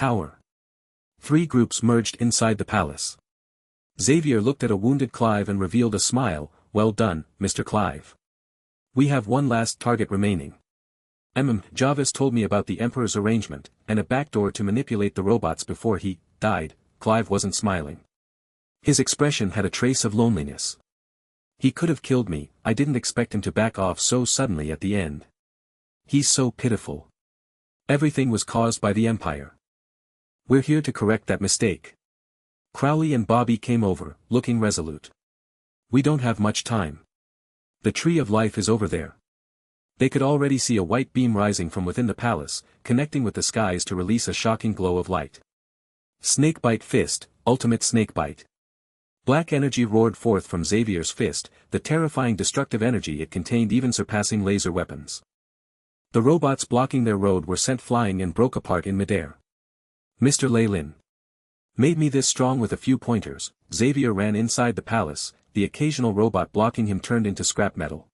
tower. 3 groups merged inside the palace. Xavier looked at a wounded Clive and revealed a smile. "Well done, Mr. Clive. We have one last target remaining. Jarvis told me about the Emperor's arrangement, and a backdoor to manipulate the robots before he died." Clive wasn't smiling. His expression had a trace of loneliness. "He could have killed me, I didn't expect him to back off so suddenly at the end. He's so pitiful. Everything was caused by the Empire. We're here to correct that mistake." Crowley and Bobby came over, looking resolute. "We don't have much time. The tree of life is over there." They could already see a white beam rising from within the palace, connecting with the skies to release a shocking glow of light. Snakebite Fist, Ultimate Snakebite. Black energy roared forth from Xavier's fist, the terrifying destructive energy it contained even surpassing laser weapons. The robots blocking their road were sent flying and broke apart in midair. "Mr. Leylin made me this strong with a few pointers." Xavier ran inside the palace, the occasional robot blocking him turned into scrap metal.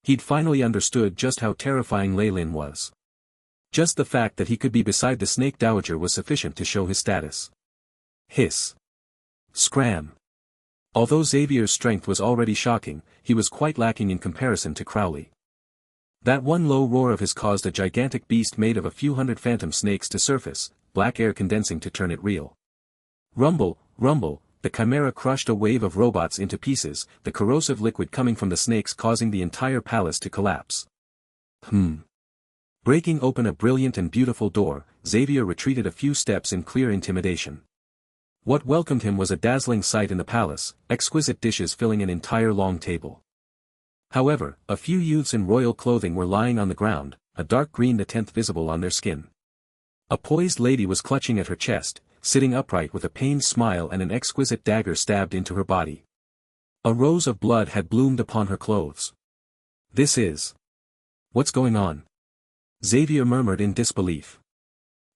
He'd finally understood just how terrifying Leylin was. Just the fact that he could be beside the Snake Dowager was sufficient to show his status. Hiss. Scram. Although Xavier's strength was already shocking, he was quite lacking in comparison to Crowley. That one low roar of his caused a gigantic beast made of a few hundred phantom snakes to surface, black air condensing to turn it real. Rumble, rumble, the chimera crushed a wave of robots into pieces, the corrosive liquid coming from the snakes causing the entire palace to collapse. Breaking open a brilliant and beautiful door, Xavier retreated a few steps in clear intimidation. What welcomed him was a dazzling sight in the palace, exquisite dishes filling an entire long table. However, a few youths in royal clothing were lying on the ground, a dark green tint visible on their skin. A poised lady was clutching at her chest, sitting upright with a pained smile and an exquisite dagger stabbed into her body. A rose of blood had bloomed upon her clothes. "This is... what's going on?" Xavier murmured in disbelief.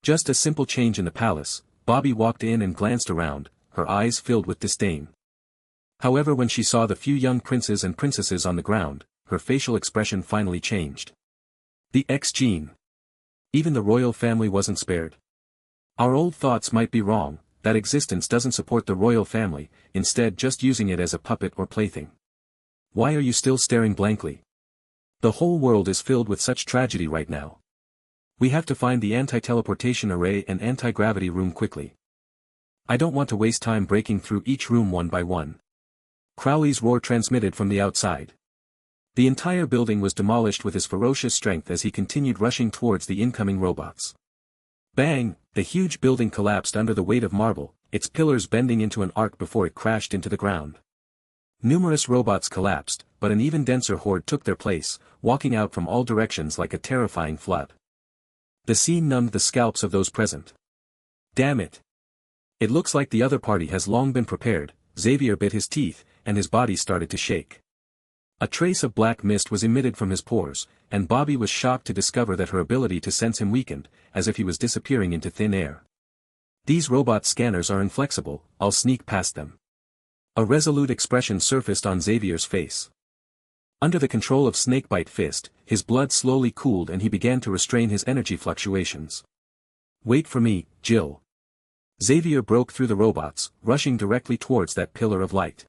Just a simple change in the palace. Bobby walked in and glanced around, her eyes filled with disdain. However, when she saw the few young princes and princesses on the ground, her facial expression finally changed. The X-gene. Even the royal family wasn't spared. Our old thoughts might be wrong, that existence doesn't support the royal family, instead just using it as a puppet or plaything. Why are you still staring blankly? The whole world is filled with such tragedy right now. We have to find the anti-teleportation array and anti-gravity room quickly. I don't want to waste time breaking through each room one by one. Crowley's roar transmitted from the outside. The entire building was demolished with his ferocious strength as he continued rushing towards the incoming robots. Bang! The huge building collapsed under the weight of marble, its pillars bending into an arc before it crashed into the ground. Numerous robots collapsed, but an even denser horde took their place, walking out from all directions like a terrifying flood. The scene numbed the scalps of those present. Damn it! It looks like the other party has long been prepared. Xavier bit his teeth, and his body started to shake. A trace of black mist was emitted from his pores, and Bobby was shocked to discover that her ability to sense him weakened, as if he was disappearing into thin air. These robot scanners are inflexible, I'll sneak past them. A resolute expression surfaced on Xavier's face. Under the control of Snakebite Fist, his blood slowly cooled and he began to restrain his energy fluctuations. Wait for me, Jill. Xavier broke through the robots, rushing directly towards that pillar of light.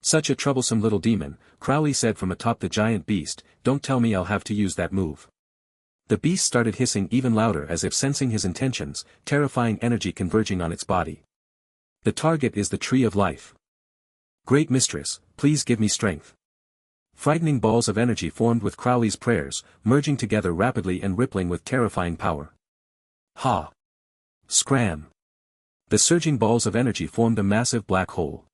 Such a troublesome little demon, Crowley said from atop the giant beast, don't tell me I'll have to use that move. The beast started hissing even louder as if sensing his intentions, terrifying energy converging on its body. The target is the Tree of Life. Great Mistress, please give me strength. Frightening balls of energy formed with Crowley's prayers, merging together rapidly and rippling with terrifying power. Ha! Scram! The surging balls of energy formed a massive black hole.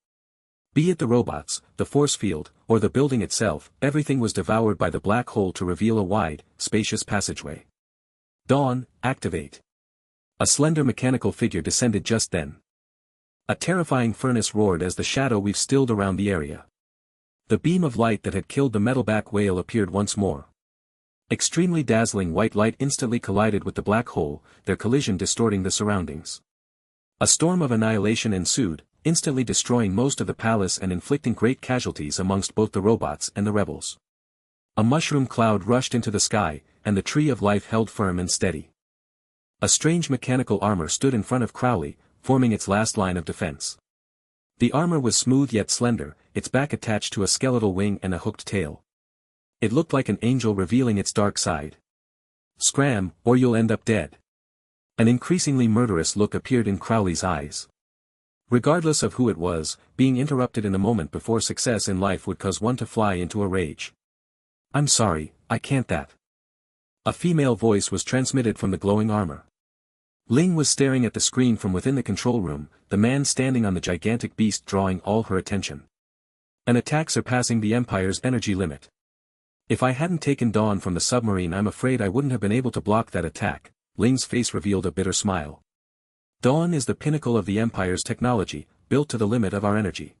Be it the robots, the force field, or the building itself, everything was devoured by the black hole to reveal a wide, spacious passageway. Dawn, activate. A slender mechanical figure descended just then. A terrifying furnace roared as the shadow weave stilled around the area. The beam of light that had killed the metalback whale appeared once more. Extremely dazzling white light instantly collided with the black hole, their collision distorting the surroundings. A storm of annihilation ensued, instantly destroying most of the palace and inflicting great casualties amongst both the robots and the rebels. A mushroom cloud rushed into the sky, and the Tree of Life held firm and steady. A strange mechanical armor stood in front of Crowley, forming its last line of defense. The armor was smooth yet slender, its back attached to a skeletal wing and a hooked tail. It looked like an angel revealing its dark side. "Scram, or you'll end up dead." An increasingly murderous look appeared in Crowley's eyes. Regardless of who it was, being interrupted in a moment before success in life would cause one to fly into a rage. "I'm sorry, I can't that." A female voice was transmitted from the glowing armor. Ling was staring at the screen from within the control room, the man standing on the gigantic beast drawing all her attention. An attack surpassing the Empire's energy limit. "If I hadn't taken Dawn from the submarine, I'm afraid I wouldn't have been able to block that attack." Ling's face revealed a bitter smile. "Dawn is the pinnacle of the Empire's technology, built to the limit of our energy.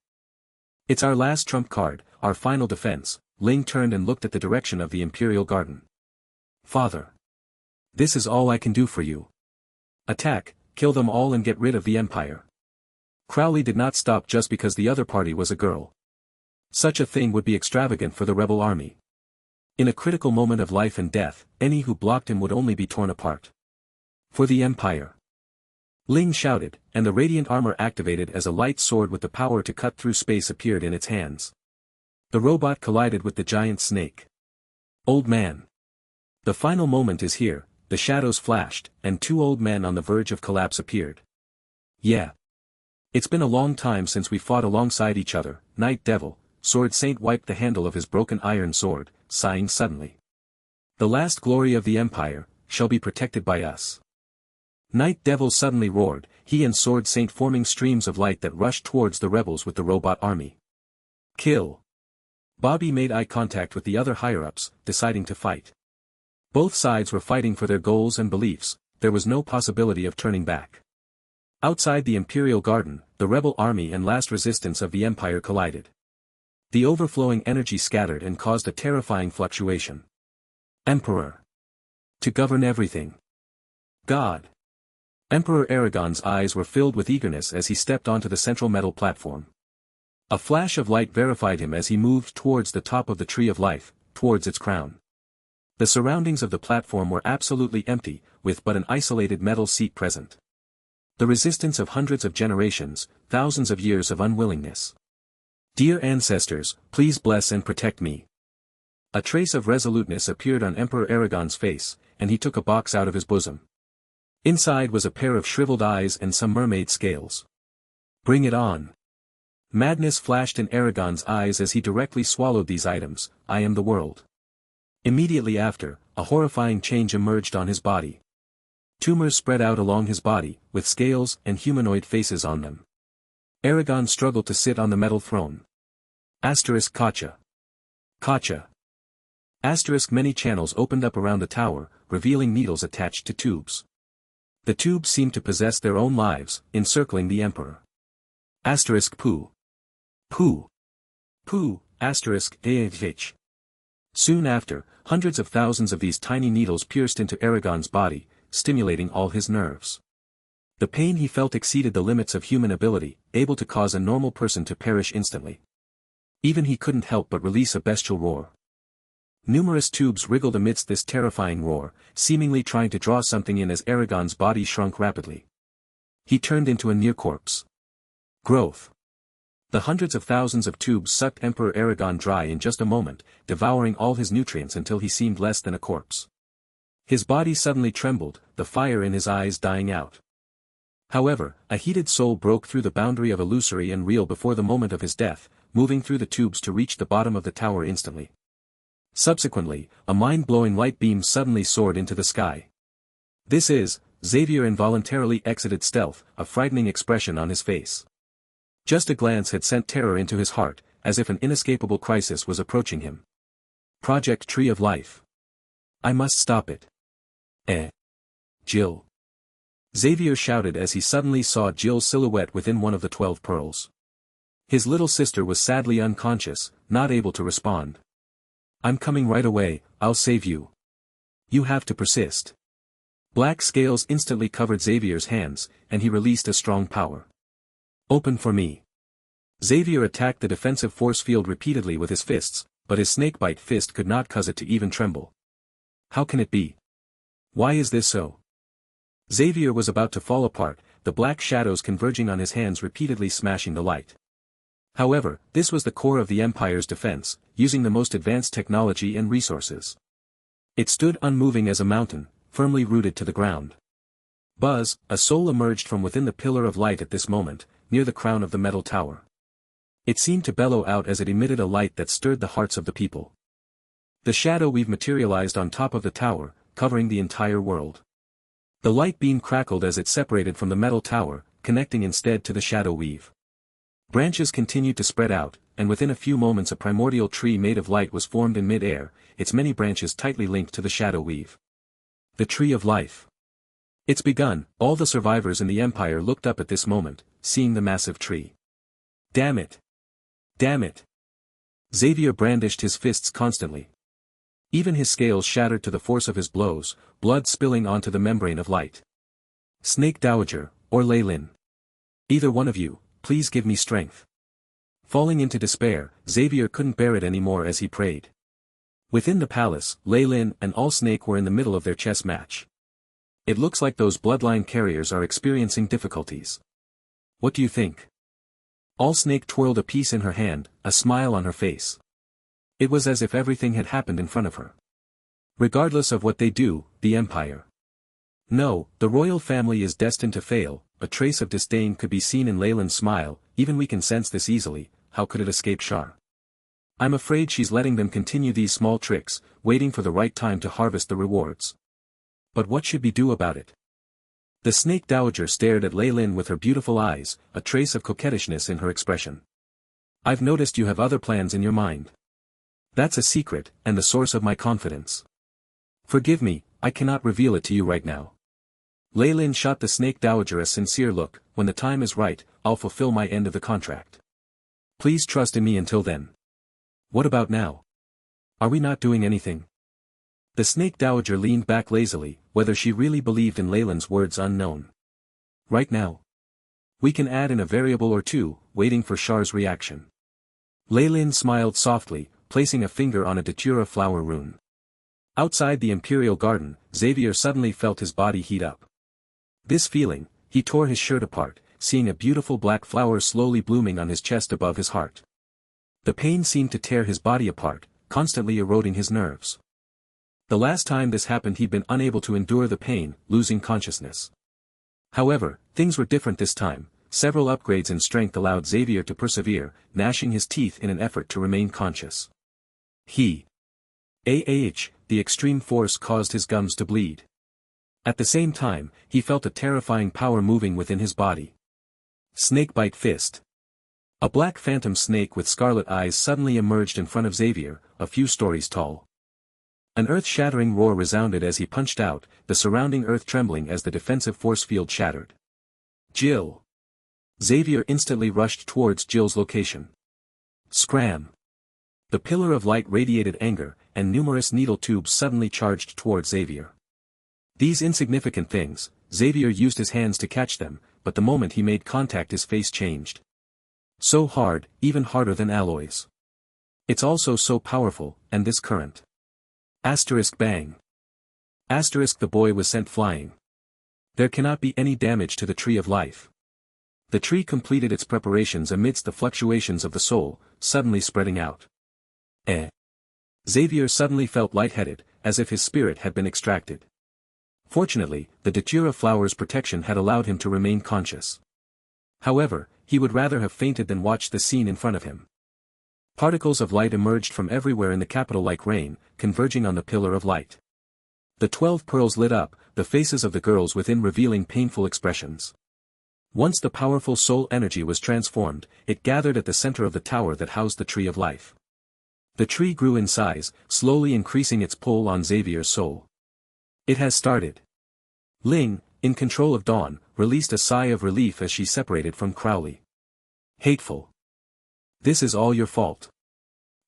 It's our last trump card, our final defense." Ling turned and looked at the direction of the Imperial Garden. "Father. This is all I can do for you. Attack, kill them all and get rid of the Empire." Crowley did not stop just because the other party was a girl. Such a thing would be extravagant for the rebel army. In a critical moment of life and death, any who blocked him would only be torn apart. "For the Empire." Ling shouted, and the radiant armor activated as a light sword with the power to cut through space appeared in its hands. The robot collided with the giant snake. "Old man. The final moment is here." The shadows flashed, and two old men on the verge of collapse appeared. "Yeah. It's been a long time since we fought alongside each other, Night Devil." Sword Saint wiped the handle of his broken iron sword, sighing suddenly. "The last glory of the Empire, shall be protected by us." Night Devil suddenly roared, he and Sword Saint forming streams of light that rushed towards the rebels with the robot army. "Kill." Bobby made eye contact with the other higher-ups, deciding to fight. Both sides were fighting for their goals and beliefs, there was no possibility of turning back. Outside the Imperial Garden, the rebel army and last resistance of the Empire collided. The overflowing energy scattered and caused a terrifying fluctuation. "Emperor. To govern everything. God." Emperor Aragon's eyes were filled with eagerness as he stepped onto the central metal platform. A flash of light verified him as he moved towards the top of the Tree of Life, towards its crown. The surroundings of the platform were absolutely empty, with but an isolated metal seat present. The resistance of hundreds of generations, thousands of years of unwillingness. "Dear ancestors, please bless and protect me." A trace of resoluteness appeared on Emperor Aragon's face, and he took a box out of his bosom. Inside was a pair of shriveled eyes and some mermaid scales. "Bring it on." Madness flashed in Aragon's eyes as he directly swallowed these items. "I am the world." Immediately after, a horrifying change emerged on his body. Tumors spread out along his body, with scales and humanoid faces on them. Aragon struggled to sit on the metal throne. Asterisk Kacha. Kacha. Asterisk many channels opened up around the tower, revealing needles attached to tubes. The tubes seemed to possess their own lives, encircling the Emperor. Asterisk Poo. Poo. Poo, asterisk AH. Soon after, hundreds of thousands of these tiny needles pierced into Aragon's body, stimulating all his nerves. The pain he felt exceeded the limits of human ability, able to cause a normal person to perish instantly. Even he couldn't help but release a bestial roar. Numerous tubes wriggled amidst this terrifying roar, seemingly trying to draw something in as Aragon's body shrunk rapidly. He turned into a near corpse. Growth. The hundreds of thousands of tubes sucked Emperor Aragon dry in just a moment, devouring all his nutrients until he seemed less than a corpse. His body suddenly trembled, the fire in his eyes dying out. However, a heated soul broke through the boundary of illusory and real before the moment of his death, moving through the tubes to reach the bottom of the tower instantly. Subsequently, a mind-blowing light beam suddenly soared into the sky. "This is," Xavier involuntarily exited stealth, a frightening expression on his face. Just a glance had sent terror into his heart, as if an inescapable crisis was approaching him. Project Tree of Life. I must stop it. Jill. Xavier shouted as he suddenly saw Jill's silhouette within one of the 12 pearls. His little sister was sadly unconscious, not able to respond. "I'm coming right away, I'll save you. You have to persist." Black scales instantly covered Xavier's hands, and he released a strong power. "Open for me." Xavier attacked the defensive force field repeatedly with his fists, but his snakebite fist could not cause it to even tremble. How can it be? Why is this so? Xavier was about to fall apart, the black shadows converging on his hands repeatedly smashing the light. However, this was the core of the Empire's defense, using the most advanced technology and resources. It stood unmoving as a mountain, firmly rooted to the ground. Buzz, a soul emerged from within the pillar of light at this moment, near the crown of the metal tower. It seemed to bellow out as it emitted a light that stirred the hearts of the people. The shadow weave materialized on top of the tower, covering the entire world. The light beam crackled as it separated from the metal tower, connecting instead to the shadow weave. Branches continued to spread out, and within a few moments a primordial tree made of light was formed in mid-air, its many branches tightly linked to the shadow weave. The Tree of Life. It's begun. All the survivors in the Empire looked up at this moment, seeing the massive tree. Damn it! Damn it! Xavier brandished his fists constantly. Even his scales shattered to the force of his blows, blood spilling onto the membrane of light. Snake Dowager, or Lei Lin. Either one of you, please give me strength. Falling into despair, Xavier couldn't bear it anymore as he prayed. Within the palace, Lei Lin and All Snake were in the middle of their chess match. It looks like those bloodline carriers are experiencing difficulties. What do you think? All Snake twirled a piece in her hand, a smile on her face. It was as if everything had happened in front of her. Regardless of what they do, the Empire. No, the royal family is destined to fail. A trace of disdain could be seen in Leyland's smile. Even we can sense this easily, how could it escape Shar? I'm afraid she's letting them continue these small tricks, waiting for the right time to harvest the rewards. But what should we do about it? The Snake Dowager stared at Lei Lin with her beautiful eyes, a trace of coquettishness in her expression. I've noticed you have other plans in your mind. That's a secret, and the source of my confidence. Forgive me, I cannot reveal it to you right now. Lei Lin shot the Snake Dowager a sincere look. When the time is right, I'll fulfill my end of the contract. Please trust in me until then. What about now? Are we not doing anything? The Snake Dowager leaned back lazily, whether she really believed in Leyland's words unknown. Right now. We can add in a variable or two, waiting for Shar's reaction. Lei Lin smiled softly, placing a finger on a datura flower rune. Outside the Imperial Garden, Xavier suddenly felt his body heat up. This feeling, he tore his shirt apart, seeing a beautiful black flower slowly blooming on his chest above his heart. The pain seemed to tear his body apart, constantly eroding his nerves. The last time this happened he'd been unable to endure the pain, losing consciousness. However, things were different this time. Several upgrades in strength allowed Xavier to persevere, gnashing his teeth in an effort to remain conscious. The extreme force caused his gums to bleed. At the same time, he felt a terrifying power moving within his body. Snakebite Fist. A black phantom snake with scarlet eyes suddenly emerged in front of Xavier, a few stories tall. An earth-shattering roar resounded as he punched out, the surrounding earth trembling as the defensive force field shattered. Jill. Xavier instantly rushed towards Jill's location. Scram. The pillar of light radiated anger, and numerous needle tubes suddenly charged towards Xavier. These insignificant things, Xavier used his hands to catch them, but the moment he made contact his face changed. So hard, even harder than alloys. It's also so powerful, and this current. Asterisk bang. Asterisk the boy was sent flying. There cannot be any damage to the Tree of Life. The tree completed its preparations amidst the fluctuations of the soul, suddenly spreading out. Xavier suddenly felt lightheaded, as if his spirit had been extracted. Fortunately, the datura flower's protection had allowed him to remain conscious. However, he would rather have fainted than watch the scene in front of him. Particles of light emerged from everywhere in the capital like rain, converging on the pillar of light. The 12 pearls lit up, the faces of the girls within revealing painful expressions. Once the powerful soul energy was transformed, it gathered at the center of the tower that housed the Tree of Life. The tree grew in size, slowly increasing its pull on Xavier's soul. It has started. Ling, in control of Dawn, released a sigh of relief as she separated from Crowley. Hateful. This is all your fault.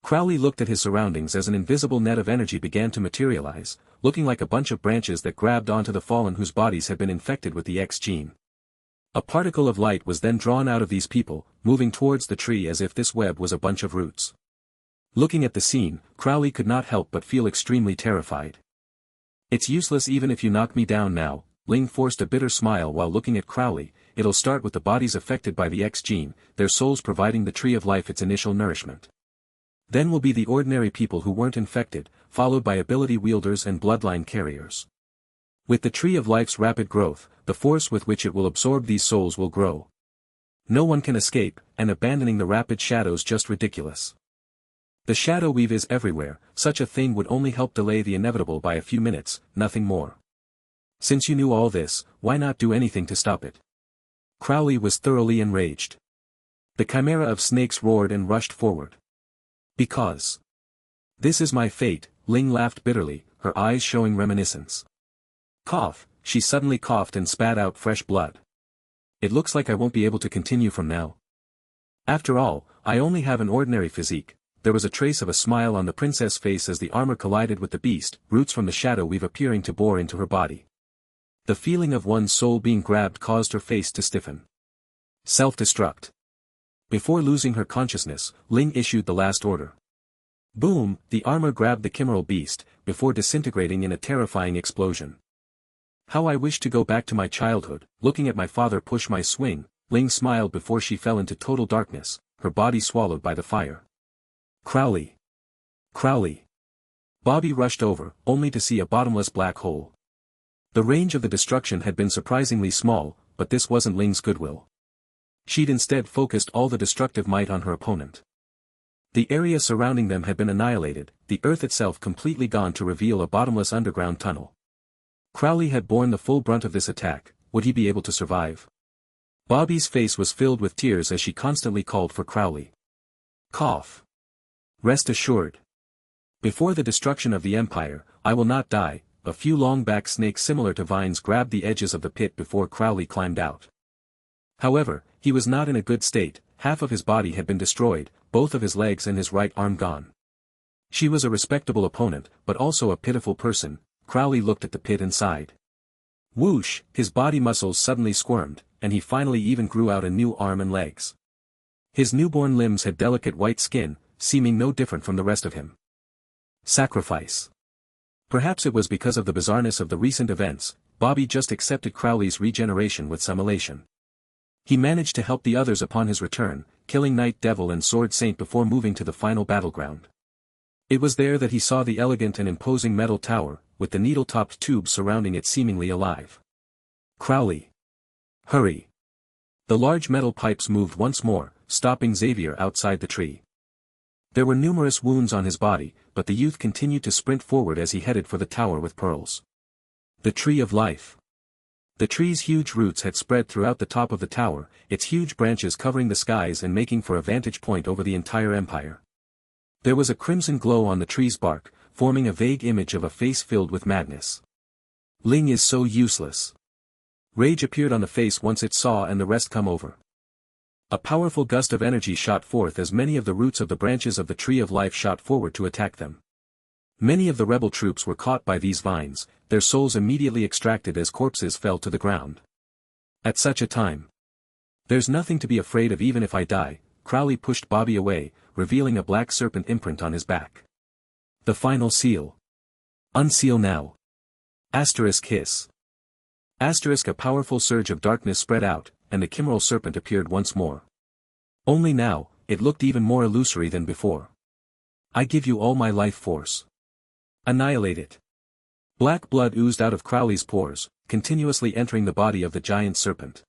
Crowley looked at his surroundings as an invisible net of energy began to materialize, looking like a bunch of branches that grabbed onto the fallen whose bodies had been infected with the X gene. A particle of light was then drawn out of these people, moving towards the tree as if this web was a bunch of roots. Looking at the scene, Crowley could not help but feel extremely terrified. It's useless even if you knock me down now, Ling forced a bitter smile while looking at Crowley. It'll start with the bodies affected by the X gene, their souls providing the tree of life its initial nourishment. Then will be the ordinary people who weren't infected, followed by ability wielders and bloodline carriers. With the tree of life's rapid growth, the force with which it will absorb these souls will grow. No one can escape, and abandoning the rapid shadow's just ridiculous. The shadow weave is everywhere, such a thing would only help delay the inevitable by a few minutes, nothing more. Since you knew all this, why not do anything to stop it? Crowley was thoroughly enraged. The chimera of snakes roared and rushed forward. Because this is my fate, Ling laughed bitterly, her eyes showing reminiscence. Cough, she suddenly coughed and spat out fresh blood. It looks like I won't be able to continue from now. After all, I only have an ordinary physique. There was a trace of a smile on the princess' face as the armor collided with the beast, roots from the shadow weave appearing to bore into her body. The feeling of one's soul being grabbed caused her face to stiffen. Self-destruct. Before losing her consciousness, Ling issued the last order. Boom, the armor grabbed the chimeral beast, before disintegrating in a terrifying explosion. How I wish to go back to my childhood, looking at my father push my swing. Ling smiled before she fell into total darkness, her body swallowed by the fire. Crowley. Crowley. Bobby rushed over, only to see a bottomless black hole. The range of the destruction had been surprisingly small, but this wasn't Ling's goodwill. She'd instead focused all the destructive might on her opponent. The area surrounding them had been annihilated, the earth itself completely gone to reveal a bottomless underground tunnel. Crowley had borne the full brunt of this attack. Would he be able to survive? Bobby's face was filled with tears as she constantly called for Crowley. Cough. Rest assured. Before the destruction of the Empire, I will not die. A few long-backed snakes similar to vines grabbed the edges of the pit before Crowley climbed out. However, he was not in a good state. Half of his body had been destroyed, both of his legs and his right arm gone. She was a respectable opponent, but also a pitiful person. Crowley looked at the pit and sighed. Whoosh, his body muscles suddenly squirmed, and he finally even grew out a new arm and legs. His newborn limbs had delicate white skin, seeming no different from the rest of him. Sacrifice. Perhaps it was because of the bizarreness of the recent events, Bobby just accepted Crowley's regeneration with some elation. He managed to help the others upon his return, killing Night Devil and Sword Saint before moving to the final battleground. It was there that he saw the elegant and imposing metal tower, with the needle-topped tubes surrounding it seemingly alive. Crowley. Hurry. The large metal pipes moved once more, stopping Xavier outside the tree. There were numerous wounds on his body, but the youth continued to sprint forward as he headed for the tower with pearls. The Tree of Life. The tree's huge roots had spread throughout the top of the tower, its huge branches covering the skies and making for a vantage point over the entire empire. There was a crimson glow on the tree's bark, forming a vague image of a face filled with madness. Ling is so useless. Rage appeared on the face once it saw and the rest come over. A powerful gust of energy shot forth as many of the roots of the branches of the Tree of Life shot forward to attack them. Many of the rebel troops were caught by these vines, their souls immediately extracted as corpses fell to the ground. At such a time. There's nothing to be afraid of even if I die. Crowley pushed Bobby away, revealing a black serpent imprint on his back. The final seal. Unseal now. Asterisk hiss. Asterisk a powerful surge of darkness spread out, and the chimeral serpent appeared once more. Only now, it looked even more illusory than before. I give you all my life force. Annihilate it. Black blood oozed out of Crowley's pores, continuously entering the body of the giant serpent.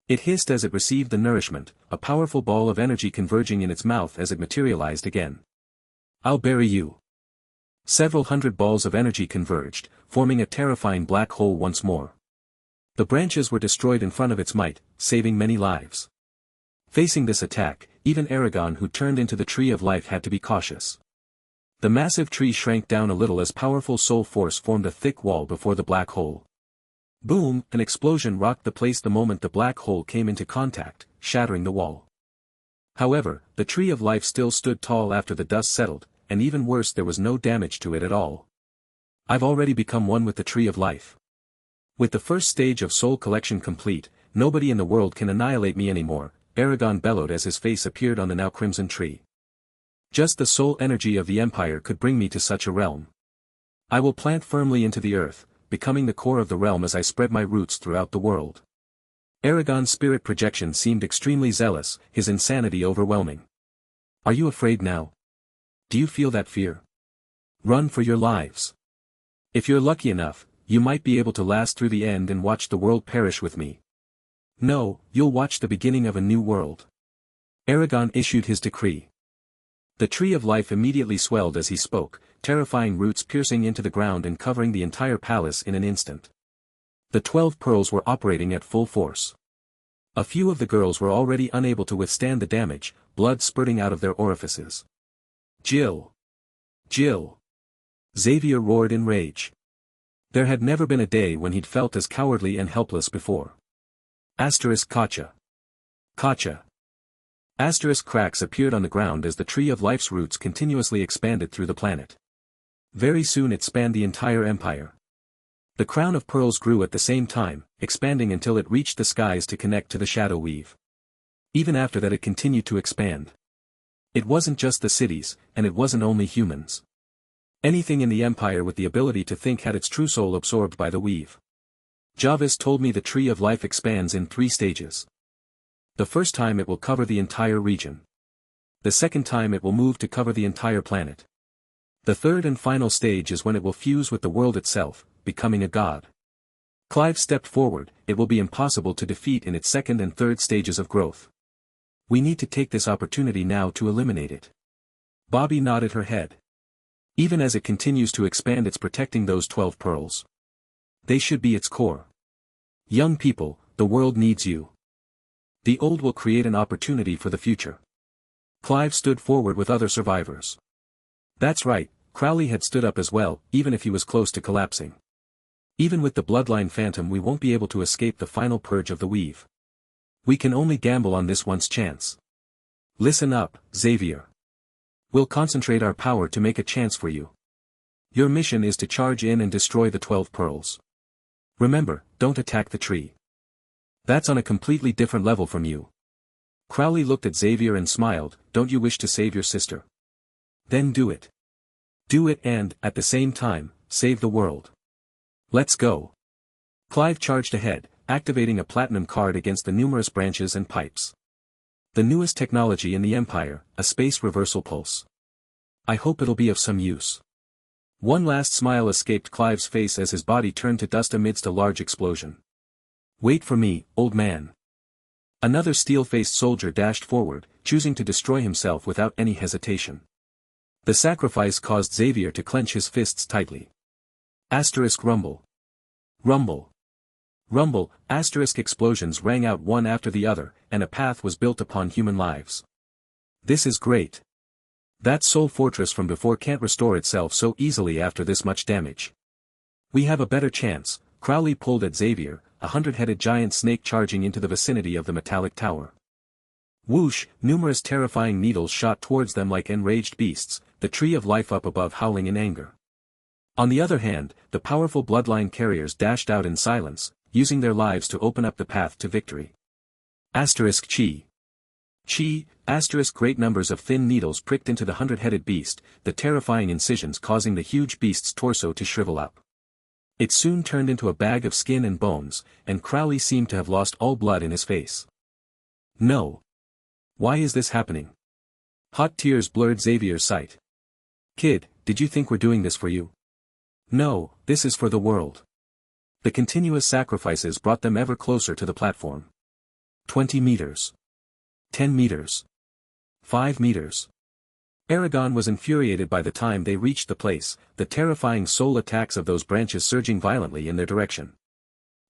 It hissed as it received the nourishment, a powerful ball of energy converging in its mouth as it materialized again. I'll bury you. Several hundred balls of energy converged, forming a terrifying black hole once more. The branches were destroyed in front of its might, saving many lives. Facing this attack, even Aragon who turned into the Tree of Life had to be cautious. The massive tree shrank down a little as powerful soul force formed a thick wall before the black hole. Boom, an explosion rocked the place the moment the black hole came into contact, shattering the wall. However, the Tree of Life still stood tall after the dust settled, and even worse there was no damage to it at all. I've already become one with the Tree of Life. With the first stage of soul collection complete, nobody in the world can annihilate me anymore, Aragon bellowed as his face appeared on the now crimson tree. Just the soul energy of the Empire could bring me to such a realm. I will plant firmly into the earth, becoming the core of the realm as I spread my roots throughout the world. Aragon's spirit projection seemed extremely zealous, his insanity overwhelming. Are you afraid now? Do you feel that fear? Run for your lives. If you're lucky enough, you might be able to last through the end and watch the world perish with me. No, you'll watch the beginning of a new world. Aragon issued his decree. The tree of life immediately swelled as he spoke, terrifying roots piercing into the ground and covering the entire palace in an instant. The 12 pearls were operating at full force. A few of the girls were already unable to withstand the damage, blood spurting out of their orifices. Jill! Jill! Xavier roared in rage. There had never been a day when he'd felt as cowardly and helpless before. Kacha. Kacha. Cracks appeared on the ground as the tree of life's roots continuously expanded through the planet. Very soon it spanned the entire empire. The crown of pearls grew at the same time, expanding until it reached the skies to connect to the shadow weave. Even after that it continued to expand. It wasn't just the cities, and it wasn't only humans. Anything in the empire with the ability to think had its true soul absorbed by the weave. Javis told me the tree of life expands in 3 stages. The first time it will cover the entire region. The second time it will move to cover the entire planet. The third and final stage is when it will fuse with the world itself, becoming a god. Clive stepped forward. It will be impossible to defeat in its second and third stages of growth. We need to take this opportunity now to eliminate it. Bobby nodded her head. Even as it continues to expand, it's protecting those 12 pearls. They should be its core. Young people, the world needs you. The old will create an opportunity for the future. Clive stood forward with other survivors. That's right, Crowley had stood up as well, even if he was close to collapsing. Even with the bloodline phantom we won't be able to escape the final purge of the weave. We can only gamble on this once chance. Listen up, Xavier. We'll concentrate our power to make a chance for you. Your mission is to charge in and destroy the 12 pearls. Remember, don't attack the tree. That's on a completely different level from you. Crowley looked at Xavier and smiled. Don't you wish to save your sister? Then do it. Do it and, at the same time, save the world. Let's go. Clive charged ahead, activating a platinum card against the numerous branches and pipes. The newest technology in the Empire, a space reversal pulse. I hope it'll be of some use. One last smile escaped Clive's face as his body turned to dust amidst a large explosion. Wait for me, old man. Another steel-faced soldier dashed forward, choosing to destroy himself without any hesitation. The sacrifice caused Xavier to clench his fists tightly. Rumble. Rumble. Rumble, explosions rang out one after the other, and a path was built upon human lives. This is great. That soul fortress from before can't restore itself so easily after this much damage. We have a better chance. Crowley pulled at Xavier, a 100-headed giant snake charging into the vicinity of the metallic tower. Whoosh, numerous terrifying needles shot towards them like enraged beasts, the tree of life up above howling in anger. On the other hand, the powerful bloodline carriers dashed out in silence, using their lives to open up the path to victory. Chi. Chi, great numbers of thin needles pricked into the 100-headed beast, the terrifying incisions causing the huge beast's torso to shrivel up. It soon turned into a bag of skin and bones, and Crowley seemed to have lost all blood in his face. No. Why is this happening? Hot tears blurred Xavier's sight. Kid, did you think we're doing this for you? No, this is for the world. The continuous sacrifices brought them ever closer to the platform. 20 meters. 10 meters. 5 meters. Aragon was infuriated by the time they reached the place, the terrifying soul attacks of those branches surging violently in their direction.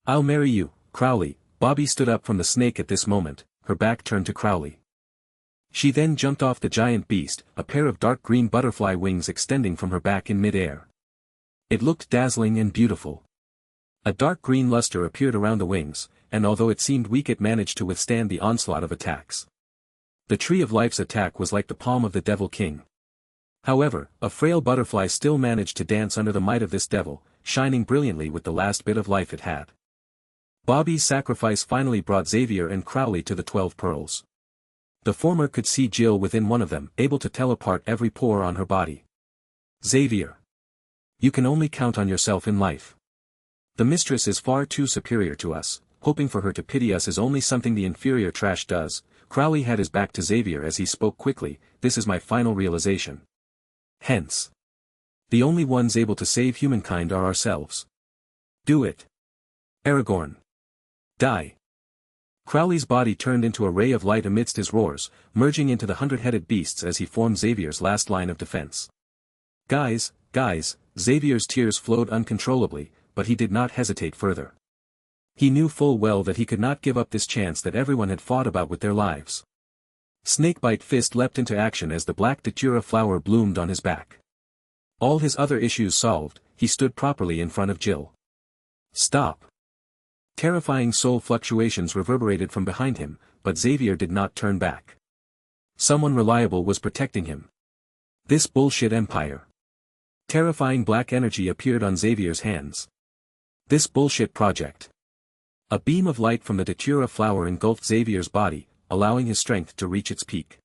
I'll marry you, Crowley. Bobby stood up from the snake at this moment, her back turned to Crowley. She then jumped off the giant beast, a pair of dark green butterfly wings extending from her back in mid-air. It looked dazzling and beautiful. A dark green luster appeared around the wings, and although it seemed weak it managed to withstand the onslaught of attacks. The Tree of Life's attack was like the palm of the Devil King. However, a frail butterfly still managed to dance under the might of this devil, shining brilliantly with the last bit of life it had. Bobby's sacrifice finally brought Xavier and Crowley to the 12 pearls. The former could see Jill within one of them, able to tell apart every pore on her body. Xavier. You can only count on yourself in life. The mistress is far too superior to us, hoping for her to pity us is only something the inferior trash does. Crowley had his back to Xavier as he spoke quickly, this is my final realization. Hence. The only ones able to save humankind are ourselves. Do it. Aragorn. Die. Crowley's body turned into a ray of light amidst his roars, merging into the 100-headed beasts as he formed Xavier's last line of defense. Guys, Xavier's tears flowed uncontrollably, but he did not hesitate further. He knew full well that he could not give up this chance that everyone had fought about with their lives. Snakebite Fist leapt into action as the black datura flower bloomed on his back. All his other issues solved, he stood properly in front of Jill. Stop. Terrifying soul fluctuations reverberated from behind him, but Xavier did not turn back. Someone reliable was protecting him. This bullshit empire. Terrifying black energy appeared on Xavier's hands. This bullshit project. A beam of light from the datura flower engulfed Xavier's body, allowing his strength to reach its peak.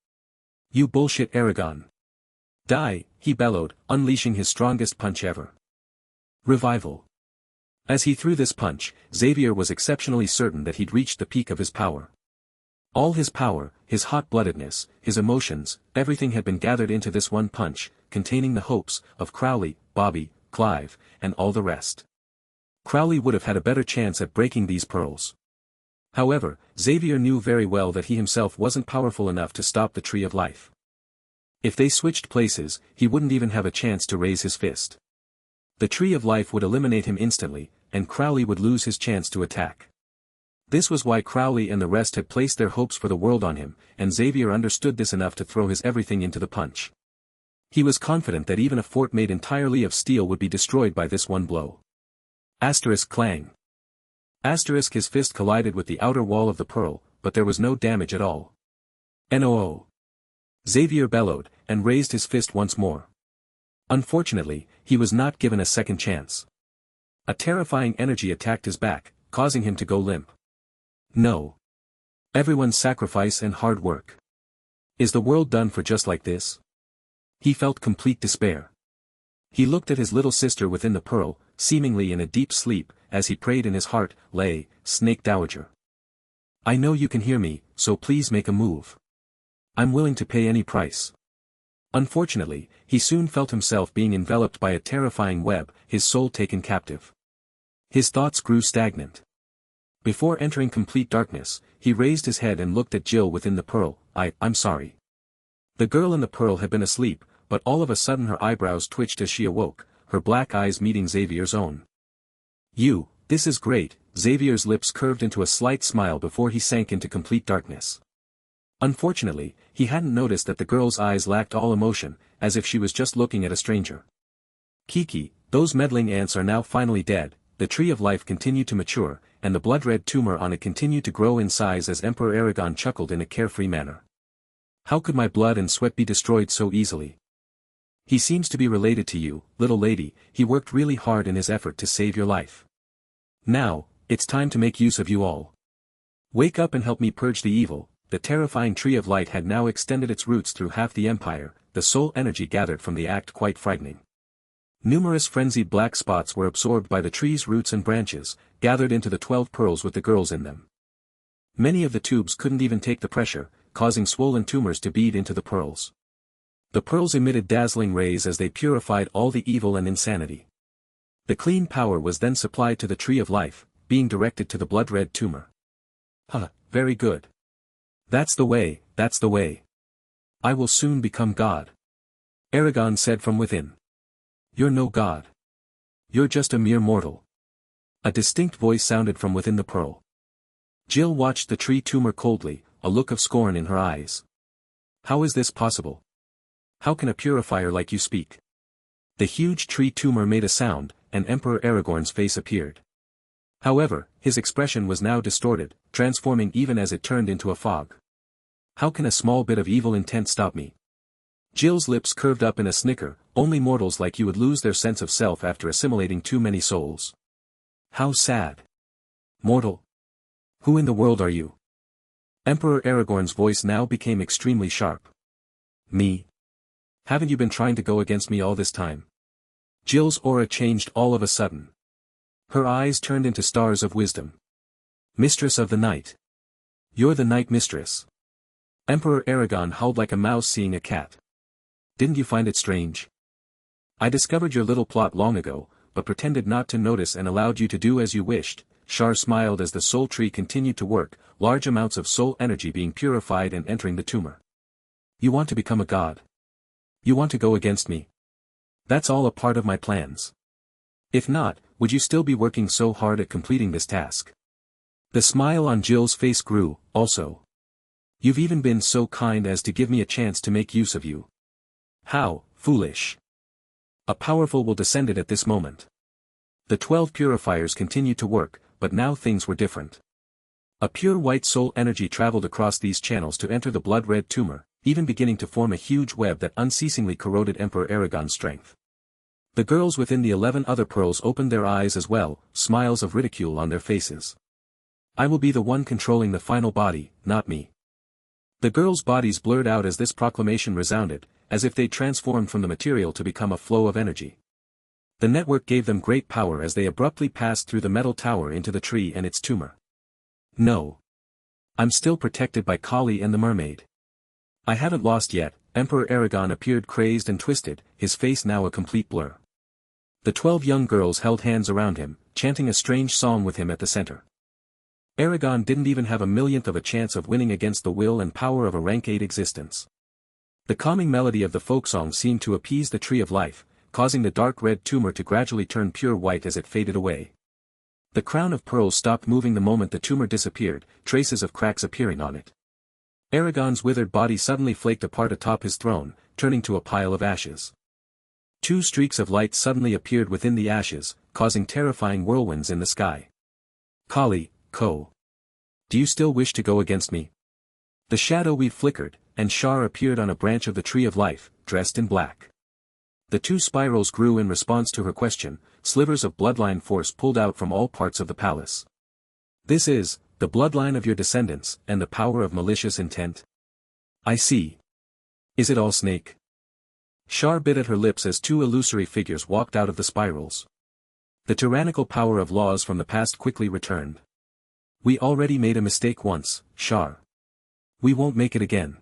You bullshit Aragorn. Die, he bellowed, unleashing his strongest punch ever. Revival. As he threw this punch, Xavier was exceptionally certain that he'd reached the peak of his power. All his power, his hot-bloodedness, his emotions, everything had been gathered into this one punch, containing the hopes of Crowley, Bobby, Clive, and all the rest. Crowley would have had a better chance at breaking these pearls. However, Xavier knew very well that he himself wasn't powerful enough to stop the Tree of Life. If they switched places, he wouldn't even have a chance to raise his fist. The Tree of Life would eliminate him instantly, and Crowley would lose his chance to attack. This was why Crowley and the rest had placed their hopes for the world on him, and Xavier understood this enough to throw his everything into the punch. He was confident that even a fort made entirely of steel would be destroyed by this one blow. Asterisk clang. Asterisk his fist collided with the outer wall of the pearl, but there was no damage at all. NOO. Xavier bellowed, and raised his fist once more. Unfortunately, he was not given a second chance. A terrifying energy attacked his back, causing him to go limp. No. Everyone's sacrifice and hard work. Is the world done for just like this? He felt complete despair. He looked at his little sister within the pearl, seemingly in a deep sleep, as he prayed in his heart, lay, Snake Dowager. I know you can hear me, so please make a move. I'm willing to pay any price. Unfortunately, he soon felt himself being enveloped by a terrifying web, his soul taken captive. His thoughts grew stagnant. Before entering complete darkness, he raised his head and looked at Jill within the pearl. I'm sorry. The girl in the pearl had been asleep, but all of a sudden her eyebrows twitched as she awoke, her black eyes meeting Xavier's own. This is great, Xavier's lips curved into a slight smile before he sank into complete darkness. Unfortunately, he hadn't noticed that the girl's eyes lacked all emotion, as if she was just looking at a stranger. Kiki, those meddling ants are now finally dead, the Tree of Life continued to mature, and the blood-red tumor on it continued to grow in size as Emperor Aragorn chuckled in a carefree manner. How could my blood and sweat be destroyed so easily? He seems to be related to you, little lady, he worked really hard in his effort to save your life. Now, it's time to make use of you all. Wake up and help me purge the evil. The terrifying Tree of Light had now extended its roots through half the empire, the soul energy gathered from the act quite frightening. Numerous frenzied black spots were absorbed by the tree's roots and branches, gathered into the 12 pearls with the girls in them. Many of the tubes couldn't even take the pressure, causing swollen tumors to bead into the pearls. The pearls emitted dazzling rays as they purified all the evil and insanity. The clean power was then supplied to the Tree of Life, being directed to the blood-red tumor. Very good. That's the way, that's the way. I will soon become God. Aragorn said from within. You're no god. You're just a mere mortal. A distinct voice sounded from within the pearl. Jill watched the tree tumor coldly, a look of scorn in her eyes. How is this possible? How can a purifier like you speak? The huge tree tumor made a sound, and Emperor Aragorn's face appeared. However, his expression was now distorted, transforming even as it turned into a fog. How can a small bit of evil intent stop me? Jill's lips curved up in a snicker, only mortals like you would lose their sense of self after assimilating too many souls. How sad. Mortal. Who in the world are you? Emperor Aragorn's voice now became extremely sharp. Me? Haven't you been trying to go against me all this time? Jill's aura changed all of a sudden. Her eyes turned into stars of wisdom. Mistress of the night. You're the night mistress. Emperor Aragon howled like a mouse seeing a cat. Didn't you find it strange? I discovered your little plot long ago, but pretended not to notice and allowed you to do as you wished. Shar smiled as the soul tree continued to work, large amounts of soul energy being purified and entering the tumor. You want to become a god? You want to go against me? That's all a part of my plans. If not, would you still be working so hard at completing this task? The smile on Jill's face grew, also. You've even been so kind as to give me a chance to make use of you. How, foolish. A powerful will descended at this moment. The 12 purifiers continued to work, but now things were different. A pure white soul energy traveled across these channels to enter the blood-red tumor, even beginning to form a huge web that unceasingly corroded Emperor Aragon's strength. The girls within the 11 other pearls opened their eyes as well, smiles of ridicule on their faces. I will be the one controlling the final body, not me. The girls' bodies blurred out as this proclamation resounded, as if they transformed from the material to become a flow of energy. The network gave them great power as they abruptly passed through the metal tower into the tree and its tumor. No. I'm still protected by Kali and the mermaid. I haven't lost yet. Emperor Aragon appeared crazed and twisted, his face now a complete blur. The 12 young girls held hands around him, chanting a strange song with him at the center. Aragon didn't even have a millionth of a chance of winning against the will and power of a rank 8 existence. The calming melody of the folk song seemed to appease the tree of life, causing the dark red tumor to gradually turn pure white as it faded away. The crown of pearls stopped moving the moment the tumor disappeared, traces of cracks appearing on it. Aragon's withered body suddenly flaked apart atop his throne, turning to a pile of ashes. 2 streaks of light suddenly appeared within the ashes, causing terrifying whirlwinds in the sky. Kali, Ko. Do you still wish to go against me? The shadow weave flickered, and Shar appeared on a branch of the tree of life, dressed in black. The 2 spirals grew in response to her question, slivers of bloodline force pulled out from all parts of the palace. This is, the bloodline of your descendants, and the power of malicious intent? I see. Is it all snake? Shar bit at her lips as 2 illusory figures walked out of the spirals. The tyrannical power of laws from the past quickly returned. We already made a mistake once, Shar. We won't make it again.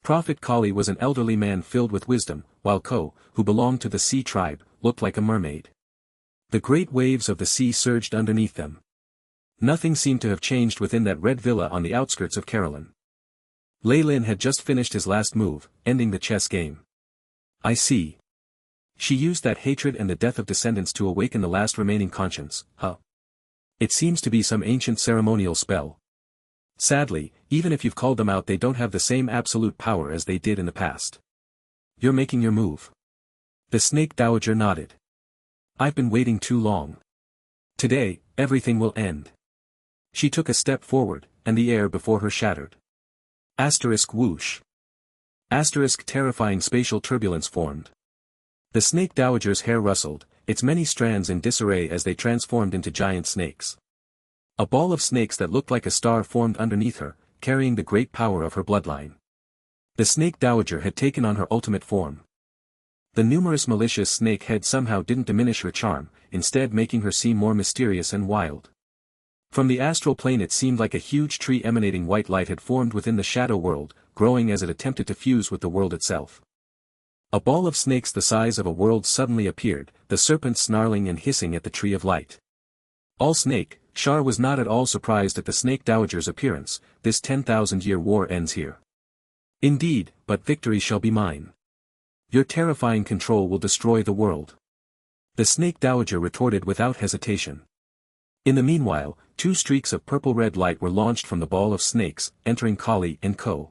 Prophet Kali was an elderly man filled with wisdom, while Ko, who belonged to the sea tribe, looked like a mermaid. The great waves of the sea surged underneath them. Nothing seemed to have changed within that red villa on the outskirts of Carolyn. Lei Lin had just finished his last move, ending the chess game. I see. She used that hatred and the death of descendants to awaken the last remaining conscience, huh? It seems to be some ancient ceremonial spell. Sadly, even if you've called them out, they don't have the same absolute power as they did in the past. You're making your move. The snake dowager nodded. I've been waiting too long. Today, everything will end. She took a step forward, and the air before her shattered. Asterisk whoosh. Asterisk terrifying spatial turbulence formed. The snake dowager's hair rustled, its many strands in disarray as they transformed into giant snakes. A ball of snakes that looked like a star formed underneath her, carrying the great power of her bloodline. The snake dowager had taken on her ultimate form. The numerous malicious snake heads somehow didn't diminish her charm, instead making her seem more mysterious and wild. From the astral plane it seemed like a huge tree emanating white light had formed within the shadow world, growing as it attempted to fuse with the world itself. A ball of snakes the size of a world suddenly appeared, the serpents snarling and hissing at the tree of light. All snake, Shar was not at all surprised at the snake dowager's appearance. This 10,000-year war ends here. Indeed, but victory shall be mine. Your terrifying control will destroy the world. The snake dowager retorted without hesitation. In the meanwhile, 2 streaks of purple-red light were launched from the ball of snakes, entering Kali and Ko.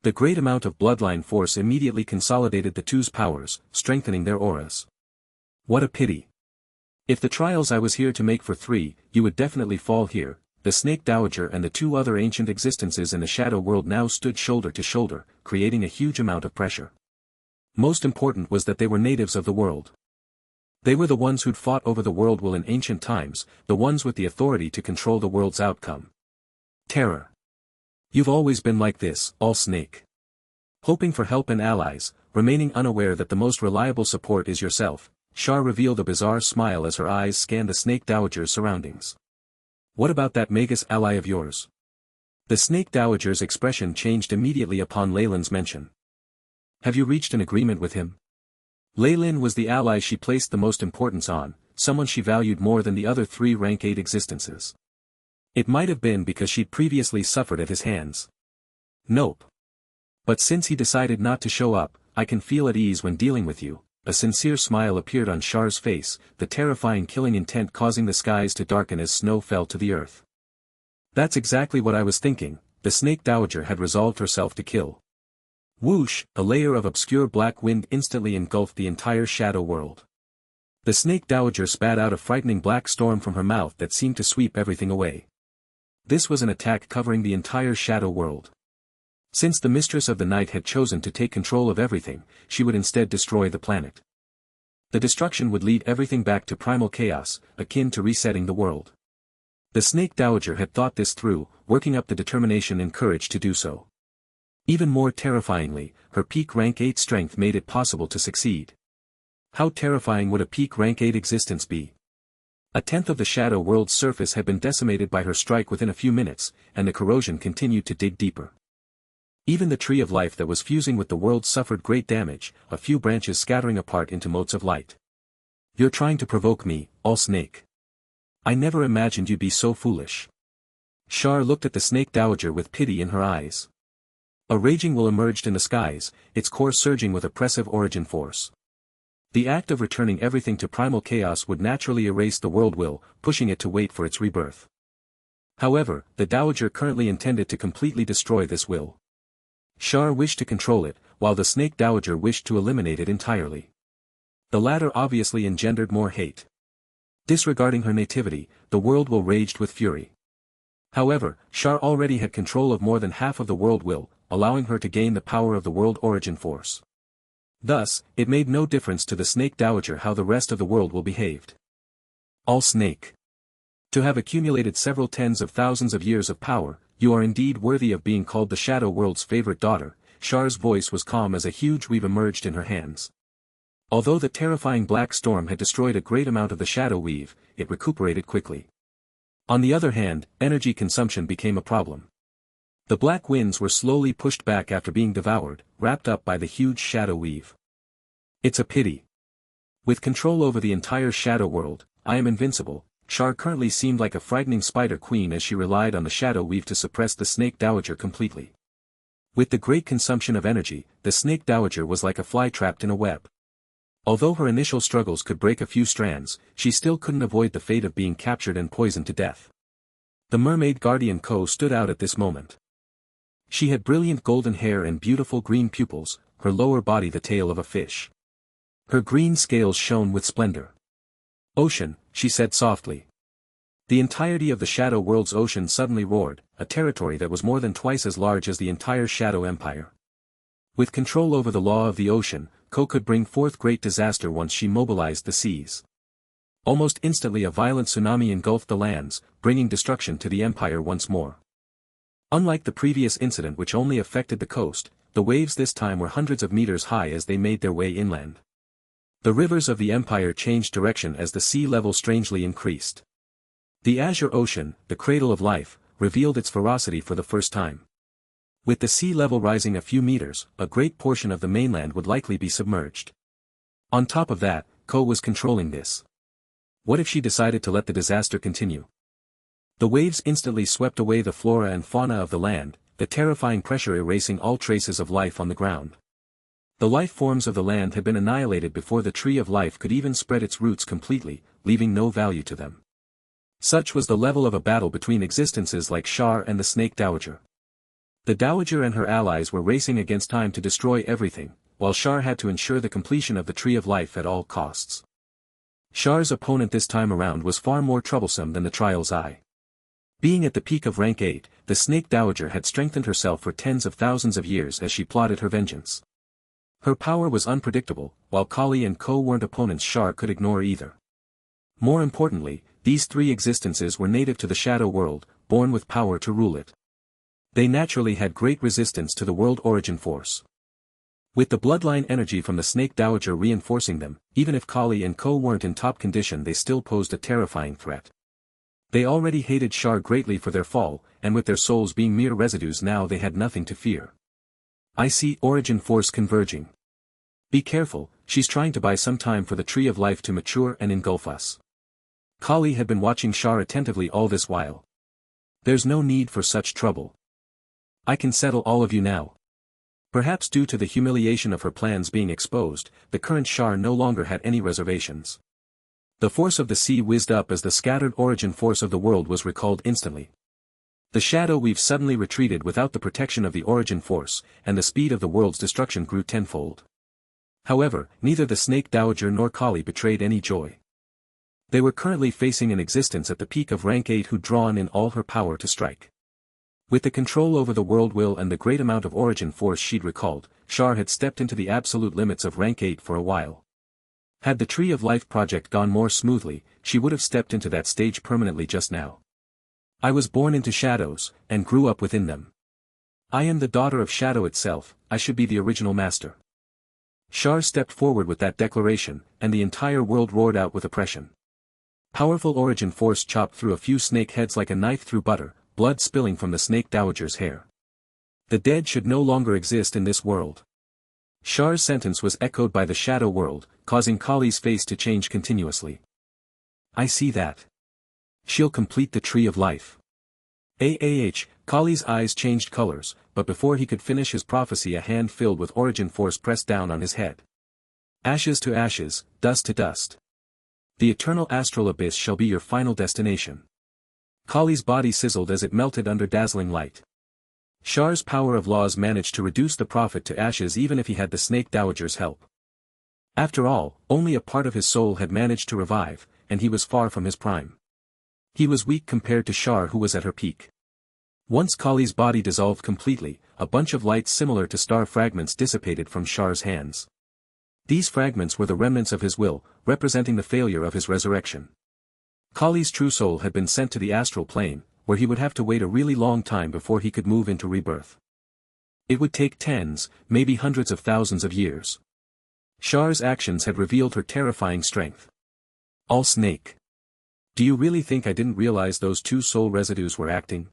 The great amount of bloodline force immediately consolidated the two's powers, strengthening their auras. What a pity. If the trials I was here to make for 3, you would definitely fall here. The snake dowager and the 2 other ancient existences in the shadow world now stood shoulder to shoulder, creating a huge amount of pressure. Most important was that they were natives of the world. They were the ones who'd fought over the world will in ancient times, the ones with the authority to control the world's outcome. Terror. You've always been like this, all snake. Hoping for help and allies, remaining unaware that the most reliable support is yourself. Shar revealed a bizarre smile as her eyes scanned the Snake Dowager's surroundings. "What about that Magus ally of yours?" The Snake Dowager's expression changed immediately upon Leyland's mention. "Have you reached an agreement with him?" Leyland was the ally she placed the most importance on, someone she valued more than the other 3 rank 8 existences. It might have been because she'd previously suffered at his hands. "Nope. But since he decided not to show up, I can feel at ease when dealing with you." A sincere smile appeared on Shar's face, the terrifying killing intent causing the skies to darken as snow fell to the earth. "That's exactly what I was thinking." The Snake Dowager had resolved herself to kill. Whoosh, a layer of obscure black wind instantly engulfed the entire shadow world. The Snake Dowager spat out a frightening black storm from her mouth that seemed to sweep everything away. This was an attack covering the entire shadow world. Since the Mistress of the Night had chosen to take control of everything, she would instead destroy the planet. The destruction would lead everything back to primal chaos, akin to resetting the world. The Snake Dowager had thought this through, working up the determination and courage to do so. Even more terrifyingly, her peak rank 8 strength made it possible to succeed. How terrifying would a peak rank 8 existence be? A tenth of the shadow world's surface had been decimated by her strike within a few minutes, and the corrosion continued to dig deeper. Even the tree of life that was fusing with the world suffered great damage, a few branches scattering apart into motes of light. "You're trying to provoke me, all Snake. I never imagined you'd be so foolish." Shar looked at the Snake Dowager with pity in her eyes. A raging will emerged in the skies, its core surging with oppressive origin force. The act of returning everything to primal chaos would naturally erase the world will, pushing it to wait for its rebirth. However, the Dowager currently intended to completely destroy this will. Shar wished to control it, while the Snake Dowager wished to eliminate it entirely. The latter obviously engendered more hate. Disregarding her nativity, the world will raged with fury. However, Shar already had control of more than half of the world will, allowing her to gain the power of the world origin force. Thus, it made no difference to the Snake Dowager how the rest of the world will behaved. "All Snake. To have accumulated several tens of thousands of years of power, you are indeed worthy of being called the Shadow World's favorite daughter." Shar's voice was calm as a huge weave emerged in her hands. Although the terrifying black storm had destroyed a great amount of the shadow weave, it recuperated quickly. On the other hand, energy consumption became a problem. The black winds were slowly pushed back after being devoured, wrapped up by the huge shadow weave. "It's a pity. With control over the entire shadow world, I am invincible." Shar currently seemed like a frightening spider queen as she relied on the shadow weave to suppress the Snake Dowager completely. With the great consumption of energy, the Snake Dowager was like a fly trapped in a web. Although her initial struggles could break a few strands, she still couldn't avoid the fate of being captured and poisoned to death. The mermaid guardian Ko stood out at this moment. She had brilliant golden hair and beautiful green pupils, her lower body the tail of a fish. Her green scales shone with splendor. "Ocean," she said softly. The entirety of the Shadow World's ocean suddenly roared, a territory that was more than twice as large as the entire Shadow Empire. With control over the law of the ocean, Ko could bring forth great disaster once she mobilized the seas. Almost instantly a violent tsunami engulfed the lands, bringing destruction to the empire once more. Unlike the previous incident which only affected the coast, the waves this time were hundreds of meters high as they made their way inland. The rivers of the empire changed direction as the sea level strangely increased. The Azure Ocean, the cradle of life, revealed its ferocity for the first time. With the sea level rising a few meters, a great portion of the mainland would likely be submerged. On top of that, Ko was controlling this. What if she decided to let the disaster continue? The waves instantly swept away the flora and fauna of the land, the terrifying pressure erasing all traces of life on the ground. The life forms of the land had been annihilated before the tree of life could even spread its roots completely, leaving no value to them. Such was the level of a battle between existences like Shar and the Snake Dowager. The Dowager and her allies were racing against time to destroy everything, while Shar had to ensure the completion of the tree of life at all costs. Shar's opponent this time around was far more troublesome than the Trial's Eye. Being at the peak of rank 8, the Snake Dowager had strengthened herself for tens of thousands of years as she plotted her vengeance. Her power was unpredictable, while Kali and Ko weren't opponents Shar could ignore either. More importantly, these three existences were native to the Shadow World, born with power to rule it. They naturally had great resistance to the world origin force. With the bloodline energy from the Snake Dowager reinforcing them, even if Kali and Ko weren't in top condition they still posed a terrifying threat. They already hated Char greatly for their fall, and with their souls being mere residues now they had nothing to fear. I see origin force converging. Be careful, she's trying to buy some time for the tree of life to mature and engulf us. Kali had been watching Char attentively all this while. There's no need for such trouble. I can settle all of you now. Perhaps due to the humiliation of her plans being exposed, the current Char no longer had any reservations. The force of the sea whizzed up as the scattered origin force of the world was recalled instantly. The shadow weave suddenly retreated without the protection of the origin force, and the speed of the world's destruction grew tenfold. However, neither the Snake Dowager nor Kali betrayed any joy. They were currently facing an existence at the peak of rank 8 who'd drawn in all her power to strike. With the control over the world will and the great amount of origin force she'd recalled, Char had stepped into the absolute limits of rank 8 for a while. Had the Tree of Life project gone more smoothly, she would have stepped into that stage permanently just now. I was born into shadows, and grew up within them. I am the daughter of shadow itself, I should be the original master. Char stepped forward with that declaration, and the entire world roared out with oppression. Powerful origin force chopped through a few snake heads like a knife through butter, blood spilling from the Snake Dowager's hair. The dead should no longer exist in this world. Char's sentence was echoed by the shadow world, causing Kali's face to change continuously. I see that. She'll complete the Tree of Life. Kali's eyes changed colors, but before he could finish his prophecy a hand filled with origin force pressed down on his head. Ashes to ashes, dust to dust. The eternal astral abyss shall be your final destination. Kali's body sizzled as it melted under dazzling light. Char's power of laws managed to reduce the prophet to ashes even if he had the Snake Dowager's help. After all, only a part of his soul had managed to revive, and he was far from his prime. He was weak compared to Char who was at her peak. Once Kali's body dissolved completely, a bunch of lights similar to star fragments dissipated from Char's hands. These fragments were the remnants of his will, representing the failure of his resurrection. Kali's true soul had been sent to the astral plane, where he would have to wait a really long time before he could move into rebirth. It would take tens, maybe hundreds of thousands of years. Char's actions had revealed her terrifying strength. All snake. Do you really think I didn't realize those two soul residues were acting?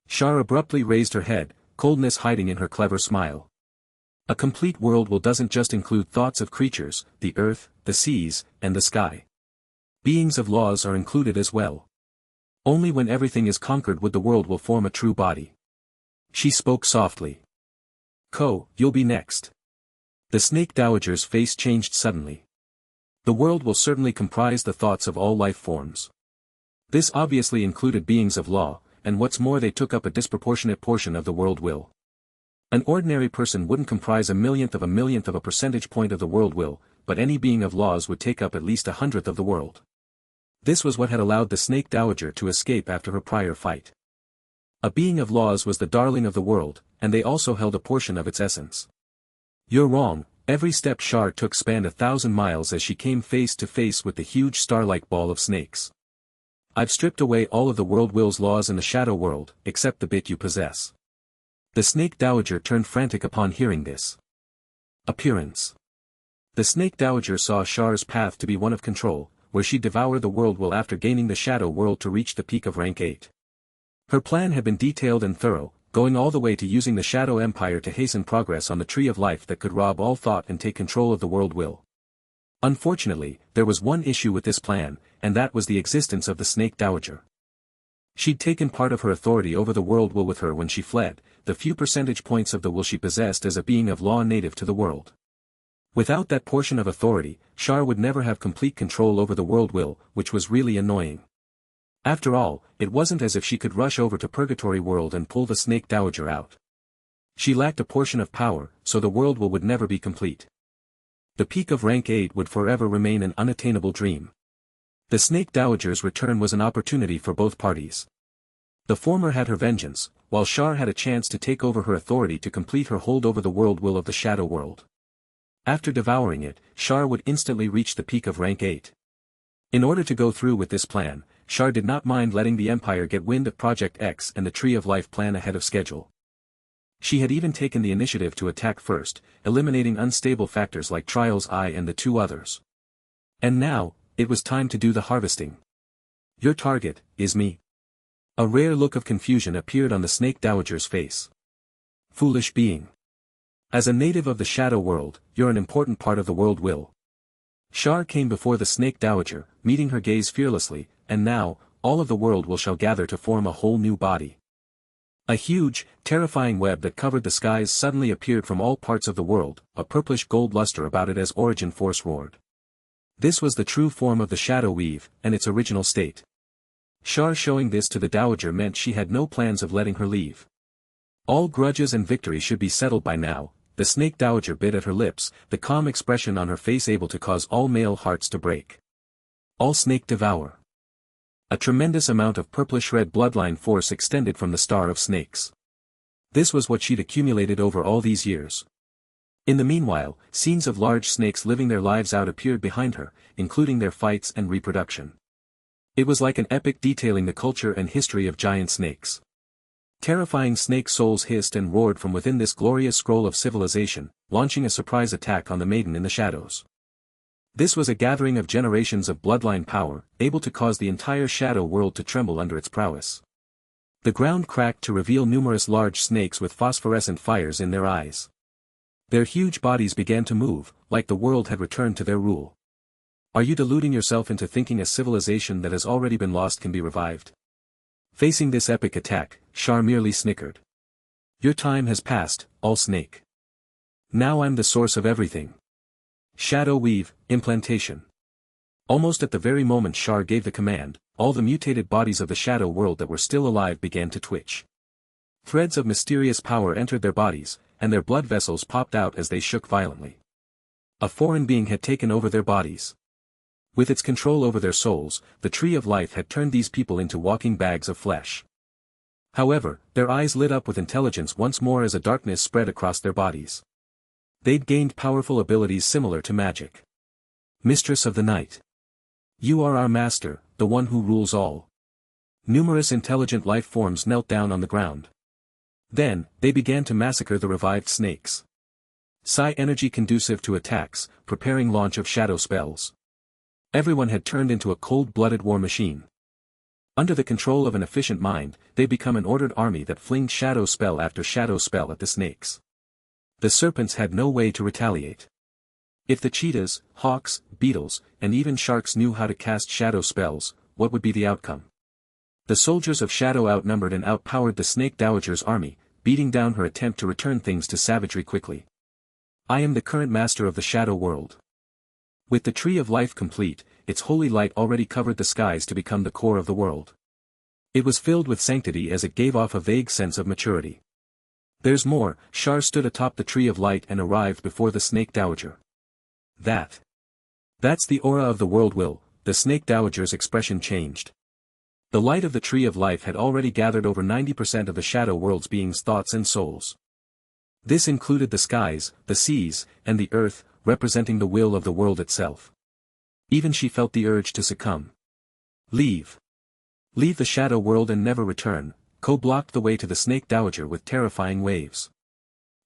Char abruptly raised her head, coldness hiding in her clever smile. A complete world will doesn't just include thoughts of creatures, the earth, the seas, and the sky. Beings of laws are included as well. Only when everything is conquered would the world will form a true body. She spoke softly. Ko, you'll be next. The Snake Dowager's face changed suddenly. The world will certainly comprise the thoughts of all life forms. This obviously included beings of law, and what's more they took up a disproportionate portion of the world will. An ordinary person wouldn't comprise a millionth of a percentage point of the world will, but any being of laws would take up at least 100th of the world. This was what had allowed the Snake Dowager to escape after her prior fight. A being of laws was the darling of the world, and they also held a portion of its essence. You're wrong. Every step Char took spanned 1,000 miles as she came face to face with the huge star-like ball of snakes. I've stripped away all of the world will's laws in the shadow world, except the bit you possess. The Snake Dowager turned frantic upon hearing this. Appearance. The Snake Dowager saw Char's path to be one of control, where she'd devour the world will after gaining the shadow world to reach the peak of rank 8. Her plan had been detailed and thorough, going all the way to using the Shadow Empire to hasten progress on the Tree of Life that could rob all thought and take control of the world will. Unfortunately, there was one issue with this plan, and that was the existence of the Snake Dowager. She'd taken part of her authority over the world will with her when she fled, the few percentage points of the will she possessed as a being of law native to the world. Without that portion of authority, Char would never have complete control over the world will, which was really annoying. After all, it wasn't as if she could rush over to Purgatory World and pull the Snake Dowager out. She lacked a portion of power, so the world will would never be complete. The peak of rank 8 would forever remain an unattainable dream. The Snake Dowager's return was an opportunity for both parties. The former had her vengeance, while Char had a chance to take over her authority to complete her hold over the world will of the Shadow World. After devouring it, Char would instantly reach the peak of rank 8. In order to go through with this plan, Char did not mind letting the Empire get wind of Project X and the Tree of Life plan ahead of schedule. She had even taken the initiative to attack first, eliminating unstable factors like Trial's eye and the two others. And now, it was time to do the harvesting. Your target is me. A rare look of confusion appeared on the Snake Dowager's face. Foolish being. As a native of the Shadow World, you're an important part of the world will. Shar came before the Snake Dowager, meeting her gaze fearlessly, and now, all of the world will shall gather to form a whole new body. A huge, terrifying web that covered the skies suddenly appeared from all parts of the world, a purplish gold luster about it as Origin Force roared. This was the true form of the Shadow Weave, and its original state. Shar showing this to the Dowager meant she had no plans of letting her leave. All grudges and victory should be settled by now. The Snake Dowager bit at her lips, the calm expression on her face able to cause all male hearts to break. All snake devour. A tremendous amount of purplish-red bloodline force extended from the star of snakes. This was what she'd accumulated over all these years. In the meanwhile, scenes of large snakes living their lives out appeared behind her, including their fights and reproduction. It was like an epic detailing the culture and history of giant snakes. Terrifying snake souls hissed and roared from within this glorious scroll of civilization, launching a surprise attack on the maiden in the shadows. This was a gathering of generations of bloodline power, able to cause the entire shadow world to tremble under its prowess. The ground cracked to reveal numerous large snakes with phosphorescent fires in their eyes. Their huge bodies began to move, like the world had returned to their rule. Are you deluding yourself into thinking a civilization that has already been lost can be revived? Facing this epic attack, Shar merely snickered. Your time has passed, all snake. Now I'm the source of everything. Shadow Weave, Implantation. Almost at the very moment Shar gave the command, all the mutated bodies of the shadow world that were still alive began to twitch. Threads of mysterious power entered their bodies, and their blood vessels popped out as they shook violently. A foreign being had taken over their bodies. With its control over their souls, the Tree of Life had turned these people into walking bags of flesh. However, their eyes lit up with intelligence once more as a darkness spread across their bodies. They'd gained powerful abilities similar to magic. Mistress of the Night. You are our master, the one who rules all. Numerous intelligent life forms knelt down on the ground. Then, they began to massacre the revived snakes. Psi energy conducive to attacks, preparing launch of shadow spells. Everyone had turned into a cold-blooded war machine. Under the control of an efficient mind, they become an ordered army that flinged shadow spell after shadow spell at the snakes. The serpents had no way to retaliate. If the cheetahs, hawks, beetles, and even sharks knew how to cast shadow spells, what would be the outcome? The soldiers of shadow outnumbered and outpowered the Snake Dowager's army, beating down her attempt to return things to savagery quickly. I am the current master of the shadow world. With the Tree of Life complete, its holy light already covered the skies to become the core of the world. It was filled with sanctity as it gave off a vague sense of maturity. There's more. Shar stood atop the Tree of Light and arrived before the Snake Dowager. That's the aura of the world will. The Snake Dowager's expression changed. The light of the Tree of Life had already gathered over 90% of the shadow world's beings' thoughts and souls. This included the skies, the seas, and the earth, representing the will of the world itself. Even she felt the urge to succumb. Leave the shadow world and never return. Ko blocked the way to the Snake Dowager with terrifying waves.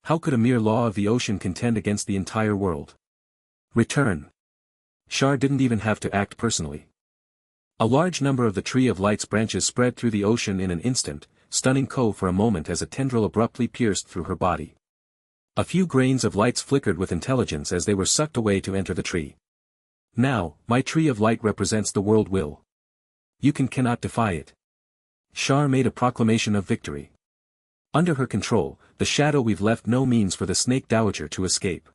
How could a mere law of the ocean contend against the entire world? Return. Shar didn't even have to act personally. A large number of the Tree of Light's branches spread through the ocean in an instant, stunning Ko for a moment as a tendril abruptly pierced through her body. A few grains of lights flickered with intelligence as they were sucked away to enter the tree. Now, my Tree of Light represents the world will. You cannot defy it. Shar made a proclamation of victory. Under her control, the shadow weave left no means for the Snake Dowager to escape.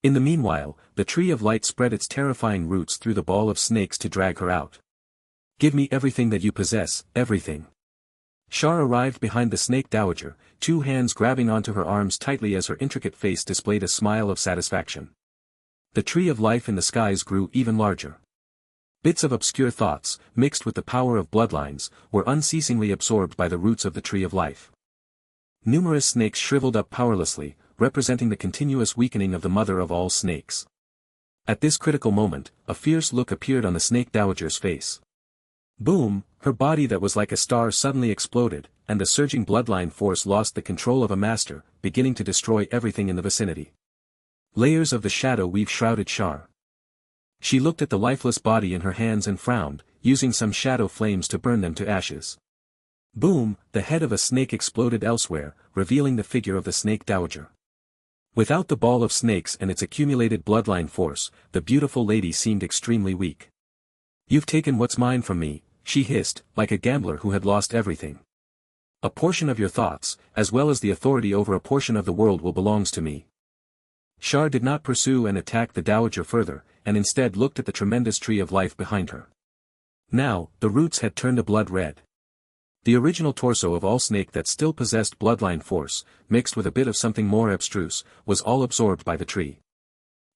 In the meanwhile, the Tree of Light spread its terrifying roots through the ball of snakes to drag her out. Give me everything that you possess, everything. Shar arrived behind the Snake Dowager, two hands grabbing onto her arms tightly as her intricate face displayed a smile of satisfaction. The Tree of Life in the skies grew even larger. Bits of obscure thoughts, mixed with the power of bloodlines, were unceasingly absorbed by the roots of the Tree of Life. Numerous snakes shriveled up powerlessly, representing the continuous weakening of the mother of all snakes. At this critical moment, a fierce look appeared on the Snake Dowager's face. Boom, Her body that was like a star suddenly exploded, and the surging bloodline force lost the control of a master, beginning to destroy everything in the vicinity. Layers of the shadow weave shrouded Shar. She looked at the lifeless body in her hands and frowned, using some shadow flames to burn them to ashes. Boom, the head of a snake exploded elsewhere, revealing the figure of the snake dowager. Without the ball of snakes and its accumulated bloodline force, the beautiful lady seemed extremely weak. "You've taken what's mine from me," she hissed, like a gambler who had lost everything. "A portion of your thoughts, as well as the authority over a portion of the world belongs to me." Shar did not pursue and attack the dowager further, and instead looked at the tremendous tree of life behind her. Now, the roots had turned a blood red. The original torso of all snake that still possessed bloodline force, mixed with a bit of something more abstruse, was all absorbed by the tree.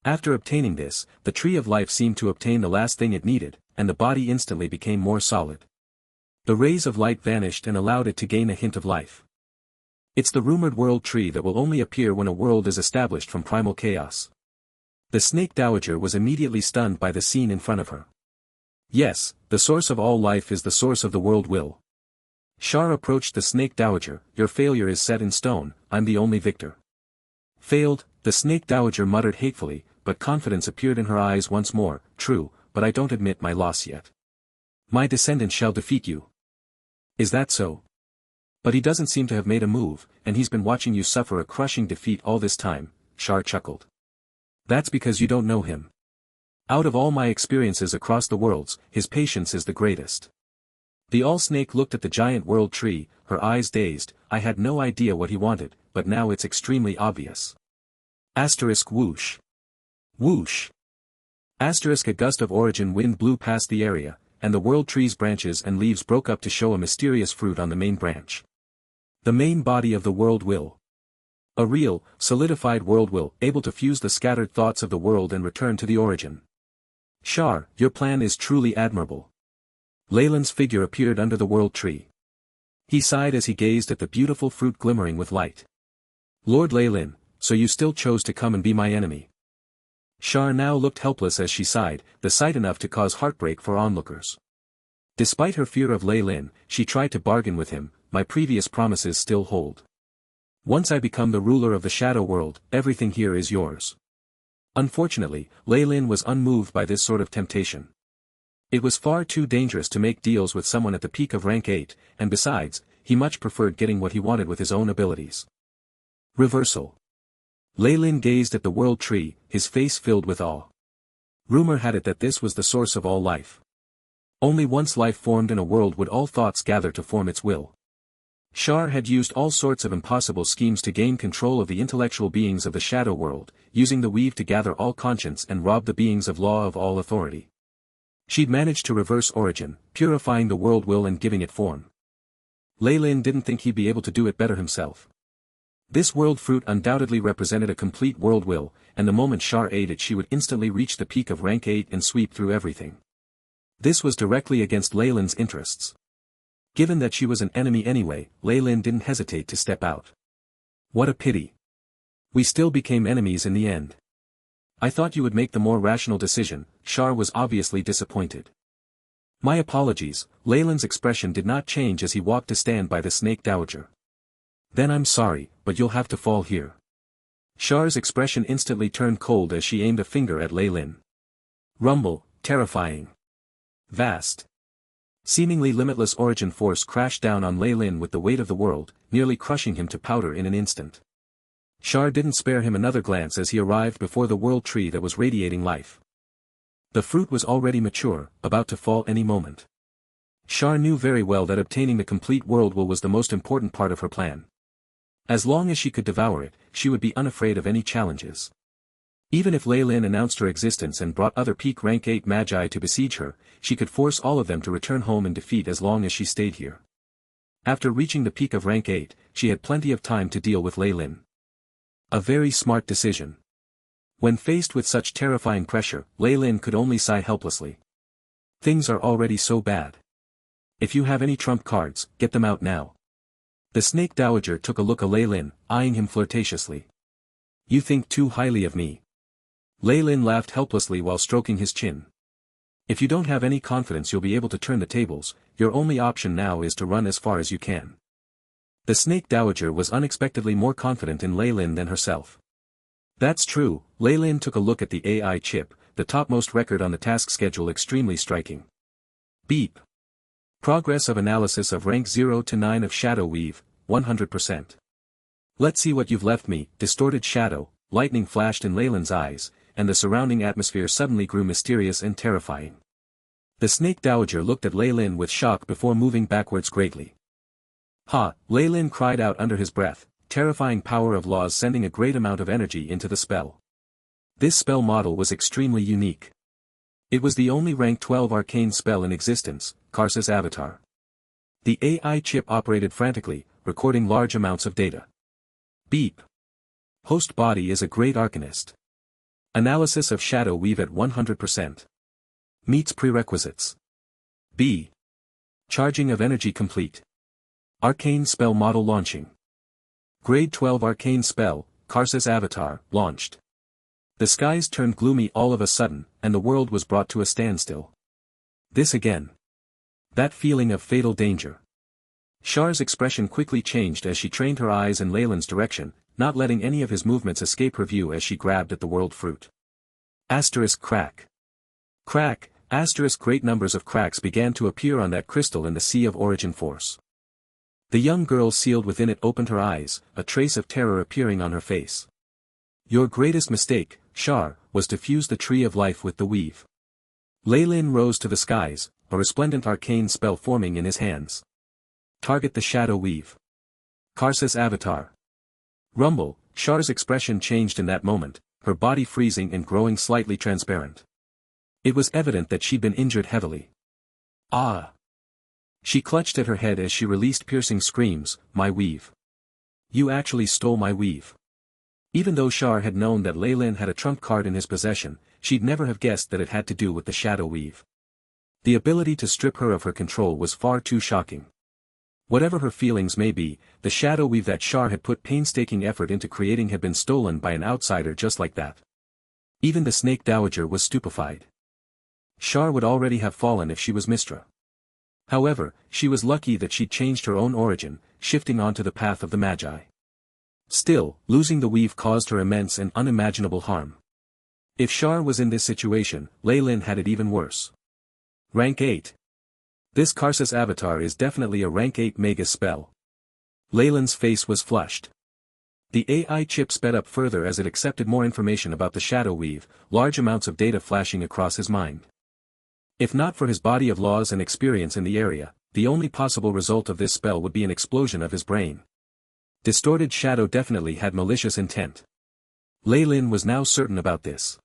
After obtaining this, the tree of life seemed to obtain the last thing it needed, and the body instantly became more solid. The rays of light vanished and allowed it to gain a hint of life. It's the rumored world tree that will only appear when a world is established from primal chaos. The snake dowager was immediately stunned by the scene in front of her. Yes, the source of all life is the source of the world will. Shar approached the snake dowager. "Your failure is set in stone, I'm the only victor." "Failed," the snake dowager muttered hatefully, but confidence appeared in her eyes once more. "True, but I don't admit my loss yet. My descendants shall defeat you." "Is that so? But he doesn't seem to have made a move, and he's been watching you suffer a crushing defeat all this time," Shar chuckled. "That's because you don't know him. Out of all my experiences across the worlds, his patience is the greatest." The all-snake looked at the giant world tree, her eyes dazed. "I had no idea what he wanted, but now it's extremely obvious." Asterisk whoosh. Whoosh. Asterisk a gust of origin wind blew past the area, and the world tree's branches and leaves broke up to show a mysterious fruit on the main branch. The main body of the world will. A real, solidified world will, able to fuse the scattered thoughts of the world and return to the origin. "Shar, your plan is truly admirable." Leyland's figure appeared under the world tree. He sighed as he gazed at the beautiful fruit glimmering with light. "Lord Leyland, so you still chose to come and be my enemy." Shar now looked helpless as she sighed, the sight enough to cause heartbreak for onlookers. Despite her fear of Leyland, she tried to bargain with him. "My previous promises still hold. Once I become the ruler of the shadow world, everything here is yours." Unfortunately, Leyland was unmoved by this sort of temptation. It was far too dangerous to make deals with someone at the peak of rank 8, and besides, he much preferred getting what he wanted with his own abilities. Reversal. Leyland gazed at the world tree, his face filled with awe. Rumor had it that this was the source of all life. Only once life formed in a world would all thoughts gather to form its will. Shar had used all sorts of impossible schemes to gain control of the intellectual beings of the shadow world, using the weave to gather all conscience and rob the beings of law of all authority. She'd managed to reverse origin, purifying the world will and giving it form. Leyland didn't think he'd be able to do it better himself. This world fruit undoubtedly represented a complete world will, and the moment Shar ate it she would instantly reach the peak of rank 8 and sweep through everything. This was directly against Leyland's interests. Given that she was an enemy anyway, Leyland didn't hesitate to step out. "What a pity. We still became enemies in the end. I thought you would make the more rational decision." Shar was obviously disappointed. "My apologies." Leyland's expression did not change as he walked to stand by the snake dowager. "Then I'm sorry, but you'll have to fall here." Shar's expression instantly turned cold as she aimed a finger at Leyland. Rumble, terrifying. Vast. Seemingly limitless origin force crashed down on Leyland with the weight of the world, nearly crushing him to powder in an instant. Shar didn't spare him another glance as he arrived before the world tree that was radiating life. The fruit was already mature, about to fall any moment. Shar knew very well that obtaining the complete world will was the most important part of her plan. As long as she could devour it, she would be unafraid of any challenges. Even if Leyland announced her existence and brought other peak rank 8 magi to besiege her, she could force all of them to return home in defeat as long as she stayed here. After reaching the peak of rank 8, she had plenty of time to deal with Leyland. A very smart decision. When faced with such terrifying pressure, Leyland could only sigh helplessly. Things are already so bad. If you have any trump cards, get them out now. The snake dowager took a look at Leyland, eyeing him flirtatiously. "You think too highly of me." Leyland laughed helplessly while stroking his chin. "If you don't have any confidence you'll be able to turn the tables, your only option now is to run as far as you can. The snake dowager was unexpectedly more confident in Lei Lin than herself. That's true, Lei Lin took a look at the AI chip, the topmost record on the task schedule extremely striking. Beep. Progress of analysis of rank 0 to 9 of Shadow Weave, 100%. Let's see what you've left me, distorted shadow, lightning flashed in Lei Lin's eyes, and the surrounding atmosphere suddenly grew mysterious and terrifying. The snake dowager looked at Lei Lin with shock before moving backwards greatly. Ha! Lei Lin cried out under his breath, terrifying power of laws sending a great amount of energy into the spell. This spell model was extremely unique. It was the only rank 12 arcane spell in existence, Karsa's avatar. The AI chip operated frantically, recording large amounts of data. Beep. Host body is a great arcanist. Analysis of Shadow Weave at 100%. Meets prerequisites. B. Charging of energy complete. Arcane spell model launching. Grade 12 arcane spell, Karsa's avatar, launched. The skies turned gloomy all of a sudden, and the world was brought to a standstill. This again. That feeling of fatal danger. Char's expression quickly changed as she trained her eyes in Lei Lin's direction, not letting any of his movements escape her view as she grabbed at the world fruit. Asterisk crack. Crack, asterisk great numbers of cracks began to appear on that crystal in the sea of origin force. The young girl sealed within it opened her eyes, a trace of terror appearing on her face. Your greatest mistake, Char, was to fuse the tree of life with the weave. Lei Lin rose to the skies, a resplendent arcane spell forming in his hands. Target the shadow weave. Karsa's avatar. Rumble, Char's expression changed in that moment, her body freezing and growing slightly transparent. It was evident that she'd been injured heavily. Ah! She clutched at her head as she released piercing screams, my weave. You actually stole my weave. Even though Char had known that Lei Lin had a trump card in his possession, she'd never have guessed that it had to do with the shadow weave. The ability to strip her of her control was far too shocking. Whatever her feelings may be, the shadow weave that Char had put painstaking effort into creating had been stolen by an outsider just like that. Even the snake dowager was stupefied. Char would already have fallen if she was Mistra. However, she was lucky that she'd changed her own origin, shifting onto the path of the Magi. Still, losing the weave caused her immense and unimaginable harm. If Char was in this situation, Lei Lin had it even worse. Rank 8. This Karsa's avatar is definitely a rank 8 Magus spell. Lei Lin's face was flushed. The AI chip sped up further as it accepted more information about the shadow weave, large amounts of data flashing across his mind. If not for his body of laws and experience in the area, the only possible result of this spell would be an explosion of his brain. Distorted shadow definitely had malicious intent. Lei Lin was now certain about this.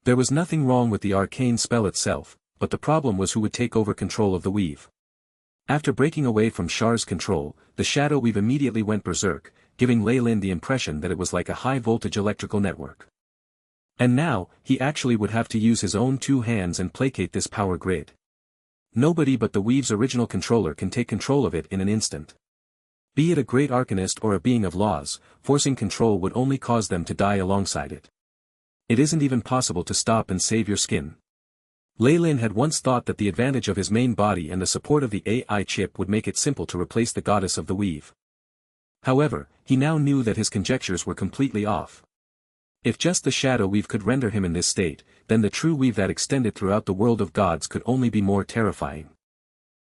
There was nothing wrong with the arcane spell itself, but the problem was who would take over control of the weave. After breaking away from Char's control, the shadow weave immediately went berserk, giving Lei Lin the impression that it was like a high-voltage electrical network. And now, he actually would have to use his own two hands and placate this power grid. Nobody but the weave's original controller can take control of it in an instant. Be it a great arcanist or a being of laws, forcing control would only cause them to die alongside it. It isn't even possible to stop and save your skin. Lei Lin had once thought that the advantage of his main body and the support of the AI chip would make it simple to replace the goddess of the weave. However, he now knew that his conjectures were completely off. If just the shadow weave could render him in this state, then the true weave that extended throughout the world of gods could only be more terrifying.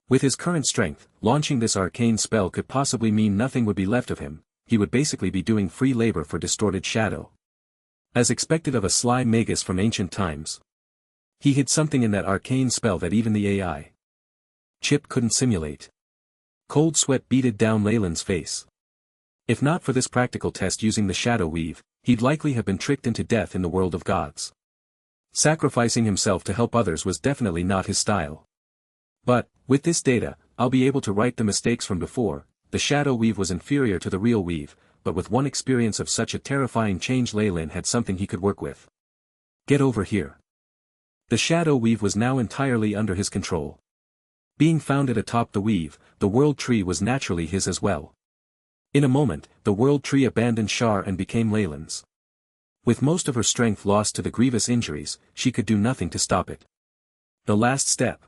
With his current strength, launching this arcane spell could possibly mean nothing would be left of him, he would basically be doing free labor for distorted shadow. As expected of a sly Magus from ancient times. He hid something in that arcane spell that even the AI chip couldn't simulate. Cold sweat beaded down Lei Lin's face. If not for this practical test using the shadow weave, he'd likely have been tricked into death in the world of gods. Sacrificing himself to help others was definitely not his style. But, with this data, I'll be able to right the mistakes from before. The shadow weave was inferior to the real weave, but with one experience of such a terrifying change Lei Lin had something he could work with. Get over here. The shadow weave was now entirely under his control. Being founded atop the weave, the world tree was naturally his as well. In a moment, the world tree abandoned Char and became Lei Lin's. With most of her strength lost to the grievous injuries, she could do nothing to stop it. The last step.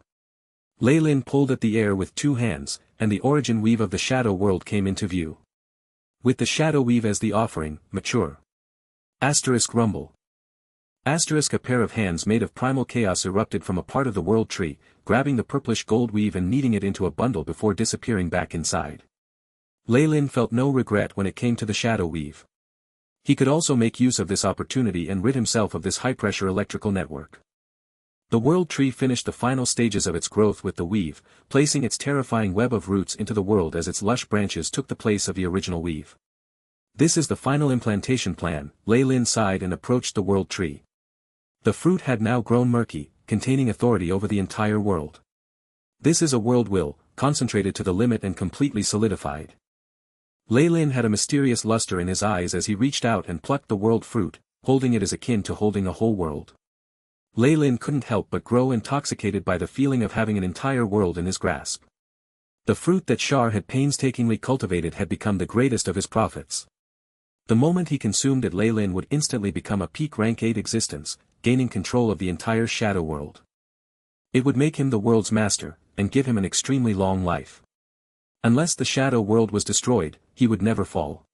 Lei Lin pulled at the air with two hands, and the origin weave of the shadow world came into view. With the shadow weave as the offering, mature. Asterisk rumble. Asterisk a pair of hands made of primal chaos erupted from a part of the world tree, grabbing the purplish gold weave and kneading it into a bundle before disappearing back inside. Lei Lin felt no regret when it came to the shadow weave. He could also make use of this opportunity and rid himself of this high-pressure electrical network. The world tree finished the final stages of its growth with the weave, placing its terrifying web of roots into the world as its lush branches took the place of the original weave. This is the final implantation plan, Lei Lin sighed and approached the world tree. The fruit had now grown murky, containing authority over the entire world. This is a world will, concentrated to the limit and completely solidified. Lei Lin had a mysterious luster in his eyes as he reached out and plucked the world fruit, holding it as akin to holding a whole world. Lei Lin couldn't help but grow intoxicated by the feeling of having an entire world in his grasp. The fruit that Shar had painstakingly cultivated had become the greatest of his profits. The moment he consumed it, Lei Lin would instantly become a peak rank 8 existence, gaining control of the entire shadow world. It would make him the world's master, and give him an extremely long life. Unless the shadow world was destroyed, he would never fall.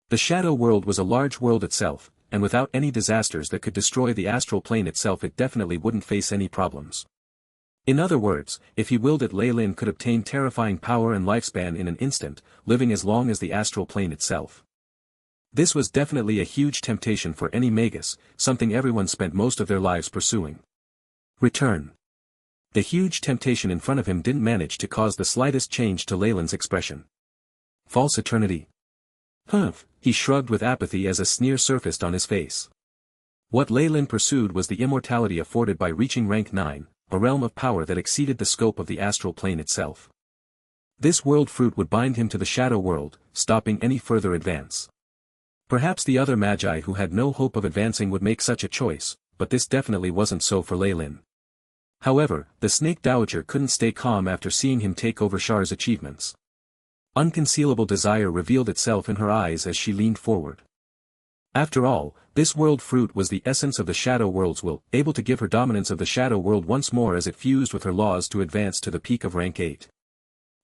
The shadow world was a large world itself, and without any disasters that could destroy the astral plane itself, it definitely wouldn't face any problems. In other words, if he willed it, Lei Lin could obtain terrifying power and lifespan in an instant, living as long as the astral plane itself. This was definitely a huge temptation for any Magus, something everyone spent most of their lives pursuing. Return. The huge temptation in front of him didn't manage to cause the slightest change to Lei Lin's expression. False eternity. Humph, he shrugged with apathy as a sneer surfaced on his face. What Lei Lin pursued was the immortality afforded by reaching rank 9, a realm of power that exceeded the scope of the astral plane itself. This world fruit would bind him to the shadow world, stopping any further advance. Perhaps the other magi who had no hope of advancing would make such a choice, but this definitely wasn't so for Lei Lin. However, the snake dowager couldn't stay calm after seeing him take over Shar's achievements. Unconcealable desire revealed itself in her eyes as she leaned forward. After all, this world fruit was the essence of the shadow world's will, able to give her dominance of the shadow world once more as it fused with her laws to advance to the peak of rank 8.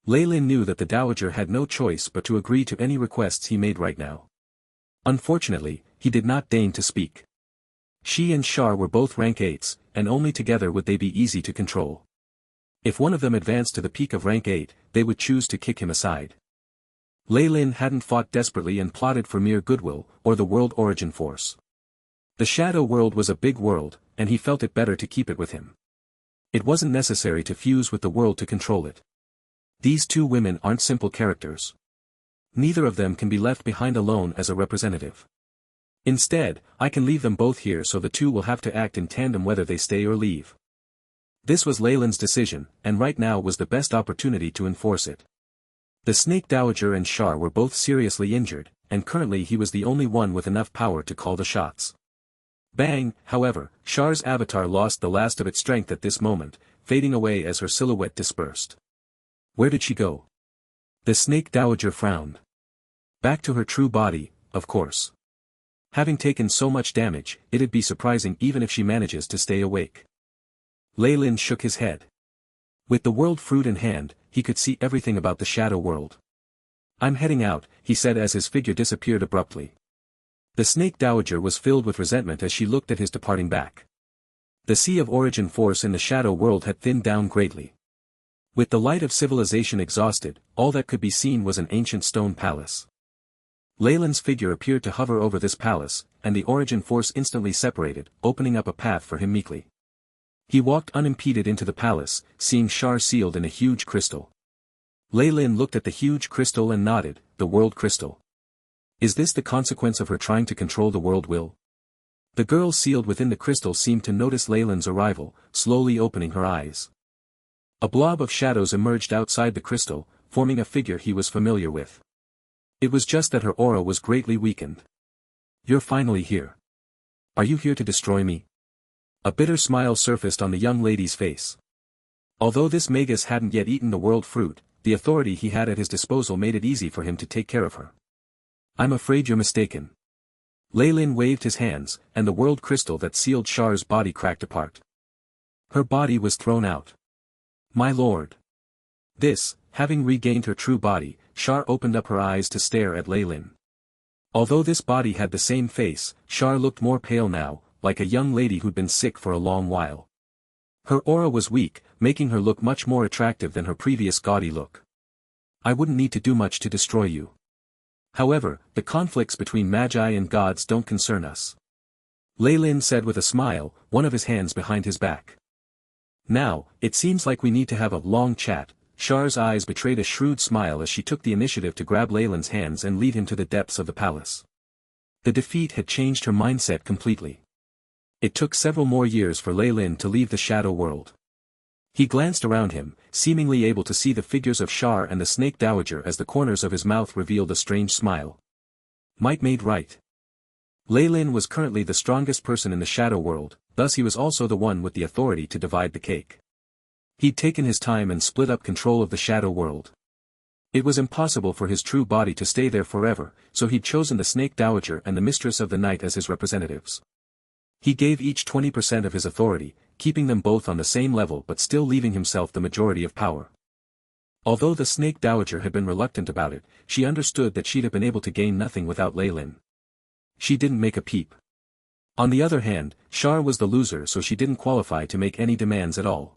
Lei Lin knew that the dowager had no choice but to agree to any requests he made right now. Unfortunately, he did not deign to speak. She and Shar were both rank 8s, and only together would they be easy to control. If one of them advanced to the peak of rank 8, they would choose to kick him aside. Lei Lin hadn't fought desperately and plotted for mere goodwill, or the world origin force. The shadow world was a big world, and he felt it better to keep it with him. It wasn't necessary to fuse with the world to control it. These two women aren't simple characters. Neither of them can be left behind alone as a representative. Instead, I can leave them both here so the two will have to act in tandem whether they stay or leave. This was Lei Lin's decision, and right now was the best opportunity to enforce it. The snake dowager and Shar were both seriously injured, and currently he was the only one with enough power to call the shots. Bang, however, Shar's avatar lost the last of its strength at this moment, fading away as her silhouette dispersed. Where did she go? The snake dowager frowned. Back to her true body, of course. Having taken so much damage, it'd be surprising even if she manages to stay awake. Lei Lin shook his head. With the world fruit in hand, he could see everything about the shadow world. I'm heading out, he said as his figure disappeared abruptly. The snake dowager was filled with resentment as she looked at his departing back. The sea of origin force in the shadow world had thinned down greatly. With the light of civilization exhausted, all that could be seen was an ancient stone palace. Lei Lin's figure appeared to hover over this palace, and the origin force instantly separated, opening up a path for him meekly. He walked unimpeded into the palace, seeing Shar sealed in a huge crystal. Lei Lin looked at the huge crystal and nodded, the world crystal. Is this the consequence of her trying to control the world will? The girl sealed within the crystal seemed to notice Lei Lin's arrival, slowly opening her eyes. A blob of shadows emerged outside the crystal, forming a figure he was familiar with. It was just that her aura was greatly weakened. You're finally here. Are you here to destroy me? A bitter smile surfaced on the young lady's face. Although this Magus hadn't yet eaten the world fruit, the authority he had at his disposal made it easy for him to take care of her. I'm afraid you're mistaken. Lei Lin waved his hands, and the world crystal that sealed Shar's body cracked apart. Her body was thrown out. My lord. Having regained her true body, Shar opened up her eyes to stare at Lei Lin. Although this body had the same face, Shar looked more pale now, like a young lady who'd been sick for a long while. Her aura was weak, making her look much more attractive than her previous gaudy look. I wouldn't need to do much to destroy you. However, the conflicts between magi and gods don't concern us. Lei Lin said with a smile, one of his hands behind his back. Now, it seems like we need to have a long chat. Shar's eyes betrayed a shrewd smile as she took the initiative to grab Lei Lin's hands and lead him to the depths of the palace. The defeat had changed her mindset completely. It took several more years for Lei Lin to leave the shadow world. He glanced around him, seemingly able to see the figures of Shar and the snake dowager as the corners of his mouth revealed a strange smile. Might made right. Lei Lin was currently the strongest person in the shadow world, thus he was also the one with the authority to divide the cake. He'd taken his time and split up control of the shadow world. It was impossible for his true body to stay there forever, so he'd chosen the snake dowager and the mistress of the night as his representatives. He gave each 20% of his authority, keeping them both on the same level but still leaving himself the majority of power. Although the snake dowager had been reluctant about it, she understood that she'd have been able to gain nothing without Lei Lin. She didn't make a peep. On the other hand, Shar was the loser, so she didn't qualify to make any demands at all.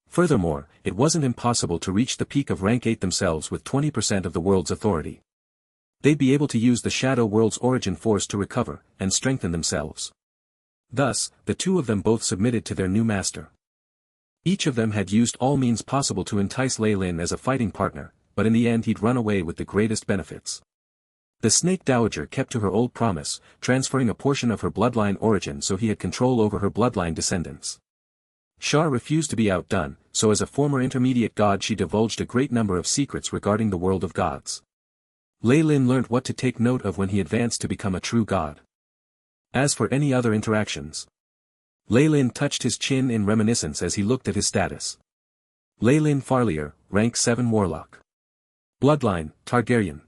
Furthermore, it wasn't impossible to reach the peak of rank 8 themselves with 20% of the world's authority. They'd be able to use the shadow world's origin force to recover and strengthen themselves. Thus, the two of them both submitted to their new master. Each of them had used all means possible to entice Lei Lin as a fighting partner, but in the end he'd run away with the greatest benefits. The snake dowager kept to her old promise, transferring a portion of her bloodline origin so he had control over her bloodline descendants. Shar refused to be outdone, so as a former intermediate god she divulged a great number of secrets regarding the world of gods. Lei Lin learnt what to take note of when he advanced to become a true god. As for any other interactions, Lei Lin touched his chin in reminiscence as he looked at his status. Lei Lin Farlier, rank 7 warlock. Bloodline, Targaryen.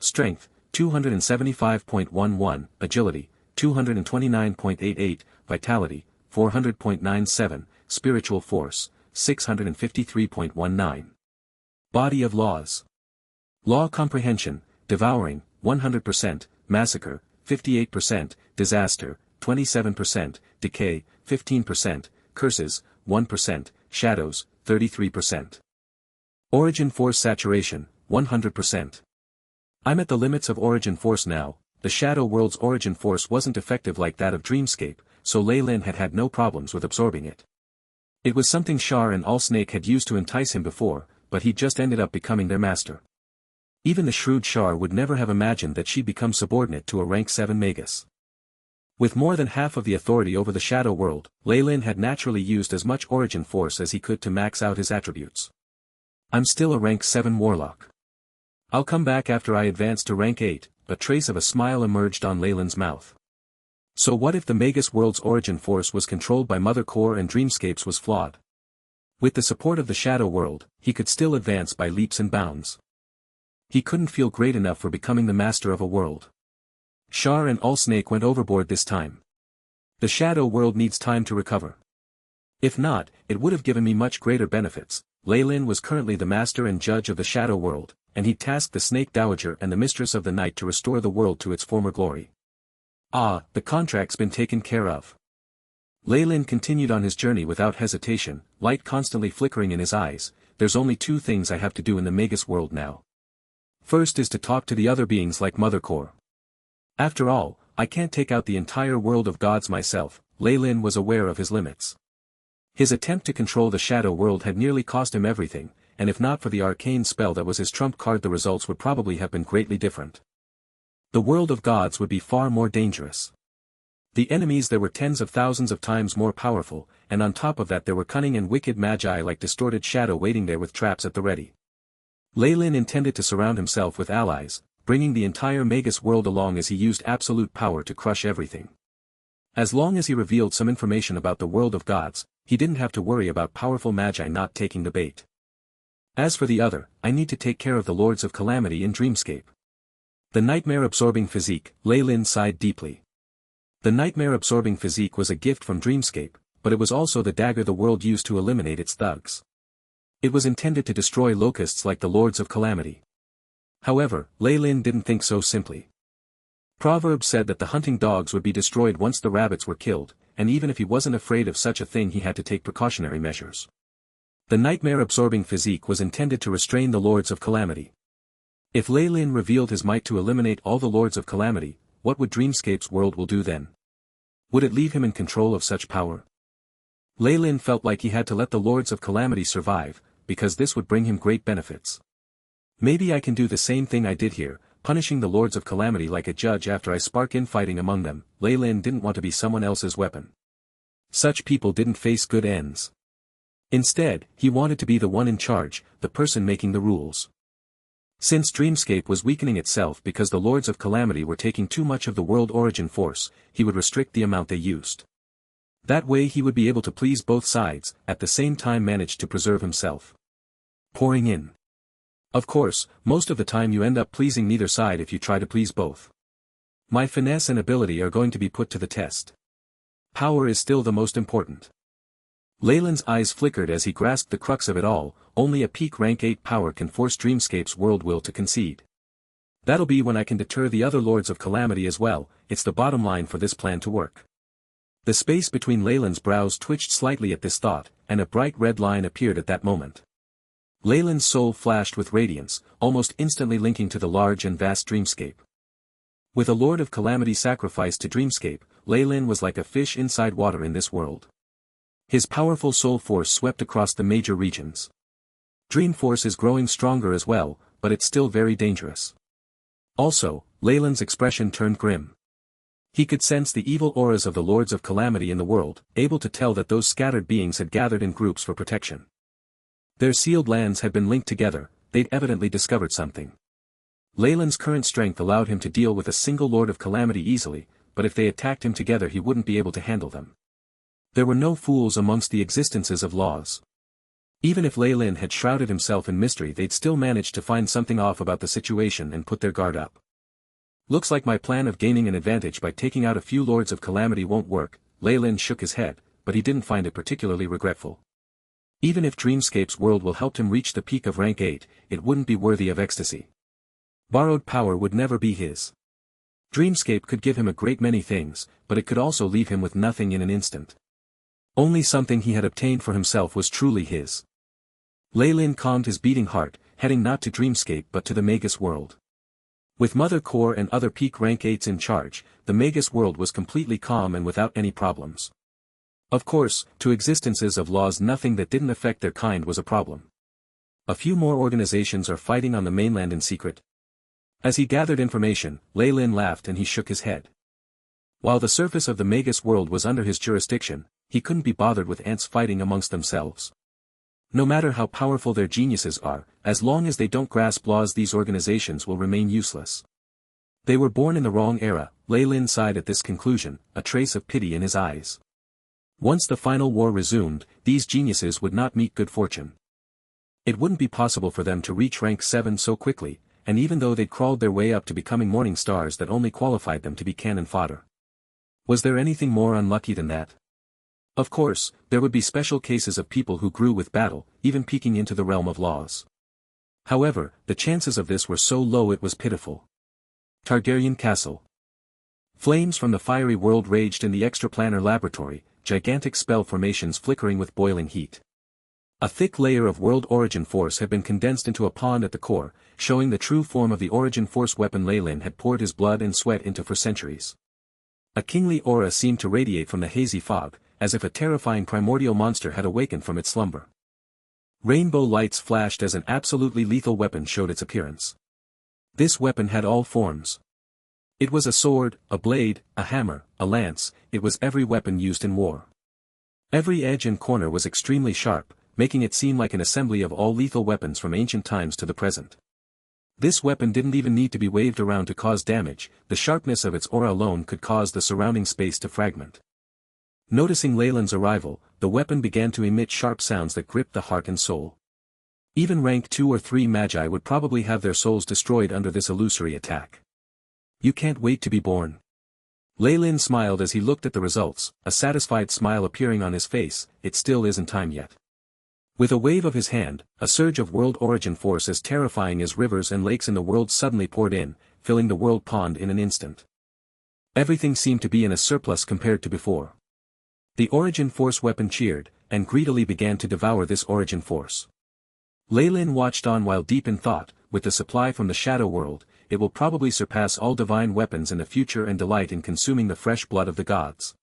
Strength, 275.11, agility, 229.88, vitality, 400.97, spiritual force, 653.19. Body of laws. Law comprehension, devouring, 100%, massacre, 58%, disaster, 27%, decay, 15%, curses, 1%, shadows, 33%. Origin force saturation, 100%. I'm at the limits of origin force now. The shadow world's origin force wasn't effective like that of Dreamscape, so Lei Lin had no problems with absorbing it. It was something Shar and Allsnake had used to entice him before, but he just ended up becoming their master. Even the shrewd Shar would never have imagined that she'd become subordinate to a rank 7 Magus. With more than half of the authority over the shadow world, Lei Lin had naturally used as much origin force as he could to max out his attributes. I'm still a rank 7 warlock. I'll come back after I advance to rank 8, a trace of a smile emerged on Lei Lin's mouth. So what if the Magus world's origin force was controlled by Mother Core and Dreamscapes was flawed? With the support of the shadow world, he could still advance by leaps and bounds. He couldn't feel great enough for becoming the master of a world. Shar and Allsnake went overboard this time. The shadow world needs time to recover. If not, it would have given me much greater benefits. Lei Lin was currently the master and judge of the shadow world, and he tasked the snake dowager and the mistress of the night to restore the world to its former glory. Ah, the contract's been taken care of. Lei Lin continued on his journey without hesitation, light constantly flickering in his eyes. There's only 2 things I have to do in the Magus world now. First is to talk to the other beings like Mother Core. After all, I can't take out the entire world of gods myself. Lei Lin was aware of his limits. His attempt to control the shadow world had nearly cost him everything, and if not for the arcane spell that was his trump card, the results would probably have been greatly different. The world of gods would be far more dangerous. The enemies there were tens of thousands of times more powerful, and on top of that there were cunning and wicked magi like distorted shadow waiting there with traps at the ready. Lei Lin intended to surround himself with allies, bringing the entire Magus world along as he used absolute power to crush everything. As long as he revealed some information about the world of gods, he didn't have to worry about powerful magi not taking the bait. As for the other, I need to take care of the Lords of Calamity in Dreamscape. The nightmare-absorbing physique, Lei Lin sighed deeply. The nightmare-absorbing physique was a gift from Dreamscape, but it was also the dagger the world used to eliminate its thugs. It was intended to destroy locusts like the Lords of Calamity. However, Lei Lin didn't think so simply. Proverbs said that the hunting dogs would be destroyed once the rabbits were killed, and even if he wasn't afraid of such a thing he had to take precautionary measures. The nightmare-absorbing physique was intended to restrain the Lords of Calamity. If Lei Lin revealed his might to eliminate all the Lords of Calamity, what would Dreamscape's world will do then? Would it leave him in control of such power? Lei Lin felt like he had to let the Lords of Calamity survive, because this would bring him great benefits. Maybe I can do the same thing I did here, punishing the Lords of Calamity like a judge after I spark infighting among them. Lei Lin didn't want to be someone else's weapon. Such people didn't face good ends. Instead, he wanted to be the one in charge, the person making the rules. Since Dreamscape was weakening itself because the Lords of Calamity were taking too much of the world origin force, he would restrict the amount they used. That way he would be able to please both sides, at the same time manage to preserve himself. Pouring in. Of course, most of the time you end up pleasing neither side if you try to please both. My finesse and ability are going to be put to the test. Power is still the most important. Lei Lin's eyes flickered as he grasped the crux of it all. Only a peak rank 8 power can force Dreamscape's world will to concede. That'll be when I can deter the other Lords of Calamity as well. It's the bottom line for this plan to work. The space between Lei Lin's brows twitched slightly at this thought, and a bright red line appeared at that moment. Lei Lin's soul flashed with radiance, almost instantly linking to the large and vast Dreamscape. With a Lord of Calamity sacrificed to Dreamscape, Lei Lin was like a fish inside water in this world. His powerful soul force swept across the major regions. Dream Force is growing stronger as well, but it's still very dangerous. Also, Lei Lin's expression turned grim. He could sense the evil auras of the Lords of Calamity in the world, able to tell that those scattered beings had gathered in groups for protection. Their sealed lands had been linked together, they'd evidently discovered something. Lei Lin's current strength allowed him to deal with a single Lord of Calamity easily, but if they attacked him together he wouldn't be able to handle them. There were no fools amongst the existences of laws. Even if Lei Lin had shrouded himself in mystery they'd still manage to find something off about the situation and put their guard up. Looks like my plan of gaining an advantage by taking out a few Lords of Calamity won't work. Lei Lin shook his head, but he didn't find it particularly regretful. Even if Dreamscape's world will help him reach the peak of rank 8, it wouldn't be worthy of ecstasy. Borrowed power would never be his. Dreamscape could give him a great many things, but it could also leave him with nothing in an instant. Only something he had obtained for himself was truly his. Lei Lin calmed his beating heart, heading not to Dreamscape but to the Magus world. With Mother Core and other peak rank 8s in charge, the Magus world was completely calm and without any problems. Of course, to existences of laws nothing that didn't affect their kind was a problem. A few more organizations are fighting on the mainland in secret. As he gathered information, Lei Lin laughed and he shook his head. While the surface of the Magus world was under his jurisdiction, he couldn't be bothered with ants fighting amongst themselves. No matter how powerful their geniuses are, as long as they don't grasp laws these organizations will remain useless. They were born in the wrong era. Lei Lin sighed at this conclusion, a trace of pity in his eyes. Once the final war resumed, these geniuses would not meet good fortune. It wouldn't be possible for them to reach rank 7 so quickly, and even though they'd crawled their way up to becoming morning stars that only qualified them to be cannon fodder. Was there anything more unlucky than that? Of course, there would be special cases of people who grew with battle, even peeking into the realm of laws. However, the chances of this were so low it was pitiful. Targaryen Castle. Flames from the fiery world raged in the extraplanar laboratory, gigantic spell formations flickering with boiling heat. A thick layer of world origin force had been condensed into a pond at the core, showing the true form of the origin force weapon Lei Lin had poured his blood and sweat into for centuries. A kingly aura seemed to radiate from the hazy fog, as if a terrifying primordial monster had awakened from its slumber. Rainbow lights flashed as an absolutely lethal weapon showed its appearance. This weapon had all forms. It was a sword, a blade, a hammer, a lance, it was every weapon used in war. Every edge and corner was extremely sharp, making it seem like an assembly of all lethal weapons from ancient times to the present. This weapon didn't even need to be waved around to cause damage, the sharpness of its aura alone could cause the surrounding space to fragment. Noticing Lei Lin's arrival, the weapon began to emit sharp sounds that gripped the heart and soul. Even rank 2 or 3 magi would probably have their souls destroyed under this illusory attack. You can't wait to be born. Lei Lin smiled as he looked at the results, a satisfied smile appearing on his face. It still isn't time yet. With a wave of his hand, a surge of world origin force as terrifying as rivers and lakes in the world suddenly poured in, filling the world pond in an instant. Everything seemed to be in a surplus compared to before. The origin force weapon cheered, and greedily began to devour this origin force. Lei Lin watched on while deep in thought. With the supply from the shadow world, it will probably surpass all divine weapons in the future and delight in consuming the fresh blood of the gods.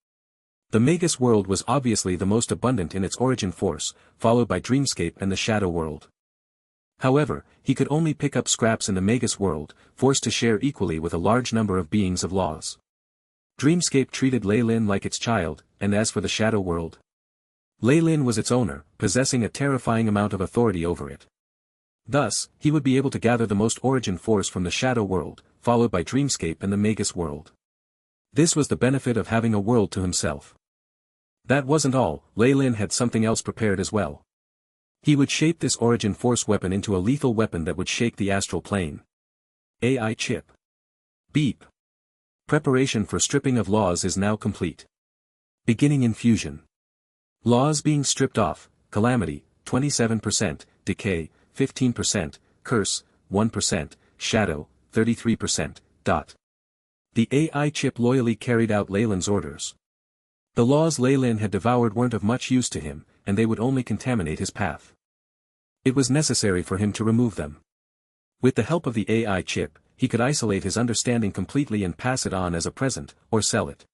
The Magus world was obviously the most abundant in its origin force, followed by Dreamscape and the shadow world. However, he could only pick up scraps in the Magus world, forced to share equally with a large number of beings of laws. Dreamscape treated Lei Lin like its child, and as for the shadow world, Lei Lin was its owner, possessing a terrifying amount of authority over it. Thus, he would be able to gather the most origin force from the shadow world, followed by Dreamscape and the Magus world. This was the benefit of having a world to himself. That wasn't all, Lei Lin had something else prepared as well. He would shape this origin force weapon into a lethal weapon that would shake the astral plane. AI chip. Beep. Preparation for stripping of laws is now complete. Beginning infusion. Laws being stripped off: calamity, 27%, decay, 15%, curse, 1%, shadow, 33%. The AI chip loyally carried out Lei Lin's orders. The laws Lei Lin had devoured weren't of much use to him, and they would only contaminate his path. It was necessary for him to remove them. With the help of the AI chip, he could isolate his understanding completely and pass it on as a present, or sell it.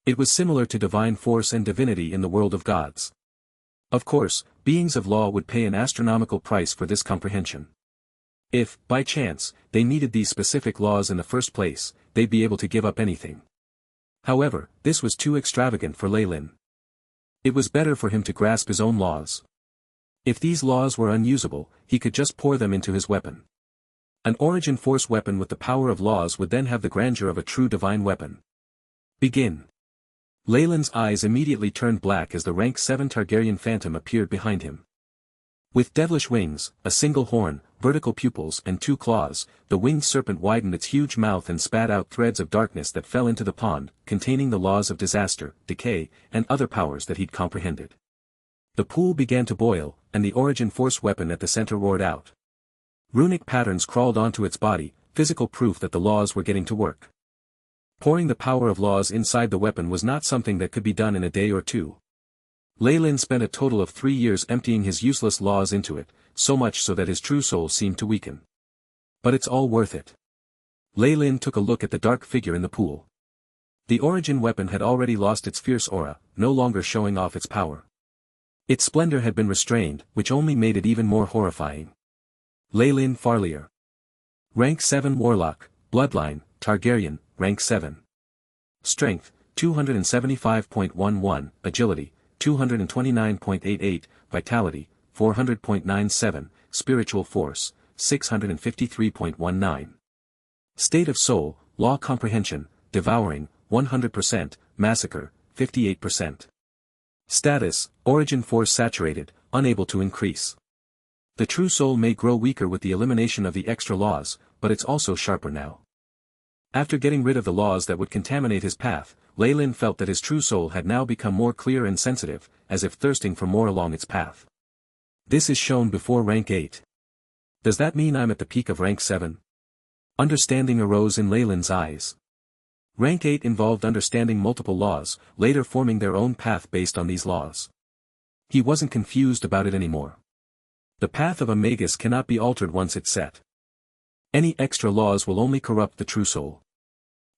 It was similar to divine force and divinity in the world of gods. Of course, beings of law would pay an astronomical price for this comprehension. If, by chance, they needed these specific laws in the first place, they'd be able to give up anything. However, this was too extravagant for Lei Lin. It was better for him to grasp his own laws. If these laws were unusable, he could just pour them into his weapon. An origin force weapon with the power of laws would then have the grandeur of a true divine weapon. Begin. Lei Lin's eyes immediately turned black as the rank 7 Targaryen phantom appeared behind him. With devilish wings, a single horn, vertical pupils and 2 claws, the winged serpent widened its huge mouth and spat out threads of darkness that fell into the pond, containing the laws of disaster, decay, and other powers that he'd comprehended. The pool began to boil, and the origin force weapon at the center roared out. Runic patterns crawled onto its body, physical proof that the laws were getting to work. Pouring the power of laws inside the weapon was not something that could be done in a day or two. Lei Lin spent a total of 3 years emptying his useless laws into it, so much so that his true soul seemed to weaken. But it's all worth it. Lei Lin took a look at the dark figure in the pool. The origin weapon had already lost its fierce aura, no longer showing off its power. Its splendor had been restrained, which only made it even more horrifying. Lei Lin Farlier. Rank 7 Warlock, Bloodline, Targaryen, Rank 7. Strength, 275.11, Agility, 229.88, Vitality, 400.97, Spiritual Force, 653.19. State of Soul, Law Comprehension, Devouring, 100%, Massacre, 58%. Status, Origin Force Saturated, Unable to increase. The true soul may grow weaker with the elimination of the extra laws, but it's also sharper now. After getting rid of the laws that would contaminate his path, Lei Lin felt that his true soul had now become more clear and sensitive, as if thirsting for more along its path. This is shown before rank 8. Does that mean I'm at the peak of rank 7? Understanding arose in Lei Lin's eyes. Rank 8 involved understanding multiple laws, later forming their own path based on these laws. He wasn't confused about it anymore. The path of a Magus cannot be altered once it's set. Any extra laws will only corrupt the true soul.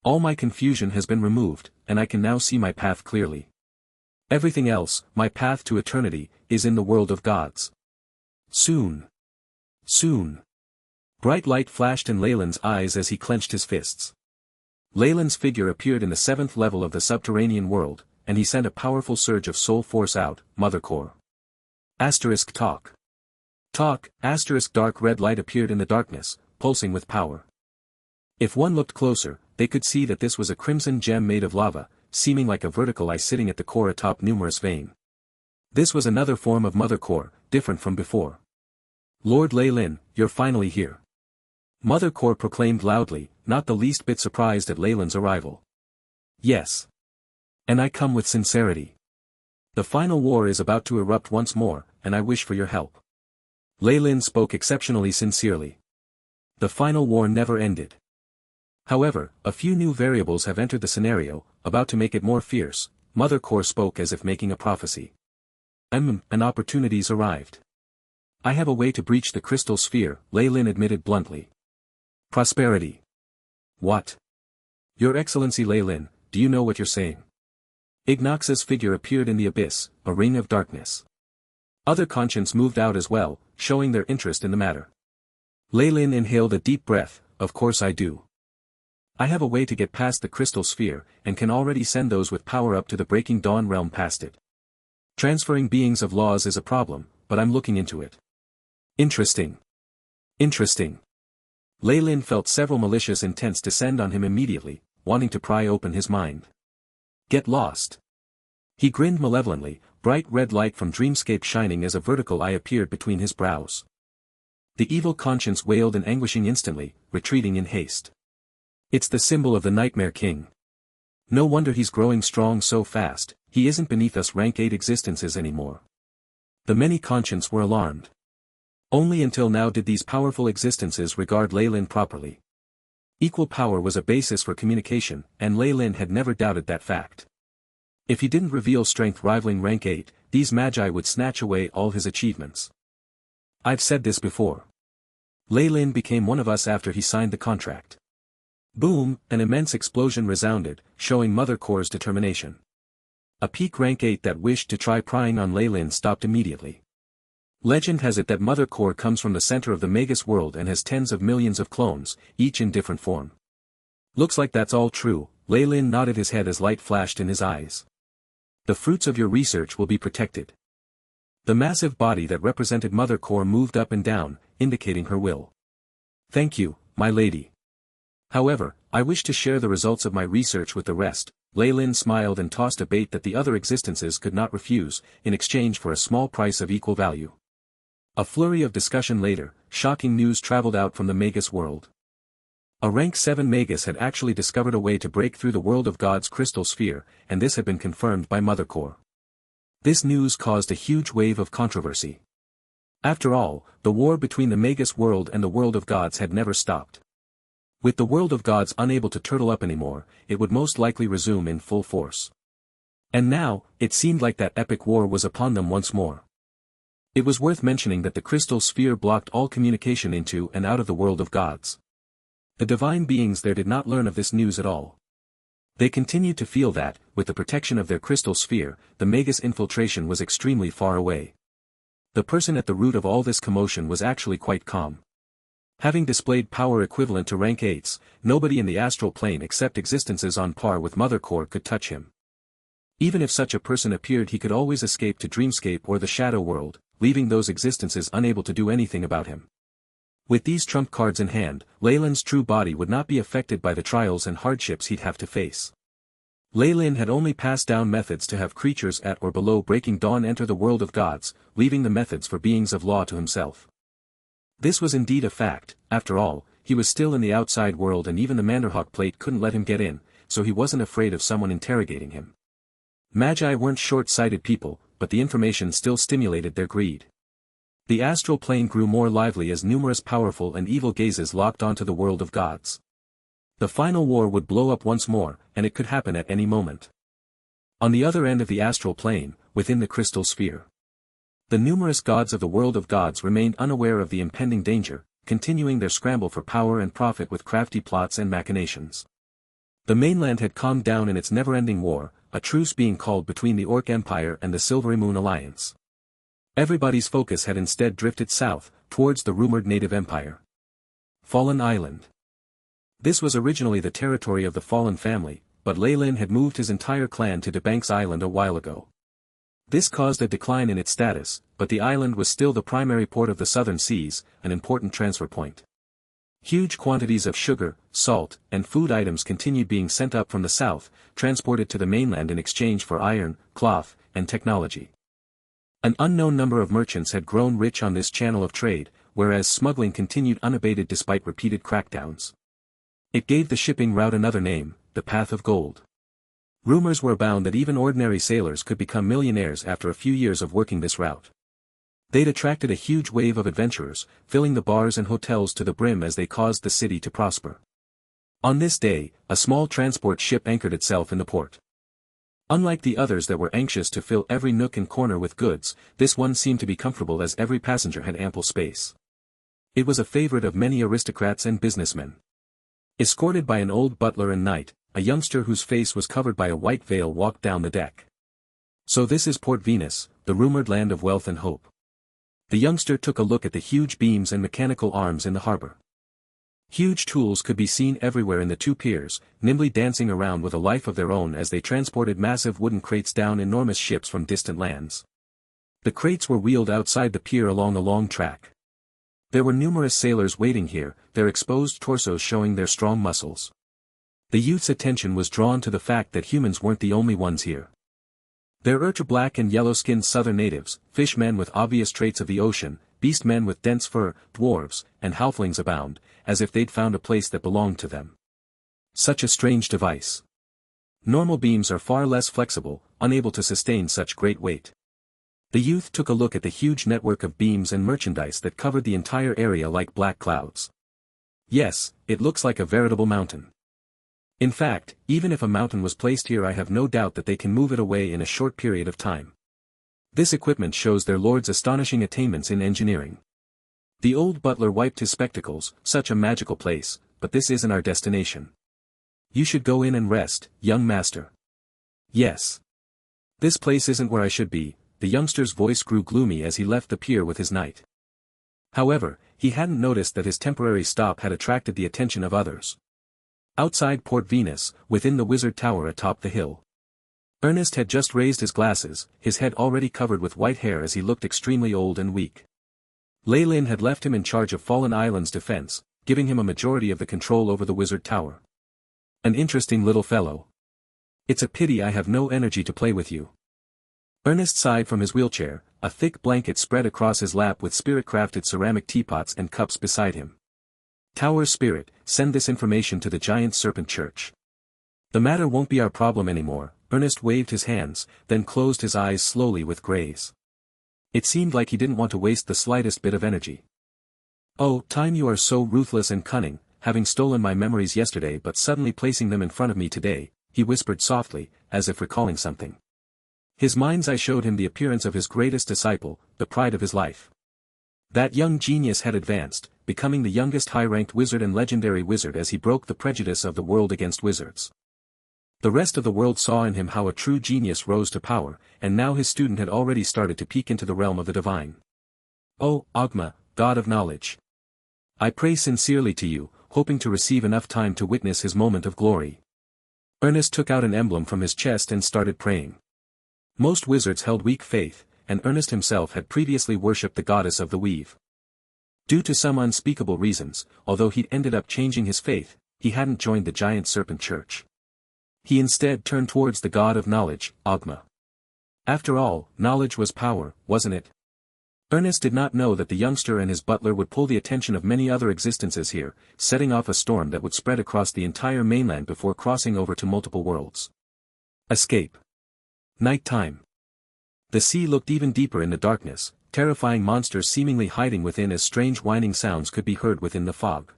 All my confusion has been removed, and I can now see my path clearly. Everything else, my path to eternity, is in the world of gods. Soon. Soon. Bright light flashed in Lei Lin's eyes as he clenched his fists. Lei Lin's figure appeared in the 7th level of the subterranean world, and he sent a powerful surge of soul force out, Mother Core. Asterisk talk. Talk, asterisk dark red light appeared in the darkness, pulsing with power. If one looked closer, they could see that this was a crimson gem made of lava, seeming like a vertical eye sitting at the core atop numerous vein. This was another form of Mother Core, different from before. Lord Lei Lin, you're finally here. Mother Core proclaimed loudly, not the least bit surprised at Lei Lin's arrival. Yes. And I come with sincerity. The final war is about to erupt once more, and I wish for your help. Lei Lin spoke exceptionally sincerely. The final war never ended. However, a few new variables have entered the scenario, about to make it more fierce. Mother Core spoke as if making a prophecy. And opportunities arrived. I have a way to breach the crystal sphere, Lei Lin admitted bluntly. Prosperity. What? Your Excellency Lei Lin, do you know what you're saying? Ignox's figure appeared in the abyss, a ring of darkness. Other conscients moved out as well, showing their interest in the matter. Lei Lin inhaled a deep breath. Of course I do. I have a way to get past the crystal sphere, and can already send those with power up to the breaking dawn realm past it. Transferring beings of laws is a problem, but I'm looking into it. Interesting. Interesting. Lei Lin felt several malicious intents descend on him immediately, wanting to pry open his mind. Get lost. He grinned malevolently, bright red light from dreamscape shining as a vertical eye appeared between his brows. The evil conscience wailed in anguishing instantly, retreating in haste. It's the symbol of the Nightmare King. No wonder he's growing strong so fast, he isn't beneath us rank 8 existences anymore. The many conscients were alarmed. Only until now did these powerful existences regard Lei Lin properly. Equal power was a basis for communication, and Lei Lin had never doubted that fact. If he didn't reveal strength rivaling rank 8, these magi would snatch away all his achievements. I've said this before. Lei Lin became one of us after he signed the contract. Boom, an immense explosion resounded, showing Mother Core's determination. A peak rank 8 that wished to try prying on Lei Lin stopped immediately. Legend has it that Mother Core comes from the center of the Magus world and has tens of millions of clones, each in different form. Looks like that's all true. Lei Lin nodded his head as light flashed in his eyes. The fruits of your research will be protected. The massive body that represented Mother Core moved up and down, indicating her will. Thank you, my lady. However, I wish to share the results of my research with the rest. Lei Lin smiled and tossed a bait that the other existences could not refuse, in exchange for a small price of equal value. A flurry of discussion later, shocking news traveled out from the Magus world. A rank 7 Magus had actually discovered a way to break through the world of God's crystal sphere, and this had been confirmed by Mother Core. This news caused a huge wave of controversy. After all, the war between the Magus world and the world of gods had never stopped. With the world of gods unable to turtle up anymore, it would most likely resume in full force. And now, it seemed like that epic war was upon them once more. It was worth mentioning that the crystal sphere blocked all communication into and out of the world of gods. The divine beings there did not learn of this news at all. They continued to feel that, with the protection of their crystal sphere, the Magus infiltration was extremely far away. The person at the root of all this commotion was actually quite calm. Having displayed power equivalent to rank 8s, nobody in the astral plane except existences on par with Mother Core could touch him. Even if such a person appeared, he could always escape to Dreamscape or the Shadow World, leaving those existences unable to do anything about him. With these trump cards in hand, Lei Lin's true body would not be affected by the trials and hardships he'd have to face. Lei Lin had only passed down methods to have creatures at or below breaking dawn enter the world of gods, leaving the methods for beings of law to himself. This was indeed a fact. After all, he was still in the outside world and even the Manderhawk plate couldn't let him get in, so he wasn't afraid of someone interrogating him. Magi weren't short-sighted people, but the information still stimulated their greed. The astral plane grew more lively as numerous powerful and evil gazes locked onto the world of gods. The final war would blow up once more, and it could happen at any moment. On the other end of the astral plane, within the crystal sphere, the numerous gods of the world of gods remained unaware of the impending danger, continuing their scramble for power and profit with crafty plots and machinations. The mainland had calmed down in its never-ending war, a truce being called between the Orc Empire and the Silvery Moon Alliance. Everybody's focus had instead drifted south, towards the rumored native empire. Fallen Island. This was originally the territory of the Fallen family, but Lei Lin had moved his entire clan to Debanks Island a while ago. This caused a decline in its status, but the island was still the primary port of the southern seas, an important transfer point. Huge quantities of sugar, salt, and food items continued being sent up from the south, transported to the mainland in exchange for iron, cloth, and technology. An unknown number of merchants had grown rich on this channel of trade, whereas smuggling continued unabated despite repeated crackdowns. It gave the shipping route another name, the Path of Gold. Rumors were abound that even ordinary sailors could become millionaires after a few years of working this route. They'd attracted a huge wave of adventurers, filling the bars and hotels to the brim as they caused the city to prosper. On this day, a small transport ship anchored itself in the port. Unlike the others that were anxious to fill every nook and corner with goods, this one seemed to be comfortable as every passenger had ample space. It was a favorite of many aristocrats and businessmen. Escorted by an old butler and knight, a youngster whose face was covered by a white veil walked down the deck. So this is Port Venus, the rumored land of wealth and hope. The youngster took a look at the huge beams and mechanical arms in the harbor. Huge tools could be seen everywhere in the two piers, nimbly dancing around with a life of their own as they transported massive wooden crates down enormous ships from distant lands. The crates were wheeled outside the pier along a long track. There were numerous sailors waiting here, their exposed torsos showing their strong muscles. The youth's attention was drawn to the fact that humans weren't the only ones here. There were black and yellow-skinned southern natives, fishmen with obvious traits of the ocean, beast-men with dense fur, dwarves, and halflings abound, as if they'd found a place that belonged to them. Such a strange device. Normal beams are far less flexible, unable to sustain such great weight. The youth took a look at the huge network of beams and merchandise that covered the entire area like black clouds. Yes, it looks like a veritable mountain. In fact, even if a mountain was placed here, I have no doubt that they can move it away in a short period of time. This equipment shows their lord's astonishing attainments in engineering. The old butler wiped his spectacles. Such a magical place, but this isn't our destination. You should go in and rest, young master. Yes. This place isn't where I should be. The youngster's voice grew gloomy as he left the pier with his knight. However, he hadn't noticed that his temporary stop had attracted the attention of others. Outside Port Venus, within the wizard tower atop the hill. Ernest had just raised his glasses, his head already covered with white hair as he looked extremely old and weak. Lei had left him in charge of Fallen Island's defense, giving him a majority of the control over the wizard tower. An interesting little fellow. It's a pity I have no energy to play with you. Ernest sighed from his wheelchair, a thick blanket spread across his lap with spirit-crafted ceramic teapots and cups beside him. Tower Spirit, send this information to the giant serpent church. The matter won't be our problem anymore. Ernest waved his hands, then closed his eyes slowly with graze. It seemed like he didn't want to waste the slightest bit of energy. Oh, time, you are so ruthless and cunning, having stolen my memories yesterday but suddenly placing them in front of me today, he whispered softly, as if recalling something. His mind's eye showed him the appearance of his greatest disciple, the pride of his life. That young genius had advanced, becoming the youngest high-ranked wizard and legendary wizard as he broke the prejudice of the world against wizards. The rest of the world saw in him how a true genius rose to power, and now his student had already started to peek into the realm of the divine. Oh, Agma, God of knowledge. I pray sincerely to you, hoping to receive enough time to witness his moment of glory. Ernest took out an emblem from his chest and started praying. Most wizards held weak faith, and Ernest himself had previously worshipped the goddess of the weave. Due to some unspeakable reasons, although he'd ended up changing his faith, he hadn't joined the giant serpent church. He instead turned towards the god of knowledge, Agma. After all, knowledge was power, wasn't it? Ernest did not know that the youngster and his butler would pull the attention of many other existences here, setting off a storm that would spread across the entire mainland before crossing over to multiple worlds. Escape. Night time. The sea looked even deeper in the darkness, terrifying monsters seemingly hiding within as strange whining sounds could be heard within the fog.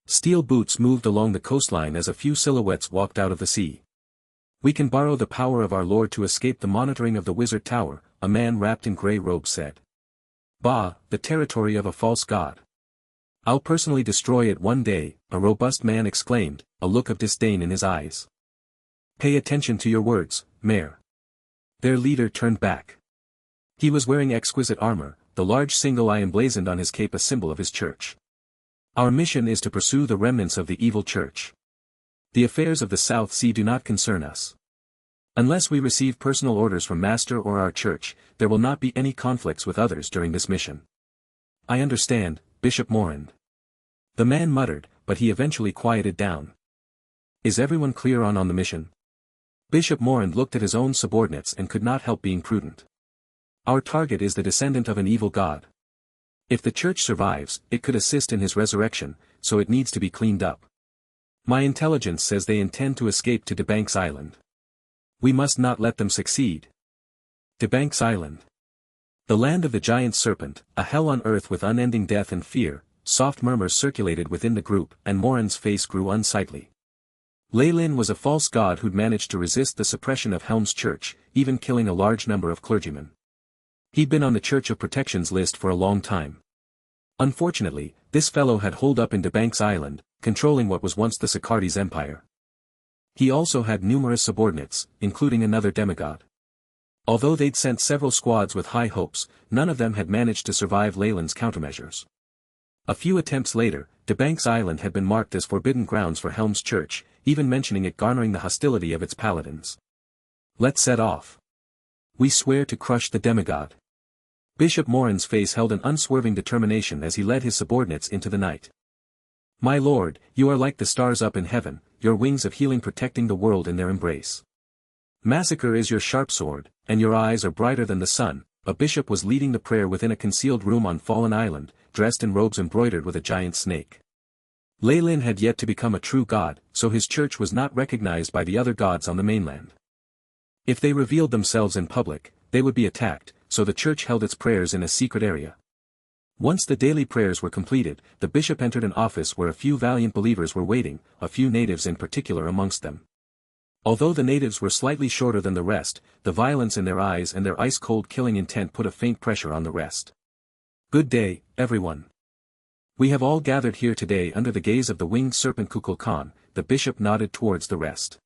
Steel boots moved along the coastline as a few silhouettes walked out of the sea. We can borrow the power of our Lord to escape the monitoring of the wizard tower, a man wrapped in grey robes said. Bah, the territory of a false god. I'll personally destroy it one day, a robust man exclaimed, a look of disdain in his eyes. Pay attention to your words, Mayor. Their leader turned back. He was wearing exquisite armor, the large single eye emblazoned on his cape a symbol of his church. Our mission is to pursue the remnants of the evil church. The affairs of the South Sea do not concern us. Unless we receive personal orders from Master or our church, there will not be any conflicts with others during this mission. I understand, Bishop Morand. The man muttered, but he eventually quieted down. Is everyone clear on the mission? Bishop Morand looked at his own subordinates and could not help being prudent. Our target is the descendant of an evil god. If the church survives, it could assist in his resurrection, so it needs to be cleaned up. My intelligence says they intend to escape to DeBanks Island. We must not let them succeed. DeBanks Island. The land of the giant serpent, a hell on earth with unending death and fear. Soft murmurs circulated within the group, and Morin's face grew unsightly. Leylin was a false god who'd managed to resist the suppression of Helm's church, even killing a large number of clergymen. He'd been on the Church of Protection's list for a long time. Unfortunately, this fellow had holed up in Debanks Island, controlling what was once the Sicardi's empire. He also had numerous subordinates, including another demigod. Although they'd sent several squads with high hopes, none of them had managed to survive Leyland's countermeasures. A few attempts later, Debanks Island had been marked as forbidden grounds for Helm's church, even mentioning it garnering the hostility of its paladins. Let's set off. We swear to crush the demigod. Bishop Morin's face held an unswerving determination as he led his subordinates into the night. My lord, you are like the stars up in heaven, your wings of healing protecting the world in their embrace. Massacre is your sharp sword, and your eyes are brighter than the sun. A bishop was leading the prayer within a concealed room on Fallen Island, dressed in robes embroidered with a giant snake. Leylin had yet to become a true god, so his church was not recognized by the other gods on the mainland. If they revealed themselves in public, they would be attacked, so the church held its prayers in a secret area. Once the daily prayers were completed, the bishop entered an office where a few valiant believers were waiting, a few natives in particular amongst them. Although the natives were slightly shorter than the rest, the violence in their eyes and their ice-cold killing intent put a faint pressure on the rest. Good day, everyone. We have all gathered here today under the gaze of the winged serpent Kukulkan. The bishop nodded towards the rest.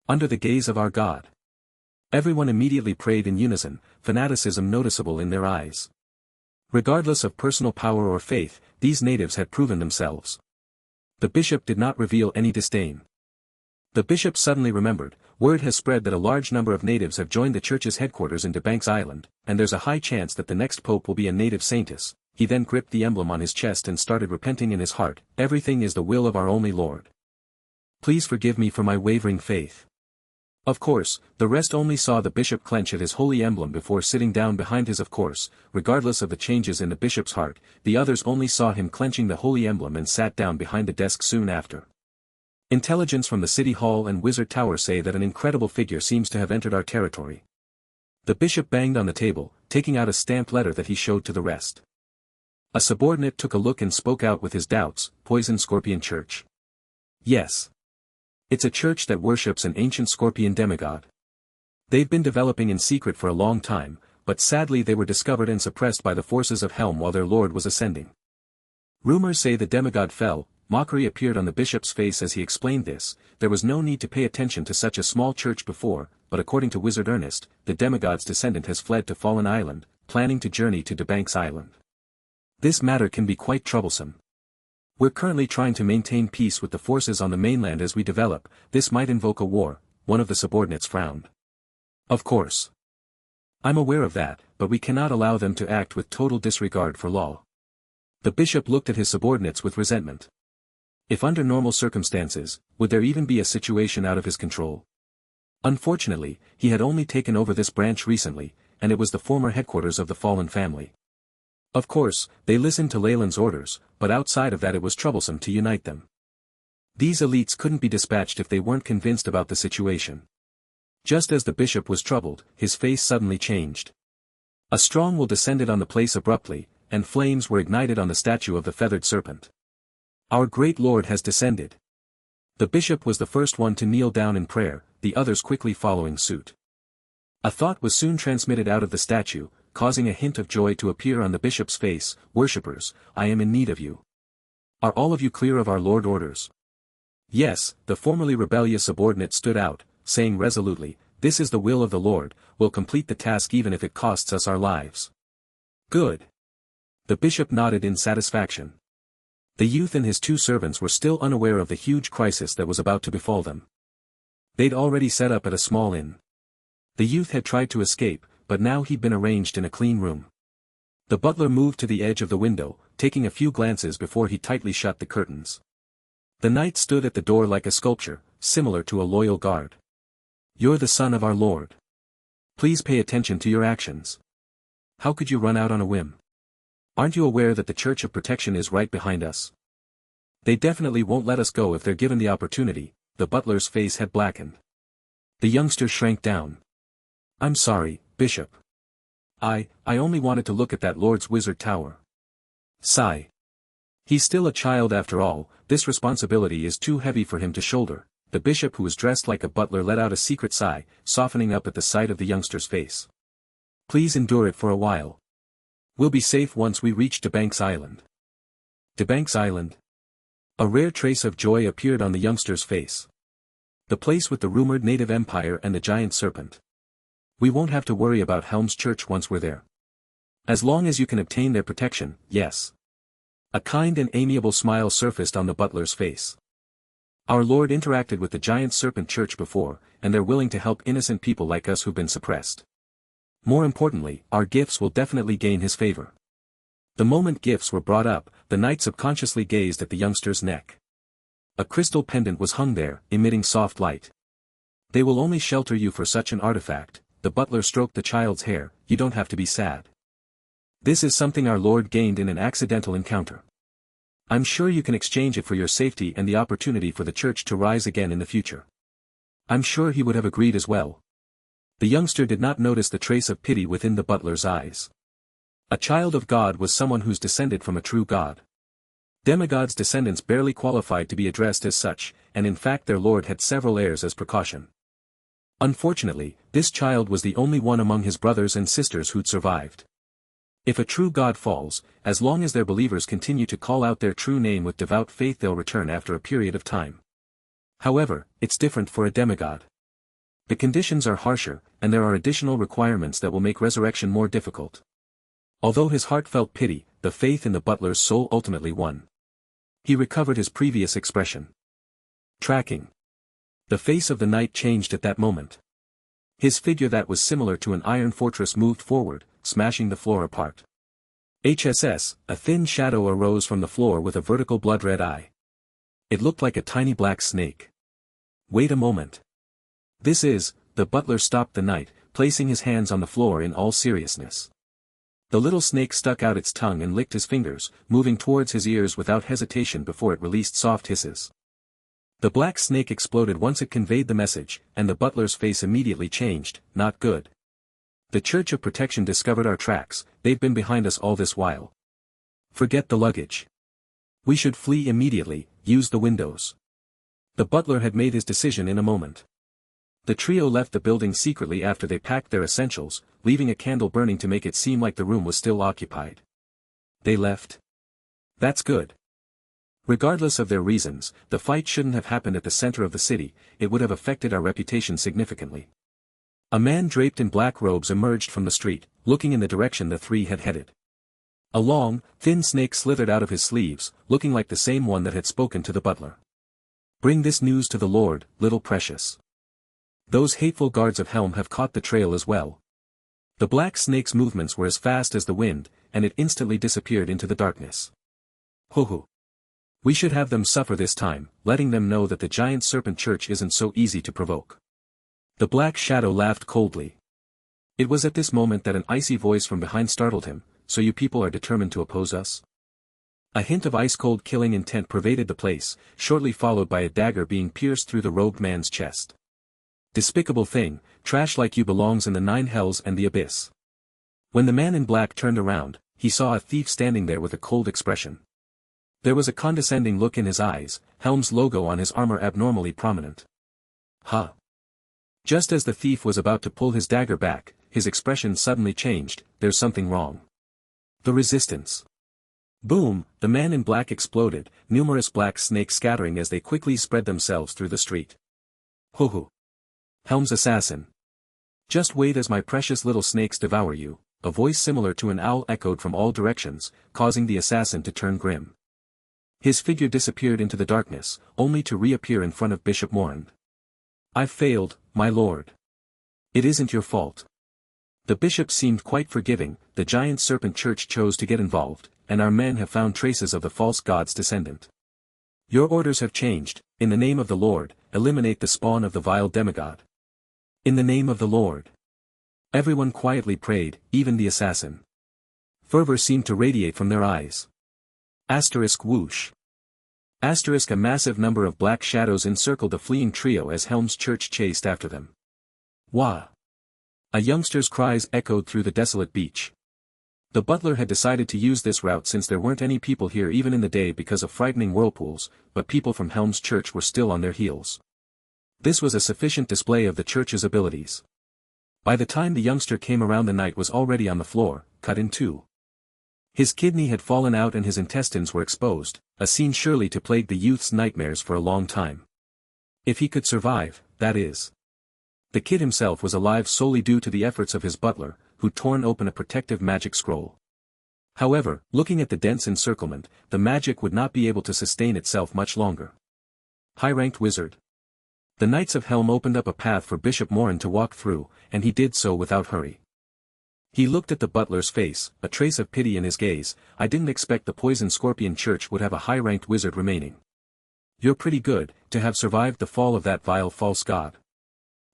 Under the gaze of our god. Everyone immediately prayed in unison, fanaticism noticeable in their eyes. Regardless of personal power or faith, these natives had proven themselves. The bishop did not reveal any disdain. The bishop suddenly remembered, word has spread that a large number of natives have joined the church's headquarters in Debanks Island, and there's a high chance that the next pope will be a native saintess. He then gripped the emblem on his chest and started repenting in his heart. Everything is the will of our only Lord. Please forgive me for my wavering faith. Of course, the rest only saw the bishop clench at his holy emblem before sitting down behind his. Of course, regardless of the changes in the bishop's heart, the others only saw him clenching the holy emblem and sat down behind the desk soon after. Intelligence from the City Hall and Wizard Tower say that an incredible figure seems to have entered our territory. The bishop banged on the table, taking out a stamped letter that he showed to the rest. A subordinate took a look and spoke out with his doubts. Poison Scorpion Church. Yes. It's a church that worships an ancient scorpion demigod. They've been developing in secret for a long time, but sadly they were discovered and suppressed by the forces of Helm while their lord was ascending. Rumors say the demigod fell. Mockery appeared on the bishop's face as he explained this. There was no need to pay attention to such a small church before, but according to Wizard Ernest, the demigod's descendant has fled to Fallen Island, planning to journey to Debanks Island. This matter can be quite troublesome. We're currently trying to maintain peace with the forces on the mainland as we develop. This might invoke a war. One of the subordinates frowned. Of course. I'm aware of that, but we cannot allow them to act with total disregard for law. The bishop looked at his subordinates with resentment. If under normal circumstances, would there even be a situation out of his control? Unfortunately, he had only taken over this branch recently, and it was the former headquarters of the fallen family. Of course, they listened to Leyland's orders, but outside of that it was troublesome to unite them. These elites couldn't be dispatched if they weren't convinced about the situation. Just as the bishop was troubled, his face suddenly changed. A strong will descended on the place abruptly, and flames were ignited on the statue of the feathered serpent. Our great Lord has descended. The bishop was the first one to kneel down in prayer, the others quickly following suit. A thought was soon transmitted out of the statue, causing a hint of joy to appear on the bishop's face. Worshippers, I am in need of you. Are all of you clear of our Lord's orders? Yes, the formerly rebellious subordinate stood out, saying resolutely, this is the will of the Lord, we'll complete the task even if it costs us our lives. Good. The bishop nodded in satisfaction. The youth and his two servants were still unaware of the huge crisis that was about to befall them. They'd already set up at a small inn. The youth had tried to escape, but now he'd been arranged in a clean room. The butler moved to the edge of the window, taking a few glances before he tightly shut the curtains. The knight stood at the door like a sculpture, similar to a loyal guard. You're the son of our Lord. Please pay attention to your actions. How could you run out on a whim? Aren't you aware that the Church of Protection is right behind us? They definitely won't let us go if they're given the opportunity. The butler's face had blackened. The youngster shrank down. I'm sorry, Bishop. I only wanted to look at that Lord's wizard tower. Sigh. He's still a child after all, this responsibility is too heavy for him to shoulder. The bishop, who was dressed like a butler, let out a secret sigh, softening up at the sight of the youngster's face. Please endure it for a while. We'll be safe once we reach DeBank's Island. DeBank's Island? A rare trace of joy appeared on the youngster's face. The place with the rumored native empire and the giant serpent. We won't have to worry about Helm's Church once we're there. As long as you can obtain their protection, yes. A kind and amiable smile surfaced on the butler's face. Our Lord interacted with the giant serpent church before, and they're willing to help innocent people like us who've been suppressed. More importantly, our gifts will definitely gain his favor. The moment gifts were brought up, the knight subconsciously gazed at the youngster's neck. A crystal pendant was hung there, emitting soft light. They will only shelter you for such an artifact. The butler stroked the child's hair. You don't have to be sad. This is something our Lord gained in an accidental encounter. I'm sure you can exchange it for your safety and the opportunity for the church to rise again in the future. I'm sure he would have agreed as well. The youngster did not notice the trace of pity within the butler's eyes. A child of God was someone who's descended from a true God. Demigods' descendants barely qualified to be addressed as such, and in fact their Lord had several heirs as precaution. Unfortunately, this child was the only one among his brothers and sisters who'd survived. If a true God falls, as long as their believers continue to call out their true name with devout faith, they'll return after a period of time. However, it's different for a demigod. The conditions are harsher, and there are additional requirements that will make resurrection more difficult. Although his heart felt pity, the faith in the butler's soul ultimately won. He recovered his previous expression. Tracking. The face of the knight changed at that moment. His figure that was similar to an iron fortress moved forward, smashing the floor apart. HSS, a thin shadow arose from the floor with a vertical blood-red eye. It looked like a tiny black snake. Wait a moment. The butler stopped the knight, placing his hands on the floor in all seriousness. The little snake stuck out its tongue and licked his fingers, moving towards his ears without hesitation before it released soft hisses. The black snake exploded once it conveyed the message, and the butler's face immediately changed. Not good. The Church of Protection discovered our tracks. They've been behind us all this while. Forget the luggage. We should flee immediately, use the windows. The butler had made his decision in a moment. The trio left the building secretly after they packed their essentials, leaving a candle burning to make it seem like the room was still occupied. They left? That's good. Regardless of their reasons, the fight shouldn't have happened at the center of the city. It would have affected our reputation significantly. A man draped in black robes emerged from the street, looking in the direction the three had headed. A long, thin snake slithered out of his sleeves, looking like the same one that had spoken to the butler. Bring this news to the Lord, little precious. Those hateful guards of Helm have caught the trail as well. The black snake's movements were as fast as the wind, and it instantly disappeared into the darkness. Ho. We should have them suffer this time, letting them know that the giant serpent church isn't so easy to provoke. The black shadow laughed coldly. It was at this moment that an icy voice from behind startled him. So you people are determined to oppose us? A hint of ice-cold killing intent pervaded the place, shortly followed by a dagger being pierced through the robed man's chest. Despicable thing, trash like you belongs in the 9 hells and the abyss. When the man in black turned around, he saw a thief standing there with a cold expression. There was a condescending look in his eyes, Helm's logo on his armor abnormally prominent. Huh. Just as the thief was about to pull his dagger back, his expression suddenly changed. There's something wrong. The resistance. Boom, the man in black exploded, numerous black snakes scattering as they quickly spread themselves through the street. Ho. Helm's assassin. Just wait as my precious little snakes devour you. A voice similar to an owl echoed from all directions, causing the assassin to turn grim. His figure disappeared into the darkness, only to reappear in front of Bishop Morand. I've failed, my lord. It isn't your fault. The bishop seemed quite forgiving. The giant serpent church chose to get involved, and our men have found traces of the false god's descendant. Your orders have changed. In the name of the Lord, eliminate the spawn of the vile demigod. In the name of the Lord. Everyone quietly prayed, even the assassin. Fervor seemed to radiate from their eyes. Asterisk whoosh. Asterisk a massive number of black shadows encircled the fleeing trio as Helm's church chased after them. Wah! A youngster's cries echoed through the desolate beach. The butler had decided to use this route since there weren't any people here even in the day because of frightening whirlpools, but people from Helm's church were still on their heels. This was a sufficient display of the church's abilities. By the time the youngster came around, the knight was already on the floor, cut in two. His kidney had fallen out and his intestines were exposed, a scene surely to plague the youth's nightmares for a long time. If he could survive, that is. The kid himself was alive solely due to the efforts of his butler, who'd torn open a protective magic scroll. However, looking at the dense encirclement, the magic would not be able to sustain itself much longer. High-ranked wizard. The Knights of Helm opened up a path for Bishop Morin to walk through, and he did so without hurry. He looked at the butler's face, a trace of pity in his gaze. I didn't expect the Poison Scorpion Church would have a high-ranked wizard remaining. You're pretty good, to have survived the fall of that vile false god.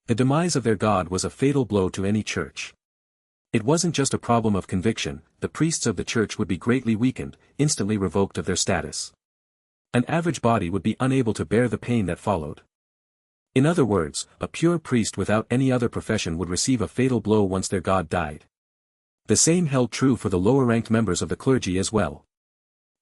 The demise of their god was a fatal blow to any church. It wasn't just a problem of conviction, the priests of the church would be greatly weakened, instantly revoked of their status. An average body would be unable to bear the pain that followed. In other words, a pure priest without any other profession would receive a fatal blow once their god died. The same held true for the lower-ranked members of the clergy as well.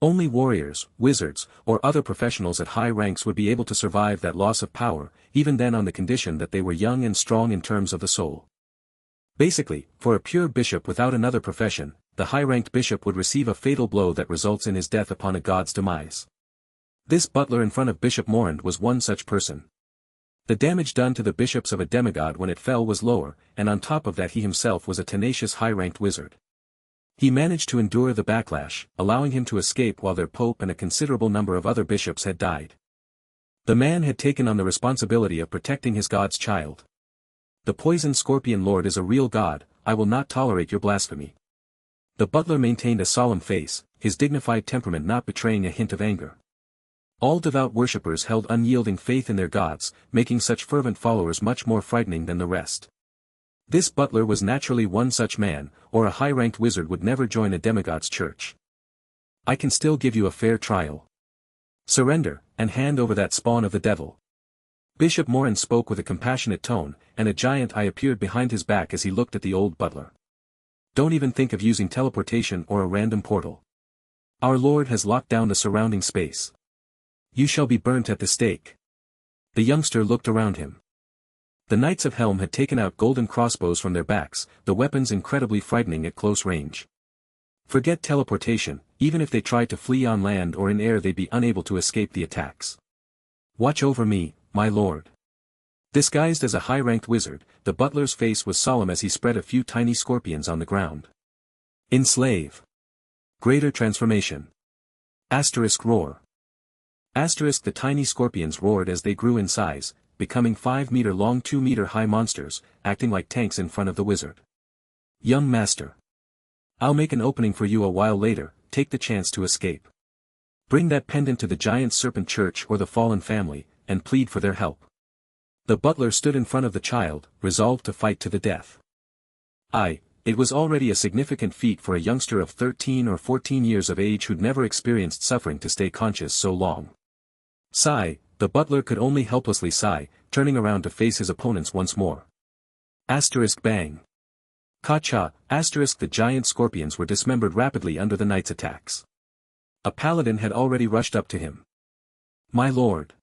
Only warriors, wizards, or other professionals at high ranks would be able to survive that loss of power, even then on the condition that they were young and strong in terms of the soul. Basically, for a pure bishop without another profession, the high-ranked bishop would receive a fatal blow that results in his death upon a god's demise. This butler in front of Bishop Morin was one such person. The damage done to the bishops of a demigod when it fell was lower, and on top of that he himself was a tenacious high-ranked wizard. He managed to endure the backlash, allowing him to escape while their pope and a considerable number of other bishops had died. The man had taken on the responsibility of protecting his god's child. The Poison Scorpion Lord is a real god, I will not tolerate your blasphemy. The butler maintained a solemn face, his dignified temperament not betraying a hint of anger. All devout worshippers held unyielding faith in their gods, making such fervent followers much more frightening than the rest. This butler was naturally one such man, or a high-ranked wizard would never join a demigod's church. I can still give you a fair trial. Surrender, and hand over that spawn of the devil. Bishop Morin spoke with a compassionate tone, and a giant eye appeared behind his back as he looked at the old butler. Don't even think of using teleportation or a random portal. Our Lord has locked down the surrounding space. You shall be burnt at the stake. The youngster looked around him. The Knights of Helm had taken out golden crossbows from their backs, the weapons incredibly frightening at close range. Forget teleportation, even if they tried to flee on land or in air they'd be unable to escape the attacks. Watch over me, my lord. Disguised as a high-ranked wizard, the butler's face was solemn as he spread a few tiny scorpions on the ground. Enslave. Greater transformation. Asterisk roar. Asterisk the tiny scorpions roared as they grew in size, becoming 5-meter-long 2-meter-high monsters, acting like tanks in front of the wizard. Young master. I'll make an opening for you a while later, take the chance to escape. Bring that pendant to the giant serpent church or the fallen family, and plead for their help. The butler stood in front of the child, resolved to fight to the death. It was already a significant feat for a youngster of 13 or 14 years of age who'd never experienced suffering to stay conscious so long. Sigh, the butler could only helplessly sigh, turning around to face his opponents once more. Asterisk bang. Ka-cha, asterisk the giant scorpions were dismembered rapidly under the knight's attacks. A paladin had already rushed up to him. My lord.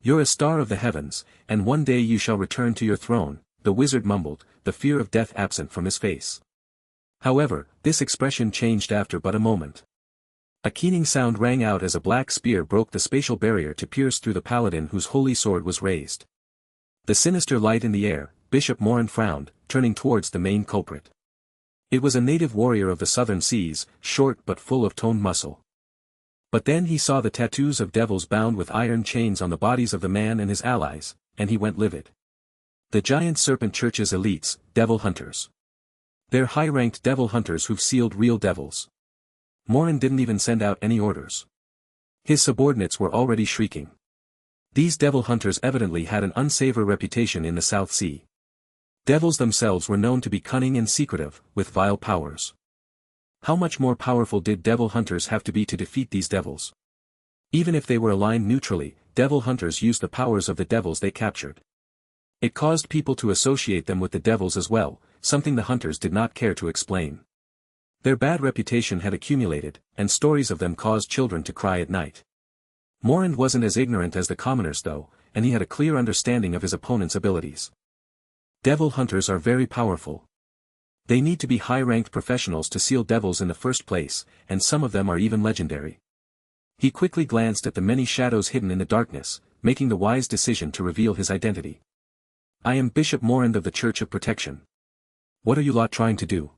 You're a star of the heavens, and one day you shall return to your throne, the wizard mumbled, the fear of death absent from his face. However, this expression changed after but a moment. A keening sound rang out as a black spear broke the spatial barrier to pierce through the paladin whose holy sword was raised. The sinister light in the air, Bishop Morin frowned, turning towards the main culprit. It was a native warrior of the southern seas, short but full of toned muscle. But then he saw the tattoos of devils bound with iron chains on the bodies of the man and his allies, and he went livid. The giant serpent church's elites, devil hunters. They're high-ranked devil hunters who've sealed real devils. Morin didn't even send out any orders. His subordinates were already shrieking. These devil hunters evidently had an unsavory reputation in the South Sea. Devils themselves were known to be cunning and secretive, with vile powers. How much more powerful did devil hunters have to be to defeat these devils? Even if they were aligned neutrally, devil hunters used the powers of the devils they captured. It caused people to associate them with the devils as well, something the hunters did not care to explain. Their bad reputation had accumulated, and stories of them caused children to cry at night. Morand wasn't as ignorant as the commoners though, and he had a clear understanding of his opponent's abilities. Devil hunters are very powerful. They need to be high-ranked professionals to seal devils in the first place, and some of them are even legendary. He quickly glanced at the many shadows hidden in the darkness, making the wise decision to reveal his identity. I am Bishop Morand of the Church of Protection. What are you lot trying to do?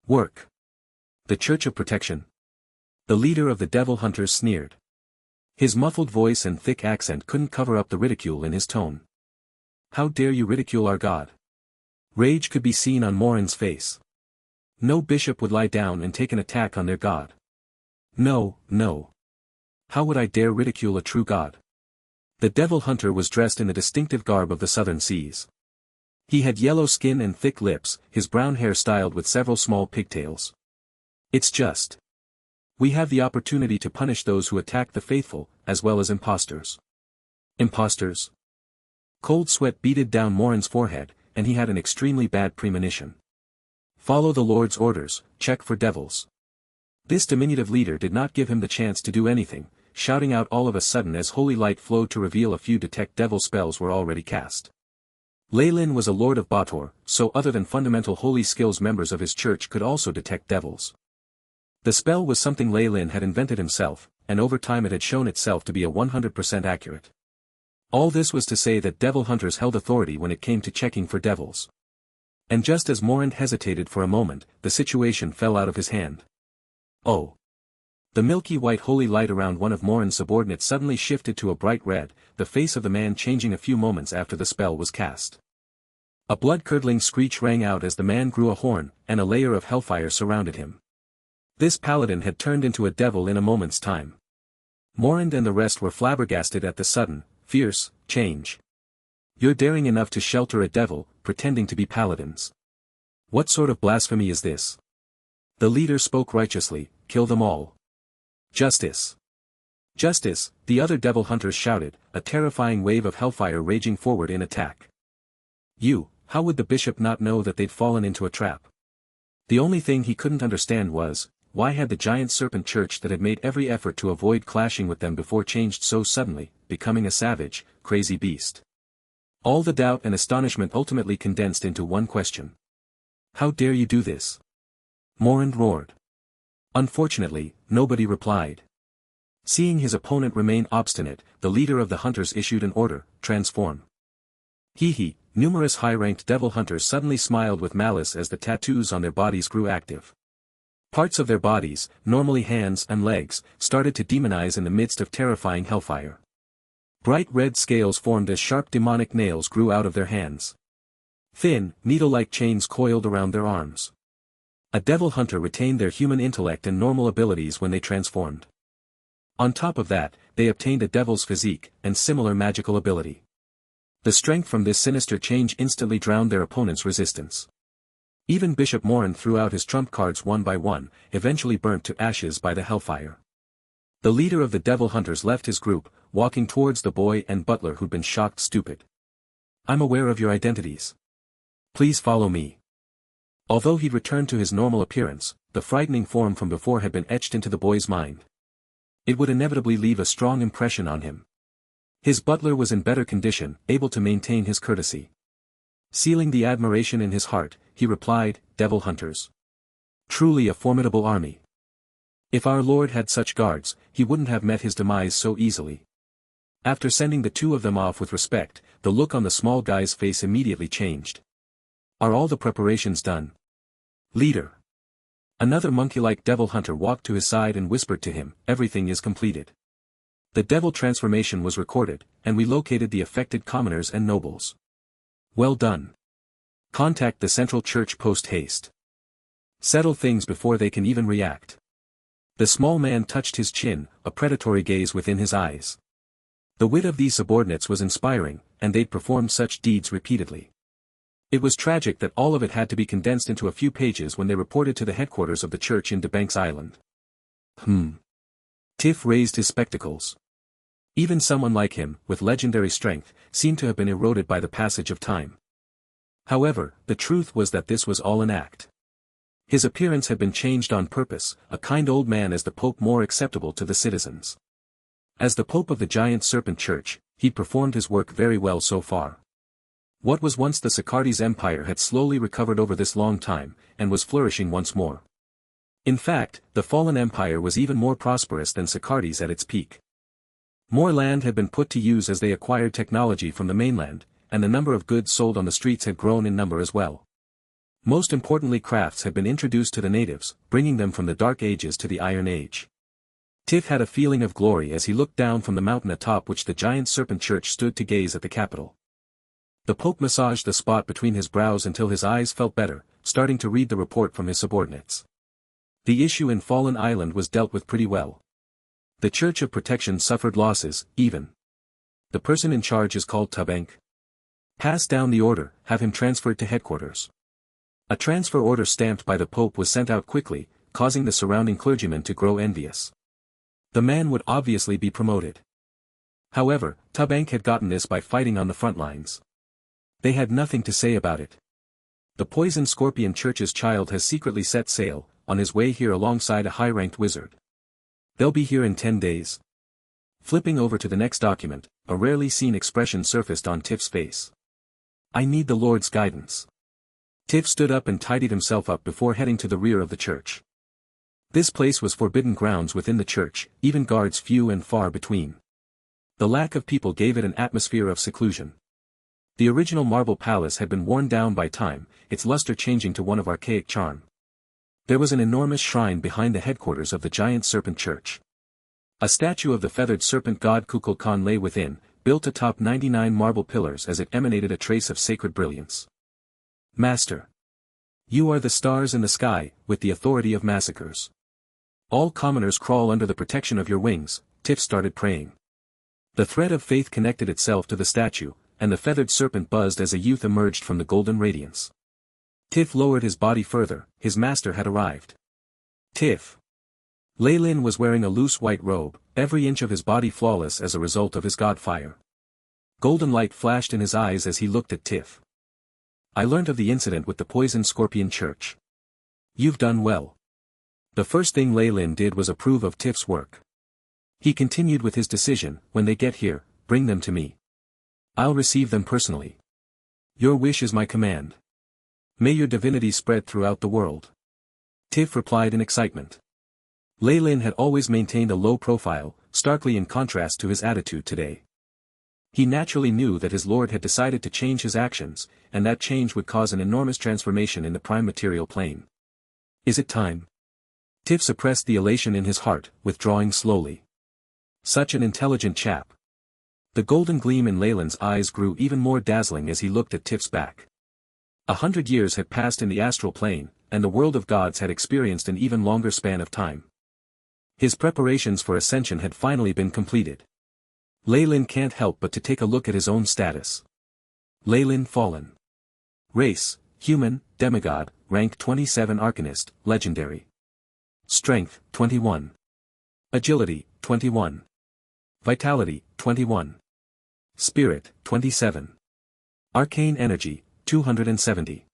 Work. The Church of Protection? The leader of the devil hunters sneered. His muffled voice and thick accent couldn't cover up the ridicule in his tone. How dare you ridicule our God? Rage could be seen on Morand's face. No bishop would lie down and take an attack on their God. No, no. How would I dare ridicule a true God? The devil hunter was dressed in the distinctive garb of the southern seas. He had yellow skin and thick lips, his brown hair styled with several small pigtails. It's just. We have the opportunity to punish those who attack the faithful, as well as impostors. Impostors? Cold sweat beaded down Morand's forehead, and he had an extremely bad premonition. Follow the Lord's orders, check for devils. This diminutive leader did not give him the chance to do anything, shouting out all of a sudden as holy light flowed to reveal a few detect devil spells were already cast. Leylin was a lord of Bator, so other than fundamental holy skills members of his church could also detect devils. The spell was something Leylin had invented himself, and over time it had shown itself to be a 100% accurate. All this was to say that devil hunters held authority when it came to checking for devils. And just as Morand hesitated for a moment, the situation fell out of his hand. Oh! The milky white holy light around one of Morand's subordinates suddenly shifted to a bright red, the face of the man changing a few moments after the spell was cast. A blood-curdling screech rang out as the man grew a horn, and a layer of hellfire surrounded him. This paladin had turned into a devil in a moment's time. Morand and the rest were flabbergasted at the sudden, fierce, change. You're daring enough to shelter a devil, pretending to be paladins. What sort of blasphemy is this? The leader spoke righteously, kill them all. Justice. Justice, the other devil hunters shouted, a terrifying wave of hellfire raging forward in attack. How would the bishop not know that they'd fallen into a trap? The only thing he couldn't understand was, why had the giant serpent church that had made every effort to avoid clashing with them before changed so suddenly, becoming a savage, crazy beast? All the doubt and astonishment ultimately condensed into one question. How dare you do this? Morand roared. Unfortunately, nobody replied. Seeing his opponent remain obstinate, the leader of the hunters issued an order, transform. Numerous high-ranked devil hunters suddenly smiled with malice as the tattoos on their bodies grew active. Parts of their bodies, normally hands and legs, started to demonize in the midst of terrifying hellfire. Bright red scales formed as sharp demonic nails grew out of their hands. Thin, needle-like chains coiled around their arms. A devil hunter retained their human intellect and normal abilities when they transformed. On top of that, they obtained a devil's physique, and similar magical ability. The strength from this sinister change instantly drowned their opponent's resistance. Even Bishop Morand threw out his trump cards one by one, eventually burnt to ashes by the hellfire. The leader of the devil hunters left his group, walking towards the boy and butler who'd been shocked stupid. I'm aware of your identities. Please follow me. Although he'd returned to his normal appearance, the frightening form from before had been etched into the boy's mind. It would inevitably leave a strong impression on him. His butler was in better condition, able to maintain his courtesy. Sealing the admiration in his heart, he replied, Devil hunters. Truly a formidable army. If our Lord had such guards, he wouldn't have met his demise so easily. After sending the two of them off with respect, the look on the small guy's face immediately changed. Are all the preparations done? Leader. Another monkey-like devil hunter walked to his side and whispered to him, everything is completed. The devil transformation was recorded, and we located the affected commoners and nobles. Well done. Contact the Central Church post-haste. Settle things before they can even react. The small man touched his chin, a predatory gaze within his eyes. The wit of these subordinates was inspiring, and they'd performed such deeds repeatedly. It was tragic that all of it had to be condensed into a few pages when they reported to the headquarters of the church in DeBanks Island. Tiff raised his spectacles. Even someone like him, with legendary strength, seemed to have been eroded by the passage of time. However, the truth was that this was all an act. His appearance had been changed on purpose, a kind old man as the Pope more acceptable to the citizens. As the Pope of the giant serpent church, he performed his work very well so far. What was once the Socrates Empire had slowly recovered over this long time, and was flourishing once more. In fact, the fallen empire was even more prosperous than Socrates at its peak. More land had been put to use as they acquired technology from the mainland, and the number of goods sold on the streets had grown in number as well. Most importantly, crafts had been introduced to the natives, bringing them from the Dark Ages to the Iron Age. Tiff had a feeling of glory as he looked down from the mountain atop which the giant serpent church stood to gaze at the capital. The Pope massaged the spot between his brows until his eyes felt better, starting to read the report from his subordinates. The issue in Fallen Island was dealt with pretty well. The Church of Protection suffered losses, even. The person in charge is called Tabank. Pass down the order, have him transferred to headquarters. A transfer order stamped by the Pope was sent out quickly, causing the surrounding clergymen to grow envious. The man would obviously be promoted. However, Tabank had gotten this by fighting on the front lines. They had nothing to say about it. The Poison Scorpion Church's child has secretly set sail, on his way here alongside a high-ranked wizard. They'll be here in 10 days. Flipping over to the next document, a rarely seen expression surfaced on Tiff's face. I need the Lord's guidance. Tiff stood up and tidied himself up before heading to the rear of the church. This place was forbidden grounds within the church, even guards few and far between. The lack of people gave it an atmosphere of seclusion. The original marble palace had been worn down by time, its luster changing to one of archaic charm. There was an enormous shrine behind the headquarters of the giant serpent church. A statue of the feathered serpent god Kukulkan lay within, built atop 99 marble pillars as it emanated a trace of sacred brilliance. Master. You are the stars in the sky, with the authority of massacres. All commoners crawl under the protection of your wings, Tiff started praying. The thread of faith connected itself to the statue, and the feathered serpent buzzed as a youth emerged from the golden radiance. Tiff lowered his body further, his master had arrived. Tiff. Leylin was wearing a loose white robe, every inch of his body flawless as a result of his god fire. Golden light flashed in his eyes as he looked at Tiff. I learned of the incident with the Poison Scorpion Church. You've done well. The first thing Leylin did was approve of Tiff's work. He continued with his decision, when they get here, bring them to me. I'll receive them personally. Your wish is my command. May your divinity spread throughout the world. Tiff replied in excitement. Leylin had always maintained a low profile, starkly in contrast to his attitude today. He naturally knew that his lord had decided to change his actions, and that change would cause an enormous transformation in the prime material plane. Is it time? Tiff suppressed the elation in his heart, withdrawing slowly. Such an intelligent chap. The golden gleam in Leylin's eyes grew even more dazzling as he looked at Tiff's back. 100 years had passed in the astral plane, and the world of gods had experienced an even longer span of time. His preparations for ascension had finally been completed. Leylin can't help but to take a look at his own status. Leylin fallen. Race, human, demigod, rank 27 arcanist, legendary. Strength, 21. Agility, 21. Vitality, 21. Spirit, 27. Arcane energy, 270.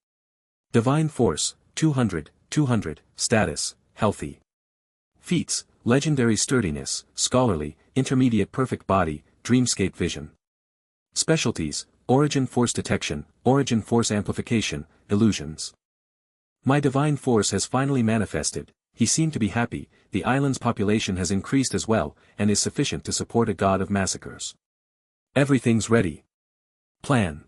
Divine force, 200, 200, status, healthy. Feats, legendary sturdiness, scholarly, intermediate perfect body, dreamscape vision. Specialties, origin force detection, origin force amplification, illusions. My divine force has finally manifested. He seemed to be happy. The island's population has increased as well, and is sufficient to support a god of massacres. Everything's ready. Plan.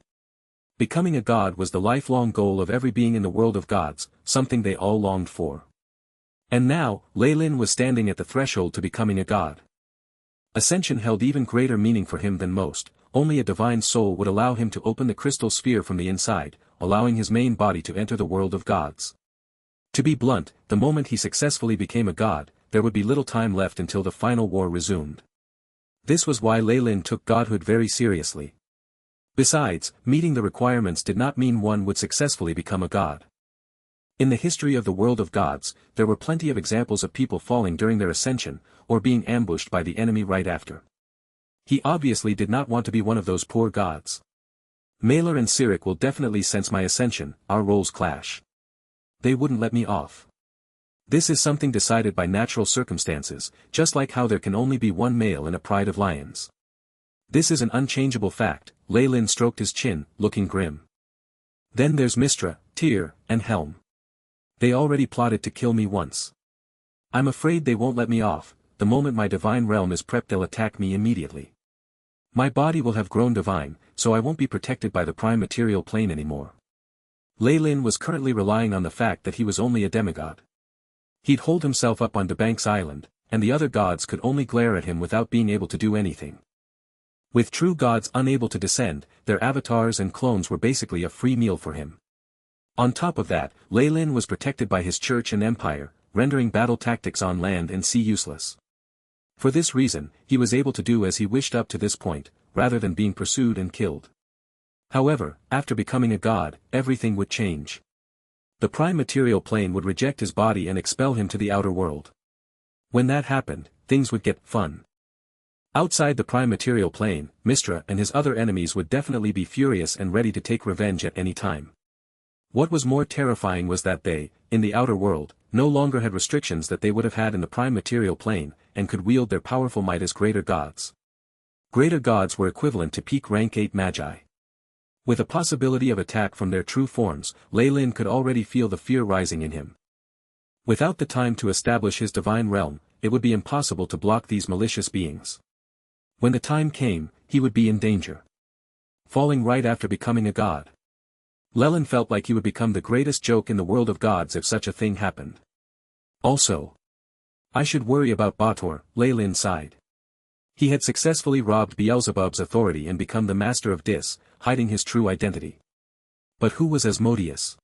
Becoming a god was the lifelong goal of every being in the world of gods, something they all longed for. And now, Leylin was standing at the threshold to becoming a god. Ascension held even greater meaning for him than most. Only a divine soul would allow him to open the crystal sphere from the inside, allowing his main body to enter the world of gods. To be blunt, the moment he successfully became a god, there would be little time left until the final war resumed. This was why Leylin took godhood very seriously. Besides, meeting the requirements did not mean one would successfully become a god. In the history of the world of gods, there were plenty of examples of people falling during their ascension, or being ambushed by the enemy right after. He obviously did not want to be one of those poor gods. Mailer and Sirik will definitely sense my ascension, our roles clash. They wouldn't let me off. This is something decided by natural circumstances, just like how there can only be one male in a pride of lions. This is an unchangeable fact. Lei Lin stroked his chin, looking grim. Then there's Mistra, Tyr, and Helm. They already plotted to kill me once. I'm afraid they won't let me off. The moment my divine realm is prepped, they'll attack me immediately. My body will have grown divine, so I won't be protected by the prime material plane anymore. Lei Lin was currently relying on the fact that he was only a demigod. He'd hold himself up on Debank's island, and the other gods could only glare at him without being able to do anything. With true gods unable to descend, their avatars and clones were basically a free meal for him. On top of that, Lei Lin was protected by his church and empire, rendering battle tactics on land and sea useless. For this reason, he was able to do as he wished up to this point, rather than being pursued and killed. However, after becoming a god, everything would change. The prime material plane would reject his body and expel him to the outer world. When that happened, things would get fun. Outside the prime material plane, Mistra and his other enemies would definitely be furious and ready to take revenge at any time. What was more terrifying was that they, in the outer world, no longer had restrictions that they would have had in the prime material plane, and could wield their powerful might as greater gods. Greater gods were equivalent to peak rank 8 magi. With a possibility of attack from their true forms, Lei Lin could already feel the fear rising in him. Without the time to establish his divine realm, it would be impossible to block these malicious beings. When the time came, he would be in danger. Falling right after becoming a god. Lei Lin felt like he would become the greatest joke in the world of gods if such a thing happened. Also, I should worry about Bator, Lei Lin sighed. He had successfully robbed Beelzebub's authority and become the master of Dis, hiding his true identity. But who was Asmodeus?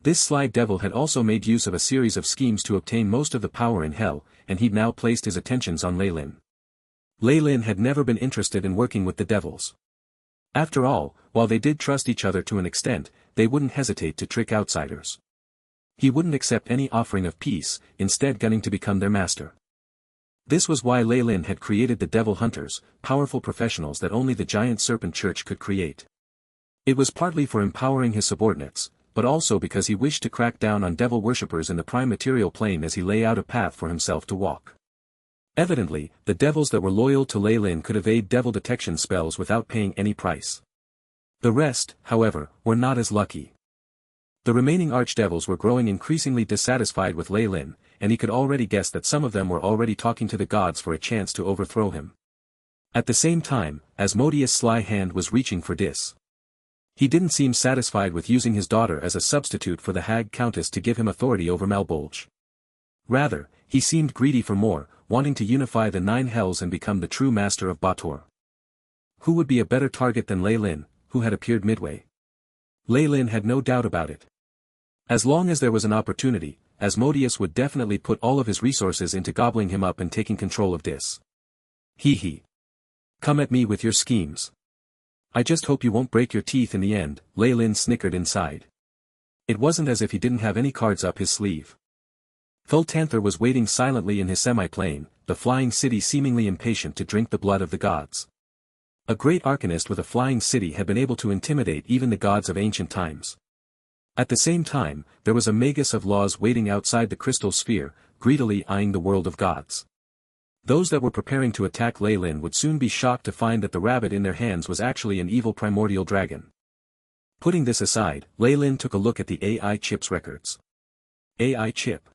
This sly devil had also made use of a series of schemes to obtain most of the power in hell, and he'd now placed his attentions on Lei Lin. Lei Lin had never been interested in working with the devils. After all, while they did trust each other to an extent, they wouldn't hesitate to trick outsiders. He wouldn't accept any offering of peace, instead gunning to become their master. This was why Lei Lin had created the Devil Hunters, powerful professionals that only the giant serpent church could create. It was partly for empowering his subordinates, but also because he wished to crack down on devil worshippers in the prime material plane as he lay out a path for himself to walk. Evidently, the devils that were loyal to Lei Lin could evade devil detection spells without paying any price. The rest, however, were not as lucky. The remaining archdevils were growing increasingly dissatisfied with Lei Lin, and he could already guess that some of them were already talking to the gods for a chance to overthrow him. At the same time, Asmodeus' sly hand was reaching for Dis. He didn't seem satisfied with using his daughter as a substitute for the hag countess to give him authority over Malbolge. Rather, he seemed greedy for more, wanting to unify the 9 hells and become the true master of Bator. Who would be a better target than Lei Lin, who had appeared midway? Lei Lin had no doubt about it. As long as there was an opportunity, Asmodeus would definitely put all of his resources into gobbling him up and taking control of Dis. Hee. Come at me with your schemes. I just hope you won't break your teeth in the end, Lei Lin snickered inside. It wasn't as if he didn't have any cards up his sleeve. Thultanther was waiting silently in his semi-plane, the flying city seemingly impatient to drink the blood of the gods. A great arcanist with a flying city had been able to intimidate even the gods of ancient times. At the same time, there was a Magus of laws waiting outside the crystal sphere, greedily eyeing the world of gods. Those that were preparing to attack Lei Lin would soon be shocked to find that the rabbit in their hands was actually an evil primordial dragon. Putting this aside, Lei Lin took a look at the AI chip's records. AI chip.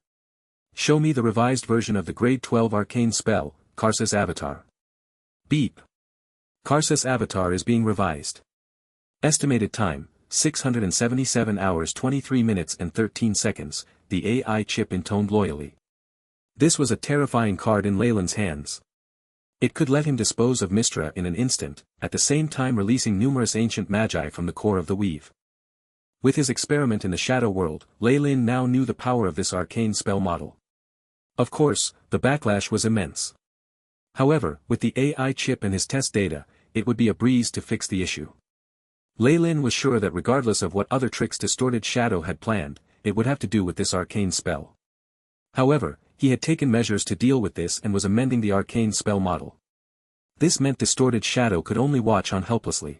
Show me the revised version of the grade 12 arcane spell, Karsus Avatar. Beep. Karsus Avatar is being revised. Estimated time, 677 hours 23 minutes and 13 seconds, the AI chip intoned loyally. This was a terrifying card in Lei Lin's hands. It could let him dispose of Mistra in an instant, at the same time releasing numerous ancient magi from the core of the weave. With his experiment in the shadow world, Lei Lin now knew the power of this arcane spell model. Of course, the backlash was immense. However, with the AI chip and his test data, it would be a breeze to fix the issue. Lei Lin was sure that regardless of what other tricks Distorted Shadow had planned, it would have to do with this arcane spell. However, he had taken measures to deal with this and was amending the arcane spell model. This meant Distorted Shadow could only watch on helplessly.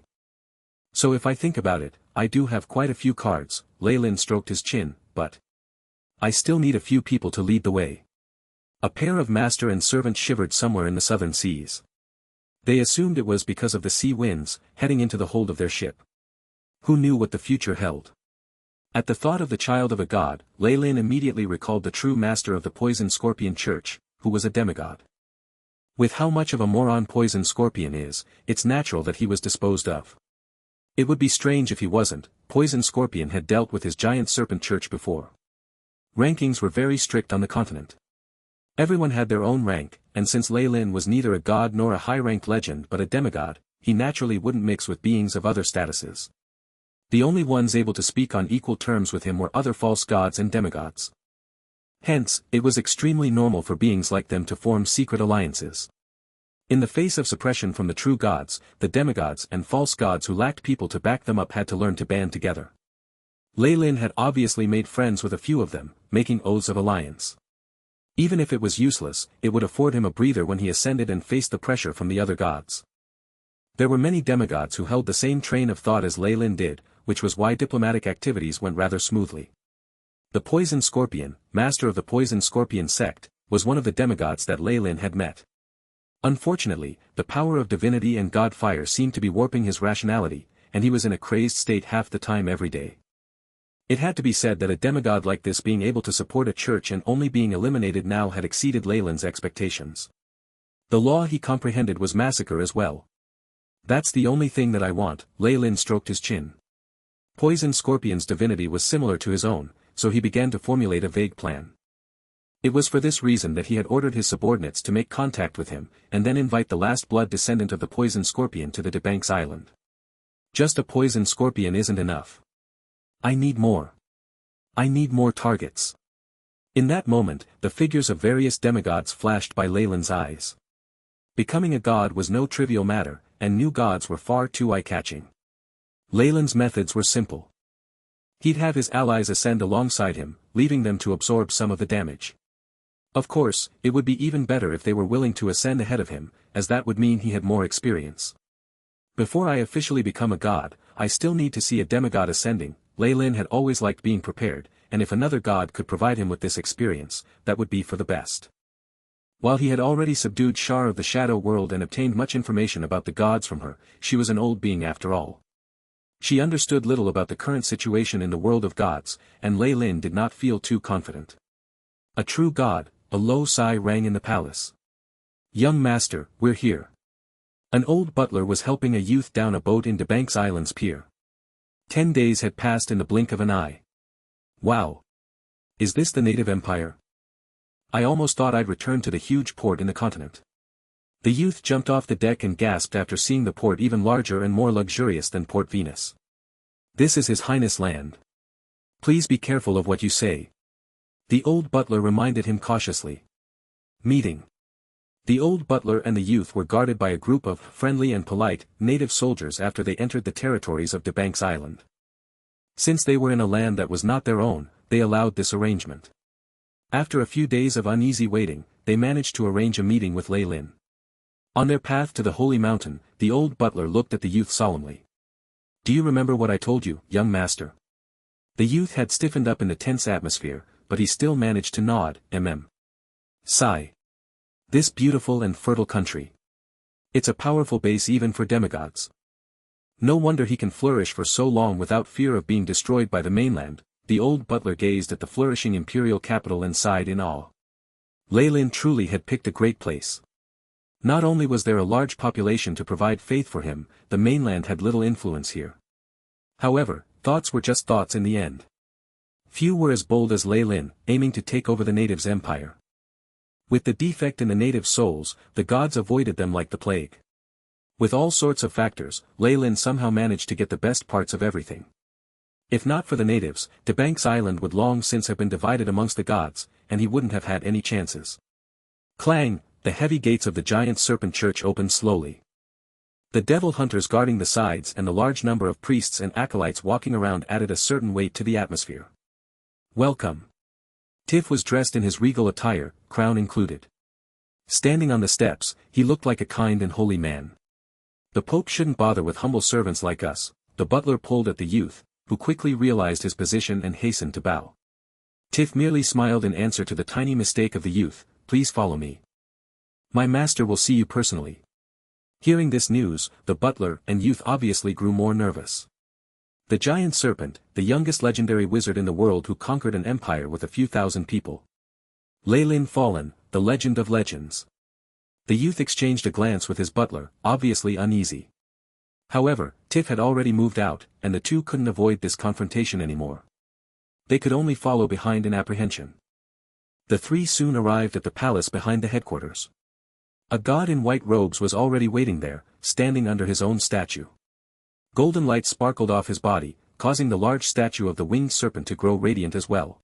So if I think about it, I do have quite a few cards. Leyland stroked his chin, but I still need a few people to lead the way. A pair of master and servant shivered somewhere in the southern seas. They assumed it was because of the sea winds, heading into the hold of their ship. Who knew what the future held? At the thought of the child of a god, Leyland immediately recalled the true master of the Poison Scorpion Church, who was a demigod. With how much of a moron Poison Scorpion is, it's natural that he was disposed of. It would be strange if he wasn't. Poison Scorpion had dealt with his giant serpent church before. Rankings were very strict on the continent. Everyone had their own rank, and since Leyland was neither a god nor a high-ranked legend but a demigod, he naturally wouldn't mix with beings of other statuses. The only ones able to speak on equal terms with him were other false gods and demigods. Hence, it was extremely normal for beings like them to form secret alliances. In the face of suppression from the true gods, the demigods and false gods who lacked people to back them up had to learn to band together. Leyland had obviously made friends with a few of them, making oaths of alliance. Even if it was useless, it would afford him a breather when he ascended and faced the pressure from the other gods. There were many demigods who held the same train of thought as Leyland did, which was why diplomatic activities went rather smoothly. The Poison Scorpion, master of the Poison Scorpion sect, was one of the demigods that Leyland had met. Unfortunately, the power of divinity and god fire seemed to be warping his rationality, and he was in a crazed state half the time every day. It had to be said that a demigod like this being able to support a church and only being eliminated now had exceeded Leyland's expectations. The law he comprehended was massacre as well. That's the only thing that I want. Leyland stroked his chin. Poison Scorpion's divinity was similar to his own, so he began to formulate a vague plan. It was for this reason that he had ordered his subordinates to make contact with him, and then invite the last blood descendant of the Poison Scorpion to the Debanks Island. Just a Poison Scorpion isn't enough. I need more. I need more targets. In that moment, the figures of various demigods flashed by Leyland's eyes. Becoming a god was no trivial matter, and new gods were far too eye-catching. Leyland's methods were simple. He'd have his allies ascend alongside him, leaving them to absorb some of the damage. Of course, it would be even better if they were willing to ascend ahead of him, as that would mean he had more experience. Before I officially become a god, I still need to see a demigod ascending. Leyland had always liked being prepared, and if another god could provide him with this experience, that would be for the best. While he had already subdued Shar of the Shadow World and obtained much information about the gods from her, she was an old being after all. She understood little about the current situation in the world of gods, and Leyland did not feel too confident. A true god, a low sigh rang in the palace. Young master, we're here. An old butler was helping a youth down a boat in Debanks Island's pier. 10 days had passed in the blink of an eye. Wow! Is this the native empire? I almost thought I'd returned to the huge port in the continent. The youth jumped off the deck and gasped after seeing the port even larger and more luxurious than Port Venus. This is His Highness' land. Please be careful of what you say. The old butler reminded him cautiously. Meeting. The old butler and the youth were guarded by a group of friendly and polite native soldiers after they entered the territories of Debanks Island. Since they were in a land that was not their own, they allowed this arrangement. After a few days of uneasy waiting, they managed to arrange a meeting with Leyland. On their path to the holy mountain, the old butler looked at the youth solemnly. Do you remember what I told you, young master? The youth had stiffened up in the tense atmosphere, but he still managed to nod. Sigh. This beautiful and fertile country. It's a powerful base even for demigods. No wonder he can flourish for so long without fear of being destroyed by the mainland. The old butler gazed at the flourishing imperial capital and sighed in awe. Leyland truly had picked a great place. Not only was there a large population to provide faith for him, the mainland had little influence here. However, thoughts were just thoughts in the end. Few were as bold as Leyland, aiming to take over the natives' empire. With the defect in the native souls, the gods avoided them like the plague. With all sorts of factors, Leyland somehow managed to get the best parts of everything. If not for the natives, Debanks Island would long since have been divided amongst the gods, and he wouldn't have had any chances. Clang! The heavy gates of the giant serpent church opened slowly. The devil hunters guarding the sides and the large number of priests and acolytes walking around added a certain weight to the atmosphere. Welcome. Tiff was dressed in his regal attire, crown included. Standing on the steps, he looked like a kind and holy man. The Pope shouldn't bother with humble servants like us. the butler pulled at the youth, who quickly realized his position and hastened to bow. Tiff merely smiled in answer to the tiny mistake of the youth, "Please follow me. My master will see you personally." Hearing this news, the butler and youth obviously grew more nervous. The giant serpent, the youngest legendary wizard in the world who conquered an empire with a few thousand people. Lei Lin Fallen, the legend of legends. The youth exchanged a glance with his butler, obviously uneasy. However, Tiff had already moved out, and the two couldn't avoid this confrontation anymore. They could only follow behind in apprehension. The three soon arrived at the palace behind the headquarters. A god in white robes was already waiting there, standing under his own statue. Golden light sparkled off his body, causing the large statue of the winged serpent to grow radiant as well.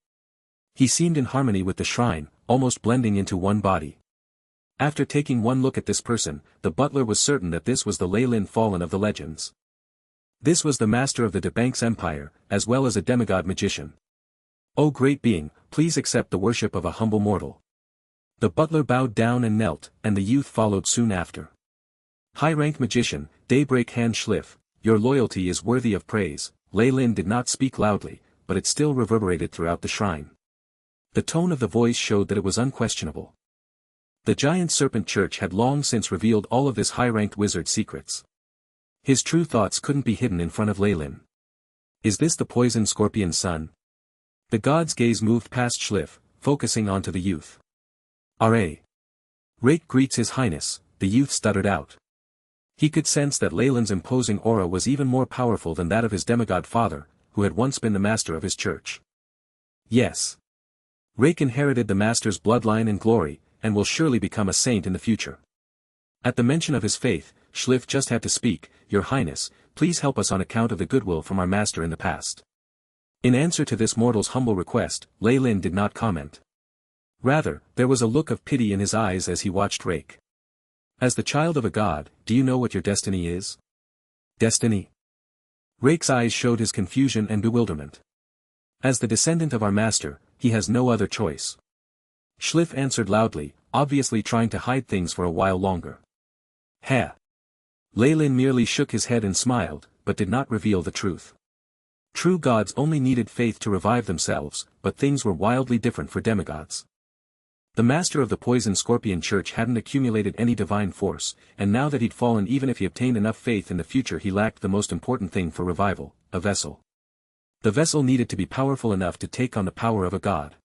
He seemed in harmony with the shrine, almost blending into one body. After taking one look at this person, the butler was certain that this was the Lei Lin Fallen of the legends. This was the master of the Debank's empire, as well as a demigod magician. "O great being, please accept the worship of a humble mortal." The butler bowed down and knelt, and the youth followed soon after. "High-rank magician, Daybreak Hand Schliff, your loyalty is worthy of praise." Lei Lin did not speak loudly, but it still reverberated throughout the shrine. The tone of the voice showed that it was unquestionable. The giant serpent church had long since revealed all of this high-ranked wizard's secrets. His true thoughts couldn't be hidden in front of Lei Lin. Is this the poison scorpion's son? The god's gaze moved past Schliff, focusing onto the youth. "R.A. Rake greets his highness," the youth stuttered out. He could sense that Lei Lin's imposing aura was even more powerful than that of his demigod father, who had once been the master of his church. Yes. Rake inherited the master's bloodline and glory, and will surely become a saint in the future. At the mention of his faith, Schliff just had to speak, "Your Highness, please help us on account of the goodwill from our master in the past." In answer to this mortal's humble request, Lei Lin did not comment. Rather, there was a look of pity in his eyes as he watched Rake. "As the child of a god, do you know what your destiny is?" "Destiny?" Rake's eyes showed his confusion and bewilderment. "As the descendant of our master, he has no other choice." Schliff answered loudly, obviously trying to hide things for a while longer. "Heh." Lei Lin merely shook his head and smiled, but did not reveal the truth. True gods only needed faith to revive themselves, but things were wildly different for demigods. The master of the Poison Scorpion Church hadn't accumulated any divine force, and now that he'd fallen, even if he obtained enough faith in the future, he lacked the most important thing for revival, a vessel. The vessel needed to be powerful enough to take on the power of a god.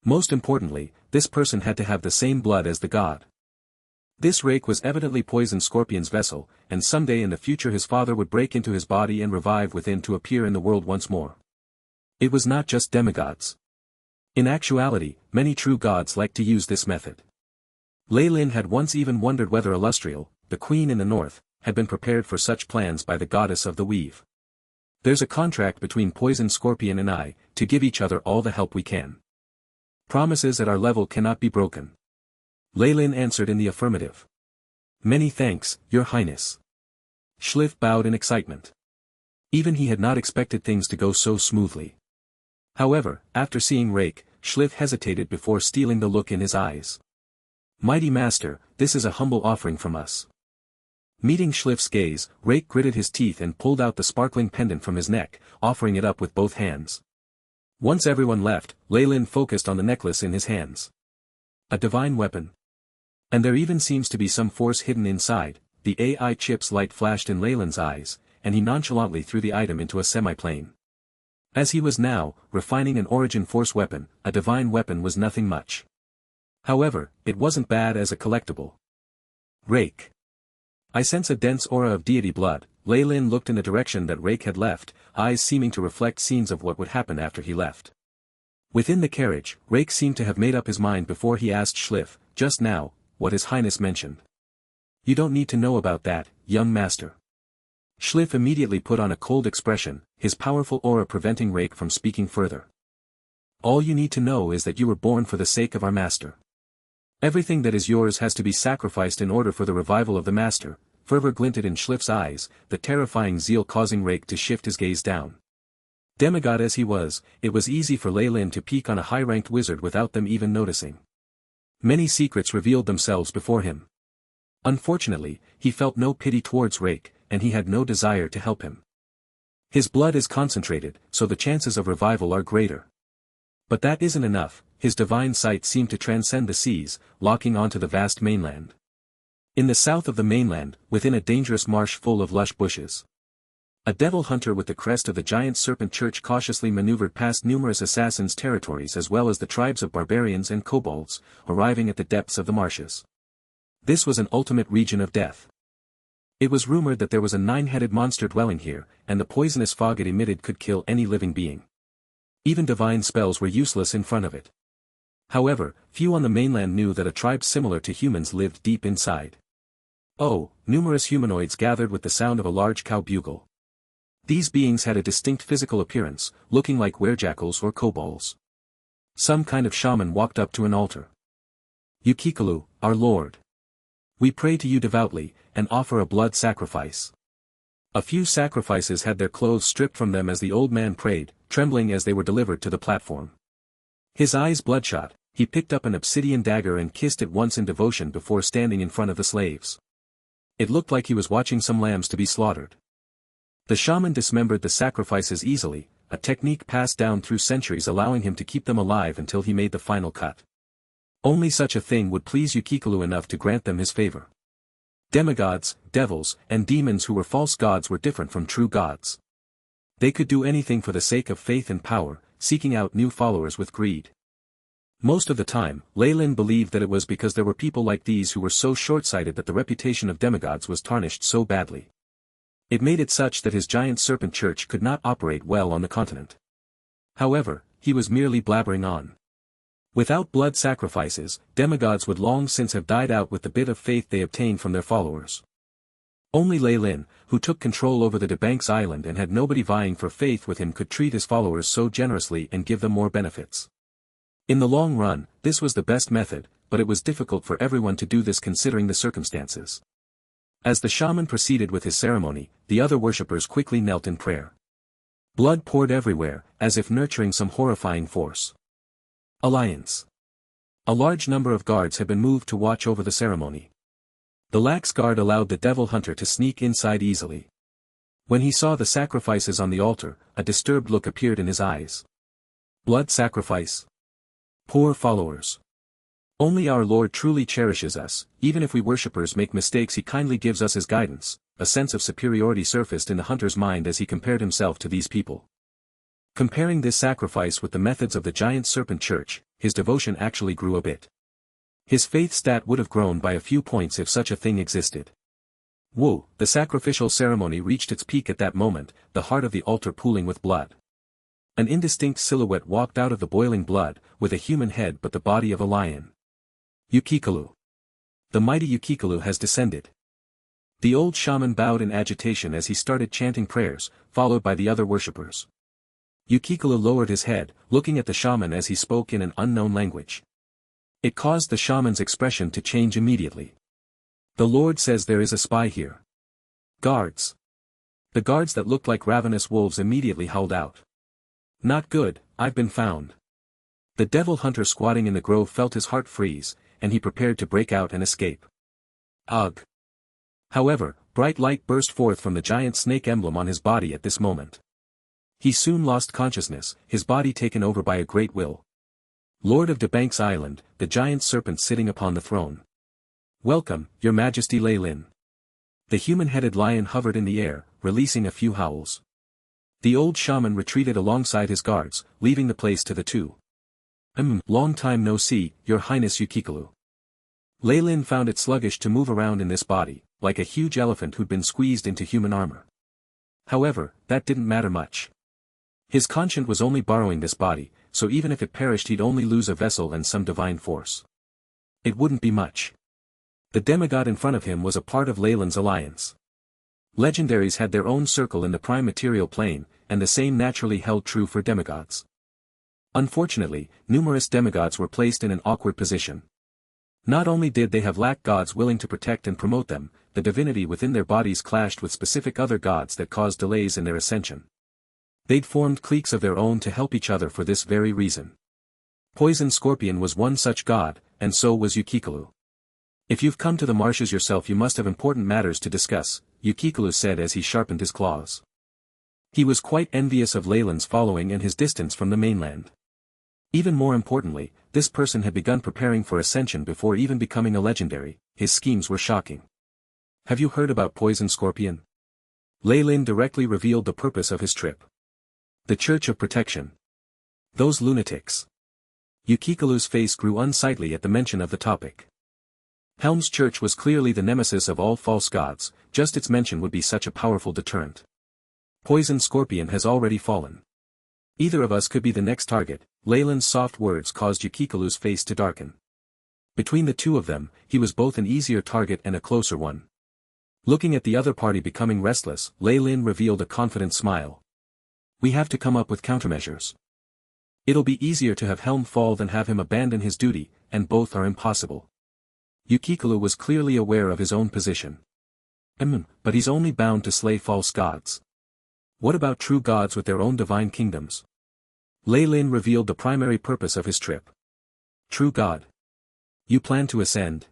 Most importantly, this person had to have the same blood as the god. This Rake was evidently Poison Scorpion's vessel, and someday in the future his father would break into his body and revive within to appear in the world once more. It was not just demigods. In actuality, many true gods like to use this method. Lei Lin had once even wondered whether Illustrial, the queen in the north, had been prepared for such plans by the goddess of the weave. "There's a contract between Poison Scorpion and I, to give each other all the help we can. Promises at our level cannot be broken." Lei Lin answered in the affirmative. "Many thanks, Your Highness." Schliff bowed in excitement. Even he had not expected things to go so smoothly. However, after seeing Rake, Schliff hesitated before stealing the look in his eyes. "Mighty Master, this is a humble offering from us." Meeting Schliff's gaze, Rake gritted his teeth and pulled out the sparkling pendant from his neck, offering it up with both hands. Once everyone left, Lei Lin focused on the necklace in his hands. A divine weapon. And there even seems to be some force hidden inside. The AI chip's light flashed in Lei Lin's eyes, and he nonchalantly threw the item into a semiplane. As he was now, refining an origin force weapon, a divine weapon was nothing much. However, it wasn't bad as a collectible. Rake. I sense a dense aura of deity blood. Lei Lin looked in the direction that Rake had left, eyes seeming to reflect scenes of what would happen after he left. Within the carriage, Rake seemed to have made up his mind before he asked Schliff, just now, what His Highness mentioned. "You don't need to know about that, young master." Schliff immediately put on a cold expression, his powerful aura preventing Rake from speaking further. "All you need to know is that you were born for the sake of our master. Everything that is yours has to be sacrificed in order for the revival of the master." Fervor glinted in Schliff's eyes, the terrifying zeal causing Rake to shift his gaze down. Demigod as he was, it was easy for Lei Lin to peek on a high-ranked wizard without them even noticing. Many secrets revealed themselves before him. Unfortunately, he felt no pity towards Rake, and he had no desire to help him. His blood is concentrated, so the chances of revival are greater. But that isn't enough, his divine sight seemed to transcend the seas, locking onto the vast mainland. In the south of the mainland, within a dangerous marsh full of lush bushes, a devil hunter with the crest of the giant serpent church cautiously maneuvered past numerous assassins' territories as well as the tribes of barbarians and kobolds, arriving at the depths of the marshes. This was an ultimate region of death. It was rumored that there was a 9-headed monster dwelling here, and the poisonous fog it emitted could kill any living being. Even divine spells were useless in front of it. However, few on the mainland knew that a tribe similar to humans lived deep inside. Oh, numerous humanoids gathered with the sound of a large cow bugle. These beings had a distinct physical appearance, looking like werejackals or kobolds. Some kind of shaman walked up to an altar. "Yukikalu, our lord. We pray to you devoutly, and offer a blood sacrifice." A few sacrifices had their clothes stripped from them as the old man prayed, trembling as they were delivered to the platform. His eyes bloodshot, he picked up an obsidian dagger and kissed it once in devotion before standing in front of the slaves. It looked like he was watching some lambs to be slaughtered. The shaman dismembered the sacrifices easily, a technique passed down through centuries allowing him to keep them alive until he made the final cut. Only such a thing would please Yukikalu enough to grant them his favor. Demigods, devils, and demons who were false gods were different from true gods. They could do anything for the sake of faith and power, seeking out new followers with greed. Most of the time, Leyland believed that it was because there were people like these who were so short-sighted that the reputation of demigods was tarnished so badly. It made it such that his giant serpent church could not operate well on the continent. However, he was merely blabbering on. Without blood sacrifices, demigods would long since have died out with the bit of faith they obtained from their followers. Only Ley-Lin, who took control over the Debanks Island and had nobody vying for faith with him, could treat his followers so generously and give them more benefits. In the long run, this was the best method, but it was difficult for everyone to do this considering the circumstances. As the shaman proceeded with his ceremony, the other worshippers quickly knelt in prayer. Blood poured everywhere, as if nurturing some horrifying force. Alliance. A large number of guards had been moved to watch over the ceremony. The lax guard allowed the devil hunter to sneak inside easily. When he saw the sacrifices on the altar, a disturbed look appeared in his eyes. Blood sacrifice? Poor followers. Only our Lord truly cherishes us, even if we worshippers make mistakes he kindly gives us his guidance. A sense of superiority surfaced in the hunter's mind as he compared himself to these people. Comparing this sacrifice with the methods of the giant serpent church, his devotion actually grew a bit. His faith stat would have grown by a few points if such a thing existed. Whoa, the sacrificial ceremony reached its peak at that moment, the heart of the altar pooling with blood. An indistinct silhouette walked out of the boiling blood, with a human head but the body of a lion. Yukikalu. The mighty Yukikalu has descended. The old shaman bowed in agitation as he started chanting prayers, followed by the other worshippers. Yukikalu lowered his head, looking at the shaman as he spoke in an unknown language. It caused the shaman's expression to change immediately. "The Lord says there is a spy here." "Guards." The guards that looked like ravenous wolves immediately howled out. "Not good, I've been found." The devil hunter squatting in the grove felt his heart freeze, and he prepared to break out and escape. Ugh. However, bright light burst forth from the giant snake emblem on his body at this moment. He soon lost consciousness, his body taken over by a great will. Lord of Debanks Island, the giant serpent sitting upon the throne. "Welcome, your majesty Ley-Lin." The human-headed lion hovered in the air, releasing a few howls. The old shaman retreated alongside his guards, leaving the place to the two. Long time no see, your highness Yukikalu." Ley-Lin found it sluggish to move around in this body, like a huge elephant who'd been squeezed into human armor. However, that didn't matter much. His conscience was only borrowing this body, so even if it perished he'd only lose a vessel and some divine force. It wouldn't be much. The demigod in front of him was a part of Leyland's alliance. Legendaries had their own circle in the prime material plane, and the same naturally held true for demigods. Unfortunately, numerous demigods were placed in an awkward position. Not only did they have lacked gods willing to protect and promote them, the divinity within their bodies clashed with specific other gods that caused delays in their ascension. They'd formed cliques of their own to help each other for this very reason. Poison Scorpion was one such god, and so was Yukikalu. "If you've come to the marshes yourself you must have important matters to discuss," Yukikalu said as he sharpened his claws. He was quite envious of Leyland's following and his distance from the mainland. Even more importantly, this person had begun preparing for ascension before even becoming a legendary. His schemes were shocking. Have you heard about Poison Scorpion? Leyland directly revealed the purpose of his trip. The Church of Protection. Those lunatics. Yukikalu's face grew unsightly at the mention of the topic. Helm's Church was clearly the nemesis of all false gods, just its mention would be such a powerful deterrent. Poison Scorpion has already fallen. Either of us could be the next target. Leyland's soft words caused Yukikalu's face to darken. Between the two of them, he was both an easier target and a closer one. Looking at the other party becoming restless, Leyland revealed a confident smile. We have to come up with countermeasures. It'll be easier to have Helm fall than have him abandon his duty, and both are impossible. Yukikalu was clearly aware of his own position. But he's only bound to slay false gods. What about true gods with their own divine kingdoms? Leyland revealed the primary purpose of his trip. True God. You plan to ascend?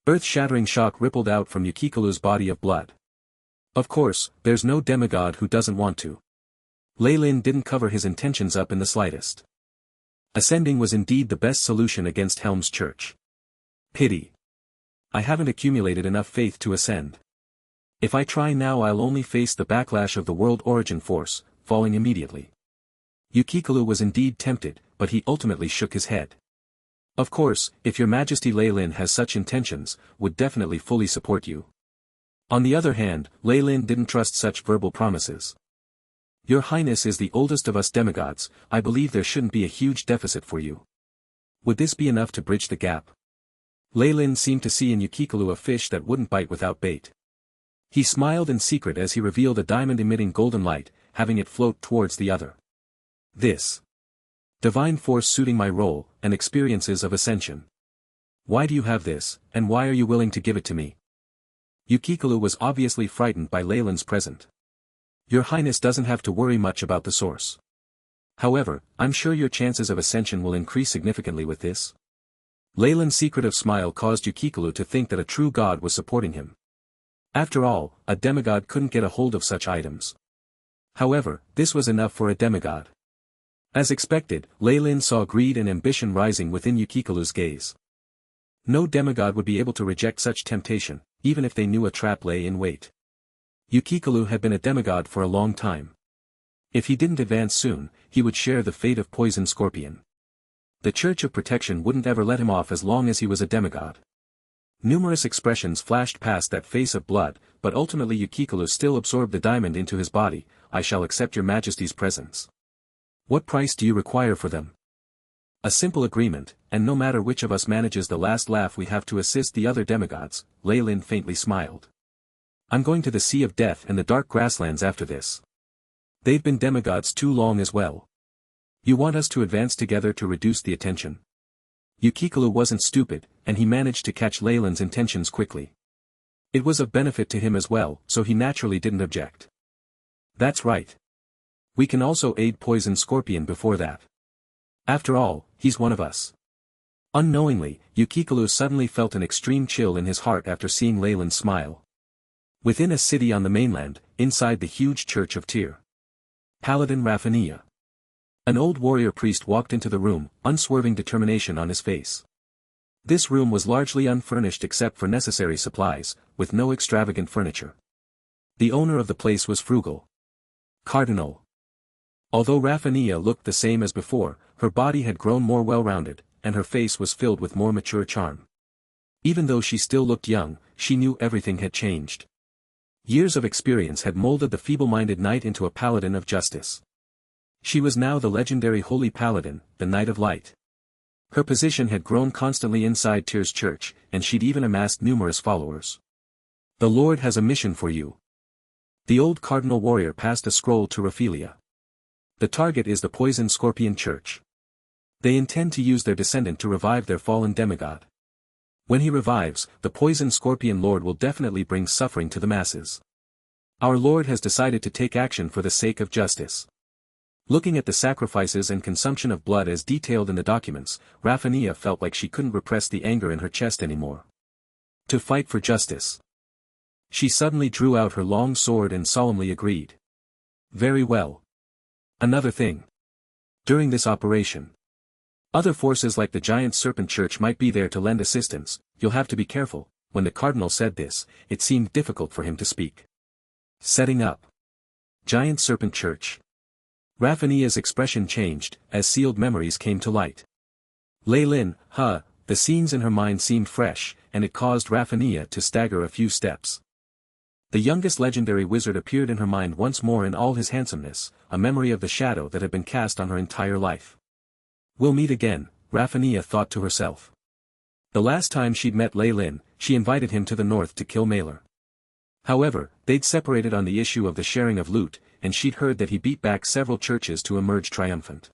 Earth-shattering shock rippled out from Yukikalu's body of blood. Of course, there's no demigod who doesn't want to. Leyland didn't cover his intentions up in the slightest. Ascending was indeed the best solution against Helm's Church. Pity. I haven't accumulated enough faith to ascend. If I try now I'll only face the backlash of the World Origin Force, falling immediately. Yukikalu was indeed tempted, but he ultimately shook his head. Of course, if your Majesty Leyland has such intentions, would definitely fully support you. On the other hand, Leyland didn't trust such verbal promises. Your Highness is the oldest of us demigods, I believe there shouldn't be a huge deficit for you. Would this be enough to bridge the gap? Leyland seemed to see in Yukikalu a fish that wouldn't bite without bait. He smiled in secret as he revealed a diamond emitting golden light, having it float towards the other. This divine force suiting my role, and experiences of ascension. Why do you have this, and why are you willing to give it to me? Yukikalu was obviously frightened by Leyland's present. Your Highness doesn't have to worry much about the source. However, I'm sure your chances of ascension will increase significantly with this. Leyland's secretive smile caused Yukikalu to think that a true god was supporting him. After all, a demigod couldn't get a hold of such items. However, this was enough for a demigod. As expected, Leyland saw greed and ambition rising within Yukikalu's gaze. No demigod would be able to reject such temptation, even if they knew a trap lay in wait. Yukikalu had been a demigod for a long time. If he didn't advance soon, he would share the fate of Poison Scorpion. The Church of Protection wouldn't ever let him off as long as he was a demigod. Numerous expressions flashed past that face of blood, but ultimately Yukikalu still absorbed the diamond into his body. I shall accept your Majesty's presents. What price do you require for them? A simple agreement, and no matter which of us manages the last laugh we have to assist the other demigods. Leyland faintly smiled. I'm going to the Sea of Death and the Dark Grasslands after this. They've been demigods too long as well. You want us to advance together to reduce the attention? Yukikalu wasn't stupid, and he managed to catch Leyland's intentions quickly. It was of benefit to him as well, so he naturally didn't object. That's right. We can also aid Poison Scorpion before that. After all, he's one of us. Unknowingly, Yukikalu suddenly felt an extreme chill in his heart after seeing Leyland smile. Within a city on the mainland, inside the huge church of Tyr. Paladin Raphania. An old warrior priest walked into the room, unswerving determination on his face. This room was largely unfurnished except for necessary supplies, with no extravagant furniture. The owner of the place was frugal. Cardinal. Although Raphania looked the same as before, her body had grown more well-rounded, and her face was filled with more mature charm. Even though she still looked young, she knew everything had changed. Years of experience had molded the feeble-minded knight into a paladin of justice. She was now the legendary Holy Paladin, the Knight of Light. Her position had grown constantly inside Tyr's church, and she'd even amassed numerous followers. The Lord has a mission for you. The old cardinal warrior passed a scroll to Raphaelia. The target is the Poison Scorpion Church. They intend to use their descendant to revive their fallen demigod. When he revives, the Poison Scorpion Lord will definitely bring suffering to the masses. Our Lord has decided to take action for the sake of justice. Looking at the sacrifices and consumption of blood as detailed in the documents, Raphania felt like she couldn't repress the anger in her chest anymore. To fight for justice. She suddenly drew out her long sword and solemnly agreed. Very well. Another thing. During this operation, other forces like the giant serpent church might be there to lend assistance. You'll have to be careful. When the cardinal said this, it seemed difficult for him to speak. Setting up. Giant serpent church. Raffinia's expression changed, as sealed memories came to light. Lei Lin, the scenes in her mind seemed fresh, and it caused Raffinia to stagger a few steps. The youngest legendary wizard appeared in her mind once more in all his handsomeness, a memory of the shadow that had been cast on her entire life. We'll meet again, Raffinia thought to herself. The last time she'd met Lei Lin, she invited him to the north to kill Mailer. However, they'd separated on the issue of the sharing of loot, and she'd heard that he beat back several churches to emerge triumphant.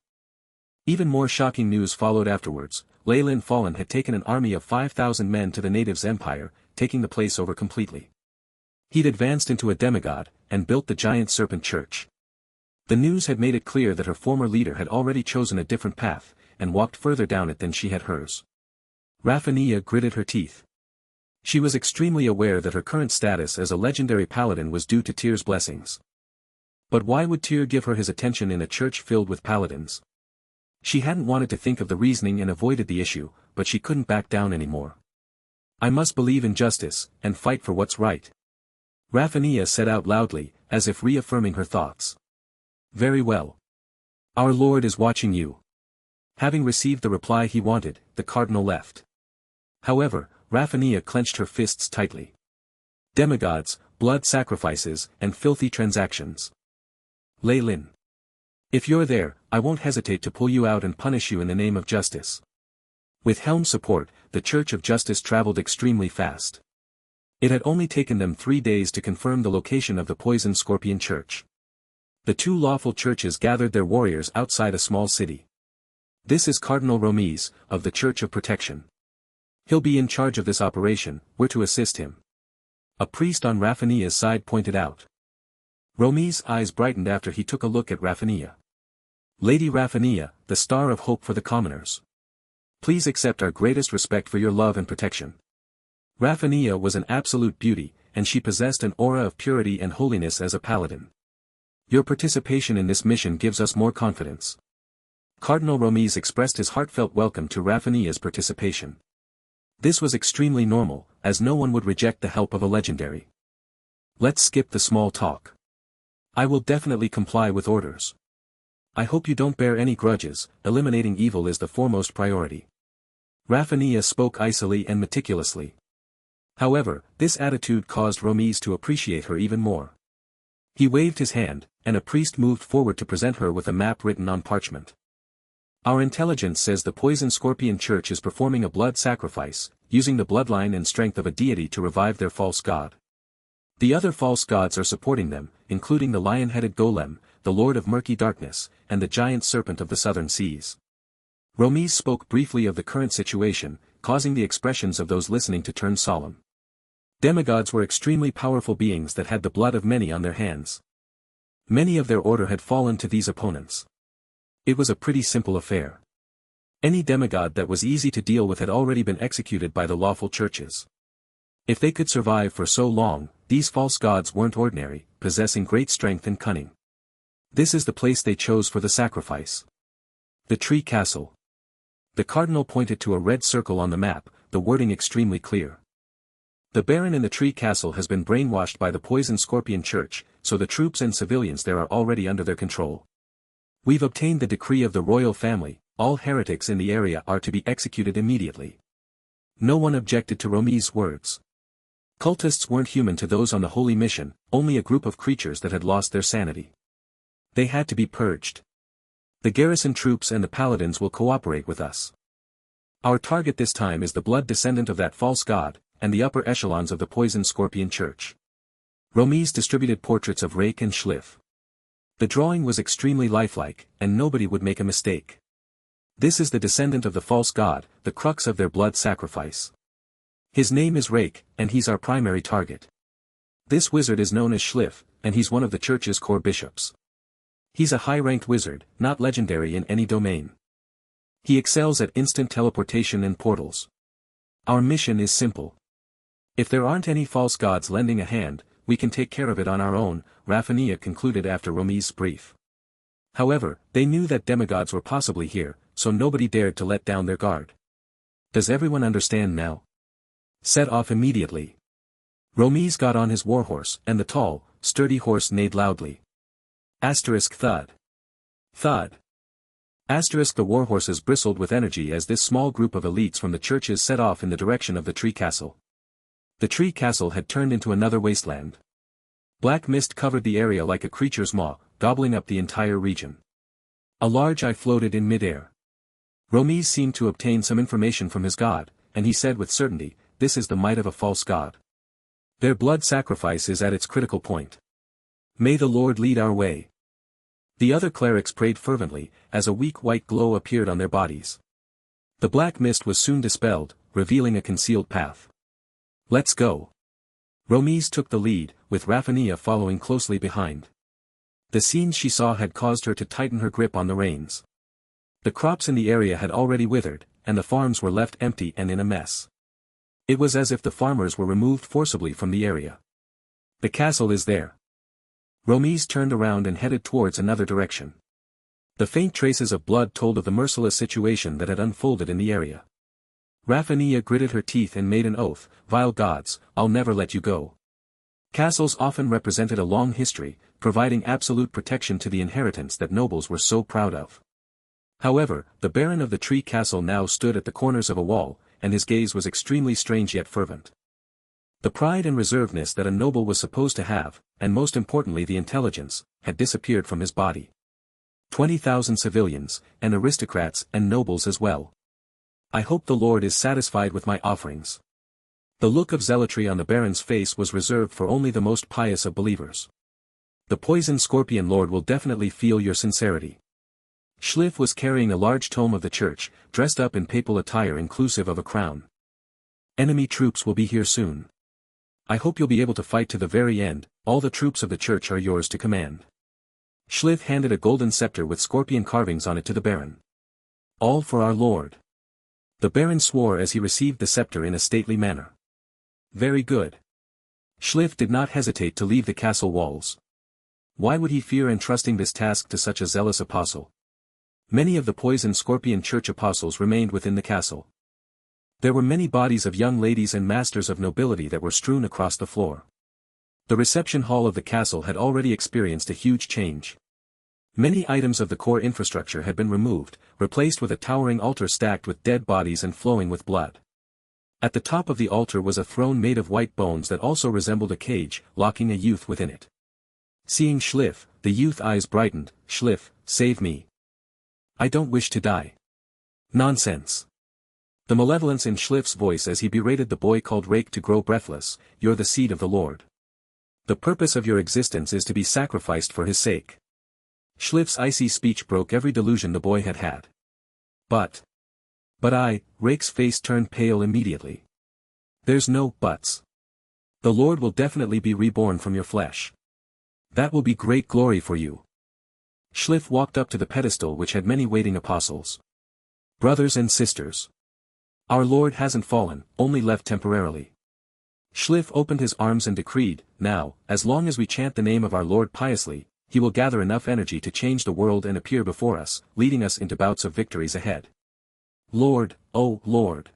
Even more shocking news followed afterwards. Lei Lin Fallen had taken an army of 5,000 men to the natives' empire, taking the place over completely. He'd advanced into a demigod, and built the giant serpent church. The news had made it clear that her former leader had already chosen a different path, and walked further down it than she had hers. Raffinia gritted her teeth. She was extremely aware that her current status as a legendary paladin was due to Tyr's blessings. But why would Tyr give her his attention in a church filled with paladins? She hadn't wanted to think of the reasoning and avoided the issue, but she couldn't back down anymore. I must believe in justice, and fight for what's right. Raffinia said out loudly, as if reaffirming her thoughts. Very well. Our Lord is watching you. Having received the reply he wanted, the cardinal left. However, Raffinia clenched her fists tightly. Demigods, blood sacrifices, and filthy transactions. Lei Lin. If you're there, I won't hesitate to pull you out and punish you in the name of justice. With Helm's support, the Church of Justice traveled extremely fast. It had only taken them 3 days to confirm the location of the Poison Scorpion Church. The two lawful churches gathered their warriors outside a small city. This is Cardinal Romies, of the Church of Protection. He'll be in charge of this operation. We're to assist him. A priest on Raffinia's side pointed out. Romies' eyes brightened after he took a look at Raffinia. Lady Raffinia, the star of hope for the commoners. Please accept our greatest respect for your love and protection. Raffinia was an absolute beauty, and she possessed an aura of purity and holiness as a paladin. Your participation in this mission gives us more confidence. Cardinal Romies expressed his heartfelt welcome to Raffinia's participation. This was extremely normal, as no one would reject the help of a legendary. Let's skip the small talk. I will definitely comply with orders. I hope you don't bear any grudges. Eliminating evil is the foremost priority. Raffinia spoke icily and meticulously. However, this attitude caused Romies to appreciate her even more. He waved his hand, and a priest moved forward to present her with a map written on parchment. Our intelligence says the Poison Scorpion Church is performing a blood sacrifice, using the bloodline and strength of a deity to revive their false god. The other false gods are supporting them, including the lion-headed golem, the Lord of Murky Darkness, and the giant serpent of the southern seas. Romies spoke briefly of the current situation, causing the expressions of those listening to turn solemn. Demigods were extremely powerful beings that had the blood of many on their hands. Many of their order had fallen to these opponents. It was a pretty simple affair. Any demigod that was easy to deal with had already been executed by the lawful churches. If they could survive for so long, these false gods weren't ordinary, possessing great strength and cunning. This is the place they chose for the sacrifice. The Tree Castle. The cardinal pointed to a red circle on the map, the wording extremely clear. The Baron in the Tree Castle has been brainwashed by the Poison Scorpion Church, so the troops and civilians there are already under their control. We've obtained the decree of the royal family. All heretics in the area are to be executed immediately. No one objected to Romies' words. Cultists weren't human to those on the holy mission, only a group of creatures that had lost their sanity. They had to be purged. The garrison troops and the paladins will cooperate with us. Our target this time is the blood descendant of that false god, and the upper echelons of the Poison Scorpion Church. Romies distributed portraits of Rake and Schliff. The drawing was extremely lifelike, and nobody would make a mistake. This is the descendant of the false god, the crux of their blood sacrifice. His name is Rake, and he's our primary target. This wizard is known as Schliff, and he's one of the church's core bishops. He's a high-ranked wizard, not legendary in any domain. He excels at instant teleportation and portals. Our mission is simple. If there aren't any false gods lending a hand, we can take care of it on our own, Raphania concluded after Romi's brief. However, they knew that demigods were possibly here, so nobody dared to let down their guard. Does everyone understand now? Set off immediately. Romis got on his warhorse, and the tall, sturdy horse neighed loudly. Thud. Thud. The warhorses bristled with energy as this small group of elites from the churches set off in the direction of the tree castle. The tree castle had turned into another wasteland. Black mist covered the area like a creature's maw, gobbling up the entire region. A large eye floated in midair. Romis seemed to obtain some information from his god, and he said with certainty, "This is the might of a false god. Their blood sacrifice is at its critical point. May the Lord lead our way." The other clerics prayed fervently, as a weak white glow appeared on their bodies. The black mist was soon dispelled, revealing a concealed path. "Let's go." Romis took the lead, with Raphania following closely behind. The scenes she saw had caused her to tighten her grip on the reins. The crops in the area had already withered, and the farms were left empty and in a mess. It was as if the farmers were removed forcibly from the area. "The castle is there." Romis turned around and headed towards another direction. The faint traces of blood told of the merciless situation that had unfolded in the area. Raphania gritted her teeth and made an oath, "Vile gods, I'll never let you go." Castles often represented a long history, providing absolute protection to the inheritance that nobles were so proud of. However, the Baron of the Tree Castle now stood at the corners of a wall, and his gaze was extremely strange yet fervent. The pride and reservedness that a noble was supposed to have, and most importantly the intelligence, had disappeared from his body. 20,000 civilians, and aristocrats and nobles as well. "I hope the Lord is satisfied with my offerings." The look of zealotry on the Baron's face was reserved for only the most pious of believers. "The poison scorpion Lord will definitely feel your sincerity." Schliff was carrying a large tome of the church, dressed up in papal attire inclusive of a crown. "Enemy troops will be here soon. I hope you'll be able to fight to the very end, all the troops of the church are yours to command." Schliff handed a golden scepter with scorpion carvings on it to the Baron. "All for our Lord." The Baron swore as he received the scepter in a stately manner. "Very good." Schliff did not hesitate to leave the castle walls. Why would he fear entrusting this task to such a zealous apostle? Many of the poison scorpion church apostles remained within the castle. There were many bodies of young ladies and masters of nobility that were strewn across the floor. The reception hall of the castle had already experienced a huge change. Many items of the core infrastructure had been removed, replaced with a towering altar stacked with dead bodies and flowing with blood. At the top of the altar was a throne made of white bones that also resembled a cage, locking a youth within it. Seeing Schliff, the youth's eyes brightened. "Schliff, save me. I don't wish to die." "Nonsense." The malevolence in Schliff's voice as he berated the boy called Rake to grow breathless, "You're the seed of the Lord. The purpose of your existence is to be sacrificed for his sake." Schliff's icy speech broke every delusion the boy had had. But Rake's face turned pale immediately. "There's no buts. The Lord will definitely be reborn from your flesh. That will be great glory for you." Schliff walked up to the pedestal which had many waiting apostles. "Brothers and sisters. Our Lord hasn't fallen, only left temporarily." Schliff opened his arms and decreed, "Now, as long as we chant the name of our Lord piously, he will gather enough energy to change the world and appear before us, leading us into bouts of victories ahead. Lord, oh Lord.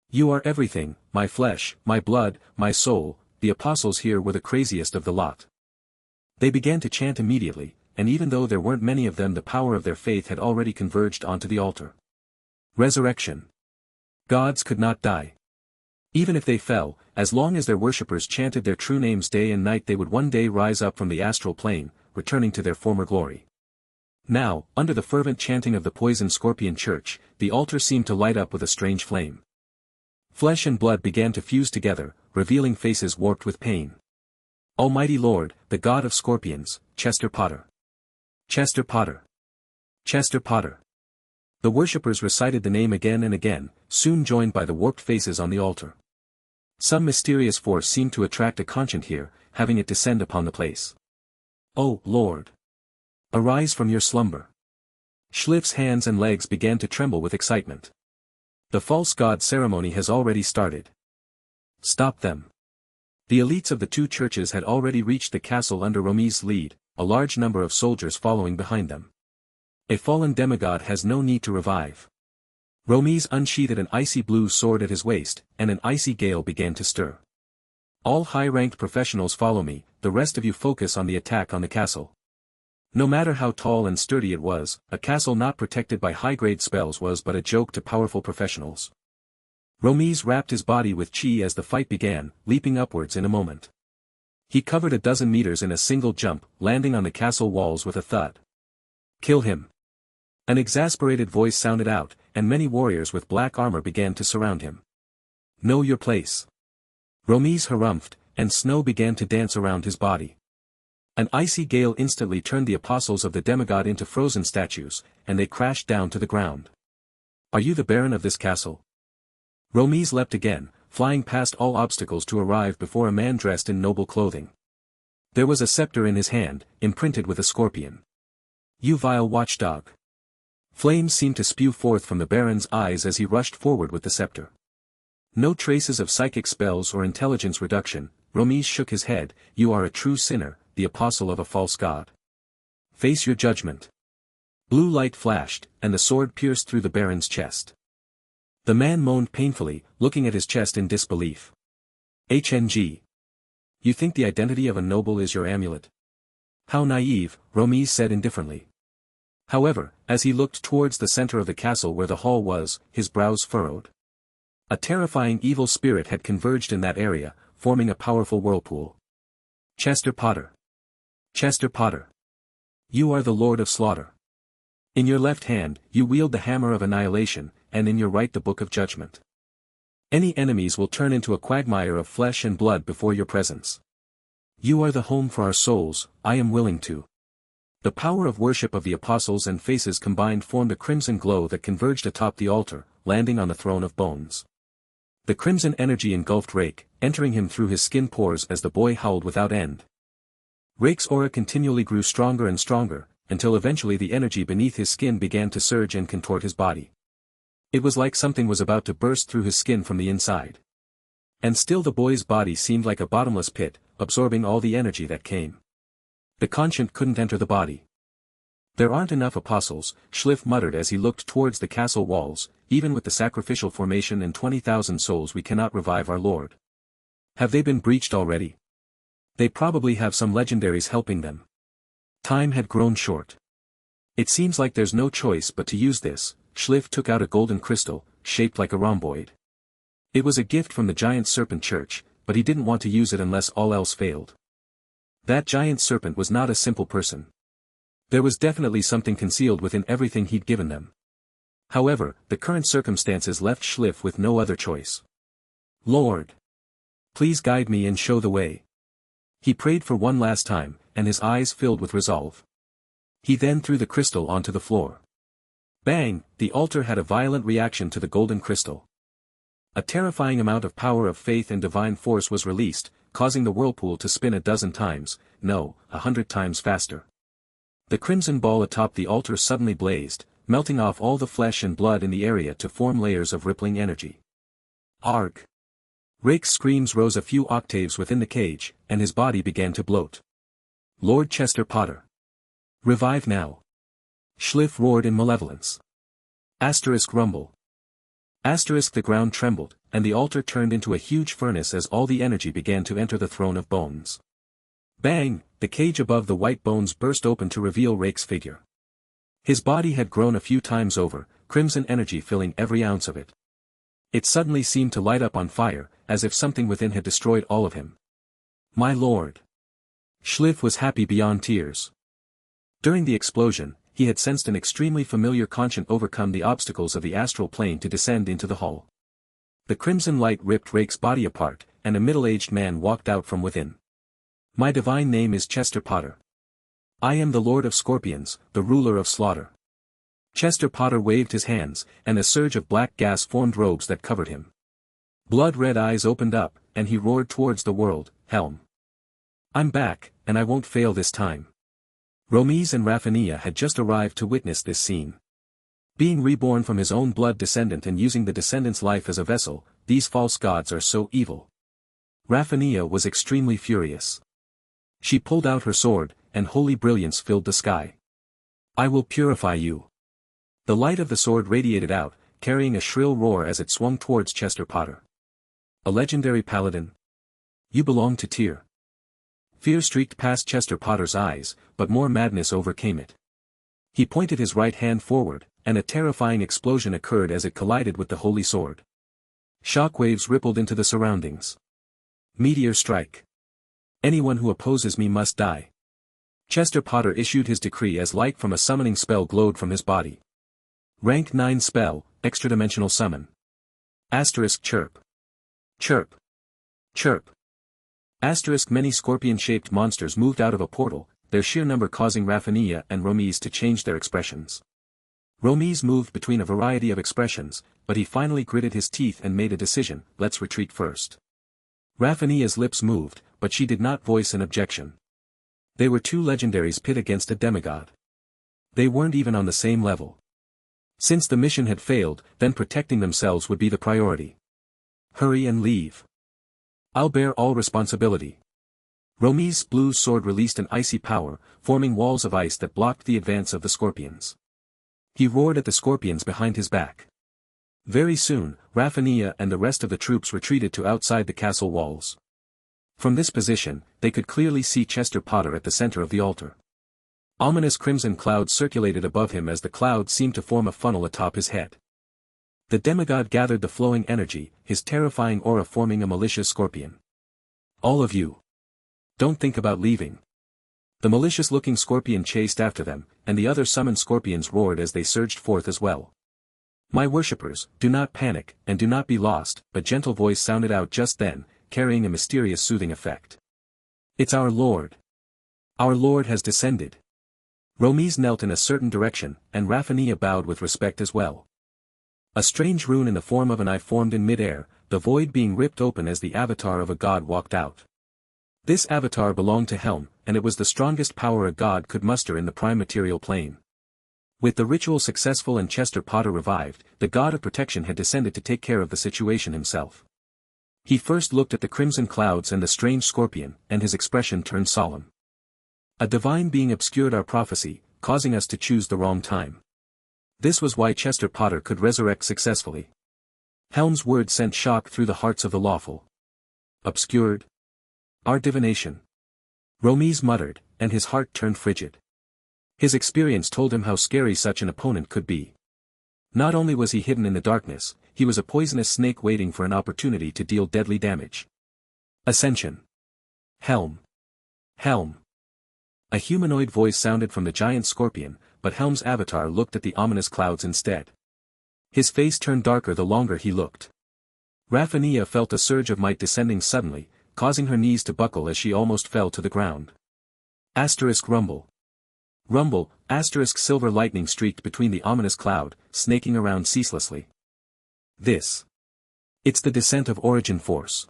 You are everything, my flesh, my blood, my soul." The apostles here were the craziest of the lot. They began to chant immediately, and even though there weren't many of them the power of their faith had already converged onto the altar. Resurrection. Gods could not die. Even if they fell, as long as their worshippers chanted their true names day and night they would one day rise up from the astral plane, returning to their former glory. Now, under the fervent chanting of the poison scorpion church, the altar seemed to light up with a strange flame. Flesh and blood began to fuse together, revealing faces warped with pain. "Almighty Lord, the God of scorpions, Chester Potter. Chester Potter. Chester Potter." The worshippers recited the name again and again, soon joined by the warped faces on the altar. Some mysterious force seemed to attract a conscience here, having it descend upon the place. "Oh, Lord. Arise from your slumber." Schliff's hands and legs began to tremble with excitement. "The false god ceremony has already started. Stop them." The elites of the two churches had already reached the castle under Romi's lead, a large number of soldiers following behind them. A fallen demigod has no need to revive. Romi's unsheathed an icy blue sword at his waist, and an icy gale began to stir. All high-ranked professionals follow me, the rest of you focus on the attack on the castle. No matter how tall and sturdy it was, a castle not protected by high-grade spells was but a joke to powerful professionals. Romi's wrapped his body with chi as the fight began, leaping upwards in a moment. He covered a dozen meters in a single jump, landing on the castle walls with a thud. Kill him. An exasperated voice sounded out, and many warriors with black armor began to surround him. Know your place. Romi's harumphed, and snow began to dance around his body. An icy gale instantly turned the apostles of the demigod into frozen statues, and they crashed down to the ground. Are you the baron of this castle? Romi's leapt again, flying past all obstacles to arrive before a man dressed in noble clothing. There was a scepter in his hand, imprinted with a scorpion. You vile watchdog. Flames seemed to spew forth from the baron's eyes as he rushed forward with the scepter. No traces of psychic spells or intelligence reduction. Romi shook his head. You are a true sinner, the apostle of a false god. Face your judgment. Blue light flashed, and the sword pierced through the baron's chest. The man moaned painfully, looking at his chest in disbelief. HNG. You think the identity of a noble is your amulet? How naive, Romi said indifferently. However, as he looked towards the center of the castle where the hall was, his brows furrowed. A terrifying evil spirit had converged in that area, forming a powerful whirlpool. Chester Potter. Chester Potter. You are the Lord of Slaughter. In your left hand, you wield the hammer of annihilation, and in your right the book of judgment. Any enemies will turn into a quagmire of flesh and blood before your presence. You are the home for our souls, I am willing to. The power of worship of the apostles and faces combined formed a crimson glow that converged atop the altar, landing on the throne of bones. The crimson energy engulfed Rake, entering him through his skin pores as the boy howled without end. Rake's aura continually grew stronger and stronger, until eventually the energy beneath his skin began to surge and contort his body. It was like something was about to burst through his skin from the inside. And still the boy's body seemed like a bottomless pit, absorbing all the energy that came. The conscient couldn't enter the body. There aren't enough apostles, Schliff muttered as he looked towards the castle walls. Even with the sacrificial formation and 20,000 souls we cannot revive our Lord. Have they been breached already? They probably have some legendaries helping them. Time had grown short. It seems like there's no choice but to use this. Schliff took out a golden crystal, shaped like a rhomboid. It was a gift from the giant serpent church, but he didn't want to use it unless all else failed. That giant serpent was not a simple person. There was definitely something concealed within everything he'd given them. However, the current circumstances left Schliff with no other choice. Lord! Please guide me and show the way. He prayed for one last time, and his eyes filled with resolve. He then threw the crystal onto the floor. Bang! The altar had a violent reaction to the golden crystal. A terrifying amount of power of faith and divine force was released, causing the whirlpool to spin a dozen times, no, 100 times faster. The crimson ball atop the altar suddenly blazed, melting off all the flesh and blood in the area to form layers of rippling energy. Arg! Rake's screams rose a few octaves within the cage, and his body began to bloat. Lord Chester Potter. Revive now. Schliff roared in malevolence. Asterisk rumble. Asterisk the ground trembled, and the altar turned into a huge furnace as all the energy began to enter the throne of bones. Bang! The cage above the white bones burst open to reveal Rake's figure. His body had grown a few times over, crimson energy filling every ounce of it. It suddenly seemed to light up on fire, as if something within had destroyed all of him. My lord! Schliff was happy beyond tears. During the explosion, he had sensed an extremely familiar conscient overcome the obstacles of the astral plane to descend into the hall. The crimson light ripped Rake's body apart, and a middle-aged man walked out from within. My divine name is Chester Potter. I am the Lord of Scorpions, the ruler of slaughter. Chester Potter waved his hands, and a surge of black gas formed robes that covered him. Blood-red eyes opened up, and he roared towards the world, Helm. I'm back, and I won't fail this time. Romiz and Rafinha had just arrived to witness this scene. Being reborn from his own blood descendant and using the descendant's life as a vessel, these false gods are so evil. Raphania was extremely furious. She pulled out her sword, and holy brilliance filled the sky. I will purify you. The light of the sword radiated out, carrying a shrill roar as it swung towards Chester Potter. A legendary paladin? You belong to Tyr. Fear streaked past Chester Potter's eyes, but more madness overcame it. He pointed his right hand forward, and a terrifying explosion occurred as it collided with the holy sword. Shockwaves rippled into the surroundings. Meteor strike. Anyone who opposes me must die. Chester Potter issued his decree as light from a summoning spell glowed from his body. Rank 9 spell, extra-dimensional summon. Asterisk chirp. Chirp. Chirp. Asterisk many scorpion-shaped monsters moved out of a portal, their sheer number causing Raphania and Romiz to change their expressions. Romiz moved between a variety of expressions, but he finally gritted his teeth and made a decision: let's retreat first. Raphania's lips moved, but she did not voice an objection. They were two legendaries pit against a demigod. They weren't even on the same level. Since the mission had failed, then protecting themselves would be the priority. Hurry and leave. I'll bear all responsibility. Romiz's blue sword released an icy power, forming walls of ice that blocked the advance of the scorpions. He roared at the scorpions behind his back. Very soon, Raphania and the rest of the troops retreated to outside the castle walls. From this position, they could clearly see Chester Potter at the center of the altar. Ominous crimson clouds circulated above him as the clouds seemed to form a funnel atop his head. The demigod gathered the flowing energy, his terrifying aura forming a malicious scorpion. All of you. Don't think about leaving. The malicious-looking scorpion chased after them, and the other summoned scorpions roared as they surged forth as well. My worshippers, do not panic, and do not be lost, a gentle voice sounded out just then, carrying a mysterious soothing effect. It's our Lord. Our Lord has descended. Romiz knelt in a certain direction, and Raphania bowed with respect as well. A strange rune in the form of an eye formed in mid-air, the void being ripped open as the avatar of a god walked out. This avatar belonged to Helm, and it was the strongest power a god could muster in the prime material plane. With the ritual successful and Chester Potter revived, the god of protection had descended to take care of the situation himself. He first looked at the crimson clouds and the strange scorpion, and his expression turned solemn. A divine being obscured our prophecy, causing us to choose the wrong time. This was why Chester Potter could resurrect successfully. Helm's words sent shock through the hearts of the lawful. Obscured? Our divination. Romiz muttered, and his heart turned frigid. His experience told him how scary such an opponent could be. Not only was he hidden in the darkness, he was a poisonous snake waiting for an opportunity to deal deadly damage. Ascension. Helm. Helm. A humanoid voice sounded from the giant scorpion, but Helm's avatar looked at the ominous clouds instead. His face turned darker the longer he looked. Raphania felt a surge of might descending suddenly, causing her knees to buckle as she almost fell to the ground. Asterisk rumble. Rumble, asterisk silver lightning streaked between the ominous cloud, snaking around ceaselessly. This. It's the descent of origin force.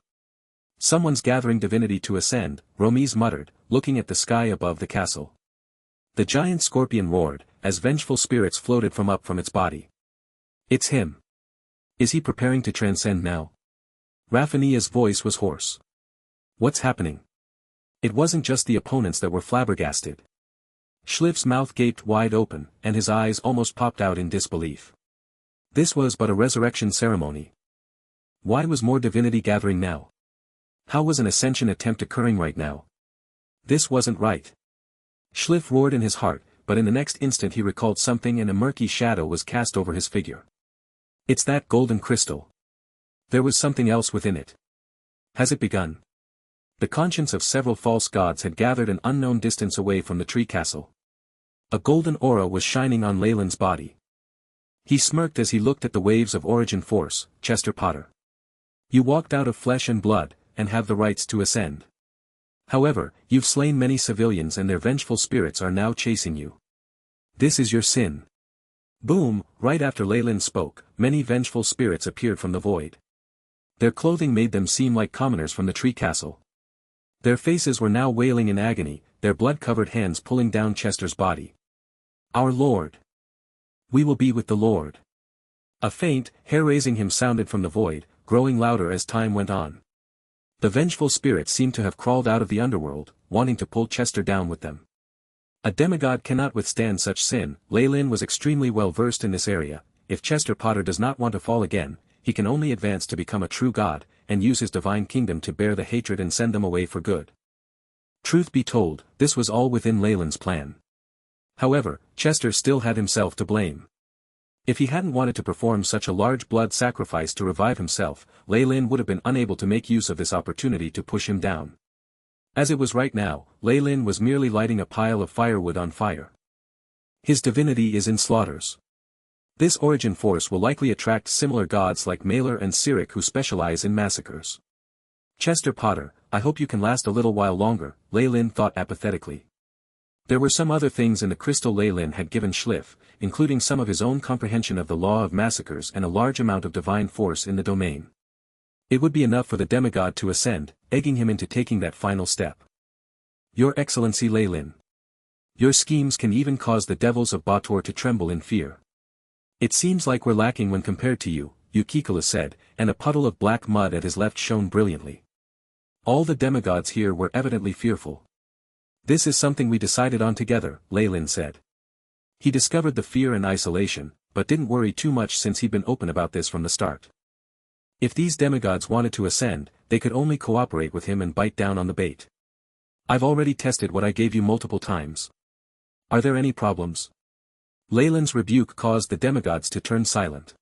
Someone's gathering divinity to ascend, Romiz muttered, looking at the sky above the castle. The giant scorpion roared, as vengeful spirits floated from its body. It's him. Is he preparing to transcend now? Raphania's voice was hoarse. What's happening? It wasn't just the opponents that were flabbergasted. Schliff's mouth gaped wide open, and his eyes almost popped out in disbelief. This was but a resurrection ceremony. Why was more divinity gathering now? How was an ascension attempt occurring right now? This wasn't right. Schliff roared in his heart, but in the next instant he recalled something and a murky shadow was cast over his figure. It's that golden crystal. There was something else within it. Has it begun? The conscience of several false gods had gathered an unknown distance away from the tree castle. A golden aura was shining on Leyland's body. He smirked as he looked at the waves of origin force. Chester Potter. You walked out of flesh and blood, and have the rights to ascend. However, you've slain many civilians and their vengeful spirits are now chasing you. This is your sin. Boom, right after Leyland spoke, many vengeful spirits appeared from the void. Their clothing made them seem like commoners from the tree castle. Their faces were now wailing in agony, their blood-covered hands pulling down Chester's body. Our Lord. We will be with the Lord. A faint, hair-raising hymn sounded from the void, growing louder as time went on. The vengeful spirits seemed to have crawled out of the underworld, wanting to pull Chester down with them. A demigod cannot withstand such sin. Leyland was extremely well versed in this area. If Chester Potter does not want to fall again, he can only advance to become a true god, and use his divine kingdom to bear the hatred and send them away for good. Truth be told, this was all within Leyland's plan. However, Chester still had himself to blame. If he hadn't wanted to perform such a large blood sacrifice to revive himself, Leyland would have been unable to make use of this opportunity to push him down. As it was right now, Leyland was merely lighting a pile of firewood on fire. His divinity is in slaughters. This origin force will likely attract similar gods like Malor and Cyric who specialize in massacres. Chester Potter, I hope you can last a little while longer, Leyland thought apathetically. There were some other things in the crystal Leyland had given Schliff, including some of his own comprehension of the law of massacres and a large amount of divine force in the domain. It would be enough for the demigod to ascend, egging him into taking that final step. Your Excellency Leyland. Your schemes can even cause the devils of Bator to tremble in fear. It seems like we're lacking when compared to you, Eukykelus said, and a puddle of black mud at his left shone brilliantly. All the demigods here were evidently fearful. This is something we decided on together, Leyland said. He discovered the fear and isolation, but didn't worry too much since he'd been open about this from the start. If these demigods wanted to ascend, they could only cooperate with him and bite down on the bait. I've already tested what I gave you multiple times. Are there any problems? Leyland's rebuke caused the demigods to turn silent.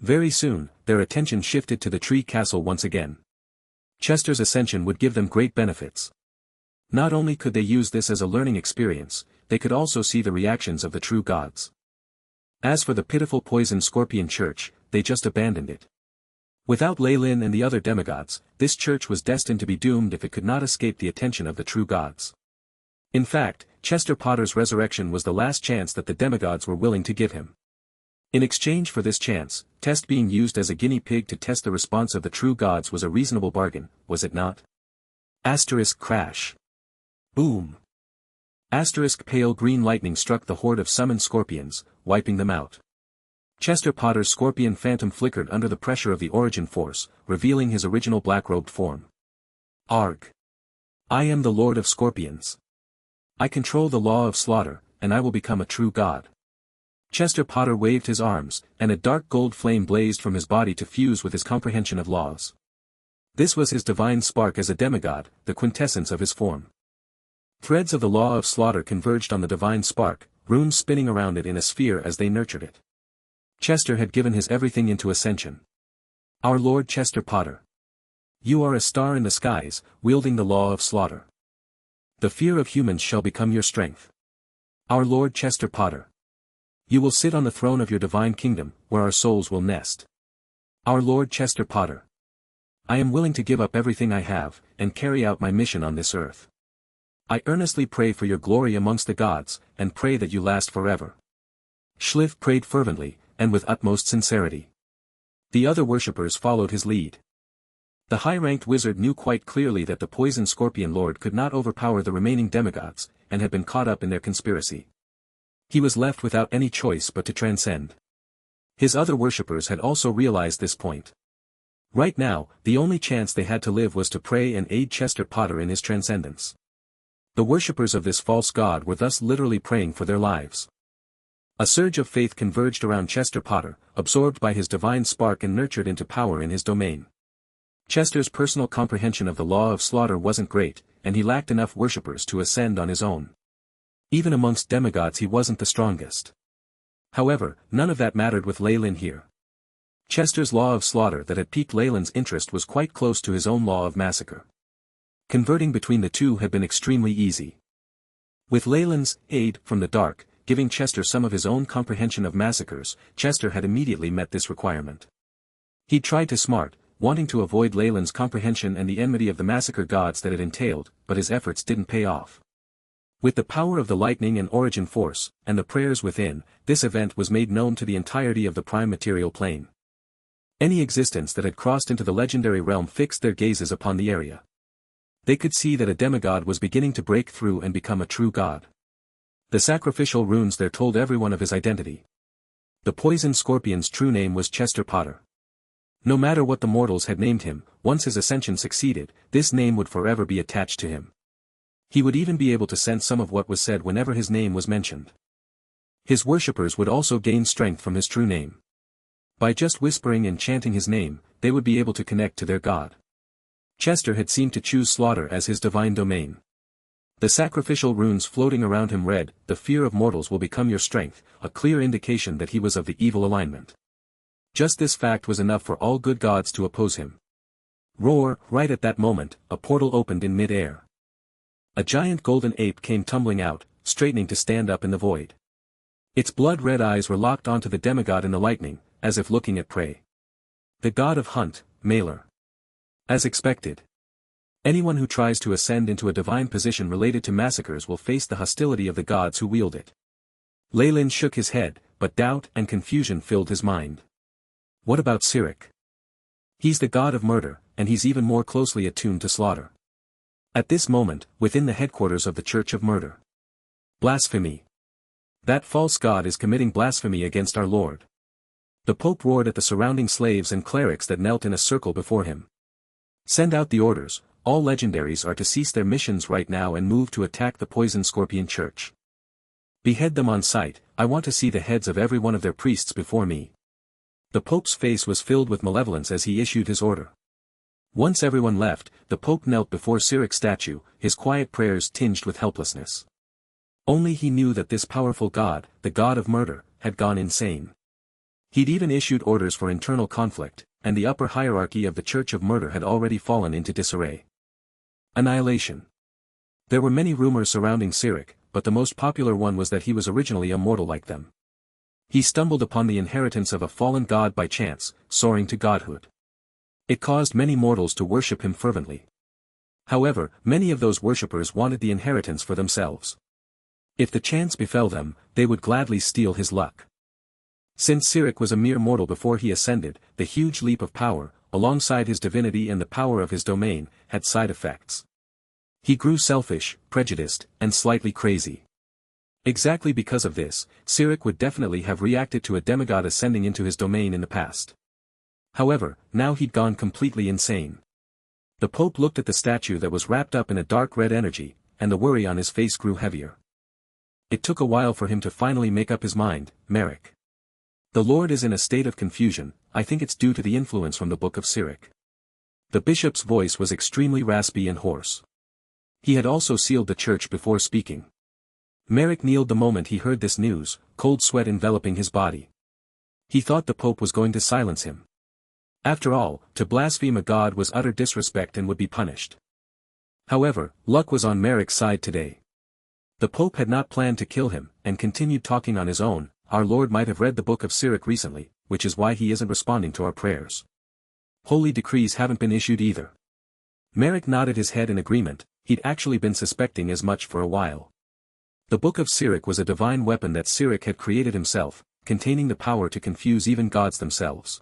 Very soon, their attention shifted to the tree castle once again. Chester's ascension would give them great benefits. Not only could they use this as a learning experience, they could also see the reactions of the true gods. As for the pitiful poison scorpion church, they just abandoned it. Without Leyland and the other demigods, this church was destined to be doomed if it could not escape the attention of the true gods. In fact, Chester Potter's resurrection was the last chance that the demigods were willing to give him. In exchange for this chance, Test being used as a guinea pig to test the response of the true gods was a reasonable bargain, was it not? Asterisk crash. Boom. Asterisk pale green lightning struck the horde of summoned scorpions, wiping them out. Chester Potter's scorpion phantom flickered under the pressure of the origin force, revealing his original black-robed form. Arg. I am the Lord of Scorpions. I control the law of slaughter, and I will become a true god. Chester Potter waved his arms, and a dark gold flame blazed from his body to fuse with his comprehension of laws. This was his divine spark as a demigod, the quintessence of his form. Threads of the law of slaughter converged on the divine spark, runes spinning around it in a sphere as they nurtured it. Chester had given his everything into ascension. Our Lord Chester Potter. You are a star in the skies, wielding the law of slaughter. The fear of humans shall become your strength. Our Lord Chester Potter. You will sit on the throne of your divine kingdom, where our souls will nest. Our Lord Chester Potter. I am willing to give up everything I have, and carry out my mission on this earth. I earnestly pray for your glory amongst the gods, and pray that you last forever. Schliff prayed fervently, and with utmost sincerity. The other worshippers followed his lead. The high-ranked wizard knew quite clearly that the poison scorpion lord could not overpower the remaining demigods, and had been caught up in their conspiracy. He was left without any choice but to transcend. His other worshippers had also realized this point. Right now, the only chance they had to live was to pray and aid Chester Potter in his transcendence. The worshippers of this false god were thus literally praying for their lives. A surge of faith converged around Chester Potter, absorbed by his divine spark and nurtured into power in his domain. Chester's personal comprehension of the law of slaughter wasn't great, and he lacked enough worshippers to ascend on his own. Even amongst demigods he wasn't the strongest. However, none of that mattered with Leyland here. Chester's law of slaughter that had piqued Leyland's interest was quite close to his own law of massacre. Converting between the two had been extremely easy. With Leyland's aid from the dark, giving Chester some of his own comprehension of massacres, Chester had immediately met this requirement. He tried to smart, wanting to avoid Leyland's comprehension and the enmity of the massacre gods that it entailed, but his efforts didn't pay off. With the power of the lightning and origin force, and the prayers within, this event was made known to the entirety of the prime material plane. Any existence that had crossed into the legendary realm fixed their gazes upon the area. They could see that a demigod was beginning to break through and become a true god. The sacrificial runes there told everyone of his identity. The poison scorpion's true name was Chester Potter. No matter what the mortals had named him, once his ascension succeeded, this name would forever be attached to him. He would even be able to sense some of what was said whenever his name was mentioned. His worshippers would also gain strength from his true name. By just whispering and chanting his name, they would be able to connect to their god. Chester had seemed to choose slaughter as his divine domain. The sacrificial runes floating around him read, "The fear of mortals will become your strength," a clear indication that he was of the evil alignment. Just this fact was enough for all good gods to oppose him. Roar! Right at that moment, a portal opened in mid-air. A giant golden ape came tumbling out, straightening to stand up in the void. Its blood-red eyes were locked onto the demigod in the lightning, as if looking at prey. The god of hunt, Malor. As expected. Anyone who tries to ascend into a divine position related to massacres will face the hostility of the gods who wield it. Leyland shook his head, but doubt and confusion filled his mind. What about Cyric? He's the god of murder, and he's even more closely attuned to slaughter. At this moment, within the headquarters of the Church of Murder. Blasphemy. That false god is committing blasphemy against our Lord. The Pope roared at the surrounding slaves and clerics that knelt in a circle before him. Send out the orders, all legendaries are to cease their missions right now and move to attack the Poison Scorpion Church. Behead them on sight, I want to see the heads of every one of their priests before me. The Pope's face was filled with malevolence as he issued his order. Once everyone left, the Pope knelt before Cyric's statue, his quiet prayers tinged with helplessness. Only he knew that this powerful god, the god of murder, had gone insane. He'd even issued orders for internal conflict, and the upper hierarchy of the Church of Murder had already fallen into disarray. Annihilation. There were many rumors surrounding Cyric, but the most popular one was that he was originally a mortal like them. He stumbled upon the inheritance of a fallen god by chance, soaring to godhood. It caused many mortals to worship him fervently. However, many of those worshippers wanted the inheritance for themselves. If the chance befell them, they would gladly steal his luck. Since Cyric was a mere mortal before he ascended, the huge leap of power, alongside his divinity and the power of his domain, had side effects. He grew selfish, prejudiced, and slightly crazy. Exactly because of this, Cyric would definitely have reacted to a demigod ascending into his domain in the past. However, now he'd gone completely insane. The Pope looked at the statue that was wrapped up in a dark red energy, and the worry on his face grew heavier. It took a while for him to finally make up his mind. Merrick. The Lord is in a state of confusion, I think it's due to the influence from the Book of Cyric. The bishop's voice was extremely raspy and hoarse. He had also sealed the church before speaking. Merrick kneeled the moment he heard this news, cold sweat enveloping his body. He thought the Pope was going to silence him. After all, to blaspheme a god was utter disrespect and would be punished. However, luck was on Merrick's side today. The Pope had not planned to kill him, and continued talking on his own. Our Lord might have read the Book of Cyric recently, which is why he isn't responding to our prayers. Holy decrees haven't been issued either. Merrick nodded his head in agreement, he'd actually been suspecting as much for a while. The Book of Cyric was a divine weapon that Cyric had created himself, containing the power to confuse even gods themselves.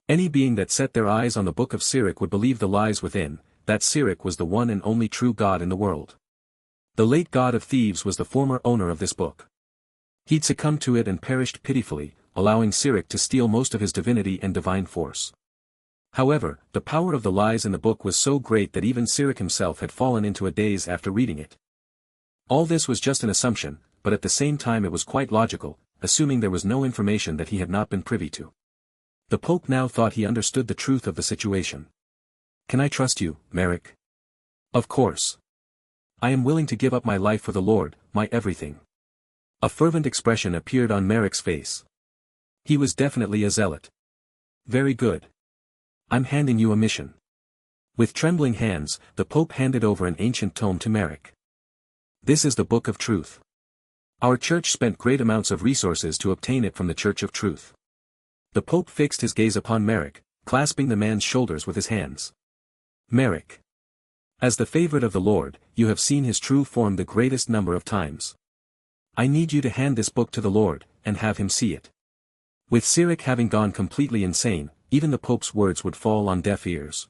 Any being that set their eyes on the Book of Cyric would believe the lies within, that Cyric was the one and only true god in the world. The late god of thieves was the former owner of this book. He'd succumbed to it and perished pitifully, allowing Cyric to steal most of his divinity and divine force. However, the power of the lies in the book was so great that even Cyric himself had fallen into a daze after reading it. All this was just an assumption, but at the same time it was quite logical, assuming there was no information that he had not been privy to. The Pope now thought he understood the truth of the situation. Can I trust you, Merrick? Of course. I am willing to give up my life for the Lord, my everything. A fervent expression appeared on Merrick's face. He was definitely a zealot. Very good. I'm handing you a mission. With trembling hands, the Pope handed over an ancient tome to Merrick. This is the Book of Truth. Our church spent great amounts of resources to obtain it from the Church of Truth. The Pope fixed his gaze upon Merrick, clasping the man's shoulders with his hands. Merrick. As the favorite of the Lord, you have seen his true form the greatest number of times. I need you to hand this book to the Lord, and have him see it. With Cyric having gone completely insane, even the Pope's words would fall on deaf ears.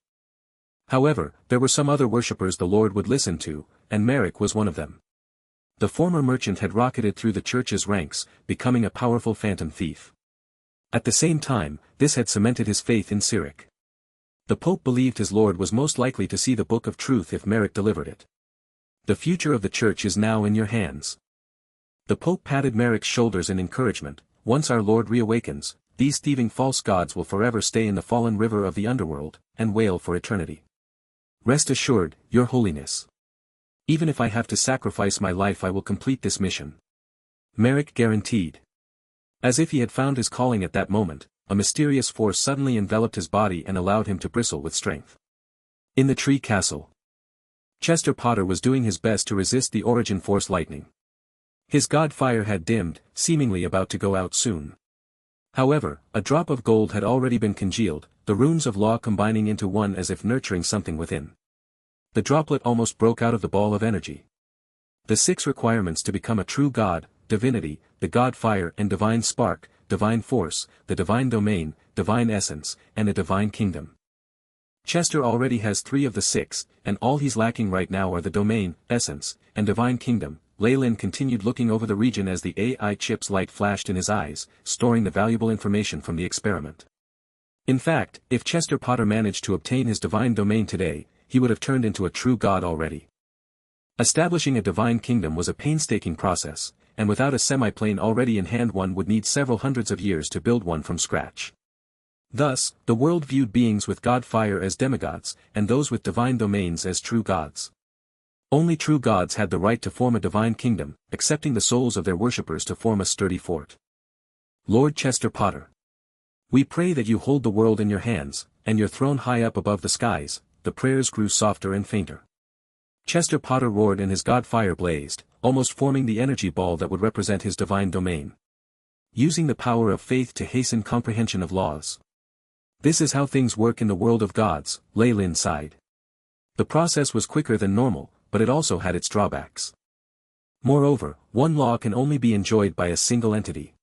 However, there were some other worshippers the Lord would listen to, and Merrick was one of them. The former merchant had rocketed through the church's ranks, becoming a powerful phantom thief. At the same time, this had cemented his faith in Cyric. The Pope believed his lord was most likely to see the Book of Truth if Merrick delivered it. The future of the Church is now in your hands. The Pope patted Merrick's shoulders in encouragement. Once our Lord reawakens, these thieving false gods will forever stay in the fallen river of the underworld, and wail for eternity. Rest assured, Your Holiness. Even if I have to sacrifice my life I will complete this mission. Merrick guaranteed. As if he had found his calling at that moment, a mysterious force suddenly enveloped his body and allowed him to bristle with strength. In the tree castle, Chester Potter was doing his best to resist the origin force lightning. His god fire had dimmed, seemingly about to go out soon. However, a drop of gold had already been congealed, the runes of law combining into one as if nurturing something within. The droplet almost broke out of the ball of energy. The 6 requirements to become a true god: divinity, the god fire and divine spark, divine force, the divine domain, divine essence, and a divine kingdom. Chester already has 3 of the 6, and all he's lacking right now are the domain, essence, and divine kingdom. Leyland continued looking over the region as the AI chip's light flashed in his eyes, storing the valuable information from the experiment. In fact, if Chester Potter managed to obtain his divine domain today, he would have turned into a true god already. Establishing a divine kingdom was a painstaking process, and without a semiplane already in hand one would need several hundreds of years to build one from scratch. Thus, the world viewed beings with god fire as demigods, and those with divine domains as true gods. Only true gods had the right to form a divine kingdom, accepting the souls of their worshippers to form a sturdy fort. Lord Chester Potter, we pray that you hold the world in your hands, and your throne high up above the skies. The prayers grew softer and fainter. Chester Potter roared and his god fire blazed, almost forming the energy ball that would represent his divine domain. Using the power of faith to hasten comprehension of laws. This is how things work in the world of gods, Leyland sighed. The process was quicker than normal, but it also had its drawbacks. Moreover, one law can only be enjoyed by a single entity.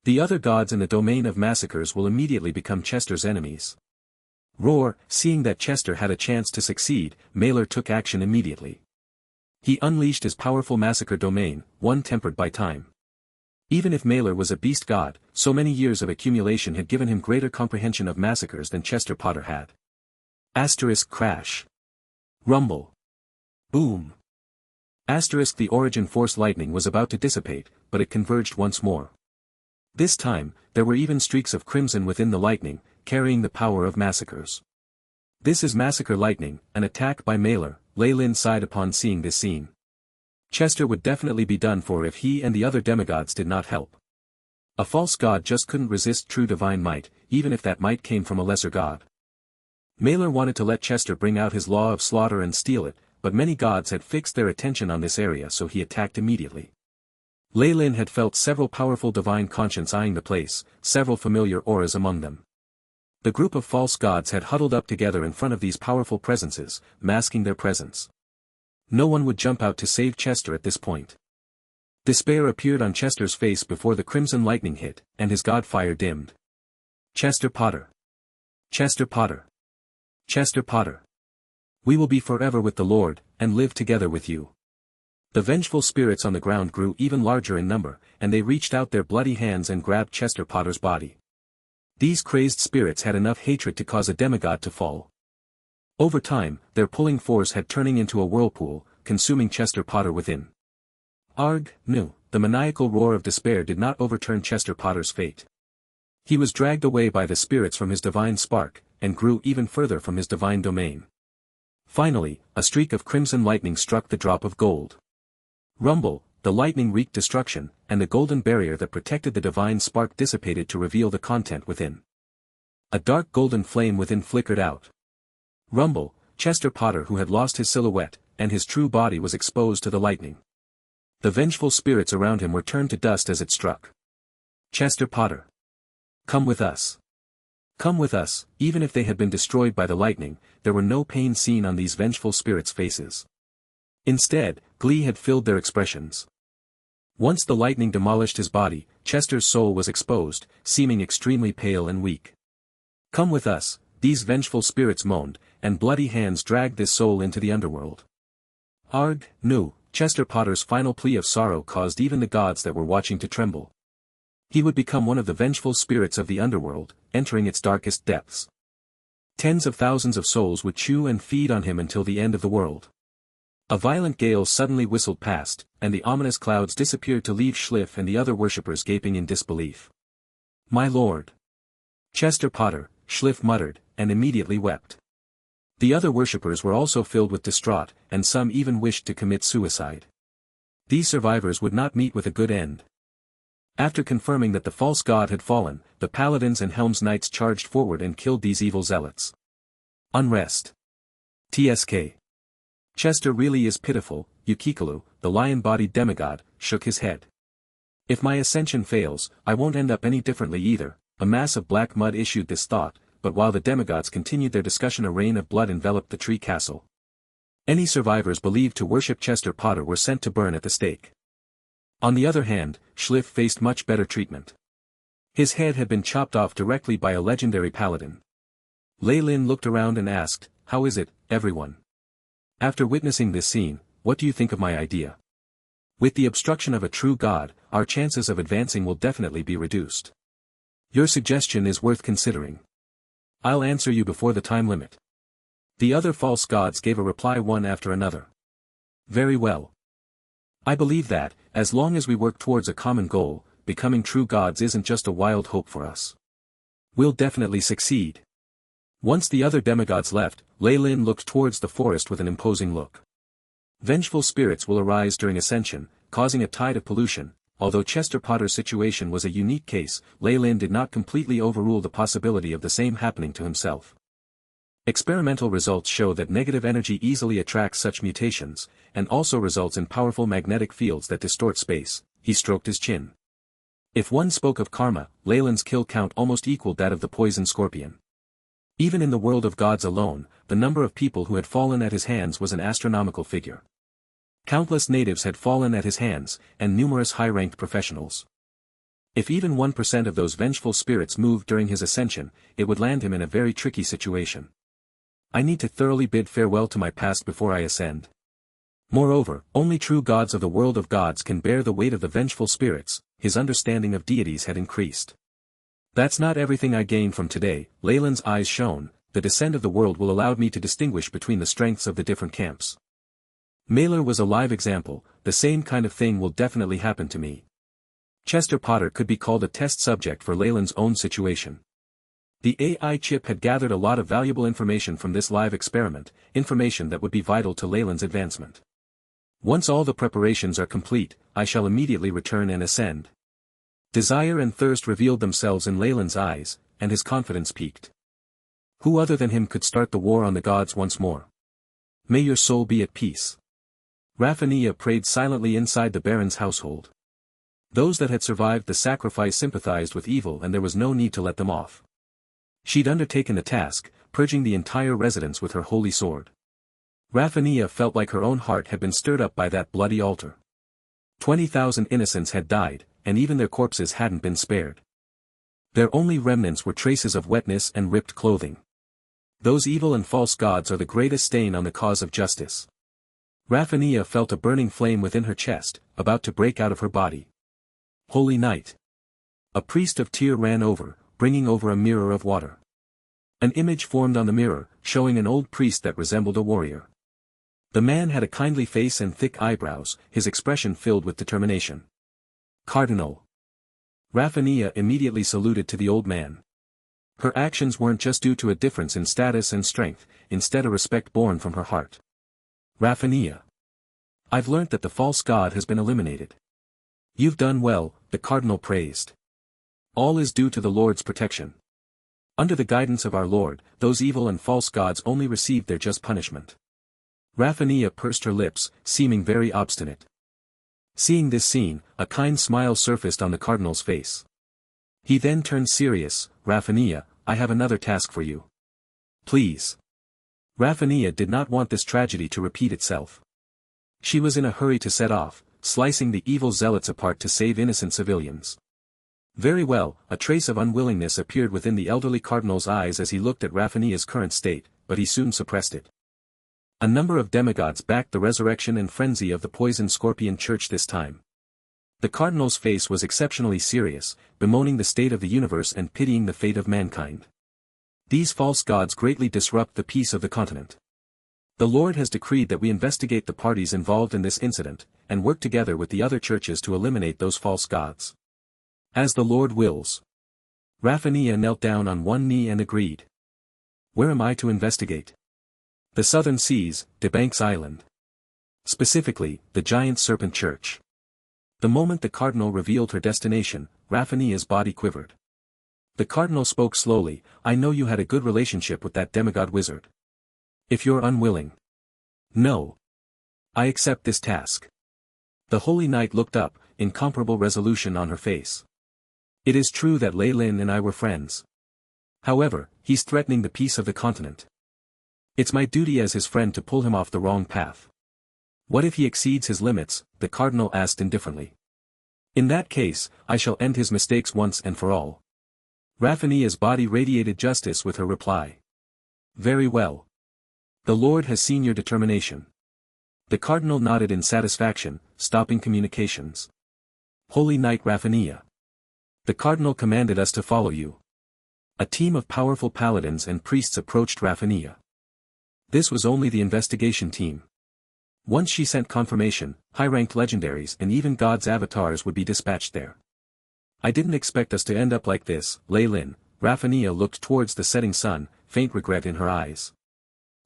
The other gods in the domain of massacres will immediately become Chester's enemies. Roar, seeing that Chester had a chance to succeed, Mailer took action immediately. He unleashed his powerful massacre domain, one tempered by time. Even if Mailer was a beast god, so many years of accumulation had given him greater comprehension of massacres than Chester Potter had. Asterisk crash. Rumble. Boom. Asterisk the origin force lightning was about to dissipate, but it converged once more. This time, there were even streaks of crimson within the lightning, carrying the power of massacres. This is massacre lightning, an attack by Mailer, Leyland sighed upon seeing this scene. Chester would definitely be done for if he and the other demigods did not help. A false god just couldn't resist true divine might, even if that might came from a lesser god. Mailer wanted to let Chester bring out his law of slaughter and steal it, but many gods had fixed their attention on this area so he attacked immediately. Leyland had felt several powerful divine conscience eyeing the place, several familiar auras among them. The group of false gods had huddled up together in front of these powerful presences, masking their presence. No one would jump out to save Chester at this point. Despair appeared on Chester's face before the crimson lightning hit, and his god fire dimmed. Chester Potter. Chester Potter. Chester Potter. We will be forever with the Lord, and live together with you. The vengeful spirits on the ground grew even larger in number, and they reached out their bloody hands and grabbed Chester Potter's body. These crazed spirits had enough hatred to cause a demigod to fall. Over time, their pulling force had turning into a whirlpool, consuming Chester Potter within. Arg, no, the maniacal roar of despair did not overturn Chester Potter's fate. He was dragged away by the spirits from his divine spark, and grew even further from his divine domain. Finally, a streak of crimson lightning struck the drop of gold. Rumble, the lightning wreaked destruction, and the golden barrier that protected the divine spark dissipated to reveal the content within. A dark golden flame within flickered out. Rumble, Chester Potter who had lost his silhouette, and his true body was exposed to the lightning. The vengeful spirits around him were turned to dust as it struck. Chester Potter. Come with us. Come with us. Even if they had been destroyed by the lightning, there were no pain seen on these vengeful spirits' faces. Instead, glee had filled their expressions. Once the lightning demolished his body, Chester's soul was exposed, seeming extremely pale and weak. Come with us, these vengeful spirits moaned, and bloody hands dragged this soul into the underworld. Arg, no, Chester Potter's final plea of sorrow caused even the gods that were watching to tremble. He would become one of the vengeful spirits of the underworld, entering its darkest depths. Tens of thousands of souls would chew and feed on him until the end of the world. A violent gale suddenly whistled past, and the ominous clouds disappeared to leave Schliff and the other worshippers gaping in disbelief. "My lord! Chester Potter," Schliff muttered, and immediately wept. The other worshippers were also filled with distraught, and some even wished to commit suicide. These survivors would not meet with a good end. After confirming that the false god had fallen, the paladins and Helm's knights charged forward and killed these evil zealots. Unrest. TSK. Chester really is pitiful. Yukikalu, the lion-bodied demigod, shook his head. "If my ascension fails, I won't end up any differently either." A mass of black mud issued this thought, but while the demigods continued their discussion, a rain of blood enveloped the tree castle. Any survivors believed to worship Chester Potter were sent to burn at the stake. On the other hand, Schliff faced much better treatment. His head had been chopped off directly by a legendary paladin. Lei Lin looked around and asked, "How is it, everyone? After witnessing this scene, what do you think of my idea? With the obstruction of a true god, our chances of advancing will definitely be reduced. Your suggestion is worth considering. I'll answer you before the time limit." The other false gods gave a reply one after another. "Very well. I believe that, as long as we work towards a common goal, becoming true gods isn't just a wild hope for us. We'll definitely succeed." Once the other demigods left, Lei Lin looked towards the forest with an imposing look. Vengeful spirits will arise during ascension, causing a tide of pollution. Although Chester Potter's situation was a unique case, Lei Lin did not completely overrule the possibility of the same happening to himself. Experimental results show that negative energy easily attracts such mutations, and also results in powerful magnetic fields that distort space. He stroked his chin. If one spoke of karma, Lei Lin's kill count almost equaled that of the poison scorpion. Even in the world of gods alone, the number of people who had fallen at his hands was an astronomical figure. Countless natives had fallen at his hands, and numerous high-ranked professionals. If even 1% of those vengeful spirits moved during his ascension, it would land him in a very tricky situation. I need to thoroughly bid farewell to my past before I ascend. Moreover, only true gods of the world of gods can bear the weight of the vengeful spirits. His understanding of deities had increased. That's not everything I gained from today. Lei Lin's eyes shone. The descent of the world will allow me to distinguish between the strengths of the different camps. Mailer was a live example. The same kind of thing will definitely happen to me. Chester Potter could be called a test subject for Lei Lin's own situation. The AI chip had gathered a lot of valuable information from this live experiment, information that would be vital to Lei Lin's advancement. Once all the preparations are complete, I shall immediately return and ascend. Desire and thirst revealed themselves in Lei Lin's eyes, and his confidence peaked. Who other than him could start the war on the gods once more? May your soul be at peace. Raphania prayed silently inside the Baron's household. Those that had survived the sacrifice sympathized with evil, and there was no need to let them off. She'd undertaken the task, purging the entire residence with her holy sword. Raphania felt like her own heart had been stirred up by that bloody altar. 20,000 innocents had died, and even their corpses hadn't been spared. Their only remnants were traces of wetness and ripped clothing. Those evil and false gods are the greatest stain on the cause of justice. Raphania felt a burning flame within her chest, about to break out of her body. Holy night! A priest of Tyr ran over, bringing over a mirror of water. An image formed on the mirror, showing an old priest that resembled a warrior. The man had a kindly face and thick eyebrows, his expression filled with determination. Cardinal. Raphania immediately saluted to the old man. Her actions weren't just due to a difference in status and strength, instead a respect born from her heart. Raphania. I've learnt that the false god has been eliminated. You've done well, the cardinal praised. All is due to the Lord's protection. Under the guidance of our Lord, those evil and false gods only received their just punishment. Raphania pursed her lips, seeming very obstinate. Seeing this scene, a kind smile surfaced on the cardinal's face. He then turned serious. Raphania, I have another task for you. Please. Raphania did not want this tragedy to repeat itself. She was in a hurry to set off, slicing the evil zealots apart to save innocent civilians. Very well, a trace of unwillingness appeared within the elderly cardinal's eyes as he looked at Raphania's current state, but he soon suppressed it. A number of demigods backed the resurrection and frenzy of the poison scorpion church this time. The cardinal's face was exceptionally serious, bemoaning the state of the universe and pitying the fate of mankind. These false gods greatly disrupt the peace of the continent. The Lord has decreed that we investigate the parties involved in this incident, and work together with the other churches to eliminate those false gods. As the Lord wills. Raphania knelt down on one knee and agreed. Where am I to investigate? The southern seas, Debanks Island. Specifically, the giant serpent church. The moment the cardinal revealed her destination, Raphania's body quivered. The cardinal spoke slowly. I know you had a good relationship with that demigod wizard. If you're unwilling. No. I accept this task. The holy knight looked up, incomparable resolution on her face. It is true that Lei Lin and I were friends. However, he's threatening the peace of the continent. It's my duty as his friend to pull him off the wrong path. What if he exceeds his limits? The cardinal asked indifferently. In that case, I shall end his mistakes once and for all. Raphania's body radiated justice with her reply. Very well. The Lord has seen your determination. The cardinal nodded in satisfaction, stopping communications. Holy Knight Raphania. The cardinal commanded us to follow you. A team of powerful paladins and priests approached Raphania. This was only the investigation team. Once she sent confirmation, high-ranked legendaries and even gods' avatars would be dispatched there. I didn't expect us to end up like this, Lei Lin. Raphania looked towards the setting sun, faint regret in her eyes.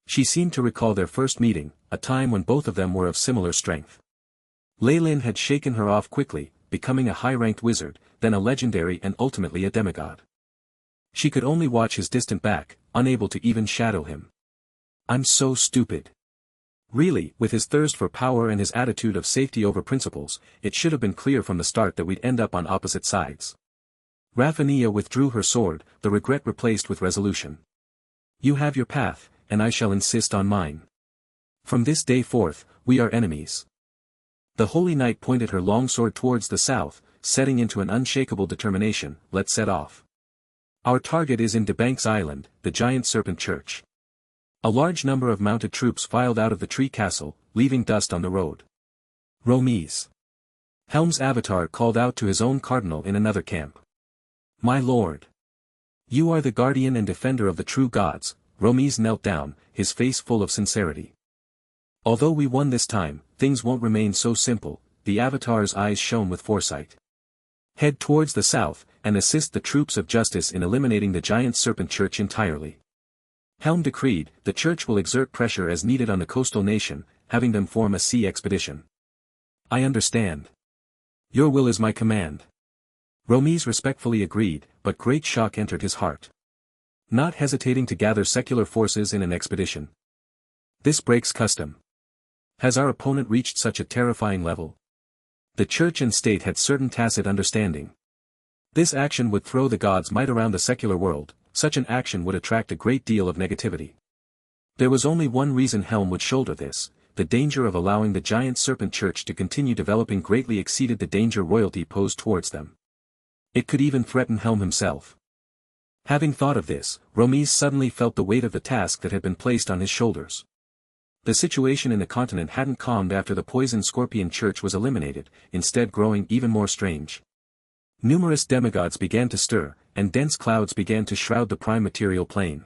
She seemed to recall their first meeting, a time when both of them were of similar strength. Lei Lin had shaken her off quickly, becoming a high-ranked wizard, then a legendary and ultimately a demigod. She could only watch his distant back, unable to even shadow him. I'm so stupid. Really, with his thirst for power and his attitude of safety over principles, it should have been clear from the start that we'd end up on opposite sides. Raphania withdrew her sword, the regret replaced with resolution. You have your path, and I shall insist on mine. From this day forth, we are enemies. The Holy Knight pointed her long sword towards the south, setting into an unshakable determination. Let's set off. Our target is in Debanks Island, the giant serpent church. A large number of mounted troops filed out of the tree castle, leaving dust on the road. Romies. Helm's avatar called out to his own cardinal in another camp. My lord. You are the guardian and defender of the true gods. Romies knelt down, his face full of sincerity. Although we won this time, things won't remain so simple. The avatar's eyes shone with foresight. Head towards the south, and assist the troops of justice in eliminating the giant serpent church entirely. Helm decreed, the church will exert pressure as needed on the coastal nation, having them form a sea expedition. I understand. Your will is my command. Romies respectfully agreed, but great shock entered his heart. Not hesitating to gather secular forces in an expedition. This breaks custom. Has our opponent reached such a terrifying level? The church and state had certain tacit understanding. This action would throw the gods' might around the secular world. Such an action would attract a great deal of negativity. There was only one reason Helm would shoulder this: the danger of allowing the giant serpent church to continue developing greatly exceeded the danger royalty posed towards them. It could even threaten Helm himself. Having thought of this, Romies suddenly felt the weight of the task that had been placed on his shoulders. The situation in the continent hadn't calmed after the poison scorpion church was eliminated, instead growing even more strange. Numerous demigods began to stir, and dense clouds began to shroud the prime material plane.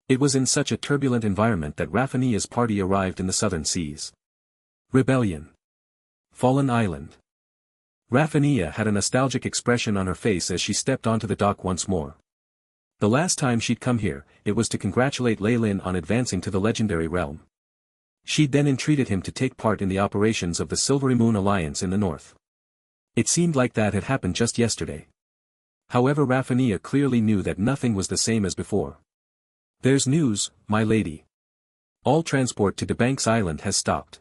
It was in such a turbulent environment that Raphania's party arrived in the southern seas. Rebellion. Fallen Island. Raphania had a nostalgic expression on her face as she stepped onto the dock once more. The last time she'd come here, it was to congratulate Lei Lin on advancing to the legendary realm. She'd then entreated him to take part in the operations of the Silvery Moon Alliance in the north. It seemed like that had happened just yesterday. However, Raphania clearly knew that nothing was the same as before. There's news, my lady. All transport to Debanks Island has stopped.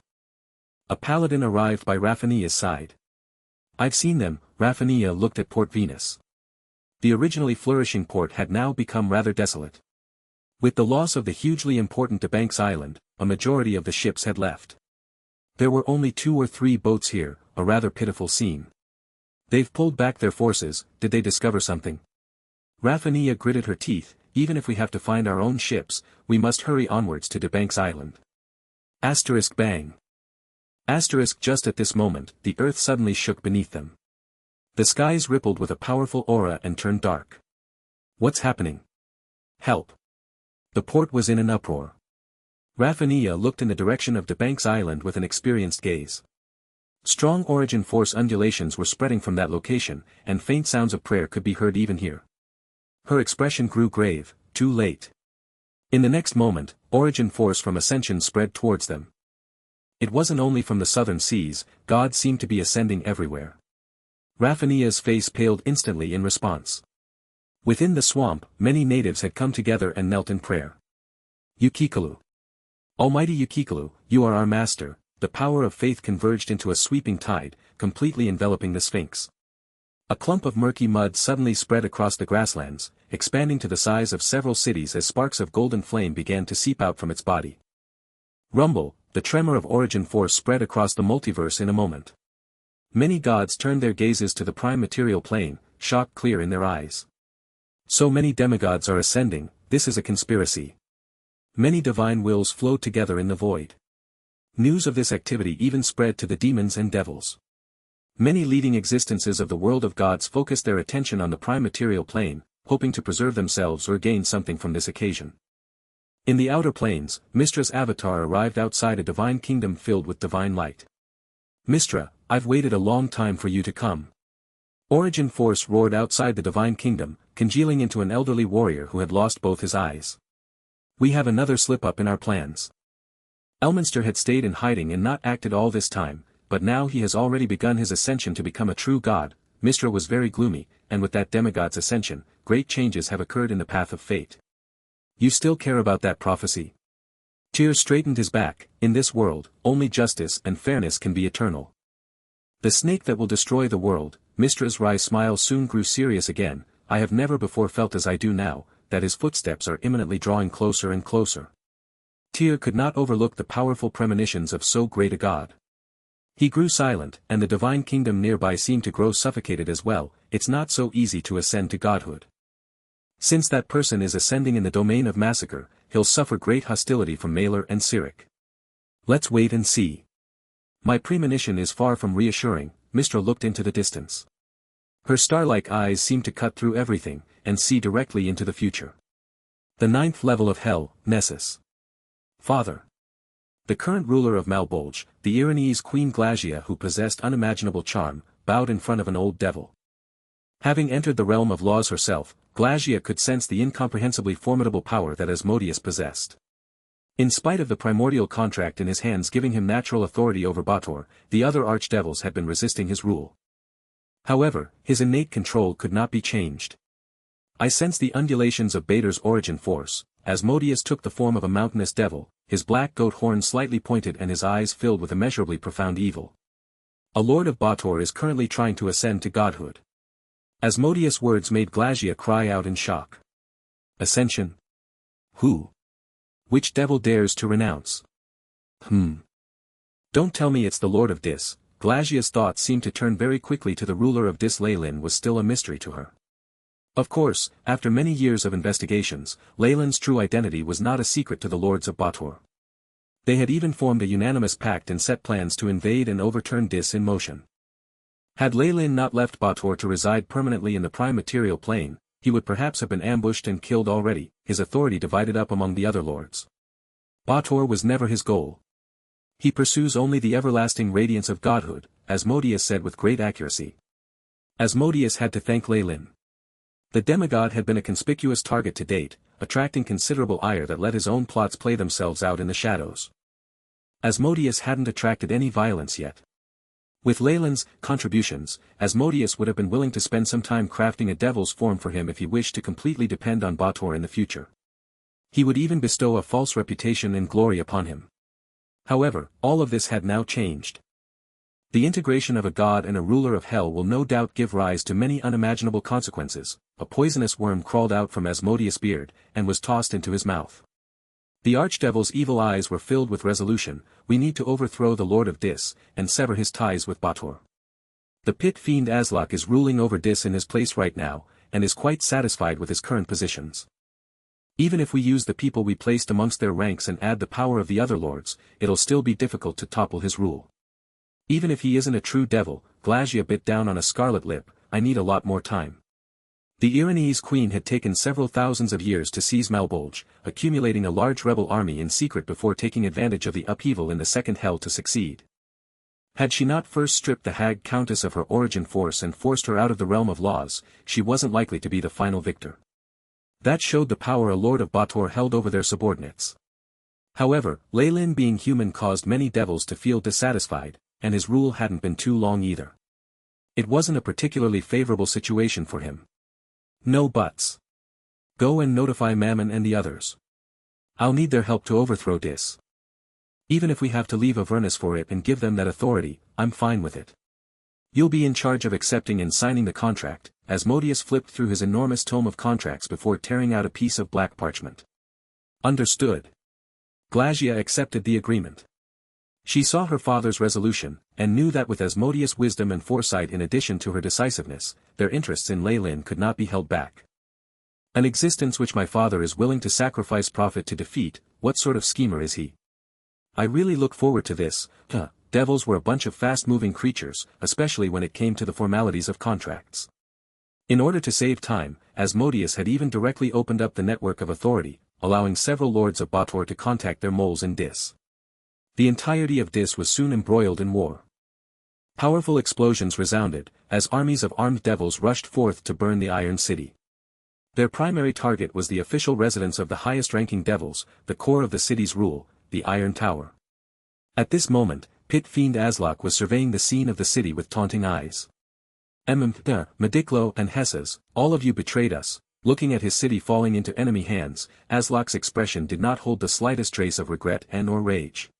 A paladin arrived by Raphania's side. I've seen them. Raphania looked at Port Venus. The originally flourishing port had now become rather desolate. With the loss of the hugely important Debanks Island, a majority of the ships had left. There were only 2 or 3 boats here, a rather pitiful scene. They've pulled back their forces. Did they discover something? Raphania gritted her teeth. Even if we have to find our own ships, we must hurry onwards to Debanks Island. Asterisk bang. Just at this moment, the earth suddenly shook beneath them. The skies rippled with a powerful aura and turned dark. What's happening? Help! The port was in an uproar. Rafinha looked in the direction of Debank's island with an experienced gaze. Strong origin force undulations were spreading from that location, and faint sounds of prayer could be heard even here. Her expression grew grave. Too late. In the next moment, origin force from ascension spread towards them. It wasn't only from the southern seas, God seemed to be ascending everywhere. Rafinha's face paled instantly in response. Within the swamp, many natives had come together and knelt in prayer. Yukikalu. Almighty Yukikalu, you are our master. The power of faith converged into a sweeping tide, completely enveloping the Sphinx. A clump of murky mud suddenly spread across the grasslands, expanding to the size of several cities as sparks of golden flame began to seep out from its body. Rumble, the tremor of origin force spread across the multiverse in a moment. Many gods turned their gazes to the prime material plane, shock clear in their eyes. So many demigods are ascending, this is a conspiracy. Many divine wills flowed together in the void. News of this activity even spread to the demons and devils. Many leading existences of the world of gods focused their attention on the prime material plane, hoping to preserve themselves or gain something from this occasion. In the outer planes, Mistra's avatar arrived outside a divine kingdom filled with divine light. Mistra, I've waited a long time for you to come. Origin force roared outside the divine kingdom, congealing into an elderly warrior who had lost both his eyes. We have another slip-up in our plans. Elminster had stayed in hiding and not acted all this time, but now he has already begun his ascension to become a true god. Mistra was very gloomy, and with that demigod's ascension, great changes have occurred in the path of fate. You still care about that prophecy? Tyr straightened his back. In this world, only justice and fairness can be eternal. The snake that will destroy the world. Mistra's wry smile soon grew serious again. I have never before felt as I do now, that his footsteps are imminently drawing closer and closer. Tyr could not overlook the powerful premonitions of so great a god. He grew silent, and the divine kingdom nearby seemed to grow suffocated as well. It's not so easy to ascend to godhood. Since that person is ascending in the domain of massacre, he'll suffer great hostility from Malor and Cyric. Let's wait and see. My premonition is far from reassuring. Mistra looked into the distance. Her star-like eyes seemed to cut through everything, and see directly into the future. The 9th level of hell, Nessus. Father. The current ruler of Malbolge, the Iranese Queen Glagia who possessed unimaginable charm, bowed in front of an old devil. Having entered the realm of laws herself, Glagia could sense the incomprehensibly formidable power that Asmodeus possessed. In spite of the primordial contract in his hands giving him natural authority over Bator, the other archdevils had been resisting his rule. However, his innate control could not be changed. I sensed the undulations of Bator's origin force. Asmodeus took the form of a mountainous devil, his black goat horn slightly pointed and his eyes filled with immeasurably profound evil. A lord of Bator is currently trying to ascend to godhood. Asmodeus' words made Glagia cry out in shock. Ascension? Who? Which devil dares to renounce? Don't tell me it's the Lord of Dis. Glagia's thoughts seemed to turn very quickly to the ruler of Dis. Leyland was still a mystery to her. Of course, after many years of investigations, Leyland's true identity was not a secret to the lords of Bator. They had even formed a unanimous pact and set plans to invade and overturn Dis in motion. Had Leyland not left Bator to reside permanently in the prime material plane, he would perhaps have been ambushed and killed already, his authority divided up among the other lords. Bator was never his goal. He pursues only the everlasting radiance of godhood, Asmodeus said with great accuracy. Asmodeus had to thank Leyland. The demigod had been a conspicuous target to date, attracting considerable ire that let his own plots play themselves out in the shadows. Asmodeus hadn't attracted any violence yet. With Leyland's contributions, Asmodeus would have been willing to spend some time crafting a devil's form for him if he wished to completely depend on Bator in the future. He would even bestow a false reputation and glory upon him. However, all of this had now changed. The integration of a god and a ruler of hell will no doubt give rise to many unimaginable consequences. A poisonous worm crawled out from Asmodeus' beard, and was tossed into his mouth. The archdevil's evil eyes were filled with resolution. We need to overthrow the Lord of Dis, and sever his ties with Bator. The pit fiend Aslak is ruling over Dis in his place right now, and is quite satisfied with his current positions. Even if we use the people we placed amongst their ranks and add the power of the other lords, it'll still be difficult to topple his rule. Even if he isn't a true devil, Glasia bit down on a scarlet lip, I need a lot more time. The Iranese queen had taken several thousands of years to seize Malbolge, accumulating a large rebel army in secret before taking advantage of the upheaval in the second hell to succeed. Had she not first stripped the hag countess of her origin force and forced her out of the realm of laws, she wasn't likely to be the final victor. That showed the power a lord of Bator held over their subordinates. However, Leylin being human caused many devils to feel dissatisfied, and his rule hadn't been too long either. It wasn't a particularly favorable situation for him. No buts. Go and notify Mammon and the others. I'll need their help to overthrow Dis. Even if we have to leave Avernus for it and give them that authority, I'm fine with it. You'll be in charge of accepting and signing the contract, Asmodeus flipped through his enormous tome of contracts before tearing out a piece of black parchment. Understood. Glasia accepted the agreement. She saw her father's resolution, and knew that with Asmodeus' wisdom and foresight in addition to her decisiveness, their interests in Leylin could not be held back. An existence which my father is willing to sacrifice profit to defeat, what sort of schemer is he? I really look forward to this. Devils were a bunch of fast-moving creatures, especially when it came to the formalities of contracts. In order to save time, Asmodeus had even directly opened up the network of authority, allowing several lords of Bator to contact their moles in Dis. The entirety of Dis was soon embroiled in war. Powerful explosions resounded, as armies of armed devils rushed forth to burn the Iron City. Their primary target was the official residence of the highest-ranking devils, the core of the city's rule, the Iron Tower. At this moment, Pit Fiend Aslak was surveying the scene of the city with taunting eyes. Mediclo and Hesses, all of you betrayed us. Looking at his city falling into enemy hands, Aslak's expression did not hold the slightest trace of regret and or rage.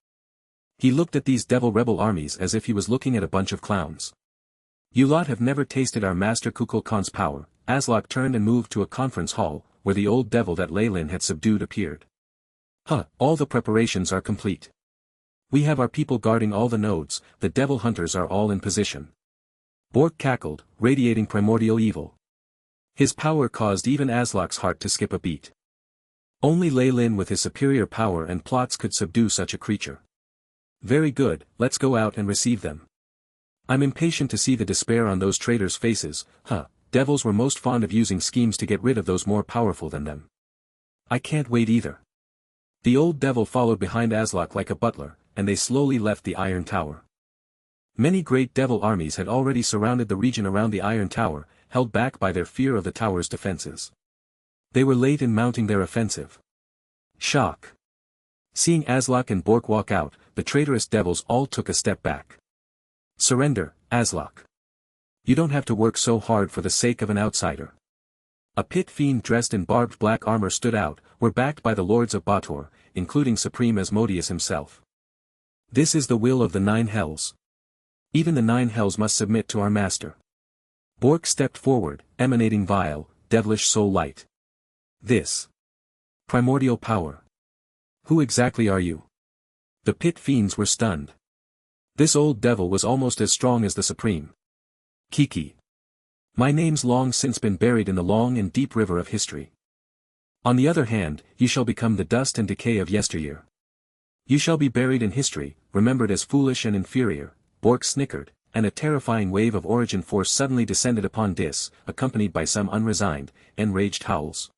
He looked at these devil rebel armies as if he was looking at a bunch of clowns. You lot have never tasted our master Kukulkan's power. Aslak turned and moved to a conference hall, where the old devil that Leylin had subdued appeared. All the preparations are complete. We have our people guarding all the nodes, the devil hunters are all in position. Bork cackled, radiating primordial evil. His power caused even Aslak's heart to skip a beat. Only Leylin with his superior power and plots could subdue such a creature. Very good, let's go out and receive them. I'm impatient to see the despair on those traitors' faces. Devils were most fond of using schemes to get rid of those more powerful than them. I can't wait either. The old devil followed behind Aslak like a butler, and they slowly left the Iron Tower. Many great devil armies had already surrounded the region around the Iron Tower, held back by their fear of the tower's defenses. They were late in mounting their offensive. Shock. Seeing Aslak and Bork walk out, the traitorous devils all took a step back. Surrender, Aslak. You don't have to work so hard for the sake of an outsider. A pit fiend dressed in barbed black armor stood out, were backed by the lords of Bator, including Supreme Asmodeus himself. This is the will of the Nine Hells. Even the Nine Hells must submit to our master. Bork stepped forward, emanating vile, devilish soul light. This. Primordial power. Who exactly are you? The pit fiends were stunned. This old devil was almost as strong as the Supreme. Kiki. My name's long since been buried in the long and deep river of history. On the other hand, you shall become the dust and decay of yesteryear. You shall be buried in history, remembered as foolish and inferior. Bork snickered, and a terrifying wave of origin force suddenly descended upon Dis, accompanied by some unresigned, enraged howls.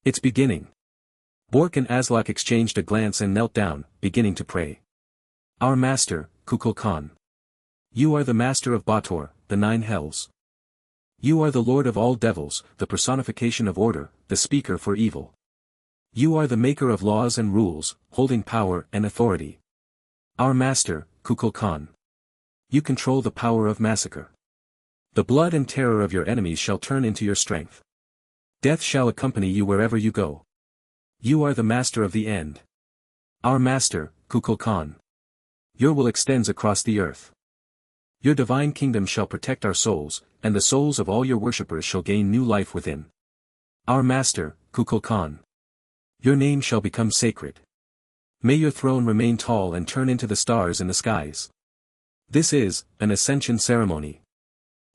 It's beginning. Bork and Aslak exchanged a glance and knelt down, beginning to pray. Our master, Kukulkan. You are the master of Bator, the Nine Hells. You are the lord of all devils, the personification of order, the speaker for evil. You are the maker of laws and rules, holding power and authority. Our master, Kukulkan. You control the power of massacre. The blood and terror of your enemies shall turn into your strength. Death shall accompany you wherever you go. You are the master of the end. Our master, Kukulkan. Your will extends across the earth. Your divine kingdom shall protect our souls, and the souls of all your worshippers shall gain new life within. Our master, Kukulkan. Your name shall become sacred. May your throne remain tall and turn into the stars in the skies. This is an ascension ceremony.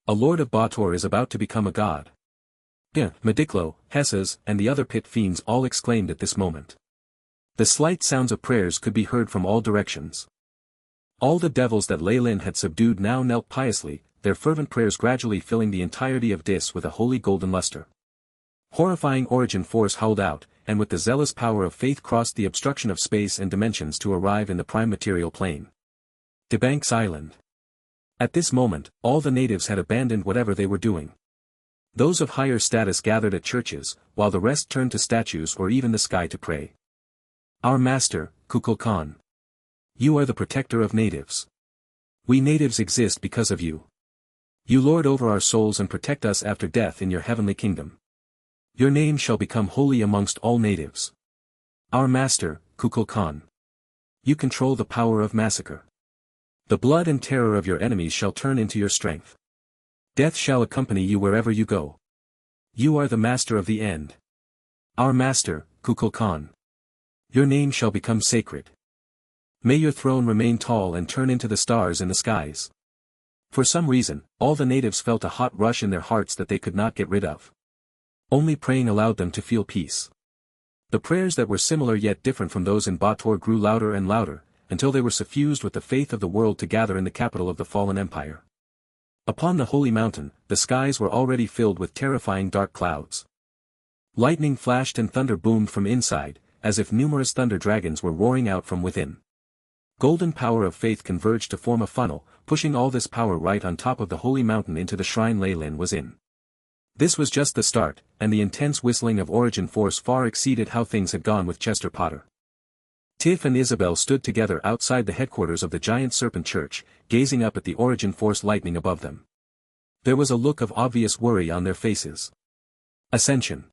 A lord of Bator is about to become a god. Mediclo, Hesses, and the other pit fiends all exclaimed at this moment. The slight sounds of prayers could be heard from all directions. All the devils that Lei Lin had subdued now knelt piously, their fervent prayers gradually filling the entirety of Dis with a holy golden luster. Horrifying origin force howled out, and with the zealous power of faith crossed the obstruction of space and dimensions to arrive in the prime material plane. Debank's Island. At this moment, all the natives had abandoned whatever they were doing. Those of higher status gathered at churches, while the rest turned to statues or even the sky to pray. Our master, Kukulkan. You are the protector of natives. We natives exist because of you. You lord over our souls and protect us after death in your heavenly kingdom. Your name shall become holy amongst all natives. Our master, Kukulkan. You control the power of massacre. The blood and terror of your enemies shall turn into your strength. Death shall accompany you wherever you go. You are the master of the end. Our master, Kukulkan. Your name shall become sacred. May your throne remain tall and turn into the stars in the skies. For some reason, all the natives felt a hot rush in their hearts that they could not get rid of. Only praying allowed them to feel peace. The prayers that were similar yet different from those in Bator grew louder and louder, until they were suffused with the faith of the world to gather in the capital of the fallen empire. Upon the holy mountain, the skies were already filled with terrifying dark clouds. Lightning flashed and thunder boomed from inside, as if numerous thunder dragons were roaring out from within. Golden power of faith converged to form a funnel, pushing all this power right on top of the holy mountain into the shrine Lei Lin was in. This was just the start, and the intense whistling of origin force far exceeded how things had gone with Chester Potter. Tiff and Isabel stood together outside the headquarters of the giant serpent church, gazing up at the origin force lightning above them. There was a look of obvious worry on their faces. Ascension.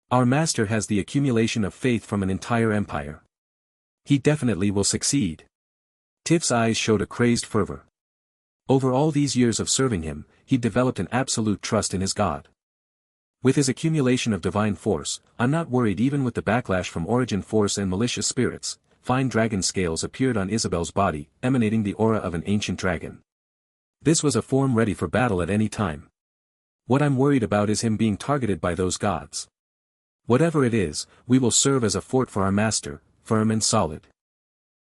Our master has the accumulation of faith from an entire empire. He definitely will succeed. Tiff's eyes showed a crazed fervor. Over all these years of serving him, he developed an absolute trust in his God. With his accumulation of divine force, I'm not worried even with the backlash from origin force and malicious spirits. Fine dragon scales appeared on Isabel's body, emanating the aura of an ancient dragon. This was a form ready for battle at any time. What I'm worried about is him being targeted by those gods. Whatever it is, we will serve as a fort for our master, firm and solid.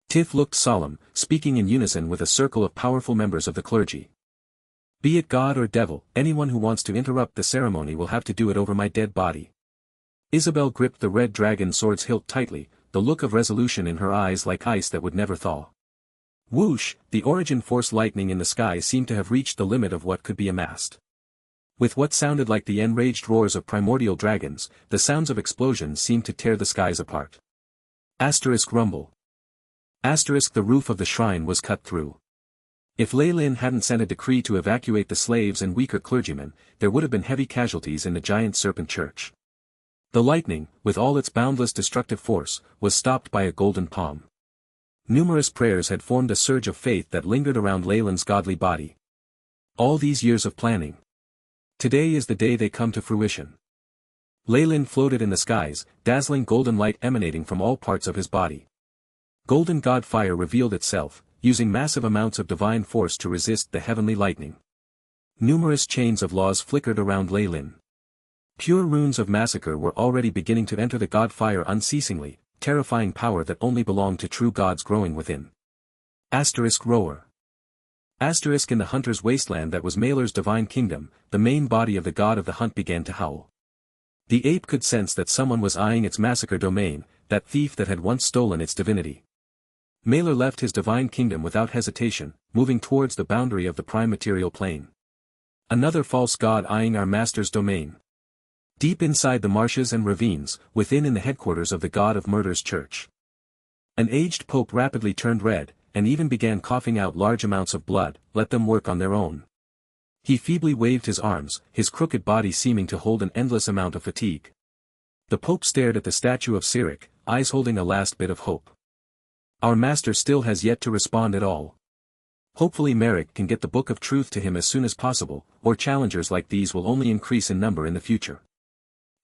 Tiff looked solemn, speaking in unison with a circle of powerful members of the clergy. Be it God or devil, anyone who wants to interrupt the ceremony will have to do it over my dead body. Isabel gripped the red dragon sword's hilt tightly, the look of resolution in her eyes like ice that would never thaw. Whoosh, the origin force lightning in the sky seemed to have reached the limit of what could be amassed. With what sounded like the enraged roars of primordial dragons, the sounds of explosions seemed to tear the skies apart. Asterisk rumble. Asterisk the roof of the shrine was cut through. If Lei Lin hadn't sent a decree to evacuate the slaves and weaker clergymen, there would have been heavy casualties in the giant serpent church. The lightning, with all its boundless destructive force, was stopped by a golden palm. Numerous prayers had formed a surge of faith that lingered around Lei Lin's godly body. All these years of planning. Today is the day they come to fruition. Lei Lin floated in the skies, dazzling golden light emanating from all parts of his body. Golden god fire revealed itself, using massive amounts of divine force to resist the heavenly lightning. Numerous chains of laws flickered around Lei Lin. Pure runes of massacre were already beginning to enter the god fire unceasingly, terrifying power that only belonged to true gods growing within. Asterisk roar. Asterisk in the hunter's wasteland that was Mailer's divine kingdom, the main body of the god of the hunt began to howl. The ape could sense that someone was eyeing its massacre domain, that thief that had once stolen its divinity. Mailer left his divine kingdom without hesitation, moving towards the boundary of the prime material plane. Another false god eyeing our master's domain. Deep inside the marshes and ravines, within in the headquarters of the god of murder's church. An aged pope rapidly turned red, and even began coughing out large amounts of blood. Let them work on their own. He feebly waved his arms, his crooked body seeming to hold an endless amount of fatigue. The pope stared at the statue of Cyric, eyes holding a last bit of hope. Our master still has yet to respond at all. Hopefully Merrick can get the book of truth to him as soon as possible, or challengers like these will only increase in number in the future.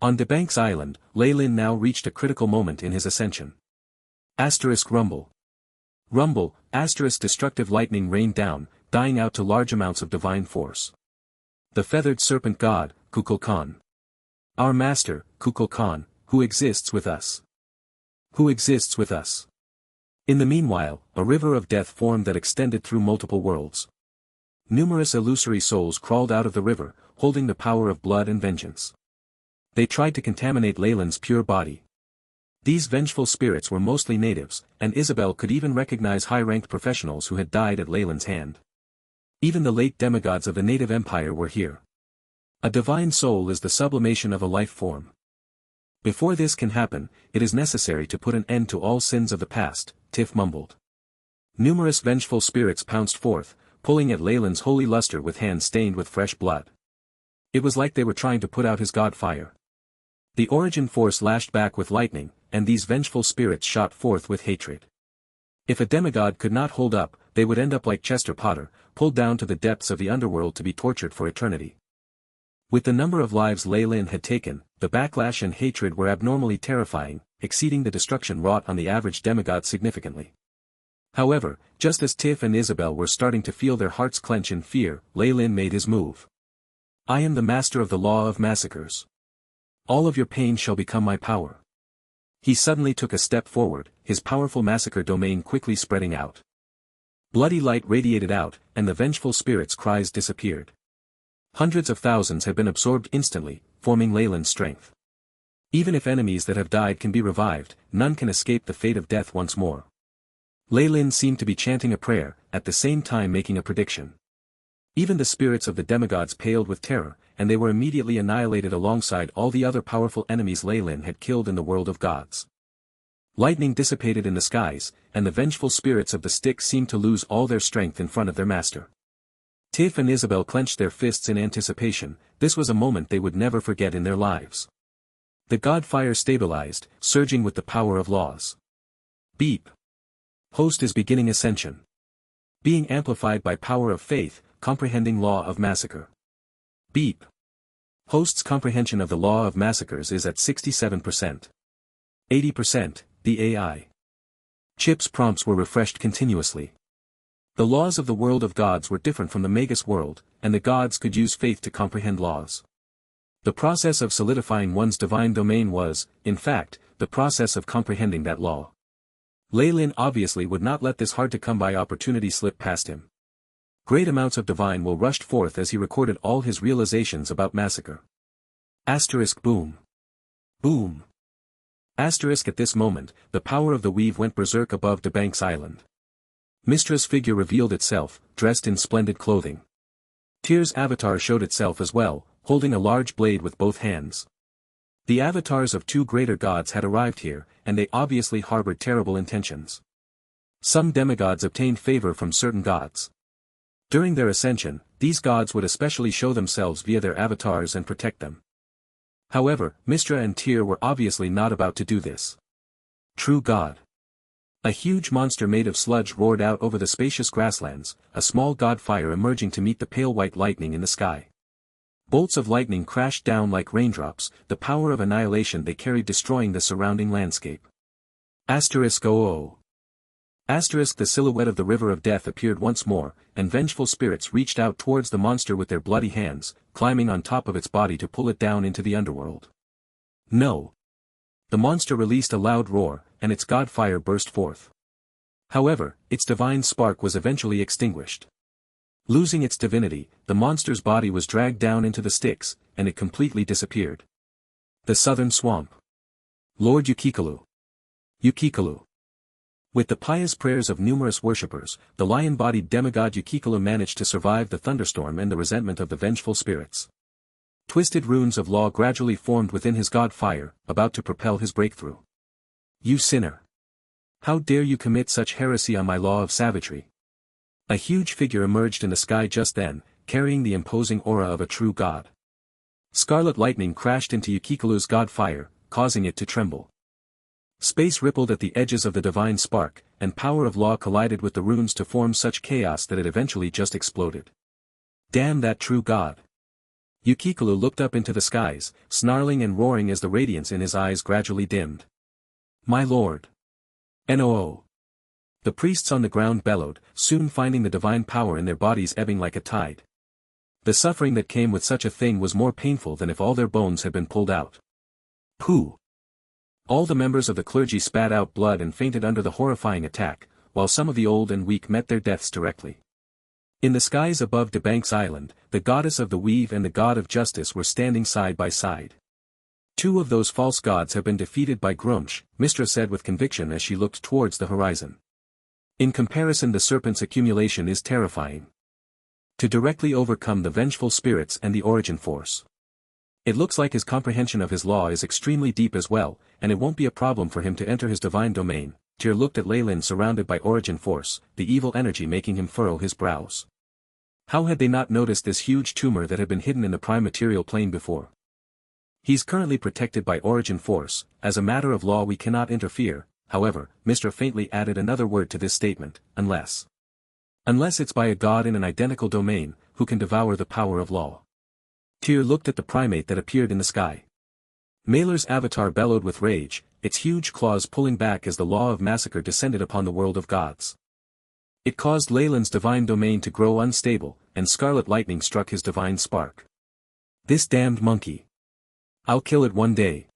On Debank's Island, Lei Lin now reached a critical moment in his ascension. Asterisk rumble. Rumble, asterisk destructive lightning rained down, dying out to large amounts of divine force. The feathered serpent god, Kukulkan. Our master, Kukulkan, who exists with us. Who exists with us. In the meanwhile, a river of death formed that extended through multiple worlds. Numerous illusory souls crawled out of the river, holding the power of blood and vengeance. They tried to contaminate Leyland's pure body. These vengeful spirits were mostly natives, and Isabel could even recognize high-ranked professionals who had died at Leyland's hand. Even the late demigods of the native empire were here. A divine soul is the sublimation of a life form. Before this can happen, it is necessary to put an end to all sins of the past, Tiff mumbled. Numerous vengeful spirits pounced forth, pulling at Leyland's holy luster with hands stained with fresh blood. It was like they were trying to put out his god fire. The origin force lashed back with lightning, and these vengeful spirits shot forth with hatred. If a demigod could not hold up, they would end up like Chester Potter, pulled down to the depths of the underworld to be tortured for eternity. With the number of lives Leyland had taken, the backlash and hatred were abnormally terrifying, exceeding the destruction wrought on the average demigod significantly. However, just as Tiff and Isabel were starting to feel their hearts clench in fear, Leyland made his move. I am the master of the law of massacres. All of your pain shall become my power. He suddenly took a step forward, his powerful massacre domain quickly spreading out. Bloody light radiated out, and the vengeful spirits' cries disappeared. Hundreds of thousands had been absorbed instantly, forming Leyland's strength. Even if enemies that have died can be revived, none can escape the fate of death once more. Leyland seemed to be chanting a prayer, at the same time making a prediction. Even the spirits of the demigods paled with terror, and they were immediately annihilated alongside all the other powerful enemies Leyland had killed in the world of gods. Lightning dissipated in the skies, and the vengeful spirits of the Styx seemed to lose all their strength in front of their master. Tiff and Isabel clenched their fists in anticipation. This was a moment they would never forget in their lives. The god fire stabilized, surging with the power of laws. Beep. Host is beginning ascension. Being amplified by power of faith, comprehending law of massacre. Beep. Host's comprehension of the law of massacres is at 67%. 80%, the AI. Chip's prompts were refreshed continuously. The laws of the world of gods were different from the Magus world, and the gods could use faith to comprehend laws. The process of solidifying one's divine domain was, in fact, the process of comprehending that law. Leyland obviously would not let this hard-to-come-by opportunity slip past him. Great amounts of divine will rushed forth as he recorded all his realizations about massacre. Asterisk boom. Boom. Asterisk at this moment, the power of the weave went berserk above DeBank's island. Mistra's figure revealed itself, dressed in splendid clothing. Tyr's avatar showed itself as well, holding a large blade with both hands. The avatars of two greater gods had arrived here, and they obviously harbored terrible intentions. Some demigods obtained favor from certain gods. During their ascension, these gods would especially show themselves via their avatars and protect them. However, Mistra and Tyr were obviously not about to do this. True God. A huge monster made of sludge roared out over the spacious grasslands, a small god fire emerging to meet the pale white lightning in the sky. Bolts of lightning crashed down like raindrops, the power of annihilation they carried destroying the surrounding landscape. Asterisk oh. Asterisk the silhouette of the river of death appeared once more, and vengeful spirits reached out towards the monster with their bloody hands, climbing on top of its body to pull it down into the underworld. No. The monster released a loud roar, and its god fire burst forth. However, its divine spark was eventually extinguished. Losing its divinity, the monster's body was dragged down into the Styx, and it completely disappeared. The Southern Swamp. Lord Yukikalu. Yukikalu. With the pious prayers of numerous worshippers, the lion-bodied demigod Yukikalu managed to survive the thunderstorm and the resentment of the vengeful spirits. Twisted runes of law gradually formed within his god fire, about to propel his breakthrough. You sinner! How dare you commit such heresy on my law of savagery? A huge figure emerged in the sky just then, carrying the imposing aura of a true god. Scarlet lightning crashed into Yukikalu's god fire, causing it to tremble. Space rippled at the edges of the divine spark, and power of law collided with the runes to form such chaos that it eventually just exploded. Damn that true god! Yukikalu looked up into the skies, snarling and roaring as the radiance in his eyes gradually dimmed. My lord! Noo! The priests on the ground bellowed, soon finding the divine power in their bodies ebbing like a tide. The suffering that came with such a thing was more painful than if all their bones had been pulled out. Pooh! All the members of the clergy spat out blood and fainted under the horrifying attack, while some of the old and weak met their deaths directly. In the skies above Debank's island, the goddess of the weave and the god of justice were standing side by side. Two of those false gods have been defeated by Grumsh, Mistra said with conviction as she looked towards the horizon. In comparison, the serpent's accumulation is terrifying. To directly overcome the vengeful spirits and the origin force. It looks like his comprehension of his law is extremely deep as well, and it won't be a problem for him to enter his divine domain. Tyr looked at Lei Lin surrounded by origin force, the evil energy making him furrow his brows. How had they not noticed this huge tumor that had been hidden in the prime material plane before? He's currently protected by origin force, as a matter of law we cannot interfere, however, Mr. faintly added another word to this statement, unless. Unless it's by a god in an identical domain, who can devour the power of law. Tyr looked at the primate that appeared in the sky. Mailer's avatar bellowed with rage, its huge claws pulling back as the law of massacre descended upon the world of gods. It caused Leyland's divine domain to grow unstable, and scarlet lightning struck his divine spark. This damned monkey. I'll kill it one day.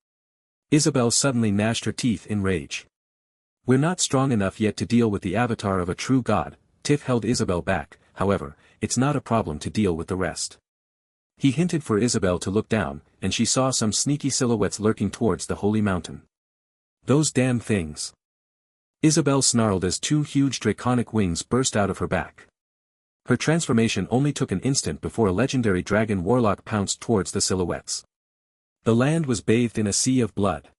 Isabel suddenly gnashed her teeth in rage. We're not strong enough yet to deal with the avatar of a true god. Tiff held Isabel back, however, it's not a problem to deal with the rest. He hinted for Isabel to look down, and she saw some sneaky silhouettes lurking towards the holy mountain. Those damn things. Isabel snarled as two huge draconic wings burst out of her back. Her transformation only took an instant before a legendary dragon warlock pounced towards the silhouettes. The land was bathed in a sea of blood.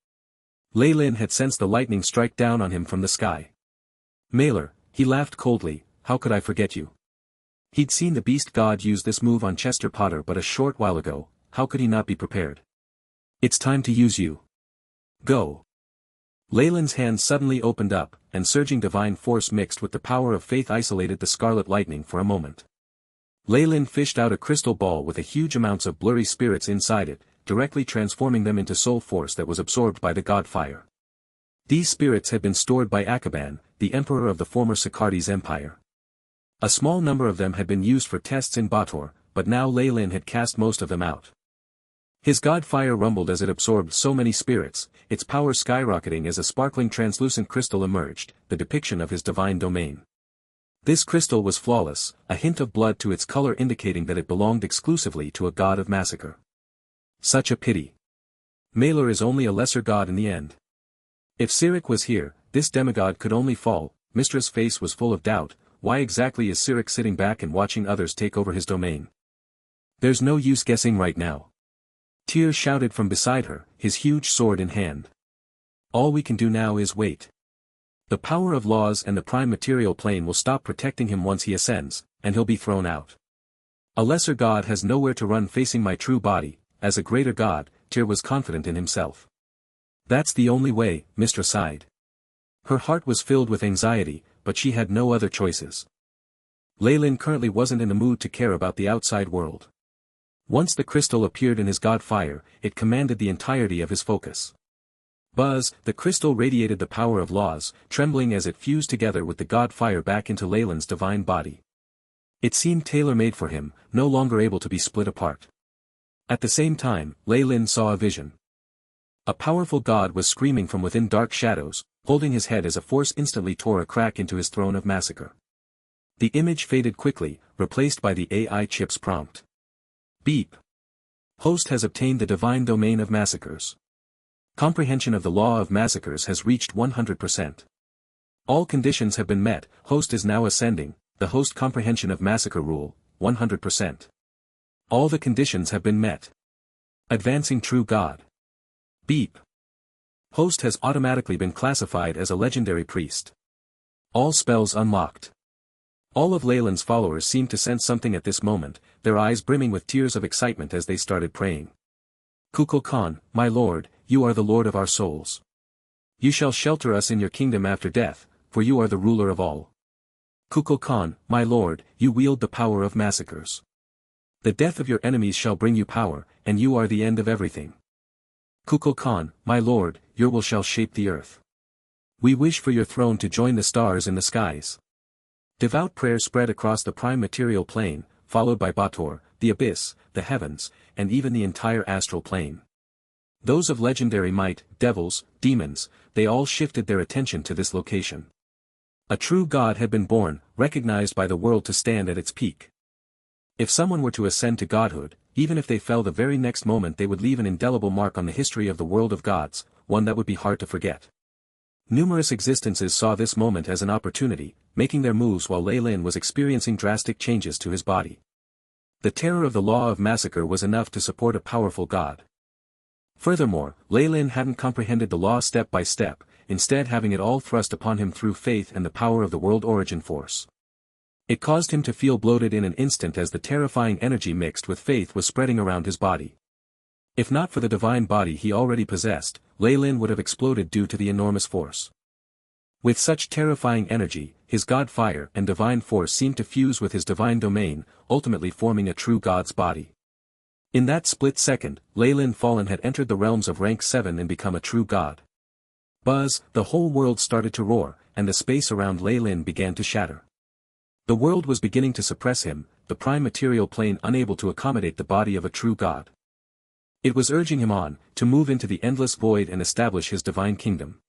Lei Lin had sensed the lightning strike down on him from the sky. Mailer, he laughed coldly, how could I forget you? He'd seen the beast god use this move on Chester Potter but a short while ago, how could he not be prepared? It's time to use you. Go. Leyland's hand suddenly opened up, and surging divine force mixed with the power of faith isolated the scarlet lightning for a moment. Leyland fished out a crystal ball with a huge amounts of blurry spirits inside it, directly transforming them into soul force that was absorbed by the god fire. These spirits had been stored by Akaban, the emperor of the former Sakardi's empire. A small number of them had been used for tests in Bator, but now Lei Lin had cast most of them out. His god fire rumbled as it absorbed so many spirits, its power skyrocketing as a sparkling translucent crystal emerged, the depiction of his divine domain. This crystal was flawless, a hint of blood to its color indicating that it belonged exclusively to a god of massacre. Such a pity. Mailer is only a lesser god in the end. If Cyric was here, this demigod could only fall. Mistra's face was full of doubt. Why exactly is Cyric sitting back and watching others take over his domain? There's no use guessing right now. Tyr shouted from beside her, his huge sword in hand. All we can do now is wait. The power of laws and the prime material plane will stop protecting him once he ascends, and he'll be thrown out. A lesser god has nowhere to run facing my true body. As a greater god, Tyr was confident in himself. That's the only way, Mistra sighed. Her heart was filled with anxiety, but she had no other choices. Lei Lin currently wasn't in the mood to care about the outside world. Once the crystal appeared in his god fire, it commanded the entirety of his focus. Buzz, the crystal radiated the power of laws, trembling as it fused together with the god fire back into Lei Lin's divine body. It seemed tailor-made for him, no longer able to be split apart. At the same time, Lei Lin saw a vision. A powerful god was screaming from within dark shadows, holding his head as a force instantly tore a crack into his throne of massacre. The image faded quickly, replaced by the AI chip's prompt. Beep. Host has obtained the divine domain of massacres. Comprehension of the law of massacres has reached 100%. All conditions have been met, host is now ascending, the host comprehension of massacre rule, 100%. All the conditions have been met. Advancing true god. Beep. Host has automatically been classified as a legendary priest. All spells unlocked. All of Leyland's followers seemed to sense something at this moment, their eyes brimming with tears of excitement as they started praying. Kukulkan, my lord, you are the lord of our souls. You shall shelter us in your kingdom after death, for you are the ruler of all. Kukulkan, my lord, you wield the power of massacres. The death of your enemies shall bring you power, and you are the end of everything. Kukulkan, my lord, your will shall shape the earth. We wish for your throne to join the stars in the skies. Devout prayer spread across the prime material plane, followed by Bator, the abyss, the heavens, and even the entire astral plane. Those of legendary might, devils, demons, they all shifted their attention to this location. A true god had been born, recognized by the world to stand at its peak. If someone were to ascend to godhood, even if they fell the very next moment they would leave an indelible mark on the history of the world of gods, one that would be hard to forget. Numerous existences saw this moment as an opportunity, making their moves while Lei Lin was experiencing drastic changes to his body. The terror of the law of massacre was enough to support a powerful god. Furthermore, Lei Lin hadn't comprehended the law step by step, instead having it all thrust upon him through faith and the power of the world origin force. It caused him to feel bloated in an instant as the terrifying energy mixed with faith was spreading around his body. If not for the divine body he already possessed, Lei Lin would have exploded due to the enormous force. With such terrifying energy, his god fire and divine force seemed to fuse with his divine domain, ultimately forming a true god's body. In that split second, Lei Lin Fallen had entered the realms of rank 7 and become a true god. Buzz, the whole world started to roar, and the space around Lei Lin began to shatter. The world was beginning to suppress him, the prime material plane unable to accommodate the body of a true god. It was urging him on, to move into the endless void and establish his divine kingdom.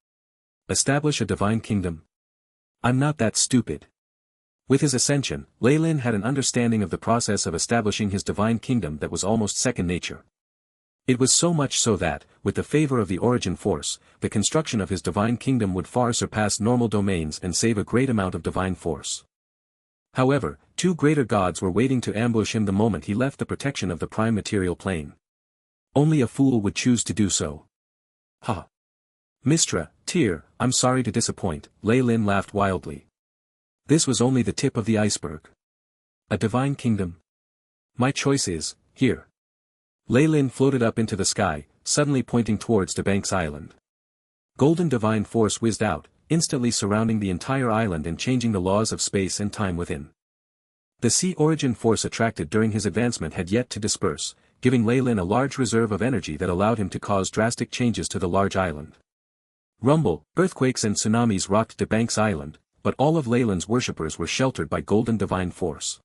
Establish a divine kingdom? I'm not that stupid. With his ascension, Lei Lin had an understanding of the process of establishing his divine kingdom that was almost second nature. It was so much so that, with the favor of the origin force, the construction of his divine kingdom would far surpass normal domains and save a great amount of divine force. However, two greater gods were waiting to ambush him the moment he left the protection of the prime material plane. Only a fool would choose to do so. Ha! Mistra, Tyr, I'm sorry to disappoint, Lei Lin laughed wildly. This was only the tip of the iceberg. A divine kingdom? My choice is, here. Lei Lin floated up into the sky, suddenly pointing towards Debank's island. Golden divine force whizzed out, instantly surrounding the entire island and changing the laws of space and time within. The sea origin force attracted during his advancement had yet to disperse, giving Lei Lin a large reserve of energy that allowed him to cause drastic changes to the large island. Rumble, earthquakes and tsunamis rocked Debank's island, but all of Lei Lin's worshippers were sheltered by golden divine force.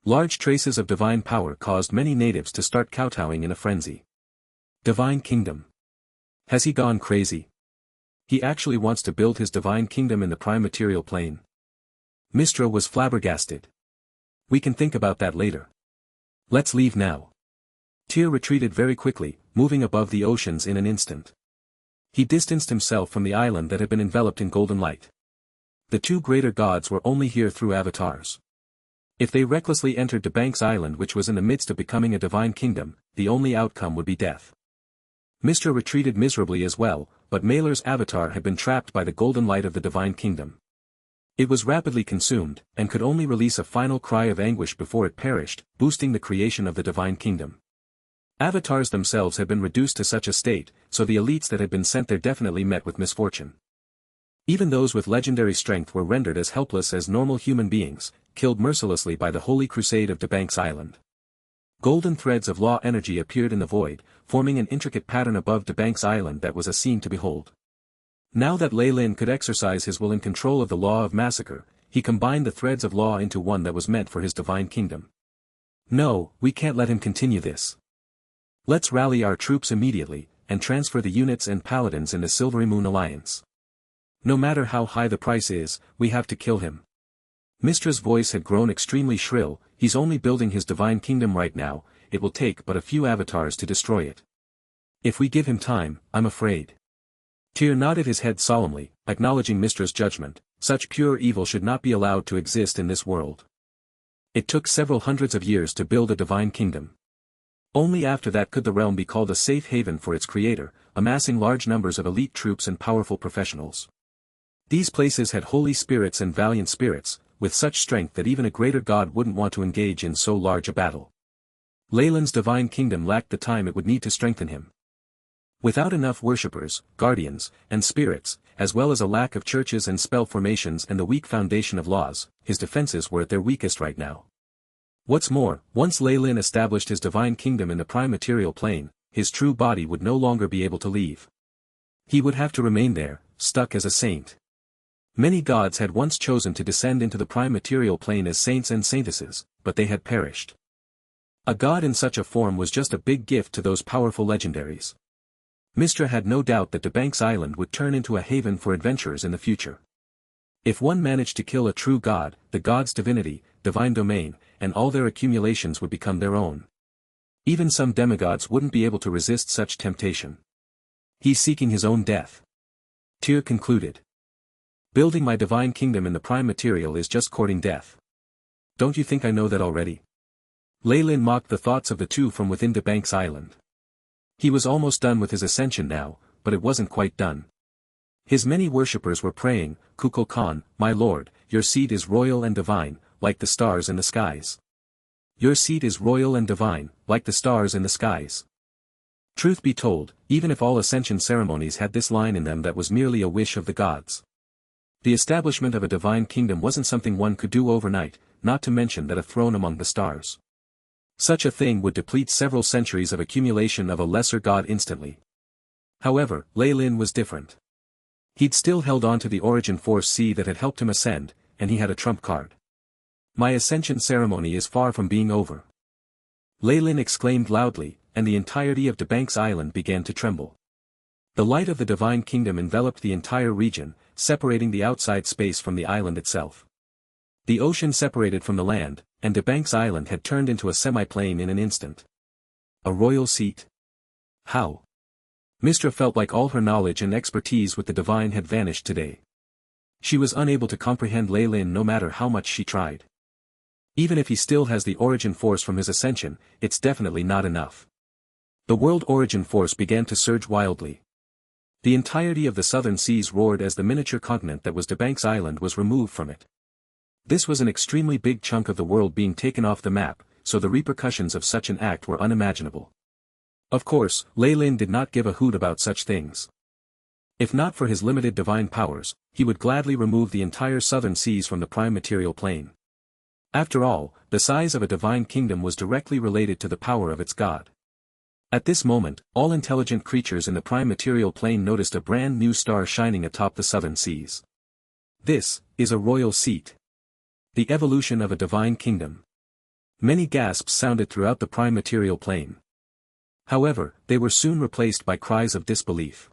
Large traces of divine power caused many natives to start kowtowing in a frenzy. Divine kingdom. Has he gone crazy? He actually wants to build his divine kingdom in the prime material plane. Mistra was flabbergasted. We can think about that later. Let's leave now. Tyr retreated very quickly, moving above the oceans in an instant. He distanced himself from the island that had been enveloped in golden light. The two greater gods were only here through avatars. If they recklessly entered Debank's island which was in the midst of becoming a divine kingdom, the only outcome would be death. Mistra retreated miserably as well, but Mailer's avatar had been trapped by the golden light of the divine kingdom. It was rapidly consumed, and could only release a final cry of anguish before it perished, boosting the creation of the divine kingdom. Avatars themselves had been reduced to such a state, so the elites that had been sent there definitely met with misfortune. Even those with legendary strength were rendered as helpless as normal human beings, killed mercilessly by the holy crusade of Debank's island. Golden threads of law energy appeared in the void, forming an intricate pattern above Debank's island that was a scene to behold. Now that Lei Lin could exercise his will in control of the law of massacre, he combined the threads of law into one that was meant for his divine kingdom. No, we can't let him continue this. Let's rally our troops immediately, and transfer the units and paladins in the Silvery Moon Alliance. No matter how high the price is, we have to kill him. Mistra's voice had grown extremely shrill. He's only building his divine kingdom right now, it will take but a few avatars to destroy it. If we give him time, I'm afraid. Tyr nodded his head solemnly, acknowledging Mistra's judgment. Such pure evil should not be allowed to exist in this world. It took several hundreds of years to build a divine kingdom. Only after that could the realm be called a safe haven for its creator, amassing large numbers of elite troops and powerful professionals. These places had holy spirits and valiant spirits, with such strength that even a greater god wouldn't want to engage in so large a battle. Lei Lin's divine kingdom lacked the time it would need to strengthen him. Without enough worshippers, guardians, and spirits, as well as a lack of churches and spell formations and the weak foundation of laws, his defenses were at their weakest right now. What's more, once Lei Lin established his divine kingdom in the prime material plane, his true body would no longer be able to leave. He would have to remain there, stuck as a saint. Many gods had once chosen to descend into the prime material plane as saints and saintesses, but they had perished. A god in such a form was just a big gift to those powerful legendaries. Mistra had no doubt that Debank's Island would turn into a haven for adventurers in the future. If one managed to kill a true god, the god's divinity, divine domain, and all their accumulations would become their own. Even some demigods wouldn't be able to resist such temptation. He's seeking his own death. Tyr concluded. Building my divine kingdom in the prime material is just courting death. Don't you think I know that already? Leyland mocked the thoughts of the two from within Debank's Island. He was almost done with his ascension now, but it wasn't quite done. His many worshippers were praying, Kukulkan, my lord, your seed is royal and divine, like the stars in the skies. Your seed is royal and divine, like the stars in the skies. Truth be told, even if all ascension ceremonies had this line in them, that was merely a wish of the gods. The establishment of a divine kingdom wasn't something one could do overnight, not to mention that a throne among the stars. Such a thing would deplete several centuries of accumulation of a lesser god instantly. However, Leyland was different. He'd still held on to the origin force C that had helped him ascend, and he had a trump card. My ascension ceremony is far from being over. Leyland exclaimed loudly, and the entirety of Debank's Island began to tremble. The light of the divine kingdom enveloped the entire region, separating the outside space from the island itself. The ocean separated from the land, and Debank's Island had turned into a semi-plane in an instant. A royal seat? How? Mistra felt like all her knowledge and expertise with the divine had vanished today. She was unable to comprehend Leyland no matter how much she tried. Even if he still has the origin force from his ascension, it's definitely not enough. The world origin force began to surge wildly. The entirety of the southern seas roared as the miniature continent that was Debank's Island was removed from it. This was an extremely big chunk of the world being taken off the map, so the repercussions of such an act were unimaginable. Of course, Leyland did not give a hoot about such things. If not for his limited divine powers, he would gladly remove the entire southern seas from the prime material plane. After all, the size of a divine kingdom was directly related to the power of its god. At this moment, all intelligent creatures in the prime material plane noticed a brand new star shining atop the southern seas. This is a royal seat. The evolution of a divine kingdom. Many gasps sounded throughout the prime material plane. However, they were soon replaced by cries of disbelief.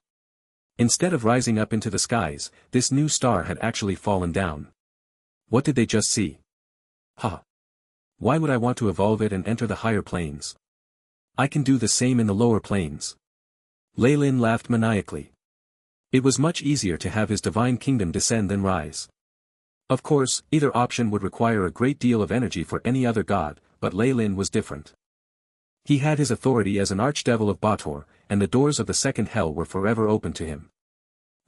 Instead of rising up into the skies, this new star had actually fallen down. What did they just see? Why would I want to evolve it and enter the higher planes? I can do the same in the lower planes. Leyland laughed maniacally. It was much easier to have his divine kingdom descend than rise. Of course, either option would require a great deal of energy for any other god, but Leyland was different. He had his authority as an archdevil of Bator, and the doors of the second hell were forever open to him.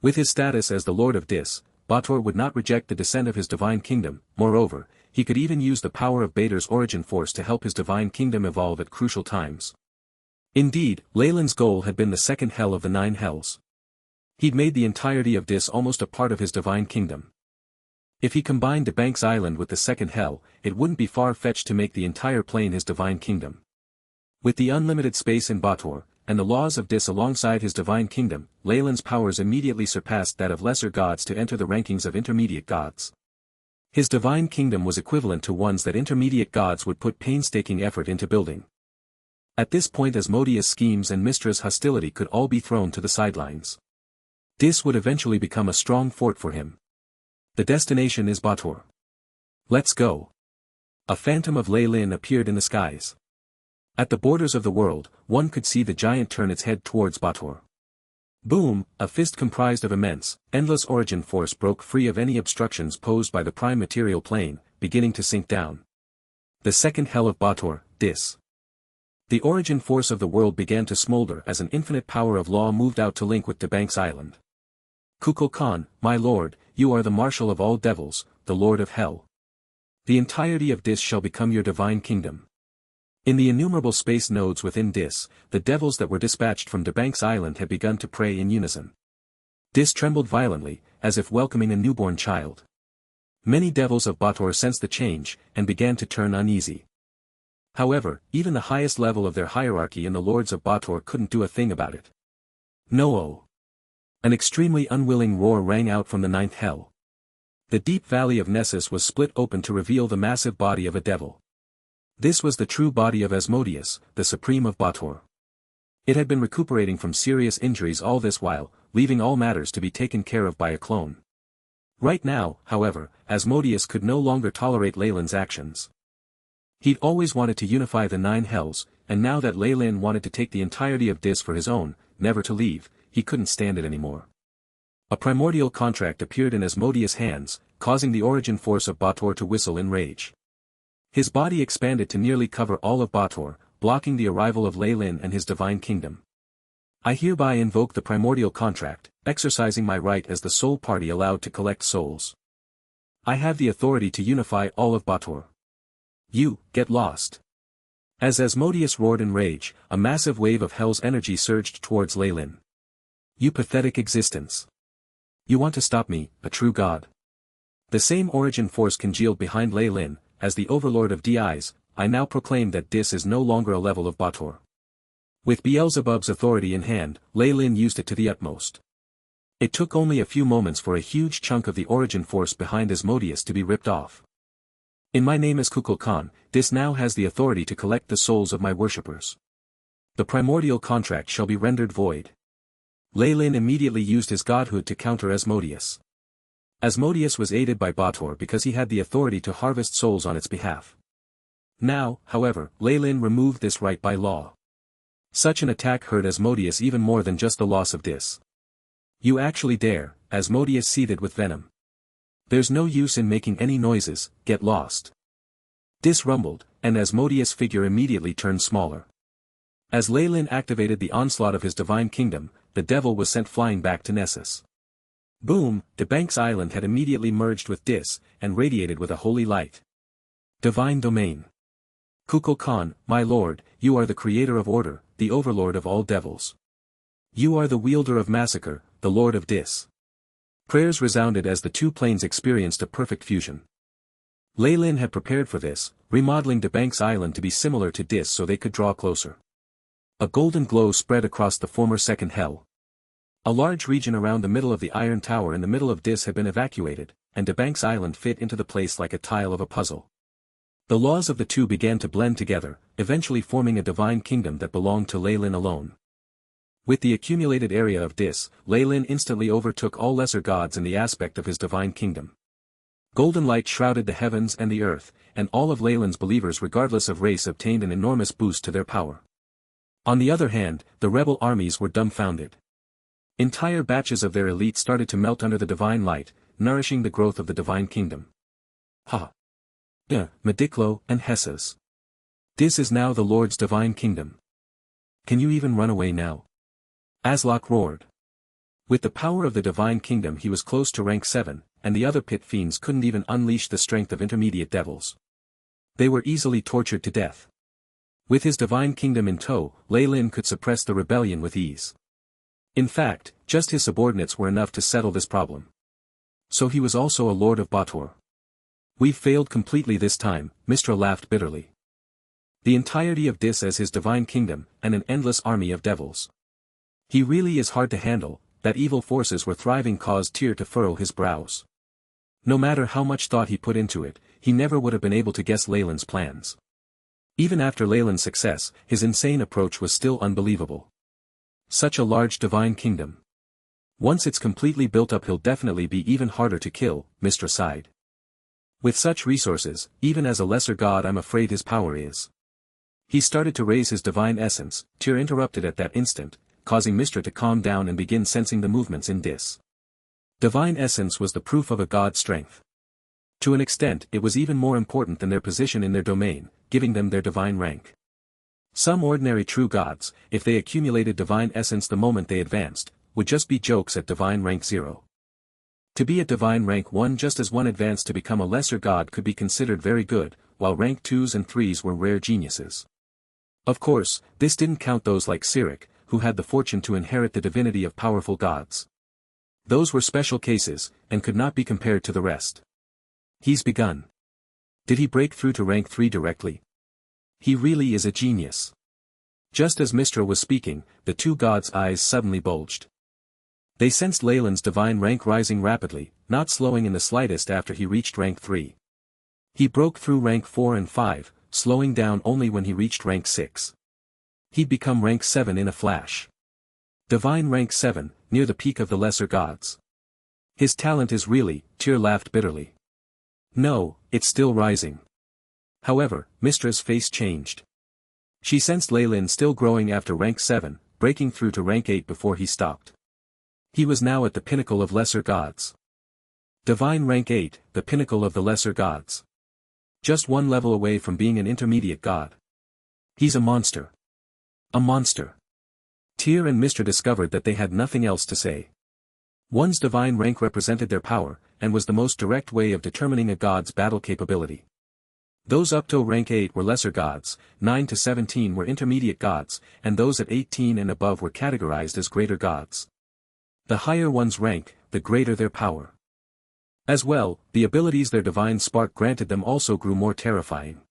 With his status as the Lord of Dis, Bator would not reject the descent of his divine kingdom. Moreover, he could even use the power of Bator's origin force to help his divine kingdom evolve at crucial times. Indeed, Leyland's goal had been the second hell of the 9 hells. He'd made the entirety of Dis almost a part of his divine kingdom. If he combined Debank's Island with the second hell, it wouldn't be far-fetched to make the entire plane his divine kingdom. With the unlimited space in Bator, and the laws of Dis alongside his divine kingdom, Leyland's powers immediately surpassed that of lesser gods to enter the rankings of intermediate gods. His divine kingdom was equivalent to ones that intermediate gods would put painstaking effort into building. At this point Asmodeus' schemes and Mistra's hostility could all be thrown to the sidelines. Dis would eventually become a strong fort for him. The destination is Bator. Let's go. A phantom of Leyland appeared in the skies. At the borders of the world, one could see the giant turn its head towards Bator. Boom, a fist comprised of immense, endless origin force broke free of any obstructions posed by the prime material plane, beginning to sink down. The second hell of Bator, Dis. The origin force of the world began to smolder as an infinite power of law moved out to link with Debank's Island. Kukulkan, my lord, you are the marshal of all devils, the lord of hell. The entirety of Dis shall become your divine kingdom. In the innumerable space nodes within Dis, the devils that were dispatched from Debank's Island had begun to pray in unison. Dis trembled violently, as if welcoming a newborn child. Many devils of Bator sensed the change, and began to turn uneasy. However, even the highest level of their hierarchy in the lords of Bator couldn't do a thing about it. No! An extremely unwilling roar rang out from the 9th hell. The deep valley of Nessus was split open to reveal the massive body of a devil. This was the true body of Asmodeus, the supreme of Bator. It had been recuperating from serious injuries all this while, leaving all matters to be taken care of by a clone. Right now, however, Asmodeus could no longer tolerate Leyland's actions. He'd always wanted to unify the 9 hells, and now that Leyland wanted to take the entirety of Dis for his own, never to leave, he couldn't stand it anymore. A primordial contract appeared in Asmodeus' hands, causing the origin force of Bator to whistle in rage. His body expanded to nearly cover all of Bator, blocking the arrival of Leyland and his divine kingdom. I hereby invoke the primordial contract, exercising my right as the sole party allowed to collect souls. I have the authority to unify all of Bator. You, get lost. As Asmodeus roared in rage, a massive wave of hell's energy surged towards Leyland. You pathetic existence. You want to stop me, a true god. The same origin force congealed behind Leyland, as the overlord of DIs, I now proclaim that Dis is no longer a level of Bator. With Beelzebub's authority in hand, Leyland used it to the utmost. It took only a few moments for a huge chunk of the origin force behind Asmodeus to be ripped off. In my name as Kukulkan, Dis now has the authority to collect the souls of my worshippers. The primordial contract shall be rendered void. Leyland immediately used his godhood to counter Asmodeus. Asmodeus was aided by Bator because he had the authority to harvest souls on its behalf. Now, however, Leyland removed this right by law. Such an attack hurt Asmodeus even more than just the loss of Dis. You actually dare, Asmodeus seethed with venom. There's no use in making any noises, get lost. Dis rumbled, and Asmodeus' figure immediately turned smaller. As Leyland activated the onslaught of his divine kingdom, the devil was sent flying back to Nessus. Boom, Debank's island had immediately merged with Dis, and radiated with a holy light. Divine domain. Kukulkan, my lord, you are the creator of order, the overlord of all devils. You are the wielder of massacre, the lord of Dis. Prayers resounded as the two planes experienced a perfect fusion. Leyland had prepared for this, remodeling Debank's island to be similar to Dis so they could draw closer. A golden glow spread across the former second hell. A large region around the middle of the Iron Tower in the middle of Dis had been evacuated, and Debank's island fit into the place like a tile of a puzzle. The laws of the two began to blend together, eventually forming a divine kingdom that belonged to Leyland alone. With the accumulated area of Dis, Leyland instantly overtook all lesser gods in the aspect of his divine kingdom. Golden light shrouded the heavens and the earth, and all of Leyland's believers regardless of race obtained an enormous boost to their power. On the other hand, the rebel armies were dumbfounded. Entire batches of their elite started to melt under the divine light, nourishing the growth of the divine kingdom. Ha! Mediklo and Hesses. Dis is now the Lord's divine kingdom. Can you even run away now? Aslak roared. With the power of the divine kingdom he was close to rank 7, and the other pit fiends couldn't even unleash the strength of intermediate devils. They were easily tortured to death. With his divine kingdom in tow, Leyland could suppress the rebellion with ease. In fact, just his subordinates were enough to settle this problem. So he was also a lord of Bator. We've failed completely this time, Mistra laughed bitterly. The entirety of Dis as his divine kingdom, and an endless army of devils. He really is hard to handle, that evil forces were thriving caused tear to furrow his brows. No matter how much thought he put into it, he never would have been able to guess Leyland's plans. Even after Leyland's success, his insane approach was still unbelievable. Such a large divine kingdom. Once it's completely built up he'll definitely be even harder to kill, Mistra sighed. With such resources, even as a lesser god I'm afraid his power is. He started to raise his divine essence, Tyr interrupted at that instant, causing Mistra to calm down and begin sensing the movements in Dis. Divine essence was the proof of a god's strength. To an extent it was even more important than their position in their domain, giving them their divine rank. Some ordinary true gods, if they accumulated divine essence the moment they advanced, would just be jokes at divine rank 0. To be at divine rank 1 just as one advanced to become a lesser god could be considered very good, while rank 2s and 3s were rare geniuses. Of course, this didn't count those like Sirik, who had the fortune to inherit the divinity of powerful gods. Those were special cases, and could not be compared to the rest. He's begun. Did he break through to rank 3 directly? He really is a genius. Just as Mistra was speaking, the two gods' eyes suddenly bulged. They sensed Leyland's divine rank rising rapidly, not slowing in the slightest after he reached rank 3. He broke through rank 4 and 5, slowing down only when he reached rank 6. He'd become rank 7 in a flash. Divine rank 7, near the peak of the lesser gods. His talent is really, Tyr laughed bitterly. No, it's still rising. However, Mistra's face changed. She sensed Lei Lin still growing after rank 7, breaking through to rank 8 before he stopped. He was now at the pinnacle of lesser gods. Divine rank 8, the pinnacle of the lesser gods. Just one level away from being an intermediate god. He's a monster. A monster. Tyr and Mistra discovered that they had nothing else to say. One's divine rank represented their power, and was the most direct way of determining a god's battle capability. Those up to rank 8 were lesser gods, 9 to 17 were intermediate gods, and those at 18 and above were categorized as greater gods. The higher one's rank, the greater their power. As well, the abilities their divine spark granted them also grew more terrifying.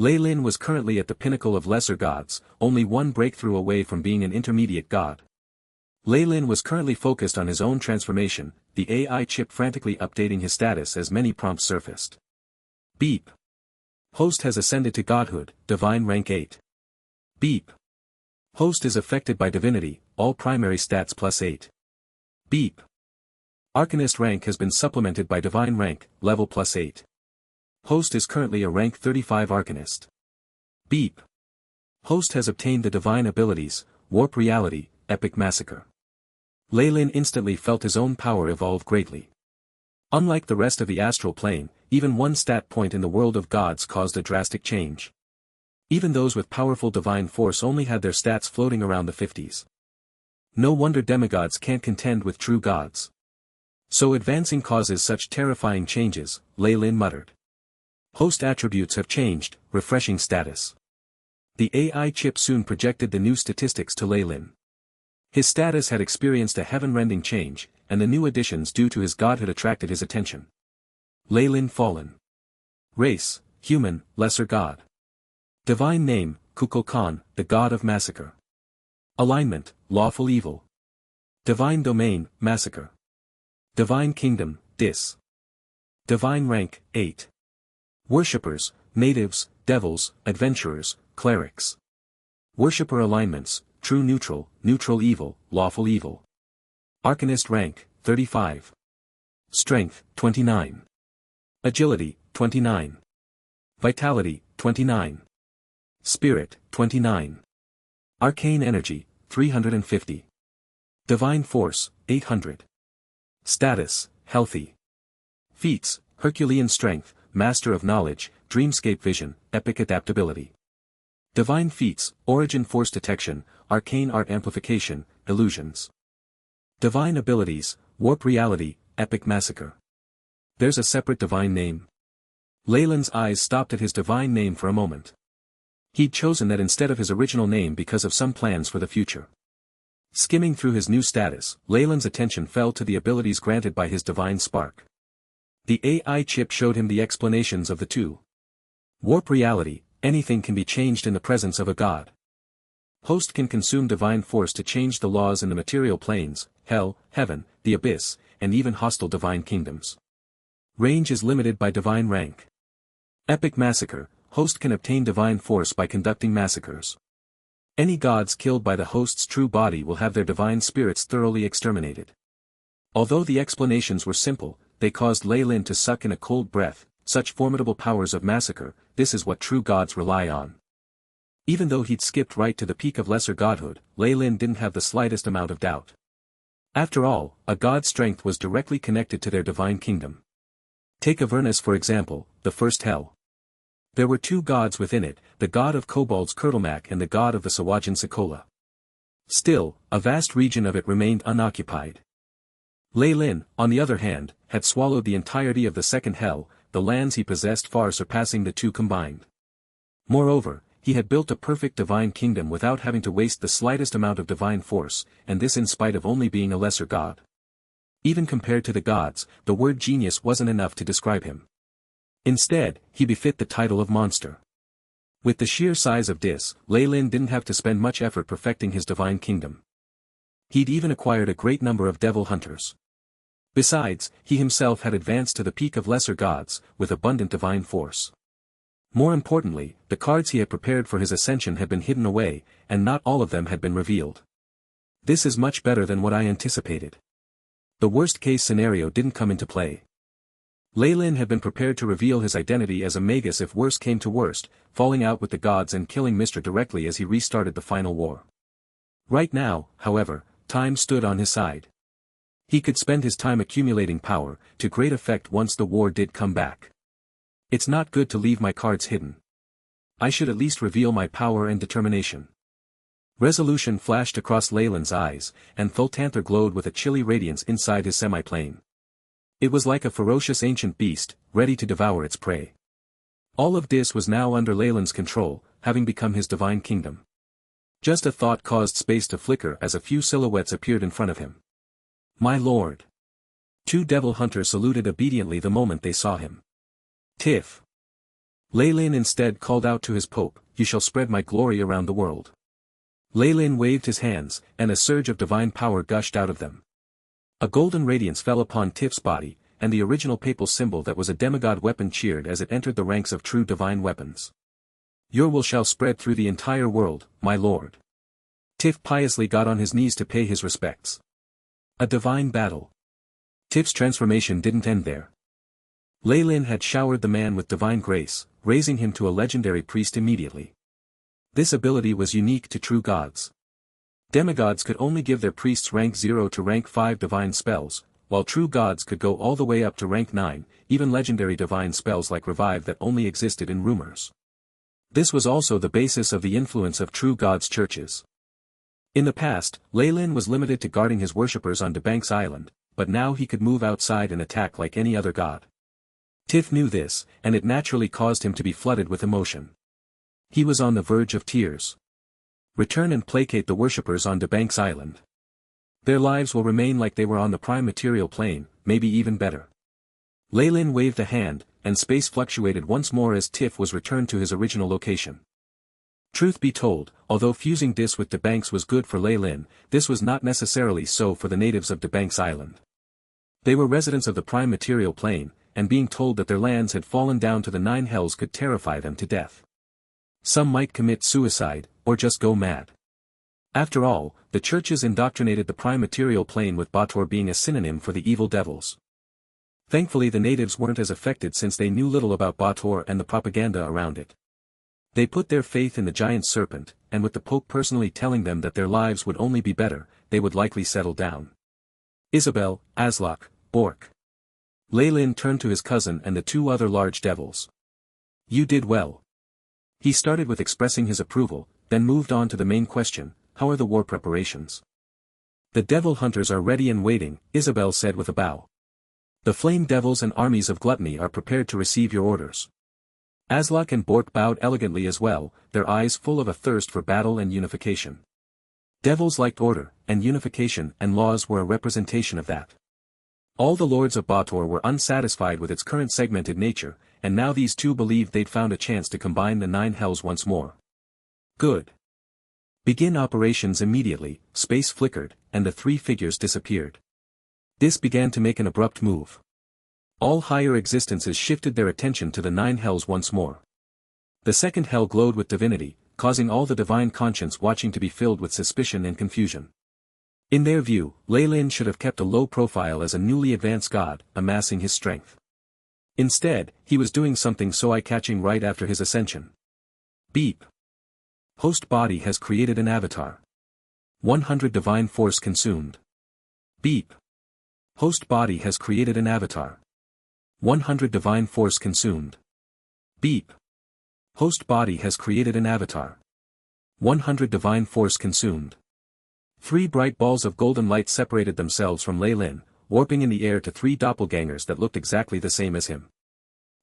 Lei Lin was currently at the pinnacle of lesser gods, only one breakthrough away from being an intermediate god. Lei Lin was currently focused on his own transformation, the AI chip frantically updating his status as many prompts surfaced. Beep. Host has ascended to godhood, divine rank 8. Beep. Host is affected by divinity, all primary stats plus 8. Beep. Arcanist rank has been supplemented by divine rank, level plus 8. Host is currently a rank 35 Arcanist. Beep. Host has obtained the divine abilities, Warp Reality, Epic Massacre. Lei Lin instantly felt his own power evolve greatly. Unlike the rest of the astral plane, even one stat point in the world of gods caused a drastic change. Even those with powerful divine force only had their stats floating around the 50s. No wonder demigods can't contend with true gods. So advancing causes such terrifying changes, Lei Lin muttered. Host attributes have changed, refreshing status. The AI chip soon projected the new statistics to Lei Lin. His status had experienced a heaven-rending change, and the new additions due to his godhood attracted his attention. Lei Lin fallen. Race, human, lesser god. Divine name, Kukulkan, the god of massacre. Alignment, lawful evil. Divine domain, massacre. Divine kingdom, dis. Divine rank, 8. Worshippers, natives, devils, adventurers, clerics. Worshipper alignments, true neutral, neutral evil, lawful evil. Arcanist rank, 35. Strength, 29. Agility, 29. Vitality, 29. Spirit, 29. Arcane energy, 350. Divine force, 800. Status, healthy. Feats, Herculean strength, master of knowledge, dreamscape vision, epic adaptability. Divine feats, origin force detection, arcane art amplification, illusions. Divine abilities, warp reality, epic massacre. There's a separate divine name. Lei Lin's eyes stopped at his divine name for a moment. He'd chosen that instead of his original name because of some plans for the future. Skimming through his new status, Lei Lin's attention fell to the abilities granted by his divine spark. The AI chip showed him the explanations of the two. Warp reality, anything can be changed in the presence of a god. Host can consume divine force to change the laws in the material planes, hell, heaven, the abyss, and even hostile divine kingdoms. Range is limited by divine rank. Epic massacre, host can obtain divine force by conducting massacres. Any gods killed by the host's true body will have their divine spirits thoroughly exterminated. Although the explanations were simple, they caused Lei Lin to suck in a cold breath. Such formidable powers of massacre, this is what true gods rely on. Even though he'd skipped right to the peak of lesser godhood, Lei Lin didn't have the slightest amount of doubt. After all, a god's strength was directly connected to their divine kingdom. Take Avernus for example, the first hell. There were two gods within it, the god of Kobold's Kurtlemak and the god of the Sawajan Sokola. Still, a vast region of it remained unoccupied. Lei Lin, on the other hand, had swallowed the entirety of the second hell, the lands he possessed far surpassing the two combined. Moreover, he had built a perfect divine kingdom without having to waste the slightest amount of divine force, and this in spite of only being a lesser god. Even compared to the gods, the word genius wasn't enough to describe him. Instead, he befit the title of monster. With the sheer size of Dis, Lei Lin didn't have to spend much effort perfecting his divine kingdom. He'd even acquired a great number of devil hunters. Besides, he himself had advanced to the peak of lesser gods, with abundant divine force. More importantly, the cards he had prepared for his ascension had been hidden away, and not all of them had been revealed. This is much better than what I anticipated. The worst-case scenario didn't come into play. Lei Lin had been prepared to reveal his identity as a Magus if worse came to worst, falling out with the gods and killing Mr. directly as he restarted the final war. Right now, however, time stood on his side. He could spend his time accumulating power, to great effect once the war did come back. It's not good to leave my cards hidden. I should at least reveal my power and determination. Resolution flashed across Lei Lin's eyes, and Thultanther glowed with a chilly radiance inside his semi-plane. It was like a ferocious ancient beast, ready to devour its prey. All of this was now under Lei Lin's control, having become his divine kingdom. Just a thought caused space to flicker as a few silhouettes appeared in front of him. My lord! 2 devil hunters saluted obediently the moment they saw him. Tiff! Lei Lin instead called out to his pope, "You shall spread my glory around the world." Lei Lin waved his hands, and a surge of divine power gushed out of them. A golden radiance fell upon Tiff's body, and the original papal symbol that was a demigod weapon cheered as it entered the ranks of true divine weapons. Your will shall spread through the entire world, my lord. Tiff piously got on his knees to pay his respects. A divine battle. Tiff's transformation didn't end there. Lei Lin had showered the man with divine grace, raising him to a legendary priest immediately. This ability was unique to true gods. Demigods could only give their priests rank 0 to rank 5 divine spells, while true gods could go all the way up to rank 9, even legendary divine spells like Revive that only existed in rumors. This was also the basis of the influence of true gods' churches. In the past, Lei Lin was limited to guarding his worshippers on DeBank's Island, but now he could move outside and attack like any other god. Tiff knew this, and it naturally caused him to be flooded with emotion. He was on the verge of tears. Return and placate the worshippers on DeBank's Island. Their lives will remain like they were on the prime material plane, maybe even better. Lei Lin waved a hand, and space fluctuated once more as Tiff was returned to his original location. Truth be told, although fusing this with DeBank's was good for Lei Lin, this was not necessarily so for the natives of DeBank's Island. They were residents of the prime material plane, and being told that their lands had fallen down to the 9 hells could terrify them to death. Some might commit suicide, or just go mad. After all, the churches indoctrinated the prime material plane with Bator being a synonym for the evil devils. Thankfully the natives weren't as affected since they knew little about Bator and the propaganda around it. They put their faith in the giant serpent, and with the Pope personally telling them that their lives would only be better, they would likely settle down. Isabel, Aslak, Bork. Lei Lin turned to his cousin and the 2 other large devils. You did well. He started with expressing his approval, then moved on to the main question, how are the war preparations? The devil hunters are ready and waiting, Isabel said with a bow. The flame devils and armies of gluttony are prepared to receive your orders. Aslak and Bork bowed elegantly as well, their eyes full of a thirst for battle and unification. Devils liked order, and unification and laws were a representation of that. All the lords of Bator were unsatisfied with its current segmented nature, and now these 2 believed they'd found a chance to combine the 9 hells once more. Good. Begin operations immediately. Space flickered, and the 3 figures disappeared. This began to make an abrupt move. All higher existences shifted their attention to the 9 hells once more. The second hell glowed with divinity, causing all the divine conscience watching to be filled with suspicion and confusion. In their view, Lei Lin should have kept a low profile as a newly advanced god, amassing his strength. Instead, he was doing something so eye-catching right after his ascension. Beep. Host body has created an avatar. 100 divine force consumed. Beep. Host body has created an avatar. 100 divine force consumed. Beep. Host body has created an avatar. 100 divine force consumed. 3 bright balls of golden light separated themselves from Lei Lin, warping in the air to 3 doppelgangers that looked exactly the same as him.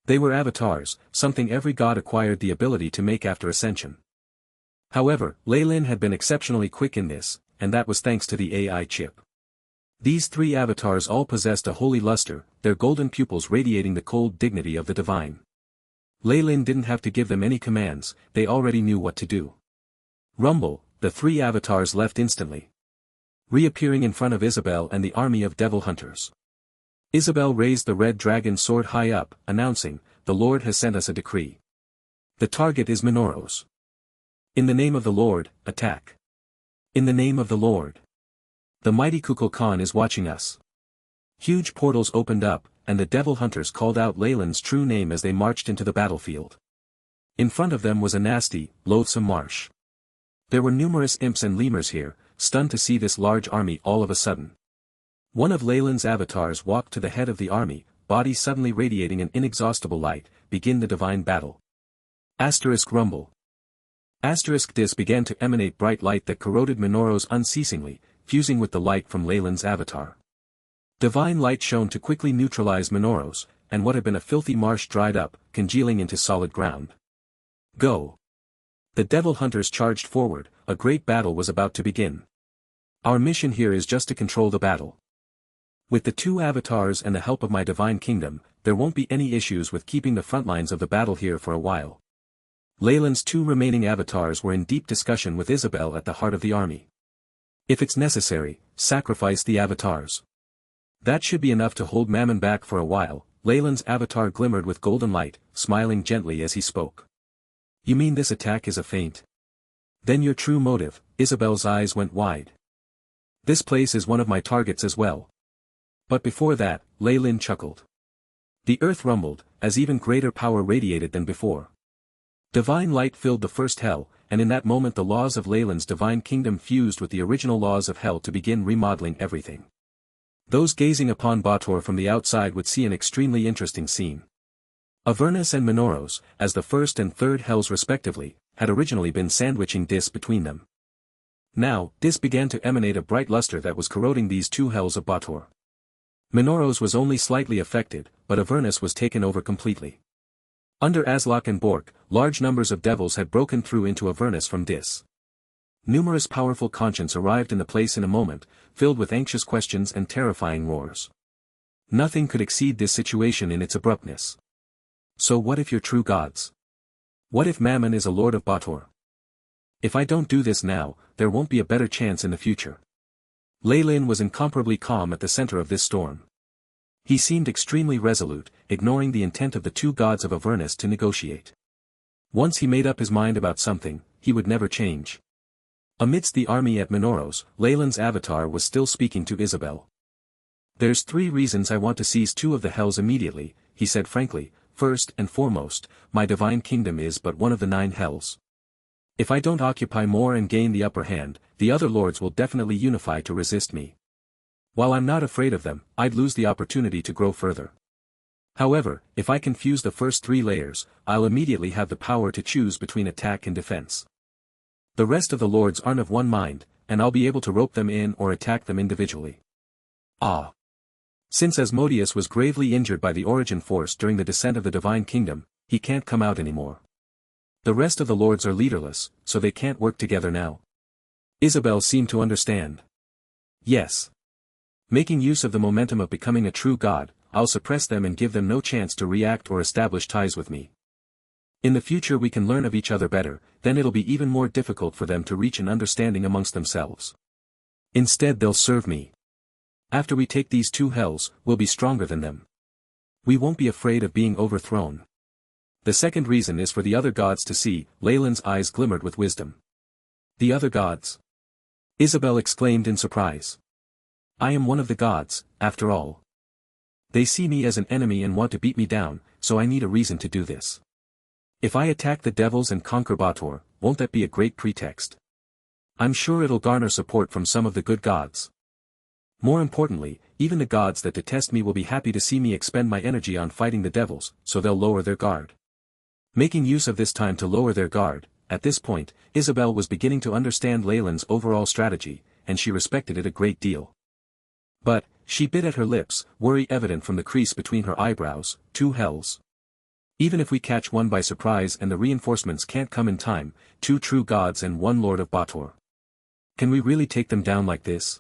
They were avatars, something every god acquired the ability to make after ascension. However, Lei Lin had been exceptionally quick in this, and that was thanks to the AI chip. These 3 avatars all possessed a holy luster, their golden pupils radiating the cold dignity of the divine. Lei Lin didn't have to give them any commands, they already knew what to do. Rumble, the 3 avatars left instantly, reappearing in front of Isabel and the army of devil hunters. Isabel raised the red dragon sword high up, announcing, "The Lord has sent us a decree. The target is Minoros. In the name of the Lord, attack. In the name of the Lord. The mighty Kukulkan is watching us. Huge portals opened up, and the devil hunters called out Leyland's true name as they marched into the battlefield. In front of them was a nasty, loathsome marsh. There were numerous imps and lemurs here, stunned to see this large army all of a sudden. One of Leyland's avatars walked to the head of the army, body suddenly radiating an inexhaustible light, begin the divine battle. Asterisk rumble. Asterisk dis began to emanate bright light that corroded Minoros unceasingly, fusing with the light from Leyland's avatar. Divine light shone to quickly neutralize Minoros, and what had been a filthy marsh dried up, congealing into solid ground. Go! The devil hunters charged forward, a great battle was about to begin. Our mission here is just to control the battle. With the two avatars and the help of my divine kingdom, there won't be any issues with keeping the front lines of the battle here for a while. Leyland's two remaining avatars were in deep discussion with Isabel at the heart of the army. If it's necessary, sacrifice the avatars. That should be enough to hold Mammon back for a while. Leyland's avatar glimmered with golden light, smiling gently as he spoke. You mean this attack is a feint? Then your true motive. Isabel's eyes went wide. This place is one of my targets as well. But before that, Leyland chuckled. The earth rumbled, as even greater power radiated than before. Divine light filled the first hell, and in that moment the laws of Leyland's divine kingdom fused with the original laws of hell to begin remodeling everything. Those gazing upon Bator from the outside would see an extremely interesting scene. Avernus and Minoros, as the first and third hells respectively, had originally been sandwiching Dis between them. Now, Dis began to emanate a bright luster that was corroding these two hells of Bator. Minoros was only slightly affected, but Avernus was taken over completely. Under Aslak and Bork, large numbers of devils had broken through into Avernus from Dis. Numerous powerful conscience arrived in the place in a moment, filled with anxious questions and terrifying roars. Nothing could exceed this situation in its abruptness. So what if you're true gods? What if Mammon is a lord of Bator? If I don't do this now, there won't be a better chance in the future. Leyland was incomparably calm at the center of this storm. He seemed extremely resolute, ignoring the intent of the two gods of Avernus to negotiate. Once he made up his mind about something, he would never change. Amidst the army at Minoros, Leyland's avatar was still speaking to Isabel. There's 3 reasons I want to seize 2 of the hells immediately, he said frankly. First and foremost, my divine kingdom is but one of the 9 hells. If I don't occupy more and gain the upper hand, the other lords will definitely unify to resist me. While I'm not afraid of them, I'd lose the opportunity to grow further. However, if I can fuse the first 3 layers, I'll immediately have the power to choose between attack and defense. The rest of the lords aren't of one mind, and I'll be able to rope them in or attack them individually. Ah! Since Asmodeus was gravely injured by the Origin Force during the descent of the Divine Kingdom, he can't come out anymore. The rest of the lords are leaderless, so they can't work together now. Isabel seemed to understand. Yes. Making use of the momentum of becoming a true god, I'll suppress them and give them no chance to react or establish ties with me. In the future we can learn of each other better, then it'll be even more difficult for them to reach an understanding amongst themselves. Instead they'll serve me. After we take these 2 hells, we'll be stronger than them. We won't be afraid of being overthrown. The second reason is for the other gods to see. Leyland's eyes glimmered with wisdom. The other gods? Isabel exclaimed in surprise. I am one of the gods, after all. They see me as an enemy and want to beat me down, so I need a reason to do this. If I attack the devils and conquer Bator, won't that be a great pretext? I'm sure it'll garner support from some of the good gods. More importantly, even the gods that detest me will be happy to see me expend my energy on fighting the devils, so they'll lower their guard. Making use of this time to lower their guard, at this point, Isabel was beginning to understand Leyland's overall strategy, and she respected it a great deal. But, she bit at her lips, worry evident from the crease between her eyebrows. 2 hells. Even if we catch one by surprise and the reinforcements can't come in time, 2 true gods and 1 lord of Bator. Can we really take them down like this?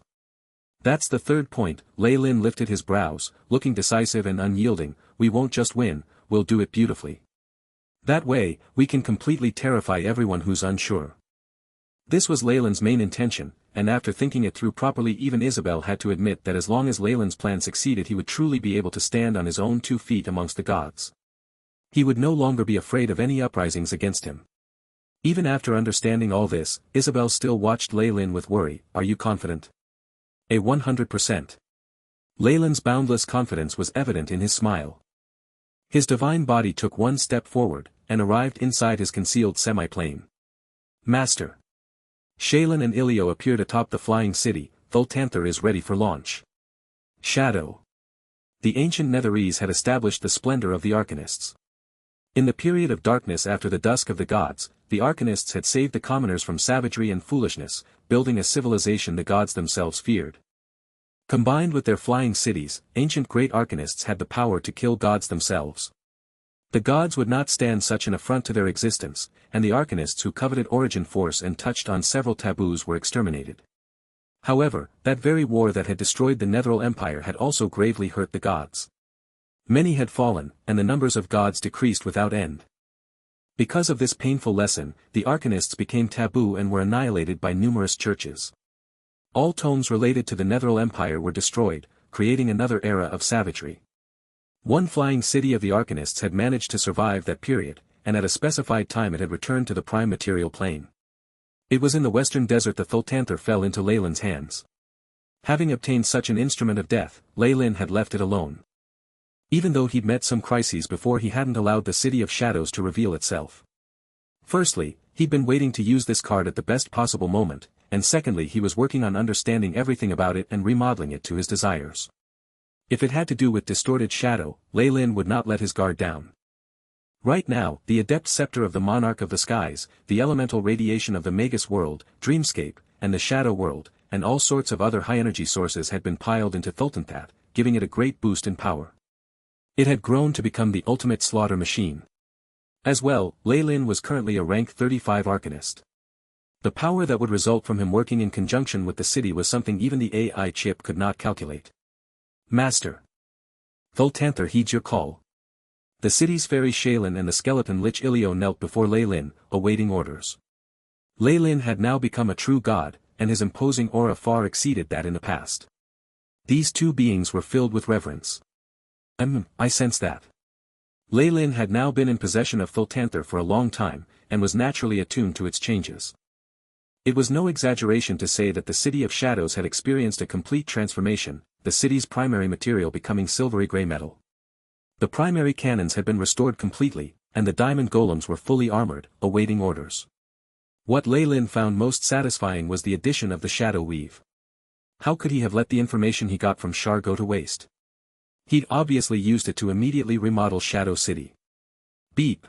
That's the third point. Leyland lifted his brows, looking decisive and unyielding. We won't just win, we'll do it beautifully. That way, we can completely terrify everyone who's unsure. This was Leyland's main intention, and after thinking it through properly even Isabel had to admit that as long as Leyland's plan succeeded he would truly be able to stand on his own 2 feet amongst the gods. He would no longer be afraid of any uprisings against him. Even after understanding all this, Isabel still watched Lei Lin with worry. Are you confident? 100%. Lei Lin's boundless confidence was evident in his smile. His divine body took one step forward, and arrived inside his concealed semi-plane. Master. Shaylin and Ilio appeared atop the flying city. Thultanther is ready for launch. Shadow. The ancient Netherese had established the splendor of the Arcanists. In the period of darkness after the dusk of the gods, the Arcanists had saved the commoners from savagery and foolishness, building a civilization the gods themselves feared. Combined with their flying cities, ancient great Arcanists had the power to kill gods themselves. The gods would not stand such an affront to their existence, and the Arcanists who coveted origin force and touched on several taboos were exterminated. However, that very war that had destroyed the Netheril Empire had also gravely hurt the gods. Many had fallen, and the numbers of gods decreased without end. Because of this painful lesson, the Arcanists became taboo and were annihilated by numerous churches. All tomes related to the Netheril Empire were destroyed, creating another era of savagery. One flying city of the Arcanists had managed to survive that period, and at a specified time it had returned to the prime material plane. It was in the western desert the Thultanther fell into Lei Lin's hands. Having obtained such an instrument of death, Lei Lin had left it alone. Even though he'd met some crises before, he hadn't allowed the City of Shadows to reveal itself. Firstly, he'd been waiting to use this card at the best possible moment, and secondly he was working on understanding everything about it and remodeling it to his desires. If it had to do with distorted shadow, Lei Lin would not let his guard down. Right now, the adept scepter of the monarch of the skies, the elemental radiation of the Magus world, dreamscape, and the shadow world, and all sorts of other high-energy sources had been piled into Thultanthat, giving it a great boost in power. It had grown to become the ultimate slaughter machine. As well, Lei Lin was currently a rank 35 Arcanist. The power that would result from him working in conjunction with the city was something even the AI chip could not calculate. Master. Thultanther heeds your call. The city's fairy Shaylin and the skeleton Lich Ilio knelt before Lei Lin, awaiting orders. Lei Lin had now become a true god, and his imposing aura far exceeded that in the past. These two beings were filled with reverence. I sense that. Lei Lin had now been in possession of Thultanther for a long time, and was naturally attuned to its changes. It was no exaggeration to say that the City of Shadows had experienced a complete transformation, the city's primary material becoming silvery gray metal. The primary cannons had been restored completely, and the diamond golems were fully armored, awaiting orders. What Lei Lin found most satisfying was the addition of the shadow weave. How could he have let the information he got from Shar go to waste? He'd obviously used it to immediately remodel Shadow City. Beep.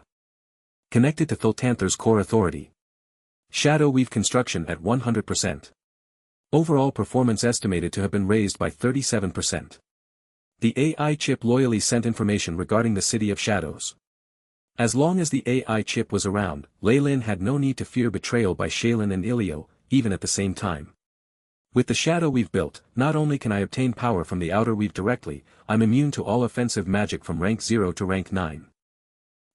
Connected to Thultanther's core authority. Shadow weave construction at 100%. Overall performance estimated to have been raised by 37%. The AI chip loyally sent information regarding the City of Shadows. As long as the AI chip was around, Lei Lin had no need to fear betrayal by Shaylin and Ilio, even at the same time. With the shadow we've built, not only can I obtain power from the outer weave directly, I'm immune to all offensive magic from rank 0 to rank 9.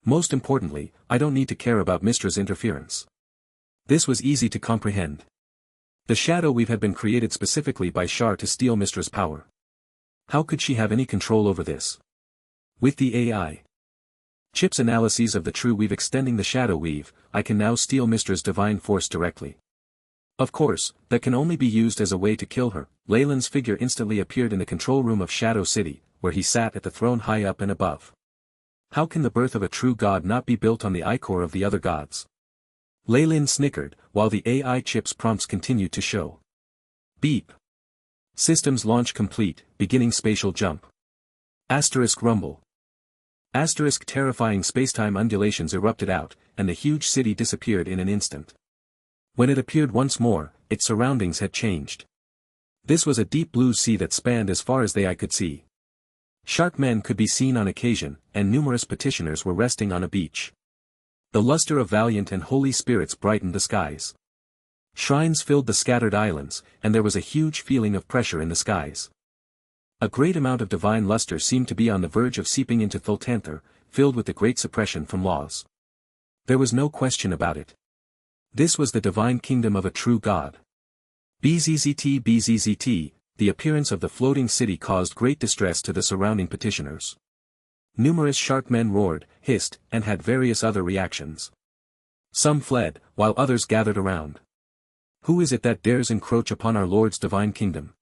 Most importantly, I don't need to care about Mystra's interference. This was easy to comprehend. The shadow weave had been created specifically by Shar to steal Mystra's power. How could she have any control over this? With the AI chip's analyses of the true weave extending the shadow weave, I can now steal Mystra's divine force directly. Of course, that can only be used as a way to kill her. Lei Lin's figure instantly appeared in the control room of Shadow City, where he sat at the throne high up and above. How can the birth of a true god not be built on the ichor of the other gods? Lei Lin snickered, while the AI chip's prompts continued to show. Beep. Systems launch complete, beginning spatial jump. Asterisk rumble. Asterisk terrifying spacetime undulations erupted out, and the huge city disappeared in an instant. When it appeared once more, its surroundings had changed. This was a deep blue sea that spanned as far as the eye could see. Shark men could be seen on occasion, and numerous petitioners were resting on a beach. The luster of valiant and holy spirits brightened the skies. Shrines filled the scattered islands, and there was a huge feeling of pressure in the skies. A great amount of divine luster seemed to be on the verge of seeping into Thultanther, filled with the great suppression from laws. There was no question about it. This was the divine kingdom of a true god. BZZT, the appearance of the floating city caused great distress to the surrounding petitioners. Numerous shark men roared, hissed, and had various other reactions. Some fled, while others gathered around. Who is it that dares encroach upon our Lord's divine kingdom?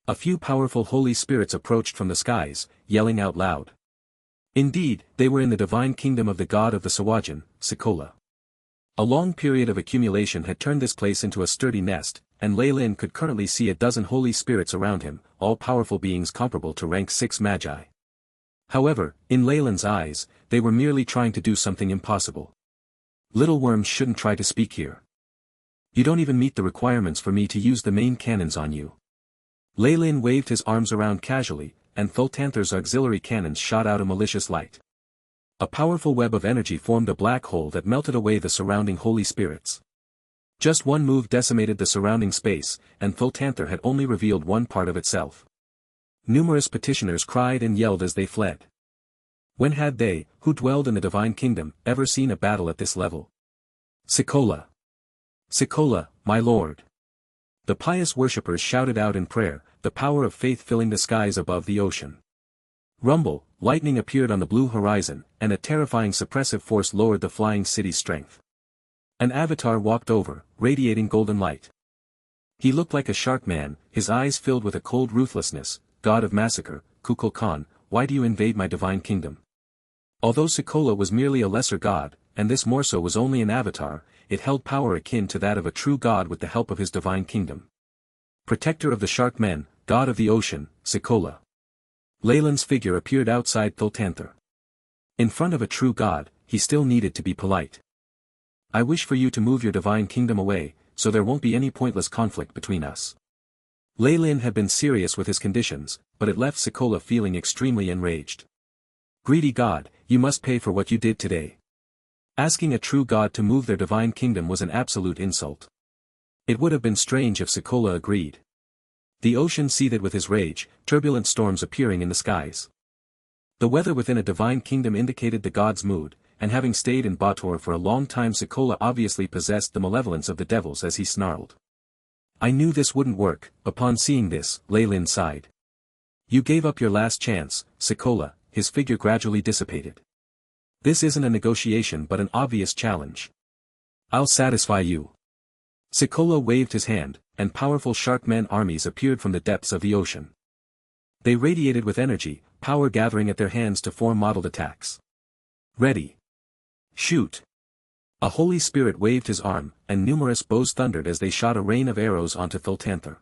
A few powerful holy spirits approached from the skies, yelling out loud. Indeed, they were in the divine kingdom of the god of the Sawajan, Sikola. A long period of accumulation had turned this place into a sturdy nest, and Lei Lin could currently see a dozen holy spirits around him, all powerful beings comparable to rank 6 magi. However, in Lei Lin's eyes, they were merely trying to do something impossible. Little worms shouldn't try to speak here. You don't even meet the requirements for me to use the main cannons on you. Lei Lin waved his arms around casually, and Thultanther's auxiliary cannons shot out a malicious light. A powerful web of energy formed a black hole that melted away the surrounding holy spirits. Just one move decimated the surrounding space, and Thultanther had only revealed one part of itself. Numerous petitioners cried and yelled as they fled. When had they, who dwelled in the divine kingdom, ever seen a battle at this level? Sikola! Sikola, my lord! The pious worshippers shouted out in prayer, the power of faith filling the skies above the ocean. Rumble, lightning appeared on the blue horizon, and a terrifying suppressive force lowered the flying city's strength. An avatar walked over, radiating golden light. He looked like a shark man, his eyes filled with a cold ruthlessness. God of massacre, Kukul Khan, why do you invade my divine kingdom? Although Sikola was merely a lesser god, and this more so was only an avatar, it held power akin to that of a true god with the help of his divine kingdom. Protector of the shark men, god of the ocean, Sikola. Lei Lin's figure appeared outside Thultanther. In front of a true god, he still needed to be polite. I wish for you to move your divine kingdom away, so there won't be any pointless conflict between us. Lei Lin had been serious with his conditions, but it left Sikola feeling extremely enraged. Greedy god, you must pay for what you did today. Asking a true god to move their divine kingdom was an absolute insult. It would have been strange if Sikola agreed. The ocean seethed with his rage, turbulent storms appearing in the skies. The weather within a divine kingdom indicated the god's mood, and having stayed in Bator for a long time, Sikola obviously possessed the malevolence of the devils as he snarled. I knew this wouldn't work. Upon seeing this, Lei Lin sighed. You gave up your last chance, Sikola. His figure gradually dissipated. This isn't a negotiation but an obvious challenge. I'll satisfy you. Sikola waved his hand, and powerful shark men armies appeared from the depths of the ocean. They radiated with energy, power gathering at their hands to form modeled attacks. Ready. Shoot. A holy spirit waved his arm, and numerous bows thundered as they shot a rain of arrows onto Thultanther.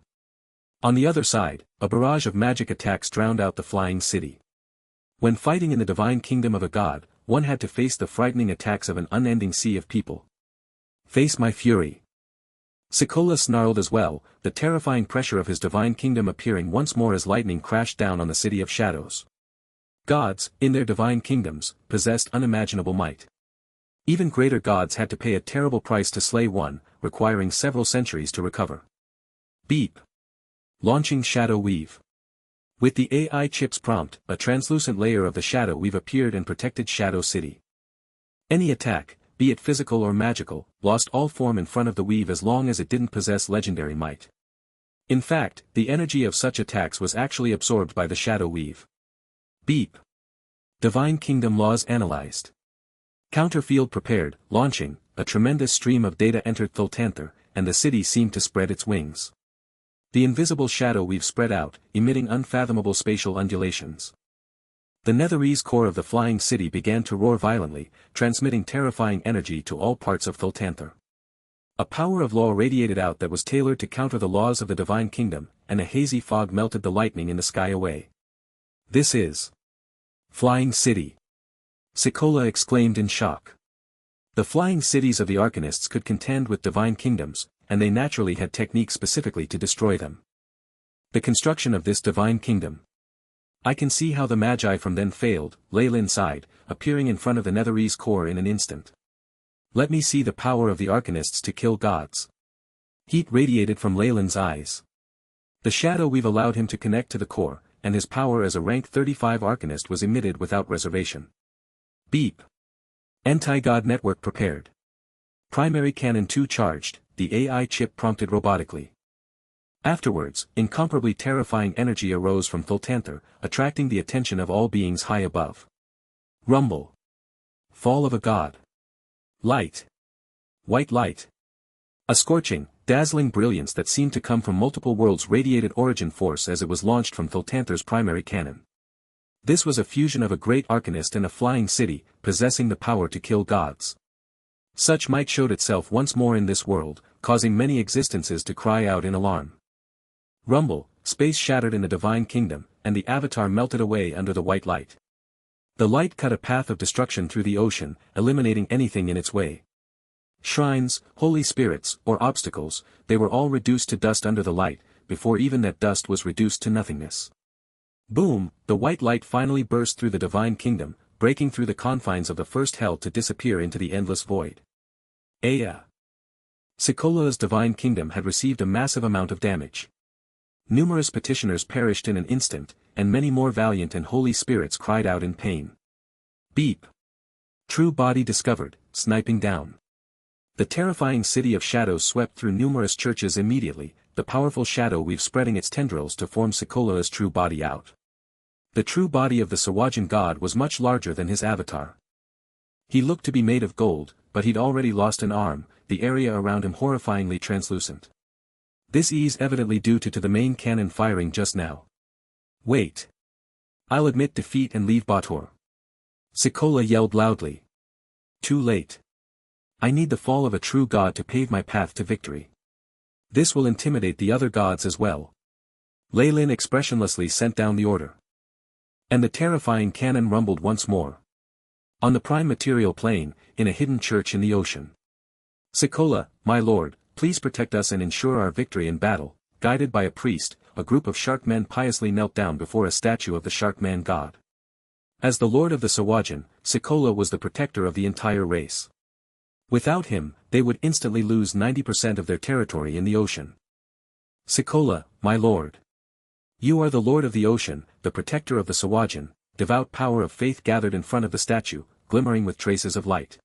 On the other side, a barrage of magic attacks drowned out the flying city. When fighting in the divine kingdom of a god, one had to face the frightening attacks of an unending sea of people. Face my fury. Sikola snarled as well, the terrifying pressure of his divine kingdom appearing once more as lightning crashed down on the city of shadows. Gods, in their divine kingdoms, possessed unimaginable might. Even greater gods had to pay a terrible price to slay one, requiring several centuries to recover. Beep. Launching Shadow Weave. With the AI chip's prompt, a translucent layer of the Shadow Weave appeared and protected Shadow City. Any attack, be it physical or magical, lost all form in front of the weave as long as it didn't possess legendary might. In fact, the energy of such attacks was actually absorbed by the Shadow Weave. Beep. Divine Kingdom Laws Analyzed. Counterfield prepared, launching, a tremendous stream of data entered Thultanther, and the city seemed to spread its wings. The invisible shadow weave spread out, emitting unfathomable spatial undulations. The netherese core of the flying city began to roar violently, transmitting terrifying energy to all parts of Thultanther. A power of law radiated out that was tailored to counter the laws of the divine kingdom, and a hazy fog melted the lightning in the sky away. This is Flying City. Sikola exclaimed in shock. The flying cities of the Arcanists could contend with divine kingdoms, and they naturally had techniques specifically to destroy them. The construction of this divine kingdom. I can see how the Magi from then failed, Lei Lin sighed, appearing in front of the netherese core in an instant. Let me see the power of the Arcanists to kill gods. Heat radiated from Lei Lin's eyes. The shadow weave allowed him to connect to the core, and his power as a rank 35 Arcanist was emitted without reservation. Beep. Anti-God network prepared. Primary cannon 2 charged, the AI chip prompted robotically. Afterwards, incomparably terrifying energy arose from Thultanther, attracting the attention of all beings high above. Rumble. Fall of a god. Light. White light. A scorching, dazzling brilliance that seemed to come from multiple worlds radiated origin force as it was launched from Thultanther's primary cannon. This was a fusion of a great arcanist and a flying city, possessing the power to kill gods. Such might showed itself once more in this world, causing many existences to cry out in alarm. Rumble, space shattered in the divine kingdom, and the avatar melted away under the white light. The light cut a path of destruction through the ocean, eliminating anything in its way. Shrines, holy spirits, or obstacles, they were all reduced to dust under the light, before even that dust was reduced to nothingness. Boom, the white light finally burst through the divine kingdom, breaking through the confines of the first hell to disappear into the endless void. Aya. Sikola's divine kingdom had received a massive amount of damage. Numerous petitioners perished in an instant, and many more valiant and holy spirits cried out in pain. Beep. True body discovered, sniping down. The terrifying city of shadows swept through numerous churches immediately, the powerful shadow weave spreading its tendrils to form Sikola's true body out. The true body of the Sawajan god was much larger than his avatar. He looked to be made of gold, but he'd already lost an arm, the area around him horrifyingly translucent. This is evidently due to the main cannon firing just now. Wait. I'll admit defeat and leave Bator. Sikola yelled loudly. Too late. I need the fall of a true god to pave my path to victory. This will intimidate the other gods as well. Leylin expressionlessly sent down the order. And the terrifying cannon rumbled once more. On the prime material plane, in a hidden church in the ocean. Sikola, my lord, please protect us and ensure our victory in battle. Guided by a priest, a group of Sharkmen piously knelt down before a statue of the Sharkman god. As the lord of the Sawajan, Sikola was the protector of the entire race. Without him, they would instantly lose 90% of their territory in the ocean. Sikola, my lord. You are the lord of the ocean, the protector of the Sawajan, devout power of faith gathered in front of the statue, glimmering with traces of light.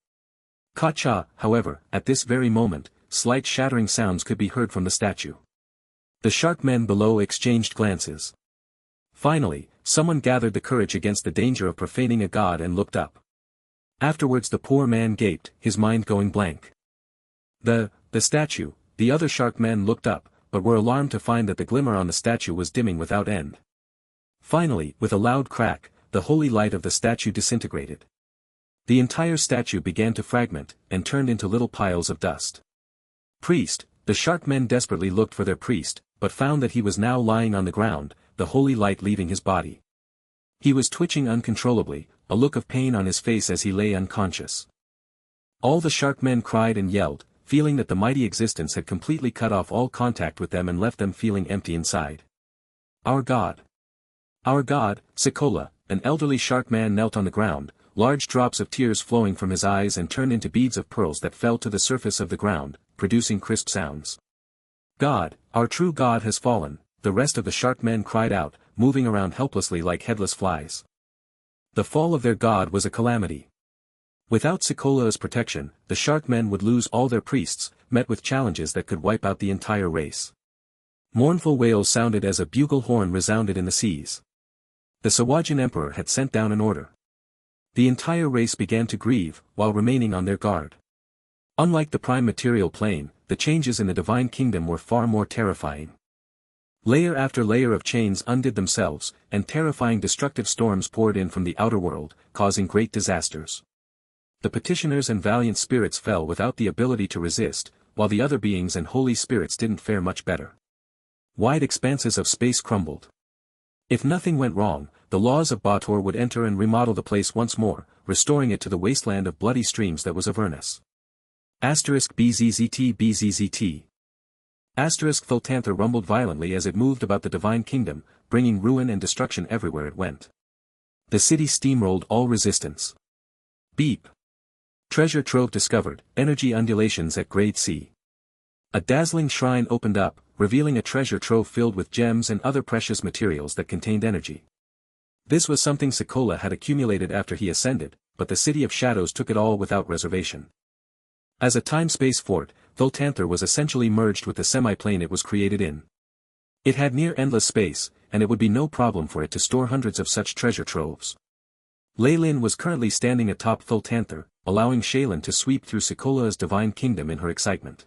Kacha, however, at this very moment, slight shattering sounds could be heard from the statue. The Sharkmen below exchanged glances. Finally, someone gathered the courage against the danger of profaning a god and looked up. Afterwards the poor man gaped, his mind going blank. The statue, the other Sharkmen looked up, but were alarmed to find that the glimmer on the statue was dimming without end. Finally, with a loud crack, the holy light of the statue disintegrated. The entire statue began to fragment, and turned into little piles of dust. Priest, the Sharkmen desperately looked for their priest, but found that he was now lying on the ground, the holy light leaving his body. He was twitching uncontrollably, a look of pain on his face as he lay unconscious. All the Sharkmen cried and yelled, feeling that the mighty existence had completely cut off all contact with them and left them feeling empty inside. Our god. Our god, Sikola, an elderly Sharkman knelt on the ground, large drops of tears flowing from his eyes and turned into beads of pearls that fell to the surface of the ground, producing crisp sounds. God, our true god has fallen, the rest of the Sharkmen cried out, moving around helplessly like headless flies. The fall of their god was a calamity. Without Sikola's protection, the Sharkmen would lose all their priests, met with challenges that could wipe out the entire race. Mournful wails sounded as a bugle horn resounded in the seas. The Sawajan emperor had sent down an order. The entire race began to grieve, while remaining on their guard. Unlike the prime material plane, the changes in the divine kingdom were far more terrifying. Layer after layer of chains undid themselves, and terrifying destructive storms poured in from the outer world, causing great disasters. The petitioners and valiant spirits fell without the ability to resist, while the other beings and holy spirits didn't fare much better. Wide expanses of space crumbled. If nothing went wrong, the laws of Bator would enter and remodel the place once more, restoring it to the wasteland of bloody streams that was Avernus. *BZZT BZZT. Thultanther rumbled violently as it moved about the divine kingdom, bringing ruin and destruction everywhere it went. The city steamrolled all resistance. Beep. Treasure trove discovered, energy undulations at grade C. A dazzling shrine opened up, revealing a treasure trove filled with gems and other precious materials that contained energy. This was something Sikola had accumulated after he ascended, but the City of Shadows took it all without reservation. As a time-space fort, Thultanther was essentially merged with the semi-plane it was created in. It had near-endless space, and it would be no problem for it to store hundreds of such treasure troves. Lei Lin was currently standing atop Thultanther, allowing Shaylin to sweep through Sikola's divine kingdom in her excitement.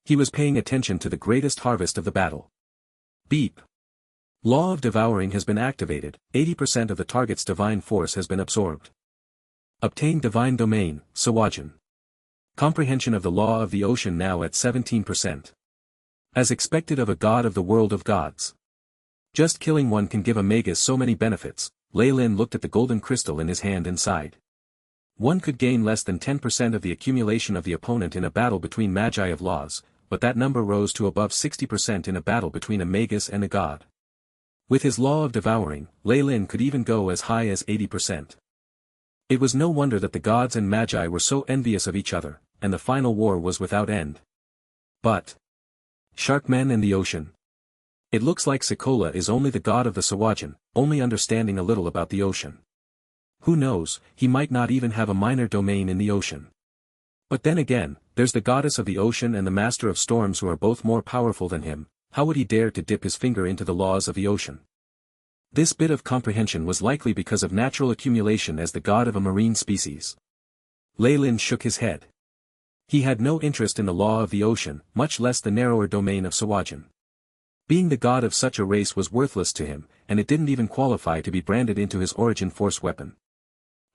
He was paying attention to the greatest harvest of the battle. Beep. Law of Devouring has been activated, 80% of the target's divine force has been absorbed. Obtain Divine Domain, Sawajin. Comprehension of the Law of the Ocean now at 17%. As expected of a god of the world of gods. Just killing one can give a Magus so many benefits. Lei Lin looked at the golden crystal in his hand and sighed. One could gain less than 10% of the accumulation of the opponent in a battle between Magi of Laws, but that number rose to above 60% in a battle between a Magus and a god. With his Law of Devouring, Lei Lin could even go as high as 80%. It was no wonder that the gods and Magi were so envious of each other, and the final war was without end. But Sharkmen and the Ocean. It looks like Sikola is only the god of the Sawajin, only understanding a little about the ocean. Who knows, he might not even have a minor domain in the ocean. But then again, there's the goddess of the ocean and the master of storms who are both more powerful than him. How would he dare to dip his finger into the laws of the ocean? This bit of comprehension was likely because of natural accumulation as the god of a marine species. Lei Lin shook his head. He had no interest in the law of the ocean, much less the narrower domain of Sawajin. Being the god of such a race was worthless to him, and it didn't even qualify to be branded into his origin force weapon.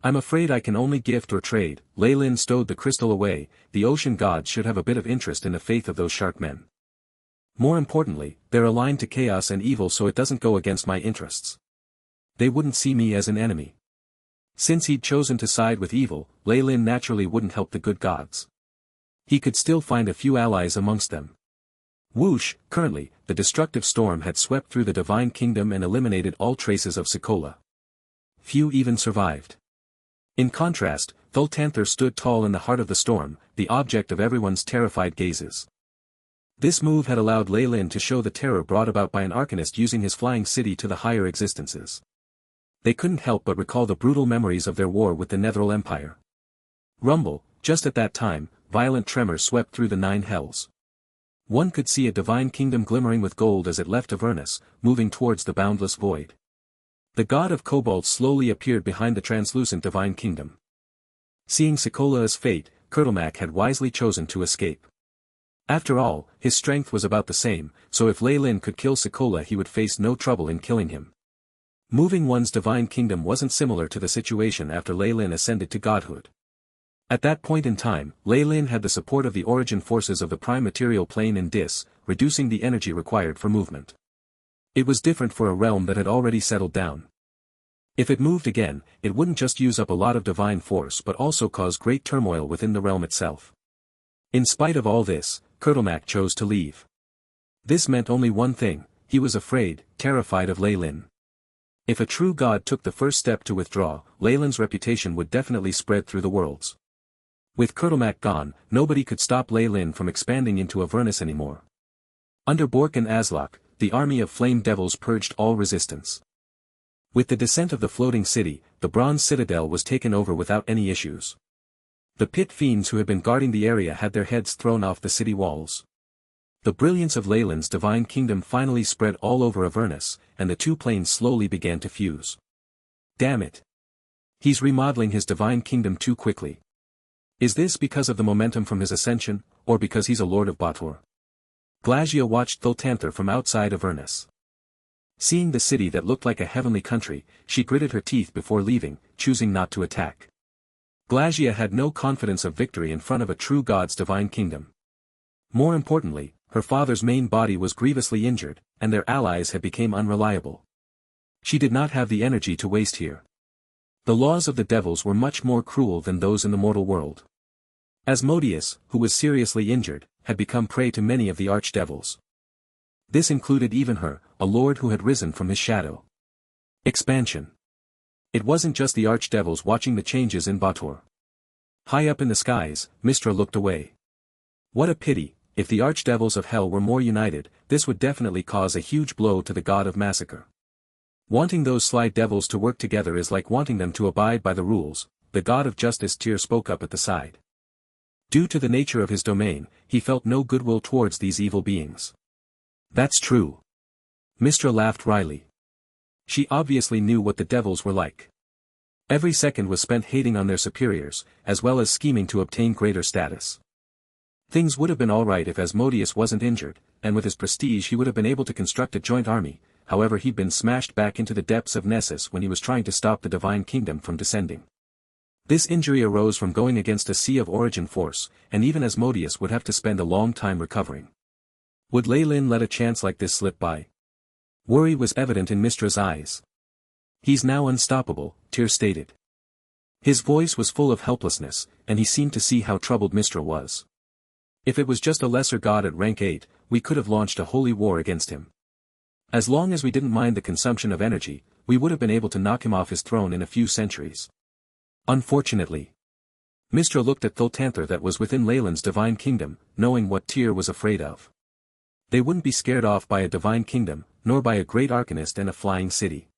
I'm afraid I can only gift or trade. Lei Lin stowed the crystal away. The ocean gods should have a bit of interest in the faith of those Sharkmen. More importantly, they're aligned to chaos and evil, so it doesn't go against my interests. They wouldn't see me as an enemy. Since he'd chosen to side with evil, Lei Lin naturally wouldn't help the good gods. He could still find a few allies amongst them. Whoosh. Currently, the destructive storm had swept through the divine kingdom and eliminated all traces of Sikola. Few even survived. In contrast, Thultanther stood tall in the heart of the storm, the object of everyone's terrified gazes. This move had allowed Lei Lin to show the terror brought about by an arcanist using his flying city to the higher existences. They couldn't help but recall the brutal memories of their war with the Netheril Empire. Rumble. Just at that time, violent tremors swept through the 9 hells. One could see a divine kingdom glimmering with gold as it left Avernus, moving towards the boundless void. The god of Cobalt slowly appeared behind the translucent divine kingdom. Seeing Sikola's fate, Kurtlemak had wisely chosen to escape. After all, his strength was about the same, so if Lei Lin could kill Sikola he would face no trouble in killing him. Moving one's divine kingdom wasn't similar to the situation after Lei Lin ascended to godhood. At that point in time, Lei Lin had the support of the origin forces of the prime material plane in Dis, reducing the energy required for movement. It was different for a realm that had already settled down. If it moved again, it wouldn't just use up a lot of divine force but also cause great turmoil within the realm itself. In spite of all this, Kurtlemak chose to leave. This meant only one thing: he was afraid, terrified of Lei Lin. If a true god took the first step to withdraw, Lei Lin's reputation would definitely spread through the worlds. With Kurtlemak gone, nobody could stop Lei Lin from expanding into Avernus anymore. Under Bork and Aslak, the army of flame devils purged all resistance. With the descent of the floating city, the bronze citadel was taken over without any issues. The pit fiends who had been guarding the area had their heads thrown off the city walls. The brilliance of Lei Lin's divine kingdom finally spread all over Avernus, and the 2 planes slowly began to fuse. Damn it! He's remodeling his divine kingdom too quickly. Is this because of the momentum from his ascension, or because he's a lord of Bator? Glagia watched Thultanther from outside Avernus. Seeing the city that looked like a heavenly country, she gritted her teeth before leaving, choosing not to attack. Glagia had no confidence of victory in front of a true god's divine kingdom. More importantly, her father's main body was grievously injured, and their allies had become unreliable. She did not have the energy to waste here. The laws of the devils were much more cruel than those in the mortal world. Asmodeus, who was seriously injured, had become prey to many of the archdevils. This included even her, a lord who had risen from his shadow. Expansion. It wasn't just the archdevils watching the changes in Bator. High up in the skies, Mistra looked away. What a pity, if the archdevils of hell were more united, this would definitely cause a huge blow to the god of massacre. Wanting those sly devils to work together is like wanting them to abide by the rules. The god of justice Tyr spoke up at the side. Due to the nature of his domain, he felt no goodwill towards these evil beings. That's true. Mistra laughed wryly. She obviously knew what the devils were like. Every second was spent hating on their superiors, as well as scheming to obtain greater status. Things would have been alright if Asmodeus wasn't injured, and with his prestige he would have been able to construct a joint army. However, he'd been smashed back into the depths of Nessus when he was trying to stop the Divine Kingdom from descending. This injury arose from going against a Sea of Origin force, and even Asmodeus would have to spend a long time recovering. Would Lei Lin let a chance like this slip by? Worry was evident in Mistra's eyes. "He's now unstoppable," Tyr stated. His voice was full of helplessness, and he seemed to see how troubled Mistra was. "If it was just a lesser god at rank 8, we could have launched a holy war against him. As long as we didn't mind the consumption of energy, we would have been able to knock him off his throne in a few centuries. Unfortunately." Mistra looked at Thultanther that was within Leyland's divine kingdom, knowing what Tyr was afraid of. They wouldn't be scared off by a divine kingdom, nor by a great arcanist and a flying city.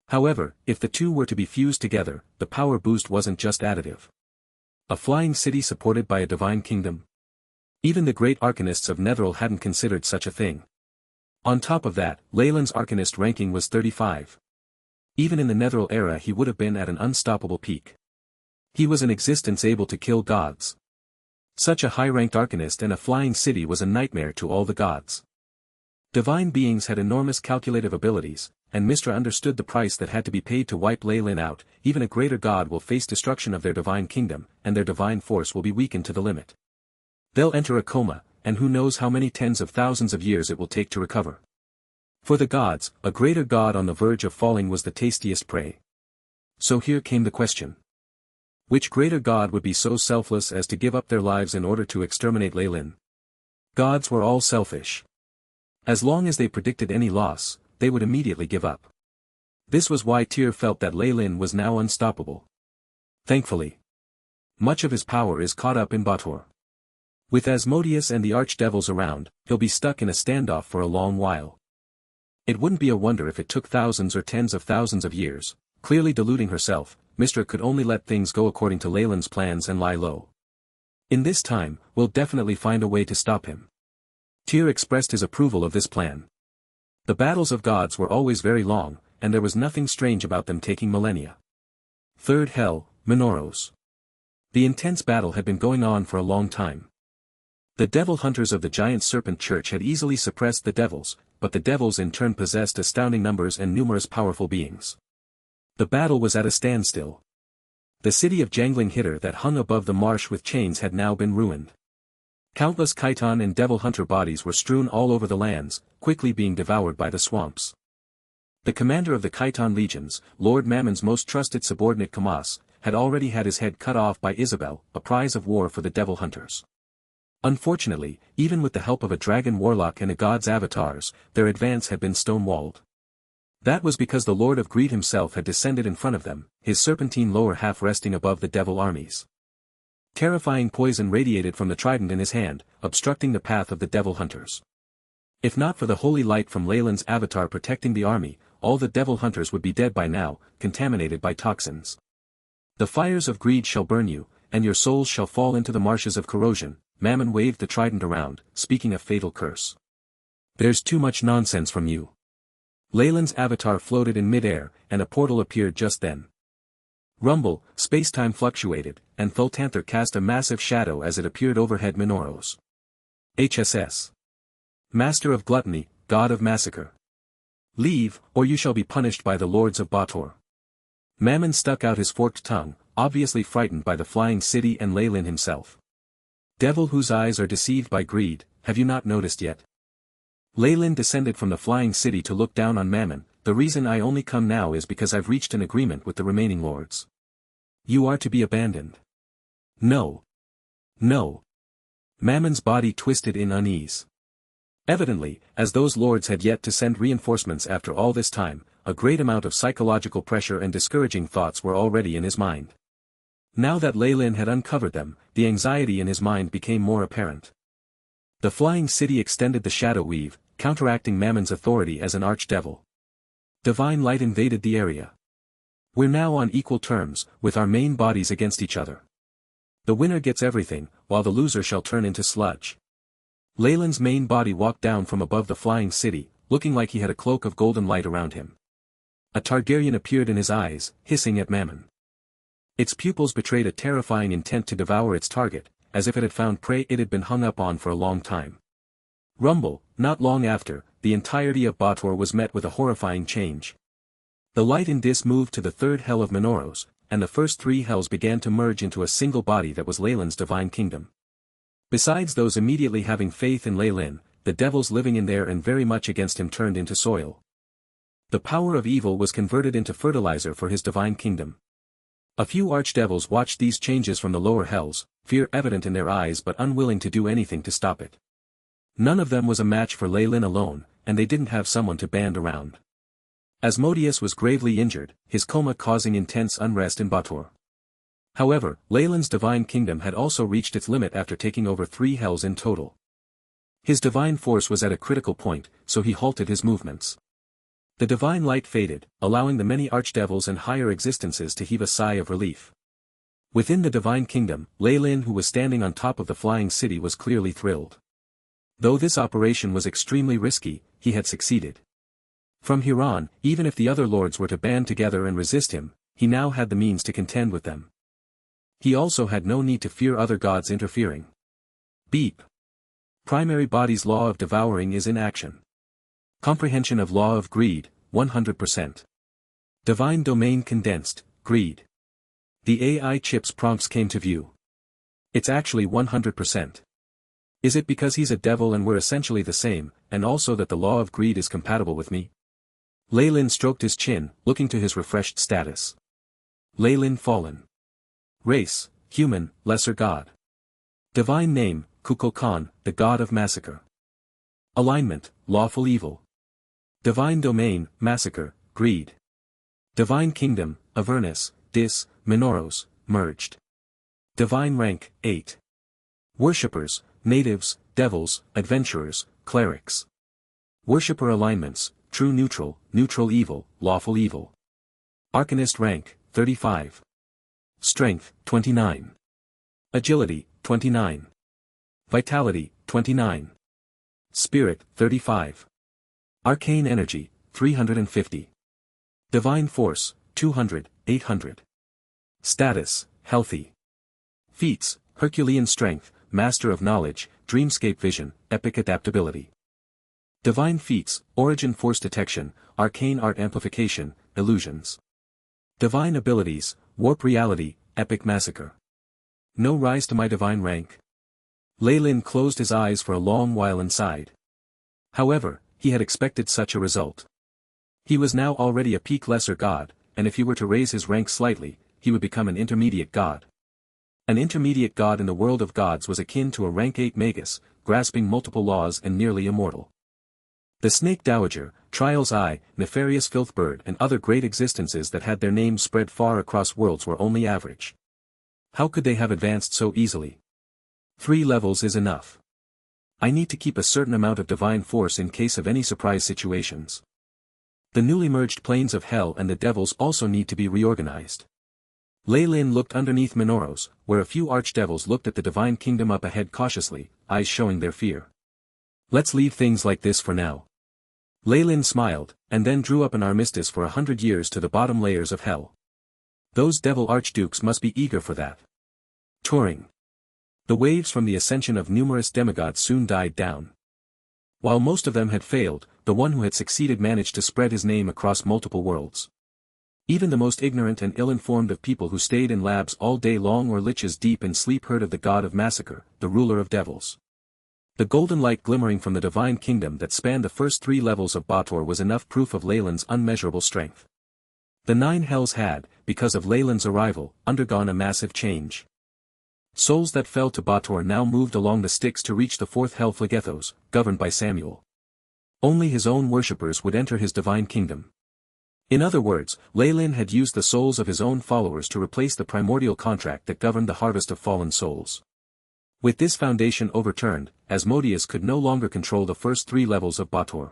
However, if the two were to be fused together, the power boost wasn't just additive. A flying city supported by a divine kingdom? Even the great arcanists of Netheril hadn't considered such a thing. On top of that, Leyland's arcanist ranking was 35. Even in the Netheril era he would have been at an unstoppable peak. He was in existence able to kill gods. Such a high-ranked arcanist and a flying city was a nightmare to all the gods. Divine beings had enormous calculative abilities, and Mistra understood the price that had to be paid to wipe Lei Lin out. Even a greater god will face destruction of their divine kingdom, and their divine force will be weakened to the limit. They'll enter a coma, and who knows how many tens of thousands of years it will take to recover. For the gods, a greater god on the verge of falling was the tastiest prey. So here came the question. Which greater god would be so selfless as to give up their lives in order to exterminate Lei Lin? Gods were all selfish. As long as they predicted any loss, they would immediately give up. This was why Tyr felt that Lei Lin was now unstoppable. Thankfully, much of his power is caught up in Bator. With Asmodeus and the archdevils around, he'll be stuck in a standoff for a long while. It wouldn't be a wonder if it took thousands or tens of thousands of years. Clearly deluding herself, Mistra could only let things go according to Leyland's plans and lie low. In this time, we'll definitely find a way to stop him. Tyr expressed his approval of this plan. The battles of gods were always very long, and there was nothing strange about them taking millennia. Third Hell, Minoros. The intense battle had been going on for a long time. The devil hunters of the giant serpent church had easily suppressed the devils, but the devils in turn possessed astounding numbers and numerous powerful beings. The battle was at a standstill. The city of Jangling Hitter that hung above the marsh with chains had now been ruined. Countless chiton and devil hunter bodies were strewn all over the lands, quickly being devoured by the swamps. The commander of the chiton legions, Lord Mammon's most trusted subordinate Kamas, had already had his head cut off by Isabel, a prize of war for the devil hunters. Unfortunately, even with the help of a dragon warlock and a god's avatars, their advance had been stonewalled. That was because the Lord of Greed himself had descended in front of them, his serpentine lower half resting above the devil armies. Terrifying poison radiated from the trident in his hand, obstructing the path of the devil hunters. If not for the holy light from Leyland's avatar protecting the army, all the devil hunters would be dead by now, contaminated by toxins. The fires of greed shall burn you, and your souls shall fall into the marshes of corrosion. Mammon waved the trident around, speaking a fatal curse. There's too much nonsense from you. Leyland's avatar floated in mid-air, and a portal appeared just then. Rumble, space-time fluctuated, and Thultanther cast a massive shadow as it appeared overhead Minoros. HSS. Master of Gluttony, God of Massacre. Leave, or you shall be punished by the lords of Bator. Mammon stuck out his forked tongue, obviously frightened by the flying city and Lei Lin himself. Devil whose eyes are deceived by greed, have you not noticed yet? Lei Lin descended from the flying city to look down on Mammon. The reason I only come now is because I've reached an agreement with the remaining lords. You are to be abandoned. No. No. Mammon's body twisted in unease. Evidently, as those lords had yet to send reinforcements after all this time, a great amount of psychological pressure and discouraging thoughts were already in his mind. Now that Lei Lin had uncovered them, the anxiety in his mind became more apparent. The flying city extended the shadow weave, counteracting Mammon's authority as an archdevil. Divine light invaded the area. We're now on equal terms, with our main bodies against each other. The winner gets everything, while the loser shall turn into sludge. Leyland's main body walked down from above the flying city, looking like he had a cloak of golden light around him. A Targaryen appeared in his eyes, hissing at Mammon. Its pupils betrayed a terrifying intent to devour its target, as if it had found prey it had been hung up on for a long time. Rumble, not long after, the entirety of Bator was met with a horrifying change. The light in Dis moved to the third hell of Minoros, and the first three hells began to merge into a single body that was Leylin's divine kingdom. Besides those immediately having faith in Leylin, the devils living in there and very much against him turned into soil. The power of evil was converted into fertilizer for his divine kingdom. A few archdevils watched these changes from the lower hells, fear evident in their eyes but unwilling to do anything to stop it. None of them was a match for Leylin alone, and they didn't have someone to band around. Asmodeus was gravely injured, his coma causing intense unrest in Bator. However, Leylin's divine kingdom had also reached its limit after taking over 3 hells in total. His divine force was at a critical point, so he halted his movements. The divine light faded, allowing the many archdevils and higher existences to heave a sigh of relief. Within the divine kingdom, Leylin who was standing on top of the flying city was clearly thrilled. Though this operation was extremely risky, he had succeeded. From here on, even if the other lords were to band together and resist him, he now had the means to contend with them. He also had no need to fear other gods interfering. Beep. Primary body's law of devouring is in action. Comprehension of law of greed, 100%. Divine domain condensed, greed. The AI chip's prompts came to view. It's actually 100%. Is it because he's a devil and we're essentially the same, and also that the law of greed is compatible with me? Leylin stroked his chin, looking to his refreshed status. Leylin fallen. Race, human, lesser god. Divine name, Kukulkan, the god of massacre. Alignment, lawful evil. Divine domain, massacre, greed. Divine kingdom, Avernus, Dis, Minoros, merged. Divine rank, 8. Worshippers, natives, devils, adventurers, clerics. Worshipper alignments, true neutral, neutral evil, lawful evil. Arcanist rank, 35. Strength, 29. Agility, 29. Vitality, 29. Spirit, 35. Arcane energy, 350. Divine force, 200, 800. Status, healthy. Feats, Herculean strength, master of knowledge, dreamscape vision, epic adaptability. Divine feats, origin force detection, arcane art amplification, illusions. Divine abilities, warp reality, epic massacre. No rise to my divine rank. Leylin closed his eyes for a long while and sighed. However, he had expected such a result. He was now already a peak lesser god, and if he were to raise his rank slightly, he would become an intermediate god. An intermediate god in the world of gods was akin to a rank 8 Magus, grasping multiple laws and nearly immortal. The Snake Dowager, Trial's Eye, Nefarious Filthbird and other great existences that had their names spread far across worlds were only average. How could they have advanced so easily? 3 levels is enough. I need to keep a certain amount of divine force in case of any surprise situations. The newly merged planes of hell and the devils also need to be reorganized. Leylin looked underneath Minoros, where a few archdevils looked at the divine kingdom up ahead cautiously, eyes showing their fear. Let's leave things like this for now. Leylin smiled, and then drew up an armistice for 100 years to the bottom layers of hell. Those devil archdukes must be eager for that. Touring. The waves from the ascension of numerous demigods soon died down. While most of them had failed, the one who had succeeded managed to spread his name across multiple worlds. Even the most ignorant and ill-informed of people who stayed in labs all day long or liches deep in sleep heard of the god of massacre, the ruler of devils. The golden light glimmering from the divine kingdom that spanned the first 3 levels of Bator was enough proof of Leylin's unmeasurable strength. The 9 hells had, because of Leylin's arrival, undergone a massive change. Souls that fell to Bator now moved along the Styx to reach the 4th hell Phlegethos, governed by Samuel. Only his own worshippers would enter his divine kingdom. In other words, Leylin had used the souls of his own followers to replace the primordial contract that governed the harvest of fallen souls. With this foundation overturned, Asmodeus could no longer control the first 3 levels of Bator.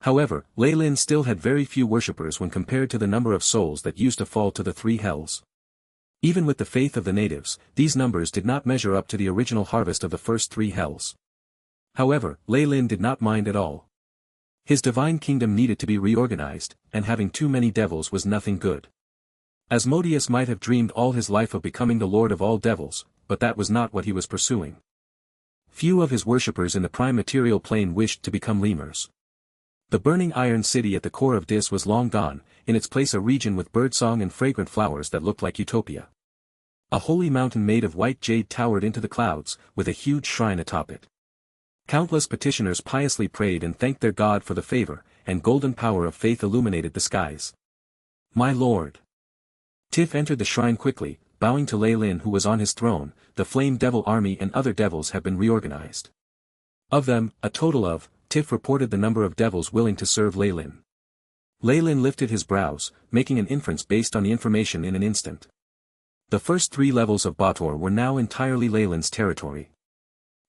However, Leylin still had very few worshippers when compared to the number of souls that used to fall to the 3 hells. Even with the faith of the natives, these numbers did not measure up to the original harvest of the first 3 hells. However, Leylin did not mind at all. His divine kingdom needed to be reorganized, and having too many devils was nothing good. Asmodeus might have dreamed all his life of becoming the lord of all devils, but that was not what he was pursuing. Few of his worshippers in the prime material plane wished to become lemurs. The burning iron city at the core of Dis was long gone, in its place a region with birdsong and fragrant flowers that looked like utopia. A holy mountain made of white jade towered into the clouds, with a huge shrine atop it. Countless petitioners piously prayed and thanked their god for the favor, and golden power of faith illuminated the skies. My lord. Tiff entered the shrine quickly, bowing to Lei Lin who was on his throne. The Flame Devil army and other devils have been reorganized. Of them, a total of, Tiff reported the number of devils willing to serve Lei Lin. Lei Lin lifted his brows, making an inference based on the information in an instant. The first 3 levels of Bator were now entirely Lei Lin's territory.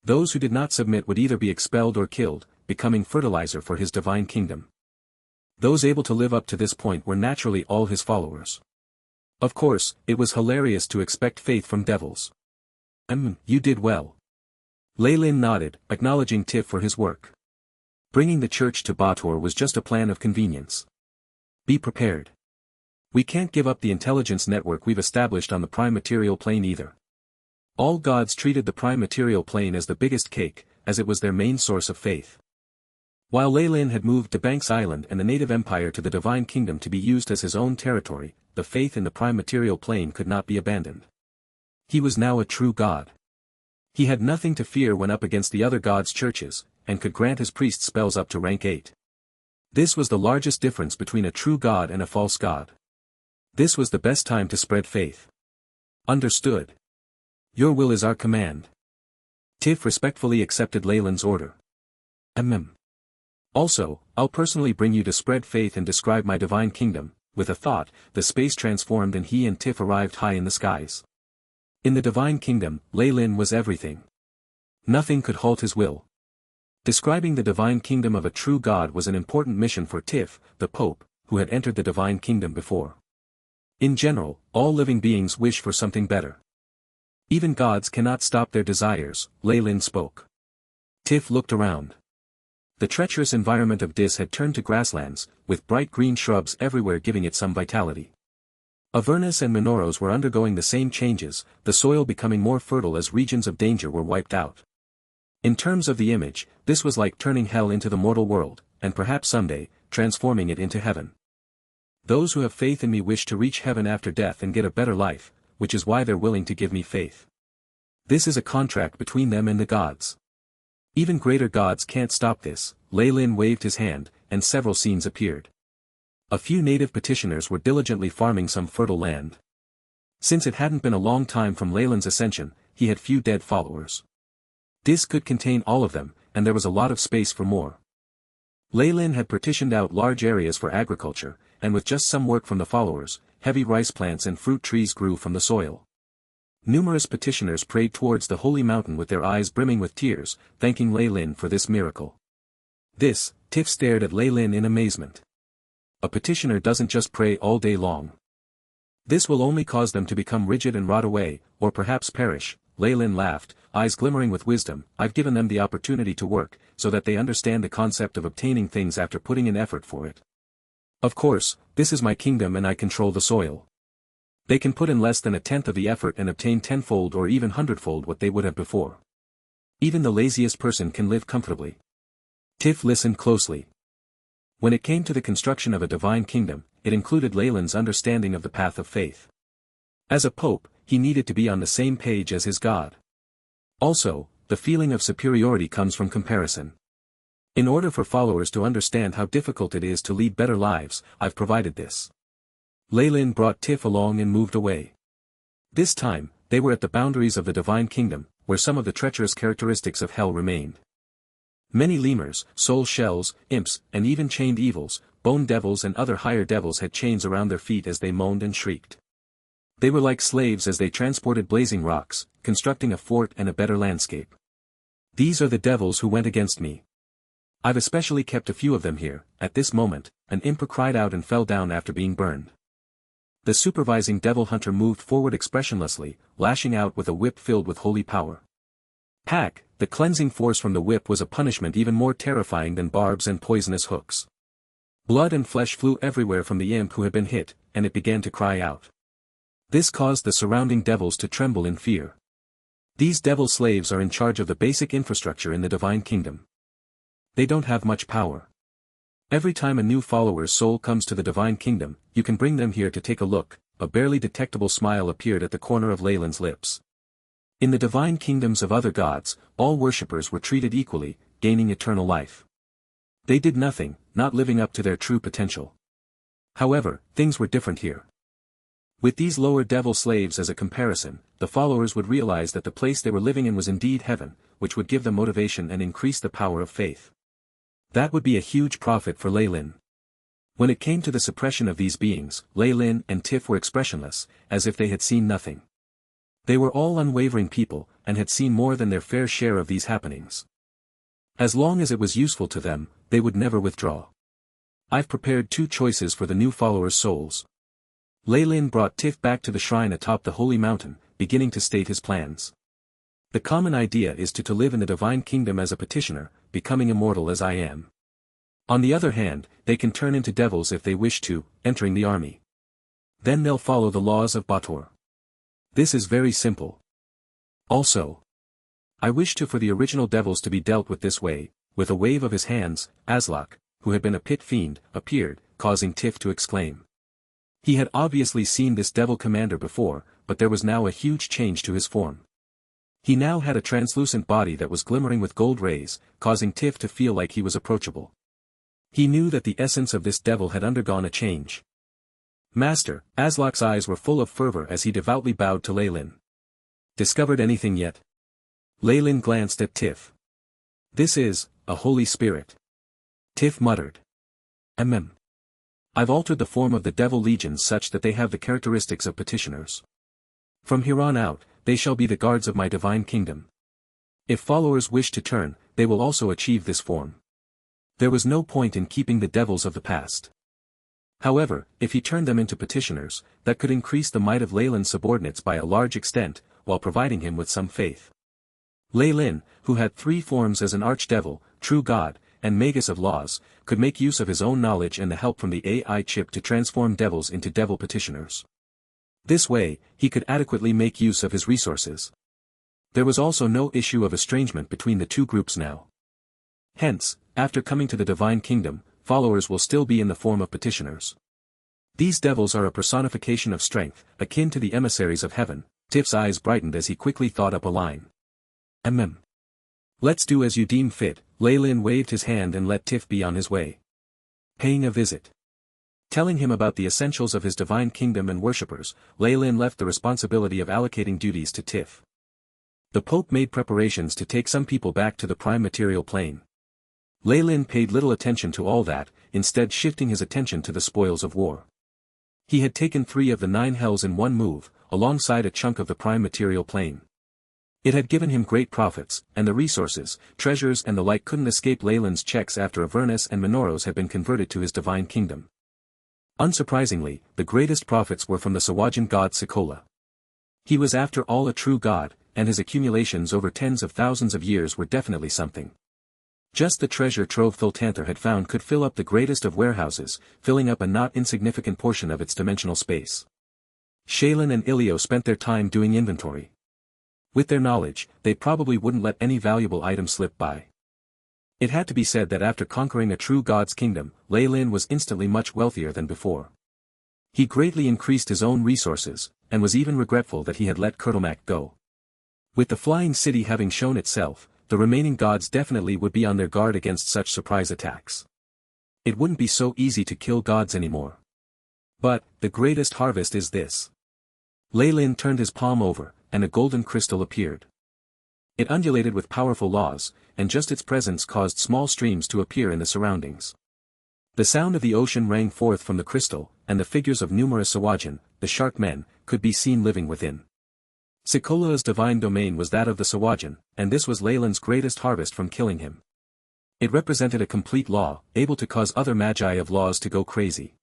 Those who did not submit would either be expelled or killed, becoming fertilizer for his divine kingdom. Those able to live up to this point were naturally all his followers. Of course, it was hilarious to expect faith from devils. You did well. Lei Lin nodded, acknowledging Tiff for his work. Bringing the church to Bator was just a plan of convenience. Be prepared. We can't give up the intelligence network we've established on the prime material plane either. All gods treated the prime material plane as the biggest cake, as it was their main source of faith. While Lei Lin had moved to Banks Island and the native empire to the divine kingdom to be used as his own territory, the faith in the prime material plane could not be abandoned. He was now a true god. He had nothing to fear when up against the other gods' churches, and could grant his priests spells up to rank 8. This was the largest difference between a true god and a false god. This was the best time to spread faith. Understood. Your will is our command. Tiff respectfully accepted Lei Lin's order. Also, I'll personally bring you to spread faith and describe my divine kingdom. With a thought, the space transformed and he and Tiff arrived high in the skies. In the divine kingdom, Lei Lin was everything. Nothing could halt his will. Describing the divine kingdom of a true god was an important mission for Tiff, the Pope, who had entered the divine kingdom before. In general, all living beings wish for something better. Even gods cannot stop their desires, Lei Lin spoke. Tiff looked around. The treacherous environment of Dis had turned to grasslands, with bright green shrubs everywhere giving it some vitality. Avernus and Minoros were undergoing the same changes, the soil becoming more fertile as regions of danger were wiped out. In terms of the image, this was like turning hell into the mortal world, and perhaps someday, transforming it into heaven. Those who have faith in me wish to reach heaven after death and get a better life, which is why they're willing to give me faith. This is a contract between them and the gods. Even greater gods can't stop this. Lei Lin waved his hand, and several scenes appeared. A few native petitioners were diligently farming some fertile land. Since it hadn't been a long time from Lei Lin's ascension, he had few dead followers. Dis could contain all of them, and there was a lot of space for more. Lei Lin had partitioned out large areas for agriculture, and with just some work from the followers, heavy rice plants and fruit trees grew from the soil. Numerous petitioners prayed towards the holy mountain with their eyes brimming with tears, thanking Lei Lin for this miracle. Tiff stared at Lei Lin in amazement. A petitioner doesn't just pray all day long. This will only cause them to become rigid and rot away, or perhaps perish. Lei Lin laughed, eyes glimmering with wisdom. I've given them the opportunity to work, so that they understand the concept of obtaining things after putting in effort for it. Of course, this is my kingdom and I control the soil. They can put in less than 1/10 of the effort and obtain 10-fold or even 100-fold what they would have before. Even the laziest person can live comfortably. Tiff listened closely. When it came to the construction of a divine kingdom, it included Lei Lin's understanding of the path of faith. As a pope, he needed to be on the same page as his god. Also, the feeling of superiority comes from comparison. In order for followers to understand how difficult it is to lead better lives, I've provided this. Lei Lin brought Tiff along and moved away. This time, they were at the boundaries of the divine kingdom, where some of the treacherous characteristics of hell remained. Many lemurs, soul shells, imps, and even chained evils, bone devils and other higher devils had chains around their feet as they moaned and shrieked. They were like slaves as they transported blazing rocks, constructing a fort and a better landscape. These are the devils who went against me. I've especially kept a few of them here. At this moment, an imp cried out and fell down after being burned. The supervising devil hunter moved forward expressionlessly, lashing out with a whip filled with holy power. Hack, the cleansing force from the whip was a punishment even more terrifying than barbs and poisonous hooks. Blood and flesh flew everywhere from the imp who had been hit, and it began to cry out. This caused the surrounding devils to tremble in fear. These devil slaves are in charge of the basic infrastructure in the divine kingdom. They don't have much power. Every time a new follower's soul comes to the divine kingdom, you can bring them here to take a look. A barely detectable smile appeared at the corner of Leyland's lips. In the divine kingdoms of other gods, all worshippers were treated equally, gaining eternal life. They did nothing, not living up to their true potential. However, things were different here. With these lower devil slaves as a comparison, the followers would realize that the place they were living in was indeed heaven, which would give them motivation and increase the power of faith. That would be a huge profit for Leyland. When it came to the suppression of these beings, Leyland and Tiff were expressionless, as if they had seen nothing. They were all unwavering people, and had seen more than their fair share of these happenings. As long as it was useful to them, they would never withdraw. I've prepared 2 choices for the new followers' souls. Leyland brought Tiff back to the shrine atop the holy mountain, beginning to state his plans. The common idea is to live in the divine kingdom as a petitioner, becoming immortal as I am. On the other hand, they can turn into devils if they wish to, entering the army. Then they'll follow the laws of Bator. This is very simple. Also, I wish for the original devils to be dealt with this way. With a wave of his hands, Aslak, who had been a pit fiend, appeared, causing Tiff to exclaim. He had obviously seen this devil commander before, but there was now a huge change to his form. He now had a translucent body that was glimmering with gold rays, causing Tiff to feel like he was approachable. He knew that the essence of this devil had undergone a change. Master, Aslak's eyes were full of fervor as he devoutly bowed to Leyland. Discovered anything yet? Leyland glanced at Tiff. This is, a holy spirit. Tiff muttered. I've altered the form of the devil legions such that they have the characteristics of petitioners. From here on out, they shall be the guards of my divine kingdom. If followers wish to turn, they will also achieve this form. There was no point in keeping the devils of the past. However, if he turned them into petitioners, that could increase the might of Leyland's subordinates by a large extent, while providing him with some faith. Leyland, who had 3 forms as an archdevil, true god, and Magus of laws, could make use of his own knowledge and the help from the AI chip to transform devils into devil petitioners. This way, he could adequately make use of his resources. There was also no issue of estrangement between the 2 groups now. Hence, after coming to the divine kingdom, followers will still be in the form of petitioners. These devils are a personification of strength, akin to the emissaries of heaven. Tiff's eyes brightened as he quickly thought up a line. Let's do as you deem fit. Leyland waved his hand and let Tiff be on his way. Paying a visit. Telling him about the essentials of his divine kingdom and worshippers, Leyland left the responsibility of allocating duties to Tiff. The Pope made preparations to take some people back to the prime material plane. Leyland paid little attention to all that, instead shifting his attention to the spoils of war. He had taken 3 of the 9 hells in one move, alongside a chunk of the prime material plane. It had given him great profits, and the resources, treasures and the like couldn't escape Leyland's checks after Avernus and Minoros had been converted to his divine kingdom. Unsurprisingly, the greatest profits were from the Sawajan god Sikola. He was after all a true god, and his accumulations over tens of thousands of years were definitely something. Just the treasure trove Thultanther had found could fill up the greatest of warehouses, filling up a not insignificant portion of its dimensional space. Shaylin and Ilio spent their time doing inventory. With their knowledge, they probably wouldn't let any valuable item slip by. It had to be said that after conquering a true god's kingdom, Leyland was instantly much wealthier than before. He greatly increased his own resources, and was even regretful that he had let Kurtulmak go. With the flying city having shown itself, the remaining gods definitely would be on their guard against such surprise attacks. It wouldn't be so easy to kill gods anymore. But, the greatest harvest is this. Leyland turned his palm over, and a golden crystal appeared. It undulated with powerful laws, and just its presence caused small streams to appear in the surroundings. The sound of the ocean rang forth from the crystal, and the figures of numerous Sawajan, the shark men, could be seen living within. Sikola's divine domain was that of the Sawajan, and this was Leyland's greatest harvest from killing him. It represented a complete law, able to cause other magi of laws to go crazy.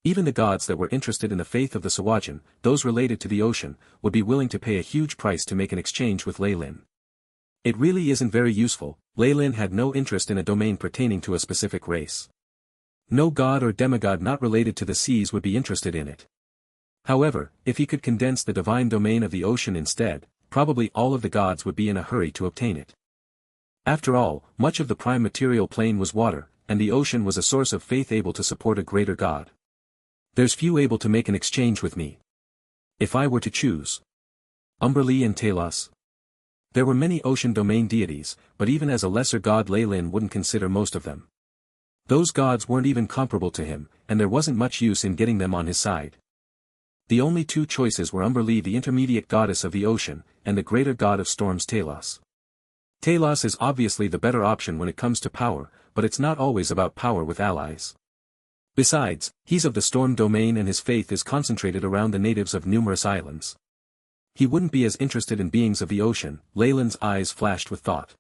Even the gods that were interested in the faith of the Sawajan, those related to the ocean, would be willing to pay a huge price to make an exchange with Leyland. It really isn't very useful. Leyland had no interest in a domain pertaining to a specific race. No god or demigod not related to the seas would be interested in it. However, if he could condense the divine domain of the ocean instead, probably all of the gods would be in a hurry to obtain it. After all, much of the prime material plane was water, and the ocean was a source of faith able to support a greater god. There's few able to make an exchange with me. If I were to choose Umberlee and Talos. There were many ocean domain deities, but even as a lesser god Lei Lin wouldn't consider most of them. Those gods weren't even comparable to him, and there wasn't much use in getting them on his side. The only two choices were Umberlee, the intermediate goddess of the ocean, and the greater god of storms Talos. Talos is obviously the better option when it comes to power, but it's not always about power with allies. Besides, he's of the storm domain and his faith is concentrated around the natives of numerous islands. He wouldn't be as interested in beings of the ocean. Lei Lin's eyes flashed with thought.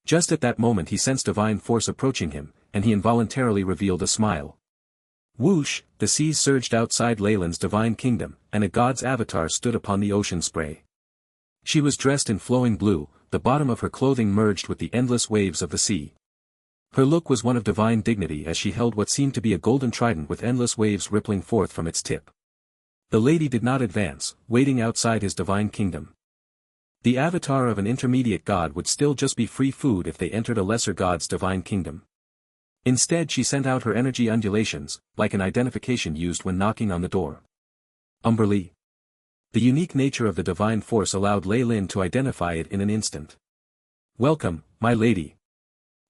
Just at that moment he sensed divine force approaching him, and he involuntarily revealed a smile. Whoosh, the seas surged outside Lei Lin's divine kingdom, and a god's avatar stood upon the ocean spray. She was dressed in flowing blue, the bottom of her clothing merged with the endless waves of the sea. Her look was one of divine dignity as she held what seemed to be a golden trident with endless waves rippling forth from its tip. The lady did not advance, waiting outside his divine kingdom. The avatar of an intermediate god would still just be free food if they entered a lesser god's divine kingdom. Instead she sent out her energy undulations, like an identification used when knocking on the door. Umberlee. The unique nature of the divine force allowed Lei Lin to identify it in an instant. Welcome, my lady.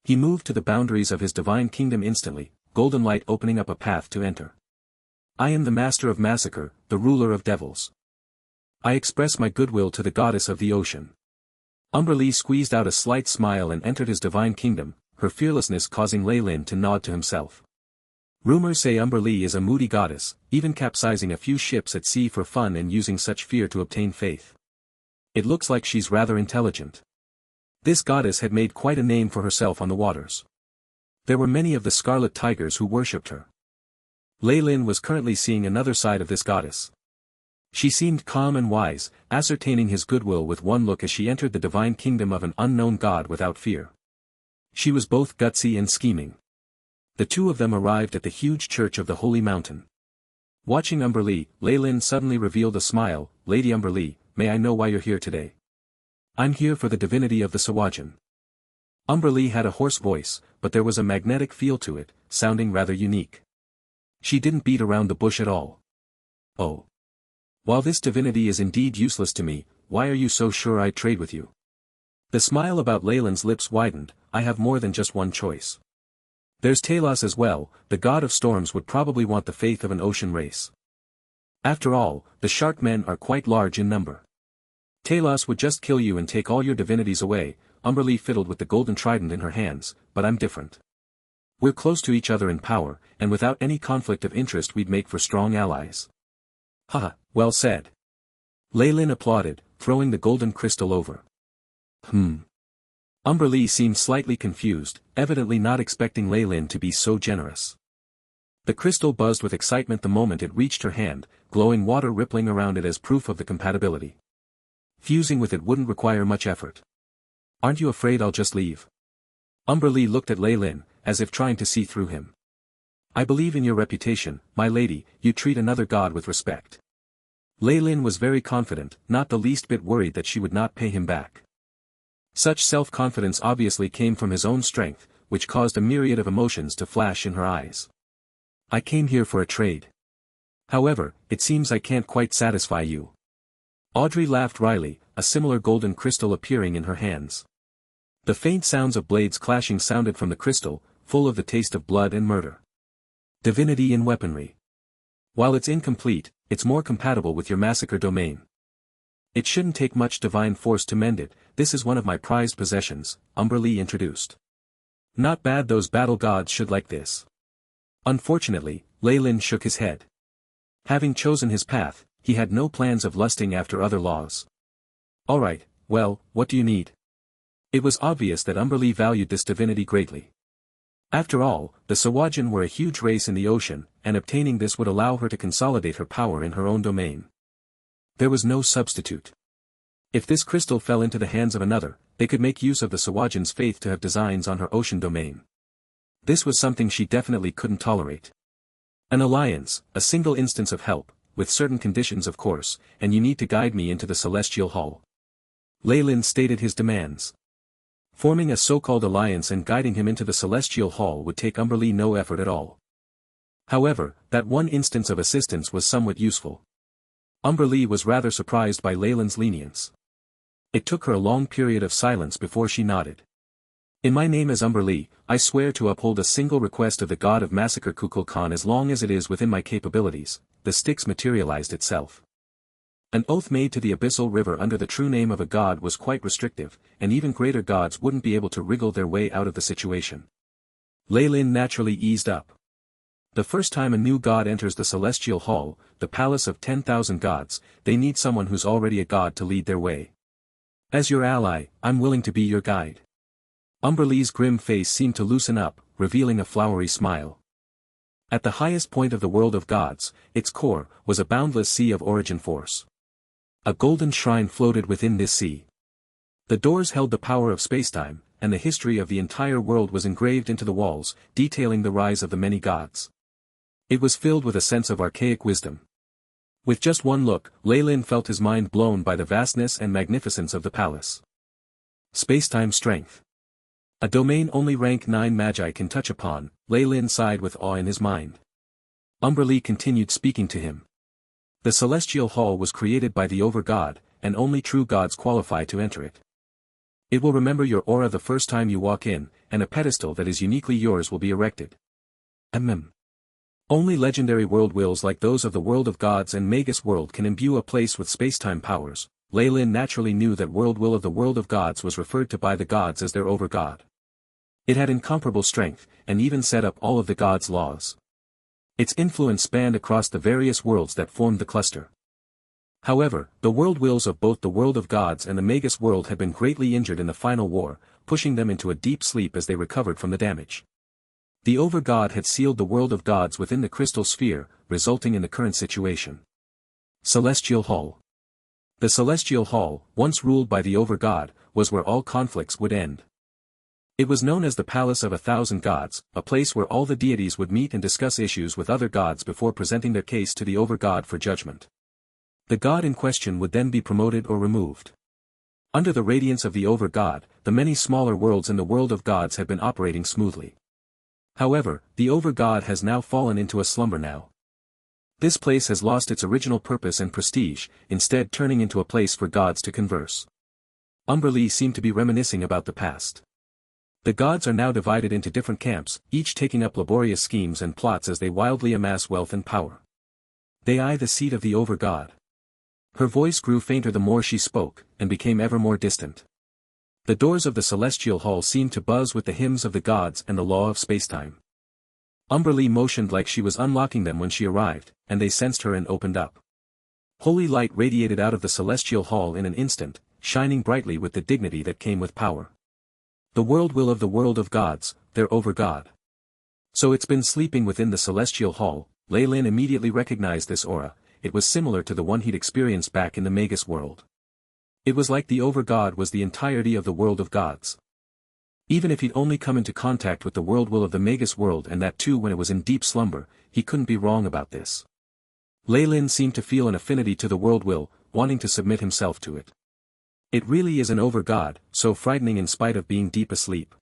He moved to the boundaries of his divine kingdom instantly, golden light opening up a path to enter. I am the master of massacre, the ruler of devils. I express my goodwill to the goddess of the ocean. Umberlee squeezed out a slight smile and entered his divine kingdom, her fearlessness causing Lei Lin to nod to himself. Rumors say Umberlee is a moody goddess, even capsizing a few ships at sea for fun and using such fear to obtain faith. It looks like she's rather intelligent. This goddess had made quite a name for herself on the waters. There were many of the scarlet tigers who worshipped her. Lei Lin was currently seeing another side of this goddess. She seemed calm and wise, ascertaining his goodwill with one look as she entered the divine kingdom of an unknown god without fear. She was both gutsy and scheming. The two of them arrived at the huge church of the Holy Mountain. Watching Umberlee, Lei Lin suddenly revealed a smile. Lady Umberlee, may I know why you're here today? I'm here for the divinity of the Sahuagin. Umberlee had a hoarse voice, but there was a magnetic feel to it, sounding rather unique. She didn't beat around the bush at all. Oh. While this divinity is indeed useless to me, why are you so sure I'd trade with you? The smile about Lei Lin's lips widened. I have more than just one choice. There's Talos as well, the god of storms would probably want the faith of an ocean race. After all, the shark men are quite large in number. Talos would just kill you and take all your divinities away. Umberlee fiddled with the golden trident in her hands, but I'm different. We're close to each other in power, and without any conflict of interest we'd make for strong allies. Haha, well said. Lei Lin applauded, throwing the golden crystal over. Umberlee seemed slightly confused, evidently not expecting Lei Lin to be so generous. The crystal buzzed with excitement the moment it reached her hand, glowing water rippling around it as proof of the compatibility. Fusing with it wouldn't require much effort. Aren't you afraid I'll just leave? Umberlee looked at Lei Lin, as if trying to see through him. I believe in your reputation, my lady, you treat another god with respect. Lei Lin was very confident, not the least bit worried that she would not pay him back. Such self-confidence obviously came from his own strength, which caused a myriad of emotions to flash in her eyes. I came here for a trade. However, it seems I can't quite satisfy you. Audrey laughed wryly, a similar golden crystal appearing in her hands. The faint sounds of blades clashing sounded from the crystal, full of the taste of blood and murder. Divinity in weaponry. While it's incomplete, it's more compatible with your massacre domain. It shouldn't take much divine force to mend it. This is one of my prized possessions, Umberlee introduced. Not bad, those battle gods should like this. Unfortunately, Lei Lin shook his head. Having chosen his path, he had no plans of lusting after other laws. Alright, well, what do you need? It was obvious that Umberlee valued this divinity greatly. After all, the Sahuagin were a huge race in the ocean, and obtaining this would allow her to consolidate her power in her own domain. There was no substitute. If this crystal fell into the hands of another, they could make use of the Sahuagin's faith to have designs on her ocean domain. This was something she definitely couldn't tolerate. An alliance, a single instance of help, with certain conditions of course, and you need to guide me into the celestial hall. Lei Lin stated his demands. Forming a so-called alliance and guiding him into the celestial hall would take Umberlee no effort at all. However, that one instance of assistance was somewhat useful. Umberlee was rather surprised by Lei Lin's lenience. It took her a long period of silence before she nodded. In my name as Umberlee, I swear to uphold a single request of the god of massacre Kukulkan as long as it is within my capabilities. The sticks materialized itself. An oath made to the abyssal river under the true name of a god was quite restrictive, and even greater gods wouldn't be able to wriggle their way out of the situation. Lei Lin naturally eased up. The first time a new god enters the celestial hall, the palace of 10,000 gods, they need someone who's already a god to lead their way. As your ally, I'm willing to be your guide. Umberlee's grim face seemed to loosen up, revealing a flowery smile. At the highest point of the world of gods, its core, was a boundless sea of origin force. A golden shrine floated within this sea. The doors held the power of spacetime, and the history of the entire world was engraved into the walls, detailing the rise of the many gods. It was filled with a sense of archaic wisdom. With just one look, Lei Lin felt his mind blown by the vastness and magnificence of the palace. Spacetime strength. A domain only rank 9 magi can touch upon, Lei Lin sighed with awe in his mind. Umberlee continued speaking to him. The celestial hall was created by the Over-God, and only true gods qualify to enter it. It will remember your aura the first time you walk in, and a pedestal that is uniquely yours will be erected. Only legendary world wills like those of the world of gods and Magus world can imbue a place with spacetime powers. Lei Lin naturally knew that world will of the world of gods was referred to by the gods as their Over-God. It had incomparable strength, and even set up all of the gods' laws. Its influence spanned across the various worlds that formed the cluster. However, the world wills of both the world of gods and the Magus world had been greatly injured in the final war, pushing them into a deep sleep as they recovered from the damage. The Over-God had sealed the world of gods within the crystal sphere, resulting in the current situation. Celestial Hall. The Celestial Hall, once ruled by the Over-God, was where all conflicts would end. It was known as the Palace of 1,000 Gods, a place where all the deities would meet and discuss issues with other gods before presenting their case to the Over-God for judgment. The god in question would then be promoted or removed. Under the radiance of the Over-God, the many smaller worlds in the world of gods had been operating smoothly. However, the Over-God has now fallen into a slumber now. This place has lost its original purpose and prestige, instead turning into a place for gods to converse. Umberlee seemed to be reminiscing about the past. The gods are now divided into different camps, each taking up laborious schemes and plots as they wildly amass wealth and power. They eye the seat of the Over-God. Her voice grew fainter the more she spoke, and became ever more distant. The doors of the celestial hall seemed to buzz with the hymns of the gods and the law of spacetime. Umberlee motioned like she was unlocking them when she arrived, and they sensed her and opened up. Holy light radiated out of the celestial hall in an instant, shining brightly with the dignity that came with power. The world will of the world of gods, their Over-God. So it's been sleeping within the celestial hall. Lei Lin immediately recognized this aura. It was similar to the one he'd experienced back in the Magus world. It was like the Over-God was the entirety of the world of gods. Even if he'd only come into contact with the world will of the Magus world, and that too when it was in deep slumber, he couldn't be wrong about this. Lei Lin seemed to feel an affinity to the world will, wanting to submit himself to it. It really is an Over-God, so frightening in spite of being deep asleep.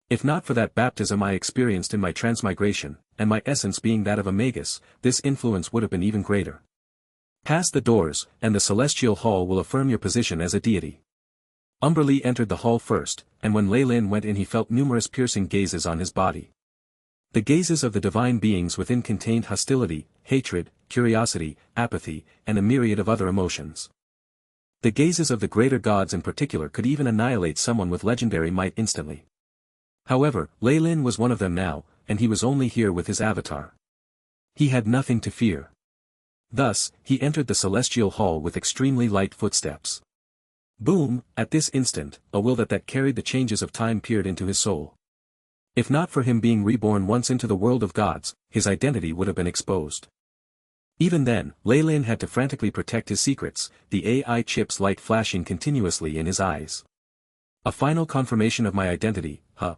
If not for that baptism I experienced in my transmigration, and my essence being that of a Magus, this influence would have been even greater. Pass the doors, and the celestial hall will affirm your position as a deity. Umberlee entered the hall first, and when Lei Lin went in he felt numerous piercing gazes on his body. The gazes of the divine beings within contained hostility, hatred, curiosity, apathy, and a myriad of other emotions. The gazes of the greater gods in particular could even annihilate someone with legendary might instantly. However, Lei Lin was one of them now, and he was only here with his avatar. He had nothing to fear. Thus, he entered the celestial hall with extremely light footsteps. Boom, at this instant, a will that carried the changes of time peered into his soul. If not for him being reborn once into the world of gods, his identity would have been exposed. Even then, Lei Lin had to frantically protect his secrets, the AI chip's light flashing continuously in his eyes. A final confirmation of my identity, huh?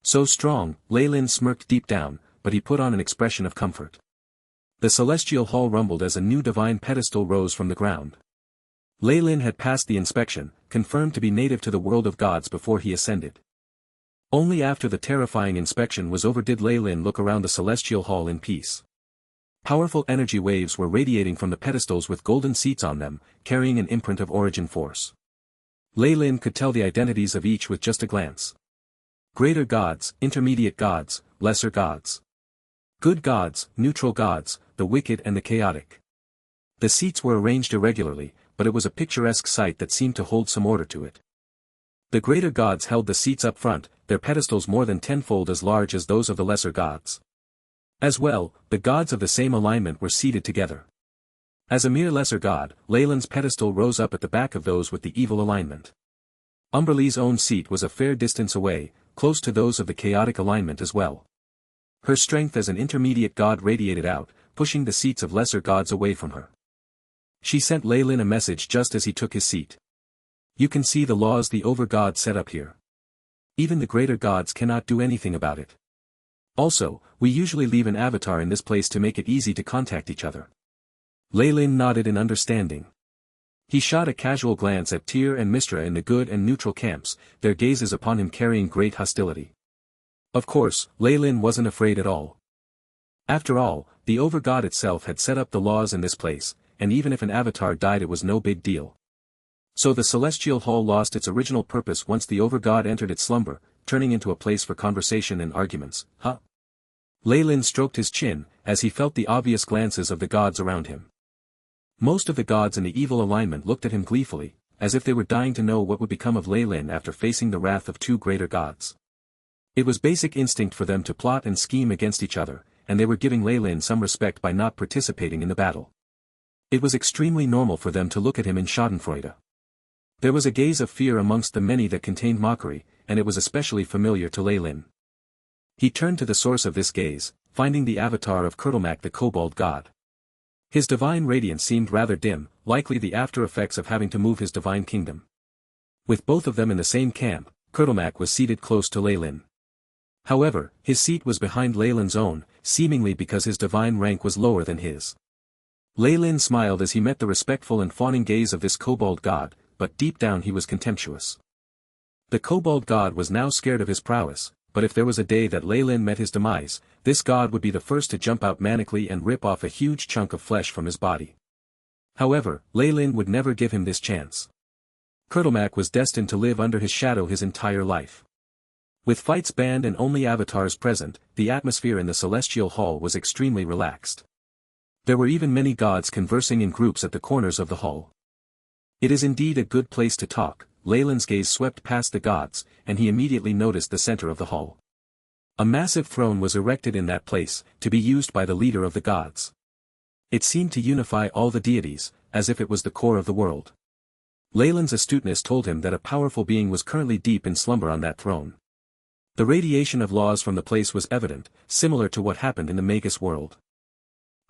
So strong, Lei Lin smirked deep down, but he put on an expression of comfort. The celestial hall rumbled as a new divine pedestal rose from the ground. Lei Lin had passed the inspection, confirmed to be native to the world of gods before he ascended. Only after the terrifying inspection was over did Lei Lin look around the celestial hall in peace. Powerful energy waves were radiating from the pedestals with golden seats on them, carrying an imprint of origin force. Lei Lin could tell the identities of each with just a glance. Greater gods, intermediate gods, lesser gods. Good gods, neutral gods, the wicked and the chaotic. The seats were arranged irregularly, but it was a picturesque sight that seemed to hold some order to it. The greater gods held the seats up front, their pedestals more than tenfold as large as those of the lesser gods. As well, the gods of the same alignment were seated together. As a mere lesser god, Lei Lin's pedestal rose up at the back of those with the evil alignment. Umberlee's own seat was a fair distance away, close to those of the chaotic alignment as well. Her strength as an intermediate god radiated out, pushing the seats of lesser gods away from her. She sent Lei Lin a message just as he took his seat. You can see the laws the over-god set up here. Even the greater gods cannot do anything about it. Also, we usually leave an avatar in this place to make it easy to contact each other. Lei Lin nodded in understanding. He shot a casual glance at Tyr and Mistra in the good and neutral camps, their gazes upon him carrying great hostility. Of course, Lei Lin wasn't afraid at all. After all, the over-god itself had set up the laws in this place, and even if an avatar died it was no big deal. So the celestial hall lost its original purpose once the over-god entered its slumber, turning into a place for conversation and arguments. Lei Lin stroked his chin, as he felt the obvious glances of the gods around him. Most of the gods in the evil alignment looked at him gleefully, as if they were dying to know what would become of Lei Lin after facing the wrath of two greater gods. It was basic instinct for them to plot and scheme against each other, and they were giving Lei Lin some respect by not participating in the battle. It was extremely normal for them to look at him in schadenfreude. There was a gaze of fear amongst the many that contained mockery, and it was especially familiar to Lei Lin. He turned to the source of this gaze, finding the avatar of Kurtulmak the kobold god. His divine radiance seemed rather dim, likely the after effects of having to move his divine kingdom. With both of them in the same camp, Kurtulmak was seated close to Lei Lin. However, his seat was behind Lei Lin's own, seemingly because his divine rank was lower than his. Lei Lin smiled as he met the respectful and fawning gaze of this kobold god, but deep down he was contemptuous. The kobold god was now scared of his prowess, but if there was a day that Lei Lin met his demise, this god would be the first to jump out manically and rip off a huge chunk of flesh from his body. However, Lei Lin would never give him this chance. Kurtulmak was destined to live under his shadow his entire life. With fights banned and only avatars present, the atmosphere in the celestial hall was extremely relaxed. There were even many gods conversing in groups at the corners of the hall. It is indeed a good place to talk. Lei Lin's gaze swept past the gods, and he immediately noticed the center of the hall. A massive throne was erected in that place, to be used by the leader of the gods. It seemed to unify all the deities, as if it was the core of the world. Lei Lin's astuteness told him that a powerful being was currently deep in slumber on that throne. The radiation of laws from the place was evident, similar to what happened in the Magus world.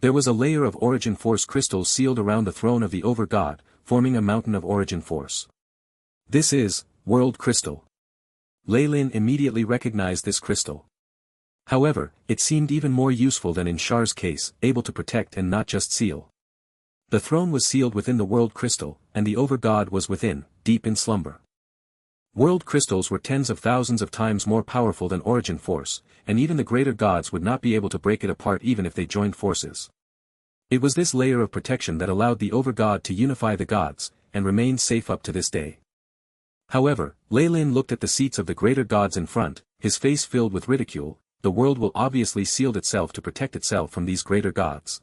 There was a layer of origin force crystals sealed around the throne of the over-god, forming a mountain of origin force. This is, World Crystal. Lei Lin immediately recognized this crystal. However, it seemed even more useful than in Shar's case, able to protect and not just seal. The throne was sealed within the World Crystal, and the over-god was within, deep in slumber. World crystals were tens of thousands of times more powerful than origin force, and even the greater gods would not be able to break it apart even if they joined forces. It was this layer of protection that allowed the over-god to unify the gods, and remained safe up to this day. However, Lei Lin looked at the seats of the greater gods in front, his face filled with ridicule. The world will obviously sealed itself to protect itself from these greater gods.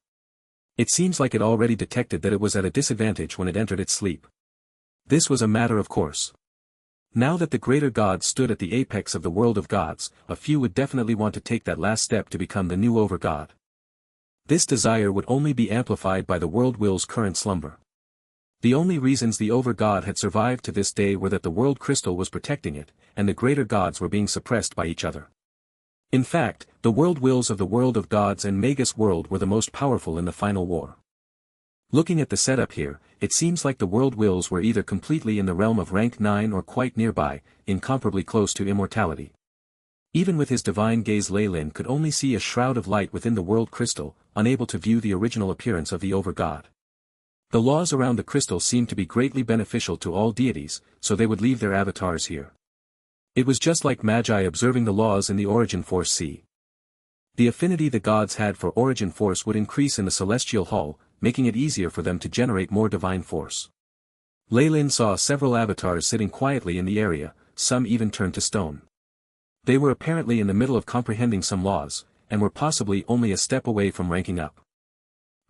It seems like it already detected that it was at a disadvantage when it entered its sleep. This was a matter of course. Now that the greater gods stood at the apex of the world of gods, a few would definitely want to take that last step to become the new over-god. This desire would only be amplified by the world will's current slumber. The only reasons the over-god had survived to this day were that the world crystal was protecting it, and the greater gods were being suppressed by each other. In fact, the world wills of the world of gods and Magus world were the most powerful in the final war. Looking at the setup here, it seems like the world wills were either completely in the realm of rank 9 or quite nearby, incomparably close to immortality. Even with his divine gaze, Lei Lin could only see a shroud of light within the world crystal, unable to view the original appearance of the overgod. The laws around the crystal seemed to be greatly beneficial to all deities, so they would leave their avatars here. It was just like Magi observing the laws in the origin force sea. The affinity the gods had for origin force would increase in the celestial hall, making it easier for them to generate more divine force. Lei Lin saw several avatars sitting quietly in the area, some even turned to stone. They were apparently in the middle of comprehending some laws, and were possibly only a step away from ranking up.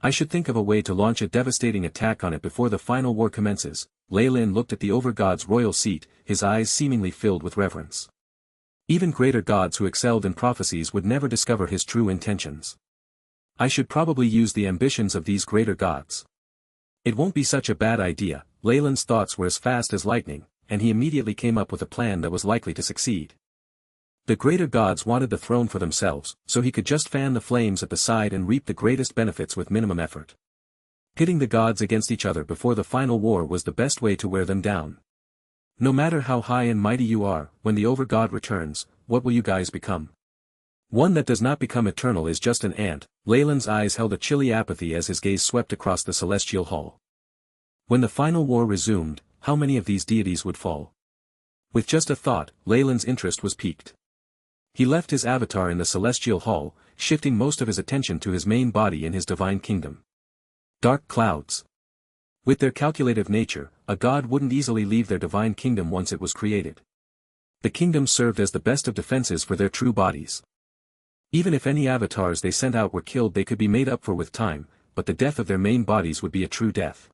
I should think of a way to launch a devastating attack on it before the final war commences. Lei Lin looked at the overgod's royal seat, his eyes seemingly filled with reverence. Even greater gods who excelled in prophecies would never discover his true intentions. I should probably use the ambitions of these greater gods. It won't be such a bad idea. Lei Lin's thoughts were as fast as lightning, and he immediately came up with a plan that was likely to succeed. The greater gods wanted the throne for themselves, so he could just fan the flames at the side and reap the greatest benefits with minimum effort. Pitting the gods against each other before the final war was the best way to wear them down. No matter how high and mighty you are, when the overgod returns, what will you guys become? One that does not become eternal is just an ant. Lei Lin's eyes held a chilly apathy as his gaze swept across the celestial hall. When the final war resumed, how many of these deities would fall? With just a thought, Lei Lin's interest was piqued. He left his avatar in the celestial hall, shifting most of his attention to his main body in his divine kingdom. Dark clouds. With their calculative nature, a god wouldn't easily leave their divine kingdom once it was created. The kingdom served as the best of defenses for their true bodies. Even if any avatars they sent out were killed, they could be made up for with time, but the death of their main bodies would be a true death.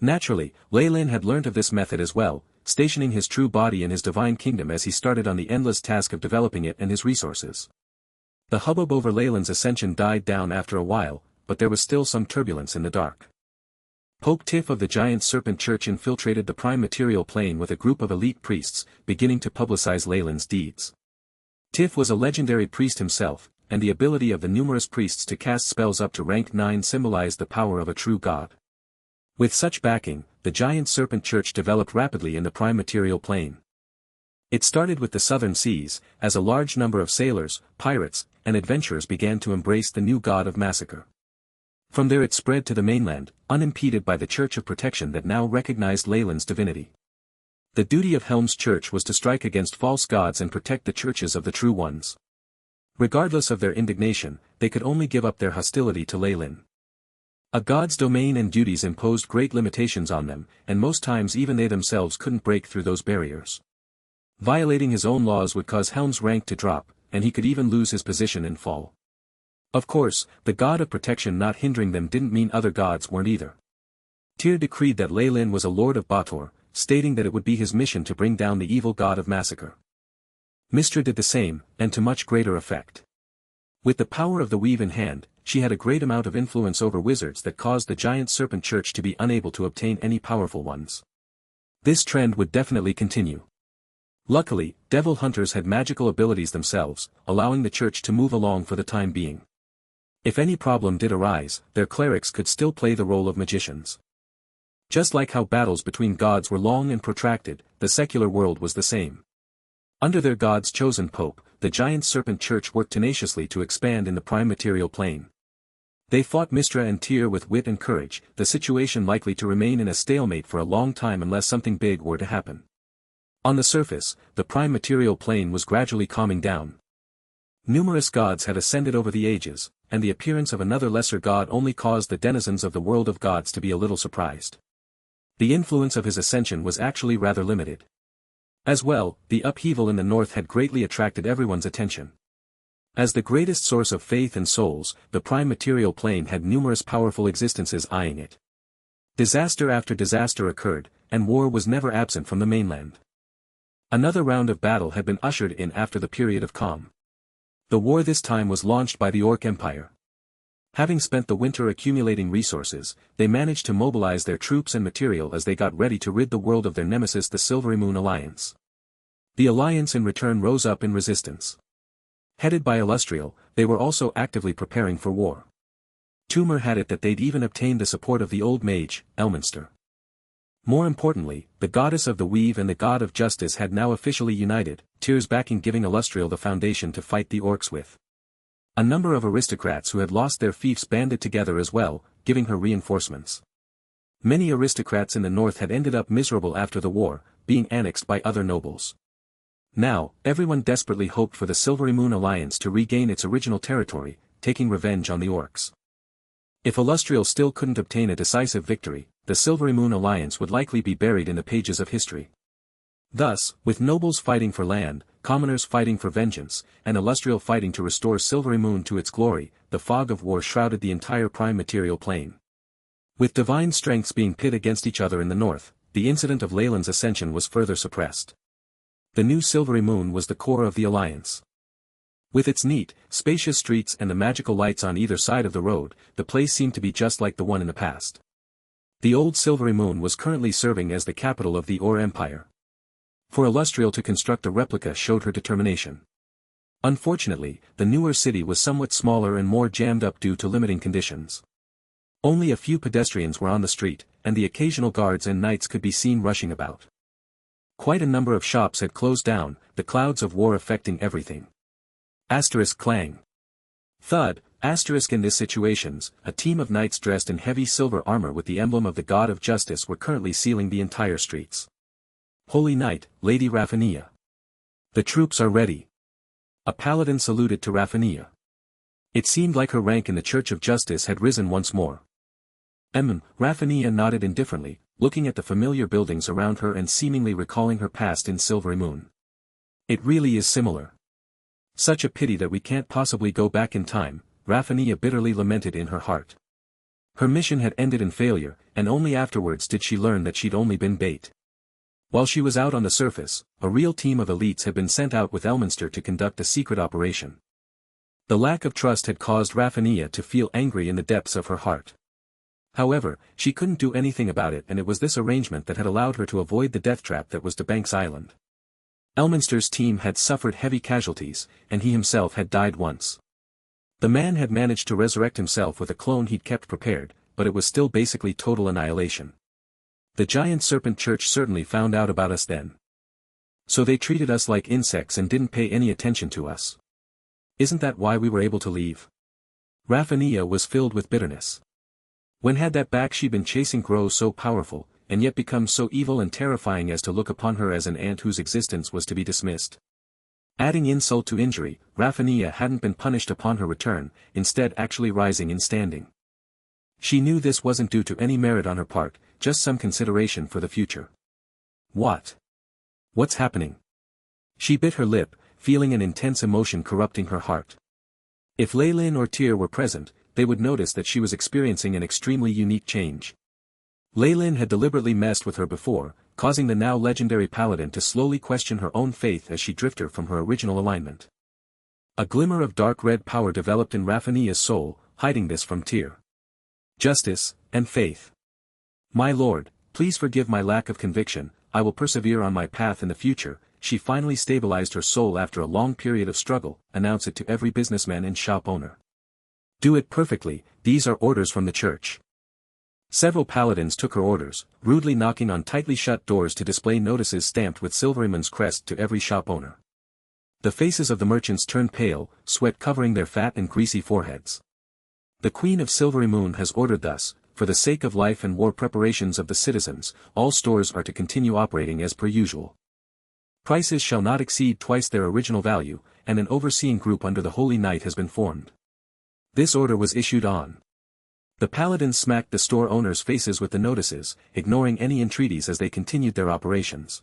Naturally, Lei Lin had learnt of this method as well, stationing his true body in his divine kingdom as he started on the endless task of developing it and his resources. The hubbub over Lei Lin's ascension died down after a while, but there was still some turbulence in the dark. Pope Tiff of the Giant Serpent Church infiltrated the prime material plane with a group of elite priests, beginning to publicize Lei Lin's deeds. Tiff was a legendary priest himself, and the ability of the numerous priests to cast spells up to rank 9 symbolized the power of a true god. With such backing, the Giant Serpent Church developed rapidly in the prime material plane. It started with the southern seas, as a large number of sailors, pirates, and adventurers began to embrace the new god of massacre. From there it spread to the mainland, unimpeded by the Church of Protection that now recognized Lei Lin's divinity. The duty of Helm's Church was to strike against false gods and protect the churches of the true ones. Regardless of their indignation, they could only give up their hostility to Lei Lin. A god's domain and duties imposed great limitations on them, and most times even they themselves couldn't break through those barriers. Violating his own laws would cause Helm's rank to drop, and he could even lose his position and fall. Of course, the god of protection not hindering them didn't mean other gods weren't either. Tyr decreed that Lei Lin was a lord of Bator, stating that it would be his mission to bring down the evil god of massacre. Mystra did the same, and to much greater effect. With the power of the weave in hand, she had a great amount of influence over wizards that caused the Giant Serpent Church to be unable to obtain any powerful ones. This trend would definitely continue. Luckily, devil hunters had magical abilities themselves, allowing the church to move along for the time being. If any problem did arise, their clerics could still play the role of magicians. Just like how battles between gods were long and protracted, the secular world was the same. Under their god's chosen pope, the Giant Serpent Church worked tenaciously to expand in the prime material plane. They fought Mystra and Tyr with wit and courage, the situation likely to remain in a stalemate for a long time unless something big were to happen. On the surface, the prime material plane was gradually calming down. Numerous gods had ascended over the ages, and the appearance of another lesser god only caused the denizens of the world of gods to be a little surprised. The influence of his ascension was actually rather limited. As well, the upheaval in the north had greatly attracted everyone's attention. As the greatest source of faith and souls, the prime material plane had numerous powerful existences eyeing it. Disaster after disaster occurred, and war was never absent from the mainland. Another round of battle had been ushered in after the period of calm. The war this time was launched by the Orc Empire. Having spent the winter accumulating resources, they managed to mobilize their troops and material as they got ready to rid the world of their nemesis, the Silvery Moon Alliance. The alliance in return rose up in resistance. Headed by Illustrial, they were also actively preparing for war. Tumor had it that they'd even obtained the support of the old mage, Elminster. More importantly, the goddess of the weave and the god of justice had now officially united, Tyr's backing giving Illustrial the foundation to fight the orcs with. A number of aristocrats who had lost their fiefs banded together as well, giving her reinforcements. Many aristocrats in the north had ended up miserable after the war, being annexed by other nobles. Now, everyone desperately hoped for the Silvery Moon Alliance to regain its original territory, taking revenge on the orcs. If Illustrial still couldn't obtain a decisive victory, the Silvery Moon Alliance would likely be buried in the pages of history. Thus, with nobles fighting for land, commoners fighting for vengeance, and Illustrial fighting to restore Silvery Moon to its glory, the fog of war shrouded the entire prime material plane. With divine strengths being pit against each other in the north, the incident of Leyland's ascension was further suppressed. The new Silvery Moon was the core of the alliance. With its neat, spacious streets and the magical lights on either side of the road, the place seemed to be just like the one in the past. The old Silvery Moon was currently serving as the capital of the Or Empire. For Illustrial to construct a replica showed her determination. Unfortunately, the newer city was somewhat smaller and more jammed up due to limiting conditions. Only a few pedestrians were on the street, and the occasional guards and knights could be seen rushing about. Quite a number of shops had closed down, the clouds of war affecting everything. Asterisk clang. Thud, asterisk in these situations, a team of knights dressed in heavy silver armor with the emblem of the god of justice were currently sealing the entire streets. Holy Knight, Lady Raphania. The troops are ready. A paladin saluted to Raphania. It seemed like her rank in the Church of Justice had risen once more. Raphania nodded indifferently, looking at the familiar buildings around her and seemingly recalling her past in Silvery Moon. It really is similar. Such a pity that we can't possibly go back in time, Raphania bitterly lamented in her heart. Her mission had ended in failure, and only afterwards did she learn that she'd only been bait. While she was out on the surface, a real team of elites had been sent out with Elminster to conduct a secret operation. The lack of trust had caused Raphania to feel angry in the depths of her heart. However, she couldn't do anything about it, and it was this arrangement that had allowed her to avoid the death trap that was Banks Island. Elminster's team had suffered heavy casualties, and he himself had died once. The man had managed to resurrect himself with a clone he'd kept prepared, but it was still basically total annihilation. The giant serpent church certainly found out about us then. So they treated us like insects and didn't pay any attention to us. Isn't that why we were able to leave? Raphania was filled with bitterness. When had that back she'd been chasing grow so powerful, and yet become so evil and terrifying as to look upon her as an ant whose existence was to be dismissed? Adding insult to injury, Raphania hadn't been punished upon her return, instead actually rising in standing. She knew this wasn't due to any merit on her part, just some consideration for the future. What's happening? She bit her lip, feeling an intense emotion corrupting her heart. If Leyland or Tyr were present, they would notice that she was experiencing an extremely unique change. Leyland had deliberately messed with her before, causing the now legendary paladin to slowly question her own faith as she drifted from her original alignment. A glimmer of dark red power developed in Raphania's soul, hiding this from Tyr. Justice, and faith. My lord, please forgive my lack of conviction, I will persevere on my path in the future. She finally stabilized her soul after a long period of struggle, announced it to every businessman and shop owner. Do it perfectly, these are orders from the church. Several paladins took her orders, rudely knocking on tightly shut doors to display notices stamped with Silveryman's crest to every shop owner. The faces of the merchants turned pale, sweat covering their fat and greasy foreheads. The Queen of Silvery Moon has ordered thus, for the sake of life and war preparations of the citizens, all stores are to continue operating as per usual. Prices shall not exceed twice their original value, and an overseeing group under the Holy Knight has been formed. This order was issued on. The paladins smacked the store owners' faces with the notices, ignoring any entreaties as they continued their operations.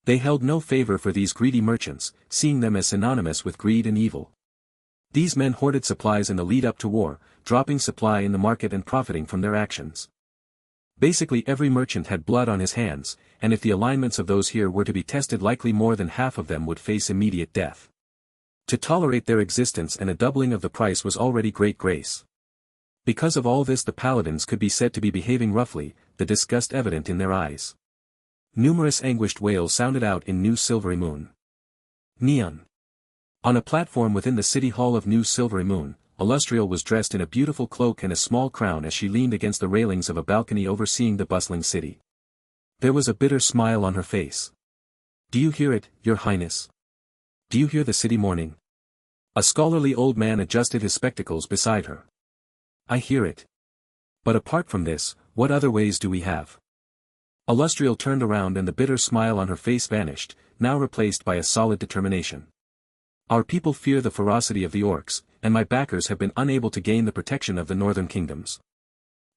They held no favor for these greedy merchants, seeing them as synonymous with greed and evil. These men hoarded supplies in the lead-up to war, dropping supply in the market and profiting from their actions. Basically every merchant had blood on his hands, and if the alignments of those here were to be tested, likely more than half of them would face immediate death. To tolerate their existence and a doubling of the price was already great grace. Because of all this, the paladins could be said to be behaving roughly, the disgust evident in their eyes. Numerous anguished wails sounded out in New Silvery Moon. Neon. On a platform within the city hall of New Silvery Moon, Illustrial was dressed in a beautiful cloak and a small crown as she leaned against the railings of a balcony overseeing the bustling city. There was a bitter smile on her face. Do you hear it, Your Highness? Do you hear the city mourning? A scholarly old man adjusted his spectacles beside her. I hear it. But apart from this, what other ways do we have? Illustrial turned around and the bitter smile on her face vanished, now replaced by a solid determination. Our people fear the ferocity of the orcs, and my backers have been unable to gain the protection of the northern kingdoms.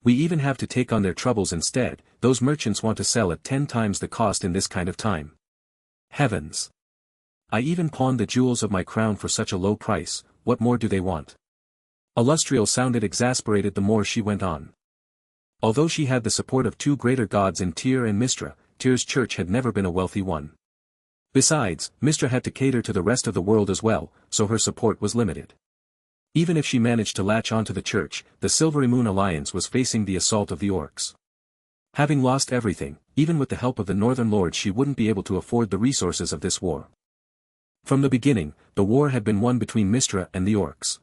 We even have to take on their troubles instead. Those merchants want to sell at 10 times the cost in this kind of time. Heavens! I even pawned the jewels of my crown for such a low price, what more do they want? Illustrial sounded exasperated the more she went on. Although she had the support of 2 greater gods in Tyr and Mystra, Tyr's church had never been a wealthy one. Besides, Mystra had to cater to the rest of the world as well, so her support was limited. Even if she managed to latch onto the church, the Silvery Moon Alliance was facing the assault of the orcs. Having lost everything, even with the help of the Northern Lords she wouldn't be able to afford the resources of this war. From the beginning, the war had been won between Mystra and the orcs.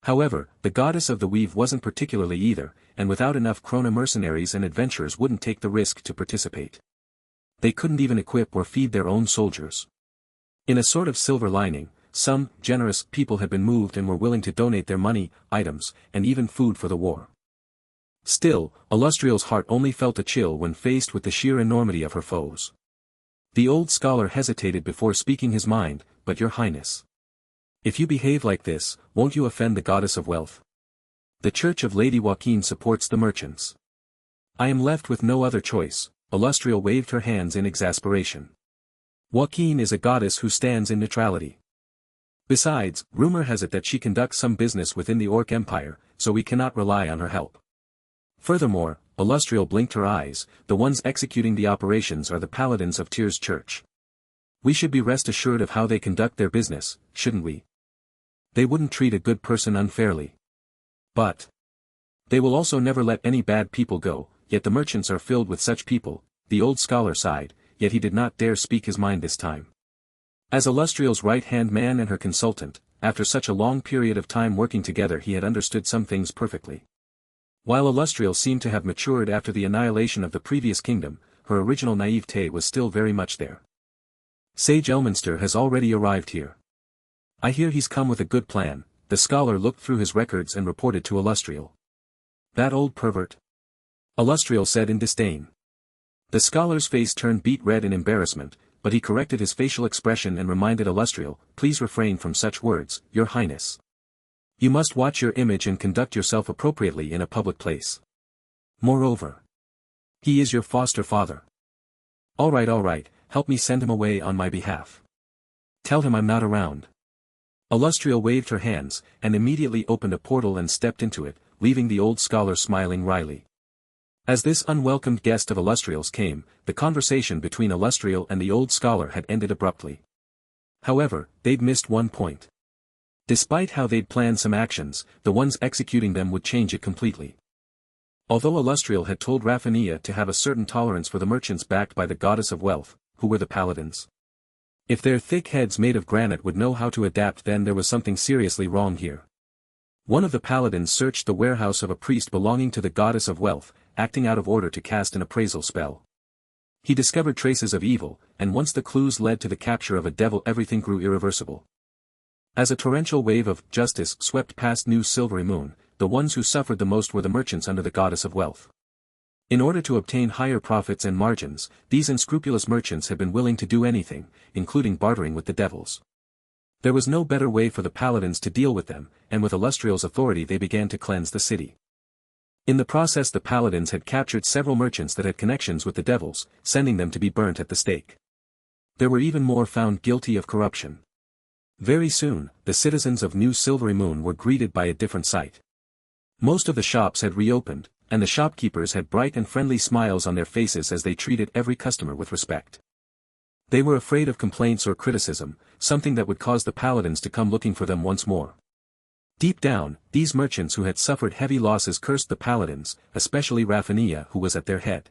However, the goddess of the weave wasn't particularly either, and without enough Krona mercenaries and adventurers wouldn't take the risk to participate. They couldn't even equip or feed their own soldiers. In a sort of silver lining, some generous people had been moved and were willing to donate their money, items, and even food for the war. Still, Illustrial's heart only felt a chill when faced with the sheer enormity of her foes. The old scholar hesitated before speaking his mind, but Your Highness. If you behave like this, won't you offend the goddess of wealth? The Church of Lady Joaquin supports the merchants. I am left with no other choice. Illustrial waved her hands in exasperation. Joaquin is a goddess who stands in neutrality. Besides, rumor has it that she conducts some business within the Orc Empire, so we cannot rely on her help. Furthermore, Illustrial blinked her eyes, the ones executing the operations are the paladins of Tyr's church. We should be rest assured of how they conduct their business, shouldn't we? They wouldn't treat a good person unfairly. But they will also never let any bad people go, yet the merchants are filled with such people. The old scholar sighed, yet he did not dare speak his mind this time. As Illustrial's right-hand man and her consultant, after such a long period of time working together he had understood some things perfectly. While Illustrial seemed to have matured after the annihilation of the previous kingdom, her original naivete was still very much there. Sage Elminster has already arrived here. I hear he's come with a good plan. The scholar looked through his records and reported to Illustrial. That old pervert? Illustrial said in disdain. The scholar's face turned beet red in embarrassment, but he corrected his facial expression and reminded Illustrial, please refrain from such words, Your Highness. You must watch your image and conduct yourself appropriately in a public place. Moreover, he is your foster father. All right, help me send him away on my behalf. Tell him I'm not around. Illustrial waved her hands, and immediately opened a portal and stepped into it, leaving the old scholar smiling wryly. As this unwelcomed guest of Illustrial's came, the conversation between Illustrial and the old scholar had ended abruptly. However, they'd missed one point. Despite how they'd planned some actions, the ones executing them would change it completely. Although Illustrial had told Raphania to have a certain tolerance for the merchants backed by the goddess of wealth, who were the paladins. If their thick heads made of granite would know how to adapt, then there was something seriously wrong here. One of the paladins searched the warehouse of a priest belonging to the goddess of wealth, acting out of order to cast an appraisal spell. He discovered traces of evil, and once the clues led to the capture of a devil, everything grew irreversible. As a torrential wave of justice swept past New Silvery Moon, the ones who suffered the most were the merchants under the goddess of wealth. In order to obtain higher profits and margins, these unscrupulous merchants had been willing to do anything, including bartering with the devils. There was no better way for the paladins to deal with them, and with Illustrial's authority they began to cleanse the city. In the process the paladins had captured several merchants that had connections with the devils, sending them to be burnt at the stake. There were even more found guilty of corruption. Very soon, the citizens of New Silvery Moon were greeted by a different sight. Most of the shops had reopened, and the shopkeepers had bright and friendly smiles on their faces as they treated every customer with respect. They were afraid of complaints or criticism, something that would cause the paladins to come looking for them once more. Deep down, these merchants who had suffered heavy losses cursed the paladins, especially Raphania who was at their head.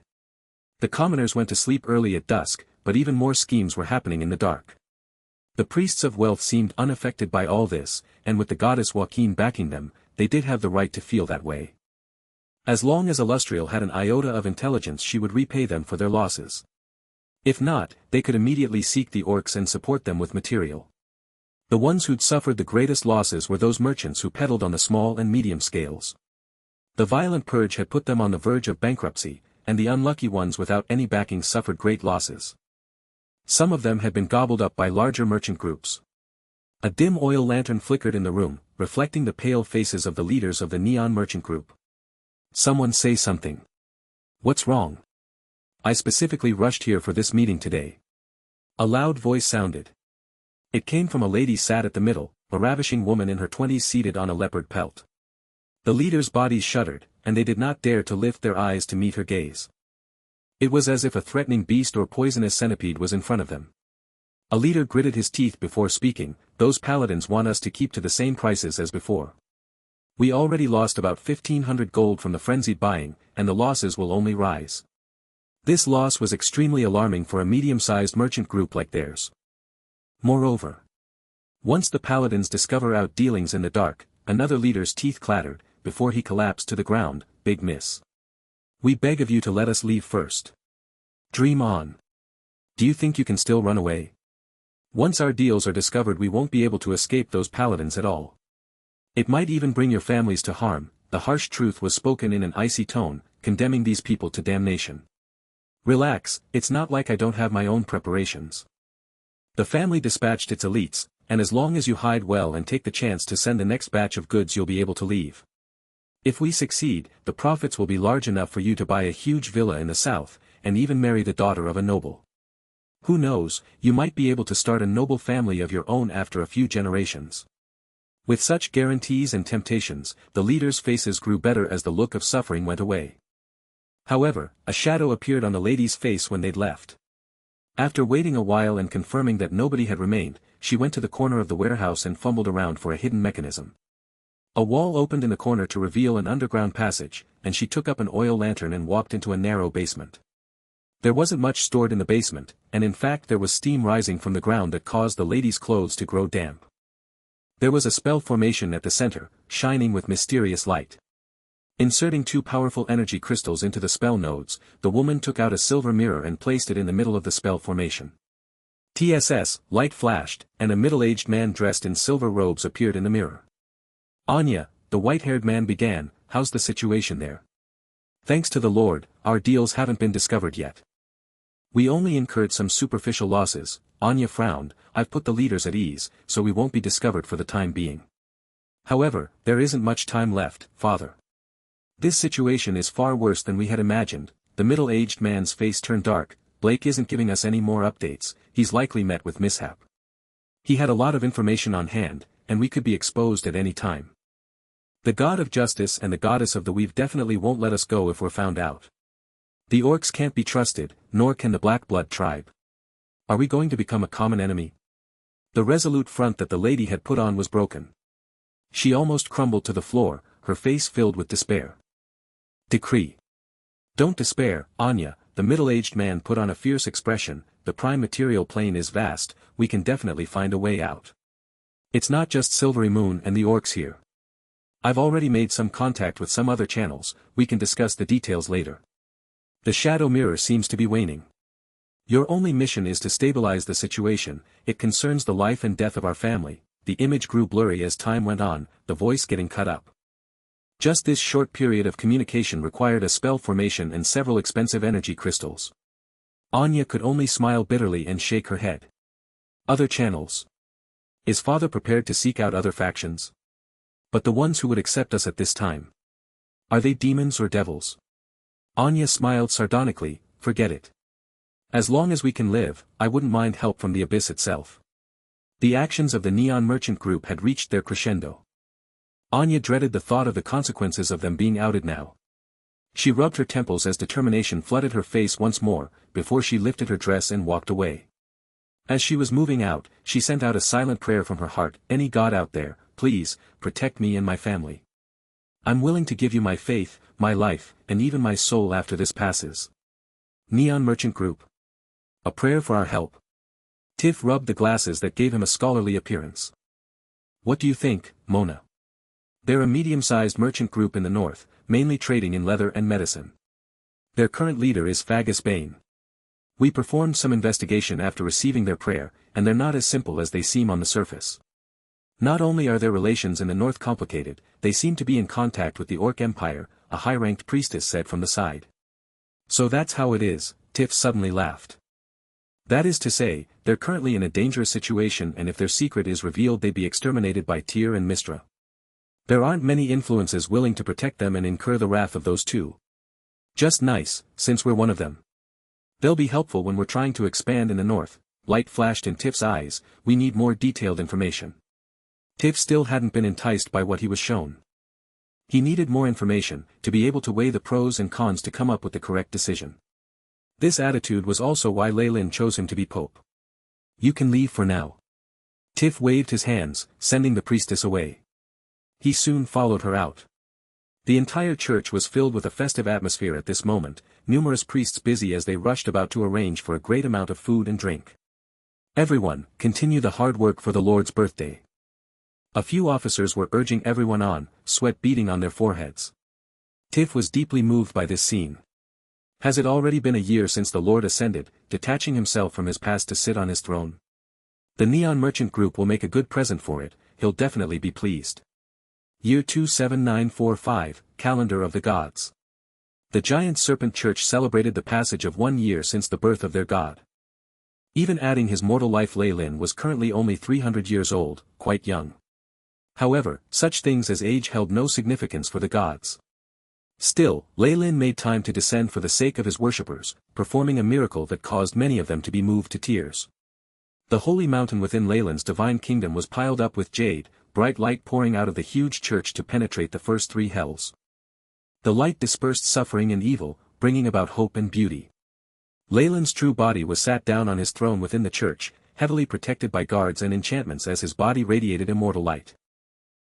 The commoners went to sleep early at dusk, but even more schemes were happening in the dark. The priests of wealth seemed unaffected by all this, and with the goddess Joaquin backing them, they did have the right to feel that way. As long as Illustrial had an iota of intelligence, she would repay them for their losses. If not, they could immediately seek the orcs and support them with material. The ones who'd suffered the greatest losses were those merchants who peddled on the small and medium scales. The violent purge had put them on the verge of bankruptcy, and the unlucky ones without any backing suffered great losses. Some of them had been gobbled up by larger merchant groups. A dim oil lantern flickered in the room, reflecting the pale faces of the leaders of the neon merchant group. Someone say something. What's wrong? I specifically rushed here for this meeting today. A loud voice sounded. It came from a lady sat at the middle, a ravishing woman in her 20s seated on a leopard pelt. The leaders' bodies shuddered, and they did not dare to lift their eyes to meet her gaze. It was as if a threatening beast or poisonous centipede was in front of them. A leader gritted his teeth before speaking. Those paladins want us to keep to the same prices as before. We already lost about 1,500 gold from the frenzied buying, and the losses will only rise. This loss was extremely alarming for a medium-sized merchant group like theirs. Moreover, once the paladins discover out dealings in the dark, another leader's teeth clattered, before he collapsed to the ground. Big miss. We beg of you to let us leave first. Dream on. Do you think you can still run away? Once our deals are discovered, we won't be able to escape those paladins at all. It might even bring your families to harm. The harsh truth was spoken in an icy tone, condemning these people to damnation. Relax, it's not like I don't have my own preparations. The family dispatched its elites, and as long as you hide well and take the chance to send the next batch of goods, you'll be able to leave. If we succeed, the profits will be large enough for you to buy a huge villa in the south, and even marry the daughter of a noble. Who knows, you might be able to start a noble family of your own after a few generations. With such guarantees and temptations, the leaders' faces grew better as the look of suffering went away. However, a shadow appeared on the lady's face when they'd left. After waiting a while and confirming that nobody had remained, she went to the corner of the warehouse and fumbled around for a hidden mechanism. A wall opened in the corner to reveal an underground passage, and she took up an oil lantern and walked into a narrow basement. There wasn't much stored in the basement, and in fact there was steam rising from the ground that caused the lady's clothes to grow damp. There was a spell formation at the center, shining with mysterious light. Inserting 2 powerful energy crystals into the spell nodes, the woman took out a silver mirror and placed it in the middle of the spell formation. TSS, light flashed, and a middle-aged man dressed in silver robes appeared in the mirror. Anya, the white-haired man began, how's the situation there? Thanks to the Lord, our deals haven't been discovered yet. We only incurred some superficial losses. Anya frowned. I've put the leaders at ease, so we won't be discovered for the time being. However, there isn't much time left, Father. This situation is far worse than we had imagined. The middle-aged man's face turned dark. Blake isn't giving us any more updates. He's likely met with mishap. He had a lot of information on hand, and we could be exposed at any time. The god of justice and the goddess of the weave definitely won't let us go if we're found out. The orcs can't be trusted, nor can the Black Blood tribe. Are we going to become a common enemy? The resolute front that the lady had put on was broken. She almost crumbled to the floor, her face filled with despair. Decree. Don't despair, Anya, the middle-aged man put on a fierce expression. The prime material plane is vast, we can definitely find a way out. It's not just Silvery Moon and the orcs here. I've already made some contact with some other channels, we can discuss the details later. The shadow mirror seems to be waning. Your only mission is to stabilize the situation, it concerns the life and death of our family. The image grew blurry as time went on, the voice getting cut up. Just this short period of communication required a spell formation and several expensive energy crystals. Anya could only smile bitterly and shake her head. Other channels. Is Father prepared to seek out other factions? But the ones who would accept us at this time. Are they demons or devils? Anya smiled sardonically. Forget it. As long as we can live, I wouldn't mind help from the abyss itself. The actions of the Neon Merchant Group had reached their crescendo. Anya dreaded the thought of the consequences of them being outed now. She rubbed her temples as determination flooded her face once more, before she lifted her dress and walked away. As she was moving out, she sent out a silent prayer from her heart. Any god out there, please, protect me and my family. I'm willing to give you my faith, my life, and even my soul after this passes. Neon Merchant Group. A prayer for our help. Tiff rubbed the glasses that gave him a scholarly appearance. What do you think, Mona? They're a medium-sized merchant group in the north, mainly trading in leather and medicine. Their current leader is Fagus Bane. We performed some investigation after receiving their prayer, and they're not as simple as they seem on the surface. Not only are their relations in the north complicated, they seem to be in contact with the Orc Empire, a high-ranked priestess said from the side. So that's how it is, Tiff suddenly laughed. That is to say, they're currently in a dangerous situation, and if their secret is revealed they'd be exterminated by Tyr and Mistra. There aren't many influences willing to protect them and incur the wrath of those two. Just nice, since we're one of them. They'll be helpful when we're trying to expand in the north. Light flashed in Tiff's eyes. We need more detailed information. Tiff still hadn't been enticed by what he was shown. He needed more information, to be able to weigh the pros and cons to come up with the correct decision. This attitude was also why Lei chose him to be pope. You can leave for now. Tiff waved his hands, sending the priestess away. He soon followed her out. The entire church was filled with a festive atmosphere at this moment, numerous priests busy as they rushed about to arrange for a great amount of food and drink. Everyone, continue the hard work for the Lord's birthday. A few officers were urging everyone on, sweat beading on their foreheads. Tiff was deeply moved by this scene. Has it already been a year since the Lord ascended, detaching himself from his past to sit on his throne? The Neon Merchant Group will make a good present for it, he'll definitely be pleased. Year 27945, Calendar of the Gods. The Giant Serpent Church celebrated the passage of 1 year since the birth of their god. Even adding his mortal life, Lei was currently only 300 years old, quite young. However, such things as age held no significance for the gods. Still, Lei made time to descend for the sake of his worshippers, performing a miracle that caused many of them to be moved to tears. The holy mountain within Leilin's divine kingdom was piled up with jade, bright light pouring out of the huge church to penetrate the first 3 hells. The light dispersed suffering and evil, bringing about hope and beauty. Leilin's true body was sat down on his throne within the church, heavily protected by guards and enchantments as his body radiated immortal light.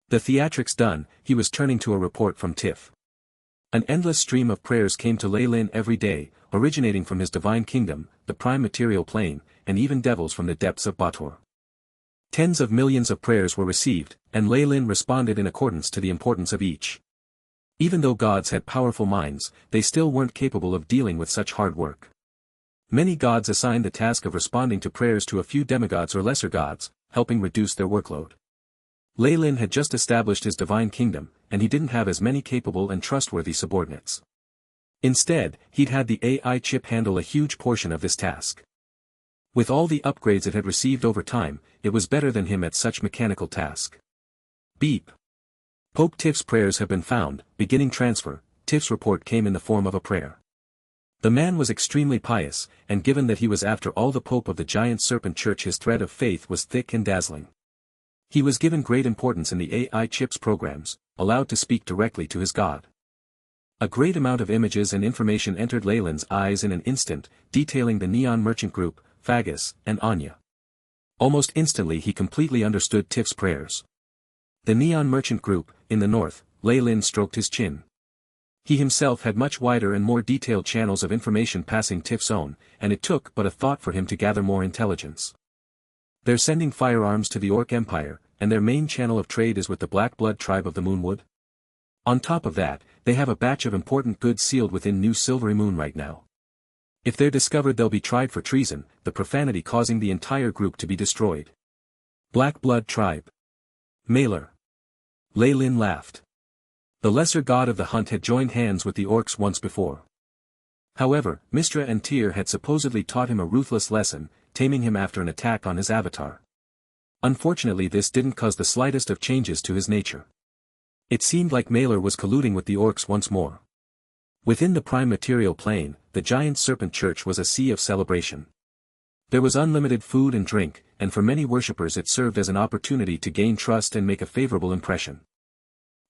The theatrics done, he was turning to a report from Tiff. An endless stream of prayers came to Leilin every day, originating from his divine kingdom, the prime material plane, and even devils from the depths of Bator. Tens of millions of prayers were received, and Leilin responded in accordance to the importance of each. Even though gods had powerful minds, they still weren't capable of dealing with such hard work. Many gods assigned the task of responding to prayers to a few demigods or lesser gods, helping reduce their workload. Leilin had just established his divine kingdom, and he didn't have as many capable and trustworthy subordinates. Instead, he'd had the AI chip handle a huge portion of this task. With all the upgrades it had received over time, it was better than him at such mechanical task. Beep. Pope Tiff's prayers have been found, beginning transfer. Tiff's report came in the form of a prayer. The man was extremely pious, and given that he was after all the Pope of the Giant Serpent Church, his thread of faith was thick and dazzling. He was given great importance in the AI chips programs, allowed to speak directly to his god. A great amount of images and information entered Leilin's eyes in an instant, detailing the Neon Merchant Group, Fagus, and Anya. Almost instantly he completely understood Tiff's prayers. The Neon Merchant Group, in the north, Leilin stroked his chin. He himself had much wider and more detailed channels of information passing Tiff's own, and it took but a thought for him to gather more intelligence. They're sending firearms to the Orc Empire, and their main channel of trade is with the Black Blood tribe of the Moonwood. On top of that, they have a batch of important goods sealed within New Silvery Moon right now. If they're discovered they'll be tried for treason, the profanity causing the entire group to be destroyed. Black Blood tribe. Mailer. Leilin laughed. The lesser god of the hunt had joined hands with the orcs once before. However, Mistra and Tyr had supposedly taught him a ruthless lesson, taming him after an attack on his avatar. Unfortunately, this didn't cause the slightest of changes to his nature. It seemed like Mailer was colluding with the orcs once more. Within the prime material plane, the Giant Serpent Church was a sea of celebration. There was unlimited food and drink, and for many worshippers it served as an opportunity to gain trust and make a favorable impression.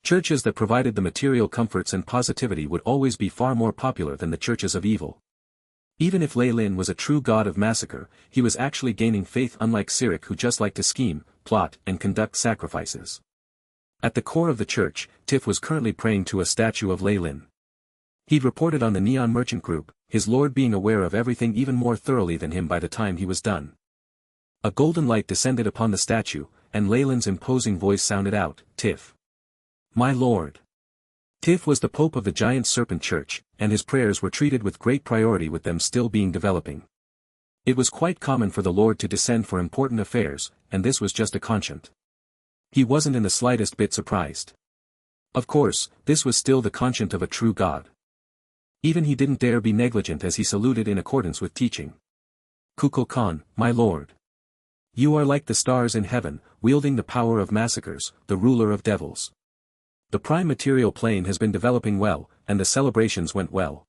Churches that provided the material comforts and positivity would always be far more popular than the churches of evil. Even if Leilin was a true god of massacre, he was actually gaining faith, unlike Cyric, who just liked to scheme, plot, and conduct sacrifices. At the core of the church, Tiff was currently praying to a statue of Leilin. He'd reported on the Neon Merchant Group, his lord being aware of everything even more thoroughly than him by the time he was done. A golden light descended upon the statue, and Leilin's imposing voice sounded out, "Tiff. My lord. Tif was the pope of the giant serpent church, and his prayers were treated with great priority with them still being developing. It was quite common for the Lord to descend for important affairs, and this was just a conscience. He wasn't in the slightest bit surprised. Of course, this was still the conscience of a true God. Even he didn't dare be negligent as he saluted in accordance with teaching. Kukulkan, my lord. You are like the stars in heaven, wielding the power of massacres, the ruler of devils. The prime material plane has been developing well, and the celebrations went well.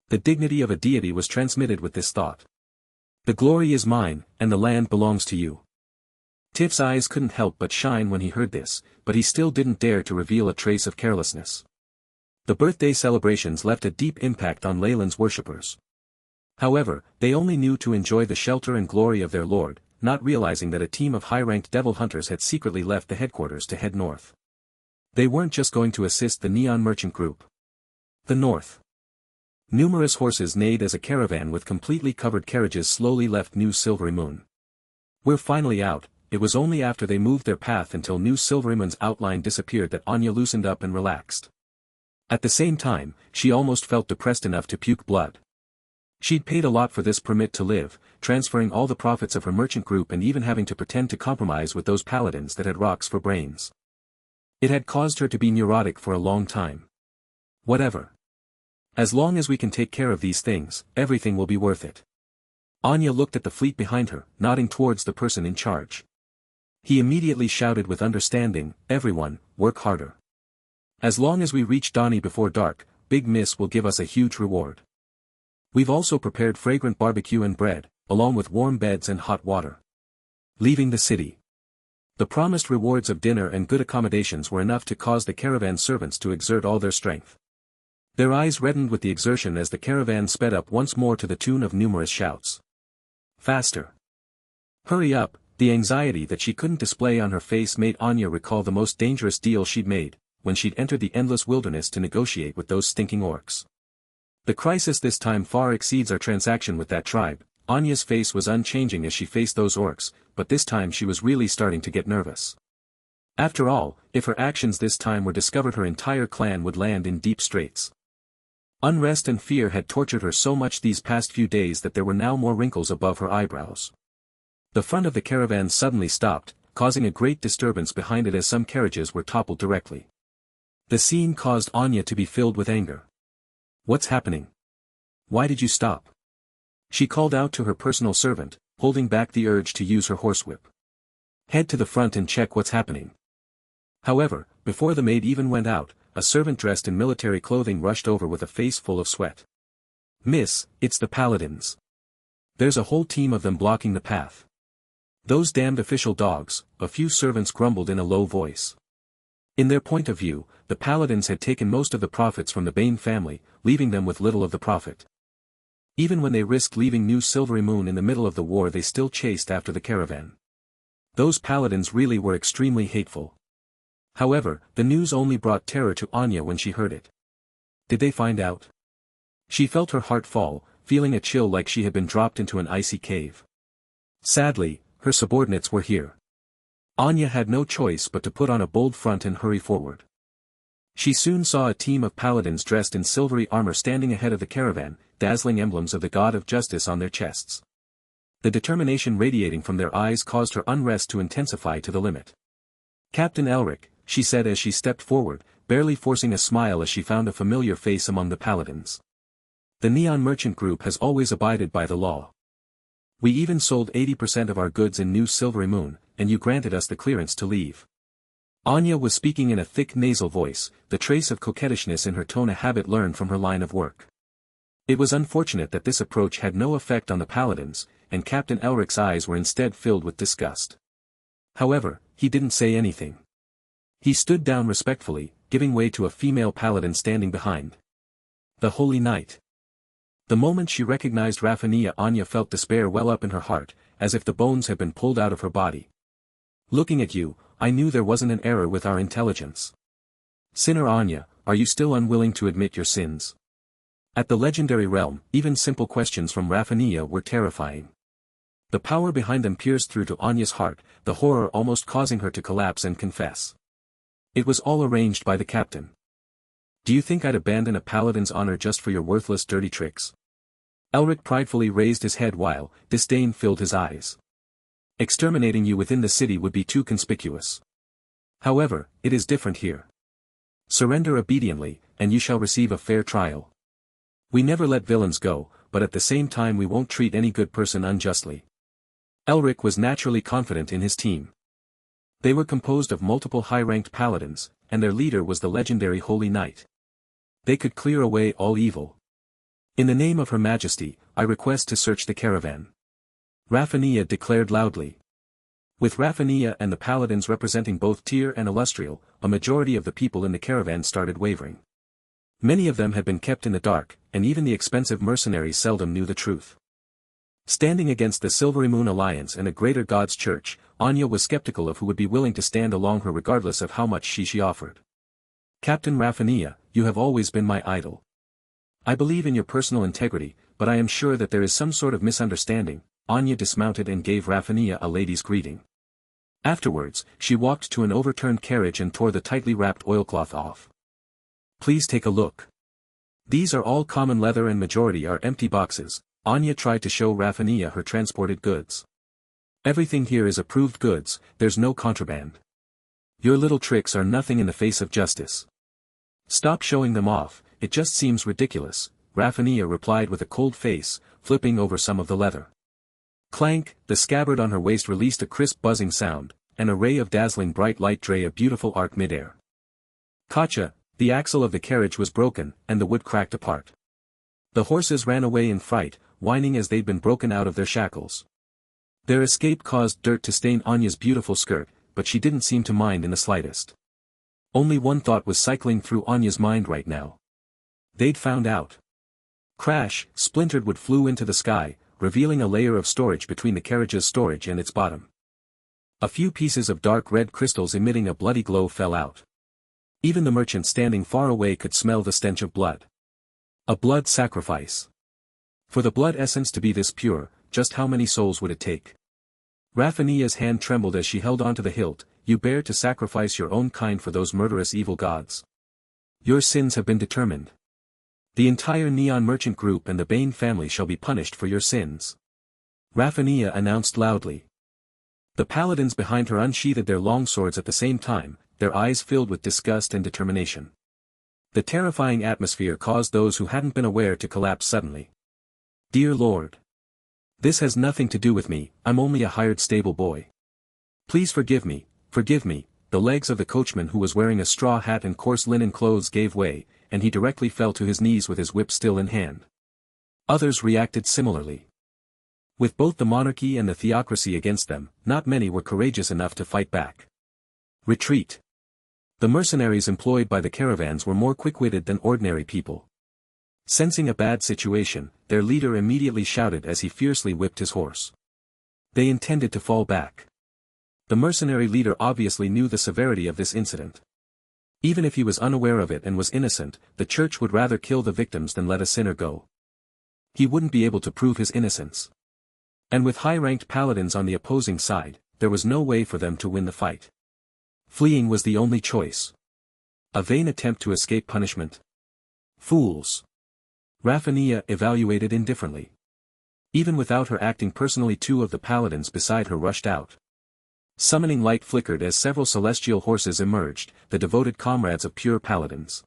The dignity of a deity was transmitted with this thought. The glory is mine, and the land belongs to you. Tif's eyes couldn't help but shine when he heard this, but he still didn't dare to reveal a trace of carelessness. The birthday celebrations left a deep impact on Leyland's worshippers. However, they only knew to enjoy the shelter and glory of their lord, not realizing that a team of high-ranked devil hunters had secretly left the headquarters to head north. They weren't just going to assist the Neon Merchant Group. The north. Numerous horses neighed as a caravan with completely covered carriages slowly left New Silvery Moon. We're finally out. It was only after they moved their path until New Silvery Moon's outline disappeared that Anya loosened up and relaxed. At the same time, she almost felt depressed enough to puke blood. She'd paid a lot for this permit to live, transferring all the profits of her merchant group and even having to pretend to compromise with those paladins that had rocks for brains. It had caused her to be neurotic for a long time. Whatever. As long as we can take care of these things, everything will be worth it. Anya looked at the fleet behind her, nodding towards the person in charge. He immediately shouted with understanding, everyone, work harder. As long as we reach Donny before dark, Big Miss will give us a huge reward. We've also prepared fragrant barbecue and bread, along with warm beds and hot water. Leaving the city. The promised rewards of dinner and good accommodations were enough to cause the caravan servants to exert all their strength. Their eyes reddened with the exertion as the caravan sped up once more to the tune of numerous shouts. Faster. Hurry up. The anxiety that she couldn't display on her face made Anya recall the most dangerous deal she'd made, when she'd entered the endless wilderness to negotiate with those stinking orcs. The crisis this time far exceeds our transaction with that tribe. Anya's face was unchanging as she faced those orcs, but this time she was really starting to get nervous. After all, if her actions this time were discovered, her entire clan would land in deep straits. Unrest and fear had tortured her so much these past few days that there were now more wrinkles above her eyebrows. The front of the caravan suddenly stopped, causing a great disturbance behind it as some carriages were toppled directly. The scene caused Anya to be filled with anger. What's happening? Why did you stop? She called out to her personal servant, holding back the urge to use her horsewhip. Head to the front and check what's happening. However, before the maid even went out, a servant dressed in military clothing rushed over with a face full of sweat. Miss, it's the paladins. There's a whole team of them blocking the path. Those damned official dogs, a few servants grumbled in a low voice. In their point of view, the paladins had taken most of the profits from the Bane family, leaving them with little of the profit. Even when they risked leaving New Silvery Moon in the middle of the war, they still chased after the caravan. Those paladins really were extremely hateful. However, the news only brought terror to Anya when she heard it. Did they find out? She felt her heart fall, feeling a chill like she had been dropped into an icy cave. Sadly, her subordinates were here. Anya had no choice but to put on a bold front and hurry forward. She soon saw a team of paladins dressed in silvery armor standing ahead of the caravan, dazzling emblems of the god of justice on their chests. The determination radiating from their eyes caused her unrest to intensify to the limit. Captain Elric, she said as she stepped forward, barely forcing a smile as she found a familiar face among the paladins. The Neon Merchant Group has always abided by the law. We even sold 80% of our goods in New Silvery Moon, and you granted us the clearance to leave. Anya was speaking in a thick nasal voice, the trace of coquettishness in her tone a habit learned from her line of work. It was unfortunate that this approach had no effect on the paladins, and Captain Elric's eyes were instead filled with disgust. However, he didn't say anything. He stood down respectfully, giving way to a female paladin standing behind. The Holy Knight. The moment she recognized Raphania, Anya felt despair well up in her heart, as if the bones had been pulled out of her body. Looking at you, I knew there wasn't an error with our intelligence. Sinner Anya, are you still unwilling to admit your sins? At the legendary realm, even simple questions from Raphania were terrifying. The power behind them pierced through to Anya's heart, the horror almost causing her to collapse and confess. It was all arranged by the captain. Do you think I'd abandon a paladin's honor just for your worthless dirty tricks? Elric pridefully raised his head while disdain filled his eyes. Exterminating you within the city would be too conspicuous. However, it is different here. Surrender obediently, and you shall receive a fair trial. We never let villains go, but at the same time we won't treat any good person unjustly. Elric was naturally confident in his team. They were composed of multiple high-ranked paladins, and their leader was the legendary Holy Knight. They could clear away all evil. In the name of Her Majesty, I request to search the caravan. Raphania declared loudly. With Raphania and the paladins representing both Tyr and Illustrial, a majority of the people in the caravan started wavering. Many of them had been kept in the dark, and even the expensive mercenaries seldom knew the truth. Standing against the Silvery Moon Alliance and a greater God's Church, Anya was skeptical of who would be willing to stand along her regardless of how much she offered. Captain Raphania, you have always been my idol. I believe in your personal integrity, but I am sure that there is some sort of misunderstanding. Anya dismounted and gave Raphania a lady's greeting. Afterwards, she walked to an overturned carriage and tore the tightly wrapped oilcloth off. Please take a look. These are all common leather and majority are empty boxes. Anya tried to show Raphania her transported goods. Everything here is approved goods, there's no contraband. Your little tricks are nothing in the face of justice. Stop showing them off, it just seems ridiculous, Raphania replied with a cold face, flipping over some of the leather. Clank, the scabbard on her waist released a crisp buzzing sound, and a ray of dazzling bright light drew a beautiful arc midair. Kacha, the axle of the carriage was broken, and the wood cracked apart. The horses ran away in fright, whining as they'd been broken out of their shackles. Their escape caused dirt to stain Anya's beautiful skirt, but she didn't seem to mind in the slightest. Only one thought was cycling through Anya's mind right now. They'd found out. Crash, splintered wood flew into the sky, revealing a layer of storage between the carriage's storage and its bottom. A few pieces of dark red crystals emitting a bloody glow fell out. Even the merchant standing far away could smell the stench of blood. A blood sacrifice. For the blood essence to be this pure, just how many souls would it take? Raphania's hand trembled as she held onto the hilt. You bear to sacrifice your own kind for those murderous evil gods. Your sins have been determined. The entire Neon Merchant Group and the Bane family shall be punished for your sins. Raphania announced loudly. The paladins behind her unsheathed their long swords at the same time, their eyes filled with disgust and determination. The terrifying atmosphere caused those who hadn't been aware to collapse suddenly. Dear Lord. This has nothing to do with me, I'm only a hired stable boy. Please forgive me, the legs of the coachman who was wearing a straw hat and coarse linen clothes gave way, and he directly fell to his knees with his whip still in hand. Others reacted similarly. With both the monarchy and the theocracy against them, not many were courageous enough to fight back. Retreat. The mercenaries employed by the caravans were more quick-witted than ordinary people. Sensing a bad situation, their leader immediately shouted as he fiercely whipped his horse. They intended to fall back. The mercenary leader obviously knew the severity of this incident. Even if he was unaware of it and was innocent, the church would rather kill the victims than let a sinner go. He wouldn't be able to prove his innocence. And with high-ranked paladins on the opposing side, there was no way for them to win the fight. Fleeing was the only choice. A vain attempt to escape punishment. Fools. Raphania evaluated indifferently. Even without her acting personally, two of the paladins beside her rushed out. Summoning light flickered as several celestial horses emerged, the devoted comrades of pure paladins.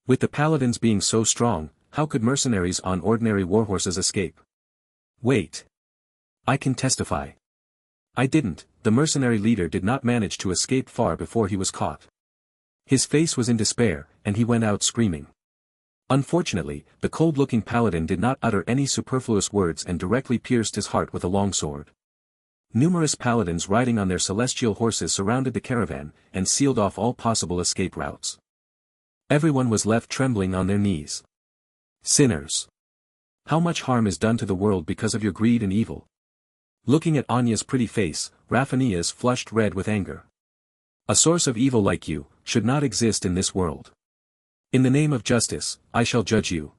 With the paladins being so strong, how could mercenaries on ordinary warhorses escape? Wait. I can testify. I didn't. The mercenary leader did not manage to escape far before he was caught. His face was in despair, and he went out screaming. Unfortunately, the cold-looking paladin did not utter any superfluous words and directly pierced his heart with a longsword. Numerous paladins riding on their celestial horses surrounded the caravan, and sealed off all possible escape routes. Everyone was left trembling on their knees. Sinners! How much harm is done to the world because of your greed and evil? Looking at Anya's pretty face, Raphania's flushed red with anger. A source of evil like you, should not exist in this world. In the name of justice, I shall judge you.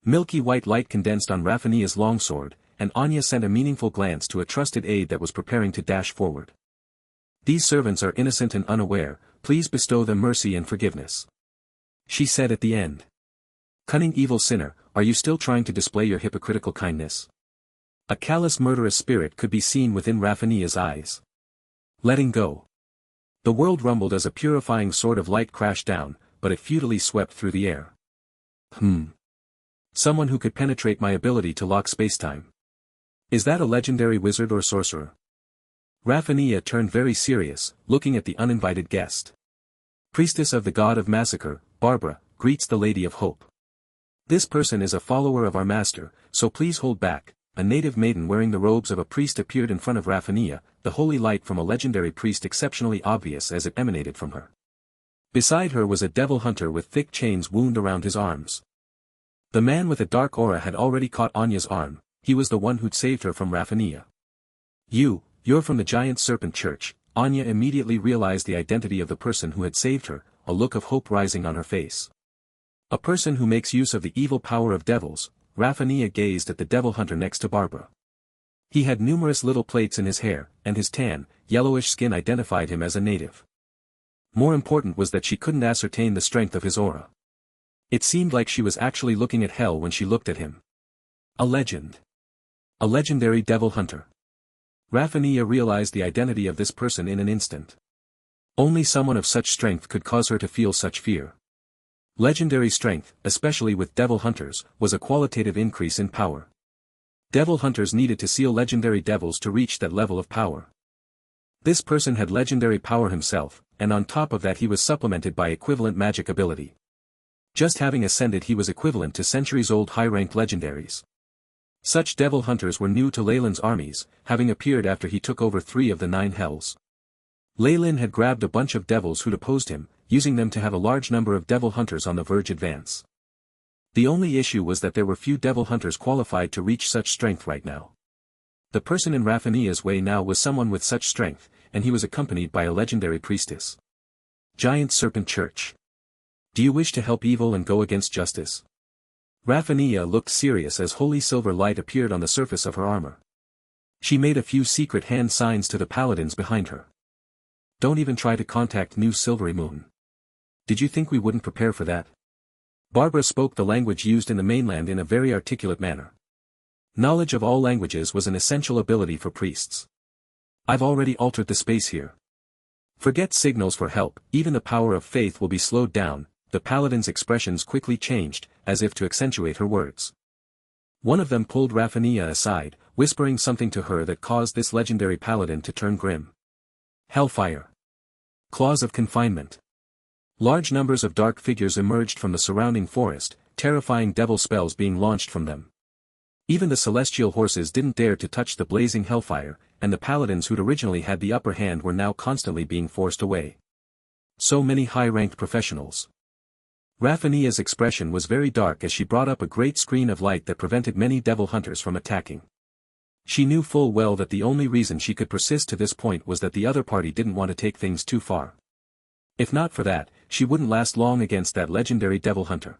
Milky white light condensed on Raphania's longsword, and Anya sent a meaningful glance to a trusted aide that was preparing to dash forward. These servants are innocent and unaware, please bestow them mercy and forgiveness. She said at the end. Cunning evil sinner, are you still trying to display your hypocritical kindness? A callous murderous spirit could be seen within Raphinia's eyes. Letting go. The world rumbled as a purifying sword of light crashed down, but it futilely swept through the air. Someone who could penetrate my ability to lock spacetime. Is that a legendary wizard or sorcerer? Raphinia turned very serious, looking at the uninvited guest. Priestess of the god of massacre, Barbara, greets the Lady of Hope. This person is a follower of our master, so please hold back. A native maiden wearing the robes of a priest appeared in front of Raphinia, the holy light from a legendary priest exceptionally obvious as it emanated from her. Beside her was a devil hunter with thick chains wound around his arms. The man with a dark aura had already caught Anya's arm, he was the one who'd saved her from Raphinia. You're from the giant serpent church. Anya immediately realized the identity of the person who had saved her, a look of hope rising on her face. A person who makes use of the evil power of devils. Raphinia gazed at the devil hunter next to Barbara. He had numerous little plates in his hair, and his tan, yellowish skin identified him as a native. More important was that she couldn't ascertain the strength of his aura. It seemed like she was actually looking at hell when she looked at him. A legend. A legendary devil hunter. Raphinia realized the identity of this person in an instant. Only someone of such strength could cause her to feel such fear. Legendary strength, especially with devil hunters, was a qualitative increase in power. Devil hunters needed to seal legendary devils to reach that level of power. This person had legendary power himself, and on top of that he was supplemented by equivalent magic ability. Just having ascended he was equivalent to centuries-old high-ranked legendaries. Such devil hunters were new to Leyland's armies, having appeared after he took over 3 of the 9 hells. Leyland had grabbed a bunch of devils who'd opposed him, using them to have a large number of devil hunters on the verge advance. The only issue was that there were few devil hunters qualified to reach such strength right now. The person in Raphinia's way now was someone with such strength, and he was accompanied by a legendary priestess. Giant Serpent Church. Do you wish to help evil and go against justice? Raphinia looked serious as holy silver light appeared on the surface of her armor. She made a few secret hand signs to the paladins behind her. Don't even try to contact New Silvery Moon. Did you think we wouldn't prepare for that? Barbara spoke the language used in the mainland in a very articulate manner. Knowledge of all languages was an essential ability for priests. I've already altered the space here. Forget signals for help, even the power of faith will be slowed down. The paladin's expressions quickly changed, as if to accentuate her words. One of them pulled Raphinia aside, whispering something to her that caused this legendary paladin to turn grim. Hellfire. Claws of confinement. Large numbers of dark figures emerged from the surrounding forest, terrifying devil spells being launched from them. Even the celestial horses didn't dare to touch the blazing hellfire, and the paladins who'd originally had the upper hand were now constantly being forced away. So many high-ranked professionals. Raphinia's expression was very dark as she brought up a great screen of light that prevented many devil hunters from attacking. She knew full well that the only reason she could persist to this point was that the other party didn't want to take things too far. If not for that, she wouldn't last long against that legendary devil hunter.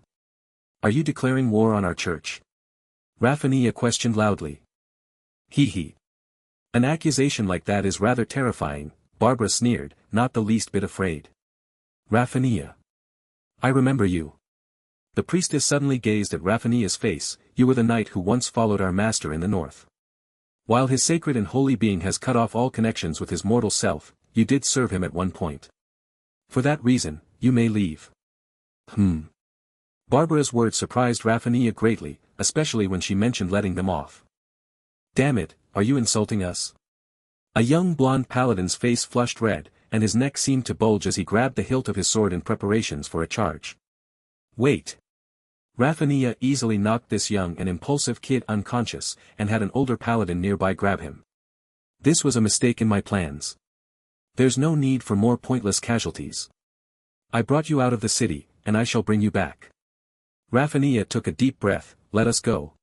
Are you declaring war on our church? Raphinia questioned loudly. Hee. An accusation like that is rather terrifying, Barbara sneered, not the least bit afraid. Raphinia. I remember you. The priestess suddenly gazed at Raphinia's face. You were the knight who once followed our master in the north. While his sacred and holy being has cut off all connections with his mortal self, you did serve him at one point. For that reason, you may leave. Barbara's words surprised Raphinia greatly, especially when she mentioned letting them off. Damn it, are you insulting us? A young blonde paladin's face flushed red, and his neck seemed to bulge as he grabbed the hilt of his sword in preparations for a charge. Wait. Raphinia easily knocked this young and impulsive kid unconscious, and had an older paladin nearby grab him. This was a mistake in my plans. There's no need for more pointless casualties. I brought you out of the city, and I shall bring you back. Raphinia took a deep breath. Let us go.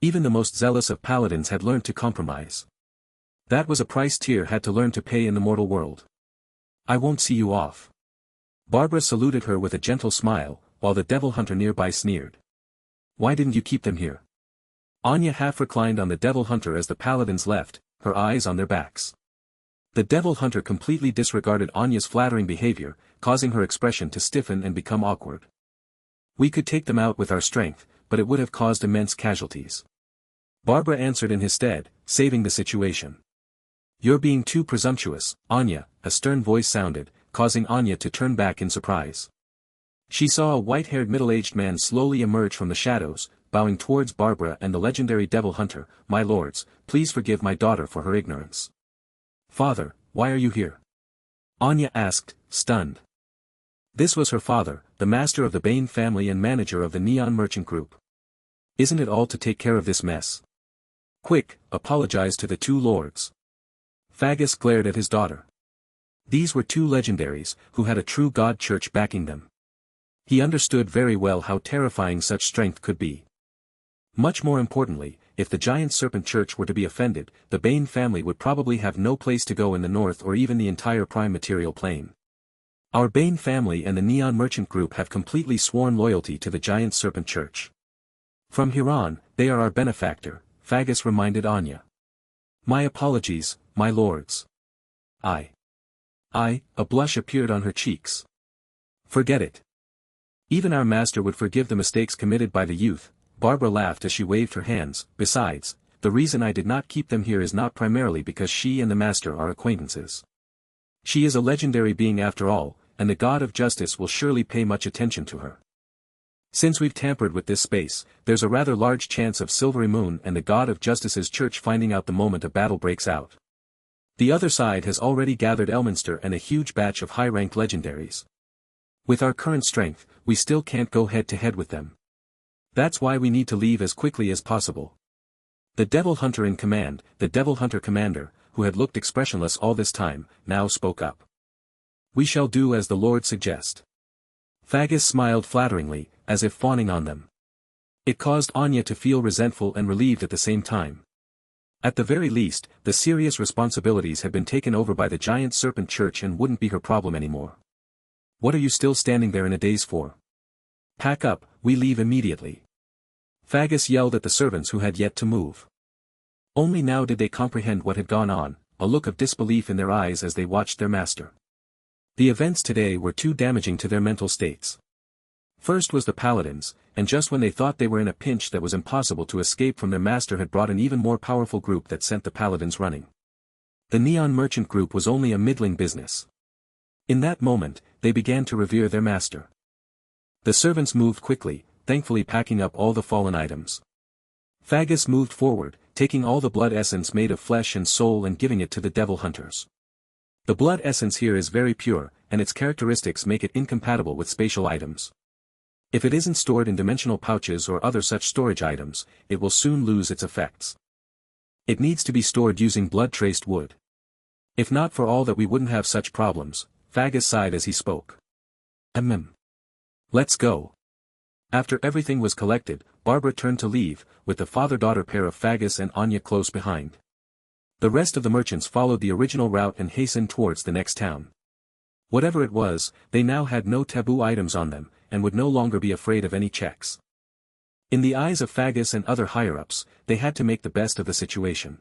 Even the most zealous of paladins had learned to compromise. That was a price Tyr had to learn to pay in the mortal world. I won't see you off. Barbara saluted her with a gentle smile, while the devil hunter nearby sneered. Why didn't you keep them here? Anya half reclined on the devil hunter as the paladins left, her eyes on their backs. The devil hunter completely disregarded Anya's flattering behavior, causing her expression to stiffen and become awkward. We could take them out with our strength, but it would have caused immense casualties. Barbara answered in his stead, saving the situation. You're being too presumptuous, Anya, a stern voice sounded, causing Anya to turn back in surprise. She saw a white-haired middle-aged man slowly emerge from the shadows, bowing towards Barbara and the legendary devil hunter. My lords, please forgive my daughter for her ignorance. Father, why are you here? Anya asked, stunned. This was her father, the master of the Bane family and manager of the Neon Merchant Group. Isn't it all to take care of this mess? Quick, apologize to the two lords. Fagus glared at his daughter. These were two legendaries, who had a true god church backing them. He understood very well how terrifying such strength could be. Much more importantly, if the giant serpent church were to be offended, the Bane family would probably have no place to go in the north or even the entire prime material plane. Our Bane family and the Neon Merchant Group have completely sworn loyalty to the giant serpent church. From here on, they are our benefactor, Fagus reminded Anya. My apologies, my lords. A blush appeared on her cheeks. Forget it. Even our master would forgive the mistakes committed by the youth. Barbara laughed as she waved her hands. Besides, the reason I did not keep them here is not primarily because she and the master are acquaintances. She is a legendary being after all, and the god of justice will surely pay much attention to her. Since we've tampered with this space, there's a rather large chance of Silvery Moon and the god of justice's church finding out the moment a battle breaks out. The other side has already gathered Elminster and a huge batch of high-ranked legendaries. With our current strength, we still can't go head-to-head with them. That's why we need to leave as quickly as possible. The devil hunter in command, the devil hunter commander, who had looked expressionless all this time, now spoke up. We shall do as the Lord suggest. Fagus smiled flatteringly, as if fawning on them. It caused Anya to feel resentful and relieved at the same time. At the very least, the serious responsibilities had been taken over by the giant serpent church and wouldn't be her problem anymore. What are you still standing there in a daze for? Pack up, we leave immediately. Fagus yelled at the servants who had yet to move. Only now did they comprehend what had gone on, a look of disbelief in their eyes as they watched their master. The events today were too damaging to their mental states. First was the paladins, and just when they thought they were in a pinch that was impossible to escape from, their master had brought an even more powerful group that sent the paladins running. The Neon Merchant Group was only a middling business. In that moment, they began to revere their master. The servants moved quickly, thankfully packing up all the fallen items. Fagus moved forward, taking all the blood essence made of flesh and soul and giving it to the devil hunters. The blood essence here is very pure, and its characteristics make it incompatible with spatial items. If it isn't stored in dimensional pouches or other such storage items, it will soon lose its effects. It needs to be stored using blood-traced wood. If not for all that, we wouldn't have such problems. Fagus sighed as he spoke. Let's go. After everything was collected, Barbara turned to leave, with the father-daughter pair of Fagus and Anya close behind. The rest of the merchants followed the original route and hastened towards the next town. Whatever it was, they now had no taboo items on them, and would no longer be afraid of any checks. In the eyes of Fagus and other higher-ups, they had to make the best of the situation.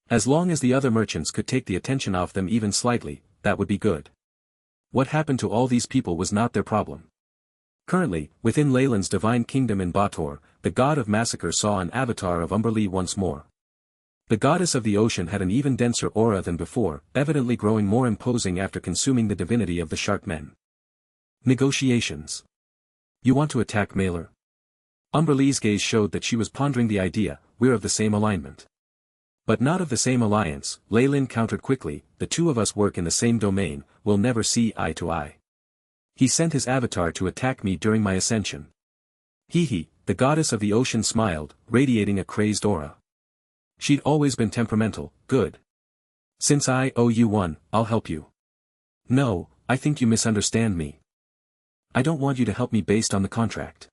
As long as the other merchants could take the attention off them even slightly, that would be good. What happened to all these people was not their problem. Currently, within Leyland's divine kingdom in Bator, the god of massacre saw an avatar of Umberlee once more. The goddess of the ocean had an even denser aura than before, evidently growing more imposing after consuming the divinity of the shark men. Negotiations. You want to attack Mailer? Umberlee's gaze showed that she was pondering the idea. We're of the same alignment. But not of the same alliance, Leyland countered quickly. The two of us work in the same domain, we'll never see eye to eye. He sent his avatar to attack me during my ascension. Hee, the goddess of the ocean smiled, radiating a crazed aura. She'd always been temperamental. Good. Since I owe you one, I'll help you. No, I think you misunderstand me. I don't want you to help me based on the contract.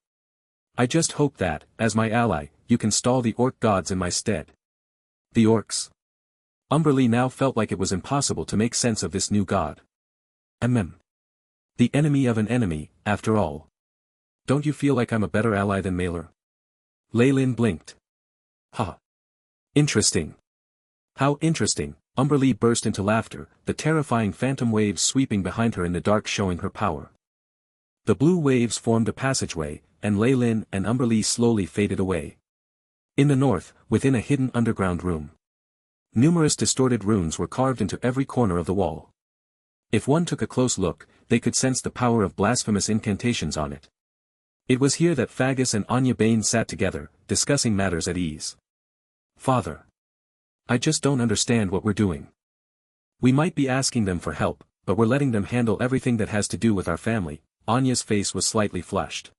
I just hope that, as my ally, you can stall the orc gods in my stead. The orcs. Umberlee now felt like it was impossible to make sense of this new god. The enemy of an enemy, after all. Don't you feel like I'm a better ally than Mailer? Leyland blinked. Ha. Interesting. How interesting, Umberlee burst into laughter, the terrifying phantom waves sweeping behind her in the dark showing her power. The blue waves formed a passageway, and Leylin and Umberlee slowly faded away. In the north, within a hidden underground room, numerous distorted runes were carved into every corner of the wall. If one took a close look, they could sense the power of blasphemous incantations on it. It was here that Fagus and Anya Bain sat together, discussing matters at ease. "Father. I just don't understand what we're doing. We might be asking them for help, but we're letting them handle everything that has to do with our family." Anya's face was slightly flushed.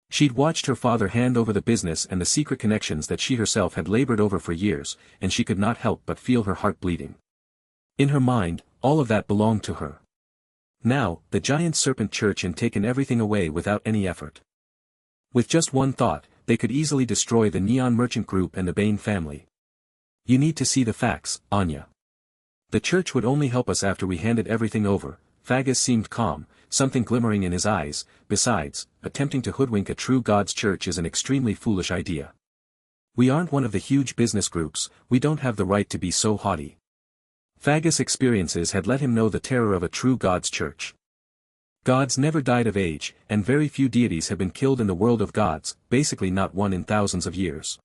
She'd watched her father hand over the business and the secret connections that she herself had labored over for years, and she could not help but feel her heart bleeding. In her mind, all of that belonged to her. Now, the giant serpent church had taken everything away without any effort. With just one thought, they could easily destroy the Neon Merchant Group and the Bain family. "You need to see the facts, Anya. The church would only help us after we handed everything over." Fagus seemed calm, something glimmering in his eyes. "Besides, attempting to hoodwink a true God's church is an extremely foolish idea. We aren't one of the huge business groups, we don't have the right to be so haughty." Fagus' experiences had let him know the terror of a true God's church. Gods never died of age, and very few deities have been killed in the world of gods, basically not one in thousands of years.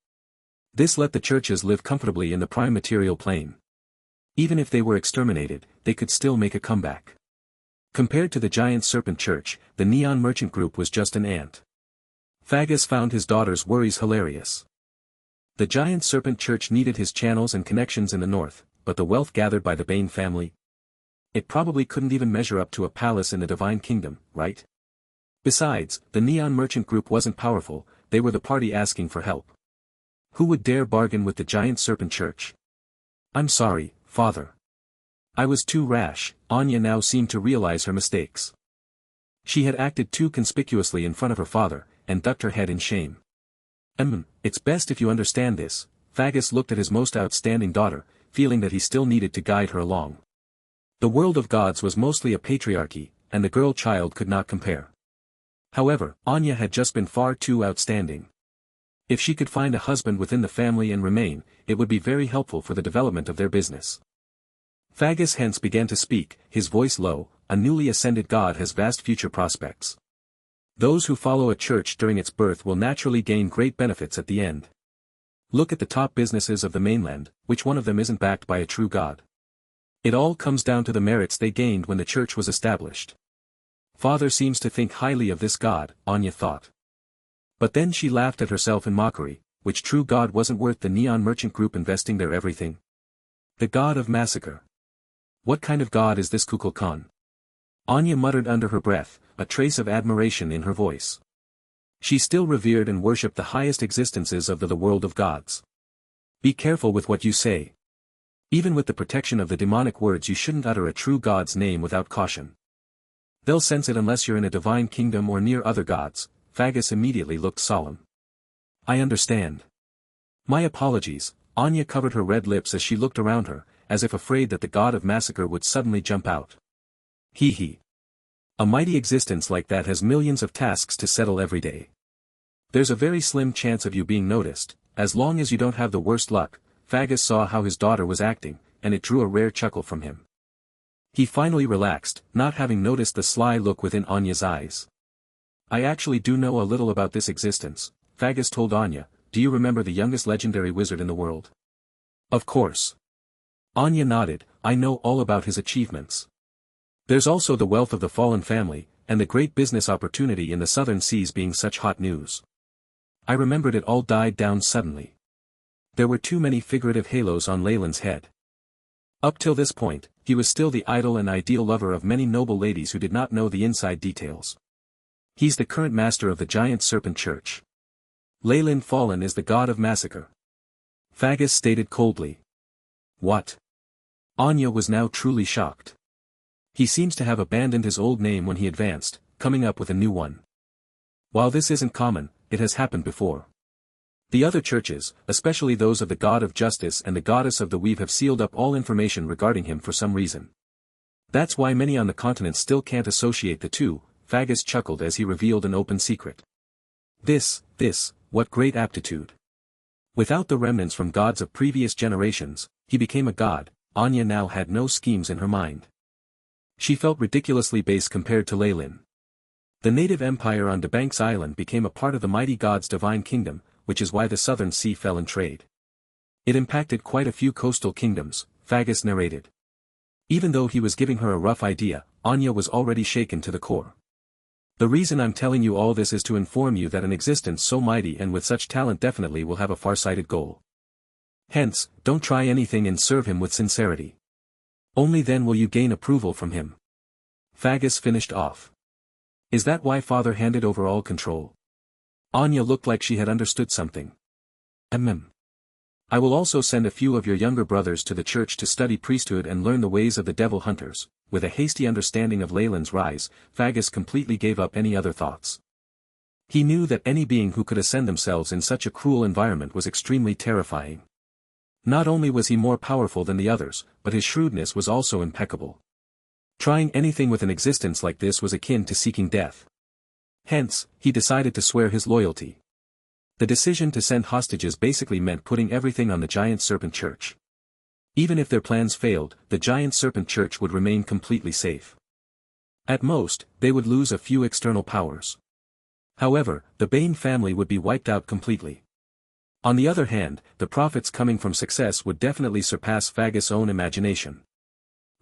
This let the churches live comfortably in the prime material plane. Even if they were exterminated, they could still make a comeback. Compared to the giant serpent church, the Neon Merchant Group was just an ant. Fagus found his daughter's worries hilarious. The giant serpent church needed his channels and connections in the north, but the wealth gathered by the Bain family? It probably couldn't even measure up to a palace in the Divine Kingdom, right? Besides, the Neon Merchant Group wasn't powerful, they were the party asking for help. Who would dare bargain with the giant serpent church? "I'm sorry, father. I was too rash." Anya now seemed to realize her mistakes. She had acted too conspicuously in front of her father, and ducked her head in shame. It's best if you understand this." Fagus looked at his most outstanding daughter, feeling that he still needed to guide her along. The world of gods was mostly a patriarchy, and the girl child could not compare. However, Anya had just been far too outstanding. If she could find a husband within the family and remain, it would be very helpful for the development of their business. Fagus hence began to speak, his voice low. "A newly ascended god has vast future prospects. Those who follow a church during its birth will naturally gain great benefits at the end. Look at the top businesses of the mainland, which one of them isn't backed by a true god? It all comes down to the merits they gained when the church was established. Father seems to think highly of this god," Anya thought. But then she laughed at herself in mockery. Which true god wasn't worth the Neon Merchant Group investing their everything? The god of massacre. What kind of god is this Kukulkan? Anya muttered under her breath, a trace of admiration in her voice. She still revered and worshipped the highest existences of the world of gods. "Be careful with what you say. Even with the protection of the demonic words, you shouldn't utter a true god's name without caution. They'll sense it unless you're in a divine kingdom or near other gods." Fagus immediately looked solemn. "I understand. My apologies." Anya covered her red lips as she looked around her, as if afraid that the god of massacre would suddenly jump out. Hee. A mighty existence like that has millions of tasks to settle every day. There's a very slim chance of you being noticed, as long as you don't have the worst luck. Fagus saw how his daughter was acting, and it drew a rare chuckle from him. He finally relaxed, not having noticed the sly look within Anya's eyes. "I actually do know a little about this existence," Fagus told Anya. "Do you remember the youngest legendary wizard in the world?" "Of course." Anya nodded. "I know all about his achievements. There's also the wealth of the fallen family, and the great business opportunity in the southern seas being such hot news." I remembered it all died down suddenly. There were too many figurative halos on Leyland's head. Up till this point, he was still the idol and ideal lover of many noble ladies who did not know the inside details. He's the current master of the giant serpent church. Leyland Fallen is the god of massacre. Fagus stated coldly. What? Anya was now truly shocked. He seems to have abandoned his old name when he advanced, coming up with a new one. While this isn't common, it has happened before. The other churches, especially those of the god of justice and the goddess of the weave, have sealed up all information regarding him for some reason. That's why many on the continent still can't associate the two. Fagus chuckled as he revealed an open secret. This, what great aptitude. Without the remnants from gods of previous generations, he became a god. Anya now had no schemes in her mind. She felt ridiculously base compared to Leylin. The native empire on Debank's island became a part of the mighty god's divine kingdom, which is why the southern sea fell in trade. It impacted quite a few coastal kingdoms, Magus narrated. Even though he was giving her a rough idea, Anya was already shaken to the core. The reason I'm telling you all this is to inform you that an existence so mighty and with such talent definitely will have a far-sighted goal. Hence, don't try anything and serve him with sincerity. Only then will you gain approval from him. Magus finished off. Is that why father handed over all control? Anya looked like she had understood something. I will also send a few of your younger brothers to the church to study priesthood and learn the ways of the devil hunters. With a hasty understanding of Leyland's rise, Magus completely gave up any other thoughts. He knew that any being who could ascend themselves in such a cruel environment was extremely terrifying. Not only was he more powerful than the others, but his shrewdness was also impeccable. Trying anything with an existence like this was akin to seeking death. Hence, he decided to swear his loyalty. The decision to send hostages basically meant putting everything on the giant serpent church. Even if their plans failed, the giant serpent church would remain completely safe. At most, they would lose a few external powers. However, the Bane family would be wiped out completely. On the other hand, the profits coming from success would definitely surpass Magus' own imagination.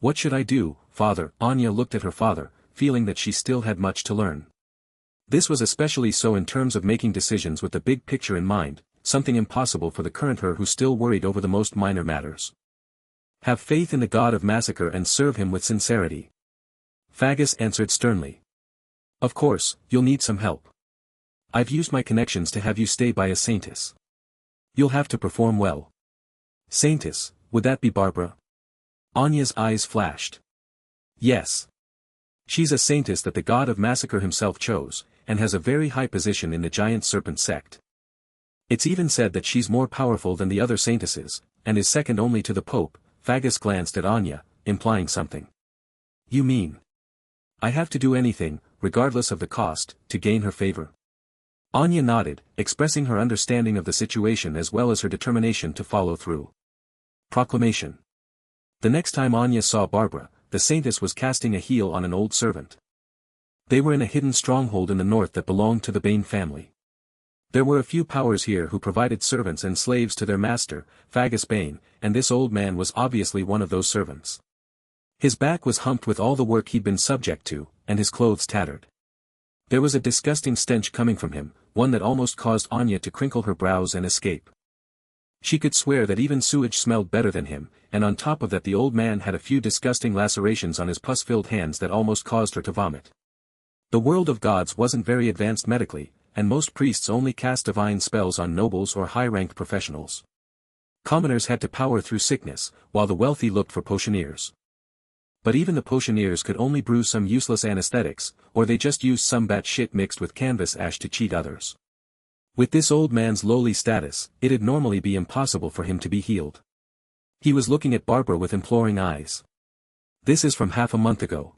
What should I do, father? Anya looked at her father, feeling that she still had much to learn. This was especially so in terms of making decisions with the big picture in mind, something impossible for the current her who still worried over the most minor matters. Have faith in the god of massacre and serve him with sincerity. Magus answered sternly. Of course, you'll need some help. I've used my connections to have you stay by a saintess. You'll have to perform well. Saintess, would that be Barbara? Anya's eyes flashed. Yes. She's a saintess that the god of massacre himself chose, and has a very high position in the giant serpent sect. It's even said that she's more powerful than the other saintesses, and is second only to the Pope. Magus glanced at Anya, implying something. You mean? I have to do anything, regardless of the cost, to gain her favor? Anya nodded, expressing her understanding of the situation as well as her determination to follow through. Proclamation. The next time Anya saw Barbara, the saintess was casting a heel on an old servant. They were in a hidden stronghold in the north that belonged to the Bane family. There were a few powers here who provided servants and slaves to their master, Magus Bane, and this old man was obviously one of those servants. His back was humped with all the work he'd been subject to, and his clothes tattered. There was a disgusting stench coming from him, one that almost caused Anya to crinkle her brows and escape. She could swear that even sewage smelled better than him, and on top of that the old man had a few disgusting lacerations on his pus-filled hands that almost caused her to vomit. The world of gods wasn't very advanced medically, and most priests only cast divine spells on nobles or high-ranked professionals. Commoners had to power through sickness, while the wealthy looked for potioneers. But even the potioneers could only brew some useless anesthetics, or they just used some bat shit mixed with canvas ash to cheat others. With this old man's lowly status, it'd normally be impossible for him to be healed. He was looking at Barbara with imploring eyes. This is from half a month ago.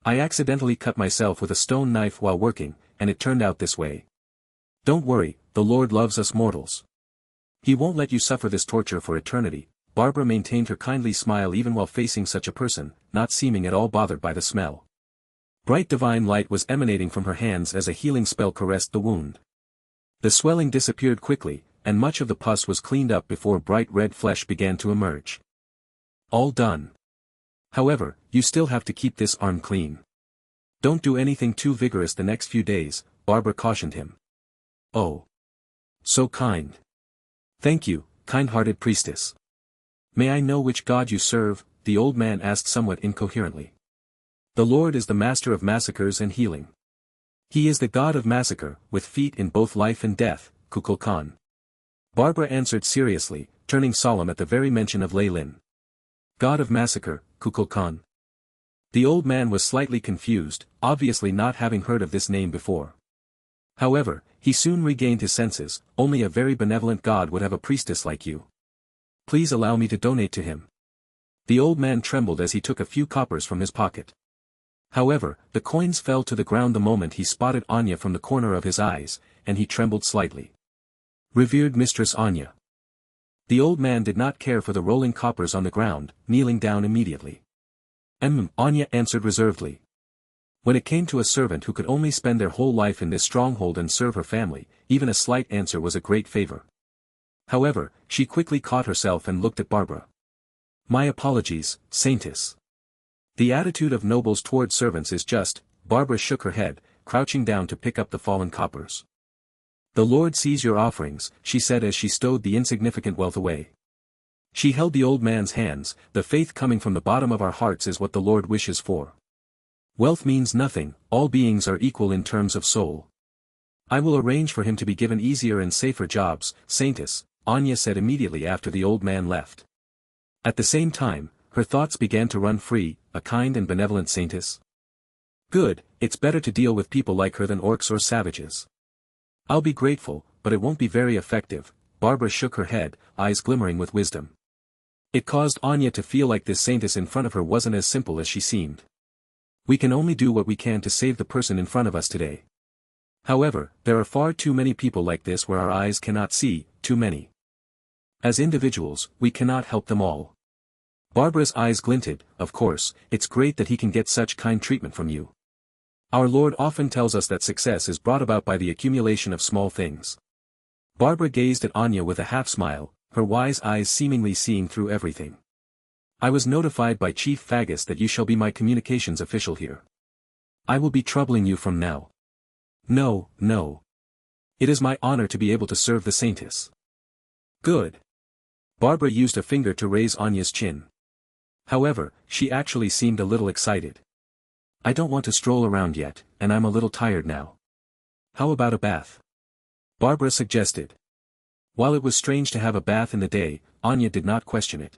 I accidentally cut myself with a stone knife while working, and it turned out this way. Don't worry, the Lord loves us mortals. He won't let you suffer this torture for eternity. Barbara maintained her kindly smile even while facing such a person, not seeming at all bothered by the smell. Bright divine light was emanating from her hands as a healing spell caressed the wound. The swelling disappeared quickly, and much of the pus was cleaned up before bright red flesh began to emerge. All done. However, you still have to keep this arm clean. Don't do anything too vigorous the next few days, Barbara cautioned him. Oh. So kind. Thank you, kind-hearted priestess. May I know which god you serve? The old man asked somewhat incoherently. The Lord is the master of massacres and healing. He is the god of massacre, with feet in both life and death, Kukulkan. Barbara answered seriously, turning solemn at the very mention of Leylin. God of massacre, Kukulkan. The old man was slightly confused, obviously not having heard of this name before. However, he soon regained his senses. Only a very benevolent god would have a priestess like you. Please allow me to donate to him. The old man trembled as he took a few coppers from his pocket. However, the coins fell to the ground the moment he spotted Anya from the corner of his eyes, and he trembled slightly. Revered Mistress Anya. The old man did not care for the rolling coppers on the ground, kneeling down immediately. Anya answered reservedly. When it came to a servant who could only spend their whole life in this stronghold and serve her family, even a slight answer was a great favor. However, she quickly caught herself and looked at Barbara. My apologies, Saintess. The attitude of nobles toward servants is just. Barbara shook her head, crouching down to pick up the fallen coppers. The Lord sees your offerings, she said as she stowed the insignificant wealth away. She held the old man's hands. The faith coming from the bottom of our hearts is what the Lord wishes for. Wealth means nothing, all beings are equal in terms of soul. I will arrange for him to be given easier and safer jobs, Saintess, Anya said immediately after the old man left. At the same time, her thoughts began to run free, a kind and benevolent Saintess. Good, it's better to deal with people like her than orcs or savages. I'll be grateful, but it won't be very effective. Barbara shook her head, eyes glimmering with wisdom. It caused Anya to feel like this Saintess in front of her wasn't as simple as she seemed. We can only do what we can to save the person in front of us today. However, there are far too many people like this where our eyes cannot see, too many. As individuals, we cannot help them all. Barbara's eyes glinted. Of course, it's great that he can get such kind treatment from you. Our Lord often tells us that success is brought about by the accumulation of small things. Barbara gazed at Anya with a half-smile, her wise eyes seemingly seeing through everything. I was notified by Chief Magus that you shall be my communications official here. I will be troubling you from now. No, no. It is my honor to be able to serve the Saintess. Good. Barbara used a finger to raise Anya's chin. However, she actually seemed a little excited. I don't want to stroll around yet, and I'm a little tired now. How about a bath? Barbara suggested. While it was strange to have a bath in the day, Anya did not question it.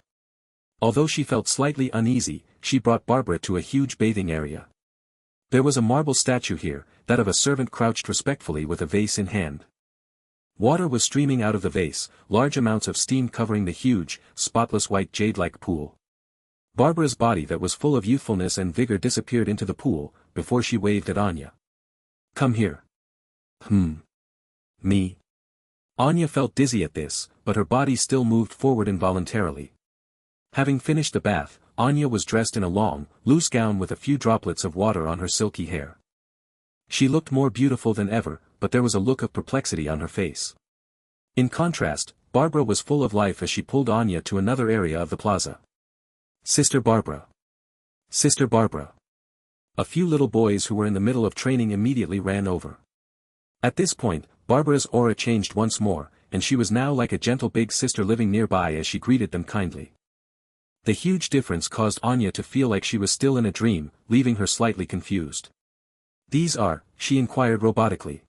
Although she felt slightly uneasy, she brought Barbara to a huge bathing area. There was a marble statue here, that of a servant crouched respectfully with a vase in hand. Water was streaming out of the vase, large amounts of steam covering the huge, spotless white jade-like pool. Barbara's body that was full of youthfulness and vigor disappeared into the pool, before she waved at Anya. Come here. Me? Anya felt dizzy at this, but her body still moved forward involuntarily. Having finished the bath, Anya was dressed in a long, loose gown with a few droplets of water on her silky hair. She looked more beautiful than ever, but there was a look of perplexity on her face. In contrast, Barbara was full of life as she pulled Anya to another area of the plaza. Sister Barbara. Sister Barbara. A few little boys who were in the middle of training immediately ran over. At this point, Barbara's aura changed once more, and she was now like a gentle big sister living nearby as she greeted them kindly. The huge difference caused Anya to feel like she was still in a dream, leaving her slightly confused. These are, she inquired robotically.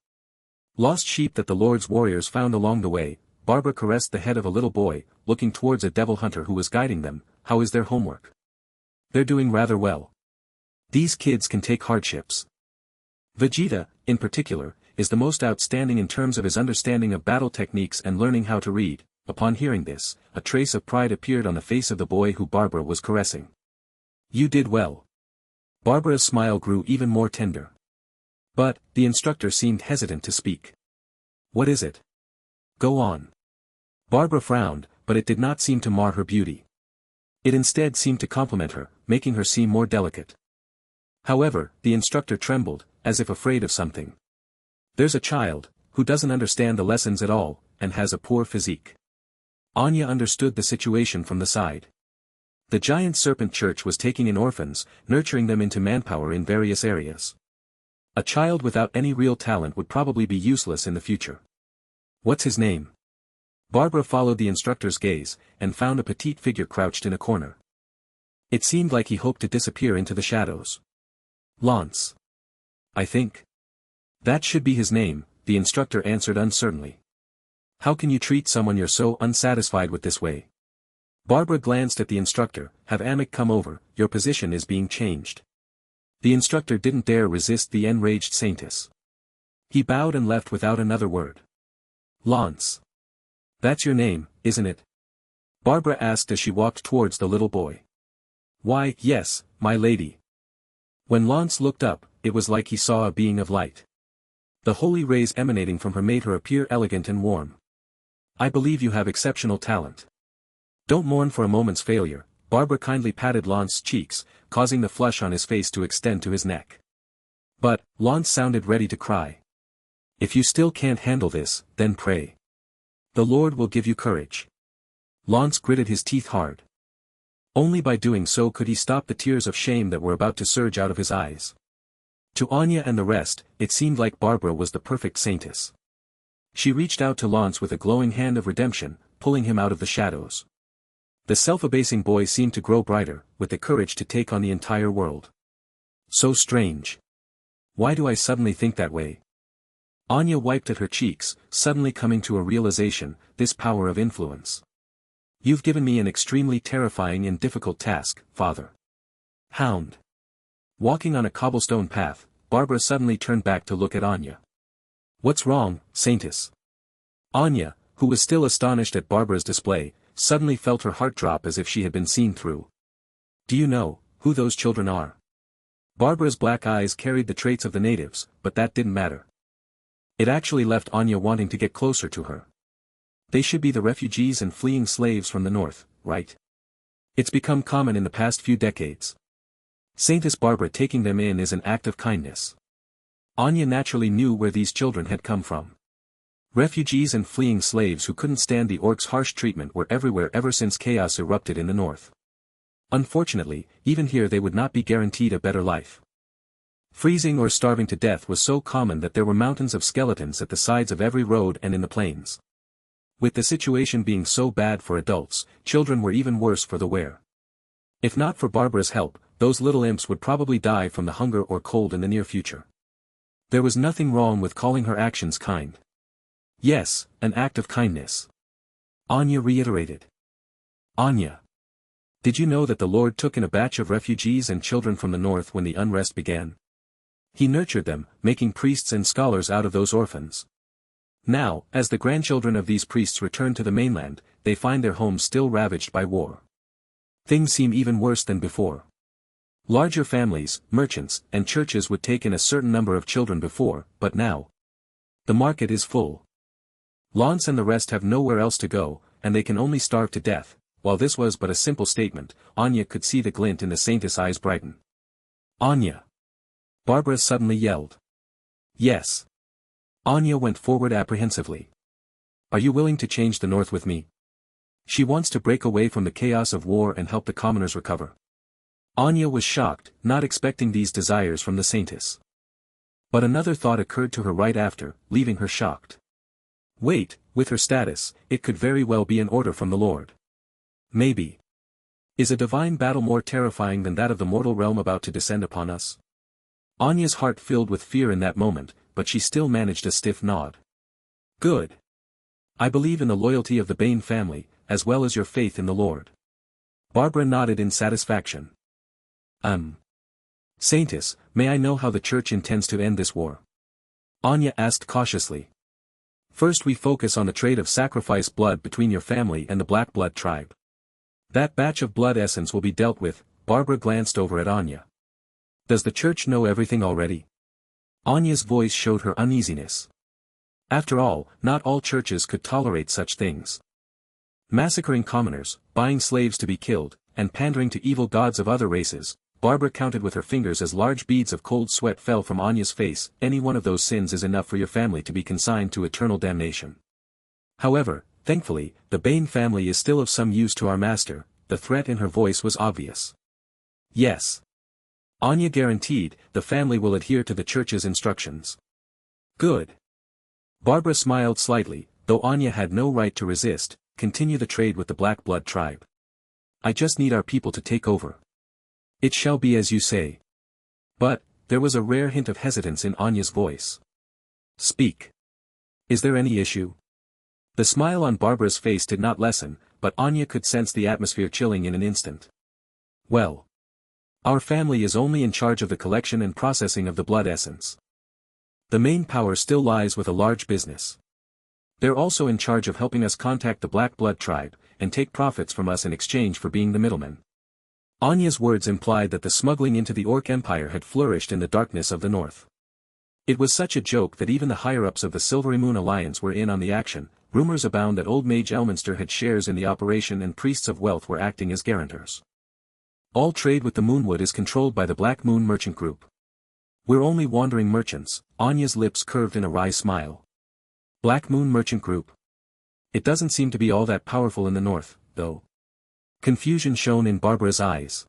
Lost sheep that the Lord's warriors found along the way. Barbara caressed the head of a little boy, looking towards a devil hunter who was guiding them. How is their homework? They're doing rather well. These kids can take hardships. Vegeta, in particular, is the most outstanding in terms of his understanding of battle techniques and learning how to read. Upon hearing this, a trace of pride appeared on the face of the boy who Barbara was caressing. You did well. Barbara's smile grew even more tender. But, the instructor seemed hesitant to speak. What is it? Go on. Barbara frowned, but it did not seem to mar her beauty. It instead seemed to complement her, making her seem more delicate. However, the instructor trembled, as if afraid of something. There's a child, who doesn't understand the lessons at all, and has a poor physique. Anya understood the situation from the side. The giant serpent church was taking in orphans, nurturing them into manpower in various areas. A child without any real talent would probably be useless in the future. What's his name? Barbara followed the instructor's gaze, and found a petite figure crouched in a corner. It seemed like he hoped to disappear into the shadows. Lance. I think. That should be his name, the instructor answered uncertainly. How can you treat someone you're so unsatisfied with this way? Barbara glanced at the instructor. Have Amic come over, your position is being changed. The instructor didn't dare resist the enraged Saintess. He bowed and left without another word. Lance. That's your name, isn't it? Barbara asked as she walked towards the little boy. Why, yes, my lady. When Lance looked up, it was like he saw a being of light. The holy rays emanating from her made her appear elegant and warm. I believe you have exceptional talent. Don't mourn for a moment's failure, Barbara kindly patted Lance's cheeks, causing the flush on his face to extend to his neck. But, Lance sounded ready to cry. If you still can't handle this, then pray. The Lord will give you courage. Lance gritted his teeth hard. Only by doing so could he stop the tears of shame that were about to surge out of his eyes. To Anya and the rest, it seemed like Barbara was the perfect saintess. She reached out to Lance with a glowing hand of redemption, pulling him out of the shadows. The self-abasing boy seemed to grow brighter, with the courage to take on the entire world. So strange. Why do I suddenly think that way? Anya wiped at her cheeks, suddenly coming to a realization, this power of influence. You've given me an extremely terrifying and difficult task, Father. Hound. Walking on a cobblestone path, Barbara suddenly turned back to look at Anya. What's wrong, Saintess? Anya, who was still astonished at Barbara's display, suddenly felt her heart drop as if she had been seen through. Do you know who those children are? Barbara's black eyes carried the traits of the natives, but that didn't matter. It actually left Anya wanting to get closer to her. They should be the refugees and fleeing slaves from the north, right? It's become common in the past few decades. Saintess Barbara taking them in is an act of kindness. Anya naturally knew where these children had come from. Refugees and fleeing slaves who couldn't stand the orcs' harsh treatment were everywhere ever since chaos erupted in the north. Unfortunately, even here they would not be guaranteed a better life. Freezing or starving to death was so common that there were mountains of skeletons at the sides of every road and in the plains. With the situation being so bad for adults, children were even worse for the wear. If not for Barbara's help, those little imps would probably die from the hunger or cold in the near future. There was nothing wrong with calling her actions kind. Yes, an act of kindness. Anya reiterated. Anya. Did you know that the Lord took in a batch of refugees and children from the north when the unrest began? He nurtured them, making priests and scholars out of those orphans. Now, as the grandchildren of these priests return to the mainland, they find their homes still ravaged by war. Things seem even worse than before. Larger families, merchants, and churches would take in a certain number of children before, but now, the market is full. Lance and the rest have nowhere else to go, and they can only starve to death. While this was but a simple statement, Anya could see the glint in the saintess' eyes brighten. Anya! Barbara suddenly yelled. Yes. Anya went forward apprehensively. Are you willing to change the north with me? She wants to break away from the chaos of war and help the commoners recover. Anya was shocked, not expecting these desires from the saintess. But another thought occurred to her right after, leaving her shocked. Wait, with her status, it could very well be an order from the Lord. Maybe. Is a divine battle more terrifying than that of the mortal realm about to descend upon us? Anya's heart filled with fear in that moment, but she still managed a stiff nod. Good. I believe in the loyalty of the Bain family, as well as your faith in the Lord. Barbara nodded in satisfaction. Saintess, may I know how the church intends to end this war? Anya asked cautiously. First we focus on the trade of sacrifice blood between your family and the Black Blood tribe. That batch of blood essence will be dealt with. Barbara glanced over at Anya. Does the church know everything already? Anya's voice showed her uneasiness. After all, not all churches could tolerate such things. Massacring commoners, buying slaves to be killed, and pandering to evil gods of other races. Barbara counted with her fingers as large beads of cold sweat fell from Anya's face. Any one of those sins is enough for your family to be consigned to eternal damnation. However, thankfully, the Bain family is still of some use to our master. The threat in her voice was obvious. Yes. Anya guaranteed, the family will adhere to the church's instructions. Good. Barbara smiled slightly, though Anya had no right to resist. Continue the trade with the Black Blood tribe. I just need our people to take over. It shall be as you say. But, there was a rare hint of hesitance in Anya's voice. Speak. Is there any issue? The smile on Barbara's face did not lessen, but Anya could sense the atmosphere chilling in an instant. Well. Our family is only in charge of the collection and processing of the blood essence. The main power still lies with a large business. They're also in charge of helping us contact the Black Blood tribe, and take profits from us in exchange for being the middlemen. Anya's words implied that the smuggling into the Orc Empire had flourished in the darkness of the north. It was such a joke that even the higher-ups of the Silvery Moon Alliance were in on the action. rumors abound that old Mage Elminster had shares in the operation and priests of wealth were acting as guarantors. All trade with the Moonwood is controlled by the Black Moon Merchant Group. We're only wandering merchants. Anya's lips curved in a wry smile. Black Moon Merchant Group. It doesn't seem to be all that powerful in the north, though. Confusion shone in Barbara's eyes.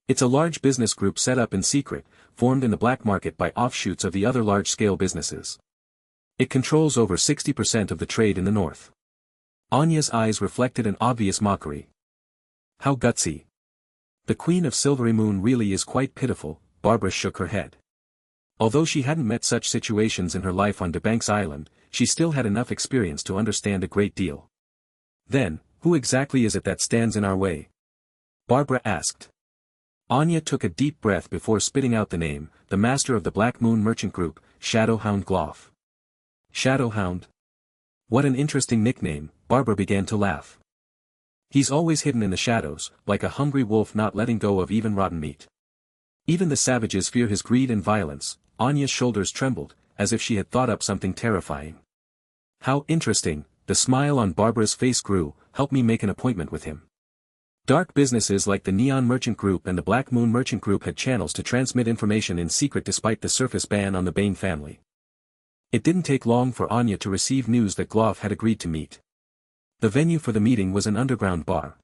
It's a large business group set up in secret, formed in the black market by offshoots of the other large-scale businesses. It controls over 60% of the trade in the north. Anya's eyes reflected an obvious mockery. How gutsy. The Queen of Silvery Moon really is quite pitiful. Barbara shook her head. Although she hadn't met such situations in her life on DeBank's Island, she still had enough experience to understand a great deal. Then, who exactly is it that stands in our way? Barbara asked. Anya took a deep breath before spitting out the name, the master of the Black Moon Merchant Group, Shadowhound Gloff. Shadowhound? What an interesting nickname. Barbara began to laugh. He's always hidden in the shadows, like a hungry wolf not letting go of even rotten meat. Even the savages fear his greed and violence. Anya's shoulders trembled, as if she had thought up something terrifying. How interesting. The smile on Barbara's face grew. Help me make an appointment with him. Dark businesses like the Neon Merchant Group and the Black Moon Merchant Group had channels to transmit information in secret despite the surface ban on the Bain family. It didn't take long for Anya to receive news that Gloff had agreed to meet. The venue for the meeting was an underground bar.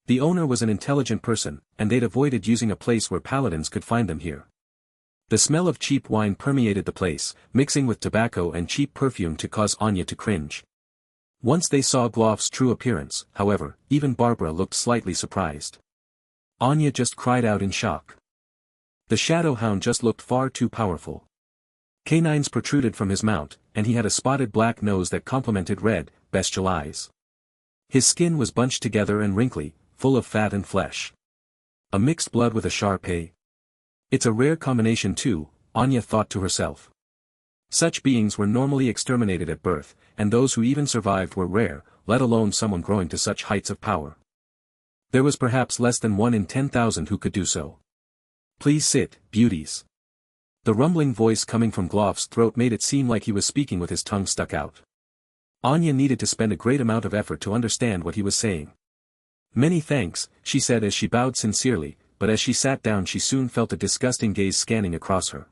The owner was an intelligent person, and they'd avoided using a place where paladins could find them here. The smell of cheap wine permeated the place, mixing with tobacco and cheap perfume to cause Anya to cringe. Once they saw Gloff's true appearance, however, even Barbara looked slightly surprised. Anya just cried out in shock. The Shadowhound just looked far too powerful. Canines protruded from his mount, and he had a spotted black nose that complemented red, bestial eyes. His skin was bunched together and wrinkly, full of fat and flesh. A mixed blood with a Shar-Pei. It's a rare combination too, Anya thought to herself. Such beings were normally exterminated at birth, and those who even survived were rare, let alone someone growing to such heights of power. There was perhaps less than 1 in 10,000 who could do so. Please sit, beauties. The rumbling voice coming from Gloff's throat made it seem like he was speaking with his tongue stuck out. Anya needed to spend a great amount of effort to understand what he was saying. Many thanks, she said as she bowed sincerely, but as she sat down she soon felt a disgusting gaze scanning across her.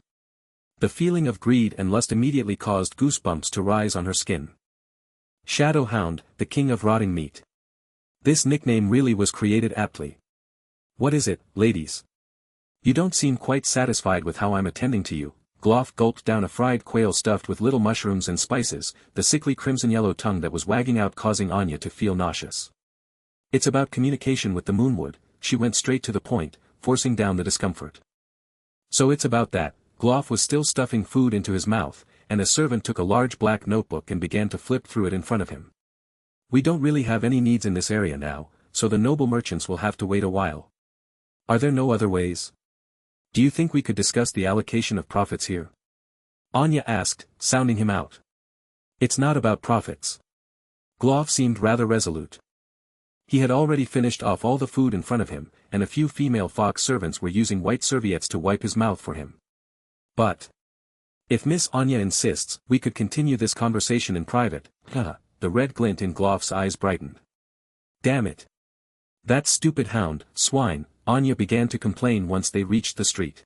The feeling of greed and lust immediately caused goosebumps to rise on her skin. Shadowhound, the king of rotting meat. This nickname really was created aptly. What is it, ladies? You don't seem quite satisfied with how I'm attending to you. Gloff gulped down a fried quail stuffed with little mushrooms and spices, the sickly crimson-yellow tongue that was wagging out causing Anya to feel nauseous. It's about communication with the Moonwood, she went straight to the point, forcing down the discomfort. So it's about that. Gloff was still stuffing food into his mouth, and a servant took a large black notebook and began to flip through it in front of him. We don't really have any needs in this area now, so the noble merchants will have to wait a while. Are there no other ways? Do you think we could discuss the allocation of profits here? Anya asked, sounding him out. It's not about profits. Gloff seemed rather resolute. He had already finished off all the food in front of him, and a few female fox servants were using white serviettes to wipe his mouth for him. But if Miss Anya insists, we could continue this conversation in private. Haha, the red glint in Gloff's eyes brightened. Damn it. That stupid hound, swine, Anya began to complain once they reached the street.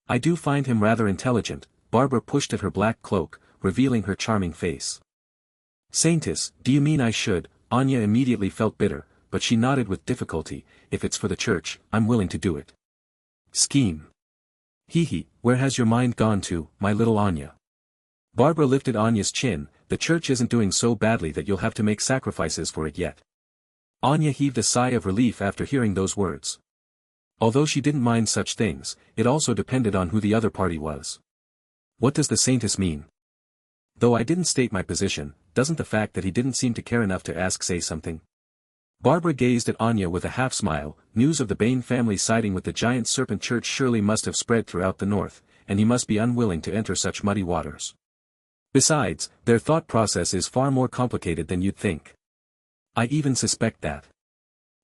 I do find him rather intelligent. Barbara pushed at her black cloak, revealing her charming face. Saintess, do you mean I should? Anya immediately felt bitter, but she nodded with difficulty. If it's for the church, I'm willing to do it. Scheme. Hee, where has your mind gone to, my little Anya? Barbara lifted Anya's chin. The church isn't doing so badly that you'll have to make sacrifices for it yet. Anya heaved a sigh of relief after hearing those words. Although she didn't mind such things, it also depended on who the other party was. What does the Saintess mean? Though I didn't state my position, doesn't the fact that he didn't seem to care enough to ask say something? Barbara gazed at Anya with a half-smile. News of the Bain family siding with the giant serpent church surely must have spread throughout the north, and he must be unwilling to enter such muddy waters. Besides, their thought process is far more complicated than you'd think. I even suspect that.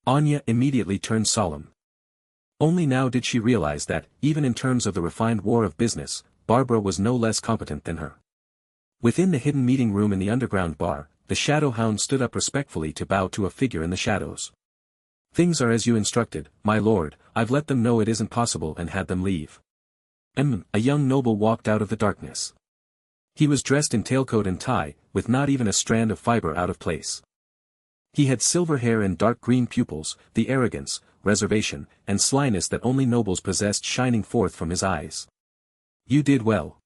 Anya immediately turned solemn. Only now did she realize that, even in terms of the refined war of business, Barbara was no less competent than her. Within the hidden meeting room in the underground bar, the shadow hound stood up respectfully to bow to a figure in the shadows. "Things are as you instructed, my lord, I've let them know it isn't possible and had them leave." A young noble walked out of the darkness. He was dressed in tailcoat and tie, with not even a strand of fiber out of place. He had silver hair and dark green pupils, the arrogance, reservation, and slyness that only nobles possessed shining forth from his eyes. "You did well.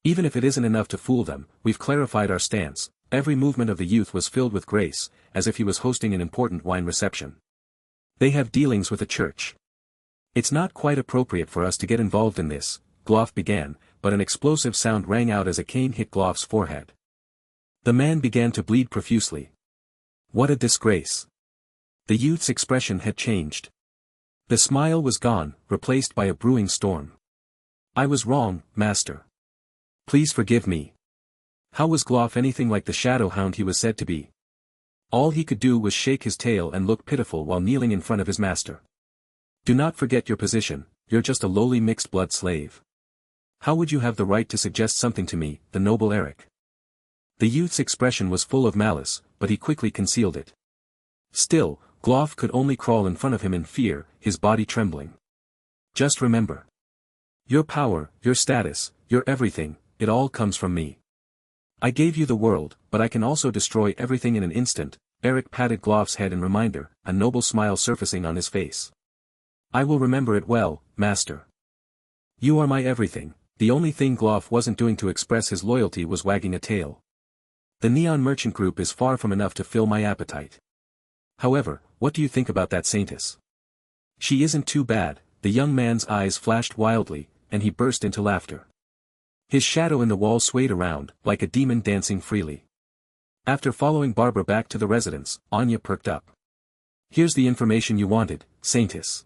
Even if it isn't enough to fool them, we've clarified our stance." Every movement of the youth was filled with grace, as if he was hosting an important wine reception. "They have dealings with the church. It's not quite appropriate for us to get involved in this," Gloff began, but an explosive sound rang out as a cane hit Gloff's forehead. The man began to bleed profusely. What a disgrace. The youth's expression had changed. The smile was gone, replaced by a brewing storm. "I was wrong, master. Please forgive me." How was Gloff anything like the shadow hound he was said to be? All he could do was shake his tail and look pitiful while kneeling in front of his master. "Do not forget your position, you're just a lowly mixed-blood slave. How would you have the right to suggest something to me, the noble Eric?" The youth's expression was full of malice, but he quickly concealed it. Still, Gloff could only crawl in front of him in fear, his body trembling. "Just remember. Your power, your status, your everything, it all comes from me. I gave you the world, but I can also destroy everything in an instant." Eric patted Gloff's head in reminder, a noble smile surfacing on his face. "I will remember it well, master. You are my everything." The only thing Gloff wasn't doing to express his loyalty was wagging a tail. "The Neon Merchant Group is far from enough to fill my appetite. However, what do you think about that saintess? She isn't too bad." The young man's eyes flashed wildly, and he burst into laughter. His shadow in the wall swayed around, like a demon dancing freely. After following Barbara back to the residence, Anya perked up. "Here's the information you wanted, saintess."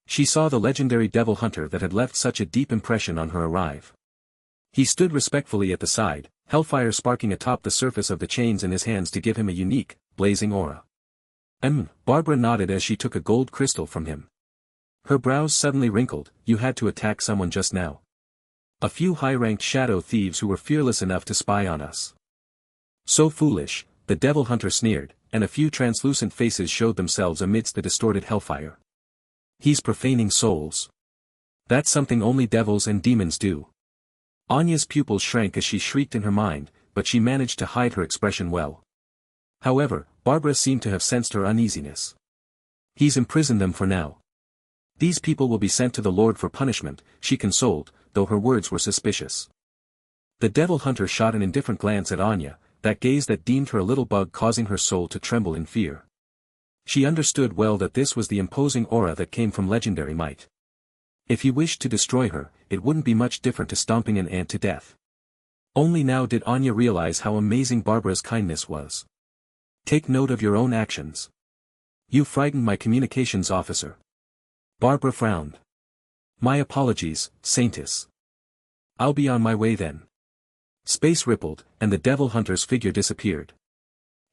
She saw the legendary devil hunter that had left such a deep impression on her arrive. He stood respectfully at the side, hellfire sparking atop the surface of the chains in his hands to give him a unique, blazing aura. Barbara nodded as she took a gold crystal from him. Her brows suddenly wrinkled. "You had to attack someone just now. A few high-ranked shadow thieves who were fearless enough to spy on us." "So foolish," the devil hunter sneered, and a few translucent faces showed themselves amidst the distorted hellfire. "He's profaning souls. That's something only devils and demons do." Anya's pupils shrank as she shrieked in her mind, but she managed to hide her expression well. However, Barbara seemed to have sensed her uneasiness. "He's imprisoned them for now. These people will be sent to the Lord for punishment," she consoled, though her words were suspicious. The devil hunter shot an indifferent glance at Anya, that gaze that deemed her a little bug causing her soul to tremble in fear. She understood well that this was the imposing aura that came from legendary might. If he wished to destroy her, it wouldn't be much different to stomping an ant to death. Only now did Anya realize how amazing Barbara's kindness was. "Take note of your own actions. You frightened my communications officer." Barbara frowned. "My apologies, saintess. I'll be on my way then." Space rippled, and the devil hunter's figure disappeared.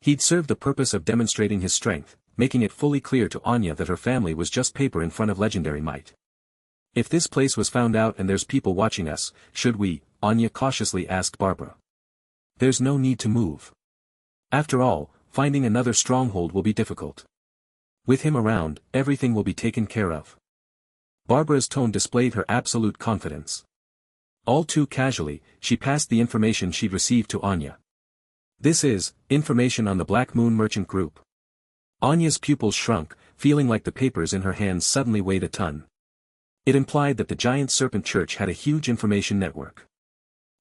He'd served the purpose of demonstrating his strength, making it fully clear to Anya that her family was just paper in front of legendary might. "If this place was found out and there's people watching us, should we?" Anya cautiously asked Barbara. "There's no need to move. After all, finding another stronghold will be difficult. With him around, everything will be taken care of." Barbara's tone displayed her absolute confidence. All too casually, she passed the information she'd received to Anya. "This is information on the Black Moon Merchant Group." Anya's pupils shrunk, feeling like the papers in her hands suddenly weighed a ton. It implied that the giant serpent church had a huge information network.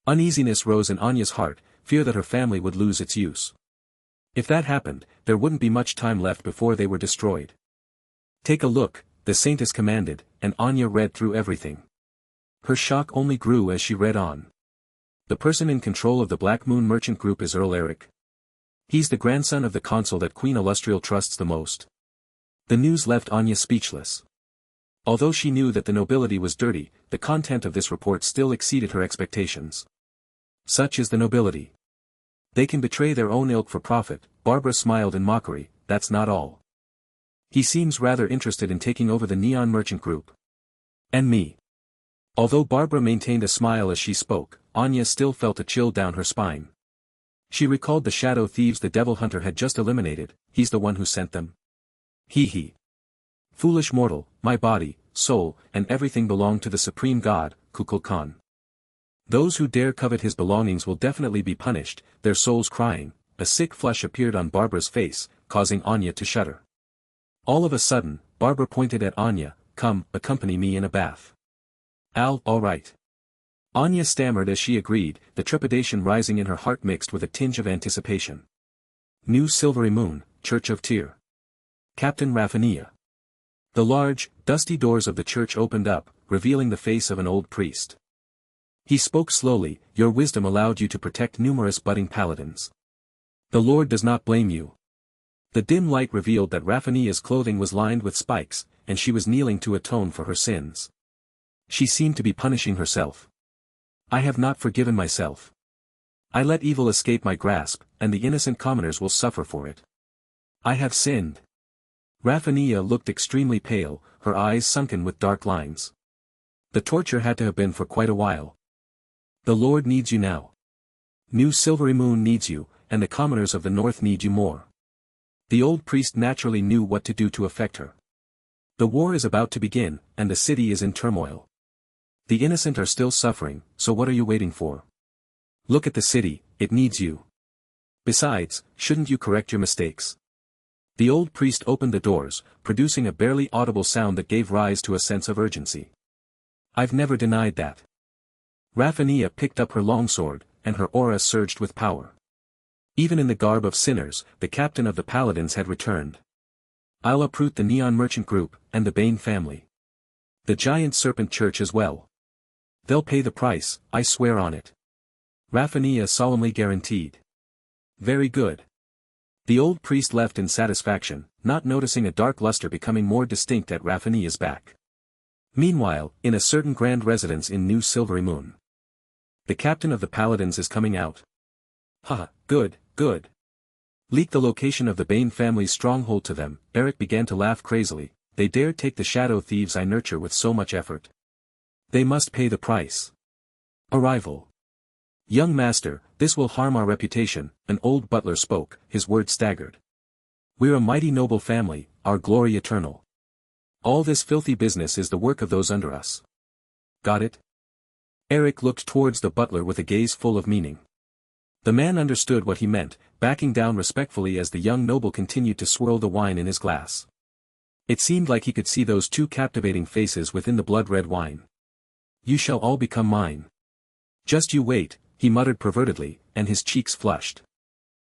Uneasiness rose in Anya's heart, fear that her family would lose its use. If that happened, there wouldn't be much time left before they were destroyed. "Take a look," the saintess commanded, and Anya read through everything. Her shock only grew as she read on. "The person in control of the Black Moon Merchant Group is Earl Eric. He's the grandson of the consul that Queen Illustrial trusts the most." The news left Anya speechless. Although she knew that the nobility was dirty, the content of this report still exceeded her expectations. Such is the nobility. They can betray their own ilk for profit. Barbara smiled in mockery. "That's not all. He seems rather interested in taking over the Neon Merchant Group. And me." Although Barbara maintained a smile as she spoke, Anya still felt a chill down her spine. She recalled the shadow thieves the devil hunter had just eliminated. He's the one who sent them. He. Foolish mortal, my body, soul, and everything belong to the supreme god, Kukulkan. Those who dare covet his belongings will definitely be punished, their souls crying. A sick flush appeared on Barbara's face, causing Anya to shudder. All of a sudden, Barbara pointed at Anya, "Come, accompany me in a bath." All right." Anya stammered as she agreed, the trepidation rising in her heart mixed with a tinge of anticipation. New Silvery Moon, Church of Tyr. Captain Raphania. The large, dusty doors of the church opened up, revealing the face of an old priest. He spoke slowly, "Your wisdom allowed you to protect numerous budding paladins. The Lord does not blame you." The dim light revealed that Raphania's clothing was lined with spikes, and she was kneeling to atone for her sins. She seemed to be punishing herself. "I have not forgiven myself. I let evil escape my grasp, and the innocent commoners will suffer for it. I have sinned." Raphania looked extremely pale, her eyes sunken with dark lines. The torture had to have been for quite a while. "The Lord needs you now. New Silvery Moon needs you, and the commoners of the north need you more." The old priest naturally knew what to do to affect her. The war is about to begin, and the city is in turmoil. The innocent are still suffering, so what are you waiting for? Look at the city, it needs you. Besides, shouldn't you correct your mistakes? The old priest opened the doors, producing a barely audible sound that gave rise to a sense of urgency. "I've never denied that." Raphania picked up her longsword, and her aura surged with power. Even in the garb of sinners, the captain of the paladins had returned. "I'll uproot the Neon Merchant Group, and the Bane family. The Giant Serpent Church as well. They'll pay the price, I swear on it." Raphania solemnly guaranteed. "Very good." The old priest left in satisfaction, not noticing a dark luster becoming more distinct at Raphania's back. Meanwhile, in a certain grand residence in New Silvery Moon. "The captain of the paladins is coming out." "Haha, good. Leak the location of the Bane family's stronghold to them." Eric began to laugh crazily. "They dared take the shadow thieves I nurture with so much effort. They must pay the price." Arrival. "Young master, this will harm our reputation," an old butler spoke, his words staggered. "We're a mighty noble family, our glory eternal. All this filthy business is the work of those under us. Got it?" Eric looked towards the butler with a gaze full of meaning. The man understood what he meant, backing down respectfully as the young noble continued to swirl the wine in his glass. It seemed like he could see those two captivating faces within the blood-red wine. "You shall all become mine. Just you wait," he muttered pervertedly, and his cheeks flushed.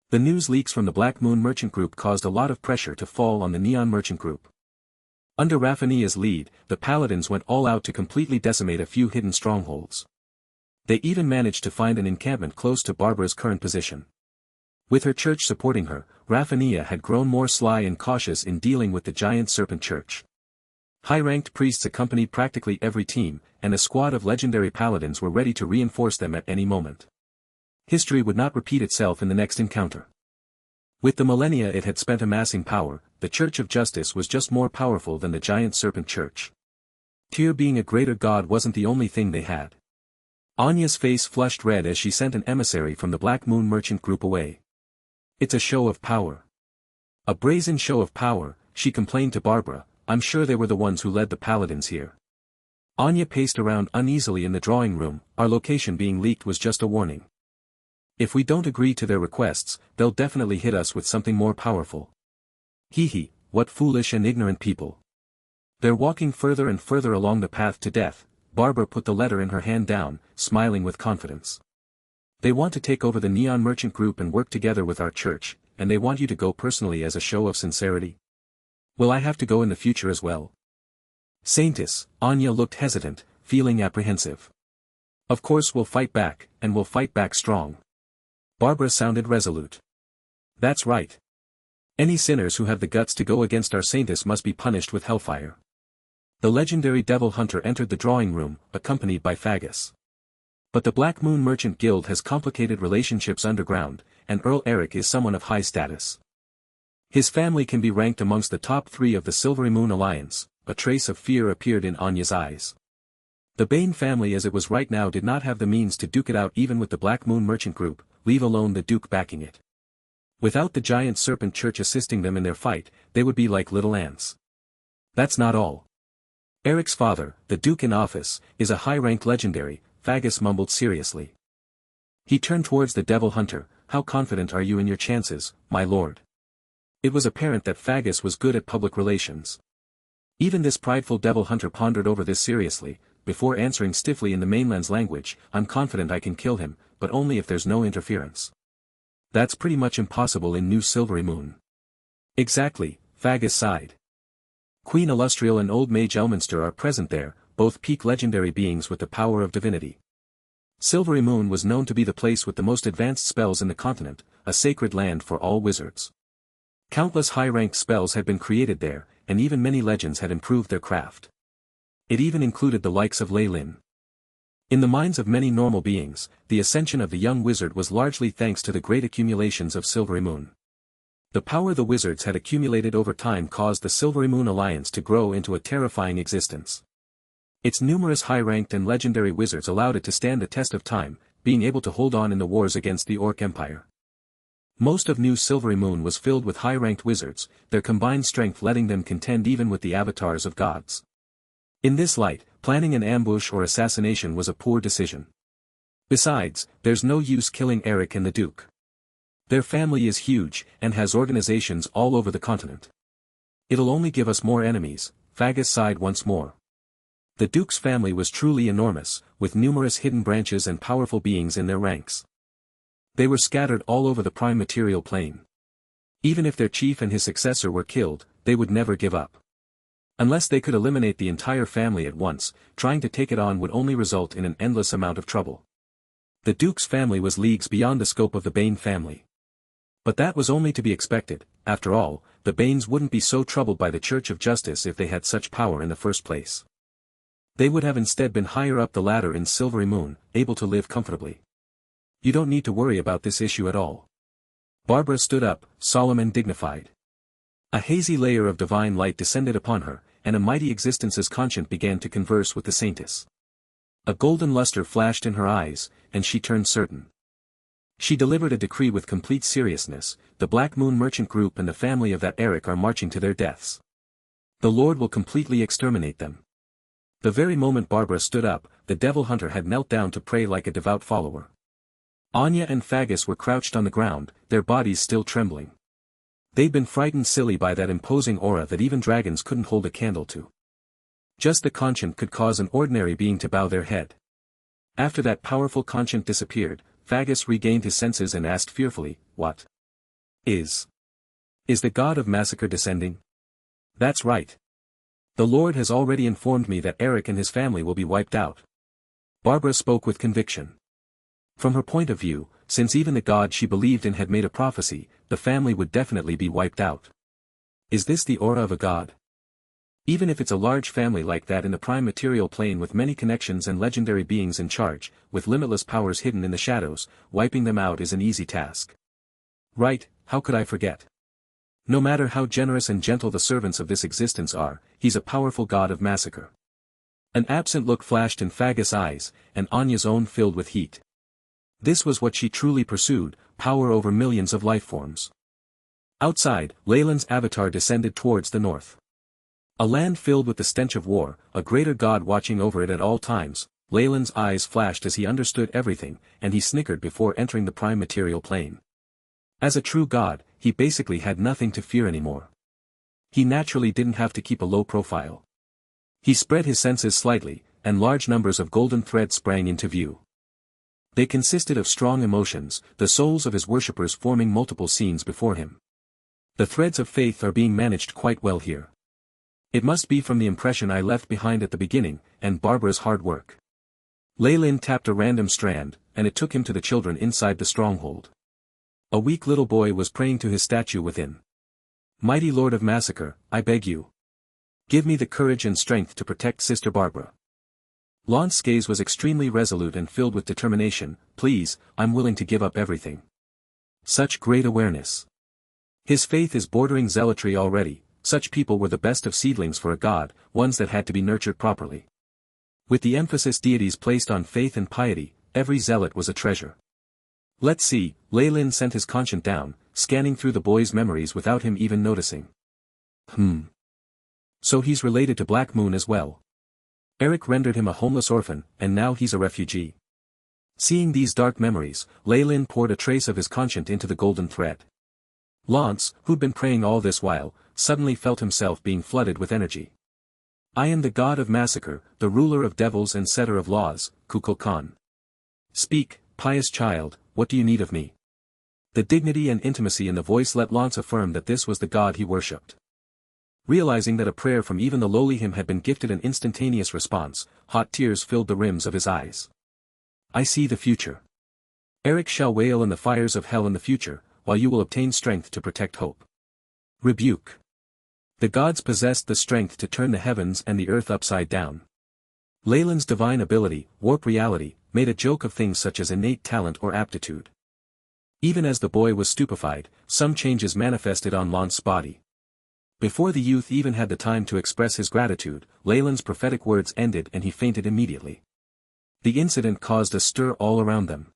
The news leaks from the Black Moon Merchant Group caused a lot of pressure to fall on the Neon Merchant Group. Under Raphania's lead, the paladins went all out to completely decimate a few hidden strongholds. They even managed to find an encampment close to Barbara's current position. With her church supporting her, Raphania had grown more sly and cautious in dealing with the Giant Serpent Church. High-ranked priests accompanied practically every team, and a squad of legendary paladins were ready to reinforce them at any moment. History would not repeat itself in the next encounter. With the millennia it had spent amassing power, the Church of Justice was just more powerful than the Giant Serpent Church. Tyr being a greater god wasn't the only thing they had. Anya's face flushed red as she sent an emissary from the Black Moon Merchant Group away. "It's a show of power. A brazen show of power," she complained to Barbara. "I'm sure they were the ones who led the paladins here." Anya paced around uneasily in the drawing room. "Our location being leaked was just a warning. If we don't agree to their requests, they'll definitely hit us with something more powerful." Hee, what foolish and ignorant people. They're walking further and further along the path to death. Barbara put the letter in her hand down, smiling with confidence. "They want to take over the Neon Merchant Group and work together with our church, and they want you to go personally as a show of sincerity. Will I have to go in the future as well?" "Saintess," Anya looked hesitant, feeling apprehensive. "Of course we'll fight back, and we'll fight back strong." Barbara sounded resolute. "That's right. Any sinners who have the guts to go against our saintess must be punished with hellfire." The legendary devil hunter entered the drawing room, accompanied by Magus. But the Black Moon Merchant Guild has complicated relationships underground, and Earl Eric is someone of high status. His family can be ranked amongst the top 3 of the Silvery Moon Alliance. A trace of fear appeared in Anya's eyes. The Bain family as it was right now did not have the means to duke it out even with the Black Moon Merchant Group, leave alone the Duke backing it. Without the giant serpent church assisting them in their fight, they would be like little ants. That's not all. Eric's father, the Duke in office, is a high-ranked legendary, Fagus mumbled seriously. He turned towards the Devil Hunter. How confident are you in your chances, my lord? It was apparent that Fagus was good at public relations. Even this prideful Devil Hunter pondered over this seriously, before answering stiffly in the mainland's language. I'm confident I can kill him, but only if there's no interference. That's pretty much impossible in New Silvery Moon. Exactly, Fagus sighed. Queen Illustrial and Old Mage Elminster are present there, both peak legendary beings with the power of divinity. Silvery Moon was known to be the place with the most advanced spells in the continent, a sacred land for all wizards. Countless high-ranked spells had been created there, and even many legends had improved their craft. It even included the likes of Lei Lin. In the minds of many normal beings, the ascension of the young wizard was largely thanks to the great accumulations of Silvery Moon. The power the wizards had accumulated over time caused the Silvery Moon Alliance to grow into a terrifying existence. Its numerous high-ranked and legendary wizards allowed it to stand the test of time, being able to hold on in the wars against the Orc Empire. Most of New Silvery Moon was filled with high-ranked wizards, their combined strength letting them contend even with the avatars of gods. In this light, planning an ambush or assassination was a poor decision. Besides, there's no use killing Eric and the Duke. Their family is huge, and has organizations all over the continent. It'll only give us more enemies, Fagus sighed once more. The Duke's family was truly enormous, with numerous hidden branches and powerful beings in their ranks. They were scattered all over the prime material plane. Even if their chief and his successor were killed, they would never give up. Unless they could eliminate the entire family at once, trying to take it on would only result in an endless amount of trouble. The Duke's family was leagues beyond the scope of the Bain family. But that was only to be expected. After all, the Bains wouldn't be so troubled by the Church of Justice if they had such power in the first place. They would have instead been higher up the ladder in Silvery Moon, able to live comfortably. You don't need to worry about this issue at all. Barbara stood up, solemn and dignified. A hazy layer of divine light descended upon her, and a mighty existence's conscience began to converse with the saintess. A golden luster flashed in her eyes, and she turned certain. She delivered a decree with complete seriousness. The Black Moon Merchant Group and the family of that Eric are marching to their deaths. The Lord will completely exterminate them. The very moment Barbara stood up, the Devil Hunter had knelt down to pray like a devout follower. Anya and Fagus were crouched on the ground, their bodies still trembling. They'd been frightened silly by that imposing aura that even dragons couldn't hold a candle to. Just the conscience could cause an ordinary being to bow their head. After that powerful conscience disappeared, Fagus regained his senses and asked fearfully, "What? Is the god of massacre descending?" "That's right. The Lord has already informed me that Eric and his family will be wiped out." Barbara spoke with conviction. From her point of view, since even the god she believed in had made a prophecy, the family would definitely be wiped out. Is this the aura of a god? Even if it's a large family like that in the prime material plane with many connections and legendary beings in charge, with limitless powers hidden in the shadows, wiping them out is an easy task. Right, how could I forget? No matter how generous and gentle the servants of this existence are, he's a powerful god of massacre. An absent look flashed in Fagus' eyes, and Anya's own filled with heat. This was what she truly pursued, power over millions of lifeforms. Outside, Leyland's avatar descended towards the north. A land filled with the stench of war, a greater god watching over it at all times. Leyland's eyes flashed as he understood everything, and he snickered before entering the prime material plane. As a true god, he basically had nothing to fear anymore. He naturally didn't have to keep a low profile. He spread his senses slightly, and large numbers of golden threads sprang into view. They consisted of strong emotions, the souls of his worshippers forming multiple scenes before him. The threads of faith are being managed quite well here. It must be from the impression I left behind at the beginning, and Barbara's hard work. Leyland tapped a random strand, and it took him to the children inside the stronghold. A weak little boy was praying to his statue within. "Mighty Lord of Massacre, I beg you. Give me the courage and strength to protect Sister Barbara." Lance's gaze was extremely resolute and filled with determination. "Please, I'm willing to give up everything." Such great awareness. His faith is bordering zealotry already. Such people were the best of seedlings for a god, ones that had to be nurtured properly. With the emphasis deities placed on faith and piety, every zealot was a treasure. Let's see, Leylin sent his conscience down, scanning through the boy's memories without him even noticing. So he's related to Black Moon as well. Eric rendered him a homeless orphan, and now he's a refugee. Seeing these dark memories, Leylin poured a trace of his conscience into the golden thread. Lance, who'd been praying all this while, suddenly felt himself being flooded with energy. I am the god of massacre, the ruler of devils and setter of laws, Kukulkan. Speak, pious child, what do you need of me? The dignity and intimacy in the voice let Lance affirm that this was the god he worshipped. Realizing that a prayer from even the lowly him had been gifted an instantaneous response, hot tears filled the rims of his eyes. I see the future. Eric shall wail in the fires of hell in the future, while you will obtain strength to protect hope. Rebuke. The gods possessed the strength to turn the heavens and the earth upside down. Leylin's divine ability, warp reality, made a joke of things such as innate talent or aptitude. Even as the boy was stupefied, some changes manifested on Lance's body. Before the youth even had the time to express his gratitude, Leylin's prophetic words ended and he fainted immediately. The incident caused a stir all around them.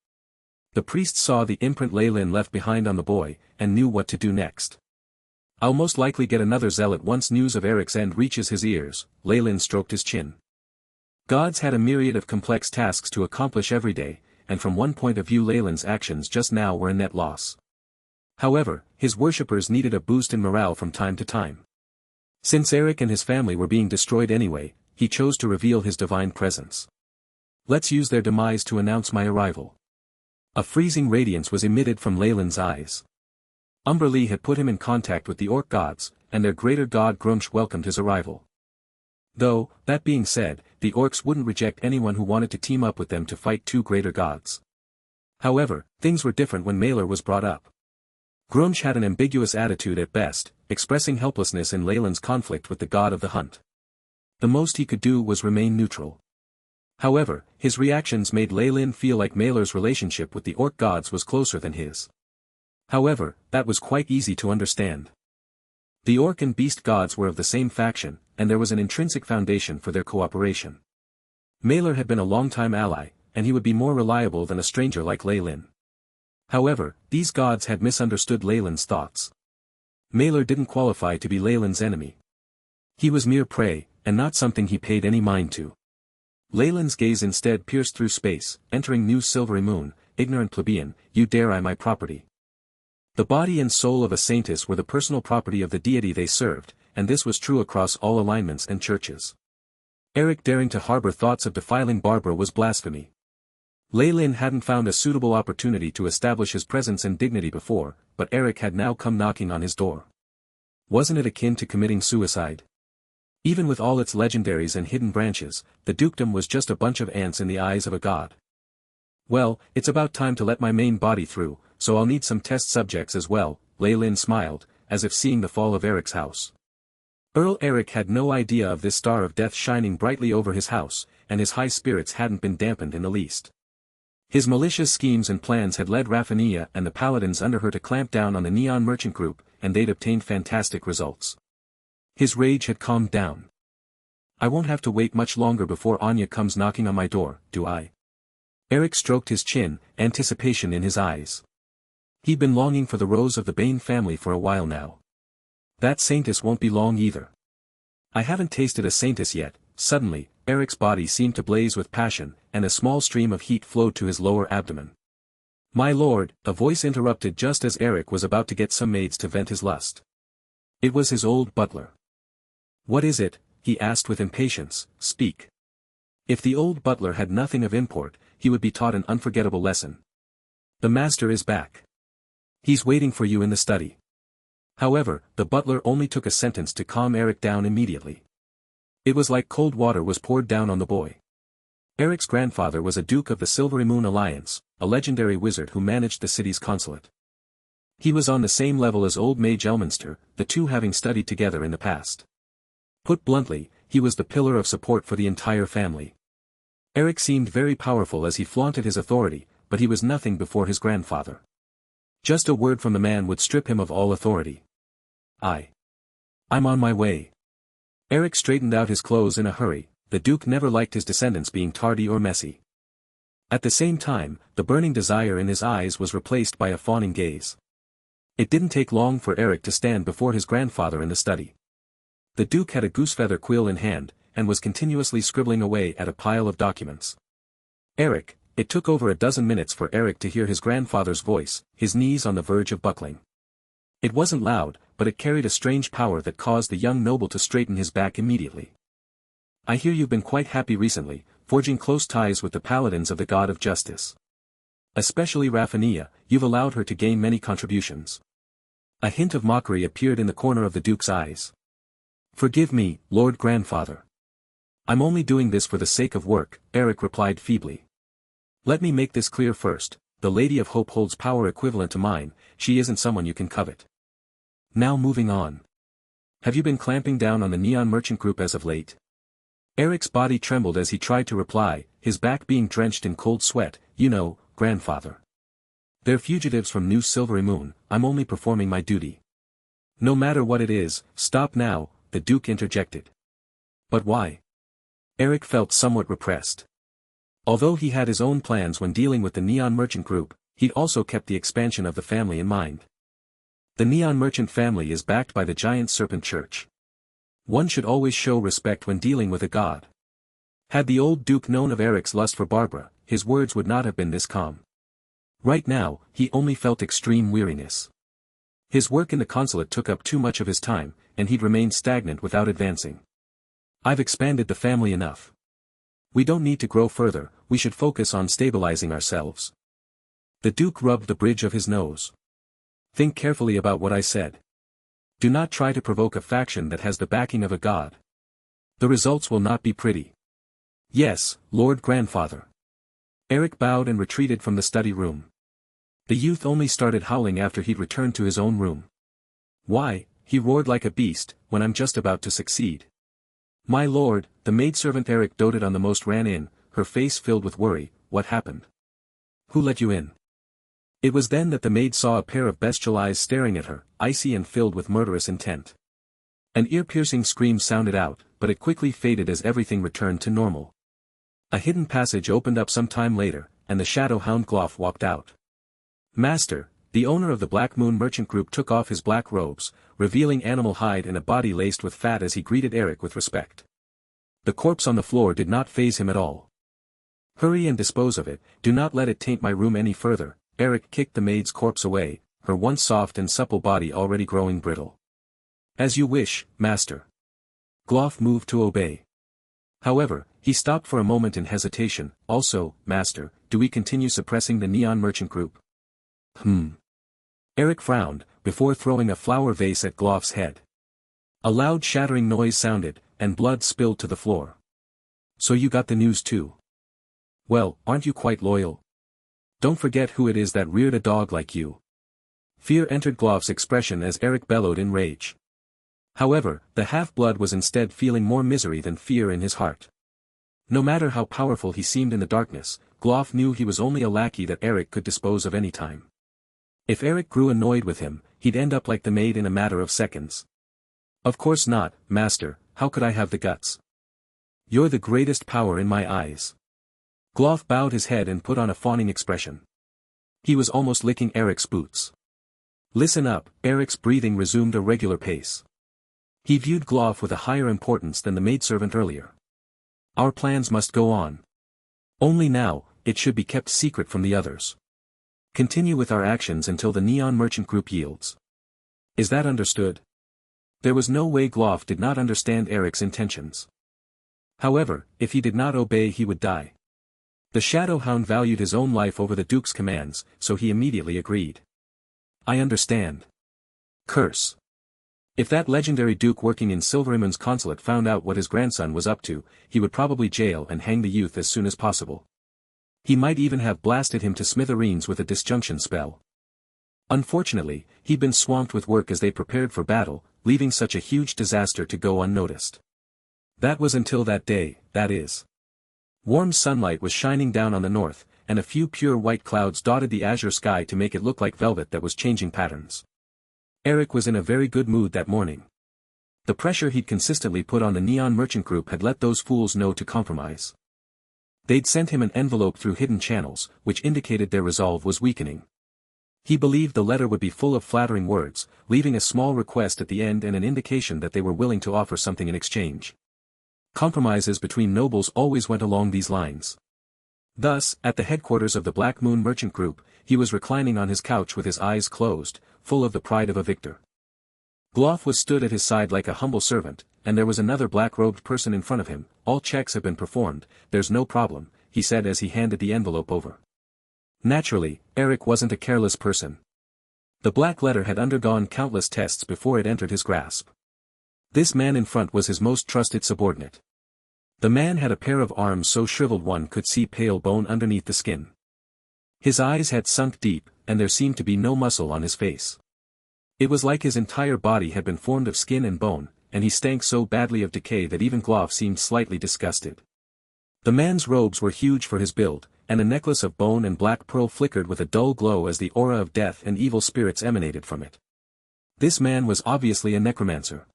The priest saw the imprint Leylin left behind on the boy, and knew what to do next. I'll most likely get another zealot once news of Eric's end reaches his ears, Leylin stroked his chin. Gods had a myriad of complex tasks to accomplish every day, and from one point of view Leylin's actions just now were a net loss. However, his worshippers needed a boost in morale from time to time. Since Eric and his family were being destroyed anyway, he chose to reveal his divine presence. Let's use their demise to announce my arrival. A freezing radiance was emitted from Leylin's eyes. Umberlee had put him in contact with the orc gods, and their greater god Grumsh welcomed his arrival. Though, that being said, the orcs wouldn't reject anyone who wanted to team up with them to fight two greater gods. However, things were different when Malor was brought up. Grumsh had an ambiguous attitude at best, expressing helplessness in Leylin's conflict with the god of the hunt. The most he could do was remain neutral. However, his reactions made Leylin feel like Malor's relationship with the orc gods was closer than his. However, that was quite easy to understand. The orc and beast gods were of the same faction, and there was an intrinsic foundation for their cooperation. Malor had been a long-time ally, and he would be more reliable than a stranger like Leylin. However, these gods had misunderstood Leylin's thoughts. Malor didn't qualify to be Leylin's enemy. He was mere prey, and not something he paid any mind to. Leylin's gaze instead pierced through space, entering New Silvery Moon, ignorant plebeian, you dare eye my property. The body and soul of a saintess were the personal property of the deity they served, and this was true across all alignments and churches. Eric daring to harbor thoughts of defiling Barbara was blasphemy. Leylin hadn't found a suitable opportunity to establish his presence and dignity before, but Eric had now come knocking on his door. Wasn't it akin to committing suicide? Even with all its legendaries and hidden branches, the dukedom was just a bunch of ants in the eyes of a god. Well, it's about time to let my main body through, so I'll need some test subjects as well, Leylin smiled, as if seeing the fall of Eric's house. Earl Eric had no idea of this star of death shining brightly over his house, and his high spirits hadn't been dampened in the least. His malicious schemes and plans had led Raphania and the paladins under her to clamp down on the Neon Merchant Group, and they'd obtained fantastic results. His rage had calmed down. I won't have to wait much longer before Anya comes knocking on my door, do I? Eric stroked his chin, anticipation in his eyes. He'd been longing for the rose of the Bane family for a while now. That saintess won't be long either. I haven't tasted a saintess yet. Suddenly, Eric's body seemed to blaze with passion, and a small stream of heat flowed to his lower abdomen. My lord, a voice interrupted just as Eric was about to get some maids to vent his lust. It was his old butler. What is it? He asked with impatience, speak. If the old butler had nothing of import, he would be taught an unforgettable lesson. The master is back. He's waiting for you in the study. However, the butler only took a sentence to calm Eric down immediately. It was like cold water was poured down on the boy. Eric's grandfather was a Duke of the Silvery Moon Alliance, a legendary wizard who managed the city's consulate. He was on the same level as old Mage Elminster, the two having studied together in the past. Put bluntly, he was the pillar of support for the entire family. Eric seemed very powerful as he flaunted his authority, but he was nothing before his grandfather. Just a word from the man would strip him of all authority. I'm on my way. Eric straightened out his clothes in a hurry, the Duke never liked his descendants being tardy or messy. At the same time, the burning desire in his eyes was replaced by a fawning gaze. It didn't take long for Eric to stand before his grandfather in the study. The Duke had a goosefeather quill in hand, and was continuously scribbling away at a pile of documents. Eric, it took over a dozen minutes for Eric to hear his grandfather's voice, his knees on the verge of buckling. It wasn't loud, but it carried a strange power that caused the young noble to straighten his back immediately. I hear you've been quite happy recently, forging close ties with the paladins of the God of Justice. Especially Raphania, you've allowed her to gain many contributions. A hint of mockery appeared in the corner of the Duke's eyes. Forgive me, Lord Grandfather. I'm only doing this for the sake of work, Eric replied feebly. Let me make this clear first, the Lady of Hope holds power equivalent to mine, she isn't someone you can covet. Now moving on. Have you been clamping down on the Neon Merchant Group as of late? Eric's body trembled as he tried to reply, his back being drenched in cold sweat, you know, Grandfather. They're fugitives from New Silvery Moon, I'm only performing my duty. No matter what it is, stop now, the Duke interjected. But why? Eric felt somewhat repressed. Although he had his own plans when dealing with the Neon Merchant Group, he'd also kept the expansion of the family in mind. The Neon Merchant family is backed by the giant Serpent Church. One should always show respect when dealing with a god. Had the old Duke known of Eric's lust for Barbara, his words would not have been this calm. Right now, he only felt extreme weariness. His work in the consulate took up too much of his time, and he'd remained stagnant without advancing. I've expanded the family enough. We don't need to grow further, we should focus on stabilizing ourselves. The Duke rubbed the bridge of his nose. Think carefully about what I said. Do not try to provoke a faction that has the backing of a god. The results will not be pretty. Yes, Lord Grandfather. Eric bowed and retreated from the study room. The youth only started howling after he'd returned to his own room. Why, he roared like a beast, when I'm just about to succeed. My lord, the maidservant Eric doted on the most ran in, her face filled with worry, what happened? Who let you in? It was then that the maid saw a pair of bestial eyes staring at her, icy and filled with murderous intent. An ear-piercing scream sounded out, but it quickly faded as everything returned to normal. A hidden passage opened up some time later, and the shadow hound Gloff walked out. Master, the owner of the Black Moon Merchant Group took off his black robes, revealing animal hide and a body laced with fat as he greeted Eric with respect. The corpse on the floor did not faze him at all. Hurry and dispose of it, do not let it taint my room any further. Eric kicked the maid's corpse away, her once soft and supple body already growing brittle. As you wish, master. Gloff moved to obey. However, he stopped for a moment in hesitation. Also, master, do we continue suppressing the Neon Merchant Group? Eric frowned, before throwing a flower vase at Gloff's head. A loud shattering noise sounded, and blood spilled to the floor. So you got the news too. Well, aren't you quite loyal? Don't forget who it is that reared a dog like you. Fear entered Gloff's expression as Eric bellowed in rage. However, the half-blood was instead feeling more misery than fear in his heart. No matter how powerful he seemed in the darkness, Gloff knew he was only a lackey that Eric could dispose of any time. If Eric grew annoyed with him, he'd end up like the maid in a matter of seconds. Of course not, master, how could I have the guts? You're the greatest power in my eyes. Gloff bowed his head and put on a fawning expression. He was almost licking Eric's boots. Listen up, Eric's breathing resumed a regular pace. He viewed Gloff with a higher importance than the maidservant earlier. Our plans must go on. Only now, it should be kept secret from the others. Continue with our actions until the Neon Merchant Group yields. Is that understood? There was no way Gloff did not understand Eric's intentions. However, if he did not obey he would die. The Shadow Hound valued his own life over the Duke's commands, so he immediately agreed. I understand. Curse. If that legendary Duke working in Silverymoon's consulate found out what his grandson was up to, he would probably jail and hang the youth as soon as possible. He might even have blasted him to smithereens with a disjunction spell. Unfortunately, he'd been swamped with work as they prepared for battle, leaving such a huge disaster to go unnoticed. That was until that day, that is. Warm sunlight was shining down on the north, and a few pure white clouds dotted the azure sky to make it look like velvet that was changing patterns. Eric was in a very good mood that morning. The pressure he'd consistently put on the Neon Merchant Group had let those fools know to compromise. They'd sent him an envelope through hidden channels, which indicated their resolve was weakening. He believed the letter would be full of flattering words, leaving a small request at the end and an indication that they were willing to offer something in exchange. Compromises between nobles always went along these lines. Thus, at the headquarters of the Black Moon Merchant Group, he was reclining on his couch with his eyes closed, full of the pride of a victor. Gloff was stood at his side like a humble servant, and there was another black-robed person in front of him. All checks have been performed, there's no problem, he said as he handed the envelope over. Naturally, Eric wasn't a careless person. The black letter had undergone countless tests before it entered his grasp. This man in front was his most trusted subordinate. The man had a pair of arms so shriveled one could see pale bone underneath the skin. His eyes had sunk deep, and there seemed to be no muscle on his face. It was like his entire body had been formed of skin and bone, and he stank so badly of decay that even Gloff seemed slightly disgusted. The man's robes were huge for his build, and a necklace of bone and black pearl flickered with a dull glow as the aura of death and evil spirits emanated from it. This man was obviously a necromancer.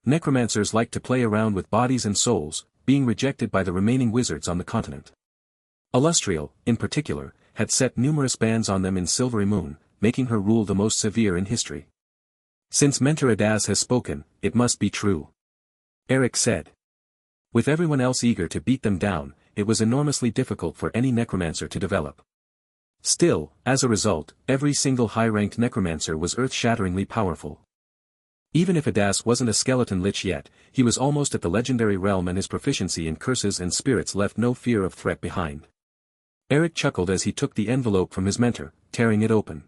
Necromancers liked to play around with bodies and souls, being rejected by the remaining wizards on the continent. Illustrial, in particular, had set numerous bans on them in Silvery Moon, making her rule the most severe in history. Since Mentor Adas has spoken, it must be true. Eric said. With everyone else eager to beat them down, it was enormously difficult for any necromancer to develop. Still, as a result, every single high-ranked necromancer was earth-shatteringly powerful. Even if Adas wasn't a skeleton lich yet, he was almost at the legendary realm and his proficiency in curses and spirits left no fear of threat behind. Eric chuckled as he took the envelope from his mentor, tearing it open.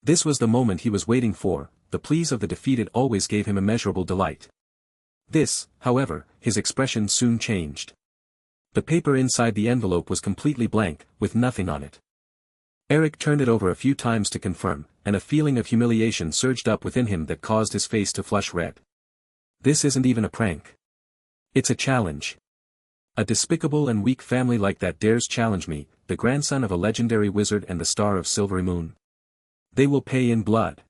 This was the moment he was waiting for. The pleas of the defeated always gave him immeasurable delight. This, however, his expression soon changed. The paper inside the envelope was completely blank, with nothing on it. Eric turned it over a few times to confirm, and a feeling of humiliation surged up within him that caused his face to flush red. This isn't even a prank. It's a challenge. A despicable and weak family like that dares challenge me, the grandson of a legendary wizard and the star of Silvery Moon. They will pay in blood.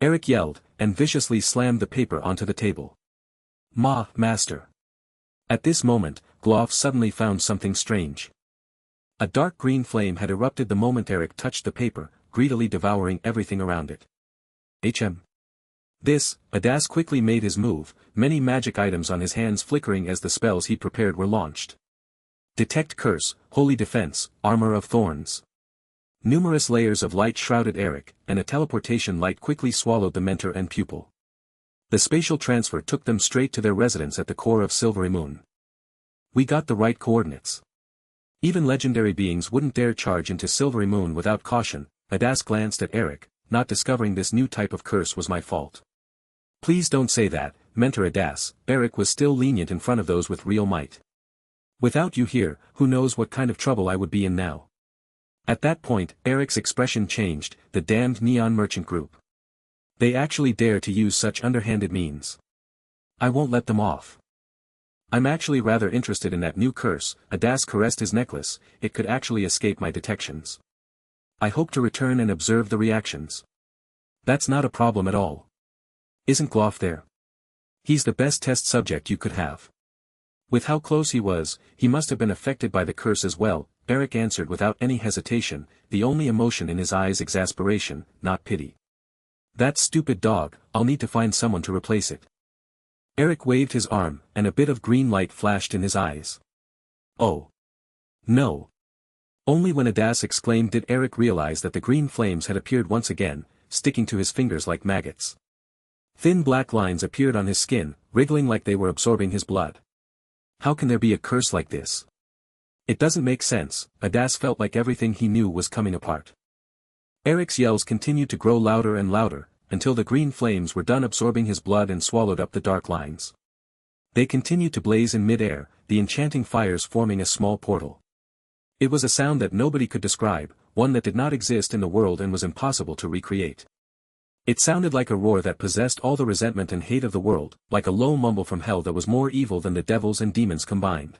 Eric yelled, and viciously slammed the paper onto the table. Master. At this moment, Gloff suddenly found something strange. A dark green flame had erupted the moment Eric touched the paper, greedily devouring everything around it. This, Adas quickly made his move, many magic items on his hands flickering as the spells he prepared were launched. Detect Curse, Holy Defense, Armor of Thorns. Numerous layers of light shrouded Eric, and a teleportation light quickly swallowed the mentor and pupil. The spatial transfer took them straight to their residence at the core of Silvery Moon. We got the right coordinates. Even legendary beings wouldn't dare charge into Silvery Moon without caution. Adas glanced at Eric. Not discovering this new type of curse was my fault. Please don't say that, Mentor Adas. Eric was still lenient in front of those with real might. Without you here, who knows what kind of trouble I would be in now. At that point, Eric's expression changed. The damned Neon Merchant Group. They actually dare to use such underhanded means. I won't let them off. I'm actually rather interested in that new curse. Adas caressed his necklace. It could actually escape my detections. I hope to return and observe the reactions. That's not a problem at all. Isn't Gloff there? He's the best test subject you could have. With how close he was, he must have been affected by the curse as well. Eric answered without any hesitation, the only emotion in his eyes exasperation, not pity. That stupid dog, I'll need to find someone to replace it. Eric waved his arm, and a bit of green light flashed in his eyes. Oh. No. Only when Adas exclaimed did Eric realize that the green flames had appeared once again, sticking to his fingers like maggots. Thin black lines appeared on his skin, wriggling like they were absorbing his blood. How can there be a curse like this? It doesn't make sense. Adas felt like everything he knew was coming apart. Eric's yells continued to grow louder and louder, until the green flames were done absorbing his blood and swallowed up the dark lines. They continued to blaze in mid-air, the enchanting fires forming a small portal. It was a sound that nobody could describe, one that did not exist in the world and was impossible to recreate. It sounded like a roar that possessed all the resentment and hate of the world, like a low mumble from hell that was more evil than the devils and demons combined.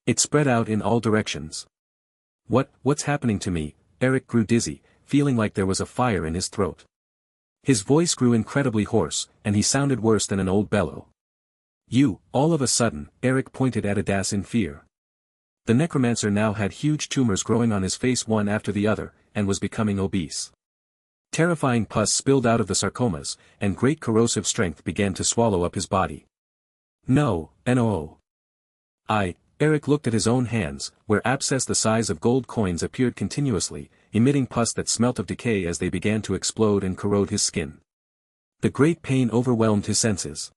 It spread out in all directions. What's happening to me? Eric grew dizzy, feeling like there was a fire in his throat. His voice grew incredibly hoarse, and he sounded worse than an old bellow. All of a sudden, Eric pointed at Adas in fear. The necromancer now had huge tumors growing on his face one after the other, and was becoming obese. Terrifying pus spilled out of the sarcomas, and great corrosive strength began to swallow up his body. No. Eric looked at his own hands, where abscess the size of gold coins appeared continuously, emitting pus that smelt of decay as they began to explode and corrode his skin. The great pain overwhelmed his senses.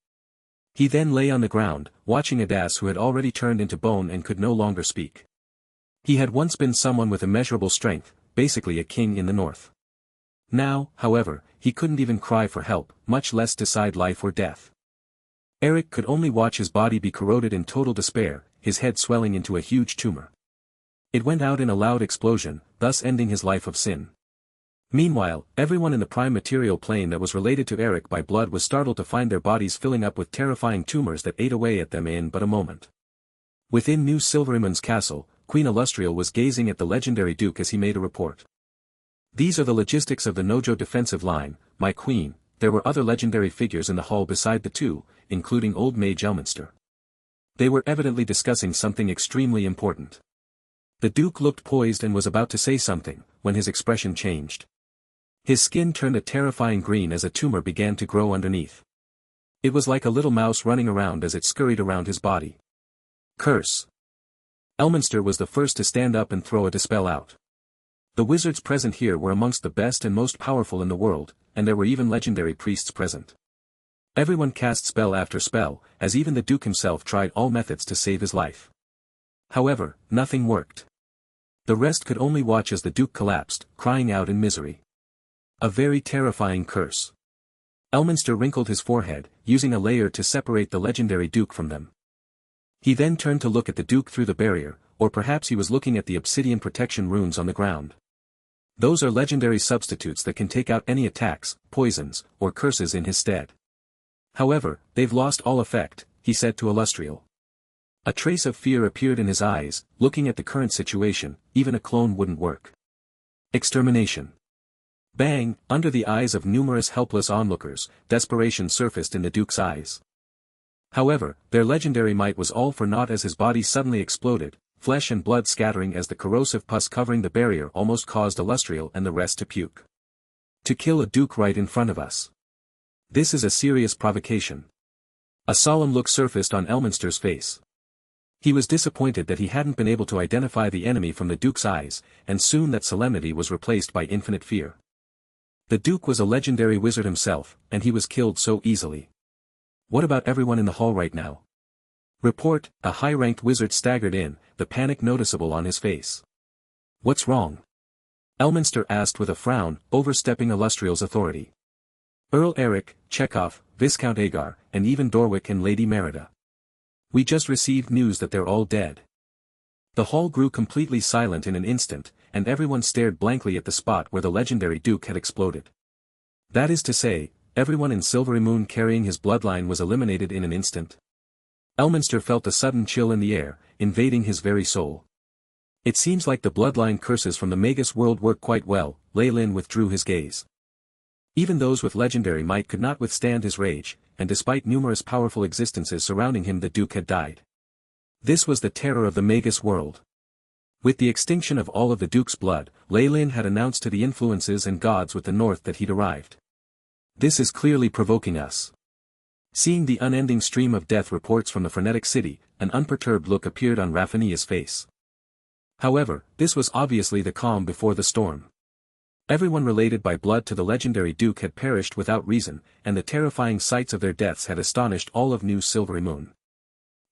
He then lay on the ground, watching Adas, who had already turned into bone and could no longer speak. He had once been someone with immeasurable strength, basically a king in the north. Now, however, he couldn't even cry for help, much less decide life or death. Eric could only watch his body be corroded in total despair, his head swelling into a huge tumor. It went out in a loud explosion, thus ending his life of sin. Meanwhile, everyone in the prime material plane that was related to Eric by blood was startled to find their bodies filling up with terrifying tumors that ate away at them in but a moment. Within New Silverymoon's castle, Queen Illustrial was gazing at the legendary Duke as he made a report. These are the logistics of the Nojo defensive line, my queen. There were other legendary figures in the hall beside the two, including Old Mage Elminster. They were evidently discussing something extremely important. The Duke looked poised and was about to say something, when his expression changed. His skin turned a terrifying green as a tumor began to grow underneath. It was like a little mouse running around as it scurried around his body. Curse! Elminster was the first to stand up and throw a dispel out. The wizards present here were amongst the best and most powerful in the world, and there were even legendary priests present. Everyone cast spell after spell, as even the Duke himself tried all methods to save his life. However, nothing worked. The rest could only watch as the Duke collapsed, crying out in misery. A very terrifying curse. Elminster wrinkled his forehead, using a layer to separate the legendary Duke from them. He then turned to look at the Duke through the barrier, or perhaps he was looking at the obsidian protection runes on the ground. Those are legendary substitutes that can take out any attacks, poisons, or curses in his stead. However, they've lost all effect, he said to Illustrial. A trace of fear appeared in his eyes, looking at the current situation, even a clone wouldn't work. Extermination. Bang! Under the eyes of numerous helpless onlookers, desperation surfaced in the Duke's eyes. However, their legendary might was all for naught as his body suddenly exploded, flesh and blood scattering as the corrosive pus covering the barrier almost caused Illustrial and the rest to puke. To kill a Duke right in front of us. This is a serious provocation. A solemn look surfaced on Elminster's face. He was disappointed that he hadn't been able to identify the enemy from the Duke's eyes, and soon that solemnity was replaced by infinite fear. The Duke was a legendary wizard himself, and he was killed so easily. What about everyone in the hall right now? Report, a high-ranked wizard staggered in, the panic noticeable on his face. What's wrong? Elminster asked with a frown, overstepping Illustrial's authority. Earl Eric, Chekhov, Viscount Agar, and even Dorwick and Lady Merida. We just received news that they're all dead. The hall grew completely silent in an instant, and everyone stared blankly at the spot where the legendary Duke had exploded. That is to say, everyone in Silverymoon carrying his bloodline was eliminated in an instant. Elminster felt a sudden chill in the air, invading his very soul. It seems like the bloodline curses from the Magus world work quite well. Lei Lin withdrew his gaze. Even those with legendary might could not withstand his rage, and despite numerous powerful existences surrounding him the Duke had died. This was the terror of the Magus world. With the extinction of all of the Duke's blood, Lei Lin had announced to the influences and gods with the north that he'd arrived. This is clearly provoking us. Seeing the unending stream of death reports from the frenetic city, an unperturbed look appeared on Raffinia's face. However, this was obviously the calm before the storm. Everyone related by blood to the legendary Duke had perished without reason, and the terrifying sights of their deaths had astonished all of New Silverymoon.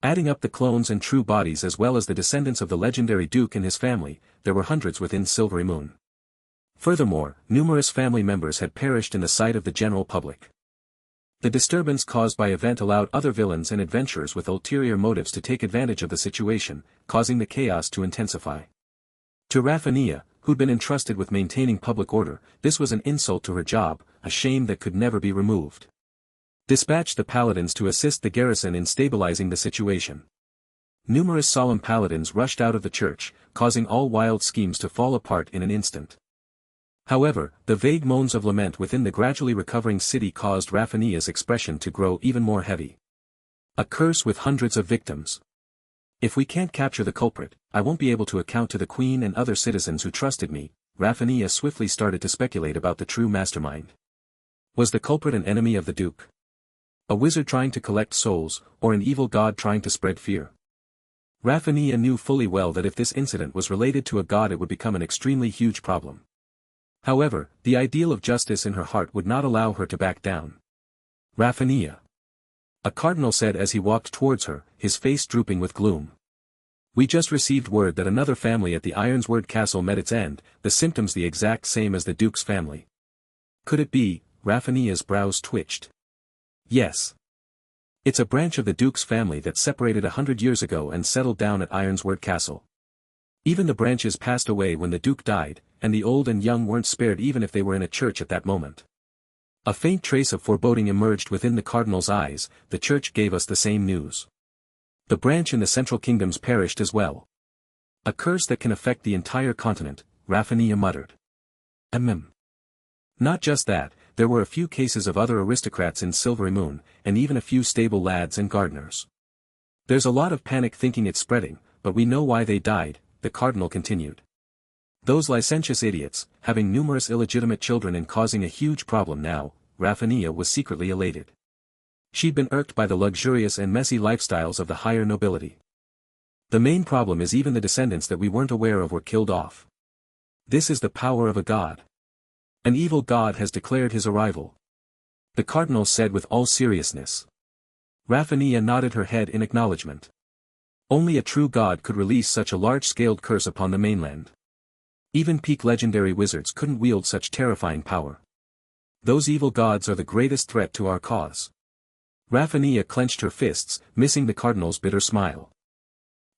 Adding up the clones and true bodies as well as the descendants of the legendary Duke and his family, there were hundreds within Silverymoon. Furthermore, numerous family members had perished in the sight of the general public. The disturbance caused by event allowed other villains and adventurers with ulterior motives to take advantage of the situation, causing the chaos to intensify. To Raffinia, who'd been entrusted with maintaining public order, this was an insult to her job, a shame that could never be removed. Dispatch the paladins to assist the garrison in stabilizing the situation. Numerous solemn paladins rushed out of the church, causing all wild schemes to fall apart in an instant. However, the vague moans of lament within the gradually recovering city caused Raphinia's expression to grow even more heavy. A curse with hundreds of victims. If we can't capture the culprit, I won't be able to account to the queen and other citizens who trusted me. Raphinia swiftly started to speculate about the true mastermind. Was the culprit an enemy of the Duke? A wizard trying to collect souls, or an evil god trying to spread fear? Raphinia knew fully well that if this incident was related to a god it would become an extremely huge problem. However, the ideal of justice in her heart would not allow her to back down. Raphinia. A cardinal said as he walked towards her, his face drooping with gloom. We just received word that another family at the Ironsward Castle met its end, the symptoms the exact same as the Duke's family. Could it be? Raphinia's brows twitched. Yes. It's a branch of the Duke's family that separated 100 years ago and settled down at Ironsward Castle. Even the branches passed away when the Duke died, and the old and young weren't spared even if they were in a church at that moment. A faint trace of foreboding emerged within the cardinal's eyes. The church gave us the same news. The branch in the Central Kingdoms perished as well. A curse that can affect the entire continent, Raphinia muttered. Not just that, there were a few cases of other aristocrats in Silvery Moon, and even a few stable lads and gardeners. There's a lot of panic thinking it's spreading, but we know why they died, the cardinal continued. Those licentious idiots, having numerous illegitimate children and causing a huge problem now. Raphinia was secretly elated. She'd been irked by the luxurious and messy lifestyles of the higher nobility. The main problem is even the descendants that we weren't aware of were killed off. This is the power of a god. An evil god has declared his arrival. The cardinal said with all seriousness. Raphinia nodded her head in acknowledgement. Only a true god could release such a large-scaled curse upon the mainland. Even peak legendary wizards couldn't wield such terrifying power. Those evil gods are the greatest threat to our cause. Raphinia clenched her fists, missing the cardinal's bitter smile.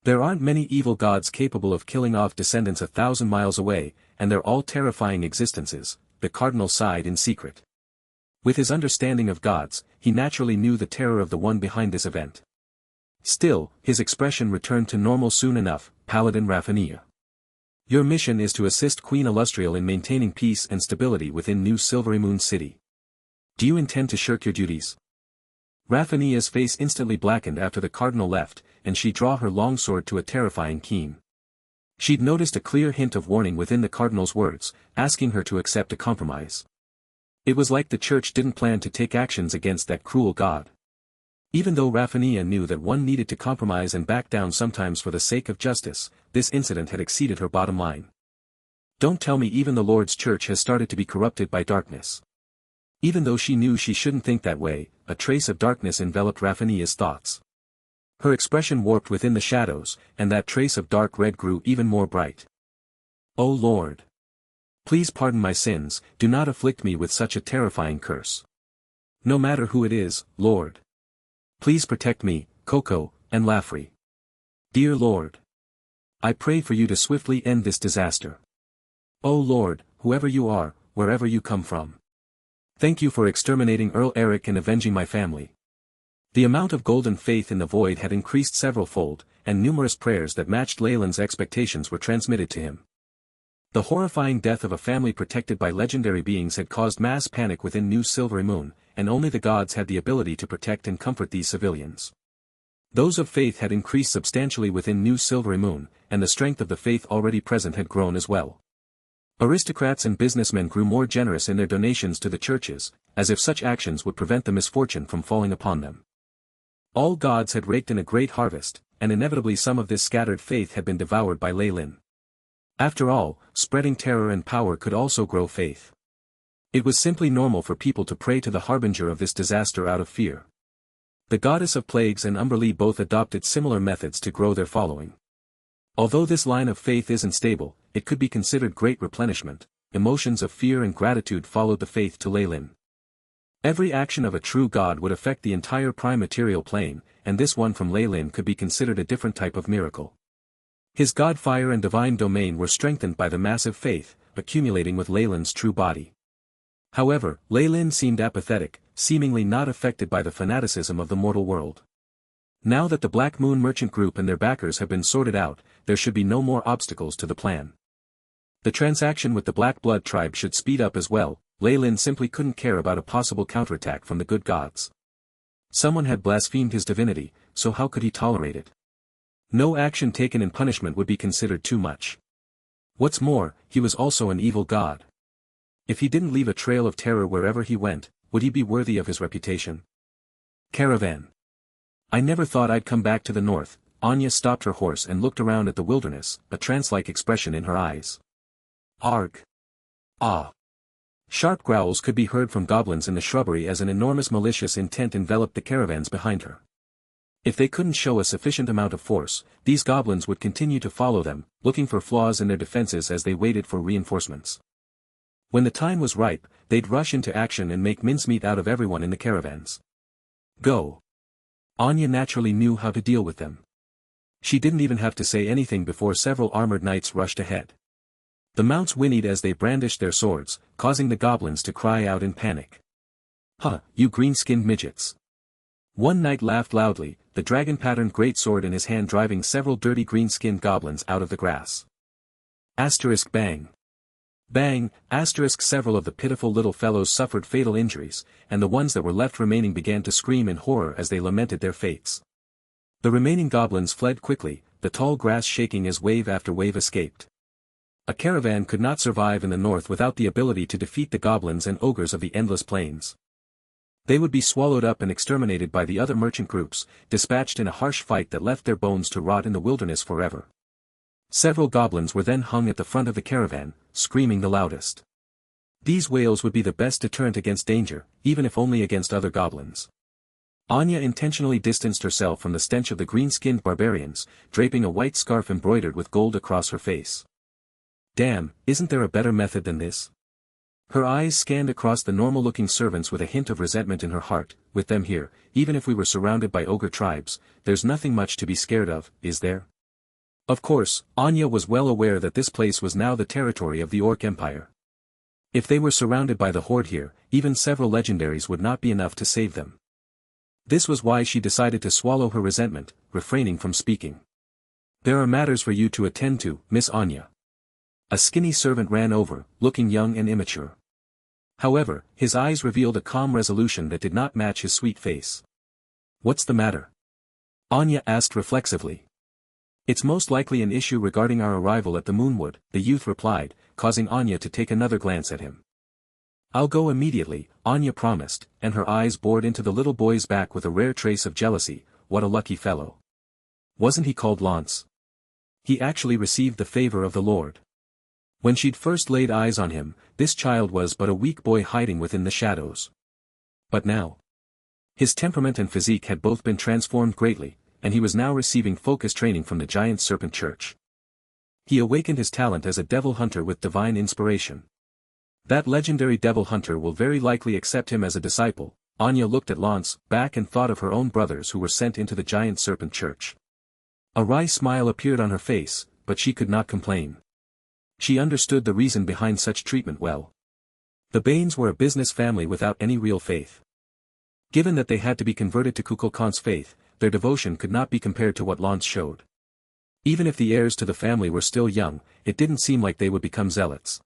There aren't many evil gods capable of killing off descendants 1,000 miles away, and they're all terrifying existences, the cardinal sighed in secret. With his understanding of gods, he naturally knew the terror of the one behind this event. Still, his expression returned to normal soon enough. Paladin Raphinia. Your mission is to assist Queen Illustrial in maintaining peace and stability within New Silvery Moon City. Do you intend to shirk your duties? Raphinia's face instantly blackened after the cardinal left, and she drew her longsword to a terrifying keen. She'd noticed a clear hint of warning within the cardinal's words, asking her to accept a compromise. It was like the church didn't plan to take actions against that cruel god. Even though Raphinia knew that one needed to compromise and back down sometimes for the sake of justice, this incident had exceeded her bottom line. Don't tell me even the Lord's church has started to be corrupted by darkness. Even though she knew she shouldn't think that way, a trace of darkness enveloped Raphinia's thoughts. Her expression warped within the shadows, and that trace of dark red grew even more bright. O Lord! Please pardon my sins, do not afflict me with such a terrifying curse. No matter who it is, Lord. Please protect me, Coco, and Laffrey. Dear Lord. I pray for you to swiftly end this disaster. O Lord, whoever you are, wherever you come from. Thank you for exterminating Earl Eric and avenging my family. The amount of golden faith in the void had increased several-fold, and numerous prayers that matched Leyland's expectations were transmitted to him. The horrifying death of a family protected by legendary beings had caused mass panic within New Silvery Moon, and only the gods had the ability to protect and comfort these civilians. Those of faith had increased substantially within New Silvery Moon, and the strength of the faith already present had grown as well. Aristocrats and businessmen grew more generous in their donations to the churches, as if such actions would prevent the misfortune from falling upon them. All gods had raked in a great harvest, and inevitably some of this scattered faith had been devoured by Leyland. After all, spreading terror and power could also grow faith. It was simply normal for people to pray to the harbinger of this disaster out of fear. The goddess of plagues and Umberlee both adopted similar methods to grow their following. Although this line of faith isn't stable, it could be considered great replenishment. Emotions of fear and gratitude followed the faith to Leyland. Every action of a true god would affect the entire prime material plane, and this one from Leyland could be considered a different type of miracle. His god fire and divine domain were strengthened by the massive faith, accumulating with Leyland's true body. However, Leyland seemed apathetic, seemingly not affected by the fanaticism of the mortal world. Now that the Black Moon Merchant Group and their backers have been sorted out, there should be no more obstacles to the plan. The transaction with the Black Blood tribe should speed up as well. Lei Lin simply couldn't care about a possible counterattack from the good gods. Someone had blasphemed his divinity, so how could he tolerate it? No action taken in punishment would be considered too much. What's more, he was also an evil god. If he didn't leave a trail of terror wherever he went, would he be worthy of his reputation? Caravan. I never thought I'd come back to the north. Anya stopped her horse and looked around at the wilderness, a trance-like expression in her eyes. Arg. Ah. Sharp growls could be heard from goblins in the shrubbery as an enormous malicious intent enveloped the caravans behind her. If they couldn't show a sufficient amount of force, these goblins would continue to follow them, looking for flaws in their defenses as they waited for reinforcements. When the time was ripe, they'd rush into action and make mincemeat out of everyone in the caravans. Go. Anya naturally knew how to deal with them. She didn't even have to say anything before several armored knights rushed ahead. The mounts whinnied as they brandished their swords, causing the goblins to cry out in panic. Huh, you green-skinned midgets. One knight laughed loudly, the dragon-patterned greatsword in his hand driving several dirty green-skinned goblins out of the grass. Asterisk bang. Bang, asterisk several of the pitiful little fellows suffered fatal injuries, and the ones that were left remaining began to scream in horror as they lamented their fates. The remaining goblins fled quickly, the tall grass shaking as wave after wave escaped. A caravan could not survive in the north without the ability to defeat the goblins and ogres of the endless plains. They would be swallowed up and exterminated by the other merchant groups, dispatched in a harsh fight that left their bones to rot in the wilderness forever. Several goblins were then hung at the front of the caravan, screaming the loudest. These wails would be the best deterrent against danger, even if only against other goblins. Anya intentionally distanced herself from the stench of the green-skinned barbarians, draping a white scarf embroidered with gold across her face. Damn, isn't there a better method than this? Her eyes scanned across the normal-looking servants with a hint of resentment in her heart. With them here, even if we were surrounded by ogre tribes, there's nothing much to be scared of, is there? Of course, Anya was well aware that this place was now the territory of the Orc Empire. If they were surrounded by the horde here, even several legendaries would not be enough to save them. This was why she decided to swallow her resentment, refraining from speaking. There are matters for you to attend to, Miss Anya. A skinny servant ran over, looking young and immature. However, his eyes revealed a calm resolution that did not match his sweet face. What's the matter? Anya asked reflexively. It's most likely an issue regarding our arrival at the Moonwood, the youth replied, causing Anya to take another glance at him. I'll go immediately, Anya promised, and her eyes bored into the little boy's back with a rare trace of jealousy. What a lucky fellow. Wasn't he called Lance? He actually received the favor of the Lord. When she'd first laid eyes on him, this child was but a weak boy hiding within the shadows. But now, his temperament and physique had both been transformed greatly, and he was now receiving focus training from the giant serpent church. He awakened his talent as a devil hunter with divine inspiration. That legendary devil hunter will very likely accept him as a disciple. Anya looked at Lance back and thought of her own brothers who were sent into the giant serpent church. A wry smile appeared on her face, but she could not complain. She understood the reason behind such treatment well. The Banes were a business family without any real faith. Given that they had to be converted to Kukulkan's faith, their devotion could not be compared to what Lance showed. Even if the heirs to the family were still young, it didn't seem like they would become zealots.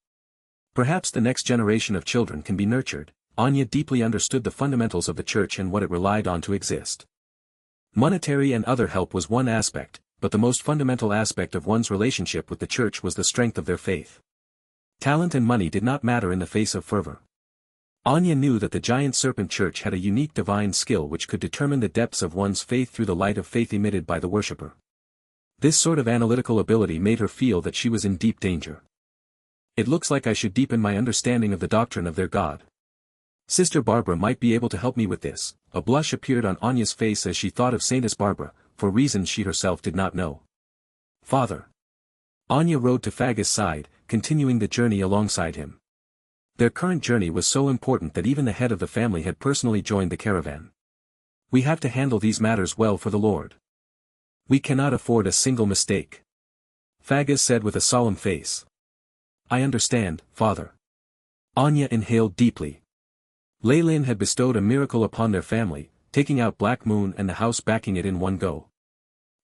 Perhaps the next generation of children can be nurtured. Anya deeply understood the fundamentals of the church and what it relied on to exist. Monetary and other help was one aspect, but the most fundamental aspect of one's relationship with the church was the strength of their faith. Talent and money did not matter in the face of fervor. Anya knew that the giant serpent church had a unique divine skill which could determine the depths of one's faith through the light of faith emitted by the worshipper. This sort of analytical ability made her feel that she was in deep danger. It looks like I should deepen my understanding of the doctrine of their God. Sister Barbara might be able to help me with this. A blush appeared on Anya's face as she thought of Saintess Barbara, for reasons she herself did not know. Father. Anya rode to Fagus' side, continuing the journey alongside him. Their current journey was so important that even the head of the family had personally joined the caravan. We have to handle these matters well for the Lord. We cannot afford a single mistake. Fagus said with a solemn face. I understand, Father. Anya inhaled deeply. Lei Lin had bestowed a miracle upon their family, taking out Black Moon and the house backing it in one go.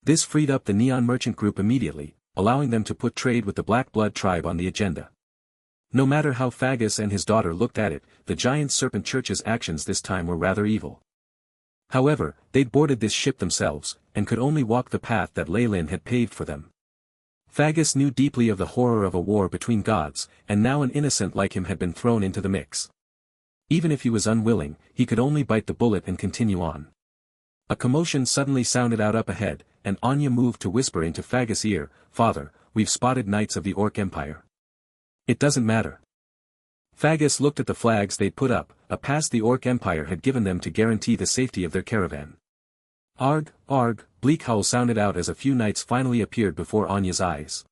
This freed up the Neon Merchant Group immediately. allowing them to put trade with the Black Blood tribe on the agenda. No matter how Magus and his daughter looked at it, the giant serpent church's actions this time were rather evil. However, they'd boarded this ship themselves, and could only walk the path that Leyland had paved for them. Magus knew deeply of the horror of a war between gods, and now an innocent like him had been thrown into the mix. Even if he was unwilling, he could only bite the bullet and continue on. A commotion suddenly sounded out up ahead, and Anya moved to whisper into Magus' ear, "Father, we've spotted knights of the Orc Empire." "It doesn't matter." Magus looked at the flags they'd put up, a pass the Orc Empire had given them to guarantee the safety of their caravan. "Arg, arg," bleak howl sounded out as a few knights finally appeared before Anya's eyes.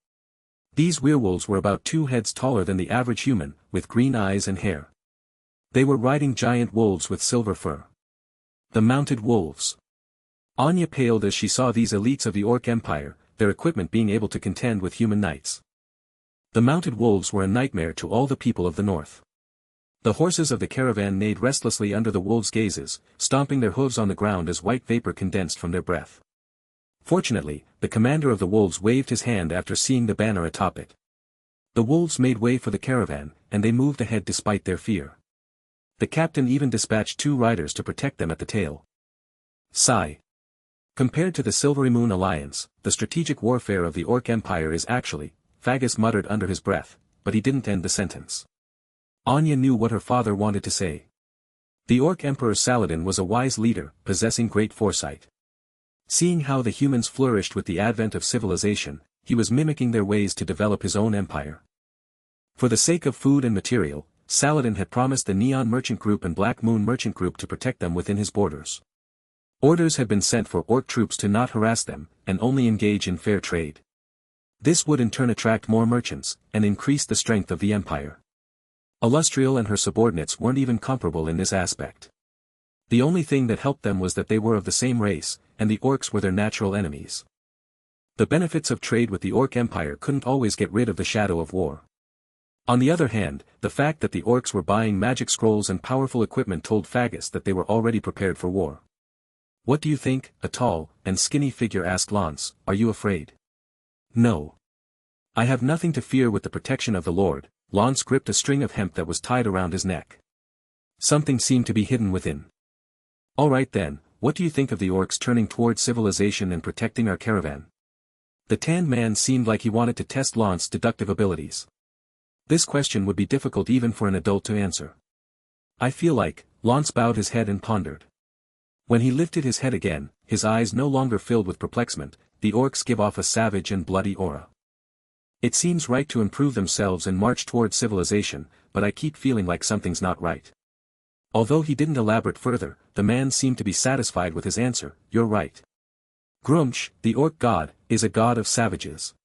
These werewolves were about 2 heads taller than the average human, with green eyes and hair. They were riding giant wolves with silver fur. The mounted wolves. Anya paled as she saw these elites of the Orc Empire, their equipment being able to contend with human knights. The mounted wolves were a nightmare to all the people of the north. The horses of the caravan neighed restlessly under the wolves' gazes, stomping their hooves on the ground as white vapor condensed from their breath. Fortunately, the commander of the wolves waved his hand after seeing the banner atop it. The wolves made way for the caravan, and they moved ahead despite their fear. The captain even dispatched 2 riders to protect them at the tail. Sigh. Compared to the Silvery Moon Alliance, the strategic warfare of the Orc Empire is actually, Magus muttered under his breath, but he didn't end the sentence. Anya knew what her father wanted to say. The Orc Emperor Saladin was a wise leader, possessing great foresight. Seeing how the humans flourished with the advent of civilization, he was mimicking their ways to develop his own empire. For the sake of food and material, Saladin had promised the Neon Merchant Group and Black Moon Merchant Group to protect them within his borders. Orders had been sent for Orc troops to not harass them, and only engage in fair trade. This would in turn attract more merchants, and increase the strength of the empire. Illustrial and her subordinates weren't even comparable in this aspect. The only thing that helped them was that they were of the same race, and the orcs were their natural enemies. The benefits of trade with the Orc Empire couldn't always get rid of the shadow of war. On the other hand, the fact that the orcs were buying magic scrolls and powerful equipment told Magus that they were already prepared for war. "What do you think?" a tall and skinny figure asked Lance. "Are you afraid?" "No. I have nothing to fear with the protection of the Lord." Lance gripped a string of hemp that was tied around his neck. Something seemed to be hidden within. "All right then, what do you think of the orcs turning towards civilization and protecting our caravan?" The tanned man seemed like he wanted to test Lance's deductive abilities. This question would be difficult even for an adult to answer. "I feel like," Lance bowed his head and pondered. When he lifted his head again, his eyes no longer filled with perplexement, "The orcs give off a savage and bloody aura. It seems right to improve themselves and march towards civilization, but I keep feeling like something's not right." Although he didn't elaborate further, the man seemed to be satisfied with his answer. "You're right. Grumsh, the orc god, is a god of savages.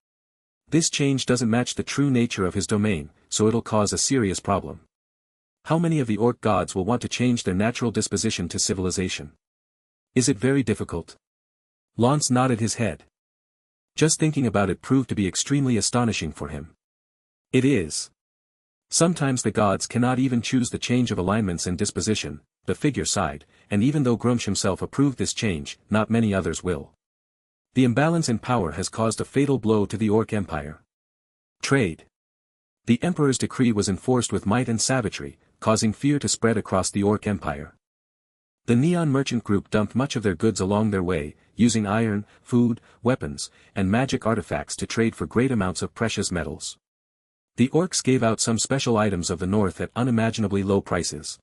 This change doesn't match the true nature of his domain, so it'll cause a serious problem. How many of the orc gods will want to change their natural disposition to civilization? Is it very difficult?" Lance nodded his head. Just thinking about it proved to be extremely astonishing for him. "It is. Sometimes the gods cannot even choose the change of alignments and disposition," the figure sighed, "and even though Grumsh himself approved this change, not many others will. The imbalance in power has caused a fatal blow to the Orc Empire. Trade. The Emperor's decree was enforced with might and savagery, causing fear to spread across the Orc Empire. The Neon Merchant Group dumped much of their goods along their way, using iron, food, weapons, and magic artifacts to trade for great amounts of precious metals. The orcs gave out some special items of the north at unimaginably low prices.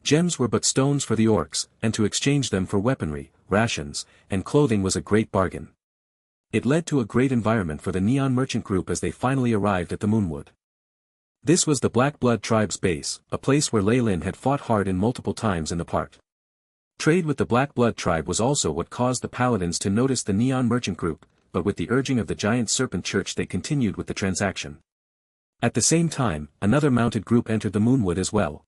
Gems were but stones for the orcs, and to exchange them for weaponry, rations, and clothing was a great bargain. It led to a great environment for the Neon Merchant Group as they finally arrived at the Moonwood. This was the Black Blood tribe's base, a place where Leyland had fought hard in multiple times in the part. Trade with the Black Blood tribe was also what caused the paladins to notice the Neon Merchant Group, but with the urging of the giant serpent church they continued with the transaction. At the same time, another mounted group entered the Moonwood as well.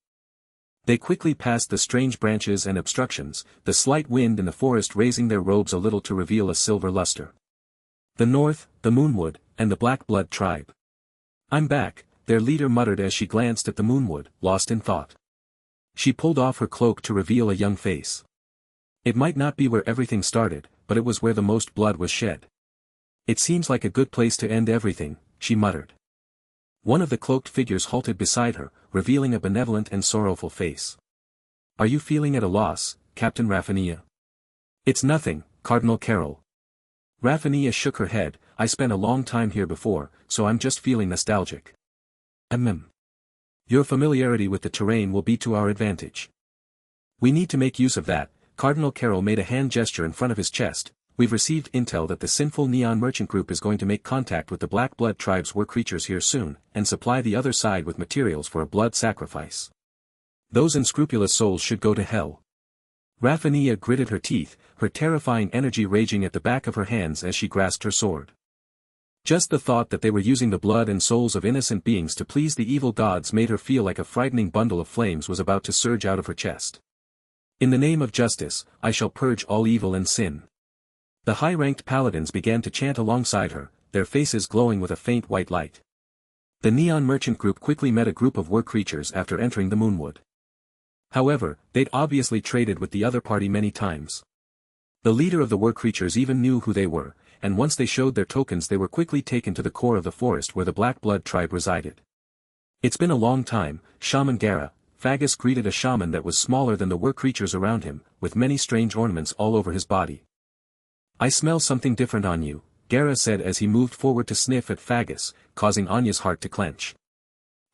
They quickly passed the strange branches and obstructions, the slight wind in the forest raising their robes a little to reveal a silver luster. The North, the Moonwood, and the Black Blood tribe. "I'm back," their leader muttered as she glanced at the Moonwood, lost in thought. She pulled off her cloak to reveal a young face. It might not be where everything started, but it was where the most blood was shed. It seems like a good place to end everything, she muttered. One of the cloaked figures halted beside her, revealing a benevolent and sorrowful face. Are you feeling at a loss, Captain Raffania? It's nothing, Cardinal Carroll. Raffania shook her head. I spent a long time here before, so I'm just feeling nostalgic. Your familiarity with the terrain will be to our advantage. We need to make use of that. Cardinal Carroll made a hand gesture in front of his chest. We've received intel that the sinful Neon Merchant Group is going to make contact with the Black Blood Tribe's war creatures here soon, and supply the other side with materials for a blood sacrifice. Those unscrupulous souls should go to hell. Raffania gritted her teeth, her terrifying energy raging at the back of her hands as she grasped her sword. Just the thought that they were using the blood and souls of innocent beings to please the evil gods made her feel like a frightening bundle of flames was about to surge out of her chest. In the name of justice, I shall purge all evil and sin. The high-ranked paladins began to chant alongside her, their faces glowing with a faint white light. The Neon Merchant Group quickly met a group of war creatures after entering the Moonwood. However, they'd obviously traded with the other party many times. The leader of the war creatures even knew who they were, and once they showed their tokens they were quickly taken to the core of the forest where the Black Blood Tribe resided. It's been a long time, Shaman Gara. Fagus greeted a shaman that was smaller than the war creatures around him, with many strange ornaments all over his body. I smell something different on you, Gara said as he moved forward to sniff at Fagus, causing Anya's heart to clench.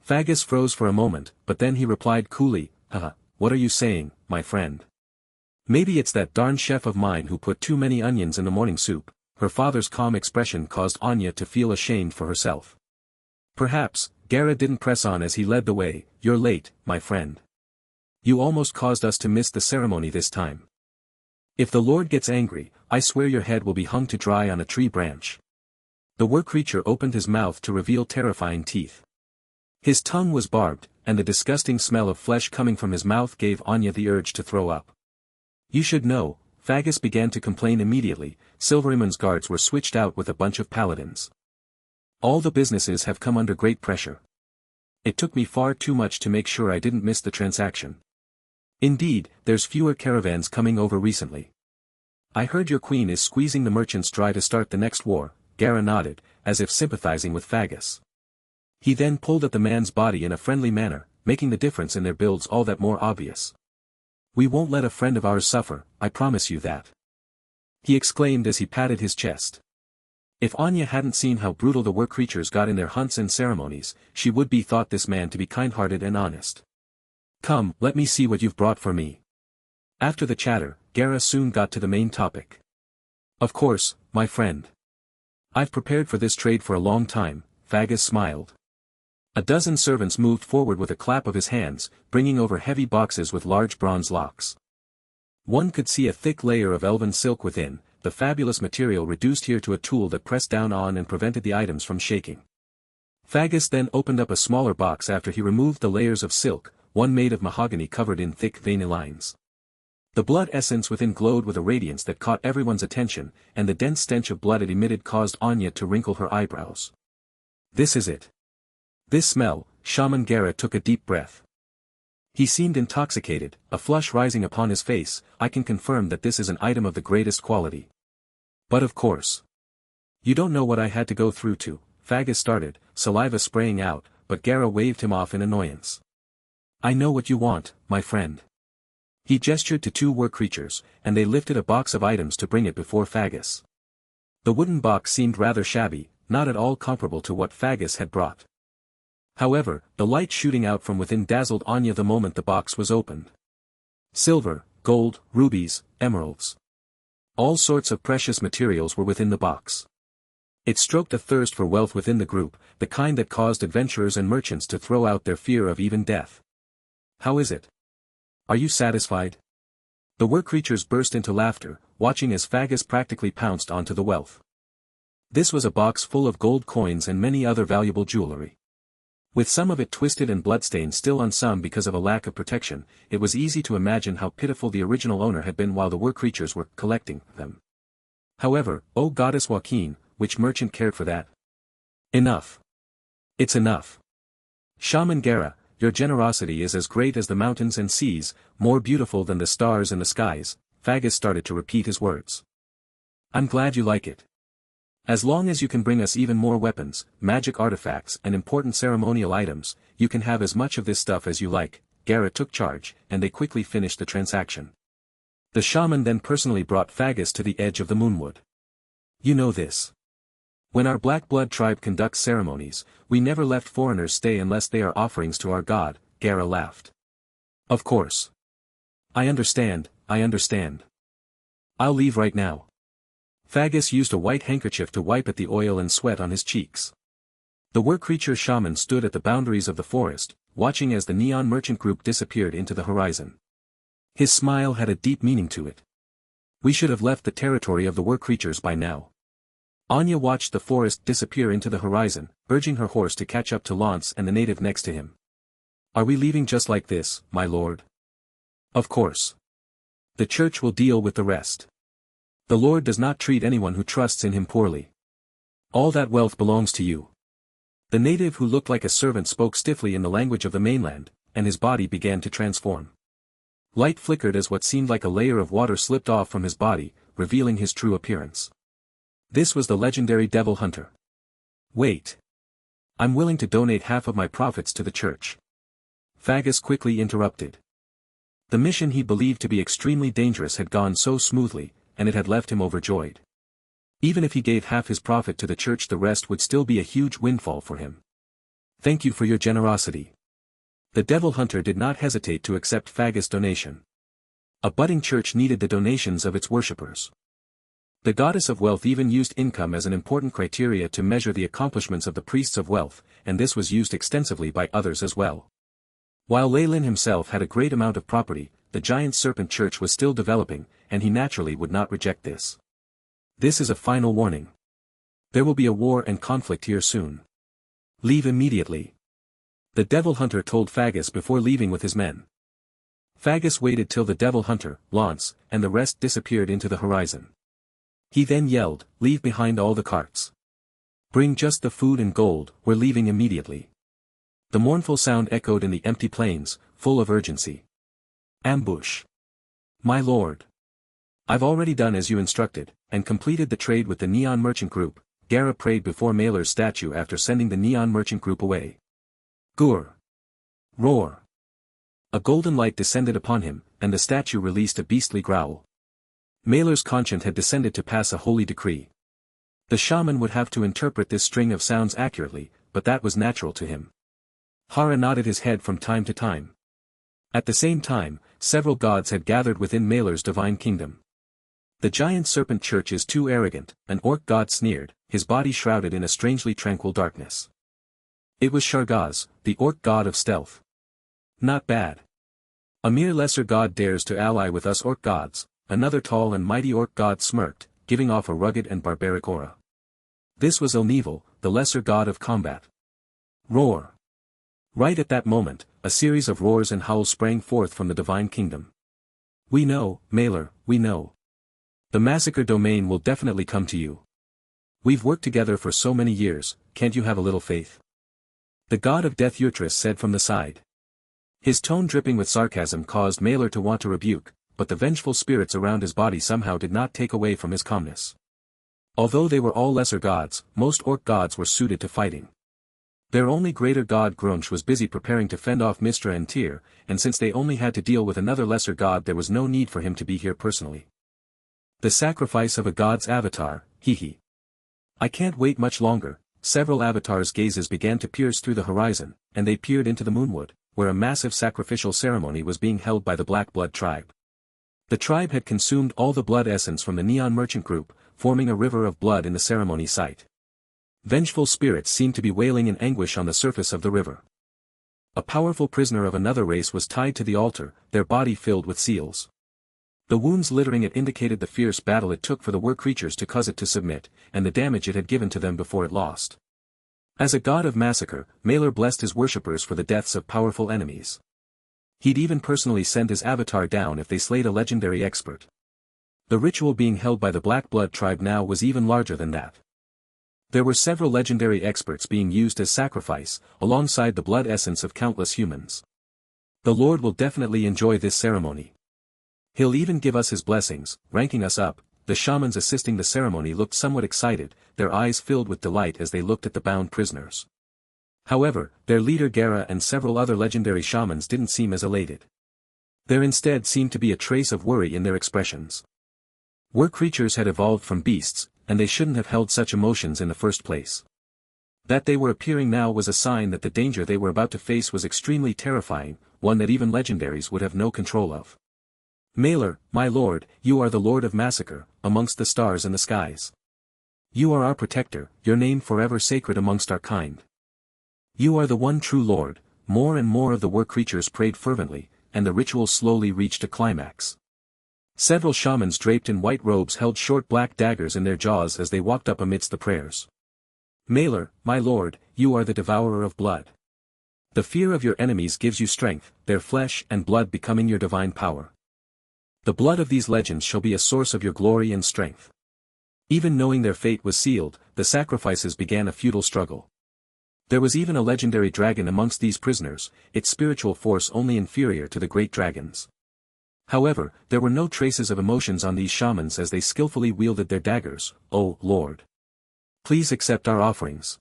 Fagus froze for a moment, but then he replied coolly, haha, what are you saying, my friend? Maybe it's that darn chef of mine who put too many onions in the morning soup. Her father's calm expression caused Anya to feel ashamed for herself. Perhaps, Gara didn't press on as he led the way. You're late, my friend. You almost caused us to miss the ceremony this time. If the Lord gets angry, I swear your head will be hung to dry on a tree branch. The war creature opened his mouth to reveal terrifying teeth. His tongue was barbed, and the disgusting smell of flesh coming from his mouth gave Anya the urge to throw up. You should know, Fagus began to complain immediately. Silverimon's guards were switched out with a bunch of paladins. All the businesses have come under great pressure. It took me far too much to make sure I didn't miss the transaction. Indeed, there's fewer caravans coming over recently. I heard your queen is squeezing the merchants dry to start the next war. Gara nodded, as if sympathizing with Fagus. He then pulled at the man's body in a friendly manner, making the difference in their builds all that more obvious. We won't let a friend of ours suffer, I promise you that. He exclaimed as he patted his chest. If Anya hadn't seen how brutal the war creatures got in their hunts and ceremonies, she would be thought this man to be kind-hearted and honest. Come, let me see what you've brought for me. After the chatter, Gara soon got to the main topic. Of course, my friend. I've prepared for this trade for a long time, Fagus smiled. A dozen servants moved forward with a clap of his hands, bringing over heavy boxes with large bronze locks. One could see a thick layer of elven silk within, the fabulous material reduced here to a tool that pressed down on and prevented the items from shaking. Fagus then opened up a smaller box after he removed the layers of silk, one made of mahogany covered in thick veiny lines. The blood essence within glowed with a radiance that caught everyone's attention, and the dense stench of blood it emitted caused Anya to wrinkle her eyebrows. This is it. This smell. Shaman Gara took a deep breath. He seemed intoxicated, a flush rising upon his face. I can confirm that this is an item of the greatest quality. But of course. You don't know what I had to go through to, Fagus started, saliva spraying out, but Gara waved him off in annoyance. I know what you want, my friend. He gestured to two war creatures, and they lifted a box of items to bring it before Fagus. The wooden box seemed rather shabby, not at all comparable to what Fagus had brought. However, the light shooting out from within dazzled Anya the moment the box was opened. Silver, gold, rubies, emeralds. All sorts of precious materials were within the box. It stroked a thirst for wealth within the group, the kind that caused adventurers and merchants to throw out their fear of even death. How is it? Are you satisfied? The war creatures burst into laughter, watching as Fagus practically pounced onto the wealth. This was a box full of gold coins and many other valuable jewelry. With some of it twisted and bloodstained still on some because of a lack of protection, it was easy to imagine how pitiful the original owner had been while the war creatures were collecting them. However, O goddess Joaquin, which merchant cared for that? Enough. It's enough. Shaman Gara, your generosity is as great as the mountains and seas, more beautiful than the stars in the skies. Fagus started to repeat his words. I'm glad you like it. As long as you can bring us even more weapons, magic artifacts and important ceremonial items, you can have as much of this stuff as you like. Gara took charge, and they quickly finished the transaction. The shaman then personally brought Fagus to the edge of the moonwood. You know this. When our Black Blood tribe conducts ceremonies, we never let foreigners stay unless they are offerings to our god, Gara laughed. Of course. I understand. I'll leave right now. Fagus used a white handkerchief to wipe at the oil and sweat on his cheeks. The war-creature shaman stood at the boundaries of the forest, watching as the neon merchant group disappeared into the horizon. His smile had a deep meaning to it. We should have left the territory of the war-creatures by now. Anya watched the forest disappear into the horizon, urging her horse to catch up to Lance and the native next to him. Are we leaving just like this, my lord? Of course. The church will deal with the rest. The Lord does not treat anyone who trusts in him poorly. All that wealth belongs to you. The native who looked like a servant spoke stiffly in the language of the mainland, and his body began to transform. Light flickered as what seemed like a layer of water slipped off from his body, revealing his true appearance. This was the legendary Devil Hunter. Wait. I'm willing to donate half of my profits to the church. Fagus quickly interrupted. The mission he believed to be extremely dangerous had gone so smoothly, and it had left him overjoyed. Even if he gave half his profit to the church, the rest would still be a huge windfall for him. Thank you for your generosity. The Devil Hunter did not hesitate to accept Fagus' donation. A budding church needed the donations of its worshippers. The goddess of wealth even used income as an important criteria to measure the accomplishments of the priests of wealth, and this was used extensively by others as well. While Leylin himself had a great amount of property, the giant serpent church was still developing, and he naturally would not reject this. This is a final warning. There will be a war and conflict here soon. Leave immediately. The Devil Hunter told Fagus before leaving with his men. Fagus waited till the Devil Hunter, Lance, and the rest disappeared into the horizon. He then yelled, "Leave behind all the carts. Bring just the food and gold, we're leaving immediately." The mournful sound echoed in the empty plains, full of urgency. Ambush. My lord. I've already done as you instructed, and completed the trade with the Neon Merchant Group. Gara prayed before Mailer's statue after sending the Neon Merchant Group away. Gur. Roar. A golden light descended upon him, and the statue released a beastly growl. Mailer's conscience had descended to pass a holy decree. The shaman would have to interpret this string of sounds accurately, but that was natural to him. Hara nodded his head from time to time. At the same time, several gods had gathered within Mailer's divine kingdom. The giant serpent church is too arrogant, an orc god sneered, his body shrouded in a strangely tranquil darkness. It was Shargaz, the orc god of stealth. Not bad. A mere lesser god dares to ally with us orc gods. Another tall and mighty orc god smirked, giving off a rugged and barbaric aura. This was Ilneval, the lesser god of combat. Roar. Right at that moment, a series of roars and howls sprang forth from the divine kingdom. We know, Mailer, we know. The massacre domain will definitely come to you. We've worked together for so many years, can't you have a little faith? The god of death Yurtris said from the side. His tone dripping with sarcasm caused Mailer to want to rebuke, but the vengeful spirits around his body somehow did not take away from his calmness. Although they were all lesser gods, most orc gods were suited to fighting. Their only greater god Grunch was busy preparing to fend off Mistra and Tyr, and since they only had to deal with another lesser god there was no need for him to be here personally. The sacrifice of a god's avatar, hee. I can't wait much longer. Several avatars' gazes began to pierce through the horizon, and they peered into the moonwood, where a massive sacrificial ceremony was being held by the Black Blood tribe. The tribe had consumed all the blood essence from the Neon Merchant Group, forming a river of blood in the ceremony site. Vengeful spirits seemed to be wailing in anguish on the surface of the river. A powerful prisoner of another race was tied to the altar, their body filled with seals. The wounds littering it indicated the fierce battle it took for the war-creatures to cause it to submit, and the damage it had given to them before it lost. As a god of massacre, Mailer blessed his worshippers for the deaths of powerful enemies. He'd even personally send his avatar down if they slayed a legendary expert. The ritual being held by the Black Blood tribe now was even larger than that. There were several legendary experts being used as sacrifice, alongside the blood essence of countless humans. The Lord will definitely enjoy this ceremony. He'll even give us his blessings, ranking us up, the shamans assisting the ceremony looked somewhat excited, their eyes filled with delight as they looked at the bound prisoners. However, their leader Gera and several other legendary shamans didn't seem as elated. There instead seemed to be a trace of worry in their expressions. Were creatures had evolved from beasts, and they shouldn't have held such emotions in the first place. That they were appearing now was a sign that the danger they were about to face was extremely terrifying, one that even legendaries would have no control of. Malor, my lord, you are the lord of massacre, amongst the stars and the skies. You are our protector, your name forever sacred amongst our kind. You are the one true lord. More and more of the war creatures prayed fervently, and the ritual slowly reached a climax. Several shamans draped in white robes held short black daggers in their jaws as they walked up amidst the prayers. Malor, my lord, you are the devourer of blood. The fear of your enemies gives you strength, their flesh and blood becoming your divine power. The blood of these legends shall be a source of your glory and strength. Even knowing their fate was sealed, the sacrifices began a futile struggle. There was even a legendary dragon amongst these prisoners, its spiritual force only inferior to the great dragons. However, there were no traces of emotions on these shamans as they skillfully wielded their daggers. "O Lord, please accept our offerings."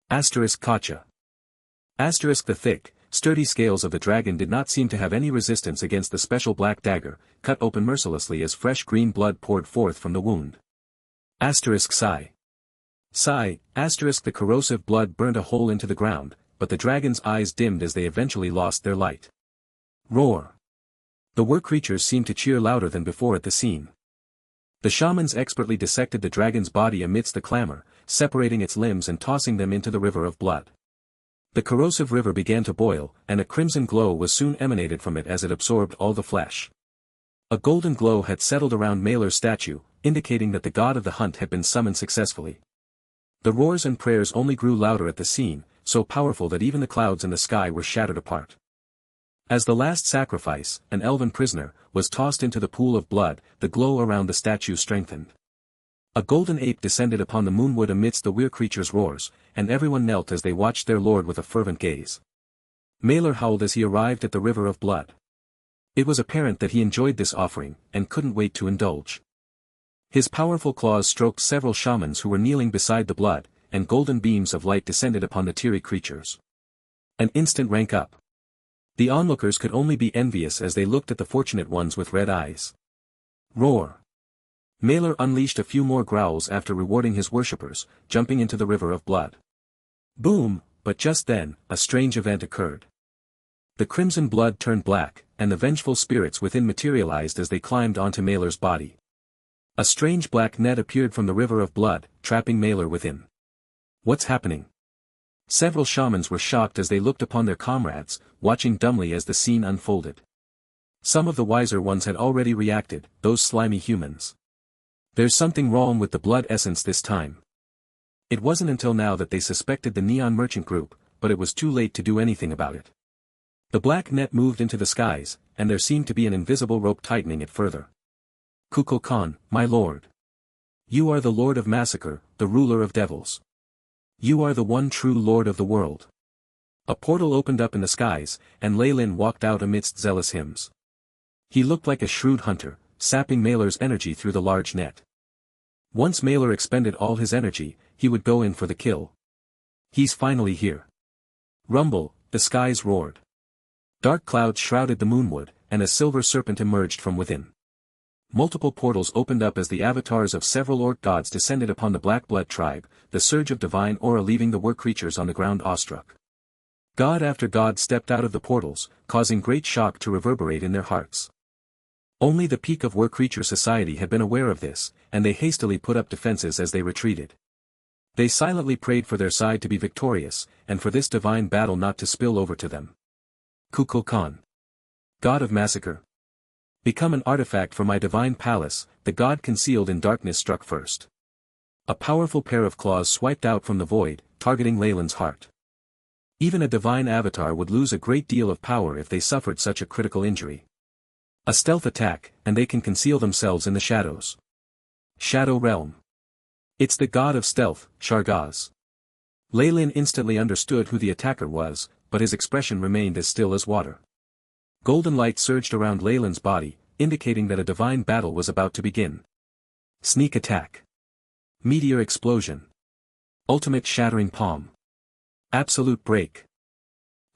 Kacha. The thick, sturdy scales of the dragon did not seem to have any resistance against the special black dagger, cut open mercilessly as fresh green blood poured forth from the wound. Sigh. The corrosive blood burned a hole into the ground, but the dragon's eyes dimmed as they eventually lost their light. Roar. The war creatures seemed to cheer louder than before at the scene. The shamans expertly dissected the dragon's body amidst the clamor, separating its limbs and tossing them into the river of blood. The corrosive river began to boil, and a crimson glow was soon emanated from it as it absorbed all the flesh. A golden glow had settled around Malor's statue, indicating that the god of the hunt had been summoned successfully. The roars and prayers only grew louder at the scene, so powerful that even the clouds in the sky were shattered apart. As the last sacrifice, an elven prisoner, was tossed into the pool of blood, the glow around the statue strengthened. A golden ape descended upon the moonwood amidst the weir creature's roars, and everyone knelt as they watched their lord with a fervent gaze. Malor howled as he arrived at the river of blood. It was apparent that he enjoyed this offering, and couldn't wait to indulge. His powerful claws stroked several shamans who were kneeling beside the blood, and golden beams of light descended upon the teary creatures. An instant rank up. The onlookers could only be envious as they looked at the fortunate ones with red eyes. Roar. Malor unleashed a few more growls after rewarding his worshippers, jumping into the river of blood. Boom, but just then, a strange event occurred. The crimson blood turned black, and the vengeful spirits within materialized as they climbed onto Malor's body. A strange black net appeared from the river of blood, trapping Malor within. What's happening? Several shamans were shocked as they looked upon their comrades, watching dumbly as the scene unfolded. Some of the wiser ones had already reacted, those slimy humans. There's something wrong with the blood essence this time. It wasn't until now that they suspected the Neon Merchant Group, but it was too late to do anything about it. The black net moved into the skies, and there seemed to be an invisible rope tightening it further. Kukulkan, my lord. You are the lord of massacre, the ruler of devils. You are the one true lord of the world. A portal opened up in the skies, and Leylin walked out amidst zealous hymns. He looked like a shrewd hunter, sapping Malor's energy through the large net. Once Malor expended all his energy, he would go in for the kill. He's finally here. Rumble, the skies roared. Dark clouds shrouded the moonwood, and a silver serpent emerged from within. Multiple portals opened up as the avatars of several orc gods descended upon the Black Blood tribe, the surge of divine aura leaving the war creatures on the ground awestruck. God after god stepped out of the portals, causing great shock to reverberate in their hearts. Only the peak of war creature society had been aware of this, and they hastily put up defenses as they retreated. They silently prayed for their side to be victorious, and for this divine battle not to spill over to them. Kukulkan, god of massacre. Become an artifact for my divine palace, the god concealed in darkness struck first. A powerful pair of claws swiped out from the void, targeting Leyland's heart. Even a divine avatar would lose a great deal of power if they suffered such a critical injury. A stealth attack, and they can conceal themselves in the shadows. Shadow Realm. It's the god of stealth, Shargaz. Leyland instantly understood who the attacker was, but his expression remained as still as water. Golden light surged around Leyland's body, indicating that a divine battle was about to begin. Sneak attack. Meteor explosion. Ultimate shattering palm. Absolute break.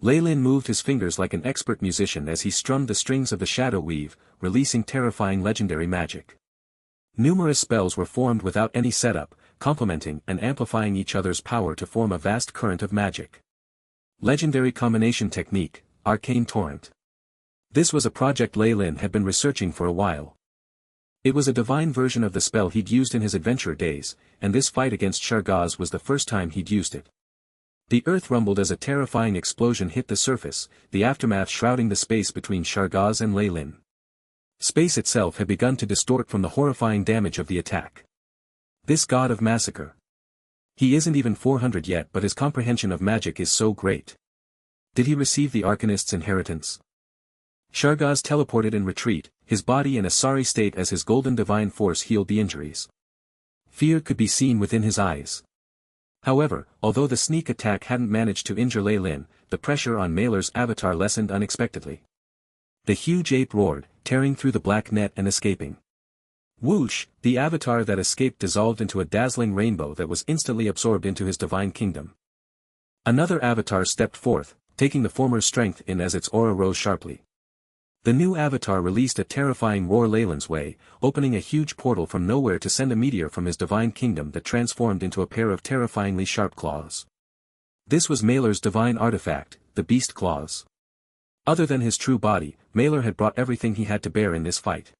Lei Lin moved his fingers like an expert musician as he strummed the strings of the shadow weave, releasing terrifying legendary magic. Numerous spells were formed without any setup, complementing and amplifying each other's power to form a vast current of magic. Legendary combination technique, Arcane Torrent. This was a project Lei Lin had been researching for a while. It was a divine version of the spell he'd used in his adventurer days, and this fight against Shargaz was the first time he'd used it. The earth rumbled as a terrifying explosion hit the surface, the aftermath shrouding the space between Shargaz and Lei Lin. Space itself had begun to distort from the horrifying damage of the attack. This god of massacre. He isn't even 400 yet, but his comprehension of magic is so great. Did he receive the Arcanist's inheritance? Shargaz teleported in retreat, his body in a sorry state as his golden divine force healed the injuries. Fear could be seen within his eyes. However, although the sneak attack hadn't managed to injure Lei Lin, the pressure on Mailer's avatar lessened unexpectedly. The huge ape roared, tearing through the black net and escaping. Whoosh, the avatar that escaped dissolved into a dazzling rainbow that was instantly absorbed into his divine kingdom. Another avatar stepped forth, taking the former's strength in as its aura rose sharply. The new avatar released a terrifying roar Lei Lin's way, opening a huge portal from nowhere to send a meteor from his divine kingdom that transformed into a pair of terrifyingly sharp claws. This was Mailer's divine artifact, the beast claws. Other than his true body, Mailer had brought everything he had to bear in this fight.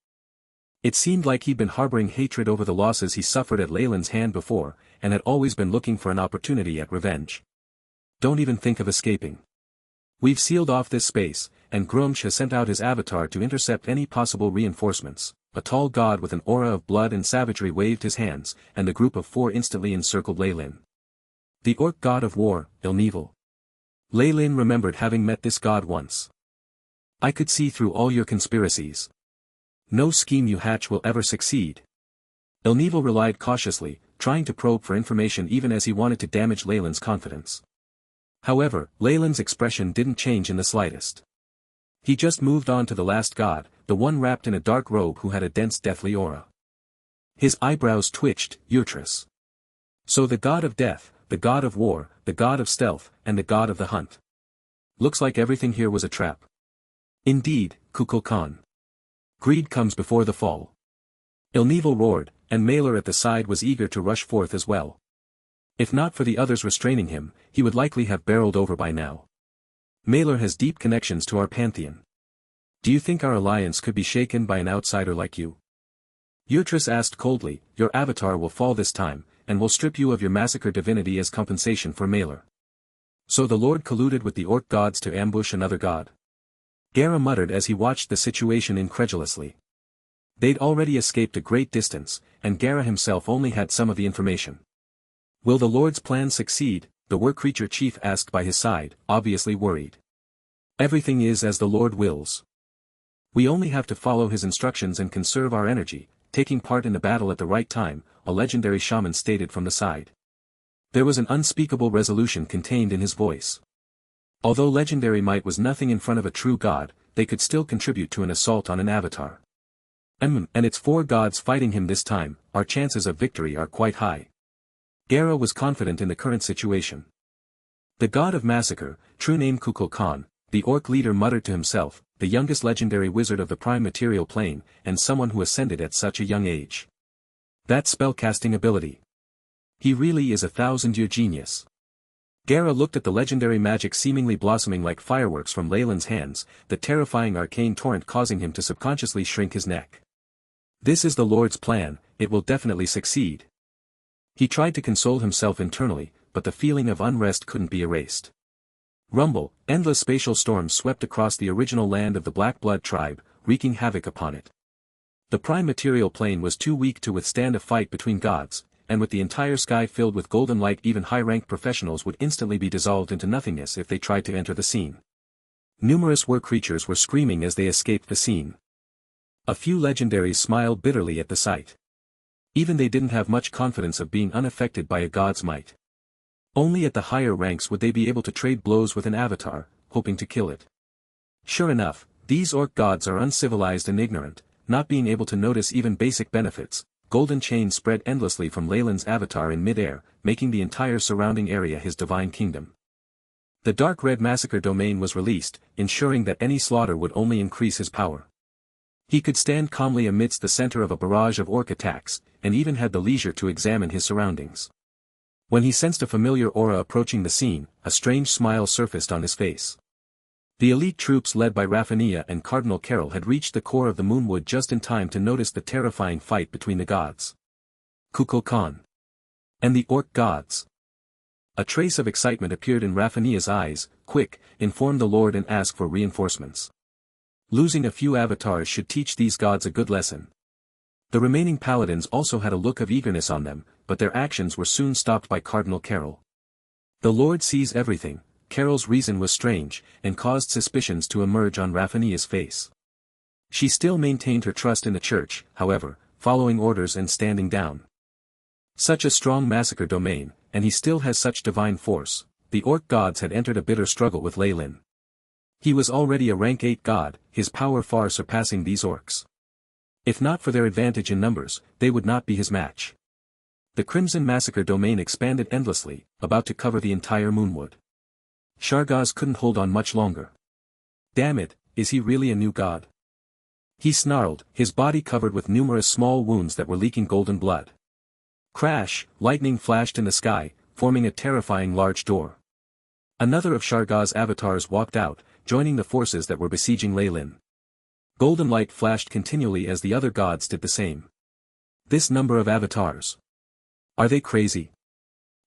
It seemed like he'd been harboring hatred over the losses he suffered at Lei Lin's hand before, and had always been looking for an opportunity at revenge. Don't even think of escaping. We've sealed off this space, and Grumsh has sent out his avatar to intercept any possible reinforcements. A tall god with an aura of blood and savagery waved his hands, and a group of 4 instantly encircled Lei Lin. The orc god of war, Ilneval. Lei Lin remembered having met this god once. I could see through all your conspiracies. No scheme you hatch will ever succeed. Ilneval relied cautiously, trying to probe for information even as he wanted to damage Lei Lin's confidence. However, Lei Lin's expression didn't change in the slightest. He just moved on to the last god, the one wrapped in a dark robe who had a dense deathly aura. His eyebrows twitched, Urtrus. So the god of death, the god of war, the god of stealth, and the god of the hunt. Looks like everything here was a trap. Indeed, Kukulkan. Greed comes before the fall. Ilneval roared, and Mailer at the side was eager to rush forth as well. If not for the others restraining him, he would likely have barreled over by now. Mailer has deep connections to our pantheon. Do you think our alliance could be shaken by an outsider like you? Urtrus asked coldly. Your avatar will fall this time, and will strip you of your massacre divinity as compensation for Mailer. So the Lord colluded with the orc gods to ambush another god? Gara muttered as he watched the situation incredulously. They'd already escaped a great distance, and Gara himself only had some of the information. Will the Lord's plan succeed? The war-creature chief asked by his side, obviously worried. Everything is as the Lord wills. We only have to follow his instructions and conserve our energy, taking part in the battle at the right time, a legendary shaman stated from the side. There was an unspeakable resolution contained in his voice. Although legendary might was nothing in front of a true god, they could still contribute to an assault on an avatar. And it's 4 gods fighting him this time, our chances of victory are quite high. Gara was confident in the current situation. The god of massacre, true name Kukulkan, the orc leader muttered to himself, the youngest legendary wizard of the prime material plane, and someone who ascended at such a young age. That spellcasting ability. He really is a 1000-year genius. Gara looked at the legendary magic seemingly blossoming like fireworks from Lei Lin's hands, the terrifying arcane torrent causing him to subconsciously shrink his neck. This is the Lord's plan, it will definitely succeed. He tried to console himself internally, but the feeling of unrest couldn't be erased. Rumble, endless spatial storms swept across the original land of the Black Blood tribe, wreaking havoc upon it. The prime material plane was too weak to withstand a fight between gods, and with the entire sky filled with golden light even high-ranked professionals would instantly be dissolved into nothingness if they tried to enter the scene. Numerous war creatures were screaming as they escaped the scene. A few legendaries smiled bitterly at the sight. Even they didn't have much confidence of being unaffected by a god's might. Only at the higher ranks would they be able to trade blows with an avatar, hoping to kill it. Sure enough, these orc gods are uncivilized and ignorant, not being able to notice even basic benefits, golden chains spread endlessly from Leyland's avatar in mid-air, making the entire surrounding area his divine kingdom. The dark red massacre domain was released, ensuring that any slaughter would only increase his power. He could stand calmly amidst the center of a barrage of orc attacks, and even had the leisure to examine his surroundings. When he sensed a familiar aura approaching the scene, a strange smile surfaced on his face. The elite troops led by Raphania and Cardinal Carol had reached the core of the Moonwood just in time to notice the terrifying fight between the gods. Kukulkan. And the orc gods. A trace of excitement appeared in Raphania's eyes. Quick, inform the Lord and ask for reinforcements. Losing a few avatars should teach these gods a good lesson. The remaining paladins also had a look of eagerness on them, but their actions were soon stopped by Cardinal Carol. The Lord sees everything. Carol's reason was strange, and caused suspicions to emerge on Raphania's face. She still maintained her trust in the church, however, following orders and standing down. Such a strong massacre domain, and he still has such divine force. The orc gods had entered a bitter struggle with Leyland. He was already a rank 8 god, his power far surpassing these orcs. If not for their advantage in numbers, they would not be his match. The Crimson Massacre domain expanded endlessly, about to cover the entire Moonwood. Shargaz couldn't hold on much longer. Damn it, is he really a new god? He snarled, his body covered with numerous small wounds that were leaking golden blood. Crash, lightning flashed in the sky, forming a terrifying large door. Another of Shargaz's avatars walked out, joining the forces that were besieging Leyland. Golden light flashed continually as the other gods did the same. This number of avatars. Are they crazy?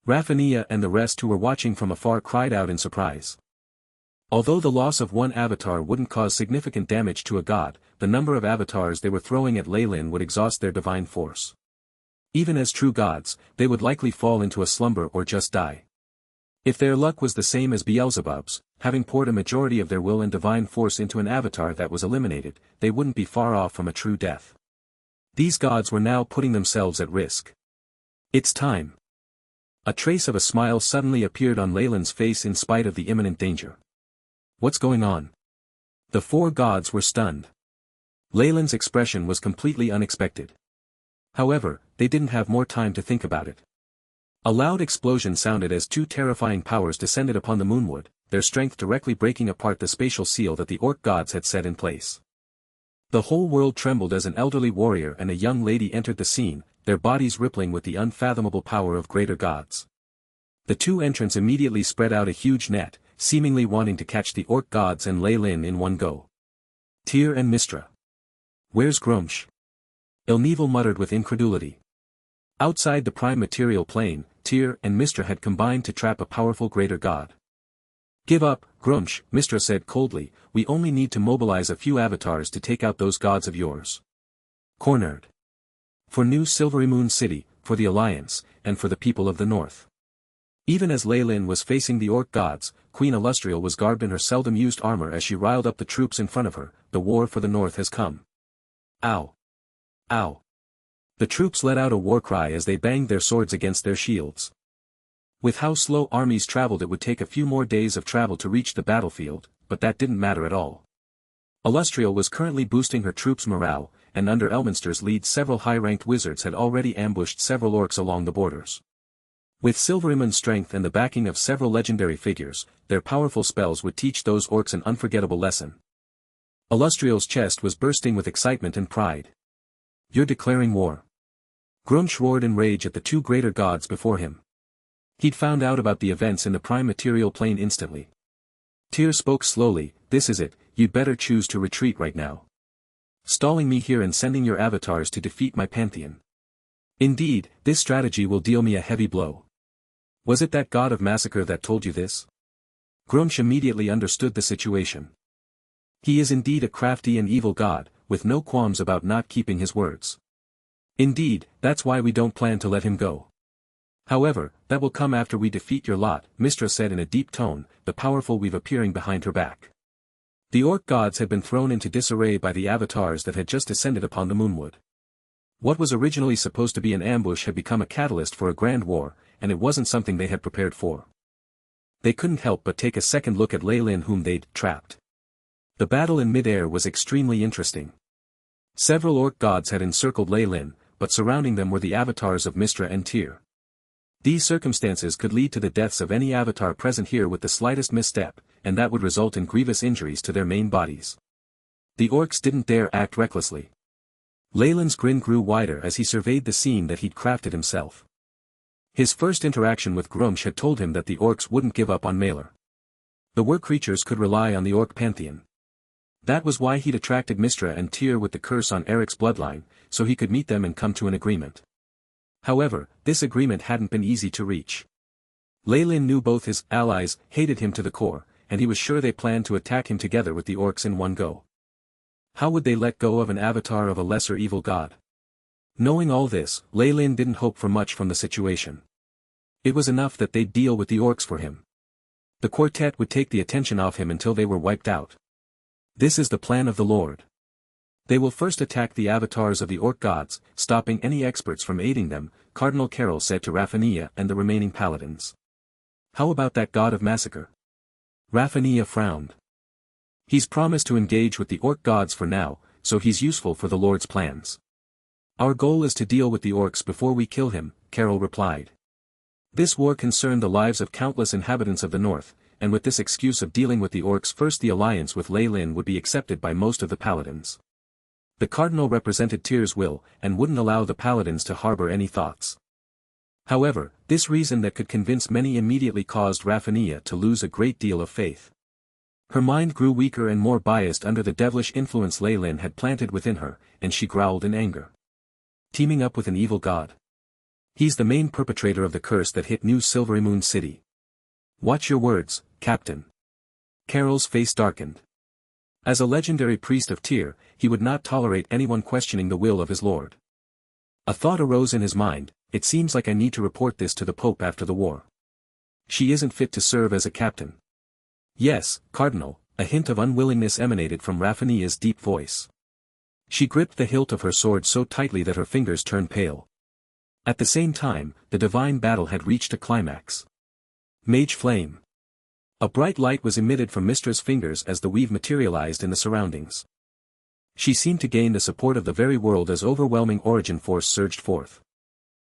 Raphania and the rest who were watching from afar cried out in surprise. Although the loss of one avatar wouldn't cause significant damage to a god, the number of avatars they were throwing at Leyland would exhaust their divine force. Even as true gods, they would likely fall into a slumber or just die. If their luck was the same as Beelzebub's, having poured a majority of their will and divine force into an avatar that was eliminated, they wouldn't be far off from a true death. These gods were now putting themselves at risk. It's time. A trace of a smile suddenly appeared on Leyland's face in spite of the imminent danger. What's going on? The 4 gods were stunned. Leyland's expression was completely unexpected. However, they didn't have more time to think about it. A loud explosion sounded as 2 terrifying powers descended upon the Moonwood, their strength directly breaking apart the spatial seal that the orc gods had set in place. The whole world trembled as an elderly warrior and a young lady entered the scene, their bodies rippling with the unfathomable power of greater gods. The 2 entrants immediately spread out a huge net, seemingly wanting to catch the orc gods and Leyland in one go. Tyr and Mystra. Where's Grumsh? Ilneval muttered with incredulity. Outside the prime material plane, Tyr and Mystra had combined to trap a powerful greater god. Give up, Grumsh, Mystra said coldly, we only need to mobilize a few avatars to take out those gods of yours. Cornered. For New Silvery Moon City, for the Alliance, and for the people of the North. Even as Leyland was facing the orc gods, Queen Illustrial was garbed in her seldom-used armor as she riled up the troops in front of her. The war for the North has come. Ow. Ow. The troops let out a war cry as they banged their swords against their shields. With how slow armies traveled, it would take a few more days of travel to reach the battlefield, but that didn't matter at all. Illustrial was currently boosting her troops' morale, and under Elminster's lead several high-ranked wizards had already ambushed several orcs along the borders. With Silverymoon's strength and the backing of several legendary figures, their powerful spells would teach those orcs an unforgettable lesson. Illustrial's chest was bursting with excitement and pride. You're declaring war. Grumsh roared in rage at the 2 greater gods before him. He'd found out about the events in the prime material plane instantly. Tyr spoke slowly, this is it, you'd better choose to retreat right now. Stalling me here and sending your avatars to defeat my pantheon. Indeed, this strategy will deal me a heavy blow. Was it that god of massacre that told you this? Grumsh immediately understood the situation. He is indeed a crafty and evil god, with no qualms about not keeping his words. Indeed, that's why we don't plan to let him go. However, that will come after we defeat your lot, Mystra said in a deep tone, the powerful weave appearing behind her back. The orc gods had been thrown into disarray by the avatars that had just descended upon the Moonwood. What was originally supposed to be an ambush had become a catalyst for a grand war, and it wasn't something they had prepared for. They couldn't help but take a second look at Leyland whom they'd trapped. The battle in mid-air was extremely interesting. Several orc gods had encircled Leyland, but surrounding them were the avatars of Mistra and Tyr. These circumstances could lead to the deaths of any avatar present here with the slightest misstep, and that would result in grievous injuries to their main bodies. The orcs didn't dare act recklessly. Leyland's grin grew wider as he surveyed the scene that he'd crafted himself. His first interaction with Grumsh had told him that the orcs wouldn't give up on Malor. The war creatures could rely on the orc pantheon. That was why he'd attracted Mistra and Tyr with the curse on Eric's bloodline, so he could meet them and come to an agreement. However, this agreement hadn't been easy to reach. Leyland knew both his allies hated him to the core, and he was sure they planned to attack him together with the orcs in one go. How would they let go of an avatar of a lesser evil god? Knowing all this, Leyland didn't hope for much from the situation. It was enough that they'd deal with the orcs for him. The quartet would take the attention off him until they were wiped out. This is the plan of the Lord. They will first attack the avatars of the orc gods, stopping any experts from aiding them, Cardinal Carroll said to Raphania and the remaining paladins. How about that god of massacre? Raphania frowned. He's promised to engage with the orc gods for now, so he's useful for the Lord's plans. Our goal is to deal with the orcs before we kill him, Carroll replied. This war concerned the lives of countless inhabitants of the north, and with this excuse of dealing with the orcs first the alliance with Leyland would be accepted by most of the paladins. The cardinal represented Tyr's will, and wouldn't allow the paladins to harbor any thoughts. However, this reason that could convince many immediately caused Raphania to lose a great deal of faith. Her mind grew weaker and more biased under the devilish influence Leyland had planted within her, and she growled in anger. Teaming up with an evil god. He's the main perpetrator of the curse that hit New Silvery Moon City. Watch your words, Captain. Carroll's face darkened. As a legendary priest of Tyr, he would not tolerate anyone questioning the will of his lord. A thought arose in his mind, it seems like I need to report this to the Pope after the war. She isn't fit to serve as a captain. Yes, Cardinal, a hint of unwillingness emanated from Raphania's deep voice. She gripped the hilt of her sword so tightly that her fingers turned pale. At the same time, the divine battle had reached a climax. Mage Flame. A bright light was emitted from Mistra's fingers as the weave materialized in the surroundings. She seemed to gain the support of the very world as overwhelming origin force surged forth.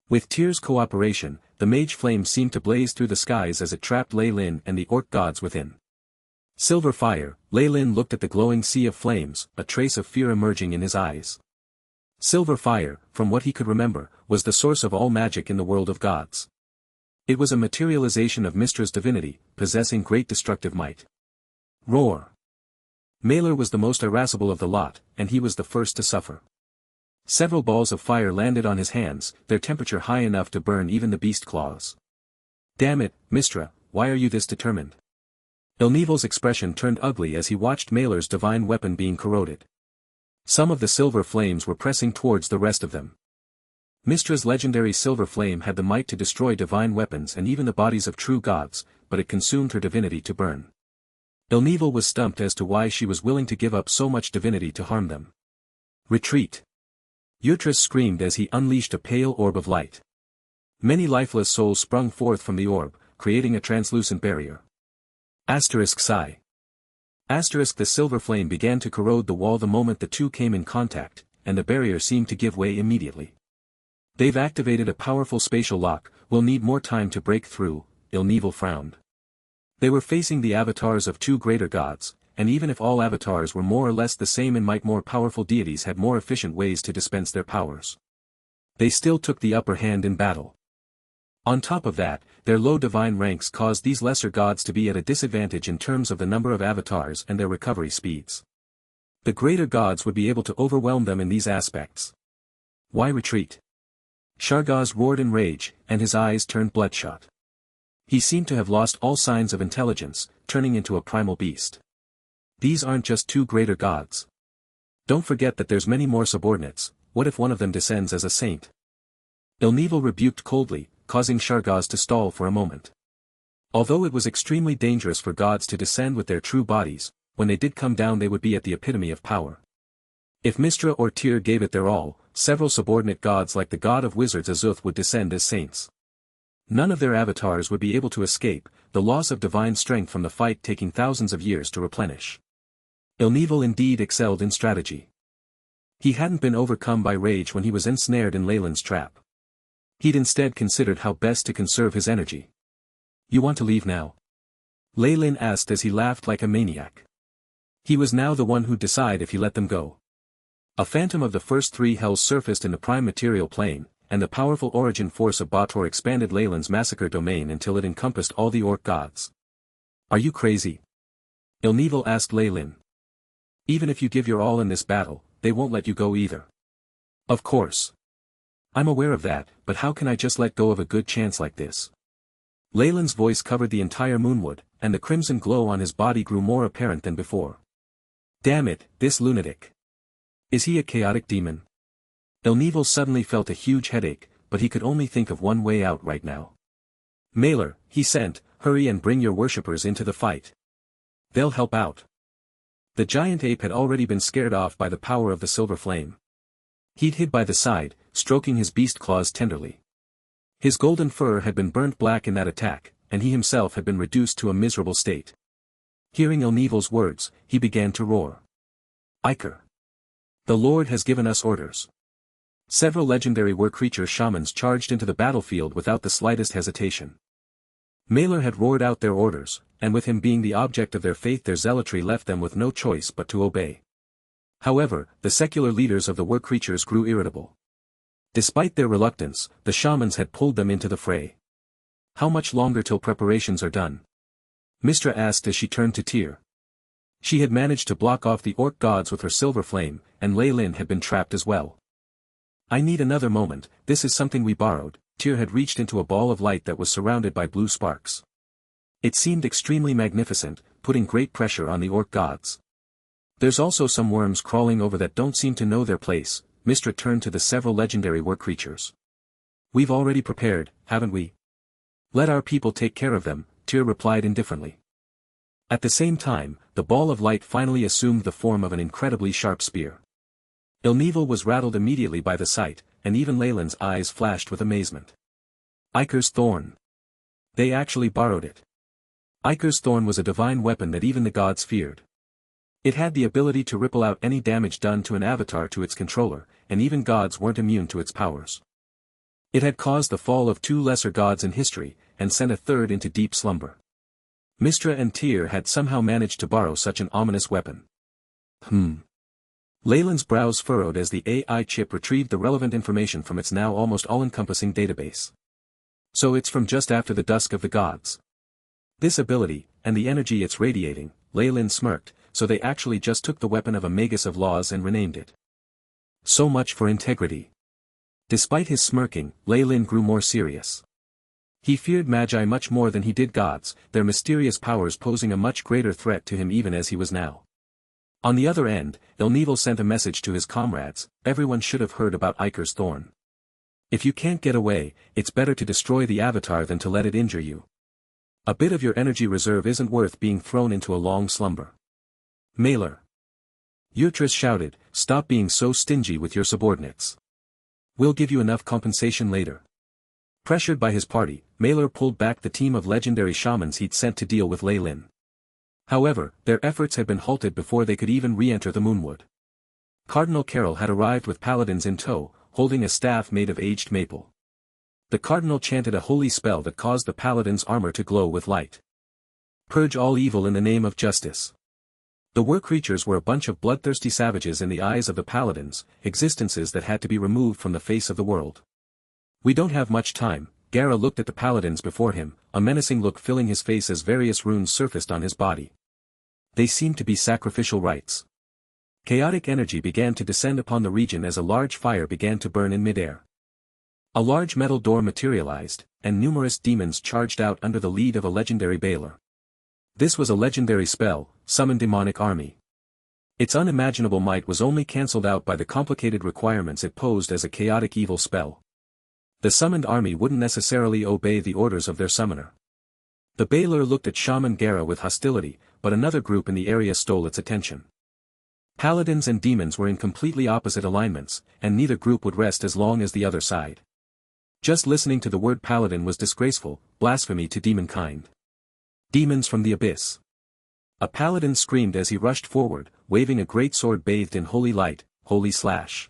With Tyr's cooperation, the Mage Flame seemed to blaze through the skies as it trapped Leyland and the orc gods within. Silver Fire, Leyland looked at the glowing sea of flames, a trace of fear emerging in his eyes. Silver Fire, from what he could remember, was the source of all magic in the world of gods. It was a materialization of Mistra's divinity, possessing great destructive might. Roar. Malor was the most irascible of the lot, and he was the first to suffer. Several balls of fire landed on his hands, their temperature high enough to burn even the beast claws. Damn it, Mistra, why are you this determined? Ilnevil's expression turned ugly as he watched Malor's divine weapon being corroded. Some of the silver flames were pressing towards the rest of them. Mistra's legendary silver flame had the might to destroy divine weapons and even the bodies of true gods, but it consumed her divinity to burn. Ilnevil was stumped as to why she was willing to give up so much divinity to harm them. Retreat. Yurtris screamed as he unleashed a pale orb of light. Many lifeless souls sprung forth from the orb, creating a translucent barrier. Psi. The silver flame began to corrode the wall the moment the two came in contact, and the barrier seemed to give way immediately. They've activated a powerful spatial lock, we'll need more time to break through, Ilnevil frowned. They were facing the avatars of two greater gods, and even if all avatars were more or less the same in might, more powerful deities had more efficient ways to dispense their powers. They still took the upper hand in battle. On top of that, their low divine ranks caused these lesser gods to be at a disadvantage in terms of the number of avatars and their recovery speeds. The greater gods would be able to overwhelm them in these aspects. Why retreat? Shargaz roared in rage, and his eyes turned bloodshot. He seemed to have lost all signs of intelligence, turning into a primal beast. These aren't just two greater gods. Don't forget that there's many more subordinates, what if one of them descends as a saint? Ilnevil rebuked coldly, causing Shargaz to stall for a moment. Although it was extremely dangerous for gods to descend with their true bodies, when they did come down they would be at the epitome of power. If Mistra or Tyr gave it their all, several subordinate gods like the god of wizards Azuth would descend as saints. None of their avatars would be able to escape, the loss of divine strength from the fight taking thousands of years to replenish. Ilnevil indeed excelled in strategy. He hadn't been overcome by rage when he was ensnared in Leyland's trap. He'd instead considered how best to conserve his energy. "You want to leave now?" Leyland asked as he laughed like a maniac. He was now the one who'd decide if he let them go. A phantom of the first three hells surfaced in the prime material plane, and the powerful origin force of Bator expanded Leyland's massacre domain until it encompassed all the orc gods. "Are you crazy?" Ilneval asked Leyland. "Even if you give your all in this battle, they won't let you go either." "Of course. I'm aware of that, but how can I just let go of a good chance like this?" Leyland's voice covered the entire moonwood, and the crimson glow on his body grew more apparent than before. "Damn it, this lunatic. Is he a chaotic demon?" Ilneval suddenly felt a huge headache, but he could only think of one way out right now. "Mailer," he sent, "hurry and bring your worshippers into the fight. They'll help out." The giant ape had already been scared off by the power of the silver flame. He'd hid by the side, stroking his beast claws tenderly. His golden fur had been burnt black in that attack, and he himself had been reduced to a miserable state. Hearing Ilneval's words, he began to roar. "Iker! The Lord has given us orders." Several legendary war-creature shamans charged into the battlefield without the slightest hesitation. Mailer had roared out their orders, and with him being the object of their faith, their zealotry left them with no choice but to obey. However, the secular leaders of the war-creatures grew irritable. Despite their reluctance, the shamans had pulled them into the fray. "How much longer till preparations are done?" Mistra asked as she turned to Tyr. She had managed to block off the orc gods with her silver flame, and Leyland had been trapped as well. "I need another moment, this is something we borrowed." Tyr had reached into a ball of light that was surrounded by blue sparks. It seemed extremely magnificent, putting great pressure on the orc gods. "There's also some worms crawling over that don't seem to know their place." Mistra turned to the several legendary war creatures. "We've already prepared, haven't we? Let our people take care of them," Tyr replied indifferently. At the same time, the ball of light finally assumed the form of an incredibly sharp spear. Ilneval was rattled immediately by the sight, and even Leyland's eyes flashed with amazement. Iker's thorn. They actually borrowed it. Iker's thorn was a divine weapon that even the gods feared. It had the ability to ripple out any damage done to an avatar to its controller, and even gods weren't immune to its powers. It had caused the fall of 2 lesser gods in history, and sent a third into deep slumber. Mistra and Tyr had somehow managed to borrow such an ominous weapon. Leyland's brows furrowed as the AI chip retrieved the relevant information from its now almost all-encompassing database. "So it's from just after the dusk of the gods. This ability, and the energy it's radiating," Leyland smirked, "so they actually just took the weapon of a Magus of laws and renamed it. So much for integrity." Despite his smirking, Leyland grew more serious. He feared Magi much more than he did gods, their mysterious powers posing a much greater threat to him even as he was now. On the other end, Ilneval sent a message to his comrades: "Everyone should have heard about Iker's thorn. If you can't get away, it's better to destroy the avatar than to let it injure you. A bit of your energy reserve isn't worth being thrown into a long slumber." "Mailer!" Yurtris shouted, "Stop being so stingy with your subordinates. We'll give you enough compensation later." Pressured by his party, Mailer pulled back the team of legendary shamans he'd sent to deal with Leyland. However, their efforts had been halted before they could even re-enter the moonwood. Cardinal Carroll had arrived with paladins in tow, holding a staff made of aged maple. The cardinal chanted a holy spell that caused the paladin's armor to glow with light. "Purge all evil in the name of justice." The war-creatures were a bunch of bloodthirsty savages in the eyes of the paladins, existences that had to be removed from the face of the world. "We don't have much time." Gara looked at the paladins before him, a menacing look filling his face as various runes surfaced on his body. They seemed to be sacrificial rites. Chaotic energy began to descend upon the region as a large fire began to burn in midair. A large metal door materialized, and numerous demons charged out under the lead of a legendary Baler. This was a legendary spell, Summon Demonic Army. Its unimaginable might was only cancelled out by the complicated requirements it posed as a chaotic evil spell. The summoned army wouldn't necessarily obey the orders of their summoner. The Baler looked at Shaman Gara with hostility, but another group in the area stole its attention. Paladins and demons were in completely opposite alignments, and neither group would rest as long as the other side. Just listening to the word paladin was disgraceful, blasphemy to demonkind. "Demons from the abyss!" A paladin screamed as he rushed forward, waving a great sword bathed in holy light. holy slash.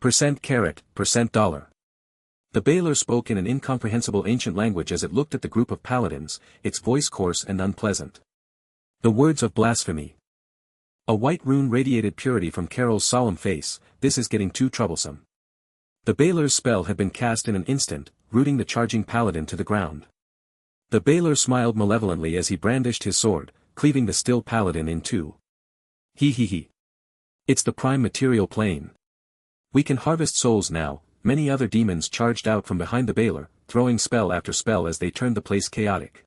%carat, %dollar. The Baylor spoke in an incomprehensible ancient language as it looked at the group of paladins, its voice coarse and unpleasant. The words of blasphemy. A white rune radiated purity from Carol's solemn face. This is getting too troublesome. The Baylor's spell had been cast in an instant, rooting the charging paladin to the ground. The Baylor smiled malevolently as he brandished his sword, cleaving the still paladin in two. He. It's the prime material plane. We can harvest souls now. Many other demons charged out from behind the Baylor, throwing spell after spell as they turned the place chaotic.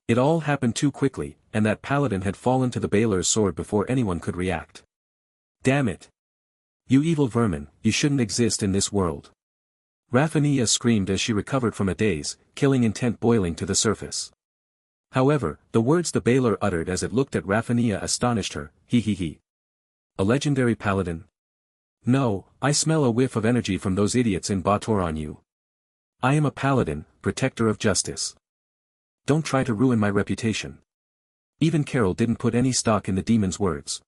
It all happened too quickly, and that paladin had fallen to the Baylor's sword before anyone could react. Damn it! You evil vermin, you shouldn't exist in this world. Raphania screamed as she recovered from a daze, killing intent boiling to the surface. However, the words the Baylor uttered as it looked at Raphania astonished her. He. A legendary paladin? No, I smell a whiff of energy from those idiots in Bator on you. I am a paladin, protector of justice. Don't try to ruin my reputation. Even Carol didn't put any stock in the demon's words.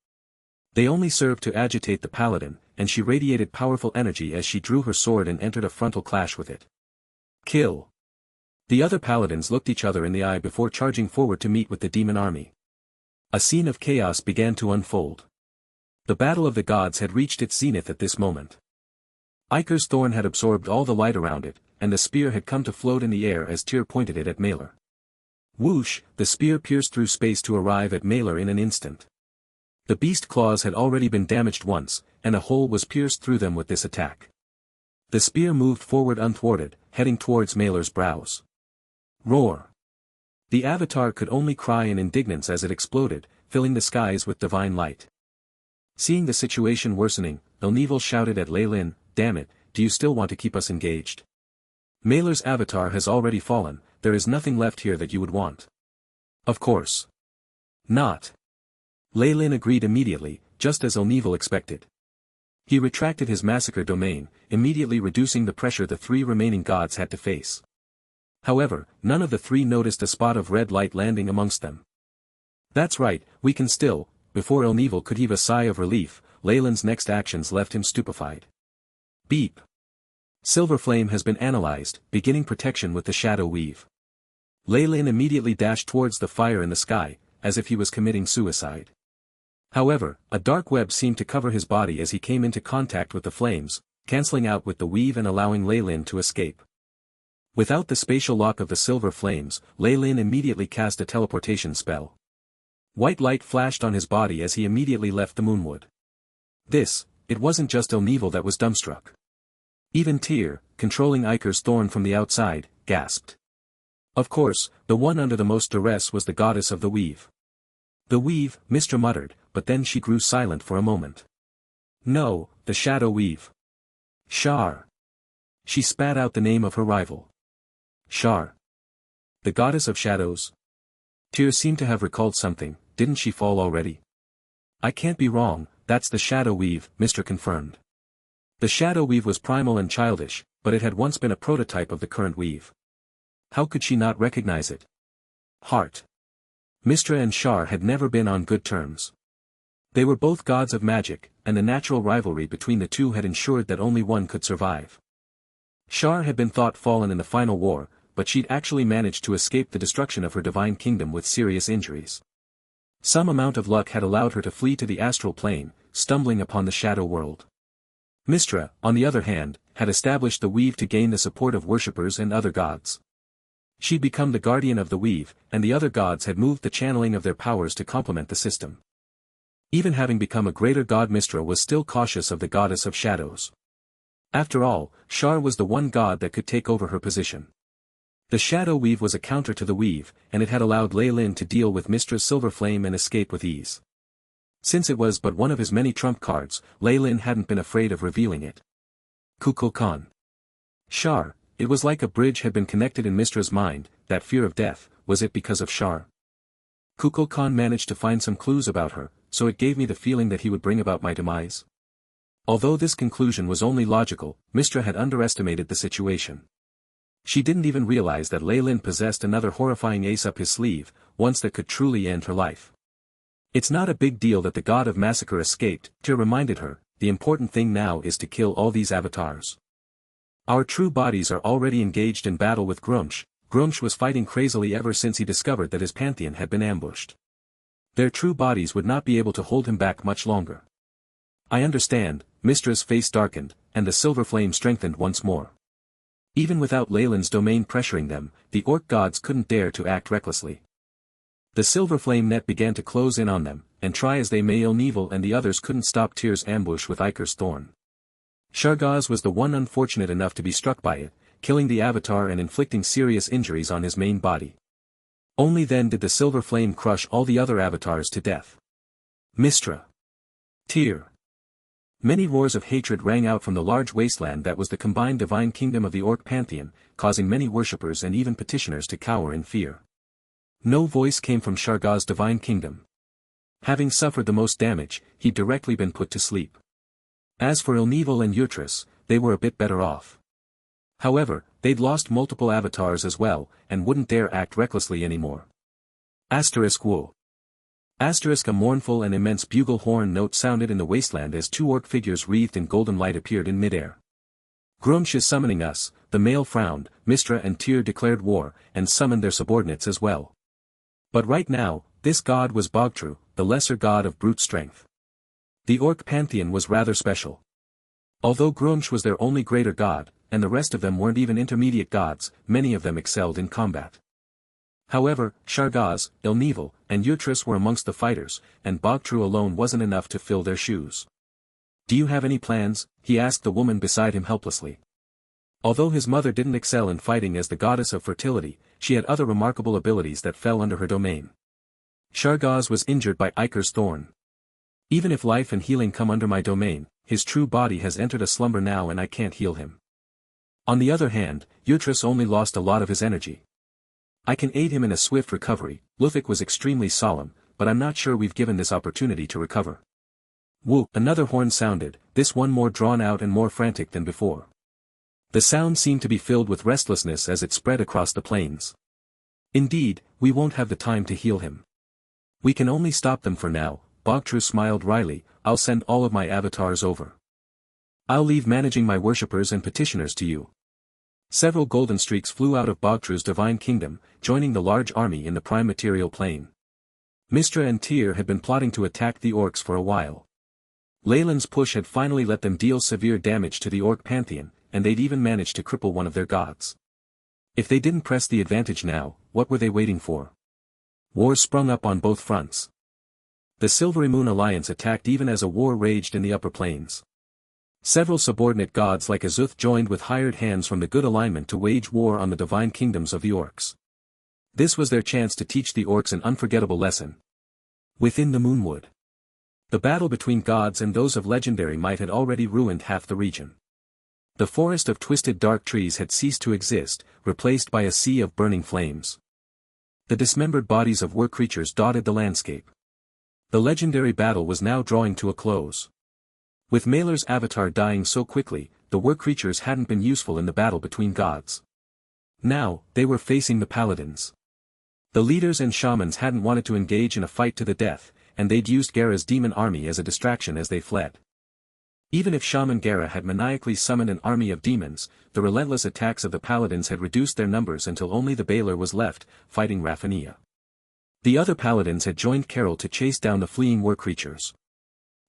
They only served to agitate the paladin, and she radiated powerful energy as she drew her sword and entered a frontal clash with it. Kill. The other paladins looked each other in the eye before charging forward to meet with the demon army. A scene of chaos began to unfold. The battle of the gods had reached its zenith at this moment. Iker's thorn had absorbed all the light around it, and the spear had come to float in the air as Tyr pointed it at Malor. Whoosh, the spear pierced through space to arrive at Malor in an instant. The beast claws had already been damaged once, and a hole was pierced through them with this attack. The spear moved forward unthwarted, heading towards Malor's brows. Roar! The avatar could only cry in indignance as it exploded, filling the skies with divine light. Seeing the situation worsening, Elneval shouted at Leylin, "Damn it, do you still want to keep us engaged? Malor's avatar has already fallen, there is nothing left here that you would want." Of course. Not. Leylin agreed immediately, just as Elneval expected. He retracted his massacre domain, immediately reducing the pressure the three remaining gods had to face. However, none of the three noticed a spot of red light landing amongst them. That's right, we can still. Before Elneval could heave a sigh of relief, Leylin's next actions left him stupefied. Beep. Silver Flame has been analyzed, beginning protection with the Shadow Weave. Leylin immediately dashed towards the fire in the sky, as if he was committing suicide. However, a dark web seemed to cover his body as he came into contact with the flames, cancelling out with the weave and allowing Leylin to escape. Without the spatial lock of the silver flames, Leylin immediately cast a teleportation spell. White light flashed on his body as he immediately left the moonwood. It wasn't just Elneval that was dumbstruck. Even Tyr, controlling Iker's thorn from the outside, gasped. Of course, the one under the most duress was the goddess of the weave. The weave, Mistra muttered, but then she grew silent for a moment. No, the Shadow Weave. Shar. She spat out the name of her rival. Shar. The goddess of shadows. Tyr seemed to have recalled something. Didn't she fall already? I can't be wrong, that's the Shadow Weave, Mistra confirmed. The Shadow Weave was primal and childish, but it had once been a prototype of the current weave. How could she not recognize it? Heart. Mistra and Shar had never been on good terms. They were both gods of magic, and the natural rivalry between the two had ensured that only one could survive. Shar had been thought fallen in the final war, but she'd actually managed to escape the destruction of her divine kingdom with serious injuries. Some amount of luck had allowed her to flee to the astral plane, stumbling upon the shadow world. Mistra, on the other hand, had established the weave to gain the support of worshippers and other gods. She'd become the guardian of the weave, and the other gods had moved the channeling of their powers to complement the system. Even having become a greater god, Mistra was still cautious of the goddess of shadows. After all, Shar was the one god that could take over her position. The Shadow Weave was a counter to the weave, and it had allowed Leylin to deal with Mistra's silver flame and escape with ease. Since it was but one of his many trump cards, Leylin hadn't been afraid of revealing it. Kukulkan. Shar, it was like a bridge had been connected in Mistra's mind. That fear of death, was it because of Shar? Kukulkan managed to find some clues about her, so it gave me the feeling that he would bring about my demise. Although this conclusion was only logical, Mistra had underestimated the situation. She didn't even realize that Leylin possessed another horrifying ace up his sleeve, once that could truly end her life. It's not a big deal that the god of massacre escaped, Tyr reminded her. the important thing now is to kill all these avatars. Our true bodies are already engaged in battle with Grumsh. Grumsh was fighting crazily ever since he discovered that his pantheon had been ambushed. Their true bodies would not be able to hold him back much longer. I understand. Mistra's face darkened, and the silver flame strengthened once more. Even without Leyland's domain pressuring them, the orc gods couldn't dare to act recklessly. The silver flame net began to close in on them, and try as they may Ilneval and the others couldn't stop Tyr's ambush with Iker's thorn. Shargaz was the one unfortunate enough to be struck by it, killing the avatar and inflicting serious injuries on his main body. Only then did the silver flame crush all the other avatars to death. Mistra. Tyr. Many roars of hatred rang out from the large wasteland that was the combined divine kingdom of the orc pantheon, causing many worshippers and even petitioners to cower in fear. No voice came from Shargaz's divine kingdom. Having suffered the most damage, he'd directly been put to sleep. As for Ilneval and Yurtris, they were a bit better off. However, they'd lost multiple avatars as well, and wouldn't dare act recklessly anymore. *Wo. A mournful and immense bugle horn note sounded in the wasteland as two orc figures wreathed in golden light appeared in midair. Grumsh is summoning us, the male frowned. Mistra and Tyr declared war, and summoned their subordinates as well. But right now, this god was Bogtru, the lesser god of brute strength. The orc pantheon was rather special. Although Grumsh was their only greater god, and the rest of them weren't even intermediate gods, many of them excelled in combat. However, Shargaz, Ilneval, and Yurtris were amongst the fighters, and Bogtru alone wasn't enough to fill their shoes. "Do you have any plans?" he asked the woman beside him helplessly. Although his mother didn't excel in fighting as the goddess of fertility, she had other remarkable abilities that fell under her domain. Shargaz was injured by Iker's thorn. "Even if life and healing come under my domain, his true body has entered a slumber now and I can't heal him. On the other hand, Yurtris only lost a lot of his energy. I can aid him in a swift recovery." Lufik was extremely solemn, "but I'm not sure we've given this opportunity to recover." Woo! Another horn sounded, this one more drawn out and more frantic than before. The sound seemed to be filled with restlessness as it spread across the plains. "Indeed, we won't have the time to heal him. We can only stop them for now." Bogtru smiled wryly. "I'll send all of my avatars over. I'll leave managing my worshippers and petitioners to you." Several golden streaks flew out of Bogtru's divine kingdom, joining the large army in the prime material plane. Mistra and Tyr had been plotting to attack the orcs for a while. Leyland's push had finally let them deal severe damage to the orc pantheon, and they'd even managed to cripple one of their gods. If they didn't press the advantage now, what were they waiting for? Wars sprung up on both fronts. The Silvery Moon Alliance attacked even as a war raged in the upper plains. Several subordinate gods like Azuth joined with hired hands from the Good Alignment to wage war on the divine kingdoms of the orcs. This was their chance to teach the orcs an unforgettable lesson. Within the Moonwood, the battle between gods and those of legendary might had already ruined half the region. The forest of twisted dark trees had ceased to exist, replaced by a sea of burning flames. The dismembered bodies of war creatures dotted the landscape. The legendary battle was now drawing to a close. With Maelor's avatar dying so quickly, the war creatures hadn't been useful in the battle between gods. Now, they were facing the paladins. The leaders and shamans hadn't wanted to engage in a fight to the death, and they'd used Gera's demon army as a distraction as they fled. Even if Shaman Gera had maniacally summoned an army of demons, the relentless attacks of the paladins had reduced their numbers until only the Baelor was left, fighting Raphania. The other paladins had joined Carol to chase down the fleeing war creatures.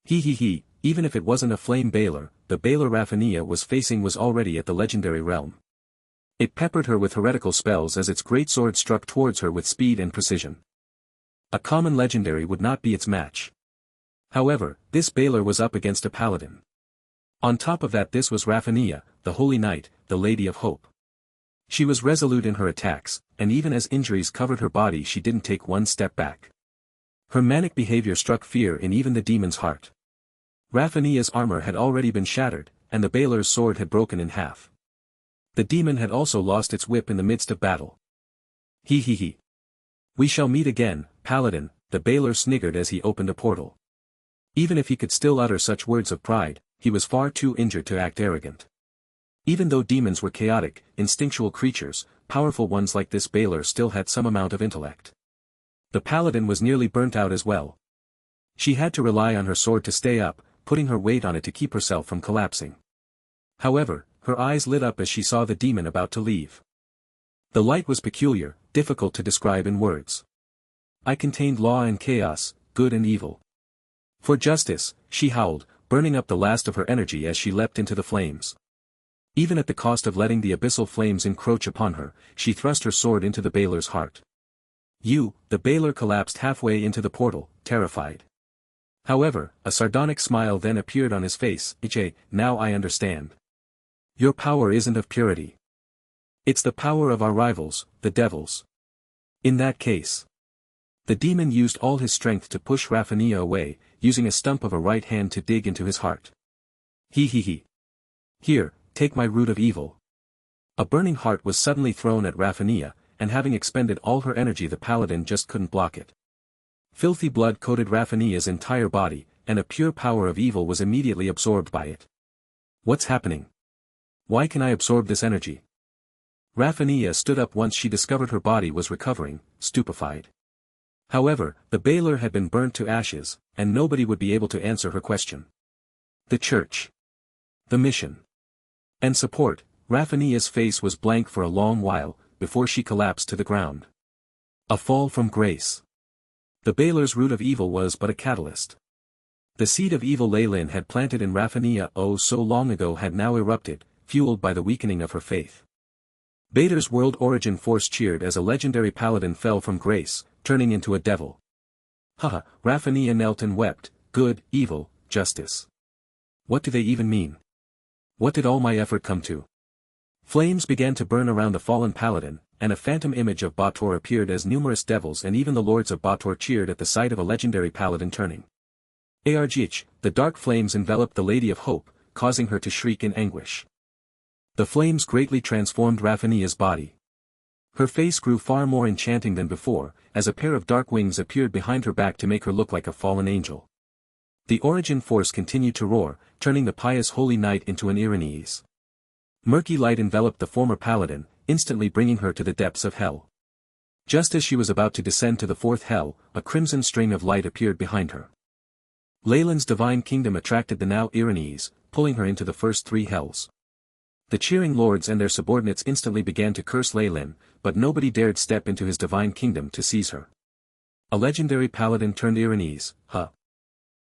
Even if it wasn't a flame Baelor, the Baelor Raphania was facing was already at the legendary realm. It peppered her with heretical spells as its greatsword struck towards her with speed and precision. A common legendary would not be its match. However, this Baelor was up against a paladin. On top of that, this was Raphania, the Holy Knight, the Lady of Hope. She was resolute in her attacks, and even as injuries covered her body she didn't take one step back. Her manic behavior struck fear in even the demon's heart. Raphania's armor had already been shattered, and the Baelor's sword had broken in half. The demon had also lost its whip in the midst of battle. "We shall meet again, Paladin," the Baelor sniggered as he opened a portal. Even if he could still utter such words of pride, he was far too injured to act arrogant. Even though demons were chaotic, instinctual creatures, powerful ones like this Baelor still had some amount of intellect. The Paladin was nearly burnt out as well. She had to rely on her sword to stay up, putting her weight on it to keep herself from collapsing. However, her eyes lit up as she saw the demon about to leave. The light was peculiar, difficult to describe in words. I contained law and chaos, good and evil. For justice, she howled, burning up the last of her energy as she leapt into the flames. Even at the cost of letting the abyssal flames encroach upon her, she thrust her sword into the Baler's heart. The Baler collapsed halfway into the portal, terrified. However, a sardonic smile then appeared on his face. Now I understand. Your power isn't of purity. It's the power of our rivals, the devils. In that case. The demon used all his strength to push Raphania away, using a stump of a right hand to dig into his heart. He. Here, take my root of evil. A burning heart was suddenly thrown at Raphania, and having expended all her energy the paladin just couldn't block it. Filthy blood coated Raphania's entire body, and a pure power of evil was immediately absorbed by it. What's happening? Why can I absorb this energy? Raphania stood up once she discovered her body was recovering, stupefied. However, the Baler had been burnt to ashes, and nobody would be able to answer her question. The church. The mission. And support. Raphania's face was blank for a long while, before she collapsed to the ground. A fall from grace. The Baler's root of evil was but a catalyst. The seed of evil Leylin had planted in Raphania so long ago had now erupted, fueled by the weakening of her faith. Bader's world origin force cheered as a legendary paladin fell from grace, turning into a devil. Haha, Raphania knelt and wept, good, evil, justice. What do they even mean? What did all my effort come to? Flames began to burn around the fallen paladin, and a phantom image of Bator appeared as numerous devils and even the lords of Bator cheered at the sight of a legendary paladin turning. Argh, the dark flames enveloped the Lady of Hope, causing her to shriek in anguish. The flames greatly transformed Raphania's body. Her face grew far more enchanting than before, as a pair of dark wings appeared behind her back to make her look like a fallen angel. The origin force continued to roar, turning the pious holy knight into an Irenaeus. Murky light enveloped the former paladin, instantly bringing her to the depths of hell. Just as she was about to descend to the fourth hell, a crimson string of light appeared behind her. Leylin's divine kingdom attracted the now Irenaeus, pulling her into the first three hells. The cheering lords and their subordinates instantly began to curse Leylin, but nobody dared step into his divine kingdom to seize her. A legendary paladin turned Irenaeus,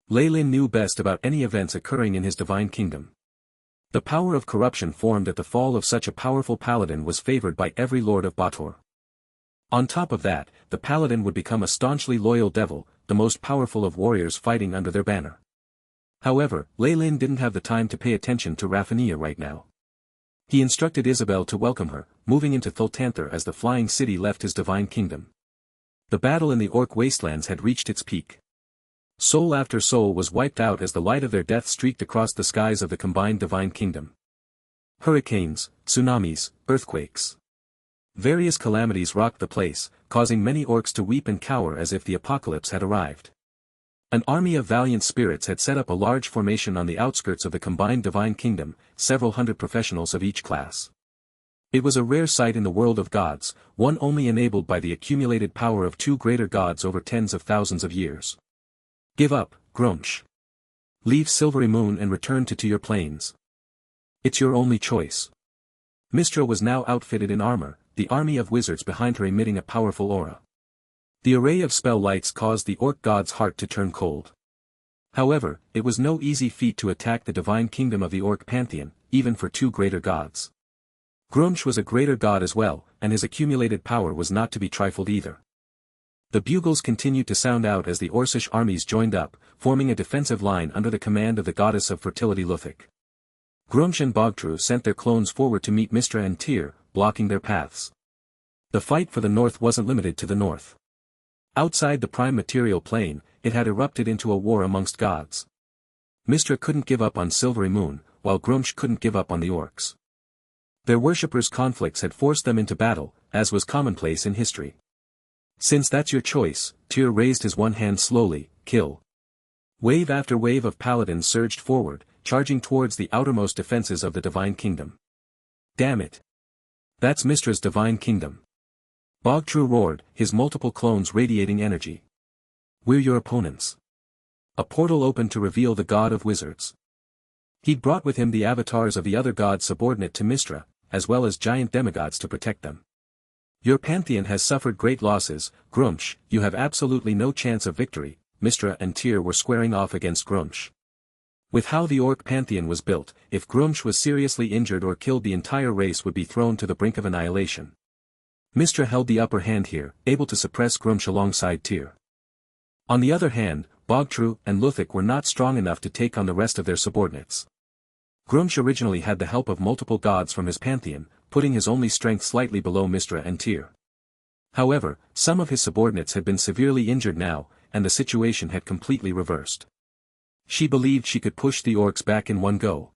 Leylin knew best about any events occurring in his divine kingdom. The power of corruption formed at the fall of such a powerful paladin was favored by every lord of Bator. On top of that, the paladin would become a staunchly loyal devil, the most powerful of warriors fighting under their banner. However, Leylin didn't have the time to pay attention to Raphania right now. He instructed Isabel to welcome her, moving into Thultanther as the flying city left his divine kingdom. The battle in the Orc wastelands had reached its peak. Soul after soul was wiped out as the light of their death streaked across the skies of the combined divine kingdom. Hurricanes, tsunamis, earthquakes. Various calamities rocked the place, causing many orcs to weep and cower as if the apocalypse had arrived. An army of valiant spirits had set up a large formation on the outskirts of the combined divine kingdom, several hundred professionals of each class. It was a rare sight in the world of gods, one only enabled by the accumulated power of two greater gods over tens of thousands of years. Give up, Grunch. Leave Silvery Moon and return to your planes. It's your only choice. Mistra was now outfitted in armor, the army of wizards behind her emitting a powerful aura. The array of spell lights caused the orc god's heart to turn cold. However, it was no easy feat to attack the divine kingdom of the orc pantheon, even for two greater gods. Grunch was a greater god as well, and his accumulated power was not to be trifled either. The bugles continued to sound out as the Orcish armies joined up, forming a defensive line under the command of the goddess of fertility Luthik. Grunch and Bogtru sent their clones forward to meet Mistra and Tyr, blocking their paths. The fight for the north wasn't limited to the north. Outside the prime material plane, it had erupted into a war amongst gods. Mistra couldn't give up on Silvery Moon, while Grunch couldn't give up on the orcs. Their worshippers' conflicts had forced them into battle, as was commonplace in history. Since that's your choice, Tyr raised his one hand slowly, kill. Wave after wave of paladins surged forward, charging towards the outermost defenses of the divine kingdom. Damn it. That's Mistra's divine kingdom. Bogtru roared, his multiple clones radiating energy. We're your opponents. A portal opened to reveal the god of wizards. He'd brought with him the avatars of the other gods subordinate to Mystra, as well as giant demigods to protect them. Your pantheon has suffered great losses, Grumsh, you have absolutely no chance of victory. Mystra and Tyr were squaring off against Grumsh. With how the orc pantheon was built, if Grumsh was seriously injured or killed, the entire race would be thrown to the brink of annihilation. Mystra held the upper hand here, able to suppress Grumsh alongside Tyr. On the other hand, Bogtru and Luthik were not strong enough to take on the rest of their subordinates. Grumsh originally had the help of multiple gods from his pantheon, putting his only strength slightly below Mystra and Tyr. However, some of his subordinates had been severely injured now, and the situation had completely reversed. She believed she could push the orcs back in one go.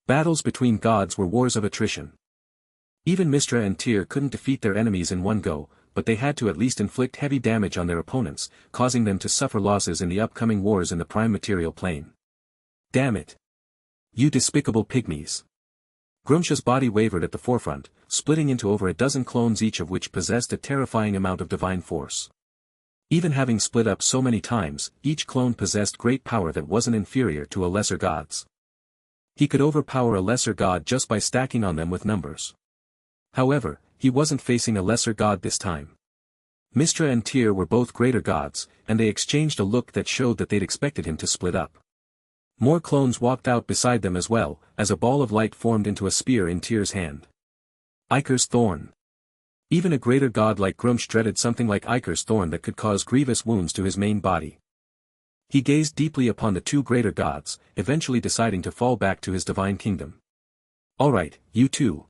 Battles between gods were wars of attrition. Even Mystra and Tyr couldn't defeat their enemies in one go, but they had to at least inflict heavy damage on their opponents, causing them to suffer losses in the upcoming wars in the prime material plane. Damn it! You despicable pygmies! Grumsh's body wavered at the forefront, splitting into over a dozen clones, each of which possessed a terrifying amount of divine force. Even having split up so many times, each clone possessed great power that wasn't inferior to a lesser god's. He could overpower a lesser god just by stacking on them with numbers. However, he wasn't facing a lesser god this time. Mystra and Tyr were both greater gods, and they exchanged a look that showed that they'd expected him to split up. More clones walked out beside them as well, as a ball of light formed into a spear in Tyr's hand. Icar's Thorn. Even a greater god like Grumsh dreaded something like Icar's Thorn that could cause grievous wounds to his main body. He gazed deeply upon the two greater gods, eventually deciding to fall back to his divine kingdom. Alright, you two.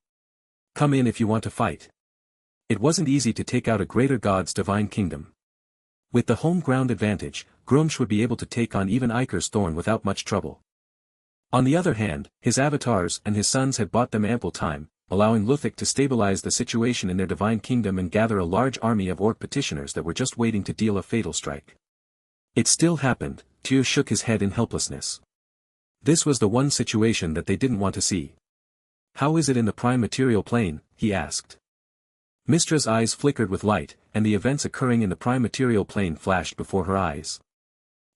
Come in if you want to fight. It wasn't easy to take out a greater god's divine kingdom. With the home ground advantage, Grumsh would be able to take on even Icar's Thorn without much trouble. On the other hand, his avatars and his sons had bought them ample time, allowing Luthik to stabilize the situation in their divine kingdom and gather a large army of orc petitioners that were just waiting to deal a fatal strike. It still happened. Tyr shook his head in helplessness. This was the one situation that they didn't want to see. How is it in the prime material plane? He asked. Mystra's eyes flickered with light, and the events occurring in the prime material plane flashed before her eyes.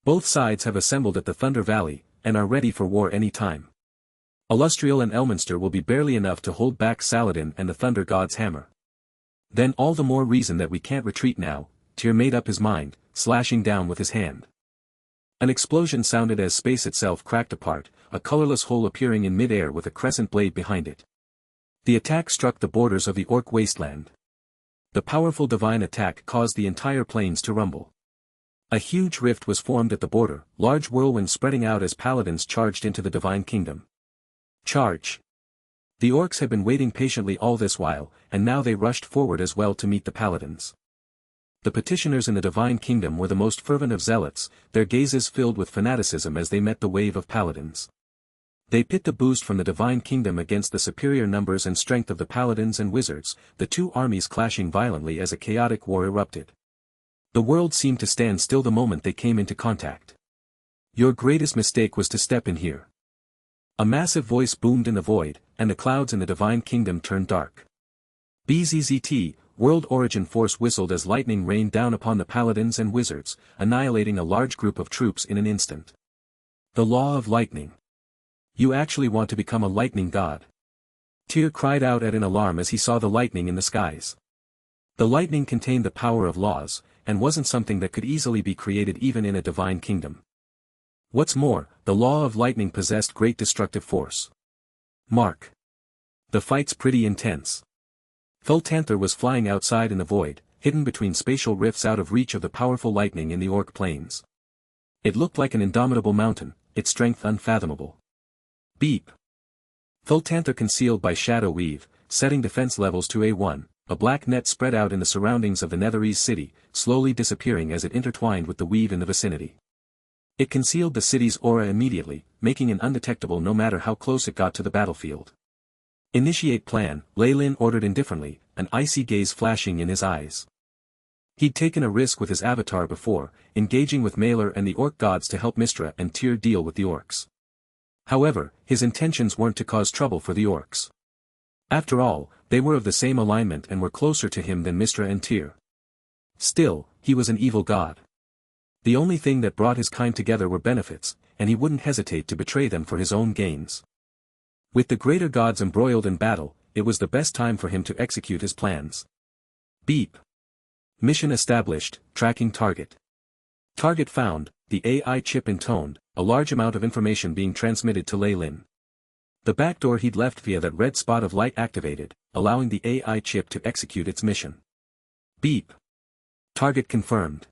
Both sides have assembled at the Thunder Valley, and are ready for war any time. Illustrial and Elminster will be barely enough to hold back Saladin and the Thunder God's hammer. Then all the more reason that we can't retreat now. Tyr made up his mind, slashing down with his hand. An explosion sounded as space itself cracked apart, a colorless hole appearing in mid-air with a crescent blade behind it. The attack struck the borders of the orc wasteland. The powerful divine attack caused the entire plains to rumble. A huge rift was formed at the border, large whirlwinds spreading out as paladins charged into the divine kingdom. Charge! The orcs had been waiting patiently all this while, and now they rushed forward as well to meet the paladins. The petitioners in the divine kingdom were the most fervent of zealots, their gazes filled with fanaticism as they met the wave of paladins. They pit the boost from the divine kingdom against the superior numbers and strength of the paladins and wizards, the two armies clashing violently as a chaotic war erupted. The world seemed to stand still the moment they came into contact. Your greatest mistake was to step in here. A massive voice boomed in the void, and the clouds in the divine kingdom turned dark. BZZT, World Origin Force whistled as lightning rained down upon the paladins and wizards, annihilating a large group of troops in an instant. The law of lightning. You actually want to become a lightning god? Tyr cried out in alarm as he saw the lightning in the skies. The lightning contained the power of laws, and wasn't something that could easily be created even in a divine kingdom. What's more, the law of lightning possessed great destructive force. Mark. The fight's pretty intense. Thultanther was flying outside in the void, hidden between spatial rifts out of reach of the powerful lightning in the orc plains. It looked like an indomitable mountain, its strength unfathomable. Beep. Thultanther concealed by shadow weave, setting defense levels to A1, a black net spread out in the surroundings of the Netherese city, slowly disappearing as it intertwined with the weave in the vicinity. It concealed the city's aura immediately, making it undetectable no matter how close it got to the battlefield. Initiate plan, Leylin ordered indifferently, an icy gaze flashing in his eyes. He'd taken a risk with his avatar before, engaging with Malor and the orc gods to help Mystra and Tyr deal with the orcs. However, his intentions weren't to cause trouble for the orcs. After all, they were of the same alignment and were closer to him than Mystra and Tyr. Still, he was an evil god. The only thing that brought his kind together were benefits, and he wouldn't hesitate to betray them for his own gains. With the greater gods embroiled in battle, it was the best time for him to execute his plans. Beep. Mission established, tracking target. Target found, the AI chip intoned, a large amount of information being transmitted to Lei Lin. The backdoor he'd left via that red spot of light activated, allowing the AI chip to execute its mission. Beep. Target confirmed.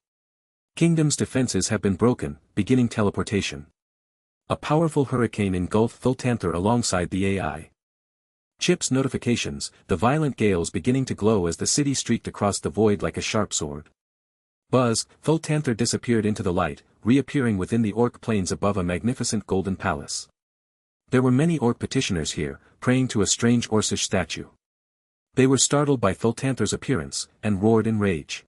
Kingdom's defenses have been broken, beginning teleportation. A powerful hurricane engulfed Thultanther alongside the AI. Chip's notifications, the violent gales beginning to glow as the city streaked across the void like a sharp sword. Buzz, Thultanther disappeared into the light, reappearing within the Orc plains above a magnificent golden palace. There were many Orc petitioners here, praying to a strange Orcish statue. They were startled by Thultanther's appearance, and roared in rage.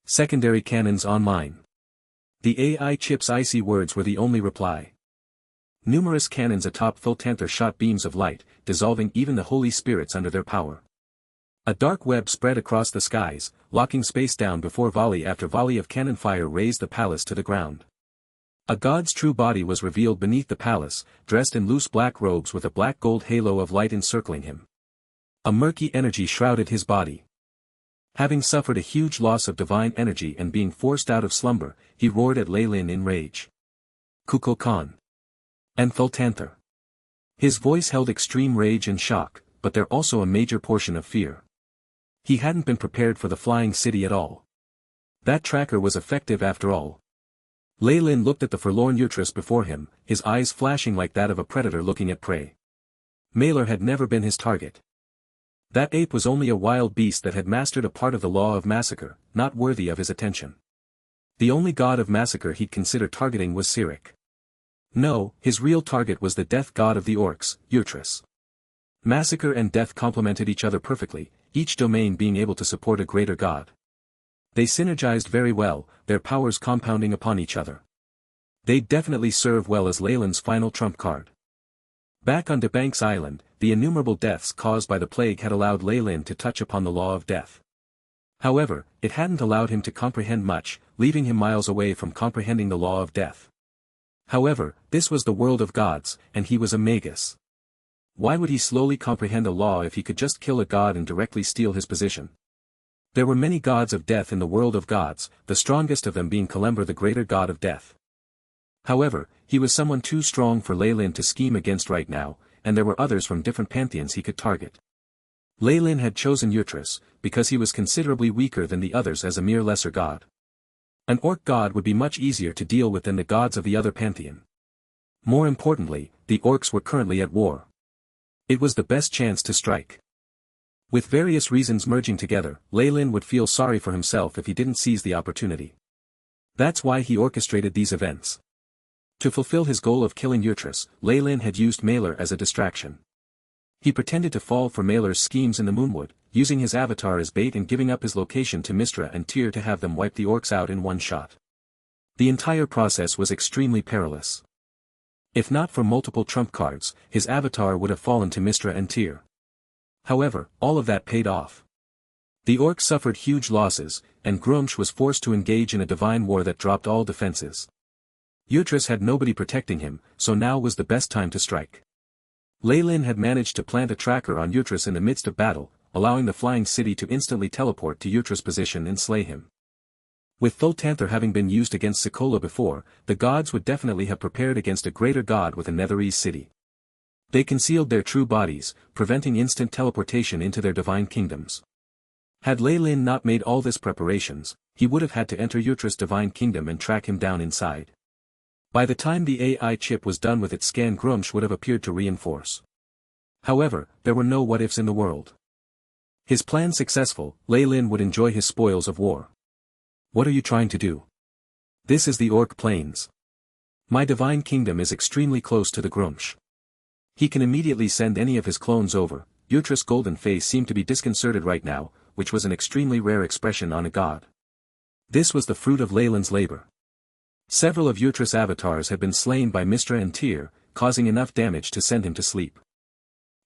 Secondary cannons online. The AI chip's icy words were the only reply. Numerous cannons atop Thultanther shot beams of light, dissolving even the holy spirits under their power. A dark web spread across the skies, locking space down before volley after volley of cannon fire razed the palace to the ground. A god's true body was revealed beneath the palace, dressed in loose black robes with a black-gold halo of light encircling him. A murky energy shrouded his body. Having suffered a huge loss of divine energy and being forced out of slumber, he roared at Lei Lin in rage. Kukulkan. And Thultanther. His voice held extreme rage and shock, but there also a major portion of fear. He hadn't been prepared for the flying city at all. That tracker was effective after all. Lei Lin looked at the forlorn Utris before him, his eyes flashing like that of a predator looking at prey. Malor had never been his target. That ape was only a wild beast that had mastered a part of the law of massacre, not worthy of his attention. The only god of massacre he'd consider targeting was Sirik. No, his real target was the death god of the Orcs, Utris. Massacre and death complemented each other perfectly, each domain being able to support a greater god. They synergized very well, their powers compounding upon each other. They'd definitely serve well as Lei Lin's final trump card. Back on DeBank's island, the innumerable deaths caused by the plague had allowed Lei Lin to touch upon the law of death. However, it hadn't allowed him to comprehend much, leaving him miles away from comprehending the law of death. However, this was the world of gods, and he was a Magus. Why would he slowly comprehend a law if he could just kill a god and directly steal his position? There were many gods of death in the world of gods, the strongest of them being Kalember, the greater god of death. However, he was someone too strong for Lei Lin to scheme against right now, and there were others from different pantheons he could target. Lei Lin had chosen Utris, because he was considerably weaker than the others as a mere lesser god. An Orc god would be much easier to deal with than the gods of the other pantheon. More importantly, the Orcs were currently at war. It was the best chance to strike. With various reasons merging together, Lei Lin would feel sorry for himself if he didn't seize the opportunity. That's why he orchestrated these events. To fulfill his goal of killing Utris, Lei Lin had used Malor as a distraction. He pretended to fall for Malor's schemes in the Moonwood, using his avatar as bait and giving up his location to Mystra and Tyr to have them wipe the Orcs out in one shot. The entire process was extremely perilous. If not for multiple trump cards, his avatar would have fallen to Mystra and Tyr. However, all of that paid off. The Orcs suffered huge losses, and Grumsh was forced to engage in a divine war that dropped all defenses. Utris had nobody protecting him, so now was the best time to strike. Lei Lin had managed to plant a tracker on Utris in the midst of battle, allowing the flying city to instantly teleport to Utris' position and slay him. With Thultanther having been used against Sikola before, the gods would definitely have prepared against a greater god with a Netherese city. They concealed their true bodies, preventing instant teleportation into their divine kingdoms. Had Lei Lin not made all this preparations, he would have had to enter Utris' divine kingdom and track him down inside. By the time the AI chip was done with its scan, Grumsh would have appeared to reinforce. However, there were no what-ifs in the world. His plan successful, Lei Lin would enjoy his spoils of war. What are you trying to do? This is the Orc Plains. My divine kingdom is extremely close to the Grumsh. He can immediately send any of his clones over. Utris' golden face seemed to be disconcerted right now, which was an extremely rare expression on a god. This was the fruit of Lei Lin's labor. Several of Utris' avatars had been slain by Mystra and Tyr, causing enough damage to send him to sleep.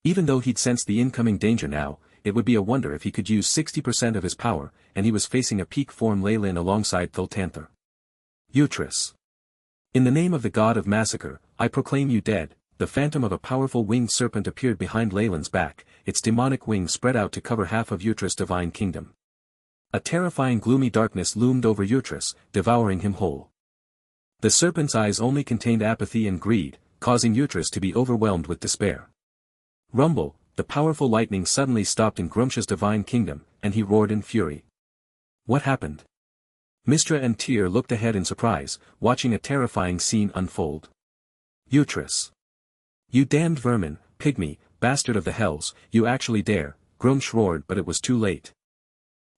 Even though he'd sensed the incoming danger now, it would be a wonder if he could use 60% of his power, and he was facing a peak form Lei Lin alongside Thultanther. Utrus. In the name of the god of massacre, I proclaim you dead. The phantom of a powerful winged serpent appeared behind Leyland's back, its demonic wings spread out to cover half of Utrus' divine kingdom. A terrifying gloomy darkness loomed over Utrus, devouring him whole. The serpent's eyes only contained apathy and greed, causing Utrus to be overwhelmed with despair. Rumble, the powerful lightning suddenly stopped in Grumsh's divine kingdom, and he roared in fury. What happened? Mystra and Tyr looked ahead in surprise, watching a terrifying scene unfold. Utrus. You damned vermin, pygmy, bastard of the hells, you actually dare, Grumsh roared, but it was too late.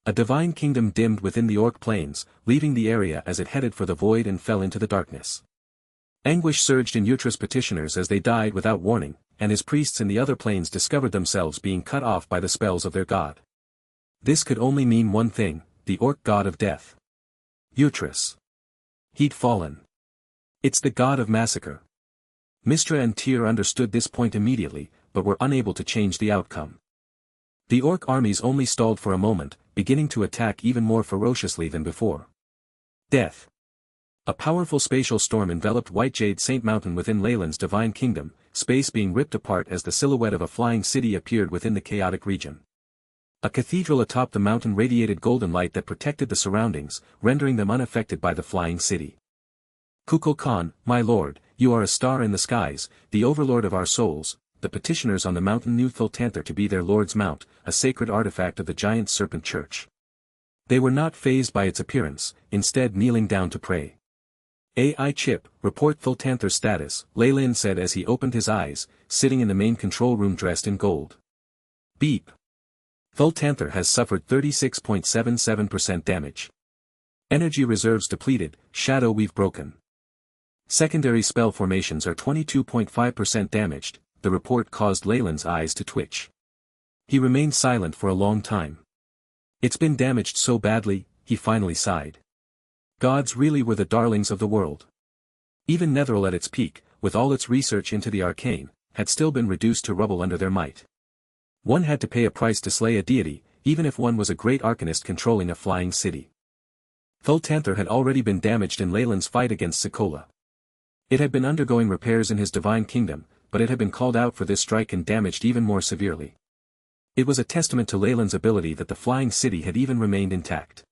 A divine kingdom dimmed within the Orc plains, leaving the area as it headed for the void and fell into the darkness. Anguish surged in Utrus' petitioners as they died without warning, and his priests in the other planes discovered themselves being cut off by the spells of their god. This could only mean one thing, the Orc god of death. Utrus. He'd fallen. It's the god of massacre. Mystra and Tyr understood this point immediately, but were unable to change the outcome. The Orc armies only stalled for a moment, beginning to attack even more ferociously than before. Death. A powerful spatial storm enveloped White Jade Saint Mountain within Leyland's divine kingdom, space being ripped apart as the silhouette of a flying city appeared within the chaotic region. A cathedral atop the mountain radiated golden light that protected the surroundings, rendering them unaffected by the flying city. Kukulkan, my lord, you are a star in the skies, the overlord of our souls. The petitioners on the mountain knew Thultanther to be their lord's mount, a sacred artifact of the giant serpent church. They were not fazed by its appearance, instead kneeling down to pray. AI chip, report Thultanther's status, Leyland said as he opened his eyes, sitting in the main control room dressed in gold. Beep. Thultanther has suffered 36.77% damage. Energy reserves depleted, shadow weave broken. Secondary spell formations are 22.5% damaged, the report caused Leyland's eyes to twitch. He remained silent for a long time. It's been damaged so badly, he finally sighed. Gods really were the darlings of the world. Even Netheril at its peak, with all its research into the arcane, had still been reduced to rubble under their might. One had to pay a price to slay a deity, even if one was a great arcanist controlling a flying city. Thultanther had already been damaged in Leyland's fight against Sikola. It had been undergoing repairs in his divine kingdom, but it had been called out for this strike and damaged even more severely. It was a testament to Leyland's ability that the flying city had even remained intact.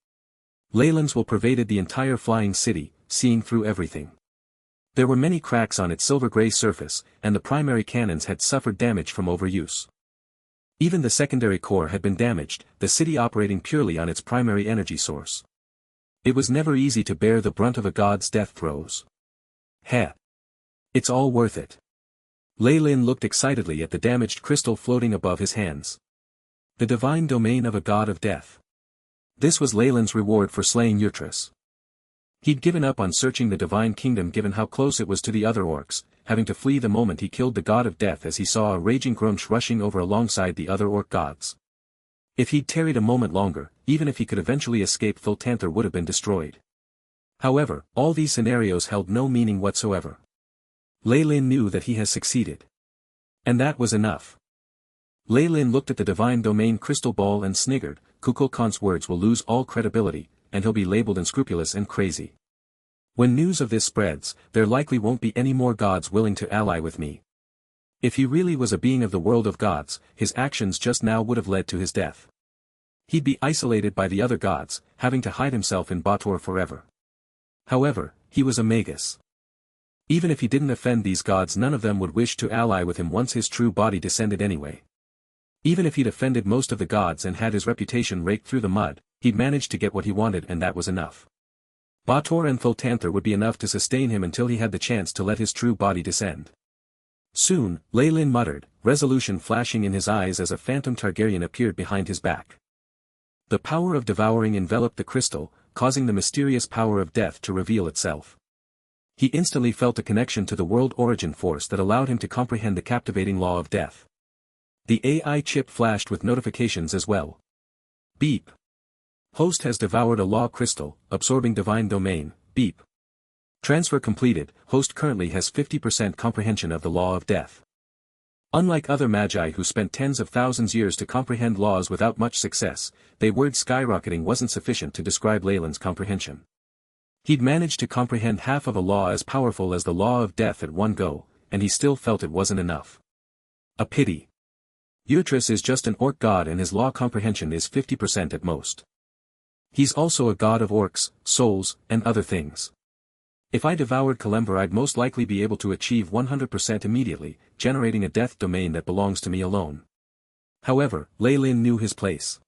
Leyland's will pervaded the entire flying city, seeing through everything. There were many cracks on its silver-gray surface, and the primary cannons had suffered damage from overuse. Even the secondary core had been damaged, the city operating purely on its primary energy source. It was never easy to bear the brunt of a god's death throes. Heh. It's all worth it. Leyland looked excitedly at the damaged crystal floating above his hands. The divine domain of a god of death. This was Leyland's reward for slaying Utrus. He'd given up on searching the divine kingdom given how close it was to the other orcs, having to flee the moment he killed the god of death as he saw a raging Grumsh rushing over alongside the other orc gods. If he'd tarried a moment longer, even if he could eventually escape, Thultanther would have been destroyed. However, all these scenarios held no meaning whatsoever. Leyland knew that he has succeeded. And that was enough. Leyland looked at the divine domain crystal ball and sniggered, Kukulkan's words will lose all credibility, and he'll be labeled unscrupulous and crazy. When news of this spreads, there likely won't be any more gods willing to ally with me. If he really was a being of the world of gods, his actions just now would have led to his death. He'd be isolated by the other gods, having to hide himself in Bator forever. However, he was a Magus. Even if he didn't offend these gods, none of them would wish to ally with him once his true body descended anyway. Even if he'd offended most of the gods and had his reputation raked through the mud, he'd managed to get what he wanted, and that was enough. Bator and Thultanther would be enough to sustain him until he had the chance to let his true body descend. Soon, Leyland muttered, resolution flashing in his eyes as a phantom Targaryen appeared behind his back. The power of devouring enveloped the crystal, causing the mysterious power of death to reveal itself. He instantly felt a connection to the world origin force that allowed him to comprehend the captivating law of death. The AI chip flashed with notifications as well. Beep. Host has devoured a law crystal, absorbing divine domain, beep. Transfer completed, host currently has 50% comprehension of the law of death. Unlike other magi who spent tens of thousands years to comprehend laws without much success, their word skyrocketing wasn't sufficient to describe Leyland's comprehension. He'd managed to comprehend half of a law as powerful as the law of death at one go, and he still felt it wasn't enough. A pity. Yutris is just an orc god and his law comprehension is 50% at most. He's also a god of orcs, souls, and other things. If I devoured Kalember, I'd most likely be able to achieve 100% immediately, generating a death domain that belongs to me alone. However, Lei Lin knew his place.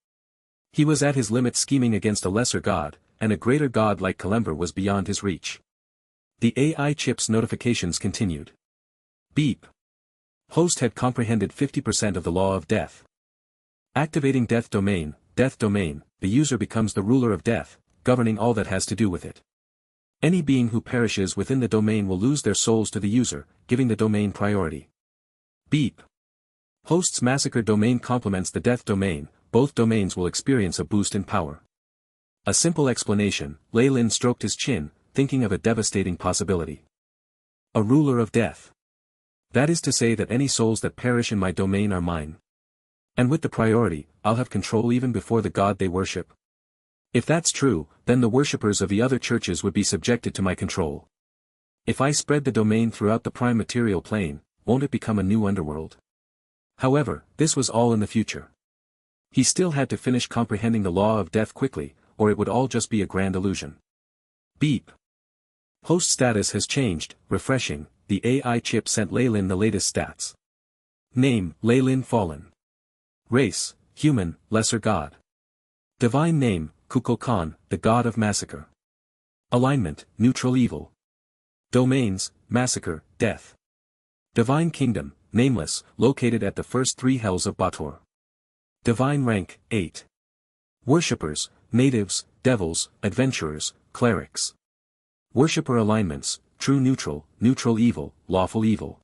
He was at his limit scheming against a lesser god, and a greater god like Kalember was beyond his reach. The AI chip's notifications continued. Beep. Host had comprehended 50% of the law of death. Activating death domain, the user becomes the ruler of death, governing all that has to do with it. Any being who perishes within the domain will lose their souls to the user, giving the domain priority. Beep. Host's massacre domain complements the death domain, both domains will experience a boost in power. A simple explanation, Lei Lin stroked his chin, thinking of a devastating possibility. A ruler of death. That is to say that any souls that perish in my domain are mine. And with the priority, I'll have control even before the god they worship. If that's true, then the worshippers of the other churches would be subjected to my control. If I spread the domain throughout the prime material plane, won't it become a new underworld? However, this was all in the future. He still had to finish comprehending the law of death quickly, or it would all just be a grand illusion. Beep. Host status has changed, refreshing, the AI chip sent Lei Lin the latest stats. Name, Lei Lin Fallen. Race, human, lesser god. Divine name, Kukulkan, the god of massacre. Alignment, neutral evil. Domains, massacre, death. Divine kingdom, nameless, located at the first 3 hells of Bator. Divine rank, 8. Worshippers, natives, devils, adventurers, clerics. Worshipper alignments, true neutral, neutral evil, lawful evil.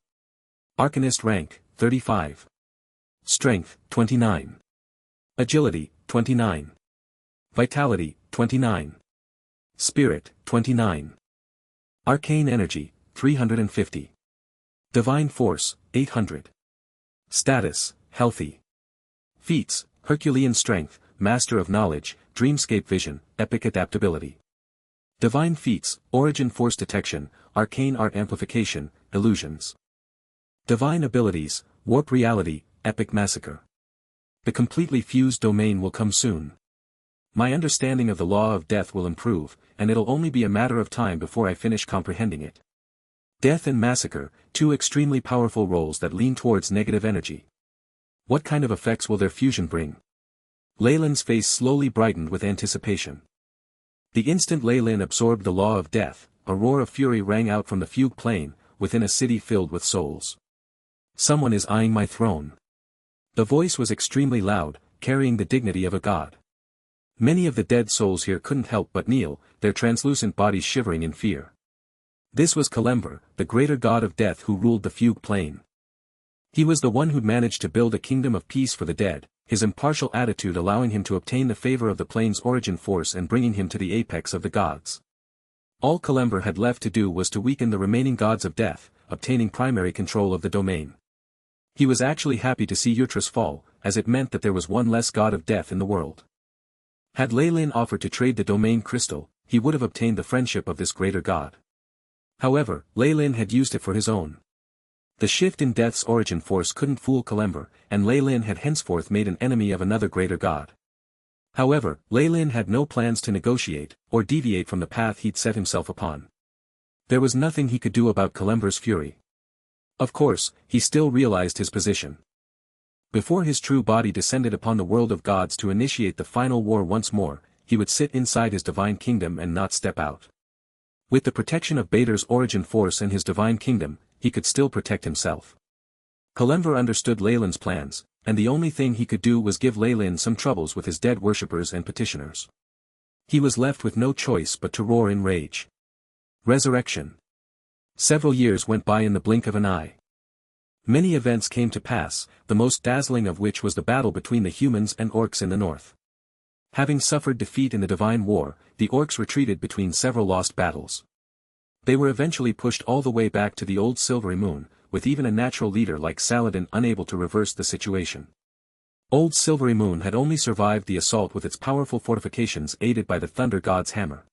Arcanist rank, 35. Strength, 29. Agility, 29. Vitality, 29. Spirit, 29. Arcane energy, 350. Divine force, 800. Status, healthy. Feats, Herculean strength, master of knowledge, dreamscape vision, epic adaptability. Divine feats, origin force detection, arcane art amplification, illusions. Divine abilities, warp reality, epic massacre. The completely fused domain will come soon. My understanding of the law of death will improve, and it'll only be a matter of time before I finish comprehending it. Death and massacre, 2 extremely powerful roles that lean towards negative energy. What kind of effects will their fusion bring? Lei Lin's face slowly brightened with anticipation. The instant Lei Lin absorbed the law of death, a roar of fury rang out from the fugue plane, within a city filled with souls. Someone is eyeing my throne. The voice was extremely loud, carrying the dignity of a god. Many of the dead souls here couldn't help but kneel, their translucent bodies shivering in fear. This was Kalember, the greater god of death who ruled the fugue plane. He was the one who'd managed to build a kingdom of peace for the dead, his impartial attitude allowing him to obtain the favor of the plane's origin force and bringing him to the apex of the gods. All Kalember had left to do was to weaken the remaining gods of death, obtaining primary control of the domain. He was actually happy to see Yutris fall, as it meant that there was one less god of death in the world. Had Lei Lin offered to trade the domain crystal, he would have obtained the friendship of this greater god. However, Lei Lin had used it for his own. The shift in death's origin force couldn't fool Kalember, and Lei Lin had henceforth made an enemy of another greater god. However, Lei Lin had no plans to negotiate, or deviate from the path he'd set himself upon. There was nothing he could do about Kalember's fury. Of course, he still realized his position. Before his true body descended upon the world of gods to initiate the final war once more, he would sit inside his divine kingdom and not step out. With the protection of Bader's origin force and his divine kingdom, he could still protect himself. Kalember understood Lei Lin's plans, and the only thing he could do was give Lei Lin some troubles with his dead worshippers and petitioners. He was left with no choice but to roar in rage. Resurrection. Several years went by in the blink of an eye. Many events came to pass, the most dazzling of which was the battle between the humans and orcs in the north. Having suffered defeat in the divine war, the orcs retreated between several lost battles. They were eventually pushed all the way back to the old Silvery Moon, with even a natural leader like Saladin unable to reverse the situation. Old Silvery Moon had only survived the assault with its powerful fortifications aided by the Thunder God's hammer.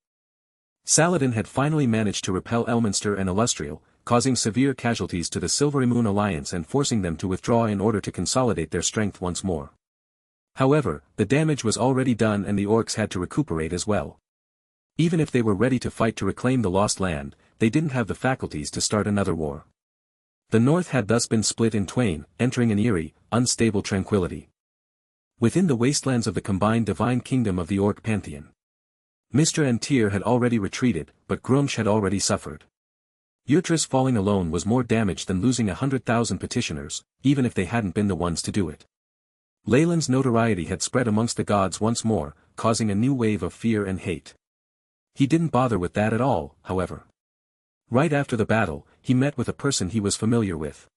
Saladin had finally managed to repel Elminster and Illustrial, causing severe casualties to the Silvery Moon Alliance and forcing them to withdraw in order to consolidate their strength once more. However, the damage was already done and the orcs had to recuperate as well. Even if they were ready to fight to reclaim the lost land, they didn't have the faculties to start another war. The north had thus been split in twain, entering an eerie, unstable tranquility. Within the wastelands of the combined divine kingdom of the orc pantheon, Mystra and Tyr had already retreated, but Grumsh had already suffered. Yurtris falling alone was more damage than losing 100,000 petitioners, even if they hadn't been the ones to do it. Leyland's notoriety had spread amongst the gods once more, causing a new wave of fear and hate. He didn't bother with that at all, however. Right after the battle, he met with a person he was familiar with.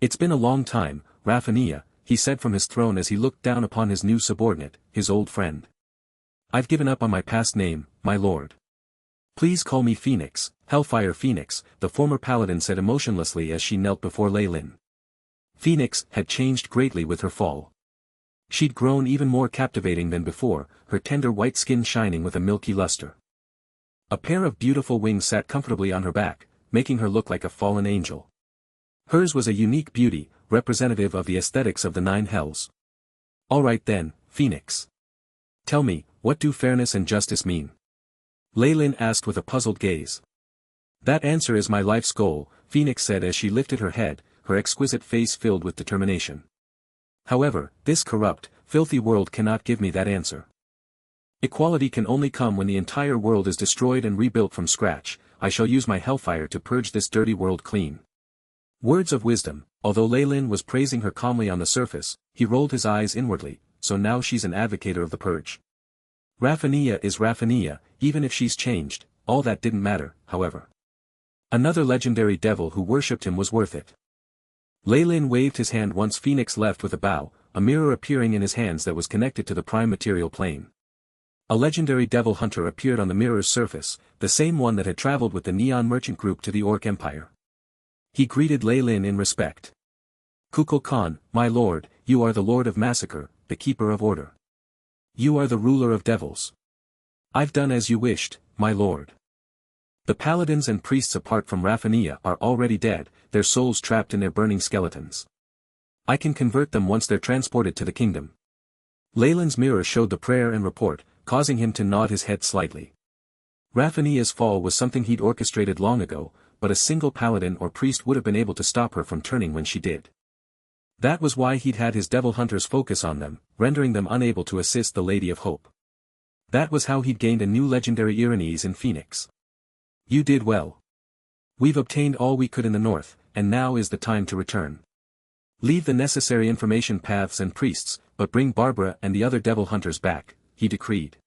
"It's been a long time, Raphania," he said from his throne as he looked down upon his new subordinate, his old friend. "I've given up on my past name, my lord. Please call me Phoenix, Hellfire Phoenix," the former paladin said emotionlessly as she knelt before Leyland. Phoenix had changed greatly with her fall. She'd grown even more captivating than before, her tender white skin shining with a milky luster. A pair of beautiful wings sat comfortably on her back, making her look like a fallen angel. Hers was a unique beauty, representative of the aesthetics of the nine hells. "All right then, Phoenix. Tell me, what do fairness and justice mean?" Leyland asked with a puzzled gaze. "That answer is my life's goal," Phoenix said as she lifted her head, her exquisite face filled with determination. "However, this corrupt, filthy world cannot give me that answer. Equality can only come when the entire world is destroyed and rebuilt from scratch. I shall use my hellfire to purge this dirty world clean." Words of wisdom. Although Leyland was praising her calmly on the surface, he rolled his eyes inwardly, so now she's an advocate of the purge. Raphania is Raphania, even if she's changed, all that didn't matter, however. Another legendary devil who worshipped him was worth it. Leyland waved his hand once Phoenix left with a bow, a mirror appearing in his hands that was connected to the prime material plane. A legendary devil hunter appeared on the mirror's surface, the same one that had traveled with the Neon Merchant Group to the Orc Empire. He greeted Leyland in respect. "Kukul Khan, my lord, you are the Lord of Massacre, the Keeper of Order. You are the ruler of devils. I've done as you wished, my lord. The paladins and priests apart from Raphania are already dead, their souls trapped in their burning skeletons. I can convert them once they're transported to the kingdom." Leyland's mirror showed the prayer and report, causing him to nod his head slightly. Raphania's fall was something he'd orchestrated long ago, but a single paladin or priest would have been able to stop her from turning when she did. That was why he'd had his devil hunters focus on them, rendering them unable to assist the Lady of Hope. That was how he'd gained a new legendary Irenes in Phoenix. "You did well. We've obtained all we could in the north, and now is the time to return. Leave the necessary information paths and priests, but bring Barbara and the other devil hunters back," he decreed.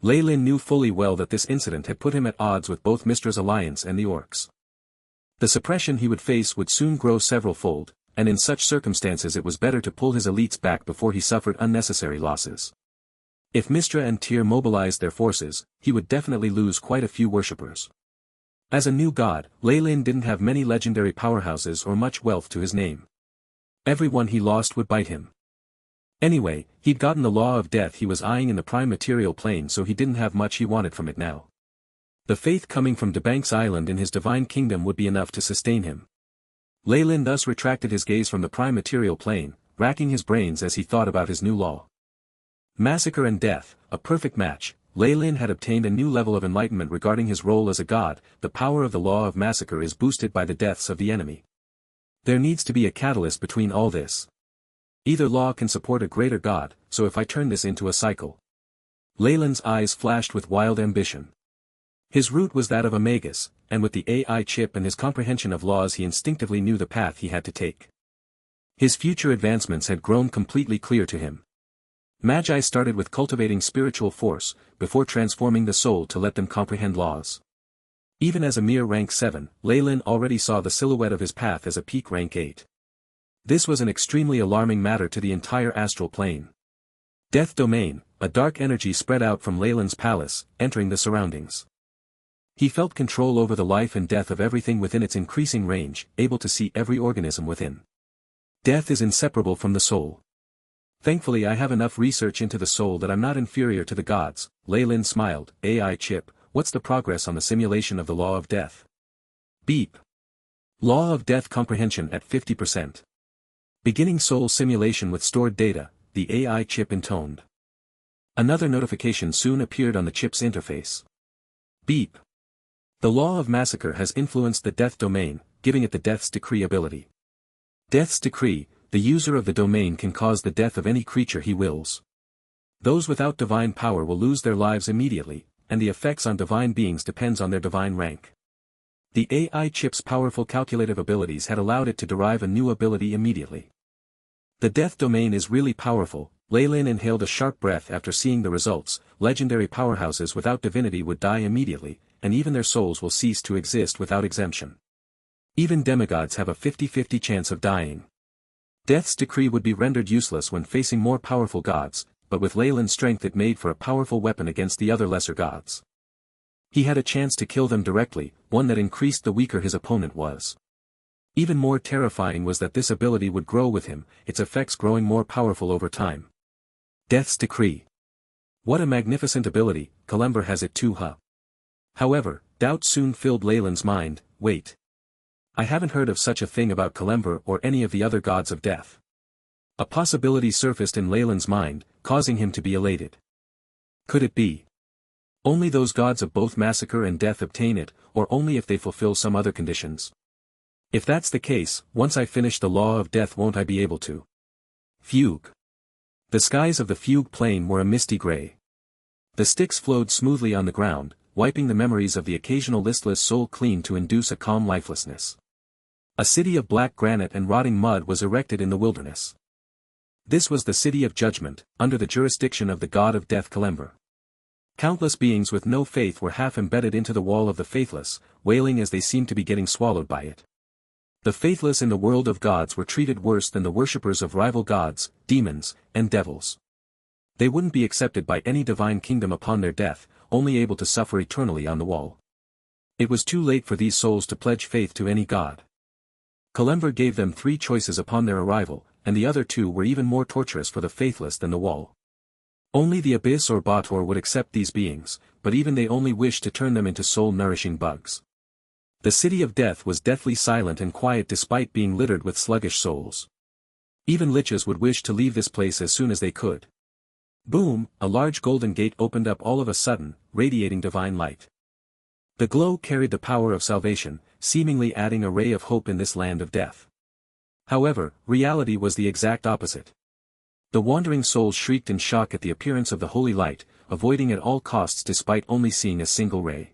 Leyland knew fully well that this incident had put him at odds with both Mystra's alliance and the orcs. The suppression he would face would soon grow several-fold, and in such circumstances it was better to pull his elites back before he suffered unnecessary losses. If Mystra and Tyr mobilized their forces, he would definitely lose quite a few worshippers. As a new god, Leyland didn't have many legendary powerhouses or much wealth to his name. Everyone he lost would bite him. Anyway, he'd gotten the law of death he was eyeing in the prime material plane, so he didn't have much he wanted from it now. The faith coming from Debank's island in his divine kingdom would be enough to sustain him. Leyland thus retracted his gaze from the prime material plane, racking his brains as he thought about his new law. Massacre and death, a perfect match. Leyland had obtained a new level of enlightenment regarding his role as a god. The power of the law of massacre is boosted by the deaths of the enemy. There needs to be a catalyst between all this. Either law can support a greater god, so if I turn this into a cycle. Leyland's eyes flashed with wild ambition. His route was that of a Magus, and with the AI chip and his comprehension of laws he instinctively knew the path he had to take. His future advancements had grown completely clear to him. Magi started with cultivating spiritual force, before transforming the soul to let them comprehend laws. Even as a mere rank 7, Leyland already saw the silhouette of his path as a peak rank 8. This was an extremely alarming matter to the entire astral plane. Death Domain, a dark energy spread out from Leyland's palace, entering the surroundings. He felt control over the life and death of everything within its increasing range, able to see every organism within. Death is inseparable from the soul. Thankfully I have enough research into the soul that I'm not inferior to the gods. Leyland smiled. AI chip, what's the progress on the simulation of the law of death? Beep. Law of death comprehension at 50%. Beginning soul simulation with stored data, the AI chip intoned. Another notification soon appeared on the chip's interface. Beep. The law of massacre has influenced the death domain, giving it the Death's Decree ability. Death's Decree, the user of the domain can cause the death of any creature he wills. Those without divine power will lose their lives immediately, and the effects on divine beings depends on their divine rank. The AI chip's powerful calculative abilities had allowed it to derive a new ability immediately. The death domain is really powerful. Leyland inhaled a sharp breath after seeing the results. Legendary powerhouses without divinity would die immediately, and even their souls will cease to exist without exemption. Even demigods have a 50-50 chance of dying. Death's Decree would be rendered useless when facing more powerful gods, but with Leyland's strength it made for a powerful weapon against the other lesser gods. He had a chance to kill them directly, one that increased the weaker his opponent was. Even more terrifying was that this ability would grow with him, its effects growing more powerful over time. Death's Decree. What a magnificent ability, Kalember has it too, huh? However, doubt soon filled Leyland's mind. Wait. I haven't heard of such a thing about Kalember or any of the other gods of death. A possibility surfaced in Leyland's mind, causing him to be elated. Could it be? Only those gods of both massacre and death obtain it, or only if they fulfill some other conditions? If that's the case, once I finish the law of death won't I be able to? Fugue. The skies of the fugue plain were a misty gray. The sticks flowed smoothly on the ground, wiping the memories of the occasional listless soul clean to induce a calm lifelessness. A city of black granite and rotting mud was erected in the wilderness. This was the city of judgment, under the jurisdiction of the god of death Kalember. Countless beings with no faith were half embedded into the wall of the faithless, wailing as they seemed to be getting swallowed by it. The faithless in the world of gods were treated worse than the worshippers of rival gods, demons, and devils. They wouldn't be accepted by any divine kingdom upon their death, only able to suffer eternally on the wall. It was too late for these souls to pledge faith to any god. Kalember gave them 3 choices upon their arrival, and the other 2 were even more torturous for the faithless than the wall. Only the abyss or Bator would accept these beings, but even they only wished to turn them into soul-nourishing bugs. The city of death was deathly silent and quiet despite being littered with sluggish souls. Even liches would wish to leave this place as soon as they could. Boom, a large golden gate opened up all of a sudden, radiating divine light. The glow carried the power of salvation, seemingly adding a ray of hope in this land of death. However, reality was the exact opposite. The wandering souls shrieked in shock at the appearance of the holy light, avoiding at all costs despite only seeing a single ray.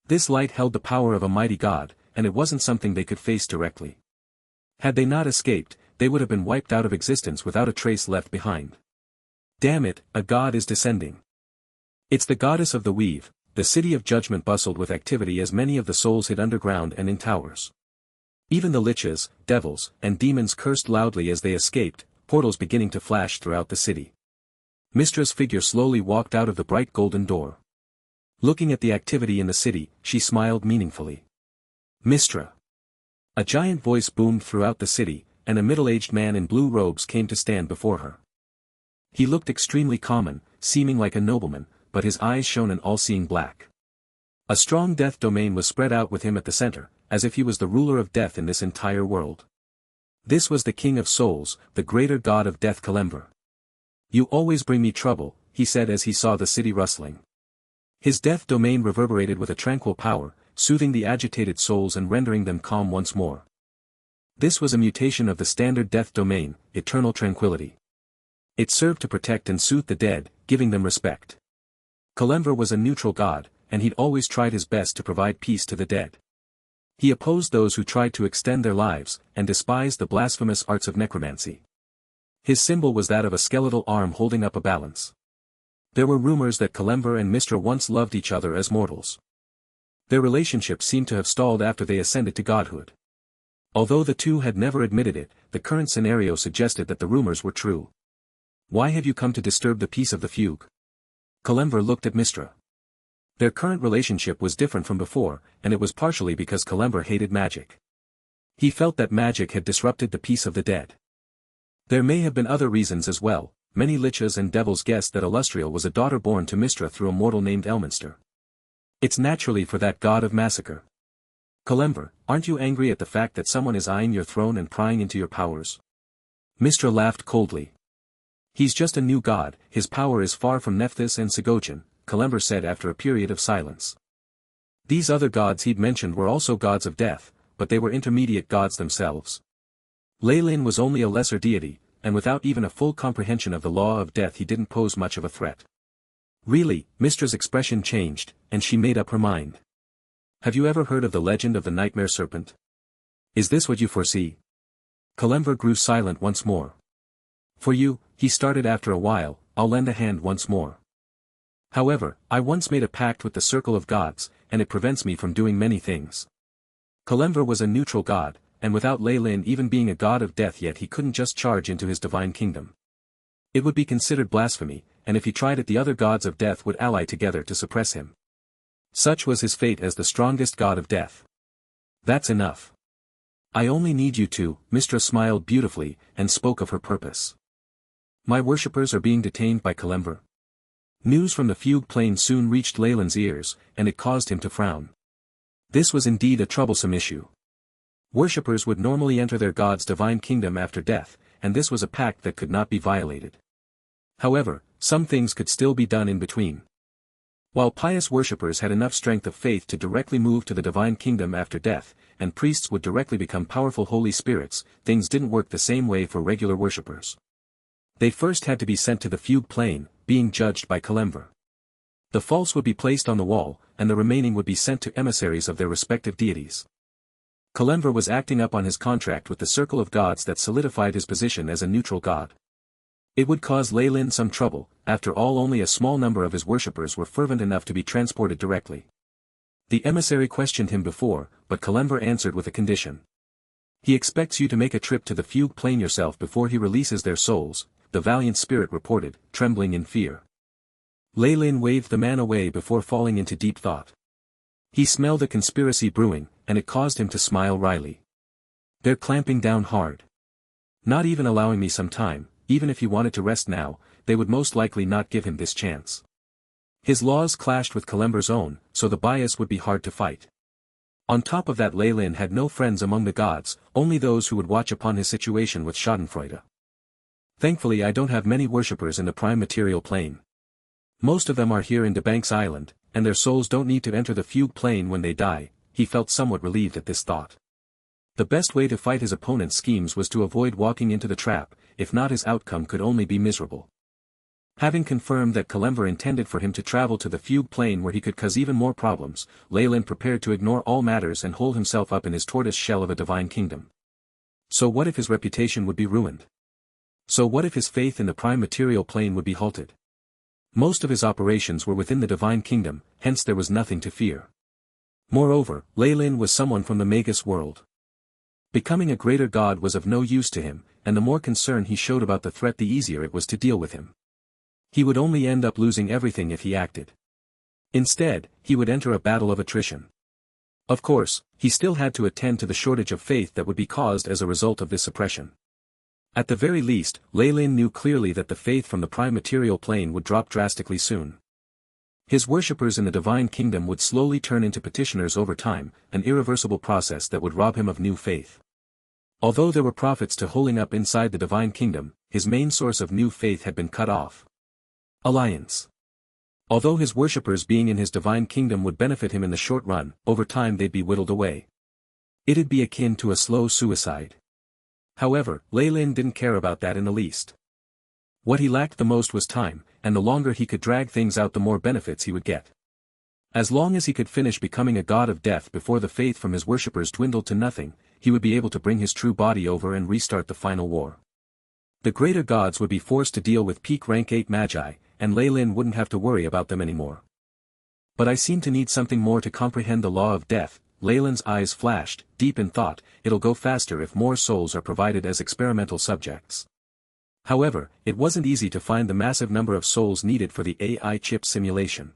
This light held the power of a mighty god, and it wasn't something they could face directly. Had they not escaped, they would have been wiped out of existence without a trace left behind. Damn it, a god is descending. It's the goddess of the weave. The city of judgment bustled with activity as many of the souls hid underground and in towers. Even the liches, devils, and demons cursed loudly as they escaped, portals beginning to flash throughout the city. Mistra's figure slowly walked out of the bright golden door. Looking at the activity in the city, she smiled meaningfully. Mistra. A giant voice boomed throughout the city, and a middle-aged man in blue robes came to stand before her. He looked extremely common, seeming like a nobleman, but his eyes shone an all-seeing black. A strong death domain was spread out with him at the center, as if he was the ruler of death in this entire world. This was the King of Souls, the greater god of death Kalember. You always bring me trouble, he said as he saw the city rustling. His death domain reverberated with a tranquil power, soothing the agitated souls and rendering them calm once more. This was a mutation of the standard death domain, eternal tranquility. It served to protect and soothe the dead, giving them respect. Kalember was a neutral god, and he'd always tried his best to provide peace to the dead. He opposed those who tried to extend their lives, and despised the blasphemous arts of necromancy. His symbol was that of a skeletal arm holding up a balance. There were rumors that Kalember and Mistra once loved each other as mortals. Their relationship seemed to have stalled after they ascended to godhood. Although the two had never admitted it, the current scenario suggested that the rumors were true. Why have you come to disturb the peace of the fugue? Kalember looked at Mistra. Their current relationship was different from before, and it was partially because Kalember hated magic. He felt that magic had disrupted the peace of the dead. There may have been other reasons as well. Many liches and devils guessed that Illustrial was a daughter born to Mistra through a mortal named Elminster. It's naturally for that god of massacre. Kalember, aren't you angry at the fact that someone is eyeing your throne and prying into your powers? Mistra laughed coldly. He's just a new god, his power is far from Nephthys and Sigojin, Kalember said after a period of silence. These other gods he'd mentioned were also gods of death, but they were intermediate gods themselves. Leylin was only a lesser deity, and without even a full comprehension of the law of death he didn't pose much of a threat. Really, Mistra's expression changed, and she made up her mind. Have you ever heard of the legend of the nightmare serpent? Is this what you foresee? Kalember grew silent once more. For you, he started after a while, I'll lend a hand once more. However, I once made a pact with the circle of gods, and it prevents me from doing many things. Kalember was a neutral god, and without Leylin even being a god of death yet he couldn't just charge into his divine kingdom. It would be considered blasphemy, and if he tried it the other gods of death would ally together to suppress him. Such was his fate as the strongest god of death. That's enough. I only need you to, Mistra smiled beautifully, and spoke of her purpose. My worshippers are being detained by Kalember. News from the fugue plain soon reached Leylin's ears, and it caused him to frown. This was indeed a troublesome issue. Worshippers would normally enter their god's divine kingdom after death, and this was a pact that could not be violated. However, some things could still be done in between. While pious worshippers had enough strength of faith to directly move to the divine kingdom after death, and priests would directly become powerful holy spirits, things didn't work the same way for regular worshippers. They first had to be sent to the fugue plain, being judged by Kalember. The false would be placed on the wall, and the remaining would be sent to emissaries of their respective deities. Kalember was acting up on his contract with the circle of gods that solidified his position as a neutral god. It would cause Leylin some trouble, after all only a small number of his worshippers were fervent enough to be transported directly. The emissary questioned him before, but Kalember answered with a condition. He expects you to make a trip to the fugue plain yourself before he releases their souls, the valiant spirit reported, trembling in fear. Leylin waved the man away before falling into deep thought. He smelled a conspiracy brewing, and it caused him to smile wryly. They're clamping down hard. Not even allowing me some time, even if he wanted to rest now, they would most likely not give him this chance. His laws clashed with Kalember's own, so the bias would be hard to fight. On top of that Leylin had no friends among the gods, only those who would watch upon his situation with schadenfreude. Thankfully I don't have many worshippers in the prime material plane. Most of them are here in Debank's island, and their souls don't need to enter the fugue plane when they die. He felt somewhat relieved at this thought. The best way to fight his opponent's schemes was to avoid walking into the trap, if not his outcome could only be miserable. Having confirmed that Kalember intended for him to travel to the fugue plane where he could cause even more problems, Leylin prepared to ignore all matters and hole himself up in his tortoise shell of a divine kingdom. So what if his reputation would be ruined? So what if his faith in the prime material plane would be halted? Most of his operations were within the divine kingdom, hence there was nothing to fear. Moreover, Leylin was someone from the Magus world. Becoming a greater god was of no use to him, and the more concern he showed about the threat the easier it was to deal with him. He would only end up losing everything if he acted. Instead, he would enter a battle of attrition. Of course, he still had to attend to the shortage of faith that would be caused as a result of this suppression. At the very least, Leylin knew clearly that the faith from the prime material plane would drop drastically soon. His worshippers in the divine kingdom would slowly turn into petitioners over time, an irreversible process that would rob him of new faith. Although there were profits to holding up inside the divine kingdom, his main source of new faith had been cut off. Alliance. Although his worshippers being in his divine kingdom would benefit him in the short run, over time they'd be whittled away. It'd be akin to a slow suicide. However, Leylin didn't care about that in the least. What he lacked the most was time, and the longer he could drag things out the more benefits he would get. As long as he could finish becoming a god of death before the faith from his worshippers dwindled to nothing, he would be able to bring his true body over and restart the final war. The greater gods would be forced to deal with peak rank 8 magi, and Leylin wouldn't have to worry about them anymore. But I seem to need something more to comprehend the law of death. Leylin's eyes flashed, deep in thought. It'll go faster if more souls are provided as experimental subjects. However, it wasn't easy to find the massive number of souls needed for the AI chip simulation.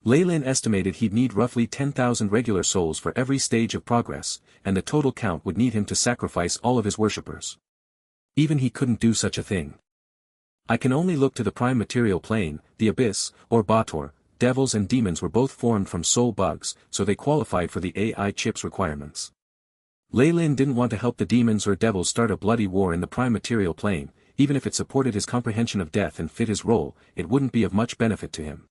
Leylin estimated he'd need roughly 10,000 regular souls for every stage of progress, and the total count would need him to sacrifice all of his worshippers. Even he couldn't do such a thing. I can only look to the prime material plane, the abyss, or Bator, devils and demons were both formed from soul bugs, so they qualified for the AI chip's requirements. Lei Lin didn't want to help the demons or devils start a bloody war in the prime material plane. Even if it supported his comprehension of death and fit his role, it wouldn't be of much benefit to him.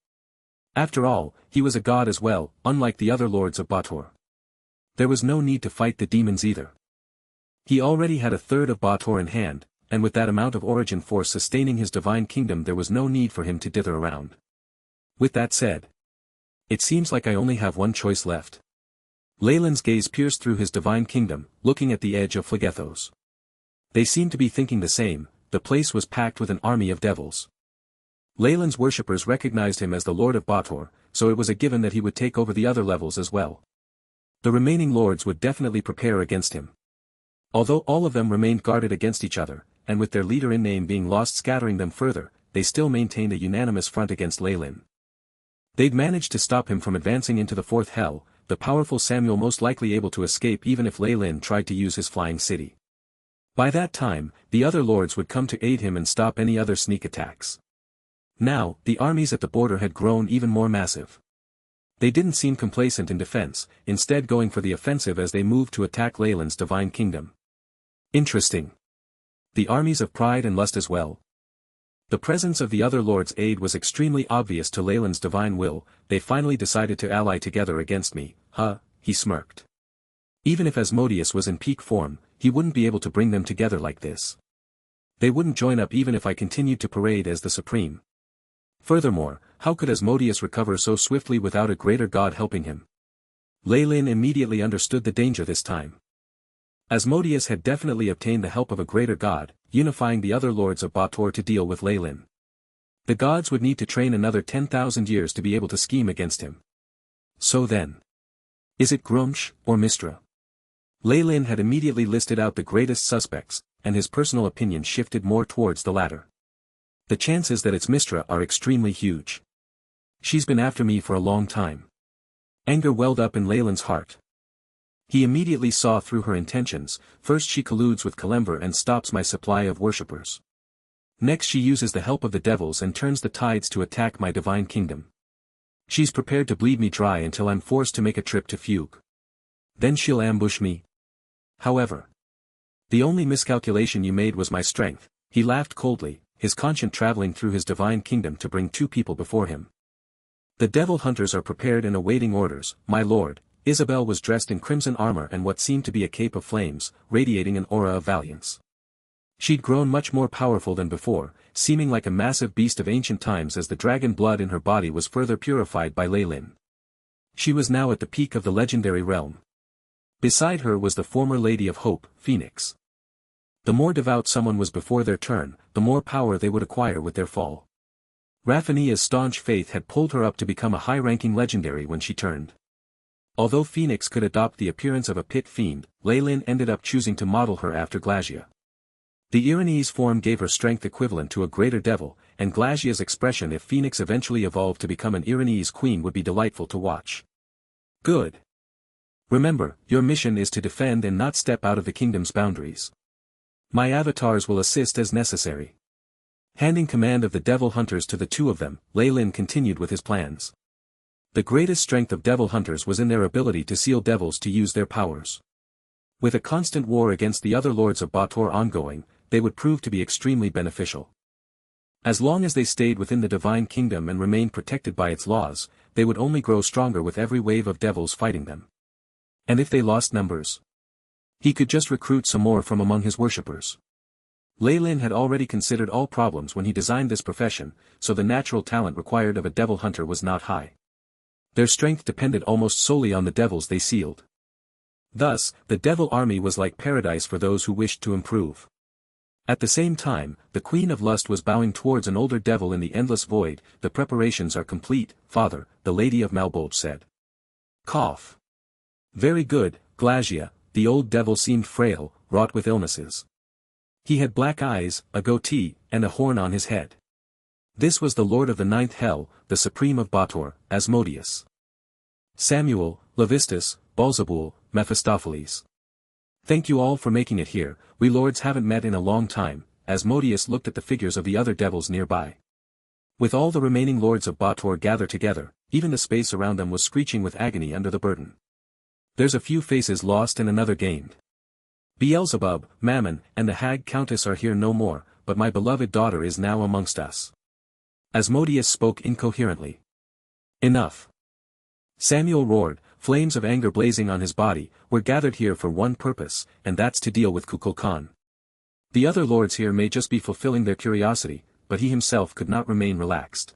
After all, he was a god as well, unlike the other lords of Bator. There was no need to fight the demons either. He already had a third of Bator in hand, and with that amount of origin force sustaining his divine kingdom there was no need for him to dither around. With that said, it seems like I only have one choice left. Lei Lin's gaze pierced through his divine kingdom, looking at the edge of Phlegethos. They seemed to be thinking the same. The place was packed with an army of devils. Lei Lin's worshippers recognized him as the Lord of Bator, so it was a given that he would take over the other levels as well. The remaining lords would definitely prepare against him. Although all of them remained guarded against each other, and with their leader in name being lost scattering them further, they still maintained a unanimous front against Lei Lin. They'd managed to stop him from advancing into the fourth hell, the powerful Samuel most likely able to escape even if Lei Lin tried to use his flying city. By that time, the other lords would come to aid him and stop any other sneak attacks. Now, the armies at the border had grown even more massive. They didn't seem complacent in defense, instead going for the offensive as they moved to attack Lei Lin's divine kingdom. Interesting. The armies of pride and lust as well. The presence of the other lords' aid was extremely obvious to Lei Lin's divine will. They finally decided to ally together against me, he smirked. Even if Asmodeus was in peak form, he wouldn't be able to bring them together like this. They wouldn't join up even if I continued to parade as the supreme. Furthermore, how could Asmodeus recover so swiftly without a greater god helping him? Lei Lin immediately understood the danger this time. Asmodeus had definitely obtained the help of a greater god, unifying the other lords of Bator to deal with Lei Lin. The gods would need to train another 10,000 years to be able to scheme against him. So then, is it Grumsh or Mistra? Lei Lin had immediately listed out the greatest suspects, and his personal opinion shifted more towards the latter. The chances that it's Mistra are extremely huge. She's been after me for a long time. Anger welled up in Lei Lin's heart. He immediately saw through her intentions. First she colludes with Kalemver and stops my supply of worshippers. Next she uses the help of the devils and turns the tides to attack my divine kingdom. She's prepared to bleed me dry until I'm forced to make a trip to Fugue. Then she'll ambush me. However, the only miscalculation you made was my strength. He laughed coldly, his conscience traveling through his divine kingdom to bring two people before him. The devil hunters are prepared and awaiting orders, my lord. Isabel was dressed in crimson armor and what seemed to be a cape of flames, radiating an aura of valiance. She'd grown much more powerful than before, seeming like a massive beast of ancient times as the dragon blood in her body was further purified by Lei Lin. She was now at the peak of the legendary realm. Beside her was the former Lady of Hope, Phoenix. The more devout someone was before their turn, the more power they would acquire with their fall. Raphinia's staunch faith had pulled her up to become a high-ranking legendary when she turned. Although Phoenix could adopt the appearance of a pit fiend, Lei Lin ended up choosing to model her after Glacia. The Iranese form gave her strength equivalent to a greater devil, and Glacia's expression if Phoenix eventually evolved to become an Iranese queen would be delightful to watch. Good. Remember, your mission is to defend and not step out of the kingdom's boundaries. My avatars will assist as necessary. Handing command of the devil hunters to the two of them, Lei Lin continued with his plans. The greatest strength of devil hunters was in their ability to seal devils to use their powers. With a constant war against the other lords of Bator ongoing, they would prove to be extremely beneficial. As long as they stayed within the divine kingdom and remained protected by its laws, they would only grow stronger with every wave of devils fighting them. And if they lost numbers, he could just recruit some more from among his worshippers. Lei Lin had already considered all problems when he designed this profession, so the natural talent required of a devil hunter was not high. Their strength depended almost solely on the devils they sealed. Thus, the devil army was like paradise for those who wished to improve. At the same time, the Queen of Lust was bowing towards an older devil in the endless void. The preparations are complete, father, the Lady of Malbolge said. Cough. Very good, Glacia. The old devil seemed frail, wrought with illnesses. He had black eyes, a goatee, and a horn on his head. This was the Lord of the Ninth Hell, the Supreme of Bator, Asmodeus. Samuel, Levistus, Balzabul, Mephistopheles. Thank you all for making it here. We lords haven't met in a long time. Asmodeus looked at the figures of the other devils nearby. With all the remaining lords of Bator gathered together, Even the space around them was screeching with agony under the burden. There's a few faces lost and another gained. Beelzebub, Mammon, and the hag countess are here no more, but my beloved daughter is now amongst us. Asmodeus spoke incoherently. Enough. Samuel roared, flames of anger blazing on his body. We're gathered here for one purpose, and that's to deal with Kukulkan. The other lords here may just be fulfilling their curiosity, but he himself could not remain relaxed.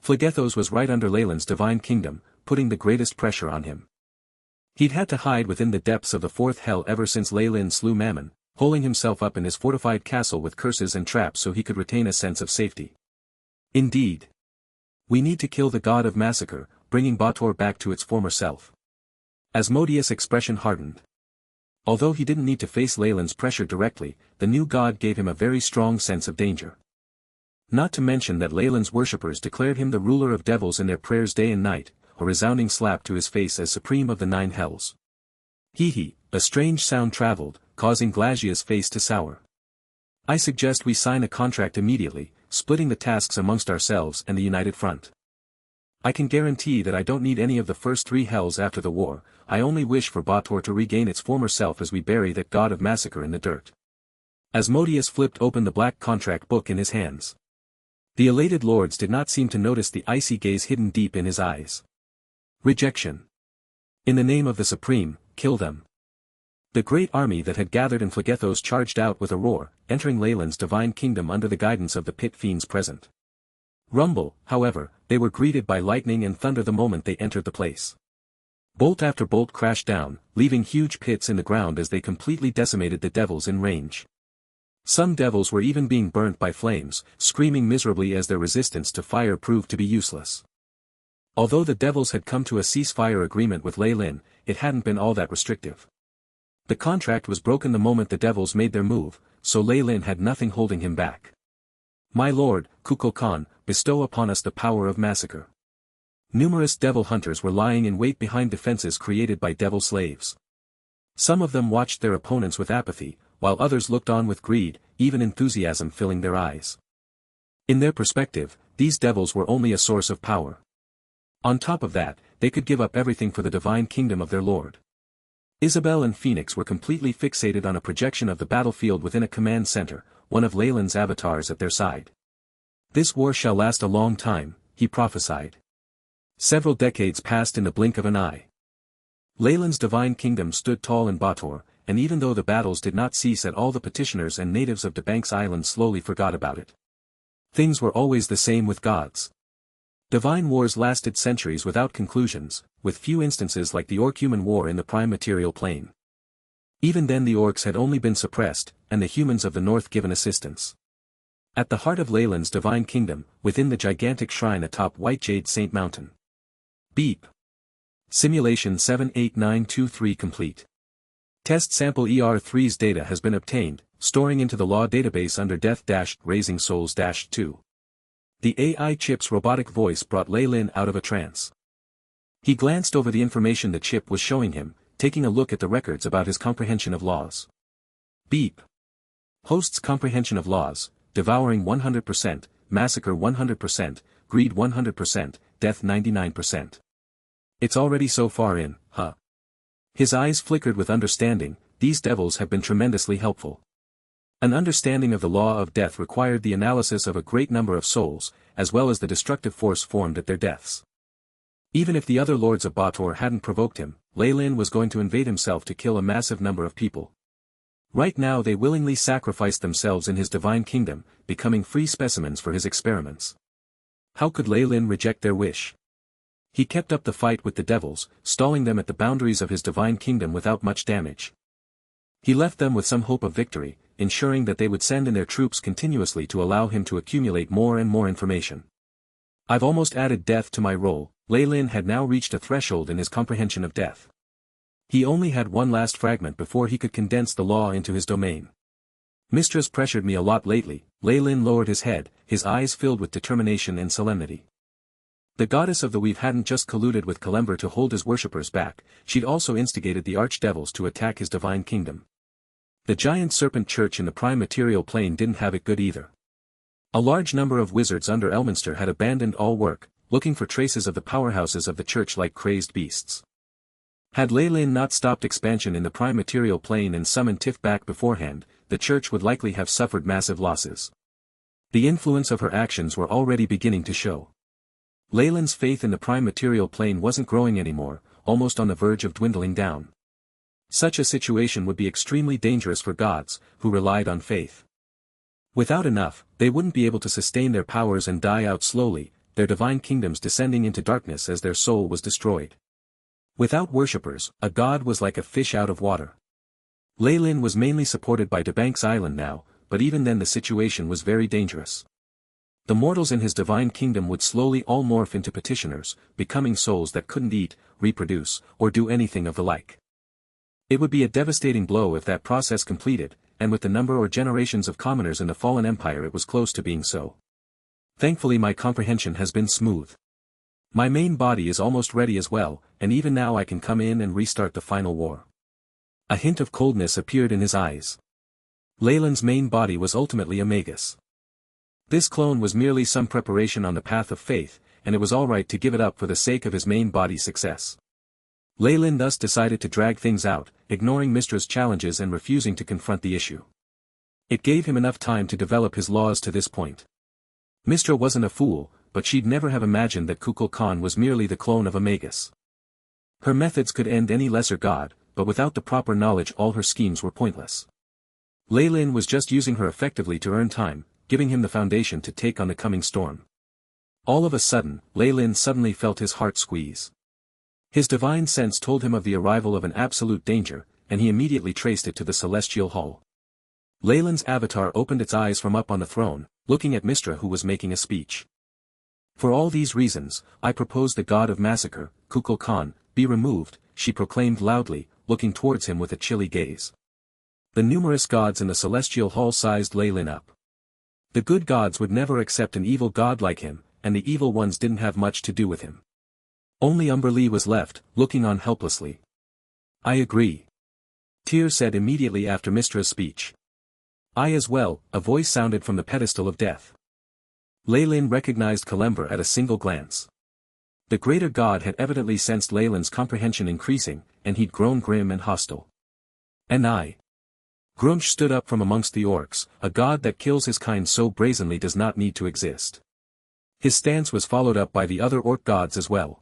Phlegethos was right under Leyland's divine kingdom, putting the greatest pressure on him. He'd had to hide within the depths of the fourth hell ever since Leyland slew Mammon, holding himself up in his fortified castle with curses and traps so he could retain a sense of safety. Indeed. We need to kill the god of massacre, bringing Bator back to its former self. Asmodeus' expression hardened. Although he didn't need to face Leyland's pressure directly, the new god gave him a very strong sense of danger. Not to mention that Leyland's worshippers declared him the ruler of devils in their prayers day and night, a resounding slap to his face as supreme of the 9 hells. Hee, a strange sound traveled, causing Glagia's face to sour. I suggest we sign a contract immediately, splitting the tasks amongst ourselves and the united front. I can guarantee that I don't need any of the first 3 hells after the war. I only wish for Bator to regain its former self as we bury that god of massacre in the dirt. Asmodeus flipped open the black contract book in his hands. The elated lords did not seem to notice the icy gaze hidden deep in his eyes. Rejection. In the name of the Supreme, kill them. The great army that had gathered in Phlegethos charged out with a roar, entering Leyland's divine kingdom under the guidance of the pit fiends present. Rumble, however, they were greeted by lightning and thunder the moment they entered the place. Bolt after bolt crashed down, leaving huge pits in the ground as they completely decimated the devils in range. Some devils were even being burnt by flames, screaming miserably as their resistance to fire proved to be useless. Although the devils had come to a ceasefire agreement with Leyland, it hadn't been all that restrictive. The contract was broken the moment the devils made their move, so Leyland had nothing holding him back. My lord, Kukulkan, bestow upon us the power of massacre. Numerous devil hunters were lying in wait behind defenses created by devil slaves. Some of them watched their opponents with apathy, while others looked on with greed, even enthusiasm filling their eyes. In their perspective, these devils were only a source of power. On top of that, they could give up everything for the divine kingdom of their lord. Isabel and Phoenix were completely fixated on a projection of the battlefield within a command center, one of Leyland's avatars at their side. This war shall last a long time, he prophesied. Several decades passed in the blink of an eye. Leyland's divine kingdom stood tall in Bator, and even though the battles did not cease at all, the petitioners and natives of Debanks Island slowly forgot about it. Things were always the same with gods. Divine wars lasted centuries without conclusions, with few instances like the Orc-Human War in the prime material plane. Even then the orcs had only been suppressed, and the humans of the north given assistance. At the heart of Leyland's divine kingdom, within the gigantic shrine atop White Jade Saint Mountain. Beep. Simulation 78923 complete. Test sample ER3's data has been obtained, storing into the law database under Death-Raising Souls-2. The AI chip's robotic voice brought Leyland out of a trance. He glanced over the information the chip was showing him, taking a look at the records about his comprehension of laws. Beep. Host's comprehension of laws, devouring 100%, massacre 100%, greed 100%, death 99%. It's already so far in, huh? His eyes flickered with understanding. These devils have been tremendously helpful. An understanding of the law of death required the analysis of a great number of souls, as well as the destructive force formed at their deaths. Even if the other lords of Bator hadn't provoked him, Leyland was going to invade himself to kill a massive number of people. Right now they willingly sacrificed themselves in his divine kingdom, becoming free specimens for his experiments. How could Leyland reject their wish? He kept up the fight with the devils, stalling them at the boundaries of his divine kingdom without much damage. He left them with some hope of victory, ensuring that they would send in their troops continuously to allow him to accumulate more and more information. I've almost added death to my role. Leyland had now reached a threshold in his comprehension of death. He only had one last fragment before he could condense the law into his domain. Mistress pressured me a lot lately. Leyland lowered his head, his eyes filled with determination and solemnity. The goddess of the weave hadn't just colluded with Kalember to hold his worshippers back, she'd also instigated the archdevils to attack his divine kingdom. The giant serpent church in the prime material plane didn't have it good either. A large number of wizards under Elminster had abandoned all work, looking for traces of the powerhouses of the church like crazed beasts. Had Lei Lin not stopped expansion in the prime material plane and summoned Tiff back beforehand, the church would likely have suffered massive losses. The influence of her actions were already beginning to show. Lei Lin's faith in the prime material plane wasn't growing anymore, almost on the verge of dwindling down. Such a situation would be extremely dangerous for gods, who relied on faith. Without enough, they wouldn't be able to sustain their powers and die out slowly, their divine kingdoms descending into darkness as their soul was destroyed. Without worshippers, a god was like a fish out of water. Lei Lin was mainly supported by Debank's island now, but even then the situation was very dangerous. The mortals in his divine kingdom would slowly all morph into petitioners, becoming souls that couldn't eat, reproduce, or do anything of the like. It would be a devastating blow if that process completed, and with the number or generations of commoners in the fallen empire it was close to being so. Thankfully my comprehension has been smooth. My main body is almost ready as well, and even now I can come in and restart the final war. A hint of coldness appeared in his eyes. Lei Lin's main body was ultimately a Magus. This clone was merely some preparation on the path of faith, and it was alright to give it up for the sake of his main body's success. Lei Lin thus decided to drag things out, ignoring Mistra's challenges and refusing to confront the issue. It gave him enough time to develop his laws to this point. Mistra wasn't a fool, but she'd never have imagined that Kukulkan was merely the clone of a Magus. Her methods could end any lesser god, but without the proper knowledge all her schemes were pointless. Lei Lin was just using her effectively to earn time, giving him the foundation to take on the coming storm. All of a sudden, Lei Lin suddenly felt his heart squeeze. His divine sense told him of the arrival of an absolute danger, and he immediately traced it to the celestial hall. Lei Lin's avatar opened its eyes from up on the throne, looking at Mistra who was making a speech. For all these reasons, I propose the god of massacre, Kukulkan, be removed, she proclaimed loudly, looking towards him with a chilly gaze. The numerous gods in the celestial hall sized Lei Lin up. The good gods would never accept an evil god like him, and the evil ones didn't have much to do with him. Only Umberlee was left, looking on helplessly. I agree. Tyr said immediately after Mistra's speech. I as well, a voice sounded from the pedestal of death. Lei Lin recognized Kalember at a single glance. The greater god had evidently sensed Lei Lin's comprehension increasing, and he'd grown grim and hostile. And I. Grunch stood up from amongst the orcs, a god that kills his kind so brazenly does not need to exist. His stance was followed up by the other orc gods as well.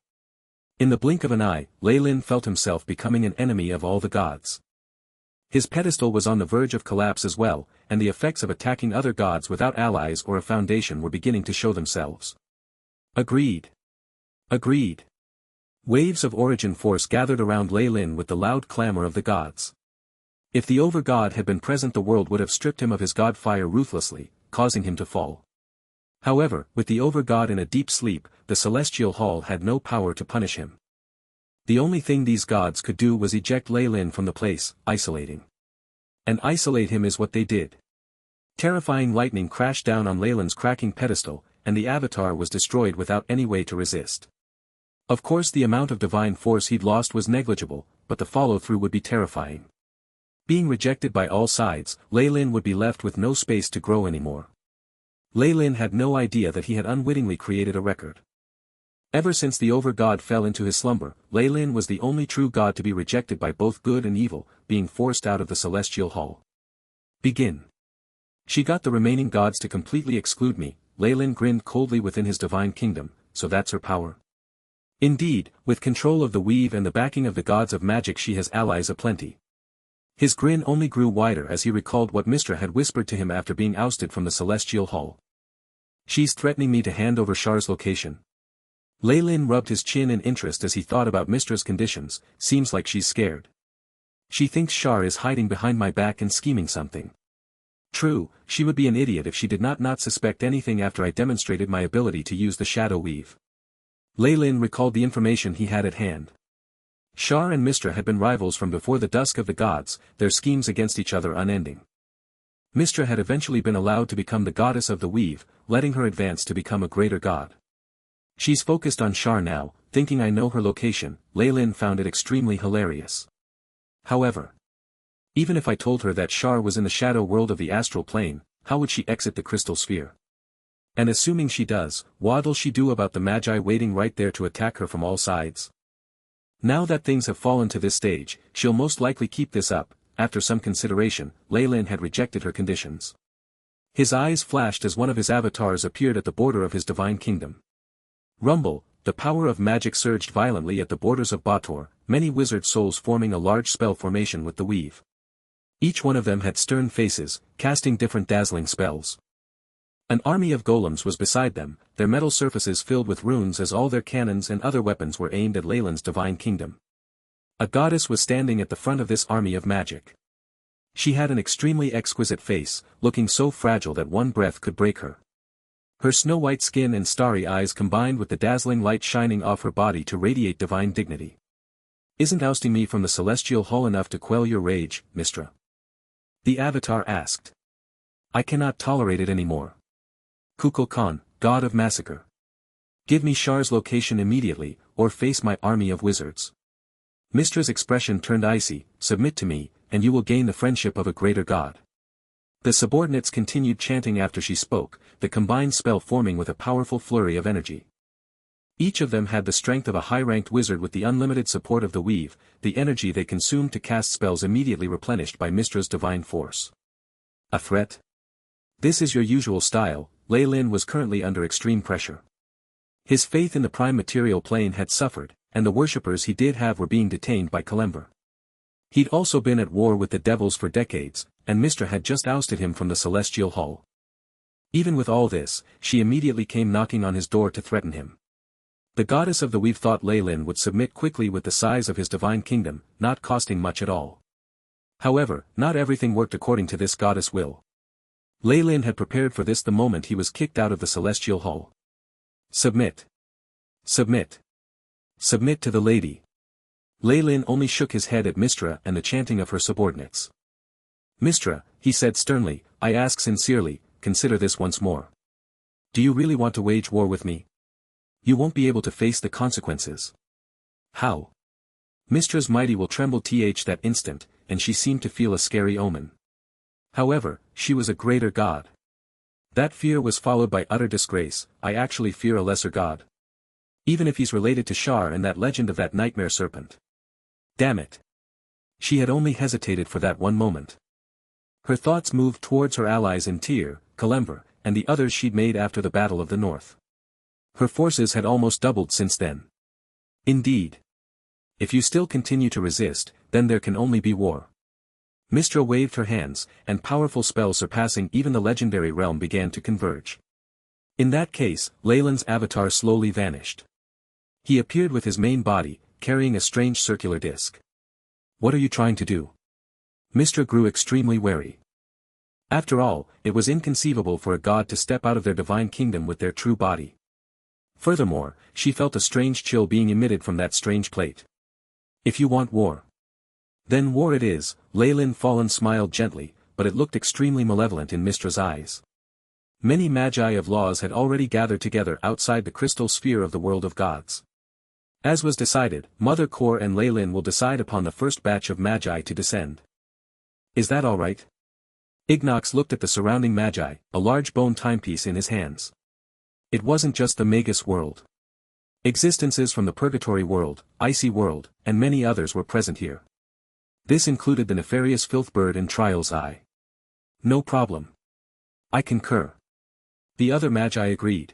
In the blink of an eye, Lei Lin felt himself becoming an enemy of all the gods. His pedestal was on the verge of collapse as well, and the effects of attacking other gods without allies or a foundation were beginning to show themselves. Agreed. Agreed. Waves of origin force gathered around Lei Lin with the loud clamor of the gods. If the over-god had been present the world would have stripped him of his god fire ruthlessly, causing him to fall. However, with the over-god in a deep sleep, the celestial hall had no power to punish him. The only thing these gods could do was eject Lei Lin from the place, isolating. And isolate him is what they did. Terrifying lightning crashed down on Lei Lin's cracking pedestal, and the avatar was destroyed without any way to resist. Of course the amount of divine force he'd lost was negligible, but the follow-through would be terrifying. Being rejected by all sides, Lei Lin would be left with no space to grow anymore. Lei Lin had no idea that he had unwittingly created a record. Ever since the over-god fell into his slumber, Lei Lin was the only true god to be rejected by both good and evil, being forced out of the celestial hall. Begin. She got the remaining gods to completely exclude me, Lei Lin grinned coldly within his divine kingdom, so that's her power. Indeed, with control of the weave and the backing of the gods of magic she has allies aplenty. His grin only grew wider as he recalled what Mistra had whispered to him after being ousted from the celestial hall. She's threatening me to hand over Shar's location. Lei Lin rubbed his chin in interest as he thought about Mistra's conditions, seems like she's scared. She thinks Shar is hiding behind my back and scheming something. True, she would be an idiot if she did not suspect anything after I demonstrated my ability to use the shadow weave. Lei Lin recalled the information he had at hand. Shar and Mistra had been rivals from before the dusk of the gods, their schemes against each other unending. Mistra had eventually been allowed to become the goddess of the weave, letting her advance to become a greater god. She's focused on Shar now, thinking I know her location. Lei Lin found it extremely hilarious. However, even if I told her that Shar was in the shadow world of the astral plane, how would she exit the crystal sphere? And assuming she does, what'll she do about the Magi waiting right there to attack her from all sides? Now that things have fallen to this stage, she'll most likely keep this up. After some consideration, Lei Lin had rejected her conditions. His eyes flashed as one of his avatars appeared at the border of his divine kingdom. Rumble, the power of magic surged violently at the borders of Bator, many wizard souls forming a large spell formation with the weave. Each one of them had stern faces, casting different dazzling spells. An army of golems was beside them, their metal surfaces filled with runes as all their cannons and other weapons were aimed at Leyland's divine kingdom. A goddess was standing at the front of this army of magic. She had an extremely exquisite face, looking so fragile that one breath could break her. Her snow-white skin and starry eyes combined with the dazzling light shining off her body to radiate divine dignity. "Isn't ousting me from the celestial hall enough to quell your rage, Mistra?" the avatar asked. "I cannot tolerate it anymore. Kukulkan, god of massacre. Give me Shar's location immediately, or face my army of wizards." Mistra's expression turned icy. "Submit to me, and you will gain the friendship of a greater god." The subordinates continued chanting after she spoke, the combined spell forming with a powerful flurry of energy. Each of them had the strength of a high-ranked wizard with the unlimited support of the weave, the energy they consumed to cast spells immediately replenished by Mistra's divine force. "A threat? This is your usual style." Lei Lin was currently under extreme pressure. His faith in the prime material plane had suffered, and the worshippers he did have were being detained by Kalember. He'd also been at war with the devils for decades, and Mistra had just ousted him from the celestial hall. Even with all this, she immediately came knocking on his door to threaten him. The goddess of the weave thought Lei Lin would submit quickly with the size of his divine kingdom, not costing much at all. However, not everything worked according to this goddess' will. Lei Lin had prepared for this the moment he was kicked out of the celestial hall. "Submit. Submit. Submit to the lady." Lei Lin only shook his head at Mistra and the chanting of her subordinates. "Mistra," he said sternly, "I ask sincerely, consider this once more. Do you really want to wage war with me? You won't be able to face the consequences." "How?" Mistra's mighty will trembled that instant, and she seemed to feel a scary omen. However, she was a greater god. That fear was followed by utter disgrace. "I actually fear a lesser god. Even if he's related to Shar and that legend of that nightmare serpent. Damn it." She had only hesitated for that one moment. Her thoughts moved towards her allies in Tyr, Kalember, and the others she'd made after the Battle of the North. Her forces had almost doubled since then. Indeed. If you still continue to resist, then there can only be war. Mistra waved her hands, and powerful spells surpassing even the legendary realm began to converge. In that case, Leyland's avatar slowly vanished. He appeared with his main body, carrying a strange circular disc. "What are you trying to do?" Mistra grew extremely wary. After all, it was inconceivable for a god to step out of their divine kingdom with their true body. Furthermore, she felt a strange chill being emitted from that strange plate. "If you want war, then war it is." Lei Lin Fallen smiled gently, but it looked extremely malevolent in Mistra's eyes. Many magi of laws had already gathered together outside the crystal sphere of the world of gods. As was decided, Mother Kor and Lei Lin will decide upon the first batch of magi to descend. "Is that all right?" Ignox looked at the surrounding magi, a large bone timepiece in his hands. It wasn't just the Magus world. Existences from the Purgatory world, Icy world, and many others were present here. This included the nefarious Filthbird and Trial's Eye. "No problem. I concur." The other magi agreed.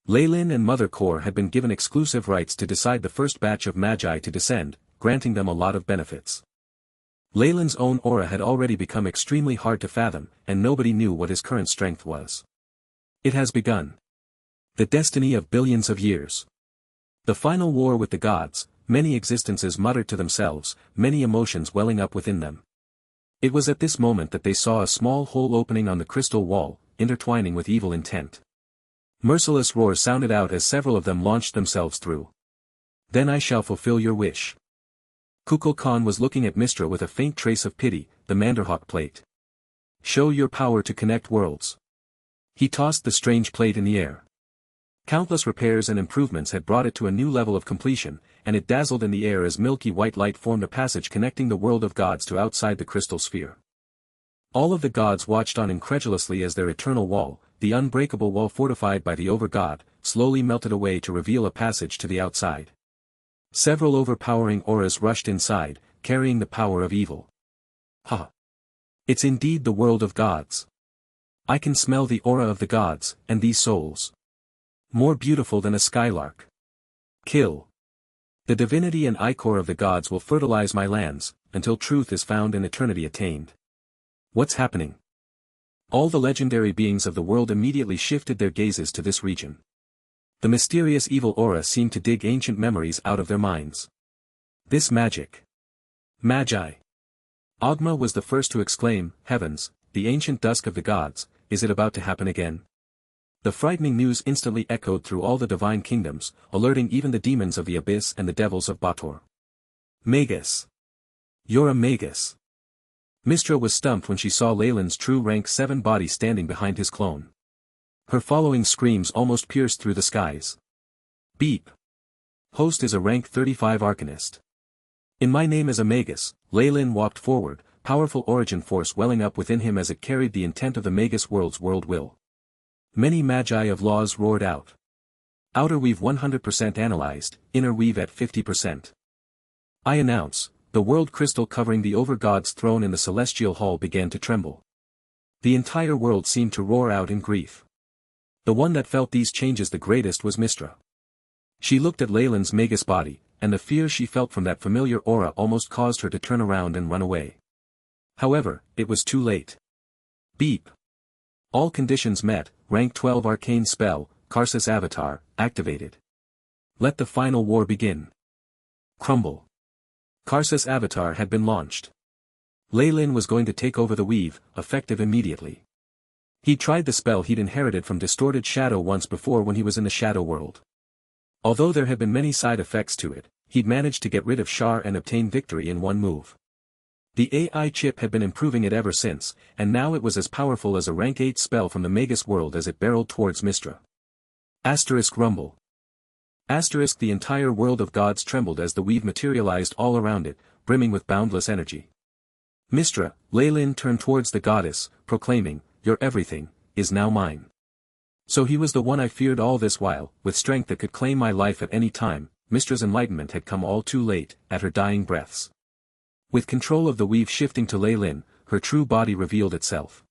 Lei Lin and Mother Kor had been given exclusive rights to decide the first batch of magi to descend, granting them a lot of benefits. Lei Lin's own aura had already become extremely hard to fathom, and nobody knew what his current strength was. It has begun. The destiny of billions of years. The final war with the gods. Many existences muttered to themselves, many emotions welling up within them. It was at this moment that they saw a small hole opening on the crystal wall, intertwining with evil intent. Merciless roars sounded out as several of them launched themselves through. "Then I shall fulfill your wish." Kukulkan was looking at Mistra with a faint trace of pity, the Manderhawk plate. "Show your power to connect worlds." He tossed the strange plate in the air. Countless repairs and improvements had brought it to a new level of completion, and it dazzled in the air as milky white light formed a passage connecting the world of gods to outside the crystal sphere. All of the gods watched on incredulously as their eternal wall, the unbreakable wall fortified by the Overgod, slowly melted away to reveal a passage to the outside. Several overpowering auras rushed inside, carrying the power of evil. Ha! It's indeed the world of gods. I can smell the aura of the gods, and these souls. More beautiful than a skylark. Kill. The divinity and ichor of the gods will fertilize my lands, until truth is found and eternity attained. What's happening? All the legendary beings of the world immediately shifted their gazes to this region. The mysterious evil aura seemed to dig ancient memories out of their minds. This magic. Magi. Agma was the first to exclaim, "Heavens, the ancient dusk of the gods, is it about to happen again?" The frightening news instantly echoed through all the divine kingdoms, alerting even the demons of the abyss and the devils of Bator. Magus. You're a Magus. Mystra was stumped when she saw Leyland's true rank 7 body standing behind his clone. Her following screams almost pierced through the skies. Beep. Host is a rank 35 arcanist. In my name as a Magus, Leyland walked forward, powerful origin force welling up within him as it carried the intent of the Magus world's world will. Many magi of laws roared out. Outer weave 100% analyzed, inner weave at 50%. I announce, the world crystal covering the Overgod's throne in the celestial hall began to tremble. The entire world seemed to roar out in grief. The one that felt these changes the greatest was Mystra. She looked at Leyland's Magus body, and the fear she felt from that familiar aura almost caused her to turn around and run away. However, it was too late. Beep. All conditions met, rank 12 arcane spell, Karsus Avatar, activated. Let the final war begin. Crumble. Karsus Avatar had been launched. Leyland was going to take over the weave, effective immediately. He tried the spell he'd inherited from Distorted Shadow once before when he was in the Shadow World. Although there had been many side effects to it, he'd managed to get rid of Shar and obtain victory in one move. The AI chip had been improving it ever since, and now it was as powerful as a rank 8 spell from the Magus world as it barreled towards Mystra. Asterisk rumble. Asterisk the entire world of gods trembled as the weave materialized all around it, brimming with boundless energy. Mystra, Leyland turned towards the goddess, proclaiming, "Your everything, is now mine." So he was the one I feared all this while, with strength that could claim my life at any time. Mystra's enlightenment had come all too late, at her dying breaths. With control of the weave shifting to Leyland, her true body revealed itself.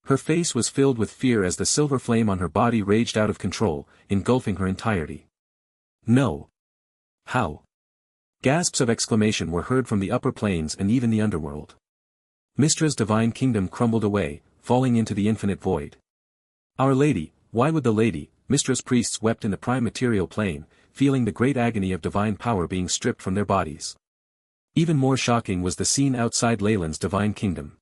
Her face was filled with fear as the silver flame on her body raged out of control, engulfing her entirety. No. How? Gasps of exclamation were heard from the upper planes and even the underworld. Mystra's divine kingdom crumbled away, falling into the infinite void. Our Lady, why would the Lady, Mystra's priests wept in the prime material plane, feeling the great agony of divine power being stripped from their bodies. Even more shocking was the scene outside Leyland's divine kingdom.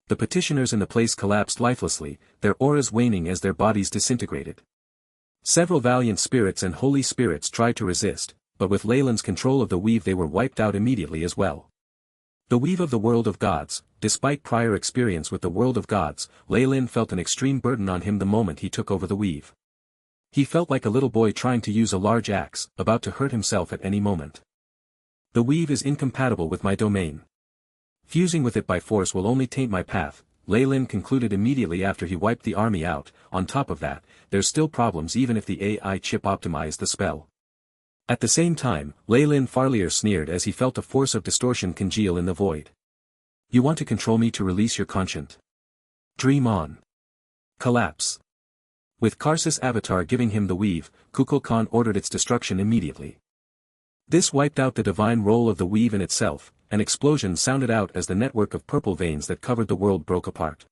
The petitioners in the place collapsed lifelessly, their auras waning as their bodies disintegrated. Several valiant spirits and holy spirits tried to resist, but with Leyland's control of the weave they were wiped out immediately as well. The weave of the world of gods, despite prior experience with the world of gods, Leyland felt an extreme burden on him the moment he took over the weave. He felt like a little boy trying to use a large axe, about to hurt himself at any moment. The weave is incompatible with my domain. Fusing with it by force will only taint my path, Leyland concluded immediately after he wiped the army out. On top of that, there's still problems even if the AI chip optimized the spell. At the same time, Leyland Farlier sneered as he felt a force of distortion congeal in the void. You want to control me to release your conscience? Dream on. Collapse. With Karsus Avatar giving him the weave, Kukulkan ordered its destruction immediately. This wiped out the divine role of the weave in itself. An explosion sounded out as the network of purple veins that covered the world broke apart.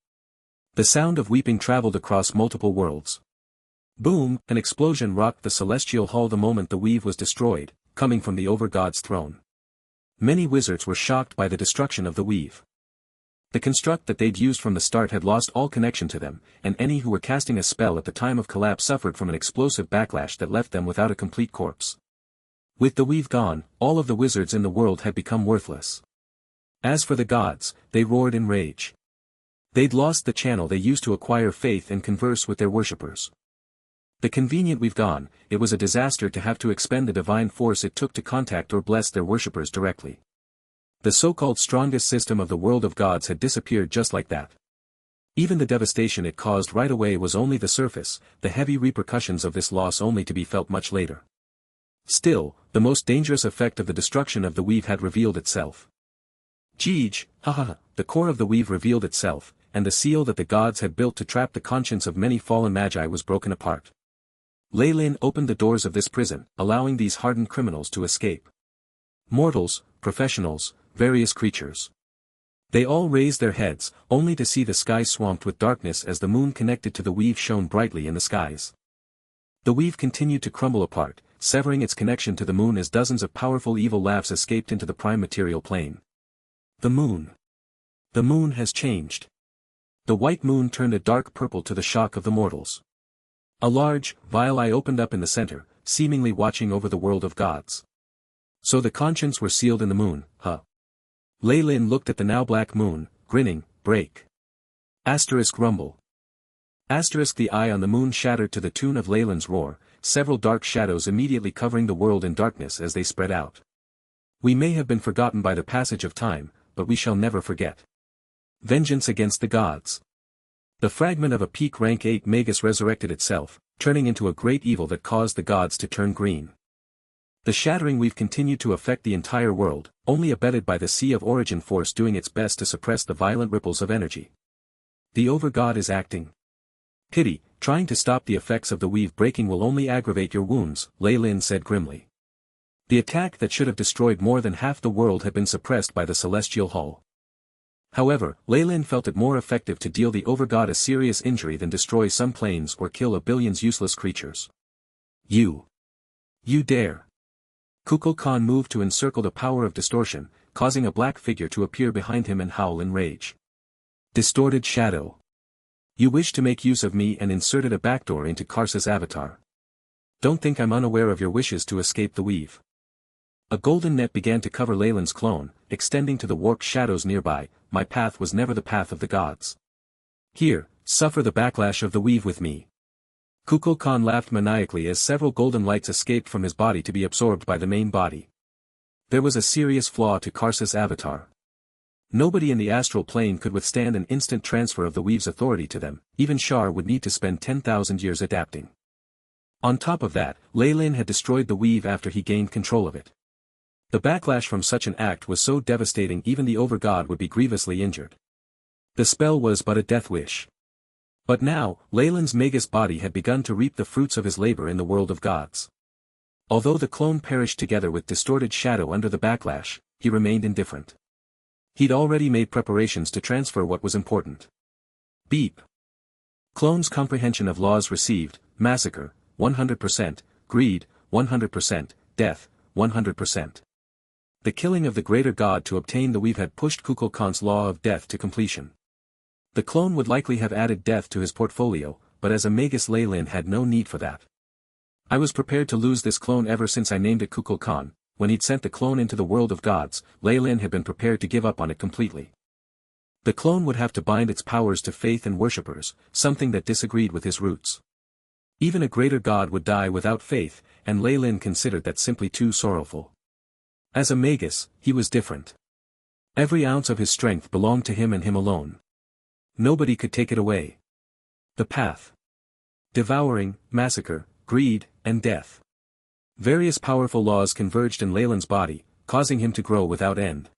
The sound of weeping traveled across multiple worlds. Boom! An explosion rocked the celestial hall the moment the weave was destroyed, coming from the Overgod's throne. Many wizards were shocked by the destruction of the weave. The construct that they'd used from the start had lost all connection to them, and any who were casting a spell at the time of collapse suffered from an explosive backlash that left them without a complete corpse. With the weave gone, all of the wizards in the world had become worthless. As for the gods, they roared in rage. They'd lost the channel they used to acquire faith and converse with their worshippers. The convenient we've gone, it was a disaster to have to expend the divine force it took to contact or bless their worshippers directly. The so-called strongest system of the world of gods had disappeared just like that. Even the devastation it caused right away was only the surface, the heavy repercussions of this loss only to be felt much later. Still, the most dangerous effect of the destruction of the weave had revealed itself. Jeej, the core of the weave revealed itself, and the seal that the gods had built to trap the conscience of many fallen magi was broken apart. Lei Lin opened the doors of this prison, allowing these hardened criminals to escape. Mortals, professionals, various creatures. They all raised their heads, only to see the sky swamped with darkness as the moon connected to the weave shone brightly in the skies. The weave continued to crumble apart, severing its connection to the moon as dozens of powerful evil laughs escaped into the prime material plane. The moon. The moon has changed. The white moon turned a dark purple to the shock of the mortals. A large, vile eye opened up in the center, seemingly watching over the world of gods. So the conscience were sealed in the moon, huh? Lei Lin looked at the now black moon, grinning, break. Asterisk rumble. Asterisk the eye on the moon shattered to the tune of Lei Lin's roar, several dark shadows immediately covering the world in darkness as they spread out. We may have been forgotten by the passage of time, but we shall never forget. Vengeance against the gods. The fragment of a peak rank 8 Magus resurrected itself, turning into a great evil that caused the gods to turn green. The shattering weave continued to affect the entire world, only abetted by the Sea of Origin force doing its best to suppress the violent ripples of energy. The Overgod is acting. Pity, trying to stop the effects of the weave breaking will only aggravate your wounds, Lei Lin said grimly. The attack that should have destroyed more than half the world had been suppressed by the Celestial Hull. However, Lei Lin felt it more effective to deal the Overgod a serious injury than destroy some planes or kill a billions useless creatures. You dare. Kukulkan moved to encircle the power of distortion, causing a black figure to appear behind him and howl in rage. Distorted shadow. You wish to make use of me and inserted a backdoor into Karsa's avatar. Don't think I'm unaware of your wishes to escape the weave. A golden net began to cover Lei Lin's clone, extending to the warped shadows nearby. My path was never the path of the gods. Here, suffer the backlash of the weave with me. Kukulkan laughed maniacally as several golden lights escaped from his body to be absorbed by the main body. There was a serious flaw to Karsa's avatar. Nobody in the astral plane could withstand an instant transfer of the weave's authority to them, even Shar would need to spend 10,000 years adapting. On top of that, Lei Lin had destroyed the weave after he gained control of it. The backlash from such an act was so devastating even the Overgod would be grievously injured. The spell was but a death wish. But now, Lei Lin's Magus body had begun to reap the fruits of his labor in the world of gods. Although the clone perished together with distorted shadow under the backlash, he remained indifferent. He'd already made preparations to transfer what was important. Beep. Clone's comprehension of laws received: massacre, 100%, greed, 100%, death, 100%. The killing of the greater god to obtain the weave had pushed Kukulkan's law of death to completion. The clone would likely have added death to his portfolio, but as a Magus Lei Lin had no need for that. I was prepared to lose this clone ever since I named it Kukulkan. When he'd sent the clone into the world of gods, Lei Lin had been prepared to give up on it completely. The clone would have to bind its powers to faith and worshippers, something that disagreed with his roots. Even a greater god would die without faith, and Lei Lin considered that simply too sorrowful. As a Magus, he was different. Every ounce of his strength belonged to him and him alone. Nobody could take it away. The path. Devouring, massacre, greed, and death. Various powerful laws converged in Lei Lin's body, causing him to grow without end.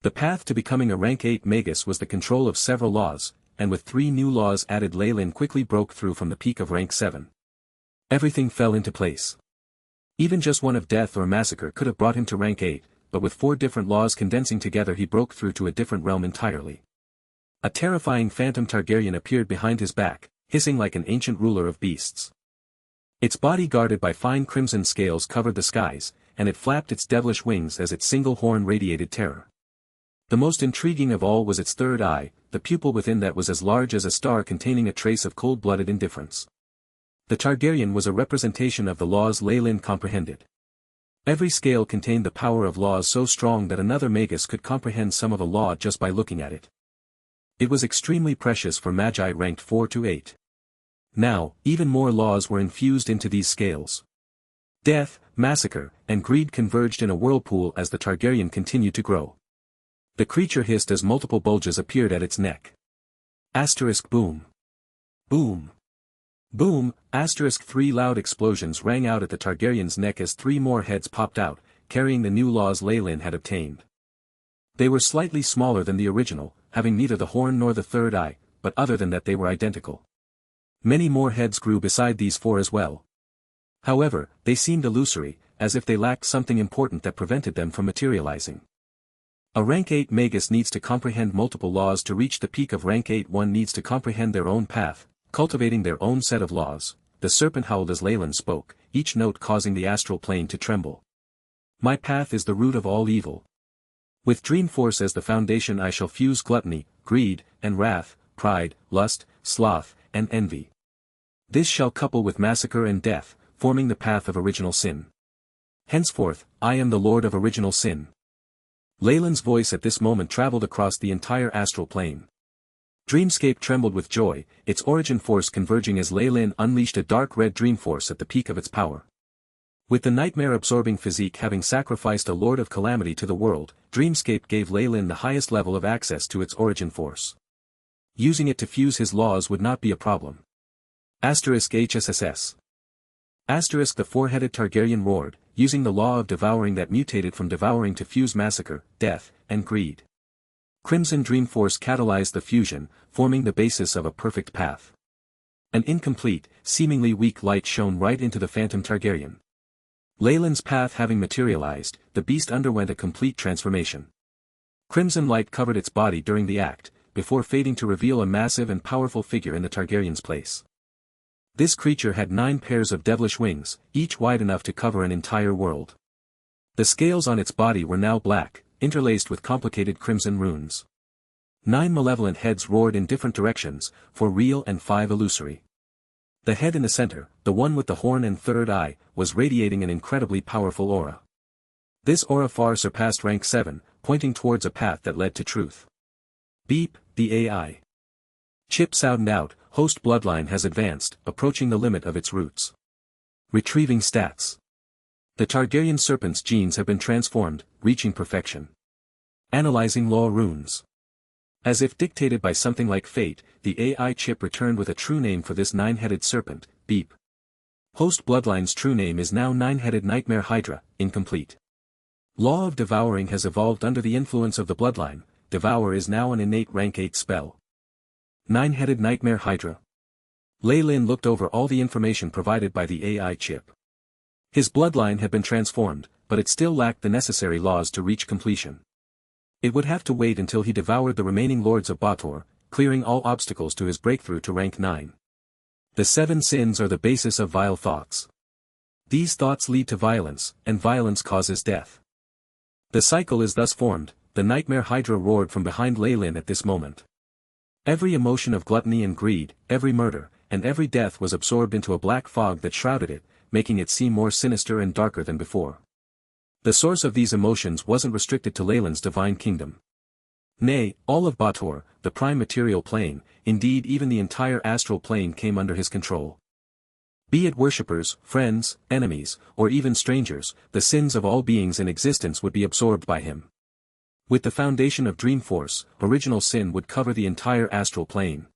The path to becoming a rank 8 Magus was the control of several laws, and with 3 new laws added Lei Lin quickly broke through from the peak of rank 7. Everything fell into place. Even just one of death or massacre could have brought him to rank 8, but with 4 different laws condensing together he broke through to a different realm entirely. A terrifying phantom Targaryen appeared behind his back, hissing like an ancient ruler of beasts. Its body guarded by fine crimson scales covered the skies, and it flapped its devilish wings as its single horn radiated terror. The most intriguing of all was its third eye, the pupil within that was as large as a star containing a trace of cold-blooded indifference. The Targaryen was a representation of the laws Lei Lin comprehended. Every scale contained the power of laws so strong that another Magus could comprehend some of a law just by looking at it. It was extremely precious for Magi ranked 4 to 8. Now, even more laws were infused into these scales. Death, massacre, and greed converged in a whirlpool as the Targaryen continued to grow. The creature hissed as multiple bulges appeared at its neck. Asterisk boom. Boom. Boom, asterisk 3 loud explosions rang out at the Targaryen's neck as 3 more heads popped out, carrying the new laws Leyland had obtained. They were slightly smaller than the original, having neither the horn nor the third eye, but other than that they were identical. Many more heads grew beside these 4 as well. However, they seemed illusory, as if they lacked something important that prevented them from materializing. A rank 8 Magus needs to comprehend multiple laws to reach the peak of rank 8. One needs to comprehend their own path, cultivating their own set of laws. The serpent howled as Leyland spoke, each note causing the astral plane to tremble. My path is the root of all evil. With dream force as the foundation I shall fuse gluttony, greed, and wrath, pride, lust, sloth, and envy. This shall couple with massacre and death, forming the path of original sin. Henceforth, I am the Lord of original sin. Leyland's voice at this moment traveled across the entire astral plane. Dreamscape trembled with joy, its origin force converging as Leyland unleashed a dark red dream force at the peak of its power. With the nightmare-absorbing physique having sacrificed a Lord of Calamity to the world, Dreamscape gave Leyland the highest level of access to its origin force. Using it to fuse his laws would not be a problem. Asterisk HSSS. Asterisk the four-headed Targaryen roared, using the law of devouring that mutated from devouring to fuse massacre, death, and greed. Crimson Dream Force catalyzed the fusion, forming the basis of a perfect path. An incomplete, seemingly weak light shone right into the Phantom Targaryen. Leyland's path having materialized, the beast underwent a complete transformation. Crimson light covered its body during the act, before fading to reveal a massive and powerful figure in the Targaryen's place. This creature had 9 pairs of devilish wings, each wide enough to cover an entire world. The scales on its body were now black, interlaced with complicated crimson runes. 9 malevolent heads roared in different directions, 4 real and 5 illusory. The head in the center, the one with the horn and third eye, was radiating an incredibly powerful aura. This aura far surpassed rank 7, pointing towards a path that led to truth. Beep, the AI chip sounded out, host bloodline has advanced, approaching the limit of its roots. Retrieving stats. The Targaryen serpent's genes have been transformed, reaching perfection. Analyzing law runes. As if dictated by something like fate, the AI chip returned with a true name for this 9-headed serpent, Beep. Host bloodline's true name is now 9-headed Nightmare Hydra, incomplete. Law of Devouring has evolved under the influence of the bloodline. Devour is now an innate rank 8 spell. 9-headed Nightmare Hydra. Leyland looked over all the information provided by the AI chip. His bloodline had been transformed, but it still lacked the necessary laws to reach completion. It would have to wait until he devoured the remaining lords of Bator, clearing all obstacles to his breakthrough to rank 9. The 7 sins are the basis of vile thoughts. These thoughts lead to violence, and violence causes death. The cycle is thus formed. The Nightmare Hydra roared from behind Leyland at this moment. Every emotion of gluttony and greed, every murder, and every death was absorbed into a black fog that shrouded it, making it seem more sinister and darker than before. The source of these emotions wasn't restricted to Leyland's divine kingdom. Nay, all of Bator, the prime material plane, indeed even the entire astral plane came under his control. Be it worshippers, friends, enemies, or even strangers, the sins of all beings in existence would be absorbed by him. With the foundation of Dream Force, original sin would cover the entire astral plane.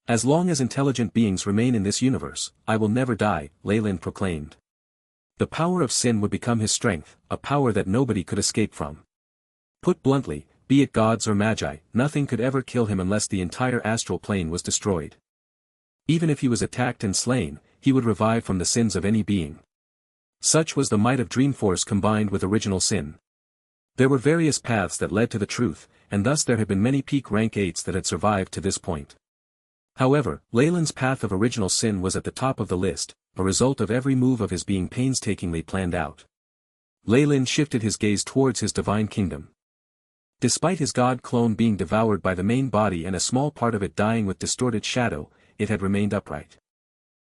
As long as intelligent beings remain in this universe, I will never die, Leyland proclaimed. The power of sin would become his strength, a power that nobody could escape from. Put bluntly, be it gods or magi, nothing could ever kill him unless the entire astral plane was destroyed. Even if he was attacked and slain, he would revive from the sins of any being. Such was the might of Dream Force combined with original sin. There were various paths that led to the truth, and thus there had been many peak rank 8s that had survived to this point. However, Leyland's path of original sin was at the top of the list, a result of every move of his being painstakingly planned out. Leyland shifted his gaze towards his divine kingdom. Despite his god clone being devoured by the main body and a small part of it dying with distorted shadow, it had remained upright.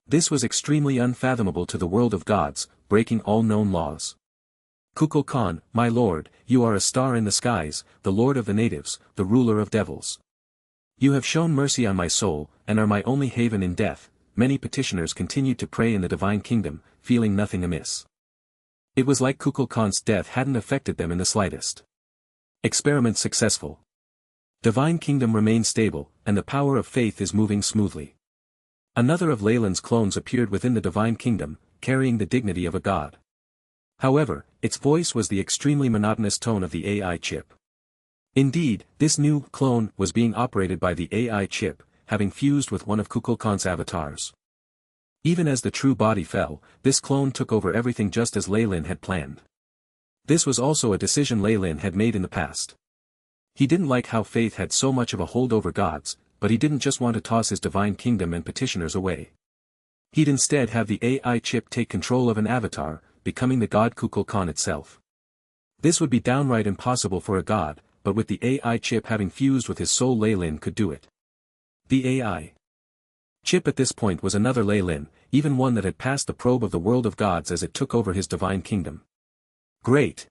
This was extremely unfathomable to the world of gods, breaking all known laws. Kukul Khan, my lord, you are a star in the skies, the lord of the natives, the ruler of devils. You have shown mercy on my soul, and are my only haven in death. Many petitioners continued to pray in the divine kingdom, feeling nothing amiss. It was like Kukul Khan's death hadn't affected them in the slightest. Experiment successful. Divine kingdom remains stable, and the power of faith is moving smoothly. Another of Leyland's clones appeared within the divine kingdom, carrying the dignity of a god. However, its voice was the extremely monotonous tone of the AI chip. Indeed, this new clone was being operated by the AI chip, having fused with one of Kukulkan's avatars. Even as the true body fell, this clone took over everything just as Leyland had planned. This was also a decision Leyland had made in the past. He didn't like how faith had so much of a hold over gods, but he didn't just want to toss his divine kingdom and petitioners away. He'd instead have the AI chip take control of an avatar, becoming the god Kukulkan itself. This would be downright impossible for a god, but with the AI chip having fused with his soul, Leyland could do it. The AI chip at this point was another Leyland, even one that had passed the probe of the world of gods as it took over his divine kingdom. Great!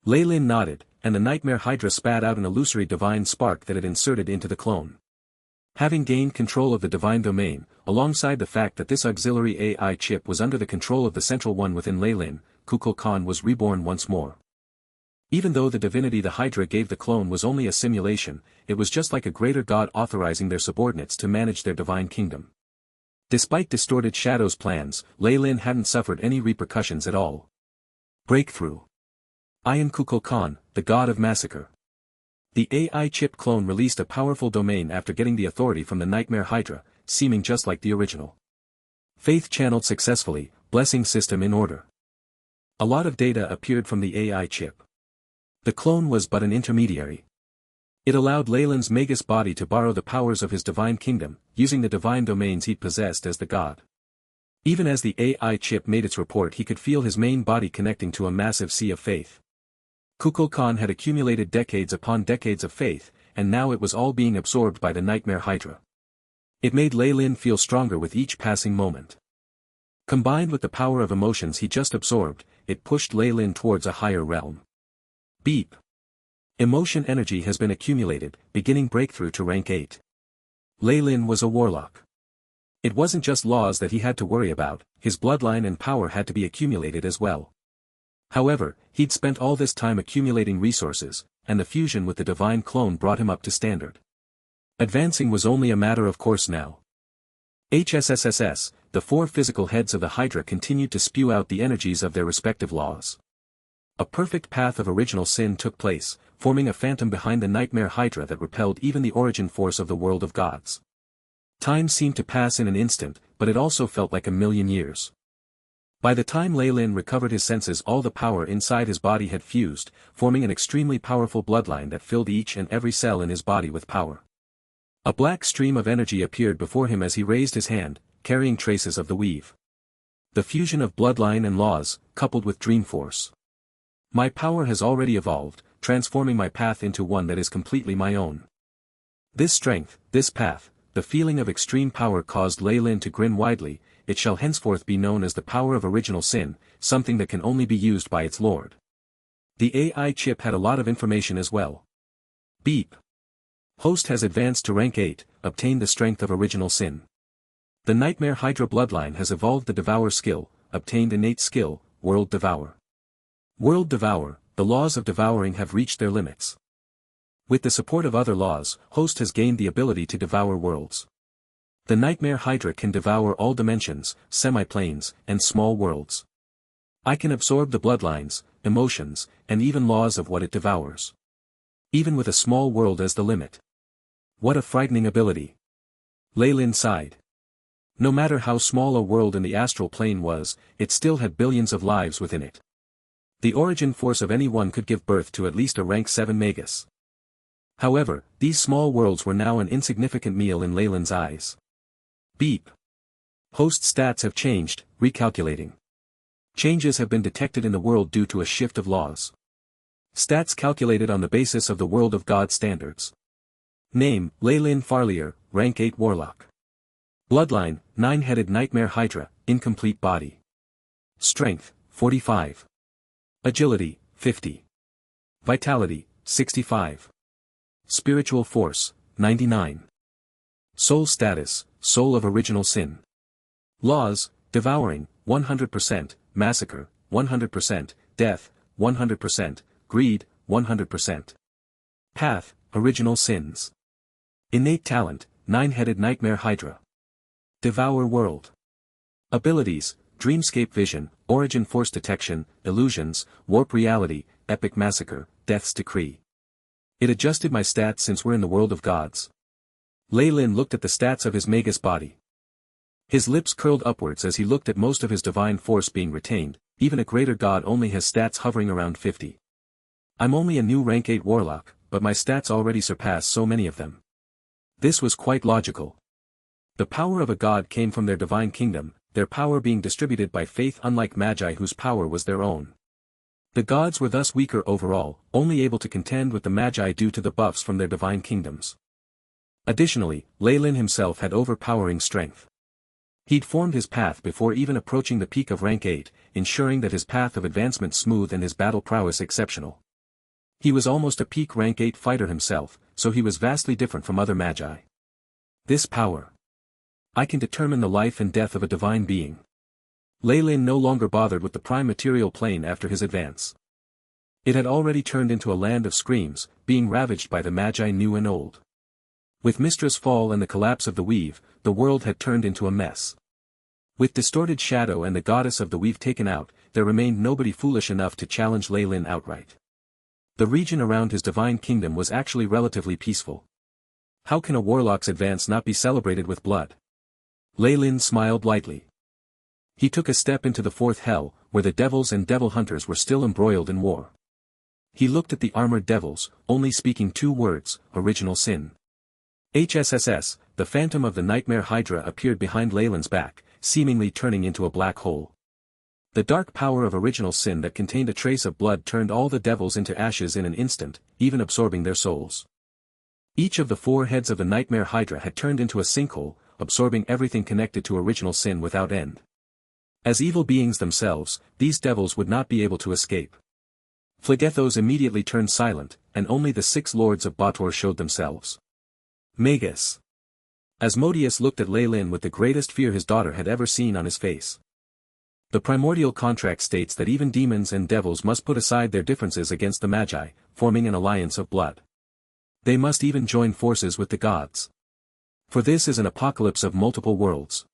Leyland nodded, and the Nightmare Hydra spat out an illusory divine spark that it inserted into the clone. Having gained control of the divine domain, alongside the fact that this auxiliary AI chip was under the control of the central one within Leyland, Kukulkan was reborn once more. Even though the divinity the Hydra gave the clone was only a simulation, it was just like a greater god authorizing their subordinates to manage their divine kingdom. Despite distorted Shadow's plans, Leyland hadn't suffered any repercussions at all. Breakthrough. I am Kukulkan, the god of massacre. The AI chip clone released a powerful domain after getting the authority from the Nightmare Hydra, seeming just like the original. Faith channeled successfully, blessing system in order. A lot of data appeared from the AI chip. The clone was but an intermediary. It allowed Leyland's Magus body to borrow the powers of his divine kingdom, using the divine domains he'd possessed as the god. Even as the AI chip made its report, he could feel his main body connecting to a massive sea of faith. Kukulkan had accumulated decades upon decades of faith, and now it was all being absorbed by the Nightmare Hydra. It made Leyland feel stronger with each passing moment. Combined with the power of emotions he just absorbed, it pushed Leyland towards a higher realm. Beep. Emotion energy has been accumulated, beginning breakthrough to rank 8. Leyland was a warlock. It wasn't just laws that he had to worry about, his bloodline and power had to be accumulated as well. However, he'd spent all this time accumulating resources, and the fusion with the divine clone brought him up to standard. Advancing was only a matter of course now. HSSSS, the 4 physical heads of the Hydra continued to spew out the energies of their respective laws. A perfect path of original sin took place, forming a phantom behind the Nightmare Hydra that repelled even the origin force of the world of gods. Time seemed to pass in an instant, but it also felt like a million years. By the time Leyland recovered his senses, all the power inside his body had fused, forming an extremely powerful bloodline that filled each and every cell in his body with power. A black stream of energy appeared before him as he raised his hand, carrying traces of the weave. The fusion of bloodline and laws, coupled with dream force. My power has already evolved, transforming my path into one that is completely my own. This strength, this path, the feeling of extreme power caused Leyland to grin widely. It shall henceforth be known as the power of original sin, something that can only be used by its lord. The AI chip had a lot of information as well. Beep. Host has advanced to rank 8, obtained the strength of original sin. The Nightmare Hydra bloodline has evolved the Devour skill, obtained innate skill, World Devour. World Devour, the laws of devouring have reached their limits. With the support of other laws, Host has gained the ability to devour worlds. The Nightmare Hydra can devour all dimensions, semi-planes, and small worlds. I can absorb the bloodlines, emotions, and even laws of what it devours. Even with a small world as the limit. What a frightening ability. Leyland sighed. No matter how small a world in the astral plane was, it still had billions of lives within it. The origin force of any one could give birth to at least a rank 7 Magus. However, these small worlds were now an insignificant meal in Leyland's eyes. Beep. Host stats have changed, recalculating. Changes have been detected in the world due to a shift of laws. Stats calculated on the basis of the world of God standards. Name, Leyland Farlier, rank 8 Warlock. Bloodline, 9-headed Nightmare Hydra, incomplete body. Strength, 45. Agility, 50. Vitality, 65. Spiritual force, 99. Soul status, soul of original sin. Laws, devouring, 100%, massacre, 100%, death, 100%, greed, 100%. Path, original sins. Innate talent, 9-headed nightmare hydra. Devour world. Abilities, dreamscape vision, origin force detection, illusions, warp reality, epic massacre, death's decree. It adjusted my stats since we're in the world of gods. Lei Lin looked at the stats of his Magus body. His lips curled upwards as he looked at most of his divine force being retained. Even a greater god only has stats hovering around 50. I'm only a new rank 8 warlock, but my stats already surpass so many of them. This was quite logical. The power of a god came from their divine kingdom, their power being distributed by faith, unlike magi whose power was their own. The gods were thus weaker overall, only able to contend with the magi due to the buffs from their divine kingdoms. Additionally, Lei Lin himself had overpowering strength. He'd formed his path before even approaching the peak of rank 8, ensuring that his path of advancement smooth and his battle prowess exceptional. He was almost a peak rank 8 fighter himself, so he was vastly different from other magi. This power. I can determine the life and death of a divine being. Lei Lin no longer bothered with the prime material plane after his advance. It had already turned into a land of screams, being ravaged by the magi new and old. With Mystra's fall and the collapse of the weave, the world had turned into a mess. With distorted shadow and the goddess of the weave taken out, there remained nobody foolish enough to challenge Lei Lin outright. The region around his divine kingdom was actually relatively peaceful. How can a warlock's advance not be celebrated with blood? Lei Lin smiled lightly. He took a step into the fourth hell, where the devils and devil hunters were still embroiled in war. He looked at the armored devils, only speaking 2 words, original sin. HSSS, the phantom of the nightmare hydra appeared behind Lei Lin's back, seemingly turning into a black hole. The dark power of original sin that contained a trace of blood turned all the devils into ashes in an instant, even absorbing their souls. Each of the 4 heads of the nightmare hydra had turned into a sinkhole, absorbing everything connected to original sin without end. As evil beings themselves, these devils would not be able to escape. Phlegethos immediately turned silent, and only the 6 lords of Bator showed themselves. Magus. Asmodeus looked at Lei Lin with the greatest fear his daughter had ever seen on his face. The primordial contract states that even demons and devils must put aside their differences against the magi, forming an alliance of blood. They must even join forces with the gods. For this is an apocalypse of multiple worlds.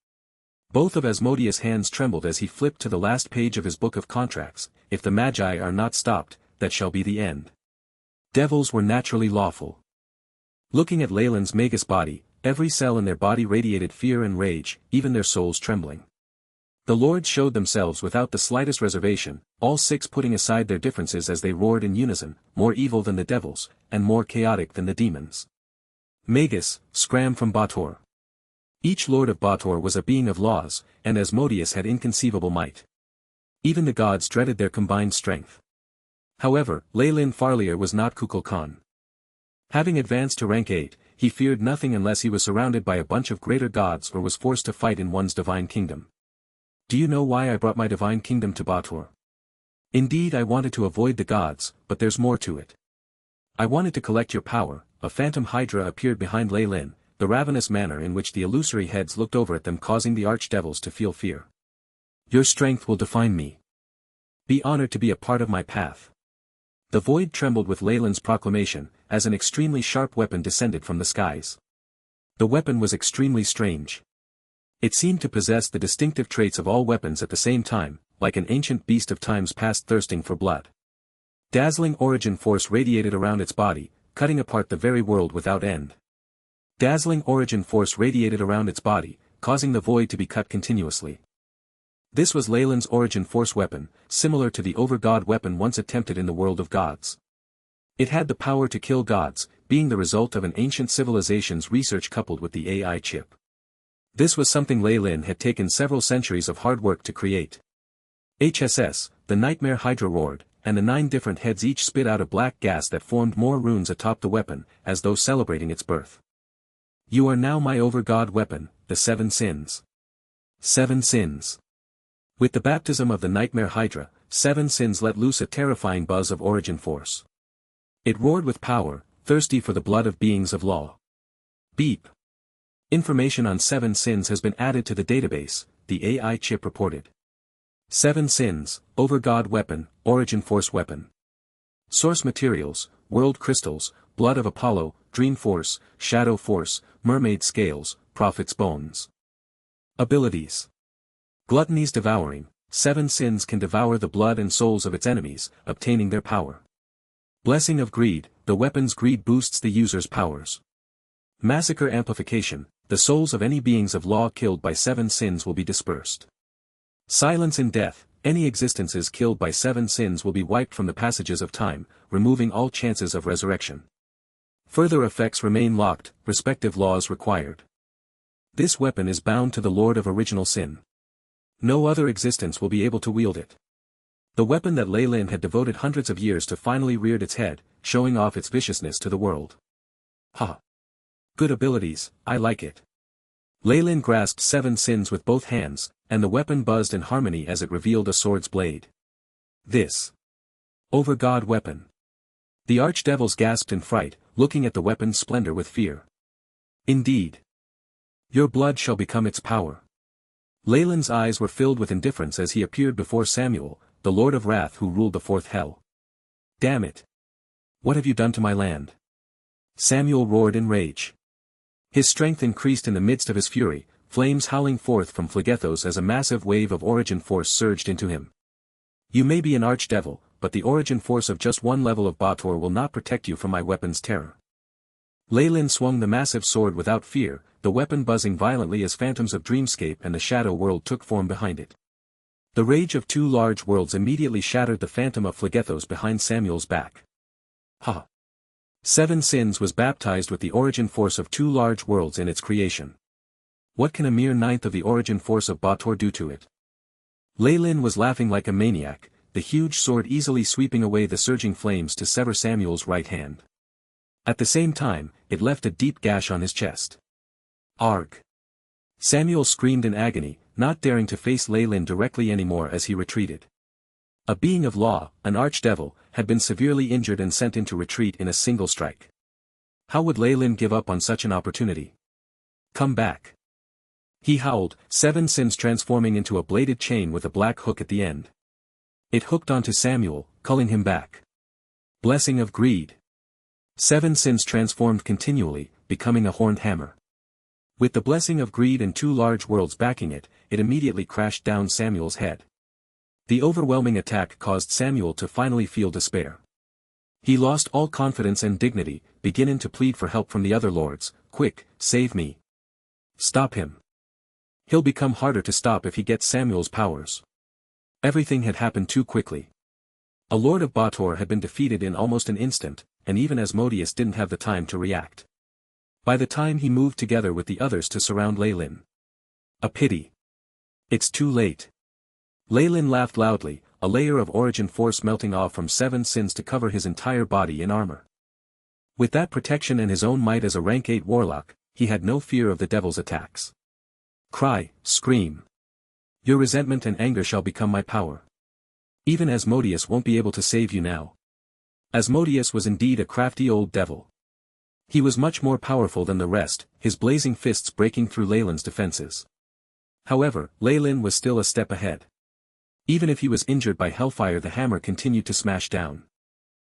Both of Asmodeus' hands trembled as he flipped to the last page of his book of contracts. If the magi are not stopped, that shall be the end. Devils were naturally lawful. Looking at Lei Lin's Magus body, every cell in their body radiated fear and rage, even their souls trembling. The lords showed themselves without the slightest reservation, all 6 putting aside their differences as they roared in unison, more evil than the devils, and more chaotic than the demons. Magus, scram from Bator. Each lord of Bator was a being of laws, and Asmodeus had inconceivable might. Even the gods dreaded their combined strength. However, Lei Lin Farlier was not Kukulkan. Having advanced to rank 8, he feared nothing unless he was surrounded by a bunch of greater gods or was forced to fight in one's divine kingdom. Do you know why I brought my divine kingdom to Bator? Indeed, I wanted to avoid the gods, but there's more to it. I wanted to collect your power. A phantom hydra appeared behind Lei Lin, the ravenous manner in which the illusory heads looked over at them causing the archdevils to feel fear. Your strength will define me. Be honored to be a part of my path. The void trembled with Lei Lin's proclamation, as an extremely sharp weapon descended from the skies. The weapon was extremely strange. It seemed to possess the distinctive traits of all weapons at the same time, like an ancient beast of times past thirsting for blood. Dazzling origin force radiated around its body, cutting apart the very world without end. Dazzling origin force radiated around its body, causing the void to be cut continuously. This was Lei Lin's origin force weapon, similar to the over-god weapon once attempted in the world of gods. It had the power to kill gods, being the result of an ancient civilization's research coupled with the AI chip. This was something Lei Lin had taken several centuries of hard work to create. HSS, the nightmare hydra roared, and the 9 different heads each spit out a black gas that formed more runes atop the weapon, as though celebrating its birth. You are now my over-god weapon, the 7 sins. 7 sins. With the baptism of the nightmare hydra, 7 sins let loose a terrifying buzz of origin force. It roared with power, thirsty for the blood of beings of law. Beep. Information on 7 sins has been added to the database, the AI chip reported. 7 sins, over-god weapon, origin force weapon. Source materials, world crystals, blood of Apollo, dream force, shadow force, mermaid scales, prophet's bones. Abilities. Gluttony's devouring. 7 sins can devour the blood and souls of its enemies, obtaining their power. Blessing of greed. The weapon's greed boosts the user's powers. Massacre amplification. The souls of any beings of law killed by 7 sins will be dispersed. Silence in death. Any existences killed by 7 sins will be wiped from the passages of time, removing all chances of resurrection. Further effects remain locked, respective laws required. This weapon is bound to the Lord of Original Sin. No other existence will be able to wield it. The weapon that Lei Lin had devoted hundreds of years to finally reared its head, showing off its viciousness to the world. Ha! Good abilities, I like it. Lei Lin grasped 7 sins with both hands, and the weapon buzzed in harmony as it revealed a sword's blade. This. Over God weapon. The archdevils gasped in fright, looking at the weapon's splendor with fear. Indeed. Your blood shall become its power. Lei Lin's eyes were filled with indifference as he appeared before Samuel, the Lord of Wrath who ruled the 4th hell. Damn it! What have you done to my land? Samuel roared in rage. His strength increased in the midst of his fury, flames howling forth from Phlegethos as a massive wave of origin force surged into him. You may be an archdevil, but the origin force of just one level of Bator will not protect you from my weapon's terror. Lei Lin swung the massive sword without fear, the weapon buzzing violently as phantoms of dreamscape and the shadow world took form behind it. The rage of 2 large worlds immediately shattered the phantom of Phlegethos behind Samuel's back. Ha! 7 sins was baptized with the origin force of 2 large worlds in its creation. What can a mere 9th of the origin force of Bator do to it? Lei Lin was laughing like a maniac, the huge sword easily sweeping away the surging flames to sever Samuel's right hand. At the same time, it left a deep gash on his chest. Arg! Samuel screamed in agony, not daring to face Lei Lin directly anymore as he retreated. A being of law, an archdevil, had been severely injured and sent into retreat in a single strike. How would Lei Lin give up on such an opportunity? Come back! He howled, 7 sins transforming into a bladed chain with a black hook at the end. It hooked onto Samuel, culling him back. Blessing of greed. 7 sins transformed continually, becoming a horned hammer. With the blessing of greed and 2 large worlds backing it, it immediately crashed down Samuel's head. The overwhelming attack caused Samuel to finally feel despair. He lost all confidence and dignity, beginning to plead for help from the other lords. Quick, save me. Stop him. He'll become harder to stop if he gets Samuel's powers. Everything had happened too quickly. A lord of Bator had been defeated in almost an instant, and even Asmodeus didn't have the time to react. By the time he moved together with the others to surround Lei Lin. A pity. It's too late. Lei Lin laughed loudly, a layer of origin force melting off from 7 sins to cover his entire body in armor. With that protection and his own might as a rank 8 warlock, he had no fear of the devil's attacks. Cry, scream. Your resentment and anger shall become my power. Even Asmodeus won't be able to save you now. Asmodeus was indeed a crafty old devil. He was much more powerful than the rest, his blazing fists breaking through Lei Lin's defenses. However, Lei Lin was still a step ahead. Even if he was injured by hellfire, the hammer continued to smash down.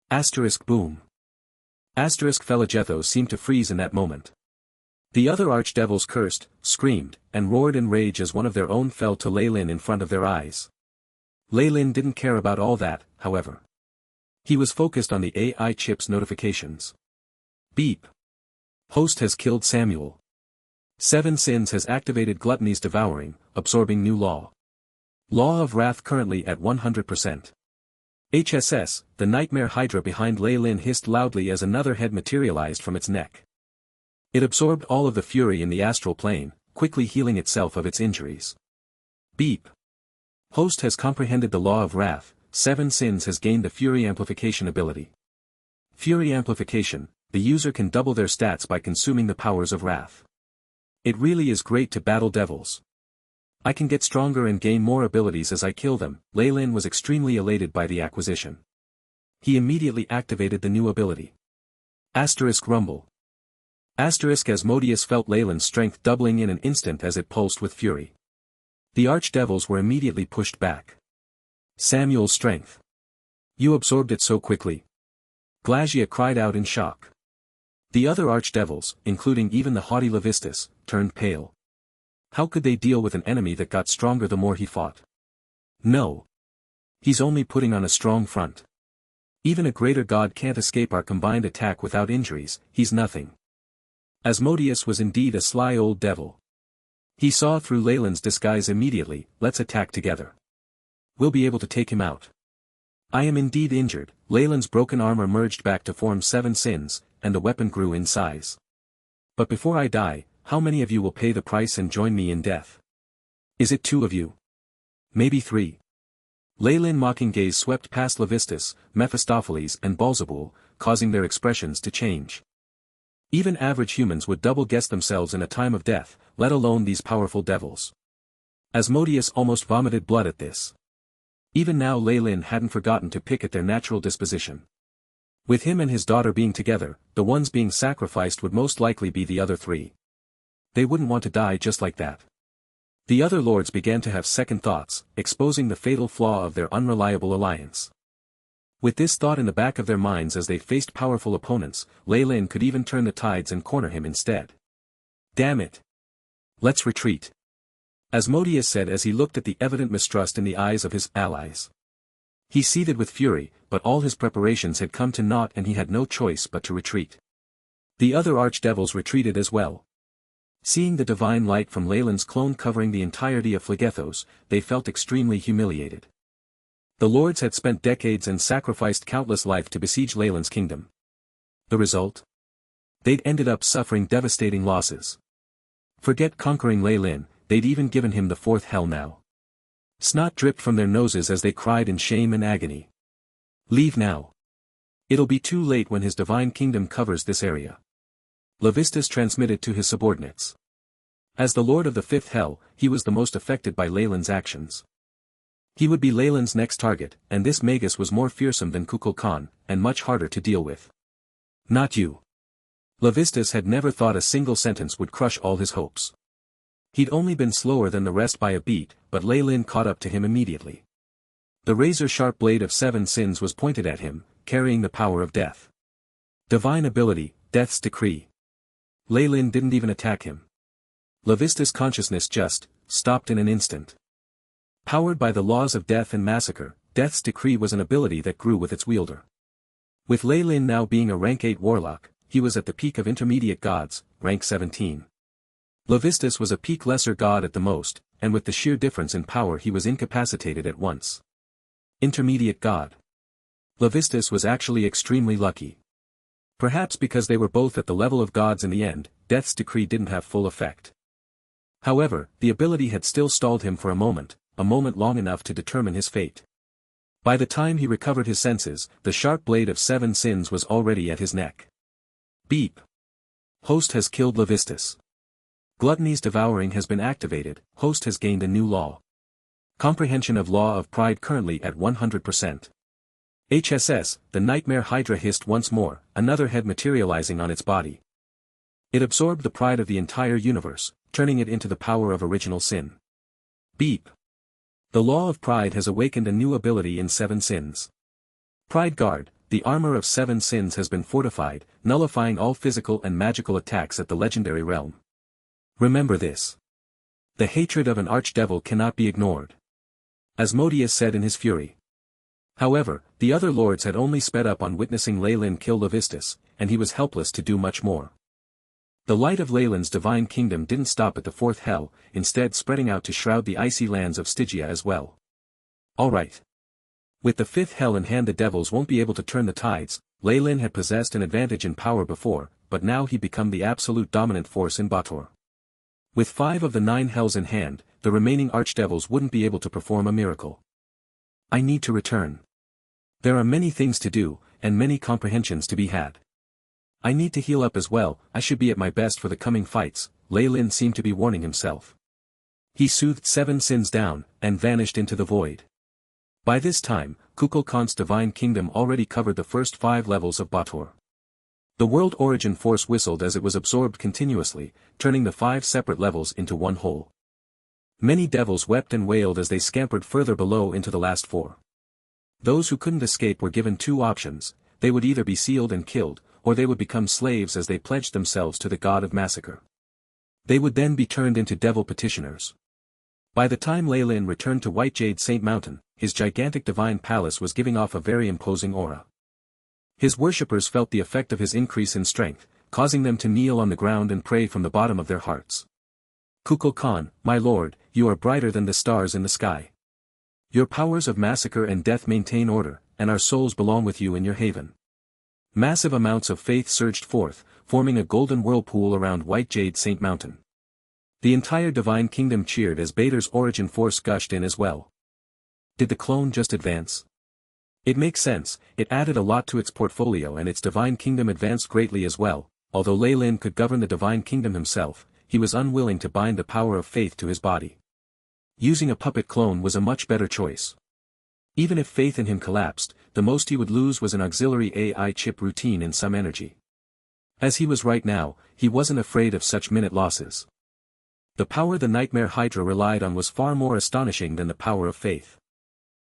Asterisk boom. Asterisk Phlegethos seemed to freeze in that moment. The other archdevils cursed, screamed, and roared in rage as one of their own fell to Lei Lin in front of their eyes. Lei Lin didn't care about all that, however. He was focused on the AI chip's notifications. Beep. Host has killed Samuel. 7 sins has activated Gluttony's devouring, absorbing new law. Law of Wrath currently at 100%. HSS, the nightmare hydra behind Lei Lin hissed loudly as another head materialized from its neck. It absorbed all of the fury in the astral plane, quickly healing itself of its injuries. Beep. Host has comprehended the law of wrath, 7 sins has gained the fury amplification ability. Fury amplification, the user can double their stats by consuming the powers of wrath. It really is great to battle devils. I can get stronger and gain more abilities as I kill them. Lei Lin was extremely elated by the acquisition. He immediately activated the new ability. Asterisk rumble. Asterisk Asmodeus felt Lei Lin's strength doubling in an instant as it pulsed with fury. The archdevils were immediately pushed back. Samuel's strength. You absorbed it so quickly. Glagia cried out in shock. The other archdevils, including even the haughty Levistus, turned pale. How could they deal with an enemy that got stronger the more he fought? No. He's only putting on a strong front. Even a greater god can't escape our combined attack without injuries, he's nothing. Asmodeus was indeed a sly old devil. He saw through Leyland's disguise immediately. Let's attack together. We'll be able to take him out. I am indeed injured. Leyland's broken armor merged back to form 7 sins, and the weapon grew in size. But before I die, how many of you will pay the price and join me in death? Is it 2 of you? Maybe 3. Leyland's mocking gaze swept past Levistus, Mephistopheles and Beelzebul, causing their expressions to change. Even average humans would double-guess themselves in a time of death, let alone these powerful devils. Asmodeus almost vomited blood at this. Even now Leyland hadn't forgotten to pick at their natural disposition. With him and his daughter being together, the ones being sacrificed would most likely be the other 3. They wouldn't want to die just like that. The other lords began to have second thoughts, exposing the fatal flaw of their unreliable alliance. With this thought in the back of their minds as they faced powerful opponents, Leyland could even turn the tides and corner him instead. Damn it! Let's retreat. Asmodeus said as he looked at the evident mistrust in the eyes of his allies. He seethed with fury, but all his preparations had come to naught and he had no choice but to retreat. The other archdevils retreated as well. Seeing the divine light from Leyland's clone covering the entirety of Phlegethos, they felt extremely humiliated. The lords had spent decades and sacrificed countless life to besiege Leyland's kingdom. The result? They'd ended up suffering devastating losses. Forget conquering Leyland, they'd even given him the 4th hell now. Snot dripped from their noses as they cried in shame and agony. Leave now. It'll be too late when his divine kingdom covers this area. Levistus transmitted to his subordinates. As the lord of the 5th hell, he was the most affected by Leyland's actions. He would be Leyland's next target, and this Magus was more fearsome than Kukulkan, and much harder to deal with. Not you. Levistus had never thought a single sentence would crush all his hopes. He'd only been slower than the rest by a beat, but Leyland caught up to him immediately. The razor-sharp blade of 7 sins was pointed at him, carrying the power of death. Divine ability, Death's Decree. Leyland didn't even attack him. Levistus' consciousness just stopped in an instant. Powered by the laws of death and massacre, Death's Decree was an ability that grew with its wielder. With Leyland now being a rank 8 warlock, he was at the peak of intermediate gods, rank 17. Levistus was a peak lesser god at the most, and with the sheer difference in power he was incapacitated at once. Intermediate god. Levistus was actually extremely lucky. Perhaps because they were both at the level of gods in the end, Death's Decree didn't have full effect. However, the ability had still stalled him for a moment long enough to determine his fate. By the time he recovered his senses, the sharp blade of 7 sins was already at his neck. Beep. Host has killed Levistus. Gluttony's devouring has been activated. Host has gained a new law. Comprehension of law of pride currently at 100%. HSS, the nightmare Hydra hissed once more, another head materializing on its body. It absorbed the pride of the entire universe, turning it into the power of original sin. Beep. The law of pride has awakened a new ability in 7 sins. Pride Guard, the armor of 7 sins has been fortified, nullifying all physical and magical attacks at the legendary realm. Remember this. The hatred of an archdevil cannot be ignored. Asmodeus said in his fury. However, the other lords had only sped up on witnessing Leyland kill Levistus, and he was helpless to do much more. The light of Leyland's divine kingdom didn't stop at the 4th hell, instead spreading out to shroud the icy lands of Stygia as well. Alright. With the 5th hell in hand the devils won't be able to turn the tides. Leyland had possessed an advantage in power before, but now he'd become the absolute dominant force in Bator. With 5 of the 9 hells in hand, the remaining archdevils wouldn't be able to perform a miracle. I need to return. There are many things to do, and many comprehensions to be had. I need to heal up as well. I should be at my best for the coming fights. Leyland seemed to be warning himself. He soothed 7 sins down, and vanished into the void. By this time, Kukulkan's divine kingdom already covered the first 5 levels of Bator. The world origin force whistled as it was absorbed continuously, turning the 5 separate levels into one whole. Many devils wept and wailed as they scampered further below into the last 4. Those who couldn't escape were given 2 options: they would either be sealed and killed, or they would become slaves as they pledged themselves to the god of massacre. They would then be turned into devil petitioners. By the time Lei Lin returned to White Jade Saint Mountain, his gigantic divine palace was giving off a very imposing aura. His worshippers felt the effect of his increase in strength, causing them to kneel on the ground and pray from the bottom of their hearts. Kukulkan, my lord, you are brighter than the stars in the sky. Your powers of massacre and death maintain order, and our souls belong with you in your haven. Massive amounts of faith surged forth, forming a golden whirlpool around White Jade Saint Mountain. The entire divine kingdom cheered as Bader's origin force gushed in as well. Did the clone just advance? It makes sense, it added a lot to its portfolio and its divine kingdom advanced greatly as well. Although Lei Lin could govern the divine kingdom himself, he was unwilling to bind the power of faith to his body. Using a puppet clone was a much better choice. Even if faith in him collapsed, the most he would lose was an auxiliary AI chip routine in some energy. As he was right now, he wasn't afraid of such minute losses. The power the Nightmare Hydra relied on was far more astonishing than the power of faith.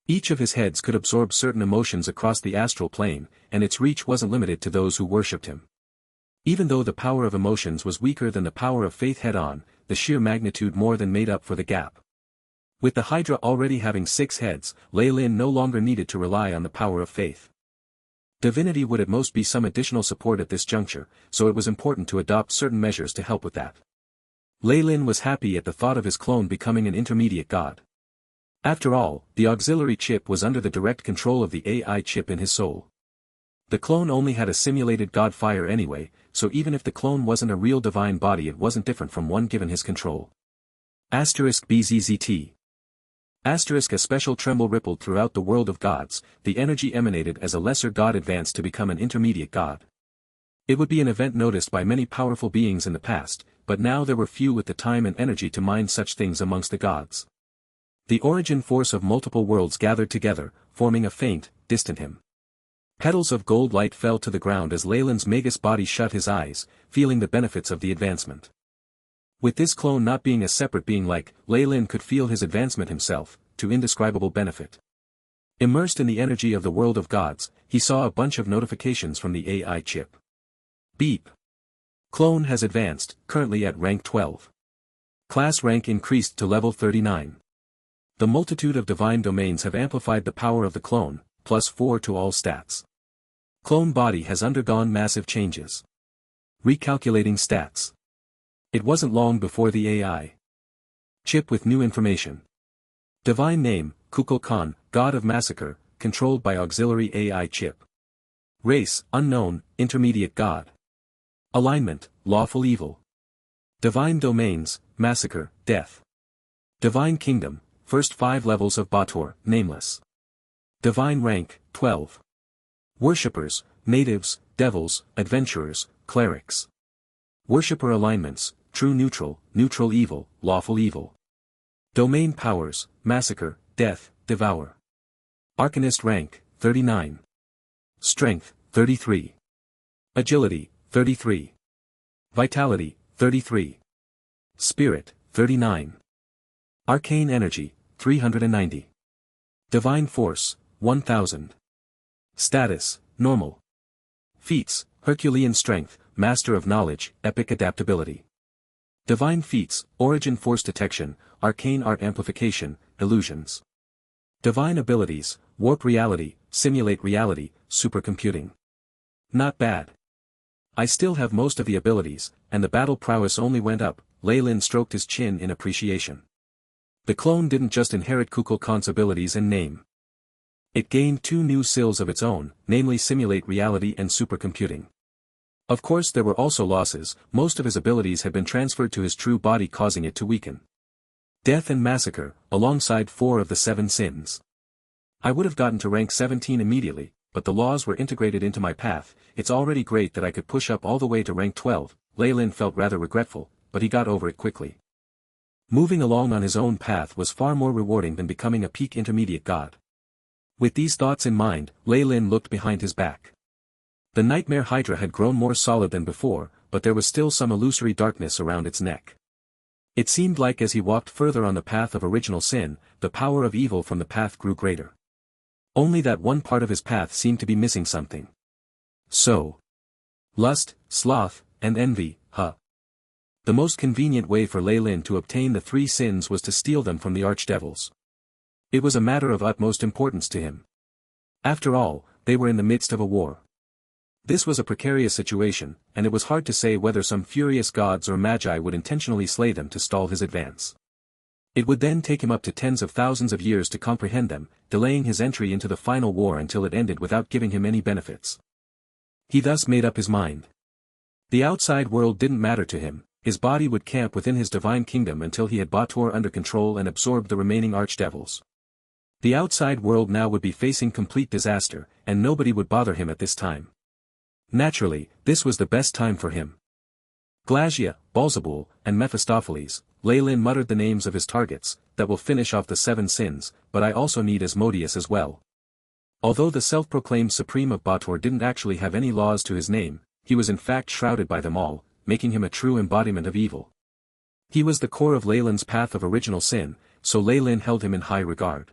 Each of his heads could absorb certain emotions across the astral plane, and its reach wasn't limited to those who worshipped him. Even though the power of emotions was weaker than the power of faith head-on, the sheer magnitude more than made up for the gap. With the Hydra already having 6 heads, Lei Lin no longer needed to rely on the power of faith. Divinity would at most be some additional support at this juncture, so it was important to adopt certain measures to help with that. Lei Lin was happy at the thought of his clone becoming an intermediate god. After all, the auxiliary chip was under the direct control of the AI chip in his soul. The clone only had a simulated god fire anyway, so even if the clone wasn't a real divine body it wasn't different from one given his control. *BZZT. * A special tremble rippled throughout the world of gods, the energy emanated as a lesser god advanced to become an intermediate god. It would be an event noticed by many powerful beings in the past, but now there were few with the time and energy to mind such things amongst the gods. The origin force of multiple worlds gathered together, forming a faint, distant hymn. Petals of gold light fell to the ground as Lei Lin's Magus body shut his eyes, feeling the benefits of the advancement. With this clone not being a separate being like, Lei Lin could feel his advancement himself, to indescribable benefit. Immersed in the energy of the world of gods, he saw a bunch of notifications from the AI chip. Beep. Clone has advanced, currently at rank 12. Class rank increased to level 39. The multitude of divine domains have amplified the power of the clone, +4 to all stats. Clone body has undergone massive changes. Recalculating stats. It wasn't long before the AI chip with new information. Divine name, Kukulkan, God of Massacre, controlled by auxiliary AI chip. Race, unknown, intermediate god. Alignment, lawful evil. Divine domains, massacre, death. Divine kingdom, first 5 levels of Bator, nameless. Divine rank, 12. Worshippers, natives, devils, adventurers, clerics. Worshipper alignments, true neutral, neutral evil, lawful evil. Domain powers, massacre, death, devour. Arcanist rank, 39. Strength, 33. Agility, 33. Vitality, 33. Spirit, 39. Arcane energy, 390. Divine force, 1000. Status, normal. Feats, Herculean strength, master of knowledge, epic adaptability. Divine feats, origin force detection, arcane art amplification, illusions. Divine abilities, warp reality, simulate reality, supercomputing. Not bad. I still have most of the abilities, and the battle prowess only went up. Lei Lin stroked his chin in appreciation. The clone didn't just inherit Kukulkan's abilities and name. It gained 2 new skills of its own, namely simulate reality and supercomputing. Of course there were also losses, most of his abilities had been transferred to his true body causing it to weaken. Death and massacre, alongside 4 of the 7 sins. I would have gotten to rank 17 immediately, but the laws were integrated into my path. It's already great that I could push up all the way to rank 12, Lei Lin felt rather regretful, but he got over it quickly. Moving along on his own path was far more rewarding than becoming a peak intermediate god. With these thoughts in mind, Lei Lin looked behind his back. The Nightmare Hydra had grown more solid than before, but there was still some illusory darkness around its neck. It seemed like as he walked further on the path of original sin, the power of evil from the path grew greater. Only that one part of his path seemed to be missing something. So, Lust, sloth, and envy, huh? The most convenient way for Lei Lin to obtain the three sins was to steal them from the archdevils. It was a matter of utmost importance to him. After all, they were in the midst of a war. This was a precarious situation, and it was hard to say whether some furious gods or magi would intentionally slay them to stall his advance. It would then take him up to tens of thousands of years to comprehend them, delaying his entry into the final war until it ended without giving him any benefits. He thus made up his mind. The outside world didn't matter to him, his body would camp within his divine kingdom until he had Bator under control and absorbed the remaining archdevils. The outside world now would be facing complete disaster, and nobody would bother him at this time. Naturally, this was the best time for him. Glagia, Balzabul, and Mephistopheles, Lei Lin muttered the names of his targets, that will finish off the 7 sins, but I also need Asmodeus as well. Although the self-proclaimed supreme of Bator didn't actually have any laws to his name, he was in fact shrouded by them all, making him a true embodiment of evil. He was the core of Lei Lin's path of original sin, so Lei Lin held him in high regard.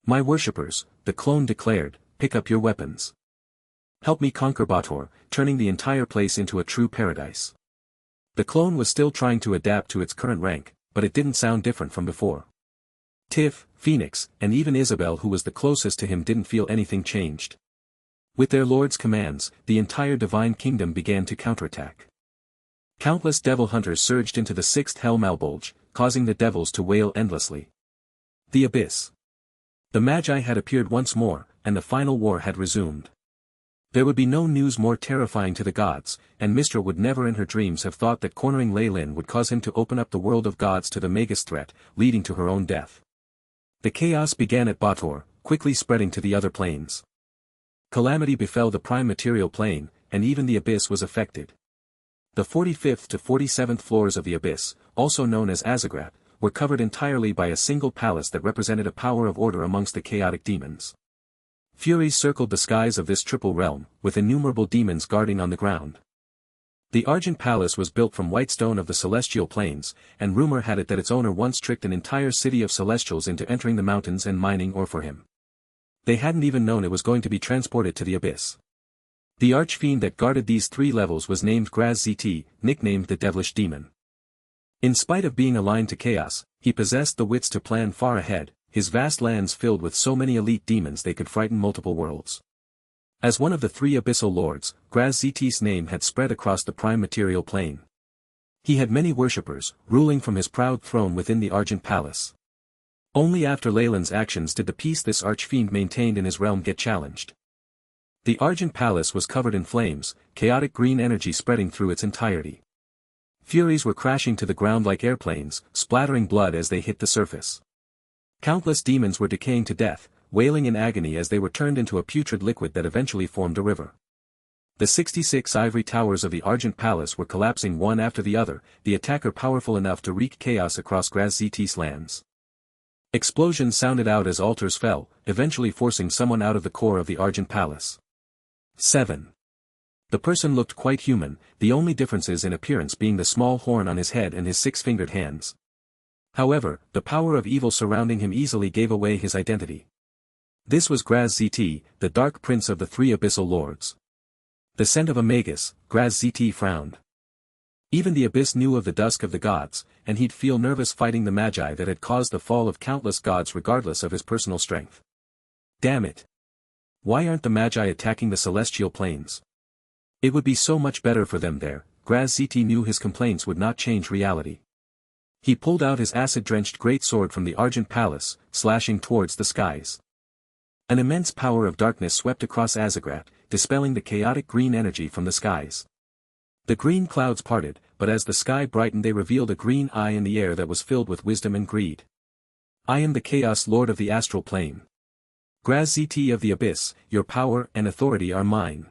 My worshippers, the clone declared, pick up your weapons. Help me conquer Bator, turning the entire place into a true paradise. The clone was still trying to adapt to its current rank, but it didn't sound different from before. Tiff, Phoenix, and even Isabel who was the closest to him didn't feel anything changed. With their lord's commands, the entire divine kingdom began to counterattack. Countless devil hunters surged into the 6th Hell Malbolge, causing the devils to wail endlessly. The Abyss. The Magi had appeared once more, and the final war had resumed. There would be no news more terrifying to the gods, and Mystra would never in her dreams have thought that cornering Lei Lin would cause him to open up the world of gods to the Magus threat, leading to her own death. The chaos began at Bator, quickly spreading to the other planes. Calamity befell the prime material plane, and even the Abyss was affected. The 45th to 47th floors of the Abyss, also known as Azagrat, were covered entirely by a single palace that represented a power of order amongst the chaotic demons. Furies circled the skies of this triple realm, with innumerable demons guarding on the ground. The Argent Palace was built from white stone of the celestial plains, and rumor had it that its owner once tricked an entire city of celestials into entering the mountains and mining ore for him. They hadn't even known it was going to be transported to the Abyss. The archfiend that guarded these 3 levels was named Graz-Zt, nicknamed the Devilish Demon. In spite of being aligned to chaos, he possessed the wits to plan far ahead, his vast lands filled with so many elite demons they could frighten multiple worlds. As one of the 3 abyssal lords, Graz-Zt's name had spread across the prime material plane. He had many worshippers, ruling from his proud throne within the Argent Palace. Only after Lei Lin's actions did the peace this archfiend maintained in his realm get challenged. The Argent Palace was covered in flames, chaotic green energy spreading through its entirety. Furies were crashing to the ground like airplanes, splattering blood as they hit the surface. Countless demons were decaying to death, wailing in agony as they were turned into a putrid liquid that eventually formed a river. The 66 ivory towers of the Argent Palace were collapsing one after the other, the attacker powerful enough to wreak chaos across Graz-Zt's lands. Explosions sounded out as altars fell, eventually forcing someone out of the core of the Argent Palace. 7. The person looked quite human, the only differences in appearance being the small horn on his head and his 6-fingered hands. However, the power of evil surrounding him easily gave away his identity. This was Graz-Zt, the Dark Prince of the 3 Abyssal Lords. The scent of a Magus, Graz-Zt frowned. Even the Abyss knew of the dusk of the gods, and he'd feel nervous fighting the Magi that had caused the fall of countless gods regardless of his personal strength. Damn it! Why aren't the Magi attacking the celestial planes? It would be so much better for them there. Graz-Zt knew his complaints would not change reality. He pulled out his acid-drenched greatsword from the Argent Palace, slashing towards the skies. An immense power of darkness swept across Azagrat, dispelling the chaotic green energy from the skies. The green clouds parted, but as the sky brightened they revealed a green eye in the air that was filled with wisdom and greed. I am the Chaos Lord of the Astral Plane. Graz-Zt of the Abyss, your power and authority are mine.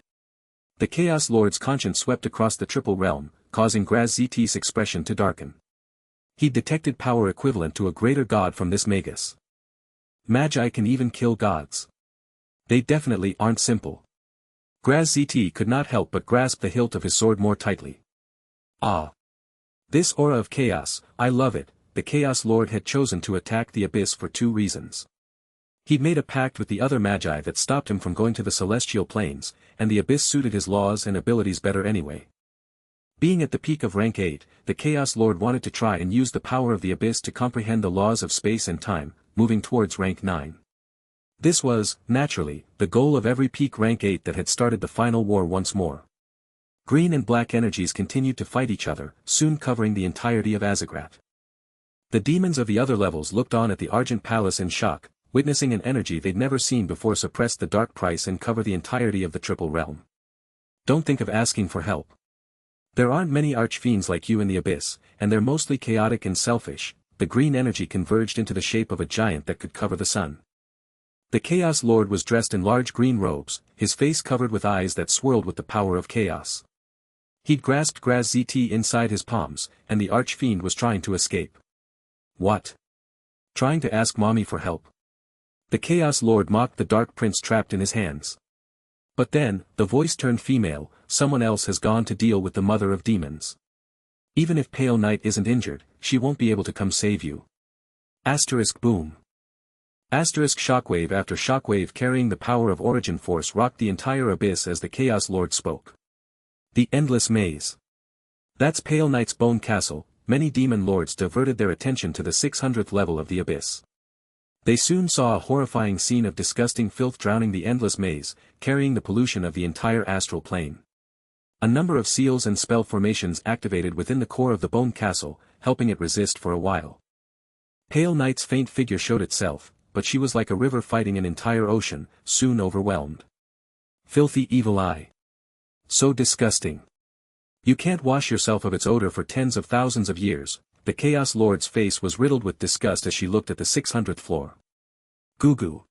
The Chaos Lord's conscience swept across the triple realm, causing Graz-Zt's expression to darken. He detected power equivalent to a greater god from this Magus. Magi can even kill gods. They definitely aren't simple. Graz-Zt could not help but grasp the hilt of his sword more tightly. Ah! This aura of chaos, I love it. The Chaos Lord had chosen to attack the Abyss for 2 reasons. He'd made a pact with the other magi that stopped him from going to the celestial planes, and the abyss suited his laws and abilities better anyway. Being at the peak of rank 8, the Chaos Lord wanted to try and use the power of the abyss to comprehend the laws of space and time, moving towards rank 9. This was, naturally, the goal of every peak rank 8 that had started the final war once more. Green and black energies continued to fight each other, soon covering the entirety of Azagrat. The demons of the other levels looked on at the Argent Palace in shock, witnessing an energy they'd never seen before suppress the dark price and cover the entirety of the Triple Realm. Don't think of asking for help. There aren't many archfiends like you in the abyss, and they're mostly chaotic and selfish. The green energy converged into the shape of a giant that could cover the sun. The Chaos Lord was dressed in large green robes, his face covered with eyes that swirled with the power of chaos. He'd grasped Graz ZT inside his palms, and the archfiend was trying to escape. What? Trying to ask mommy for help? The Chaos Lord mocked the Dark Prince trapped in his hands. But then, the voice turned female. Someone else has gone to deal with the mother of demons. Even if Pale Knight isn't injured, she won't be able to come save you. Asterisk boom. Asterisk shockwave after shockwave carrying the power of origin force rocked the entire abyss as the Chaos Lord spoke. The endless maze. That's Pale Knight's bone castle. Many demon lords diverted their attention to the 600th level of the abyss. They soon saw a horrifying scene of disgusting filth drowning the endless maze, carrying the pollution of the entire astral plane. A number of seals and spell formations activated within the core of the bone castle, helping it resist for a while. Pale Knight's faint figure showed itself, but she was like a river fighting an entire ocean, soon overwhelmed. Filthy evil eye. So disgusting. You can't wash yourself of its odor for tens of thousands of years. The Chaos Lord's face was riddled with disgust as she looked at the 600th floor. Goo goo.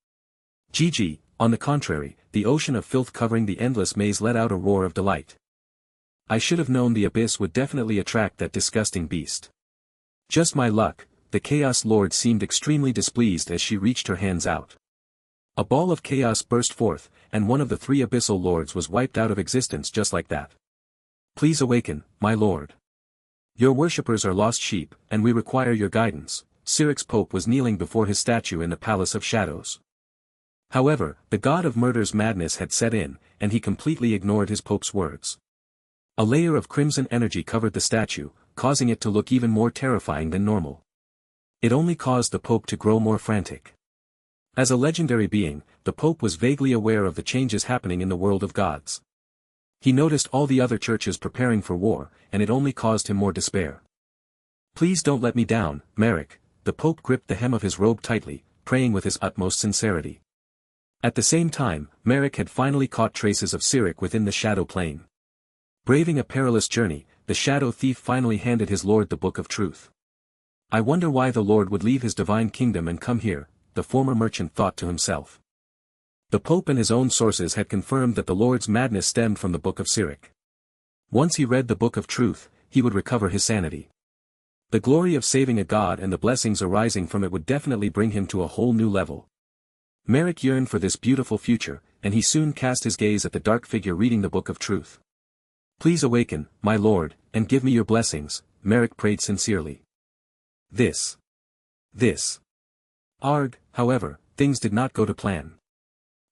Gigi, on the contrary, the ocean of filth covering the endless maze let out a roar of delight. I should have known the abyss would definitely attract that disgusting beast. Just my luck. The Chaos Lord seemed extremely displeased as she reached her hands out. A ball of chaos burst forth, and one of the 3 abyssal lords was wiped out of existence just like that. Please awaken, my lord. Your worshippers are lost sheep, and we require your guidance. Cyric's Pope was kneeling before his statue in the Palace of Shadows. However, the god of murder's madness had set in, and he completely ignored his Pope's words. A layer of crimson energy covered the statue, causing it to look even more terrifying than normal. It only caused the Pope to grow more frantic. As a legendary being, the Pope was vaguely aware of the changes happening in the world of gods. He noticed all the other churches preparing for war, and it only caused him more despair. Please don't let me down, Merrick. The Pope gripped the hem of his robe tightly, praying with his utmost sincerity. At the same time, Merrick had finally caught traces of Cyric within the shadow plane. Braving a perilous journey, the shadow thief finally handed his lord the Book of Truth. I wonder why the Lord would leave his divine kingdom and come here, the former merchant thought to himself. The Pope and his own sources had confirmed that the Lord's madness stemmed from the Book of Cyric. Once he read the Book of Truth, he would recover his sanity. The glory of saving a god and the blessings arising from it would definitely bring him to a whole new level. Merrick yearned for this beautiful future, and he soon cast his gaze at the dark figure reading the Book of Truth. Please awaken, my lord, and give me your blessings, Merrick prayed sincerely. This. Arg, however, things did not go to plan.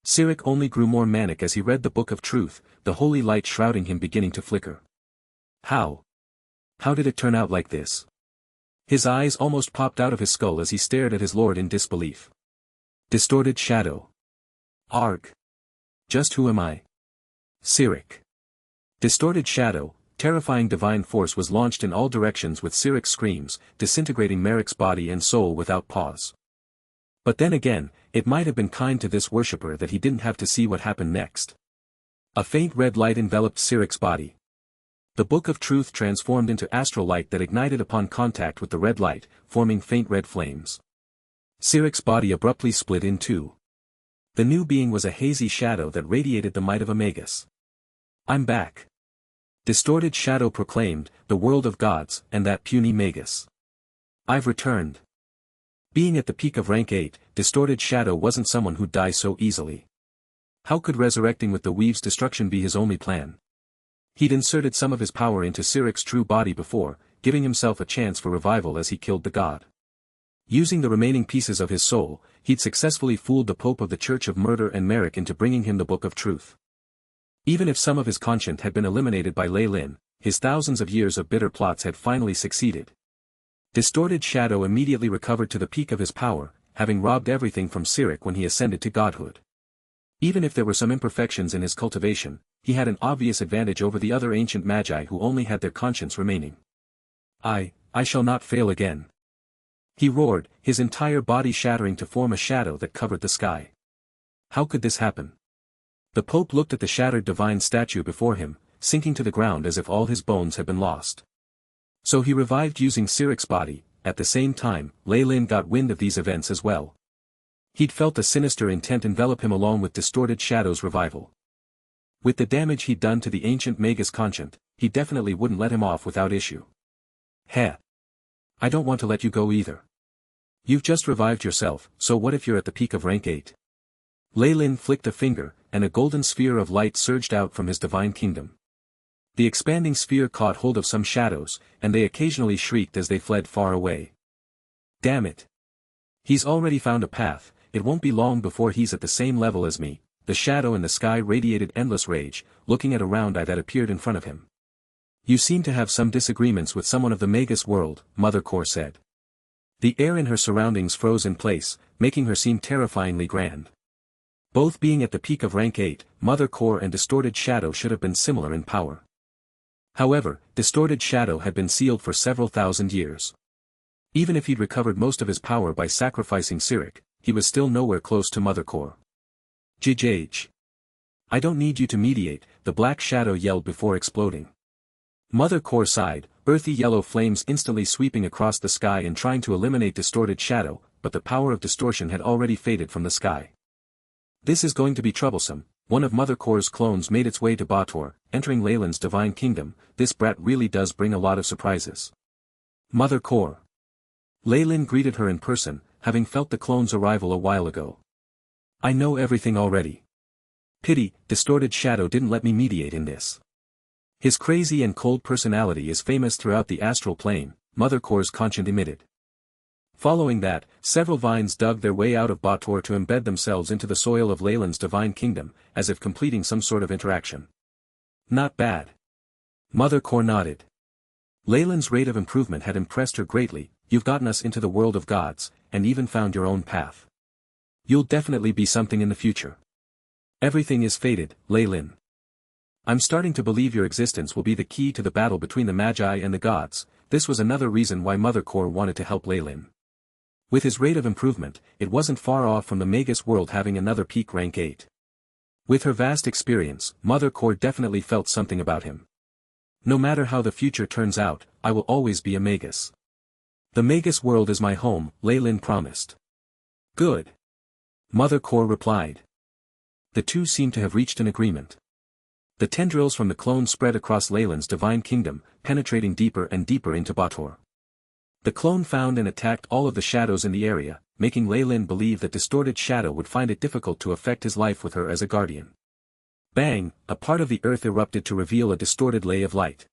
Cyric only grew more manic as he read the Book of Truth, the holy light shrouding him beginning to flicker. How did it turn out like this? His eyes almost popped out of his skull as he stared at his lord in disbelief. Distorted shadow. Arg. Just who am I? Cyric. Distorted shadow, terrifying divine force was launched in all directions with Cyric's screams, disintegrating Merrick's body and soul without pause. But then again, it might have been kind to this worshipper that he didn't have to see what happened next. A faint red light enveloped Cyric's body. The Book of Truth transformed into astral light that ignited upon contact with the red light, forming faint red flames. Cyric's body abruptly split in two. The new being was a hazy shadow that radiated the might of a Magus. I'm back. Distorted shadow proclaimed, the world of gods, and that puny Magus. I've returned. Being at the peak of rank 8, Distorted Shadow wasn't someone who'd die so easily. How could resurrecting with the Weave's destruction be his only plan? He'd inserted some of his power into Cyric's true body before, giving himself a chance for revival as he killed the god. Using the remaining pieces of his soul, he'd successfully fooled the Pope of the Church of Murder and Merrick into bringing him the Book of Truth. Even if some of his conscience had been eliminated by Lei Lin, his thousands of years of bitter plots had finally succeeded. Distorted Shadow immediately recovered to the peak of his power, having robbed everything from Cyric when he ascended to godhood. Even if there were some imperfections in his cultivation, he had an obvious advantage over the other ancient magi who only had their conscience remaining. I shall not fail again. He roared, his entire body shattering to form a shadow that covered the sky. How could this happen? The Pope looked at the shattered divine statue before him, sinking to the ground as if all his bones had been lost. So he revived using Cyric's body. At the same time, Lei Lin got wind of these events as well. He'd felt a sinister intent envelop him along with Distorted Shadow's revival. With the damage he'd done to the ancient Magus conscience, he definitely wouldn't let him off without issue. Heh. I don't want to let you go either. You've just revived yourself, so what if you're at the peak of rank 8? Lei Lin flicked a finger, and a golden sphere of light surged out from his divine kingdom. The expanding sphere caught hold of some shadows, and they occasionally shrieked as they fled far away. Damn it. He's already found a path, it won't be long before he's at the same level as me. The shadow in the sky radiated endless rage, looking at a round eye that appeared in front of him. You seem to have some disagreements with someone of the Magus world, Mother Core said. The air in her surroundings froze in place, making her seem terrifyingly grand. Both being at the peak of rank 8, Mother Core and Distorted Shadow should have been similar in power. However, Distorted Shadow had been sealed for several thousand years. Even if he'd recovered most of his power by sacrificing Cyric, he was still nowhere close to Mother Core. Jj. I don't need you to mediate, the Black Shadow yelled before exploding. Mother Core sighed, earthy yellow flames instantly sweeping across the sky and trying to eliminate Distorted Shadow, but the power of distortion had already faded from the sky. This is going to be troublesome. One of Mother Core's clones made its way to Bator, entering Lei Lin's divine kingdom. This brat really does bring a lot of surprises. Mother Core. Lei Lin greeted her in person, having felt the clone's arrival a while ago. I know everything already. Pity, Distorted Shadow didn't let me mediate in this. His crazy and cold personality is famous throughout the astral plane, Mother Core's conscience emitted. Following that, several vines dug their way out of Bator to embed themselves into the soil of Lei Lin's divine kingdom, as if completing some sort of interaction. Not bad. Mother Core nodded. Lei Lin's rate of improvement had impressed her greatly. You've gotten us into the world of gods, and even found your own path. You'll definitely be something in the future. Everything is fated, Lei Lin. I'm starting to believe your existence will be the key to the battle between the Magi and the gods. This was another reason why Mother Core wanted to help Lei Lin. With his rate of improvement, it wasn't far off from the Magus world having another peak rank 8. With her vast experience, Mother Core definitely felt something about him. No matter how the future turns out, I will always be a Magus. The Magus world is my home, Lei Lin promised. Good. Mother Core replied. The two seemed to have reached an agreement. The tendrils from the clone spread across Lei Lin's divine kingdom, penetrating deeper and deeper into Bator. The clone found and attacked all of the shadows in the area, making Lei Lin believe that Distorted Shadow would find it difficult to affect his life with her as a guardian. Bang, a part of the earth erupted to reveal a distorted lay of light.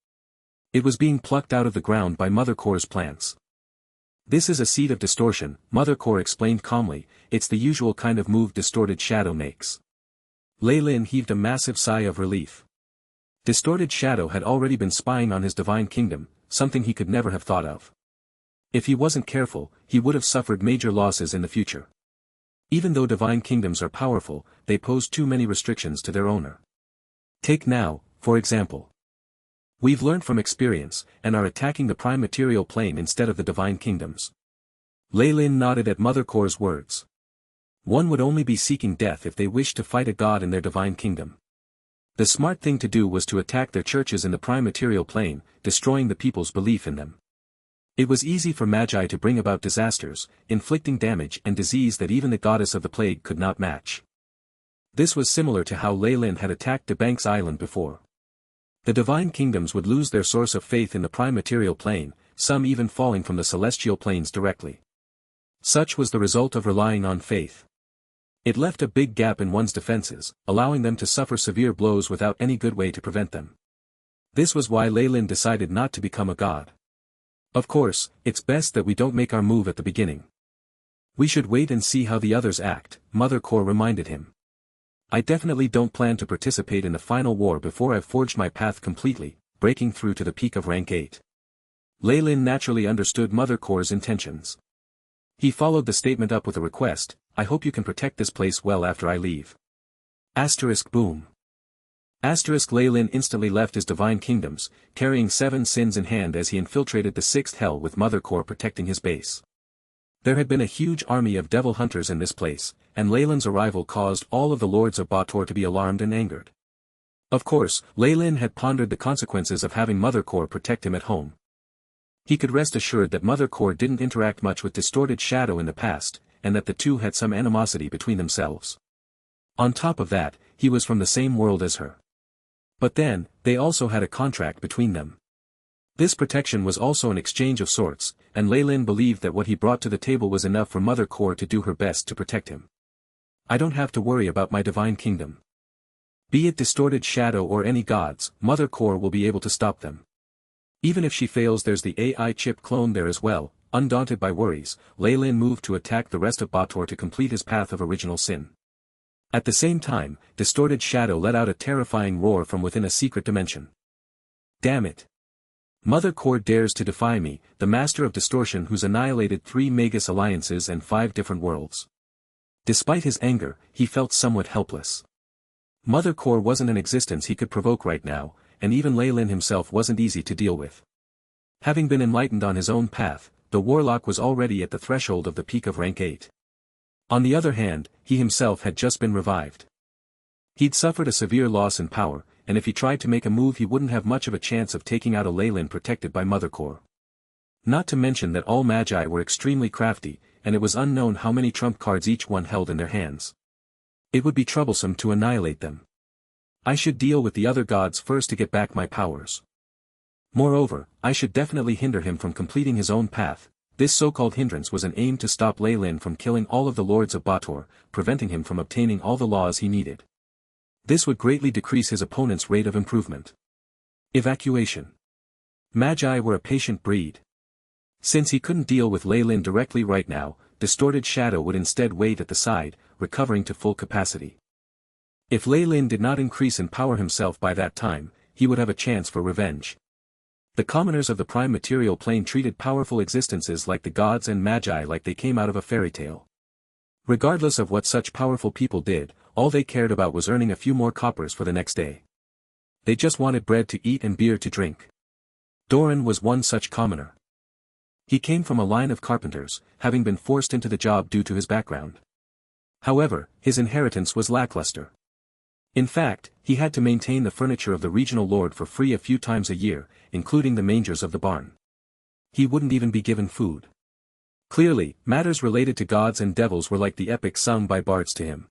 It was being plucked out of the ground by Mother Core's plants. This is a seed of distortion, Mother Core explained calmly. It's the usual kind of move Distorted Shadow makes. Lei Lin heaved a massive sigh of relief. Distorted Shadow had already been spying on his divine kingdom, something he could never have thought of. If he wasn't careful, he would have suffered major losses in the future. Even though divine kingdoms are powerful, they pose too many restrictions to their owner. Take now, for example. We've learned from experience, and are attacking the prime material plane instead of the divine kingdoms. Lei Lin nodded at Mother Core's words. One would only be seeking death if they wished to fight a god in their divine kingdom. The smart thing to do was to attack their churches in the prime material plane, destroying the people's belief in them. It was easy for Magi to bring about disasters, inflicting damage and disease that even the goddess of the plague could not match. This was similar to how Lei Lin had attacked Debank's island before. The divine kingdoms would lose their source of faith in the prime material plane, some even falling from the celestial planes directly. Such was the result of relying on faith. It left a big gap in one's defenses, allowing them to suffer severe blows without any good way to prevent them. This was why Lei Lin decided not to become a god. Of course, it's best that we don't make our move at the beginning. We should wait and see how the others act, Mother Core reminded him. I definitely don't plan to participate in the final war before I've forged my path completely, breaking through to the peak of rank 8. Lei Lin naturally understood Mother Core's intentions. He followed the statement up with a request, I hope you can protect this place well after I leave. Asterisk boom. Asterisk Lei Lin instantly left his divine kingdoms, carrying 7 sins in hand as he infiltrated the 6th hell with Mother Core protecting his base. There had been a huge army of devil hunters in this place, and Lei Lin's arrival caused all of the lords of Bator to be alarmed and angered. Of course, Lei Lin had pondered the consequences of having Mother Core protect him at home. He could rest assured that Mother Core didn't interact much with Distorted Shadow in the past, and that the two had some animosity between themselves. On top of that, he was from the same world as her. But then, they also had a contract between them. This protection was also an exchange of sorts, and Lei Lin believed that what he brought to the table was enough for Mother Core to do her best to protect him. I don't have to worry about my divine kingdom. Be it Distorted Shadow or any gods, Mother Core will be able to stop them. Even if she fails, there's the AI chip clone there as well. Undaunted by worries, Lei Lin moved to attack the rest of Bator to complete his path of original sin. At the same time, Distorted Shadow let out a terrifying roar from within a secret dimension. Damn it! Mother Core dares to defy me, the master of distortion who's annihilated 3 Magus alliances and 5 different worlds. Despite his anger, he felt somewhat helpless. Mother Core wasn't an existence he could provoke right now, and even Lei Lin himself wasn't easy to deal with. Having been enlightened on his own path, the warlock was already at the threshold of the peak of rank 8. On the other hand, he himself had just been revived. He'd suffered a severe loss in power, and if he tried to make a move he wouldn't have much of a chance of taking out a Lei Lin protected by Mother Core. Not to mention that all magi were extremely crafty, and it was unknown how many trump cards each one held in their hands. It would be troublesome to annihilate them. I should deal with the other gods first to get back my powers. Moreover, I should definitely hinder him from completing his own path. This so-called hindrance was an aim to stop Lei Lin from killing all of the lords of Bator, preventing him from obtaining all the laws he needed. This would greatly decrease his opponent's rate of improvement. Evacuation. Magi were a patient breed. Since he couldn't deal with Lei Lin directly right now, Distorted Shadow would instead wait at the side, recovering to full capacity. If Lei Lin did not increase in power himself by that time, he would have a chance for revenge. The commoners of the prime material plane treated powerful existences like the gods and magi like they came out of a fairy tale. Regardless of what such powerful people did, all they cared about was earning a few more coppers for the next day. They just wanted bread to eat and beer to drink. Doran was one such commoner. He came from a line of carpenters, having been forced into the job due to his background. However, his inheritance was lackluster. In fact, he had to maintain the furniture of the regional lord for free a few times a year, including the mangers of the barn. He wouldn't even be given food. Clearly, matters related to gods and devils were like the epics sung by bards to him.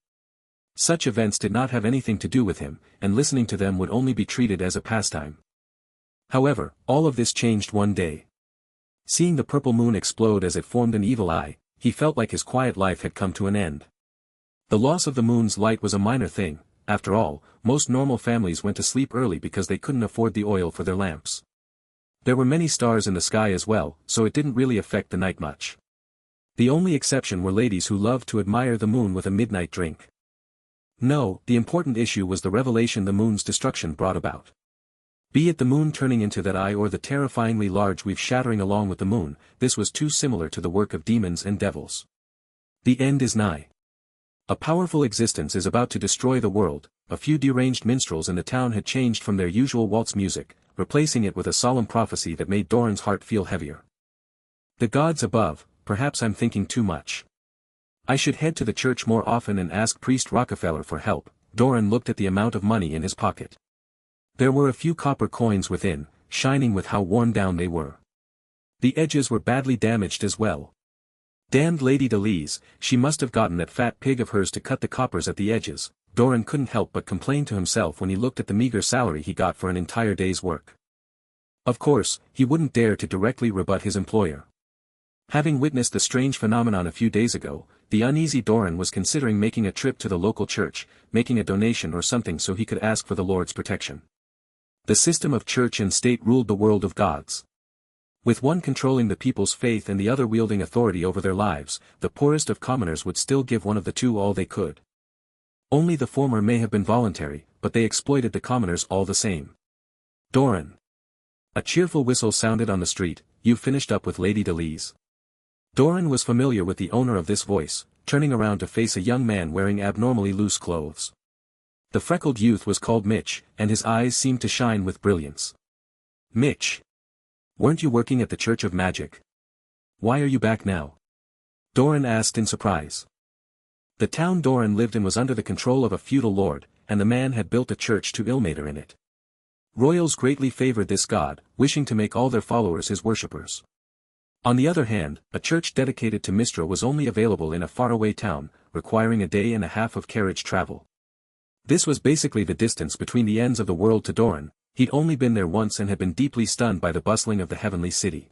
Such events did not have anything to do with him, and listening to them would only be treated as a pastime. However, all of this changed one day. Seeing the purple moon explode as it formed an evil eye, he felt like his quiet life had come to an end. The loss of the moon's light was a minor thing. After all, most normal families went to sleep early because they couldn't afford the oil for their lamps. There were many stars in the sky as well, so it didn't really affect the night much. The only exception were ladies who loved to admire the moon with a midnight drink. No, the important issue was the revelation the moon's destruction brought about. Be it the moon turning into that eye or the terrifyingly large wave shattering along with the moon, this was too similar to the work of demons and devils. The end is nigh. A powerful existence is about to destroy the world. A few deranged minstrels in the town had changed from their usual waltz music, replacing it with a solemn prophecy that made Doran's heart feel heavier. The gods above, perhaps I'm thinking too much. I should head to the church more often and ask Priest Rockefeller for help. Doran looked at the amount of money in his pocket. There were a few copper coins within, shining with how worn down they were. The edges were badly damaged as well. Damned Lady Delise, she must have gotten that fat pig of hers to cut the coppers at the edges. Doran couldn't help but complain to himself when he looked at the meager salary he got for an entire day's work. Of course, he wouldn't dare to directly rebut his employer. Having witnessed the strange phenomenon a few days ago, the uneasy Doran was considering making a trip to the local church, making a donation or something so he could ask for the Lord's protection. The system of church and state ruled the world of gods. With one controlling the people's faith and the other wielding authority over their lives, the poorest of commoners would still give one of the two all they could. Only the former may have been voluntary, but they exploited the commoners all the same. Doran. A cheerful whistle sounded on the street. "You've finished up with Lady Delise." Doran was familiar with the owner of this voice, turning around to face a young man wearing abnormally loose clothes. The freckled youth was called Mitch, and his eyes seemed to shine with brilliance. "Mitch. Weren't you working at the Church of Magic? Why are you back now?" Doran asked in surprise. The town Doran lived in was under the control of a feudal lord, and the man had built a church to Ilmater in it. Royals greatly favored this god, wishing to make all their followers his worshippers. On the other hand, a church dedicated to Mistra was only available in a faraway town, requiring a day and a half of carriage travel. This was basically the distance between the ends of the world to Doran. He'd only been there once and had been deeply stunned by the bustling of the heavenly city.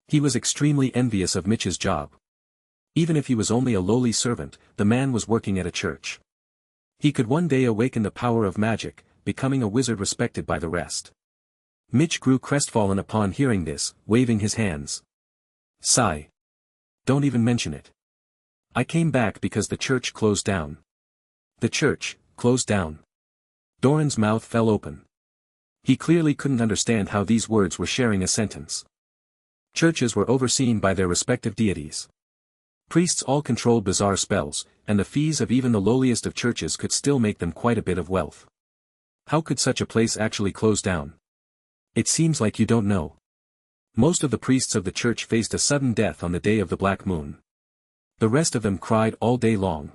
He was extremely envious of Mitch's job. Even if he was only a lowly servant, the man was working at a church. He could one day awaken the power of magic, becoming a wizard respected by the rest. Mitch grew crestfallen upon hearing this, waving his hands. "Sigh. Don't even mention it. I came back because the church closed down." "The church, closed down?" Doran's mouth fell open. He clearly couldn't understand how these words were sharing a sentence. Churches were overseen by their respective deities. Priests all controlled bizarre spells, and the fees of even the lowliest of churches could still make them quite a bit of wealth. How could such a place actually close down? It seems like you don't know. Most of the priests of the church faced a sudden death on the day of the black moon. The rest of them cried all day long.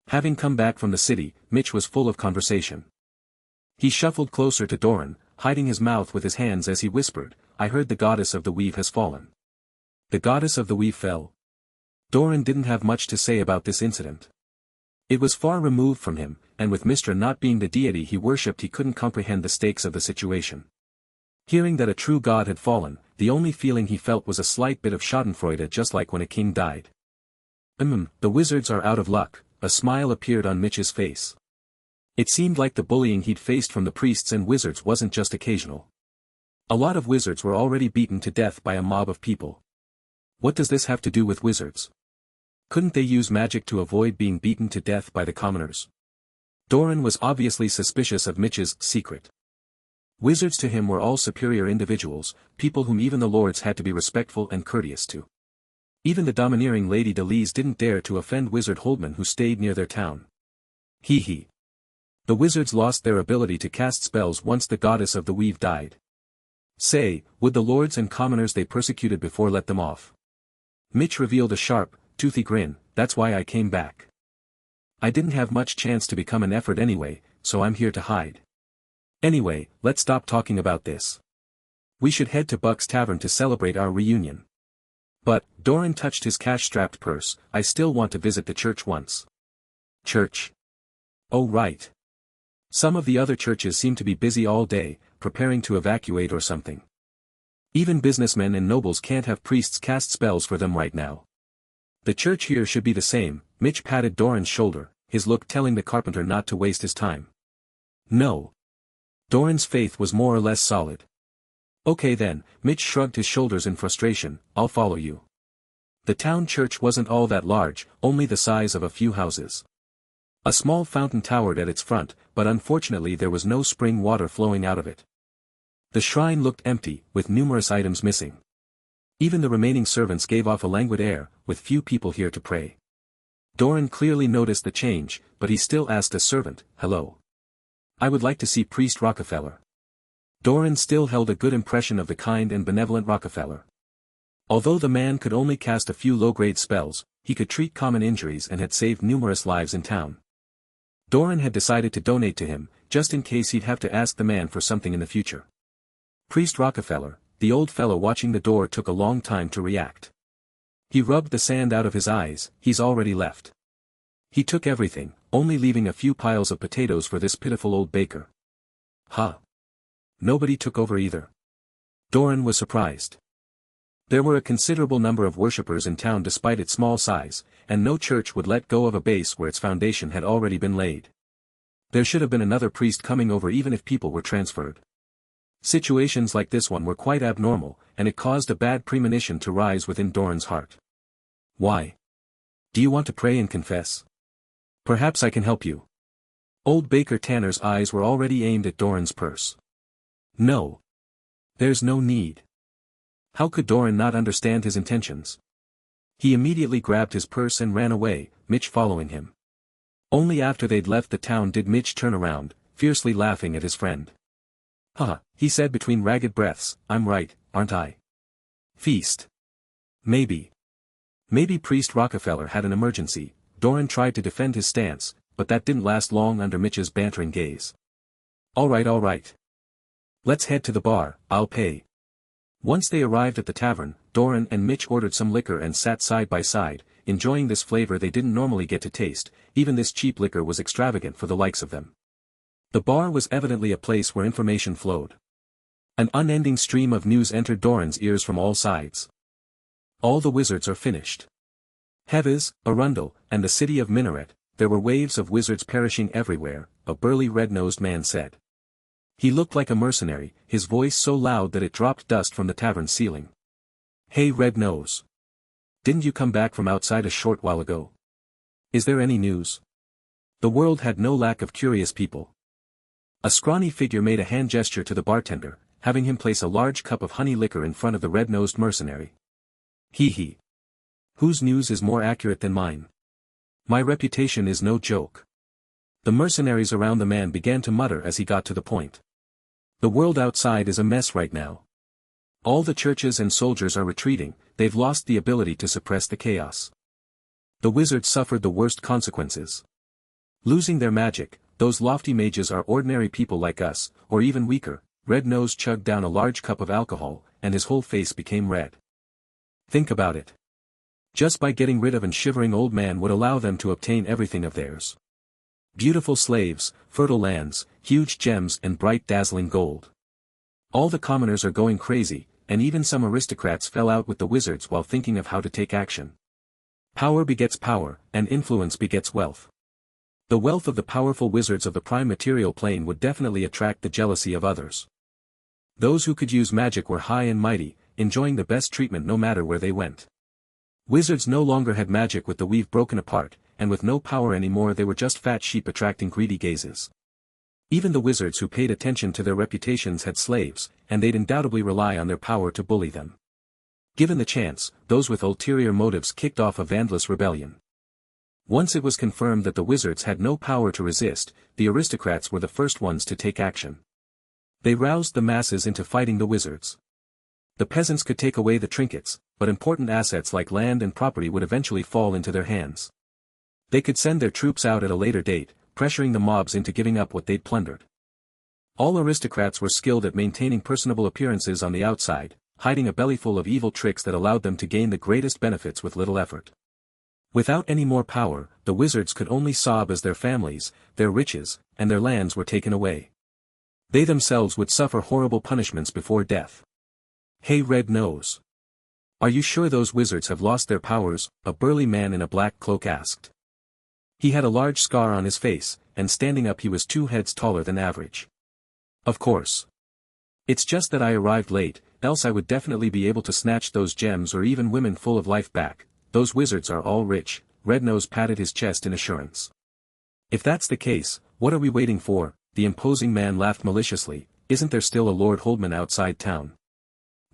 Having come back from the city, Mitch was full of conversation. He shuffled closer to Doran, hiding his mouth with his hands as he whispered, "I heard the goddess of the weave has fallen." The goddess of the weave fell? Doran didn't have much to say about this incident. It was far removed from him, and with Mistra not being the deity he worshipped, he couldn't comprehend the stakes of the situation. Hearing that a true god had fallen, the only feeling he felt was a slight bit of schadenfreude, just like when a king died. The wizards are out of luck." A smile appeared on Mitch's face. It seemed like the bullying he'd faced from the priests and wizards wasn't just occasional. A lot of wizards were already beaten to death by a mob of people. What does this have to do with wizards? Couldn't they use magic to avoid being beaten to death by the commoners? Doran was obviously suspicious of Mitch's secret. Wizards to him were all superior individuals, people whom even the lords had to be respectful and courteous to. Even the domineering Lady Delise didn't dare to offend Wizard Holdman, who stayed near their town. Hee. The wizards lost their ability to cast spells once the goddess of the weave died. Say, would the lords and commoners they persecuted before let them off? Mitch revealed a sharp, toothy grin. "That's why I came back. I didn't have much chance to become an effort anyway, so I'm here to hide. Anyway, let's stop talking about this. We should head to Buck's Tavern to celebrate our reunion." "But," Doran touched his cash-strapped purse, "I still want to visit the church once." "Church? Oh right. Some of the other churches seem to be busy all day, preparing to evacuate or something. Even businessmen and nobles can't have priests cast spells for them right now. The church here should be the same." Mitch patted Doran's shoulder, his look telling the carpenter not to waste his time. "No." Doran's faith was more or less solid. "Okay then," Mitch shrugged his shoulders in frustration, "I'll follow you." The town church wasn't all that large, only the size of a few houses. A small fountain towered at its front, but unfortunately there was no spring water flowing out of it. The shrine looked empty, with numerous items missing. Even the remaining servants gave off a languid air, with few people here to pray. Doran clearly noticed the change, but he still asked a servant, "Hello. I would like to see Priest Rockefeller." Doran still held a good impression of the kind and benevolent Rockefeller. Although the man could only cast a few low-grade spells, he could treat common injuries and had saved numerous lives in town. Doran had decided to donate to him, just in case he'd have to ask the man for something in the future. Priest Rockefeller, the old fellow watching the door, took a long time to react. He rubbed the sand out of his eyes. "He's already left. He took everything, only leaving a few piles of potatoes for this pitiful old baker." "Huh. Nobody took over either." Doran was surprised. There were a considerable number of worshippers in town despite its small size, and no church would let go of a base where its foundation had already been laid. There should have been another priest coming over even if people were transferred. Situations like this one were quite abnormal, and it caused a bad premonition to rise within Doran's heart. Why? Do you want to pray and confess? Perhaps I can help you. Old Baker Tanner's eyes were already aimed at Doran's purse. No. There's no need. How could Doran not understand his intentions? He immediately grabbed his purse and ran away, Mitch following him. Only after they'd left the town did Mitch turn around, fiercely laughing at his friend. Haha, he said between ragged breaths, I'm right, aren't I? Feast. Maybe. Maybe Priest Rockefeller had an emergency. Doran tried to defend his stance, but that didn't last long under Mitch's bantering gaze. All right. Let's head to the bar, I'll pay. Once they arrived at the tavern, Doran and Mitch ordered some liquor and sat side by side, enjoying this flavor they didn't normally get to taste. Even this cheap liquor was extravagant for the likes of them. The bar was evidently a place where information flowed. An unending stream of news entered Doran's ears from all sides. All the wizards are finished. Heves, Arundel, and the city of Minaret, there were waves of wizards perishing everywhere, a burly red-nosed man said. He looked like a mercenary, his voice so loud that it dropped dust from the tavern ceiling. Hey Red Nose. Didn't you come back from outside a short while ago? Is there any news? The world had no lack of curious people. A scrawny figure made a hand gesture to the bartender, having him place a large cup of honey liquor in front of the red-nosed mercenary. Hee. Whose news is more accurate than mine? My reputation is no joke. The mercenaries around the man began to mutter as he got to the point. The world outside is a mess right now. All the churches and soldiers are retreating, they've lost the ability to suppress the chaos. The wizards suffered the worst consequences. Losing their magic, those lofty mages are ordinary people like us, or even weaker. Red Nose chugged down a large cup of alcohol, and his whole face became red. Think about it. Just by getting rid of an shivering old man would allow them to obtain everything of theirs. Beautiful slaves, fertile lands, huge gems and bright dazzling gold. All the commoners are going crazy, and even some aristocrats fell out with the wizards while thinking of how to take action. Power begets power, and influence begets wealth. The wealth of the powerful wizards of the prime material plane would definitely attract the jealousy of others. Those who could use magic were high and mighty, enjoying the best treatment no matter where they went. Wizards no longer had magic with the weave broken apart, and with no power anymore they were just fat sheep attracting greedy gazes. Even the wizards who paid attention to their reputations had slaves, and they'd undoubtedly rely on their power to bully them. Given the chance, those with ulterior motives kicked off a vandalous rebellion. Once it was confirmed that the wizards had no power to resist, the aristocrats were the first ones to take action. They roused the masses into fighting the wizards. The peasants could take away the trinkets, but important assets like land and property would eventually fall into their hands. They could send their troops out at a later date, pressuring the mobs into giving up what they'd plundered. All aristocrats were skilled at maintaining personable appearances on the outside, hiding a bellyful of evil tricks that allowed them to gain the greatest benefits with little effort. Without any more power, the wizards could only sob as their families, their riches, and their lands were taken away. They themselves would suffer horrible punishments before death. Hey Red Nose. Are you sure those wizards have lost their powers? A burly man in a black cloak asked. He had a large scar on his face, and standing up he was 2 heads taller than average. Of course. It's just that I arrived late, else I would definitely be able to snatch those gems or even women full of life back. Those wizards are all rich. Red Nose patted his chest in assurance. If that's the case, what are we waiting for? The imposing man laughed maliciously. Isn't there still a Lord Holdman outside town?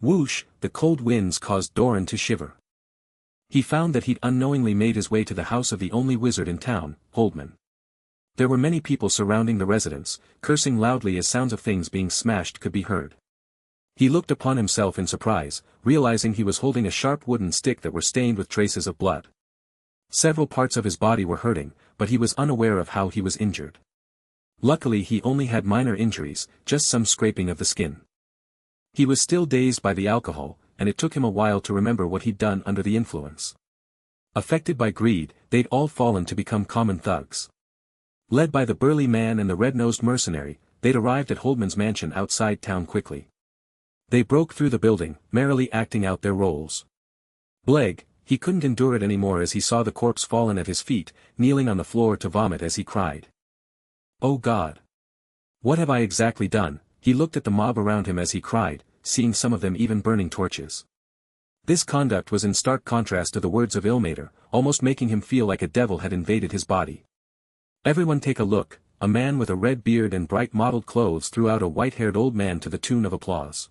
Whoosh, the cold winds caused Doran to shiver. He found that he'd unknowingly made his way to the house of the only wizard in town, Holdman. There were many people surrounding the residence, cursing loudly as sounds of things being smashed could be heard. He looked upon himself in surprise, realizing he was holding a sharp wooden stick that were stained with traces of blood. Several parts of his body were hurting, but he was unaware of how he was injured. Luckily he only had minor injuries, just some scraping of the skin. He was still dazed by the alcohol, and it took him a while to remember what he'd done under the influence. Affected by greed, they'd all fallen to become common thugs. Led by the burly man and the red-nosed mercenary, they'd arrived at Holdman's mansion outside town quickly. They broke through the building, merrily acting out their roles. Bleg, he couldn't endure it anymore as he saw the corpse fallen at his feet, kneeling on the floor to vomit as he cried. Oh God! What have I exactly done? He looked at the mob around him as he cried, seeing some of them even burning torches. This conduct was in stark contrast to the words of Ilmater, almost making him feel like a devil had invaded his body. "Everyone take a look," a man with a red beard and bright mottled clothes threw out a white-haired old man to the tune of applause.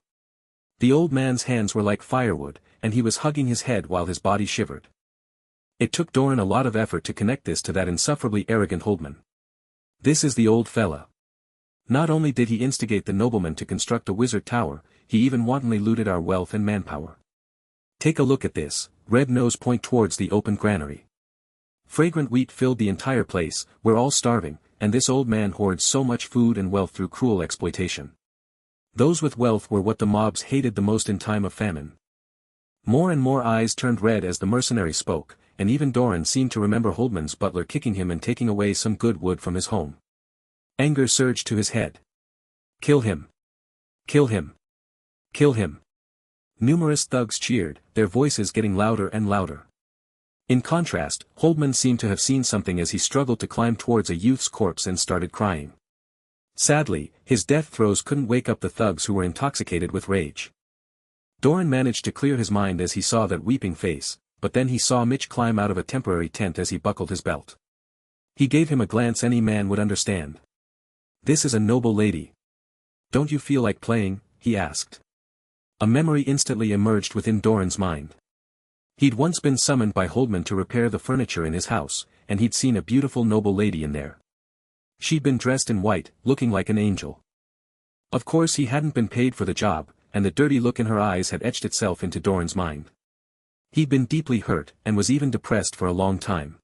The old man's hands were like firewood, and he was hugging his head while his body shivered. It took Doran a lot of effort to connect this to that insufferably arrogant Holdman. This is the old fella. Not only did he instigate the nobleman to construct a wizard tower, he even wantonly looted our wealth and manpower. Take a look at this, Red Nose point towards the open granary. Fragrant wheat filled the entire place, we're all starving, and this old man hoards so much food and wealth through cruel exploitation. Those with wealth were what the mobs hated the most in time of famine. More and more eyes turned red as the mercenary spoke, and even Doran seemed to remember Holdman's butler kicking him and taking away some good wood from his home. Anger surged to his head. Kill him! Kill him! Kill him! Numerous thugs cheered, their voices getting louder and louder. In contrast, Holdman seemed to have seen something as he struggled to climb towards a youth's corpse and started crying. Sadly, his death throes couldn't wake up the thugs who were intoxicated with rage. Doran managed to clear his mind as he saw that weeping face, but then he saw Mitch climb out of a temporary tent as he buckled his belt. He gave him a glance any man would understand. "This is a noble lady. Don't you feel like playing?" he asked. A memory instantly emerged within Doran's mind. He'd once been summoned by Holdman to repair the furniture in his house, and he'd seen a beautiful noble lady in there. She'd been dressed in white, looking like an angel. Of course he hadn't been paid for the job, and the dirty look in her eyes had etched itself into Doran's mind. He'd been deeply hurt, and was even depressed for a long time.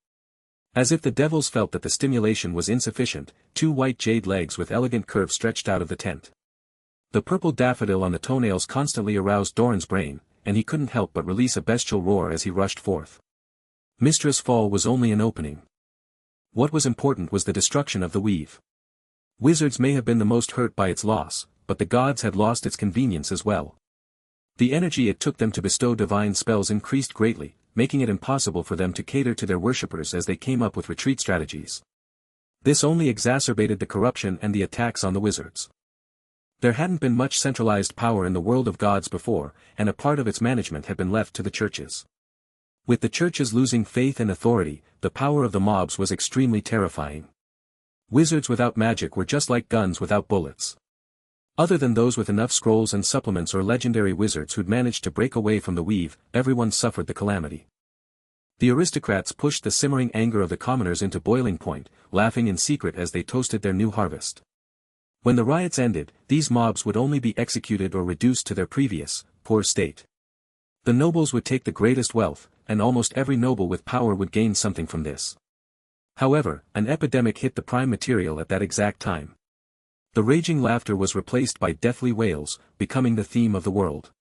As if the devils felt that the stimulation was insufficient, two white jade legs with elegant curves stretched out of the tent. The purple daffodil on the toenails constantly aroused Doran's brain, and he couldn't help but release a bestial roar as he rushed forth. Mistress Fall was only an opening. What was important was the destruction of the weave. Wizards may have been the most hurt by its loss, but the gods had lost its convenience as well. The energy it took them to bestow divine spells increased greatly, making it impossible for them to cater to their worshippers as they came up with retreat strategies. This only exacerbated the corruption and the attacks on the wizards. There hadn't been much centralized power in the world of gods before, and a part of its management had been left to the churches. With the churches losing faith and authority, the power of the mobs was extremely terrifying. Wizards without magic were just like guns without bullets. Other than those with enough scrolls and supplements or legendary wizards who'd managed to break away from the weave, everyone suffered the calamity. The aristocrats pushed the simmering anger of the commoners into boiling point, laughing in secret as they toasted their new harvest. When the riots ended, these mobs would only be executed or reduced to their previous, poor state. The nobles would take the greatest wealth, and almost every noble with power would gain something from this. However, an epidemic hit the prime material at that exact time. The raging laughter was replaced by deathly wails, becoming the theme of the world.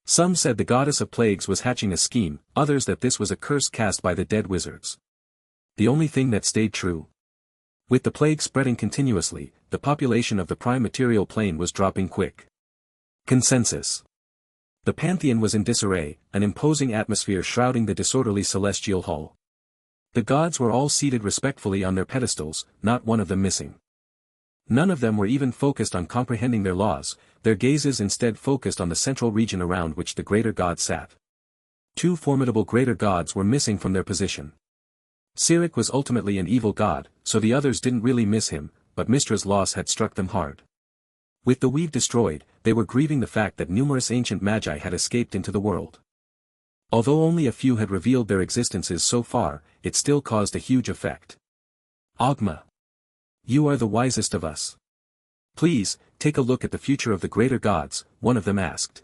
Some said the goddess of plagues was hatching a scheme, others that this was a curse cast by the dead wizards. The only thing that stayed true. With the plague spreading continuously, the population of the prime material plane was dropping quick. Consensus. The pantheon was in disarray, an imposing atmosphere shrouding the disorderly celestial hall. The gods were all seated respectfully on their pedestals, not one of them missing. None of them were even focused on comprehending their laws, their gazes instead focused on the central region around which the greater god sat. Two formidable greater gods were missing from their position. Sirik was ultimately an evil god, so the others didn't really miss him, but Mystra's loss had struck them hard. With the weave destroyed, they were grieving the fact that numerous ancient magi had escaped into the world. Although only a few had revealed their existences so far, it still caused a huge effect. Ogma. You are the wisest of us. Please, take a look at the future of the greater gods, one of them asked.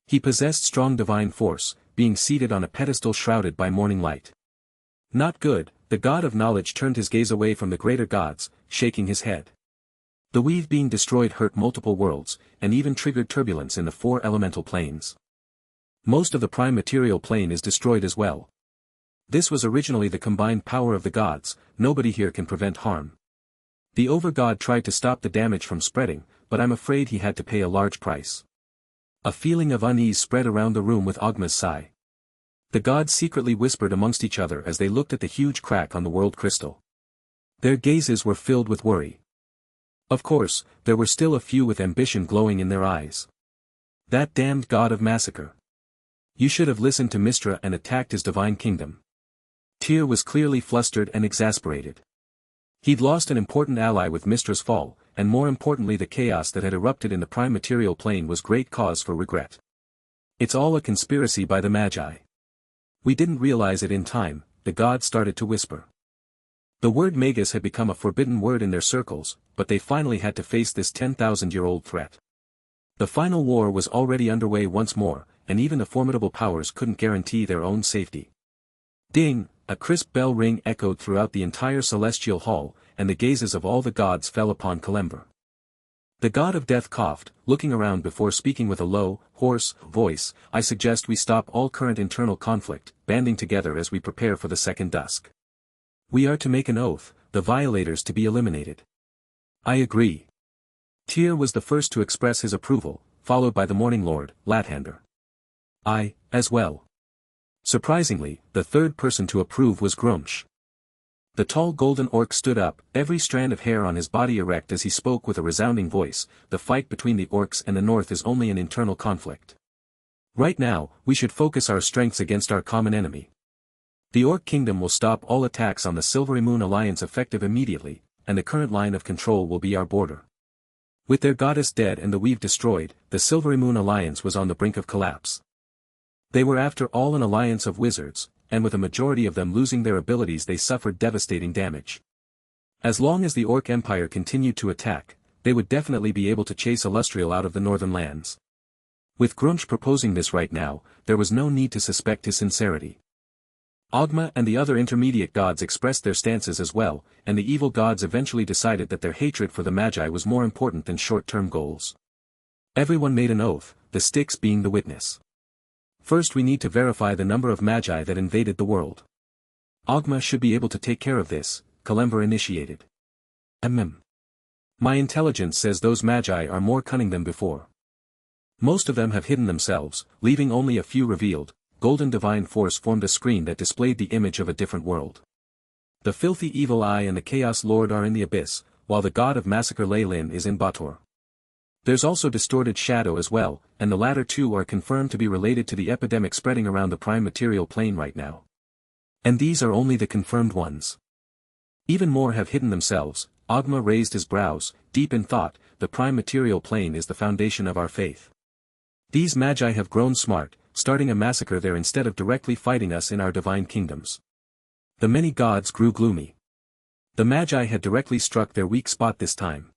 He possessed strong divine force, being seated on a pedestal shrouded by morning light. Not good, the god of knowledge turned his gaze away from the greater gods, shaking his head. The weave being destroyed hurt multiple worlds, and even triggered turbulence in the four elemental planes. Most of the prime material plane is destroyed as well. This was originally the combined power of the gods, nobody here can prevent harm. The overgod tried to stop the damage from spreading, but I'm afraid he had to pay a large price. A feeling of unease spread around the room with Ogma's sigh. The gods secretly whispered amongst each other as they looked at the huge crack on the world crystal. Their gazes were filled with worry. Of course, there were still a few with ambition glowing in their eyes. That damned god of massacre. You should have listened to Mistra and attacked his divine kingdom. Tyr was clearly flustered and exasperated. He'd lost an important ally with Mistra's fall, and more importantly the chaos that had erupted in the prime material plane was great cause for regret. It's all a conspiracy by the Magi. We didn't realize it in time, the gods started to whisper. The word Magus had become a forbidden word in their circles, but they finally had to face this 10,000-year-old threat. The final war was already underway once more, and even the formidable powers couldn't guarantee their own safety. Ding! A crisp bell ring echoed throughout the entire celestial hall, and the gazes of all the gods fell upon Kalember. The god of death coughed, looking around before speaking with a low, hoarse voice. I suggest we stop all current internal conflict, banding together as we prepare for the second dusk. We are to make an oath, the violators to be eliminated. I agree. Tyr was the first to express his approval, followed by the Morning Lord, Lathander. I, as well. Surprisingly, the third person to approve was Grumsh. The tall golden orc stood up, every strand of hair on his body erect as he spoke with a resounding voice. The fight between the orcs and the north is only an internal conflict. Right now, we should focus our strengths against our common enemy. The Orc Kingdom will stop all attacks on the Silvery Moon Alliance effective immediately, and the current line of control will be our border. With their goddess dead and the weave destroyed, the Silvery Moon Alliance was on the brink of collapse. They were after all an alliance of wizards, and with a majority of them losing their abilities they suffered devastating damage. As long as the Orc Empire continued to attack, they would definitely be able to chase Illustrial out of the northern lands. With Grumsh proposing this right now, there was no need to suspect his sincerity. Ogma and the other intermediate gods expressed their stances as well, and the evil gods eventually decided that their hatred for the Magi was more important than short-term goals. Everyone made an oath, the Styx being the witness. First we need to verify the number of Magi that invaded the world. Ogma should be able to take care of this, Kalember initiated. My intelligence says those Magi are more cunning than before. Most of them have hidden themselves, leaving only a few revealed. Golden divine force formed a screen that displayed the image of a different world. The filthy evil eye and the chaos lord are in the abyss, while the god of massacre Leylin is in Bator. There's also distorted shadow as well, and the latter two are confirmed to be related to the epidemic spreading around the prime material plane right now. And these are only the confirmed ones. Even more have hidden themselves. Ogma raised his brows, deep in thought. The prime material plane is the foundation of our faith. These Magi have grown smart, starting a massacre there instead of directly fighting us in our divine kingdoms. The many gods grew gloomy. The Magi had directly struck their weak spot this time.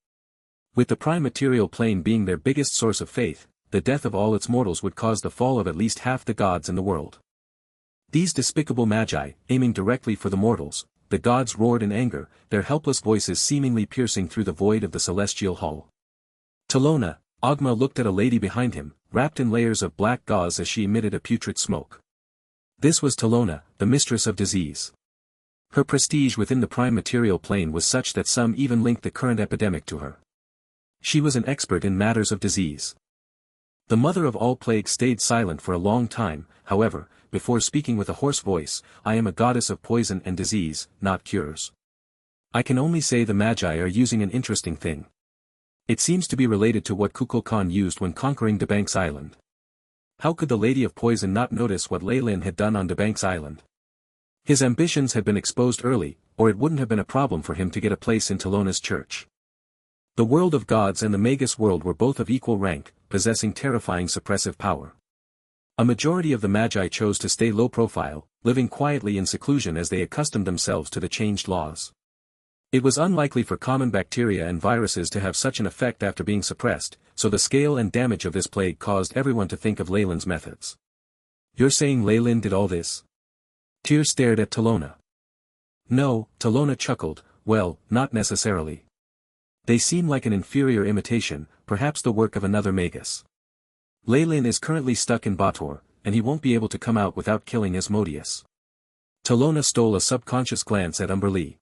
With the prime material plane being their biggest source of faith, the death of all its mortals would cause the fall of at least half the gods in the world. These despicable Magi, aiming directly for the mortals, the gods roared in anger, their helpless voices seemingly piercing through the void of the celestial hall. Talona, Ogma looked at a lady behind him, wrapped in layers of black gauze as she emitted a putrid smoke. This was Talona, the mistress of disease. Her prestige within the prime material plane was such that some even linked the current epidemic to her. She was an expert in matters of disease. The mother of all plagues stayed silent for a long time, however, before speaking with a hoarse voice. I am a goddess of poison and disease, not cures. I can only say the Magi are using an interesting thing. It seems to be related to what Kukulkan used when conquering Debank's Island. How could the Lady of Poison not notice what Leylin had done on Debank's Island? His ambitions had been exposed early, or it wouldn't have been a problem for him to get a place in Talona's church. The world of gods and the Magus world were both of equal rank, possessing terrifying suppressive power. A majority of the Magi chose to stay low profile, living quietly in seclusion as they accustomed themselves to the changed laws. It was unlikely for common bacteria and viruses to have such an effect after being suppressed, so the scale and damage of this plague caused everyone to think of Leylin's methods. You're saying Leylin did all this? Tyr stared at Talona. No, Talona chuckled, well, not necessarily. They seem like an inferior imitation, perhaps the work of another Magus. Leylin is currently stuck in Bator, and he won't be able to come out without killing Asmodeus. Talona stole a subconscious glance at Umberlee.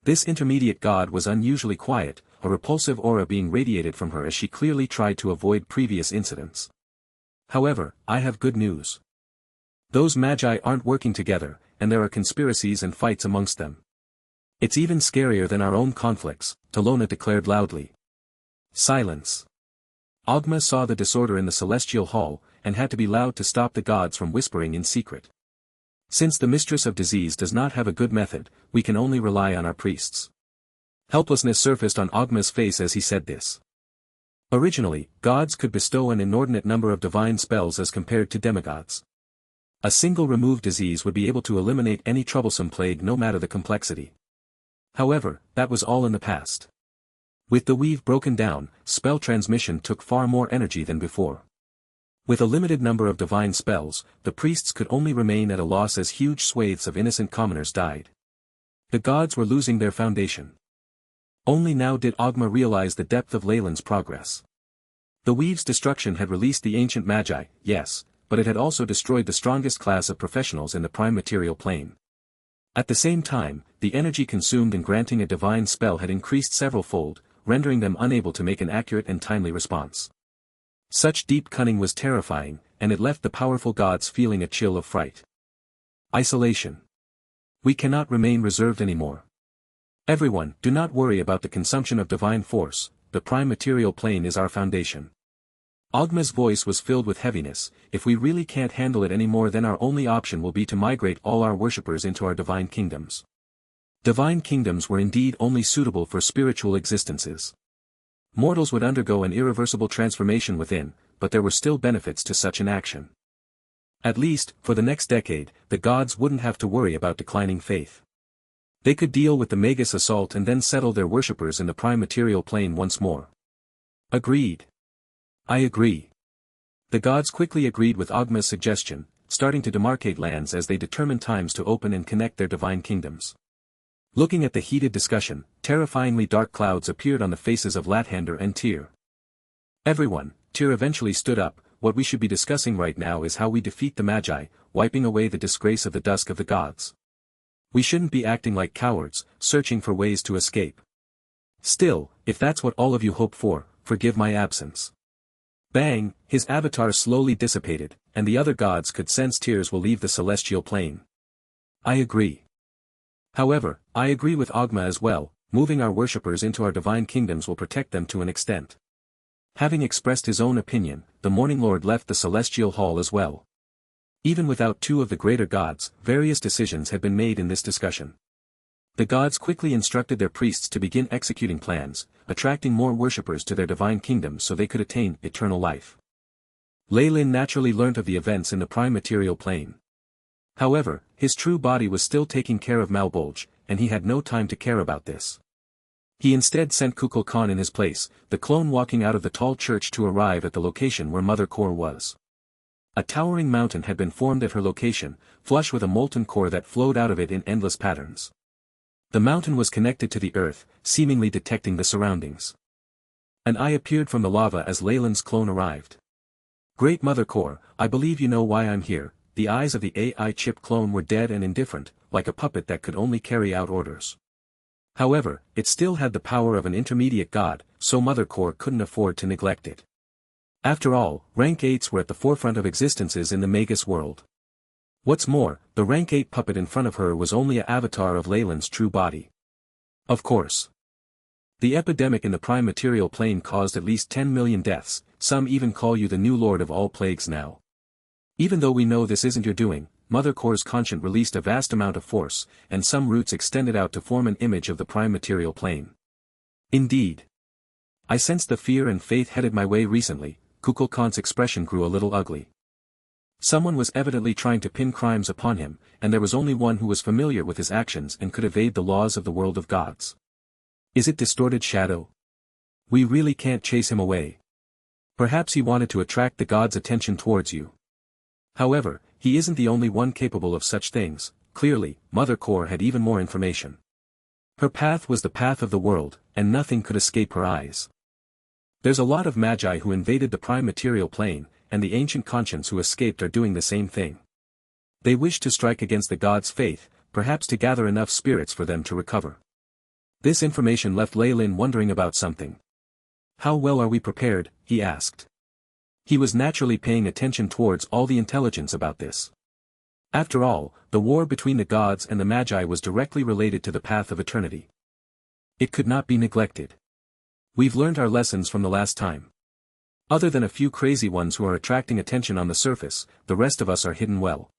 This intermediate god was unusually quiet, a repulsive aura being radiated from her as she clearly tried to avoid previous incidents. However, I have good news. Those Magi aren't working together, and there are conspiracies and fights amongst them. It's even scarier than our own conflicts, Talona declared loudly. Silence. Ogma saw the disorder in the celestial hall, and had to be loud to stop the gods from whispering in secret. Since the mistress of disease does not have a good method, we can only rely on our priests. Helplessness surfaced on Ogma's face as he said this. Originally, gods could bestow an inordinate number of divine spells as compared to demigods. A single removed disease would be able to eliminate any troublesome plague no matter the complexity. However, that was all in the past. With the weave broken down, spell transmission took far more energy than before. With a limited number of divine spells, the priests could only remain at a loss as huge swathes of innocent commoners died. The gods were losing their foundation. Only now did Ogma realize the depth of Leyland's progress. The weave's destruction had released the ancient magi, yes, but it had also destroyed the strongest class of professionals in the prime material plane. At the same time, the energy consumed in granting a divine spell had increased several-fold, rendering them unable to make an accurate and timely response. Such deep cunning was terrifying, and it left the powerful gods feeling a chill of fright. Isolation. We cannot remain reserved anymore. Everyone, do not worry about the consumption of divine force, the prime material plane is our foundation. Ogma's voice was filled with heaviness. If we really can't handle it anymore, then our only option will be to migrate all our worshippers into our divine kingdoms. Divine kingdoms were indeed only suitable for spiritual existences. Mortals would undergo an irreversible transformation within, but there were still benefits to such an action. At least, for the next decade, the gods wouldn't have to worry about declining faith. They could deal with the Magus assault and then settle their worshippers in the prime material plane once more. Agreed. I agree. The gods quickly agreed with Ogma's suggestion, starting to demarcate lands as they determined times to open and connect their divine kingdoms. Looking at the heated discussion, terrifyingly dark clouds appeared on the faces of Lathander and Tyr. Everyone, Tyr eventually stood up. What we should be discussing right now is how we defeat the Magi, wiping away the disgrace of the dusk of the gods. We shouldn't be acting like cowards, searching for ways to escape. Still, if that's what all of you hope for, forgive my absence. Bang, his avatar slowly dissipated, and the other gods could sense Tears will leave the celestial plane. I agree. However, I agree with Ogma as well, moving our worshippers into our divine kingdoms will protect them to an extent. Having expressed his own opinion, the Morning Lord left the celestial hall as well. Even without two of the greater gods, various decisions had been made in this discussion. The gods quickly instructed their priests to begin executing plans, attracting more worshippers to their divine kingdoms so they could attain eternal life. Leyland naturally learnt of the events in the prime material plane. However, his true body was still taking care of Malbolge, and he had no time to care about this. He instead sent Kukulkan in his place, the clone walking out of the tall church to arrive at the location where Mother Core was. A towering mountain had been formed at her location, flush with a molten core that flowed out of it in endless patterns. The mountain was connected to the earth, seemingly detecting the surroundings. An eye appeared from the lava as Leyland's clone arrived. Great Mother Core, I believe you know why I'm here. The eyes of the AI chip clone were dead and indifferent, like a puppet that could only carry out orders. However, it still had the power of an intermediate god, so Mother Core couldn't afford to neglect it. After all, rank 8s were at the forefront of existences in the Magus world. What's more, the rank 8 puppet in front of her was only an avatar of Leyland's true body. Of course. The epidemic in the prime material plane caused at least 10 million deaths, some even call you the new lord of all plagues now. Even though we know this isn't your doing, Mother Core's conscience released a vast amount of force, and some roots extended out to form an image of the prime material plane. Indeed. I sensed the fear and faith headed my way recently. Kukulkan's expression grew a little ugly. Someone was evidently trying to pin crimes upon him, and there was only one who was familiar with his actions and could evade the laws of the world of gods. Is it Distorted Shadow? We really can't chase him away. Perhaps he wanted to attract the gods' attention towards you. However, he isn't the only one capable of such things. Clearly, Mother Core had even more information. Her path was the path of the world, and nothing could escape her eyes. There's a lot of magi who invaded the prime material plane, and the ancient conscience who escaped are doing the same thing. They wish to strike against the gods' faith, perhaps to gather enough spirits for them to recover. This information left Leyland wondering about something. How well are we prepared, he asked. He was naturally paying attention towards all the intelligence about this. After all, the war between the gods and the Magi was directly related to the path of eternity. It could not be neglected. We've learned our lessons from the last time. Other than a few crazy ones who are attracting attention on the surface, the rest of us are hidden well.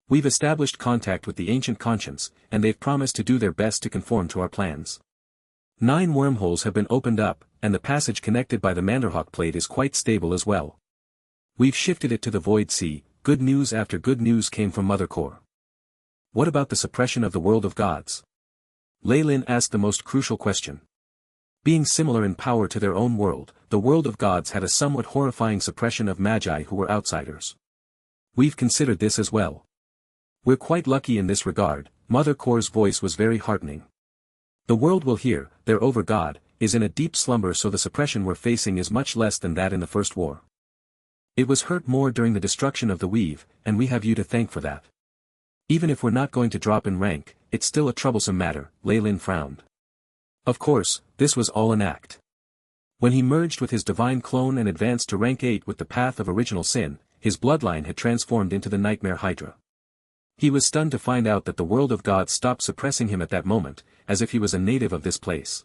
We've established contact with the ancient conscience, and they've promised to do their best to conform to our plans. 9 wormholes have been opened up, and the passage connected by the Manhwa plate is quite stable as well. We've shifted it to the Void Sea. Good news after good news came from Mother Core. What about the suppression of the world of gods? Lei Lin asked the most crucial question. Being similar in power to their own world, the world of gods had a somewhat horrifying suppression of Magi who were outsiders. We've considered this as well. We're quite lucky in this regard. Mother Core's voice was very heartening. The world will hear, they're over God, is in a deep slumber, so the suppression we're facing is much less than that in the first war. It was hurt more during the destruction of the Weave, and we have you to thank for that. Even if we're not going to drop in rank, it's still a troublesome matter. Lei Lin frowned. Of course, this was all an act. When he merged with his divine clone and advanced to rank 8 with the path of original sin, his bloodline had transformed into the Nightmare Hydra. He was stunned to find out that the world of God stopped suppressing him at that moment, as if he was a native of this place.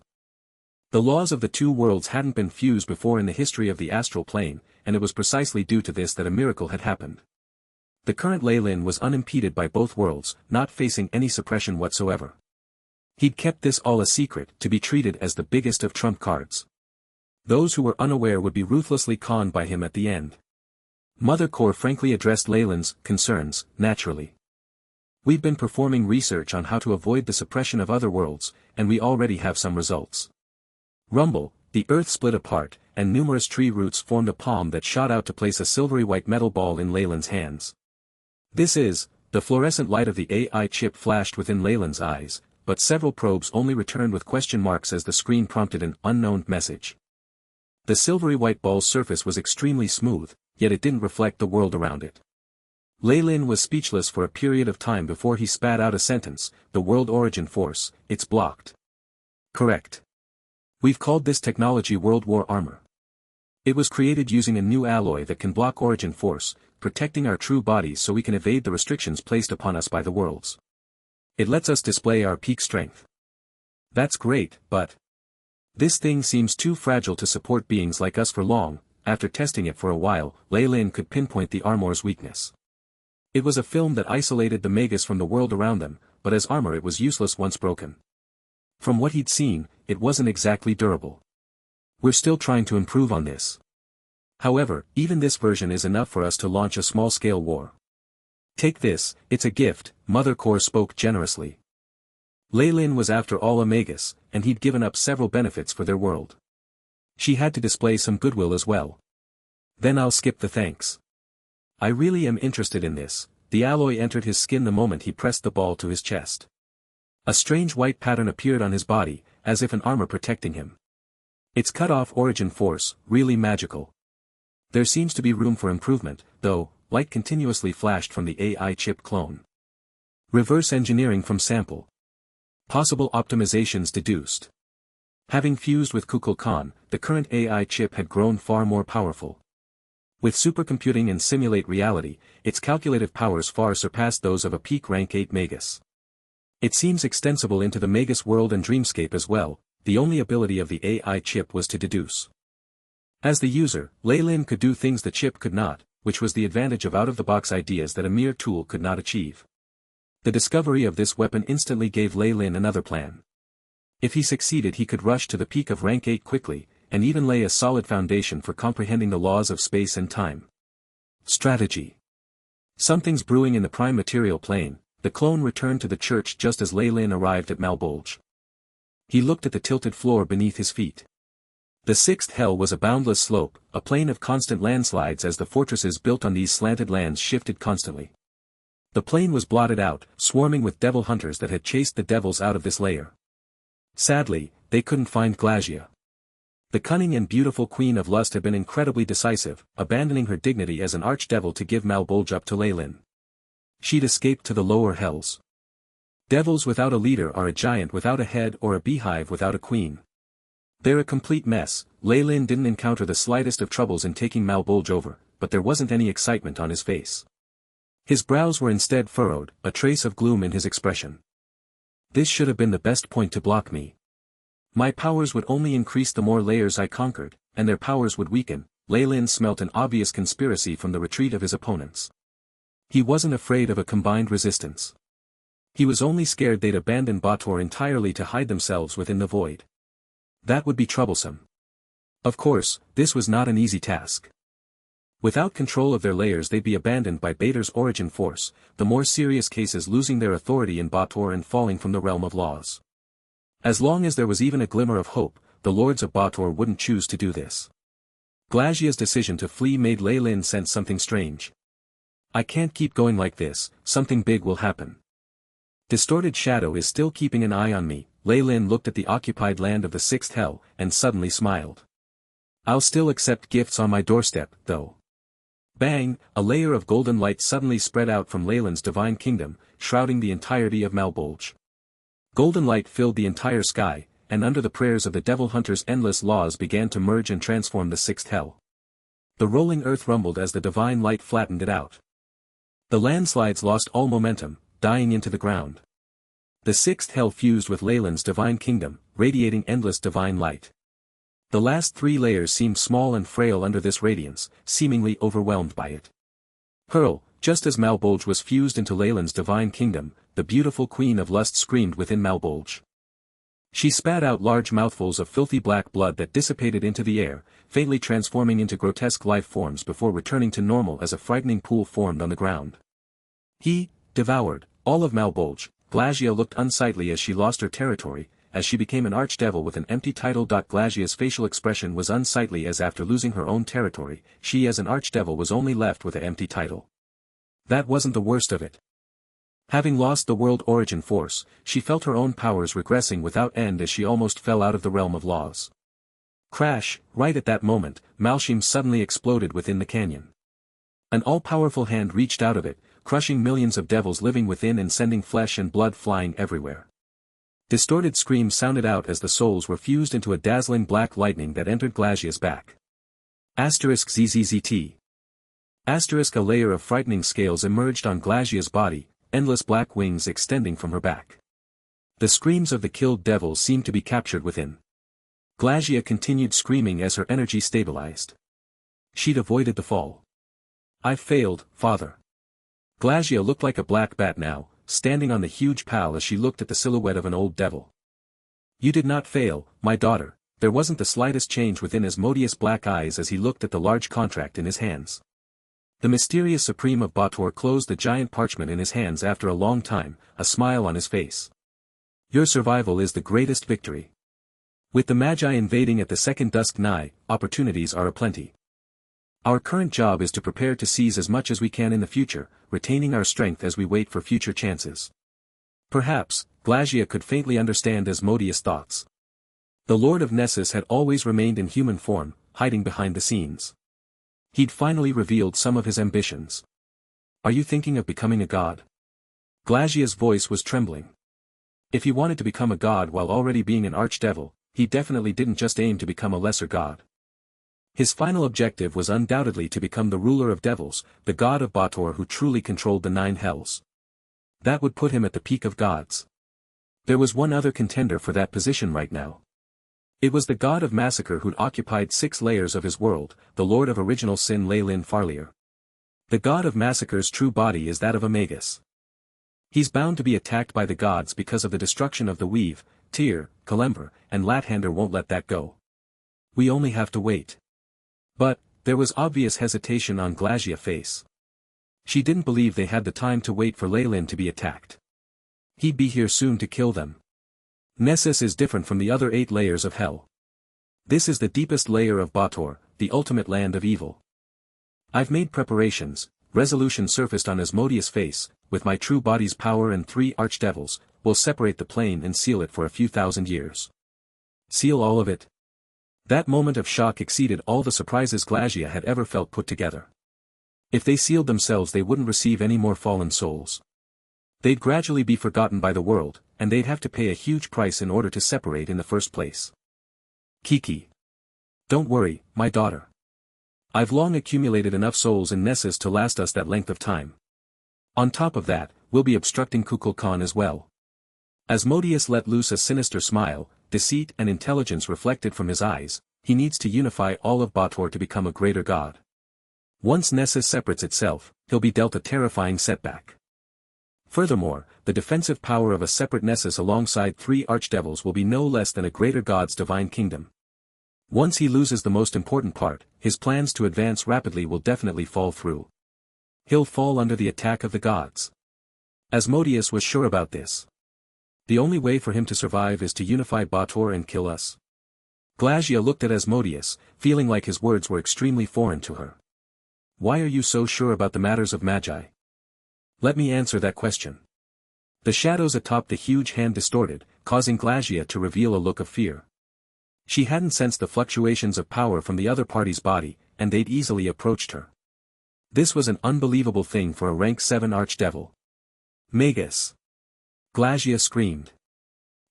The laws of the two worlds hadn't been fused before in the history of the astral plane, and it was precisely due to this that a miracle had happened. The current Lei Lin was unimpeded by both worlds, not facing any suppression whatsoever. He'd kept this all a secret, to be treated as the biggest of trump cards. Those who were unaware would be ruthlessly conned by him at the end. Mother Core frankly addressed Lei Lin's concerns, naturally. We've been performing research on how to avoid the suppression of other worlds, and we already have some results. Rumble, the earth split apart, and numerous tree roots formed a palm that shot out to place a silvery white metal ball in Lei Lin's hands. The fluorescent light of the AI chip flashed within Lei Lin's eyes, but several probes only returned with question marks as the screen prompted an unknown message. The silvery white ball's surface was extremely smooth, yet it didn't reflect the world around it. Lei Lin was speechless for a period of time before he spat out a sentence. The world origin force, it's blocked. Correct. We've called this technology World War Armor. It was created using a new alloy that can block origin force, protecting our true bodies so we can evade the restrictions placed upon us by the worlds. It lets us display our peak strength. That's great, but this thing seems too fragile to support beings like us for long. After testing it for a while, Lei Lin could pinpoint the armor's weakness. It was a film that isolated the Magus from the world around them, but as armor it was useless once broken. From what he'd seen, it wasn't exactly durable. We're still trying to improve on this. However, even this version is enough for us to launch a small-scale war. Take this, it's a gift. Mother Core spoke generously. Lei Lin was after all a Magus, and he'd given up several benefits for their world. She had to display some goodwill as well. Then I'll skip the thanks. I really am interested in this. The alloy entered his skin the moment he pressed the ball to his chest. A strange white pattern appeared on his body, as if an armor protecting him. It's cut off origin force, really magical. There seems to be room for improvement, though. Light continuously flashed from the AI chip clone. Reverse engineering from sample. Possible optimizations deduced. Having fused with Kukulkan, the current AI chip had grown far more powerful. With supercomputing and simulate reality, its calculative powers far surpassed those of a peak rank 8 Magus. It seems extensible into the Magus world and dreamscape as well. The only ability of the AI chip was to deduce. As the user, Lei Lin could do things the chip could not, which was the advantage of out-of-the-box ideas that a mere tool could not achieve. The discovery of this weapon instantly gave Lei Lin another plan. If he succeeded, he could rush to the peak of rank 8 quickly, and even lay a solid foundation for comprehending the laws of space and time. Strategy. Something's brewing in the prime material plane. The clone returned to the church just as Lei Lin arrived at Malbolge. He looked at the tilted floor beneath his feet. The sixth hell was a boundless slope, a plain of constant landslides as the fortresses built on these slanted lands shifted constantly. The plain was blotted out, swarming with devil hunters that had chased the devils out of this layer. Sadly, they couldn't find Glacia. The cunning and beautiful Queen of Lust had been incredibly decisive, abandoning her dignity as an archdevil to give Malbolge up to Lei Lin. She'd escaped to the lower hells. Devils without a leader are a giant without a head or a beehive without a queen. They're a complete mess. Lei Lin didn't encounter the slightest of troubles in taking Malbolge over, but there wasn't any excitement on his face. His brows were instead furrowed, a trace of gloom in his expression. This should have been the best point to block me. My powers would only increase the more layers I conquered, and their powers would weaken. Lei Lin smelt an obvious conspiracy from the retreat of his opponents. He wasn't afraid of a combined resistance. He was only scared they'd abandon Bator entirely to hide themselves within the void. That would be troublesome. Of course, this was not an easy task. Without control of their layers they'd be abandoned by Bator's origin force, the more serious cases losing their authority in Bator and falling from the realm of laws. As long as there was even a glimmer of hope, the lords of Bator wouldn't choose to do this. Glacia's decision to flee made Lei Lin sense something strange. I can't keep going like this, something big will happen. Distorted Shadow is still keeping an eye on me. Lei Lin looked at the occupied land of the sixth hell, and suddenly smiled. I'll still accept gifts on my doorstep, though. Bang, a layer of golden light suddenly spread out from Lei Lin's divine kingdom, shrouding the entirety of Malbolge. Golden light filled the entire sky, and under the prayers of the Devil Hunter's endless laws began to merge and transform the sixth hell. The rolling earth rumbled as the divine light flattened it out. The landslides lost all momentum, dying into the ground. The sixth hell fused with Lei Lin's divine kingdom, radiating endless divine light. The last three layers seemed small and frail under this radiance, seemingly overwhelmed by it. Hurl, just as Malbolge was fused into Lei Lin's divine kingdom, the beautiful queen of lust screamed within Malbolge. She spat out large mouthfuls of filthy black blood that dissipated into the air, faintly transforming into grotesque life forms before returning to normal as a frightening pool formed on the ground. He devoured all of Malbolge. Glacia looked unsightly as she lost her territory, as she became an archdevil with an empty title. Glacia's facial expression was unsightly as after losing her own territory, she as an archdevil was only left with an empty title. That wasn't the worst of it. Having lost the world origin force, she felt her own powers regressing without end as she almost fell out of the realm of laws. Crash, right at that moment, Malshim suddenly exploded within the canyon. An all-powerful hand reached out of it, crushing millions of devils living within and sending flesh and blood flying everywhere. Distorted screams sounded out as the souls were fused into a dazzling black lightning that entered Glacia's back. *ZZZT. *, a layer of frightening scales emerged on Glacia's body, endless black wings extending from her back. The screams of the killed devils seemed to be captured within. Glacia continued screaming as her energy stabilized. She'd avoided the fall. I failed, father. Glacia looked like a black bat now, standing on the huge pal as she looked at the silhouette of an old devil. You did not fail, my daughter. There wasn't the slightest change within Asmodeus' black eyes as he looked at the large contract in his hands. The mysterious Supreme of Bator closed the giant parchment in his hands after a long time, a smile on his face. Your survival is the greatest victory. With the Magi invading at the second dusk nigh, opportunities are aplenty. Our current job is to prepare to seize as much as we can in the future, retaining our strength as we wait for future chances. Perhaps, Glacia could faintly understand Asmodeus' thoughts. The Lord of Nessus had always remained in human form, hiding behind the scenes. He'd finally revealed some of his ambitions. Are you thinking of becoming a god? Glacia's voice was trembling. If he wanted to become a god while already being an archdevil, he definitely didn't just aim to become a lesser god. His final objective was undoubtedly to become the ruler of devils, the god of Bator who truly controlled the 9 hells. That would put him at the peak of gods. There was one other contender for that position right now. It was the god of massacre who'd occupied 6 layers of his world, the lord of original sin Lei Lin Farlier. The god of massacre's true body is that of a Magus. He's bound to be attacked by the gods because of the destruction of the Weave, Tyr, Kalember, and Lathander won't let that go. We only have to wait. But, there was obvious hesitation on Glacia's face. She didn't believe they had the time to wait for Lei Lin to be attacked. He'd be here soon to kill them. Nessus is different from the other 8 layers of hell. This is the deepest layer of Bator, the ultimate land of evil. I've made preparations. Resolution surfaced on Asmodeus' face. With my true body's power and 3 archdevils, we'll separate the plane and seal it for a few thousand years. Seal all of it? That moment of shock exceeded all the surprises Glacia had ever felt put together. If they sealed themselves they wouldn't receive any more fallen souls. They'd gradually be forgotten by the world, and they'd have to pay a huge price in order to separate in the first place. Kiki. Don't worry, my daughter. I've long accumulated enough souls in Nessus to last us that length of time. On top of that, we'll be obstructing Kukulkan as well. Asmodeus let loose a sinister smile, deceit and intelligence reflected from his eyes. He needs to unify all of Bator to become a greater god. Once Nessus separates itself, he'll be dealt a terrifying setback. Furthermore, the defensive power of a separate Nessus alongside 3 archdevils will be no less than a greater god's divine kingdom. Once he loses the most important part, his plans to advance rapidly will definitely fall through. He'll fall under the attack of the gods. Asmodeus was sure about this. The only way for him to survive is to unify Bator and kill us. Glagia looked at Asmodeus, feeling like his words were extremely foreign to her. Why are you so sure about the matters of Magi? Let me answer that question. The shadows atop the huge hand distorted, causing Glagia to reveal a look of fear. She hadn't sensed the fluctuations of power from the other party's body, and they'd easily approached her. This was an unbelievable thing for a rank 7 archdevil. Magus! Glagia screamed.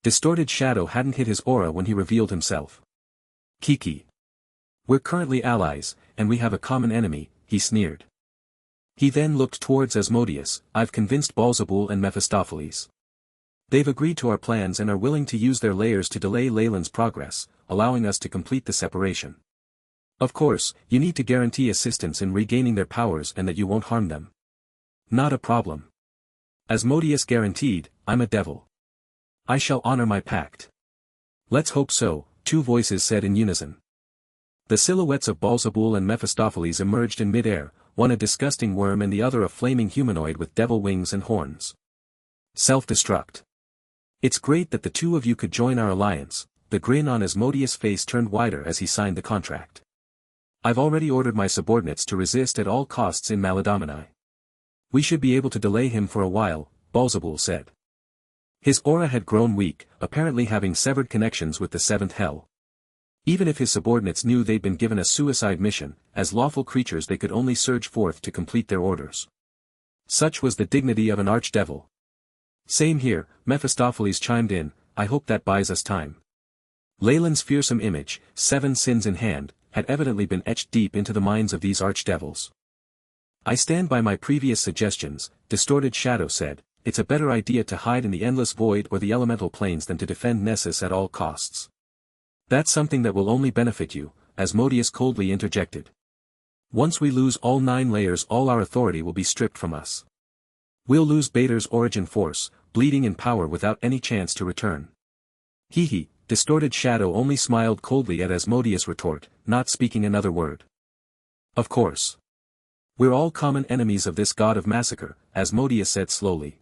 Distorted shadow hadn't hit his aura when he revealed himself. Kiki. We're currently allies, and we have a common enemy, he sneered. He then looked towards Asmodeus. I've convinced Balzabul and Mephistopheles. They've agreed to our plans and are willing to use their layers to delay Leyland's progress, allowing us to complete the separation. Of course, you need to guarantee assistance in regaining their powers and that you won't harm them. Not a problem. Asmodeus guaranteed, I'm a devil. I shall honor my pact. Let's hope so, 2 voices said in unison. The silhouettes of Balzabul and Mephistopheles emerged in mid-air, one a disgusting worm and the other a flaming humanoid with devil wings and horns. Self-destruct. It's great that the 2 of you could join our alliance. The grin on Asmodeus' face turned wider as he signed the contract. I've already ordered my subordinates to resist at all costs in Maladomini. We should be able to delay him for a while, Balzabul said. His aura had grown weak, apparently having severed connections with the 7th hell. Even if his subordinates knew they'd been given a suicide mission, as lawful creatures they could only surge forth to complete their orders. Such was the dignity of an archdevil. Same here, Mephistopheles chimed in, I hope that buys us time. Leyland's fearsome image, 7 sins in hand, had evidently been etched deep into the minds of these archdevils. I stand by my previous suggestions, Distorted Shadow said, it's a better idea to hide in the endless void or the elemental planes than to defend Nessus at all costs. That's something that will only benefit you, Asmodeus coldly interjected. Once we lose all 9 layers all our authority will be stripped from us. We'll lose Bator's origin force, bleeding in power without any chance to return. Hee, Distorted Shadow only smiled coldly at Asmodeus' retort, not speaking another word. Of course. We're all common enemies of this god of massacre, Asmodeus said slowly.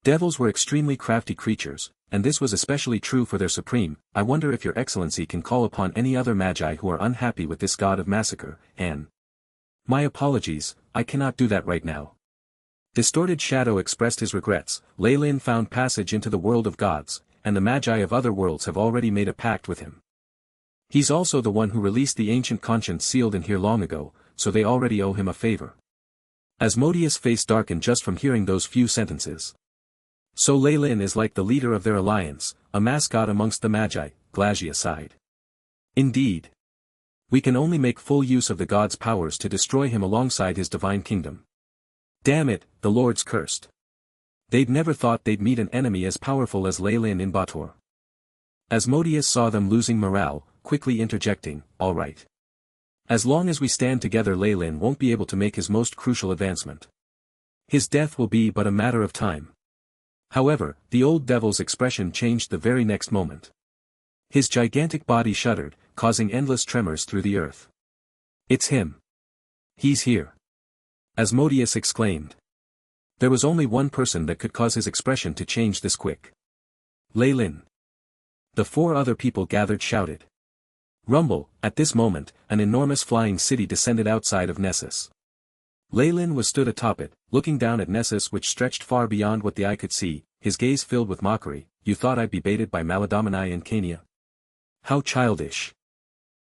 Devils were extremely crafty creatures, and this was especially true for their supreme. I wonder if your excellency can call upon any other magi who are unhappy with this god of massacre, and... My apologies, I cannot do that right now. Distorted Shadow expressed his regrets. Leyland found passage into the world of gods, and the magi of other worlds have already made a pact with him. He's also the one who released the ancient conscience sealed in here long ago, so they already owe him a favor. Asmodeus' face darkened just from hearing those few sentences. So Leyland is like the leader of their alliance, a mascot amongst the magi, Glagia sighed. Indeed. We can only make full use of the god's powers to destroy him alongside his divine kingdom. Damn it, the lords cursed. They'd never thought they'd meet an enemy as powerful as Leyland in Bator. Asmodeus saw them losing morale, quickly interjecting, all right. As long as we stand together Leyland won't be able to make his most crucial advancement. His death will be but a matter of time. However, the old devil's expression changed the very next moment. His gigantic body shuddered, causing endless tremors through the earth. It's him. He's here. Asmodeus exclaimed. There was only one person that could cause his expression to change this quick. Leyland. The 4 other people gathered shouted. Rumble, at this moment, an enormous flying city descended outside of Nessus. Leyland was stood atop it, looking down at Nessus which stretched far beyond what the eye could see, his gaze filled with mockery. You thought I'd be baited by Maladomini and Cania? How childish.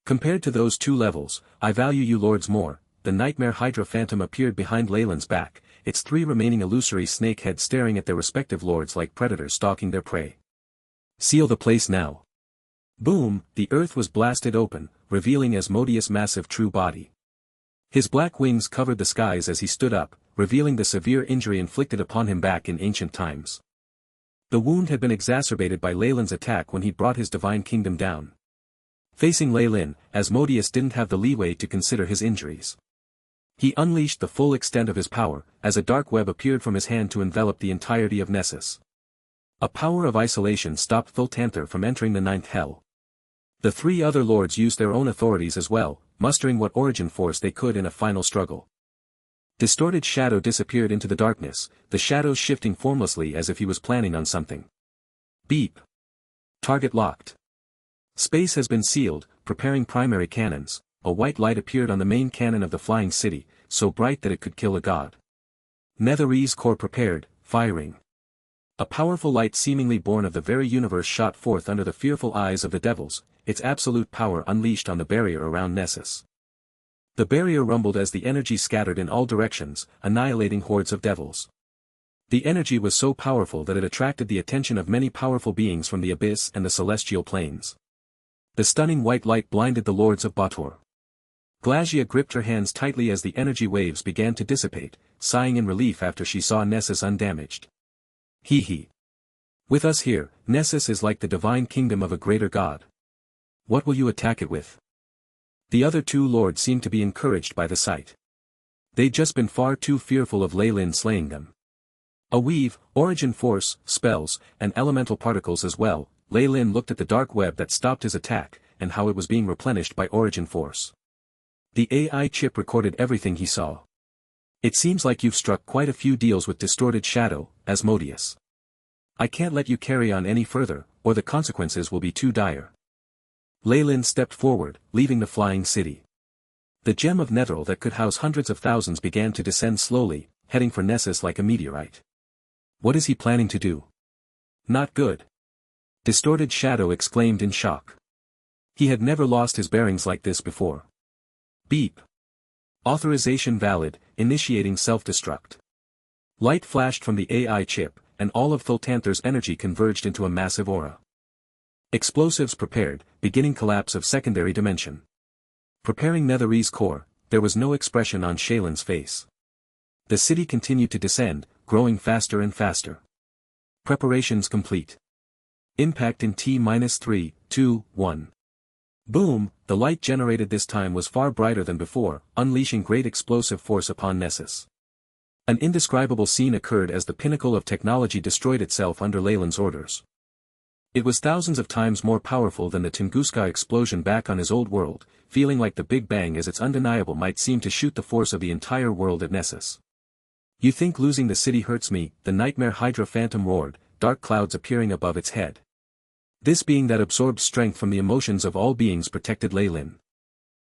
Compared to those 2 levels, I value you lords more. The nightmare Hydra phantom appeared behind Leyland's back, its 3 remaining illusory snake heads staring at their respective lords like predators stalking their prey. Seal the place now. Boom, the earth was blasted open, revealing Asmodeus' massive true body. His black wings covered the skies as he stood up, revealing the severe injury inflicted upon him back in ancient times. The wound had been exacerbated by Ley Lin's attack when he brought his divine kingdom down. Facing Ley Lin, Asmodeus didn't have the leeway to consider his injuries. He unleashed the full extent of his power, as a dark web appeared from his hand to envelop the entirety of Nessus. A power of isolation stopped Thultanther from entering the ninth hell. The three other lords used their own authorities as well, mustering what origin force they could in a final struggle. Distorted Shadow disappeared into the darkness, the shadows shifting formlessly as if he was planning on something. Beep. Target locked. Space has been sealed, preparing primary cannons. A white light appeared on the main cannon of the flying city, so bright that it could kill a god. Netherese core prepared, firing. A powerful light seemingly born of the very universe shot forth under the fearful eyes of the devils, its absolute power unleashed on the barrier around Nessus. The barrier rumbled as the energy scattered in all directions, annihilating hordes of devils. The energy was so powerful that it attracted the attention of many powerful beings from the abyss and the celestial planes. The stunning white light blinded the lords of Bator. Glacia gripped her hands tightly as the energy waves began to dissipate, sighing in relief after she saw Nessus undamaged. Hee. With us here, Nessus is like the divine kingdom of a greater god. What will you attack it with? The other two lords seemed to be encouraged by the sight. They'd just been far too fearful of Ley Lin slaying them. A weave, origin force, spells, and elemental particles as well. Ley Lin looked at the dark web that stopped his attack, and how it was being replenished by origin force. The AI chip recorded everything he saw. It seems like you've struck quite a few deals with Distorted Shadow, Asmodeus. I can't let you carry on any further, or the consequences will be too dire. Ley Lin stepped forward, leaving the flying city. The gem of Netheril that could house hundreds of thousands began to descend slowly, heading for Nessus like a meteorite. What is he planning to do? Not good. Distorted Shadow exclaimed in shock. He had never lost his bearings like this before. Beep. Authorization valid, initiating self-destruct. Light flashed from the AI chip, and all of Thultanther's energy converged into a massive aura. Explosives prepared, beginning collapse of secondary dimension. Preparing Netherese core, there was no expression on Shaylin's face. The city continued to descend, growing faster and faster. Preparations complete. Impact in T-3, 2, 1. Boom, the light generated this time was far brighter than before, unleashing great explosive force upon Nessus. An indescribable scene occurred as the pinnacle of technology destroyed itself under Ley Lin's orders. It was thousands of times more powerful than the Tunguska explosion back on his old world, feeling like the Big Bang as its undeniable might seem to shoot the force of the entire world at Nessus. You think losing the city hurts me, the nightmare Hydra phantom roared, dark clouds appearing above its head. This being that absorbed strength from the emotions of all beings protected Ley Lin.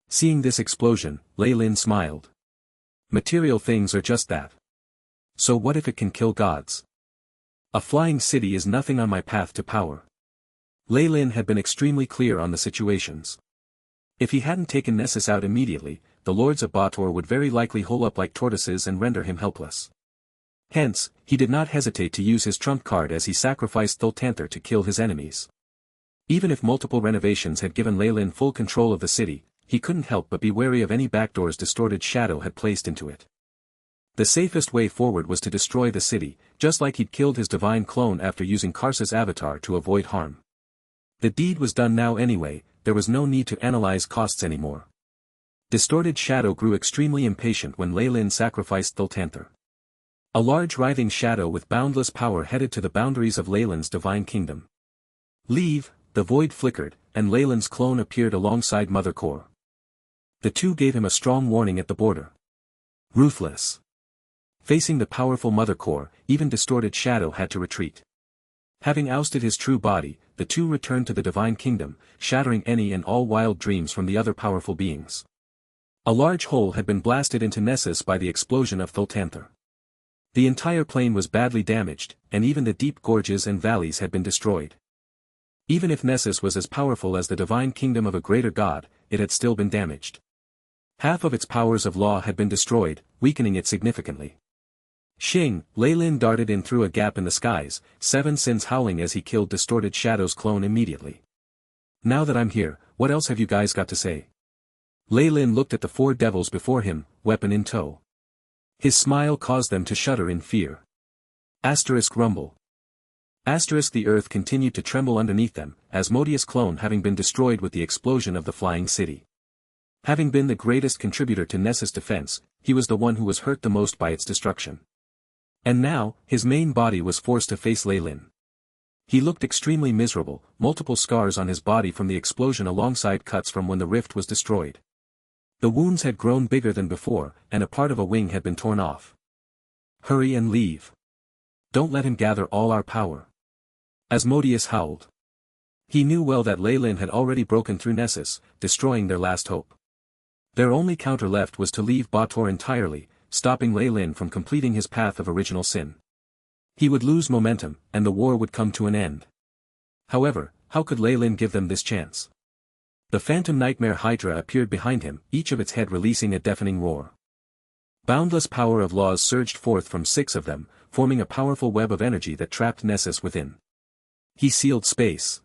Seeing this explosion, Ley Lin smiled. Material things are just that. So what if it can kill gods? A flying city is nothing on my path to power. Ley Lin had been extremely clear on the situations. If he hadn't taken Nessus out immediately, the lords of Bator would very likely hole up like tortoises and render him helpless. Hence, he did not hesitate to use his trump card as he sacrificed Thultanther to kill his enemies. Even if multiple renovations had given Ley Lin full control of the city, he couldn't help but be wary of any backdoors Distorted Shadow had placed into it. The safest way forward was to destroy the city, just like he'd killed his divine clone after using Karsa's avatar to avoid harm. The deed was done now anyway, there was no need to analyze costs anymore. Distorted Shadow grew extremely impatient when Ley Lin sacrificed Thultanther. A large writhing shadow with boundless power headed to the boundaries of Ley Lin's divine kingdom. Leave, the void flickered, and Ley Lin's clone appeared alongside Mother Core. The two gave him a strong warning at the border. Ruthless. Facing the powerful Mother Core, even Distorted Shadow had to retreat. Having ousted his true body, the two returned to the divine kingdom, shattering any and all wild dreams from the other powerful beings. A large hole had been blasted into Nessus by the explosion of Thultanther. The entire plain was badly damaged, and even the deep gorges and valleys had been destroyed. Even if Nessus was as powerful as the divine kingdom of a greater god, it had still been damaged. Half of its powers of law had been destroyed, weakening it significantly. Shing, Ley Lin darted in through a gap in the skies, seven sins howling as he killed Distorted Shadow's clone immediately. Now that I'm here, what else have you guys got to say? Ley Lin looked at the four devils before him, weapon in tow. His smile caused them to shudder in fear. Asterisk rumble. Asterisk the earth continued to tremble underneath them, Asmodeus' clone having been destroyed with the explosion of the flying city. Having been the greatest contributor to Nessus' defense, he was the one who was hurt the most by its destruction. And now, his main body was forced to face Lei Lin. He looked extremely miserable, multiple scars on his body from the explosion alongside cuts from when the rift was destroyed. The wounds had grown bigger than before, and a part of a wing had been torn off. Hurry and leave. Don't let him gather all our power. Asmodeus howled. He knew well that Lei Lin had already broken through Nessus, destroying their last hope. Their only counter left was to leave Bator entirely, stopping Lei Lin from completing his path of original sin. He would lose momentum, and the war would come to an end. However, how could Lei Lin give them this chance? The phantom nightmare Hydra appeared behind him, each of its head releasing a deafening roar. Boundless power of laws surged forth from 6 of them, forming a powerful web of energy that trapped Nessus within. He sealed space.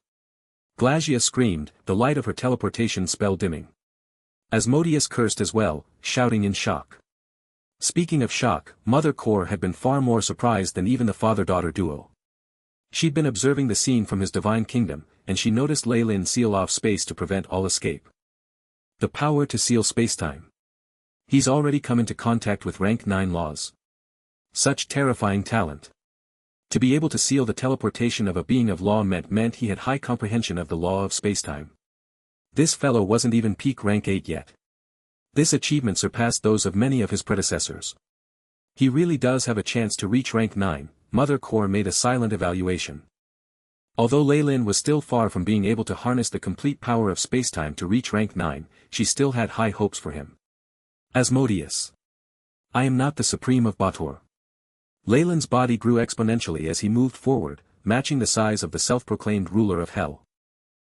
Glacia screamed, the light of her teleportation spell dimming. Asmodeus cursed as well, shouting in shock. Speaking of shock, Mother Core had been far more surprised than even the father-daughter duo. She'd been observing the scene from his divine kingdom, and she noticed Lei Lin seal off space to prevent all escape. The power to seal spacetime. He's already come into contact with rank 9 laws. Such terrifying talent. To be able to seal the teleportation of a being of law meant he had high comprehension of the law of spacetime. This fellow wasn't even peak rank 8 yet. This achievement surpassed those of many of his predecessors. He really does have a chance to reach rank 9, Mother Core made a silent evaluation. Although Lei Lin was still far from being able to harness the complete power of spacetime to reach rank 9, she still had high hopes for him. Asmodeus. I am not the supreme of Bator. Lei Lin's body grew exponentially as he moved forward, matching the size of the self-proclaimed ruler of hell.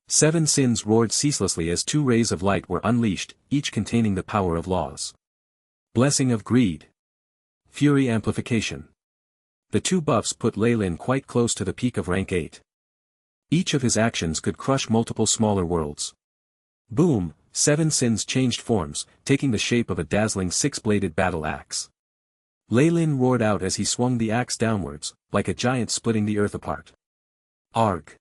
7 sins roared ceaselessly as 2 rays of light were unleashed, each containing the power of laws. Blessing of greed. Fury amplification. The 2 buffs put Lei Lin quite close to the peak of rank 8. Each of his actions could crush multiple smaller worlds. Boom, 7 sins changed forms, taking the shape of a dazzling 6-bladed battle axe. Lei Lin roared out as he swung the axe downwards, like a giant splitting the earth apart. Arg.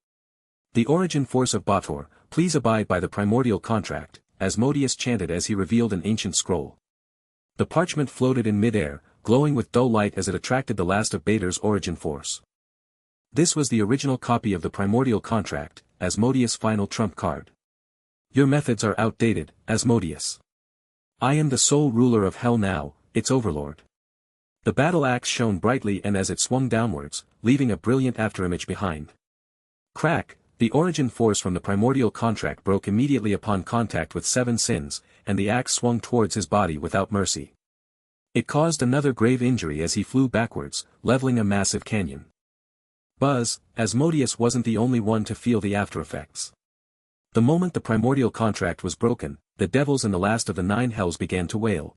The origin force of Bator, please abide by the primordial contract, Asmodeus chanted as he revealed an ancient scroll. The parchment floated in mid-air, glowing with dull light as it attracted the last of Bator's origin force. This was the original copy of the primordial contract, Asmodeus' final trump card. Your methods are outdated, Asmodeus. I am the sole ruler of hell now, its overlord. The battle axe shone brightly and as it swung downwards, leaving a brilliant afterimage behind. Crack, the origin force from the primordial contract broke immediately upon contact with 7 sins, and the axe swung towards his body without mercy. It caused another grave injury as he flew backwards, leveling a massive canyon. Buzz, Asmodeus wasn't the only one to feel the aftereffects. The moment the primordial contract was broken, the devils and the last of the 9 hells began to wail.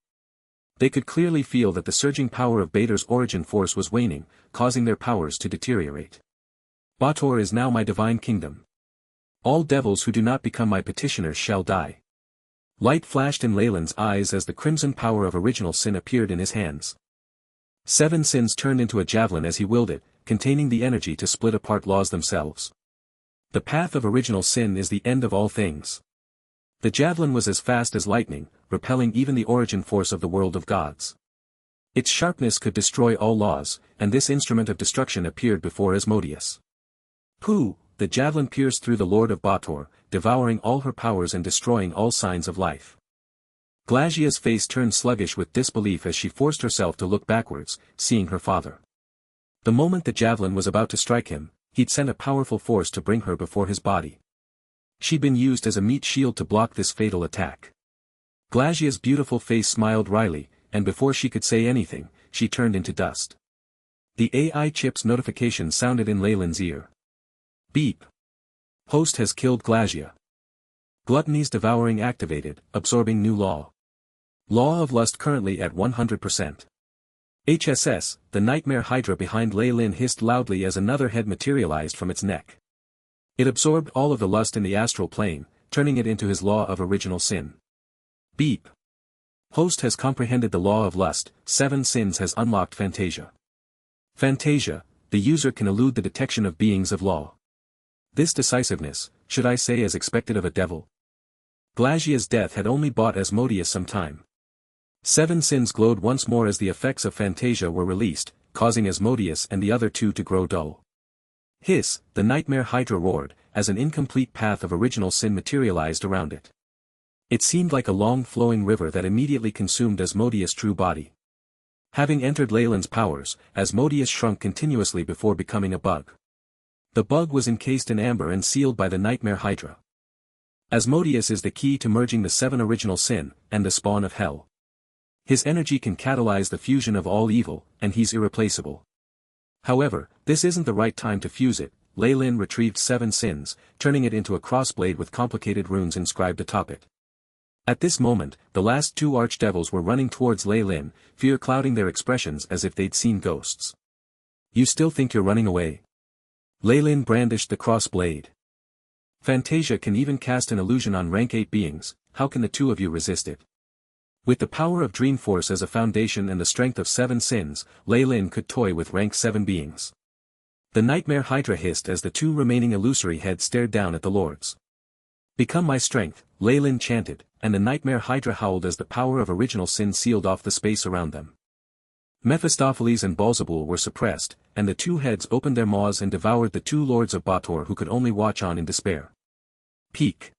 They could clearly feel that the surging power of Bator's origin force was waning, causing their powers to deteriorate. Bator is now my divine kingdom. All devils who do not become my petitioners shall die. Light flashed in Lei Lin's eyes as the crimson power of original sin appeared in his hands. 7 sins turned into a javelin as he willed it, containing the energy to split apart laws themselves. The path of original sin is the end of all things. The javelin was as fast as lightning, repelling even the origin force of the world of gods. Its sharpness could destroy all laws, and this instrument of destruction appeared before Asmodeus. Pooh, the javelin pierced through the Lord of Bator, devouring all her powers and destroying all signs of life. Glacia's face turned sluggish with disbelief as she forced herself to look backwards, seeing her father. The moment the javelin was about to strike him, he'd sent a powerful force to bring her before his body. She'd been used as a meat shield to block this fatal attack. Glacia's beautiful face smiled wryly, and before she could say anything, she turned into dust. The AI chip's notification sounded in Lei Lin's ear. Beep. Host has killed Glacia. Gluttony's devouring activated, absorbing new law. Law of lust currently at 100%. HSS, the nightmare hydra behind Lei Lin hissed loudly as another head materialized from its neck. It absorbed all of the lust in the astral plane, turning it into his law of original sin. Beep. Host has comprehended the law of lust, 7 sins has unlocked Fantasia. Fantasia, the user can elude the detection of beings of law. This decisiveness, should I say as expected of a devil? Glacia's death had only bought Asmodeus some time. 7 sins glowed once more as the effects of Fantasia were released, causing Asmodeus and the other two to grow dull. Hiss, the nightmare Hydra roared, as an incomplete path of original sin materialized around it. It seemed like a long flowing river that immediately consumed Asmodeus' true body. Having entered Leyland's powers, Asmodeus shrunk continuously before becoming a bug. The bug was encased in amber and sealed by the nightmare Hydra. Asmodeus is the key to merging the 7 original sin, and the spawn of hell. His energy can catalyze the fusion of all evil, and he's irreplaceable. However, this isn't the right time to fuse it. Leyland retrieved 7 sins, turning it into a crossblade with complicated runes inscribed atop it. At this moment, the last 2 archdevils were running towards Leyland, fear clouding their expressions as if they'd seen ghosts. You still think you're running away? Leyland brandished the crossblade. Fantasia can even cast an illusion on rank 8 beings, how can the 2 of you resist it? With the power of Dreamforce as a foundation and the strength of 7 sins, Leyland could toy with rank 7 beings. The nightmare Hydra hissed as the 2 remaining illusory heads stared down at the lords. Become my strength, Leyland chanted, and the nightmare Hydra howled as the power of original sin sealed off the space around them. Mephistopheles and Balzabul were suppressed, and the 2 heads opened their maws and devoured the 2 lords of Bator who could only watch on in despair. Peak.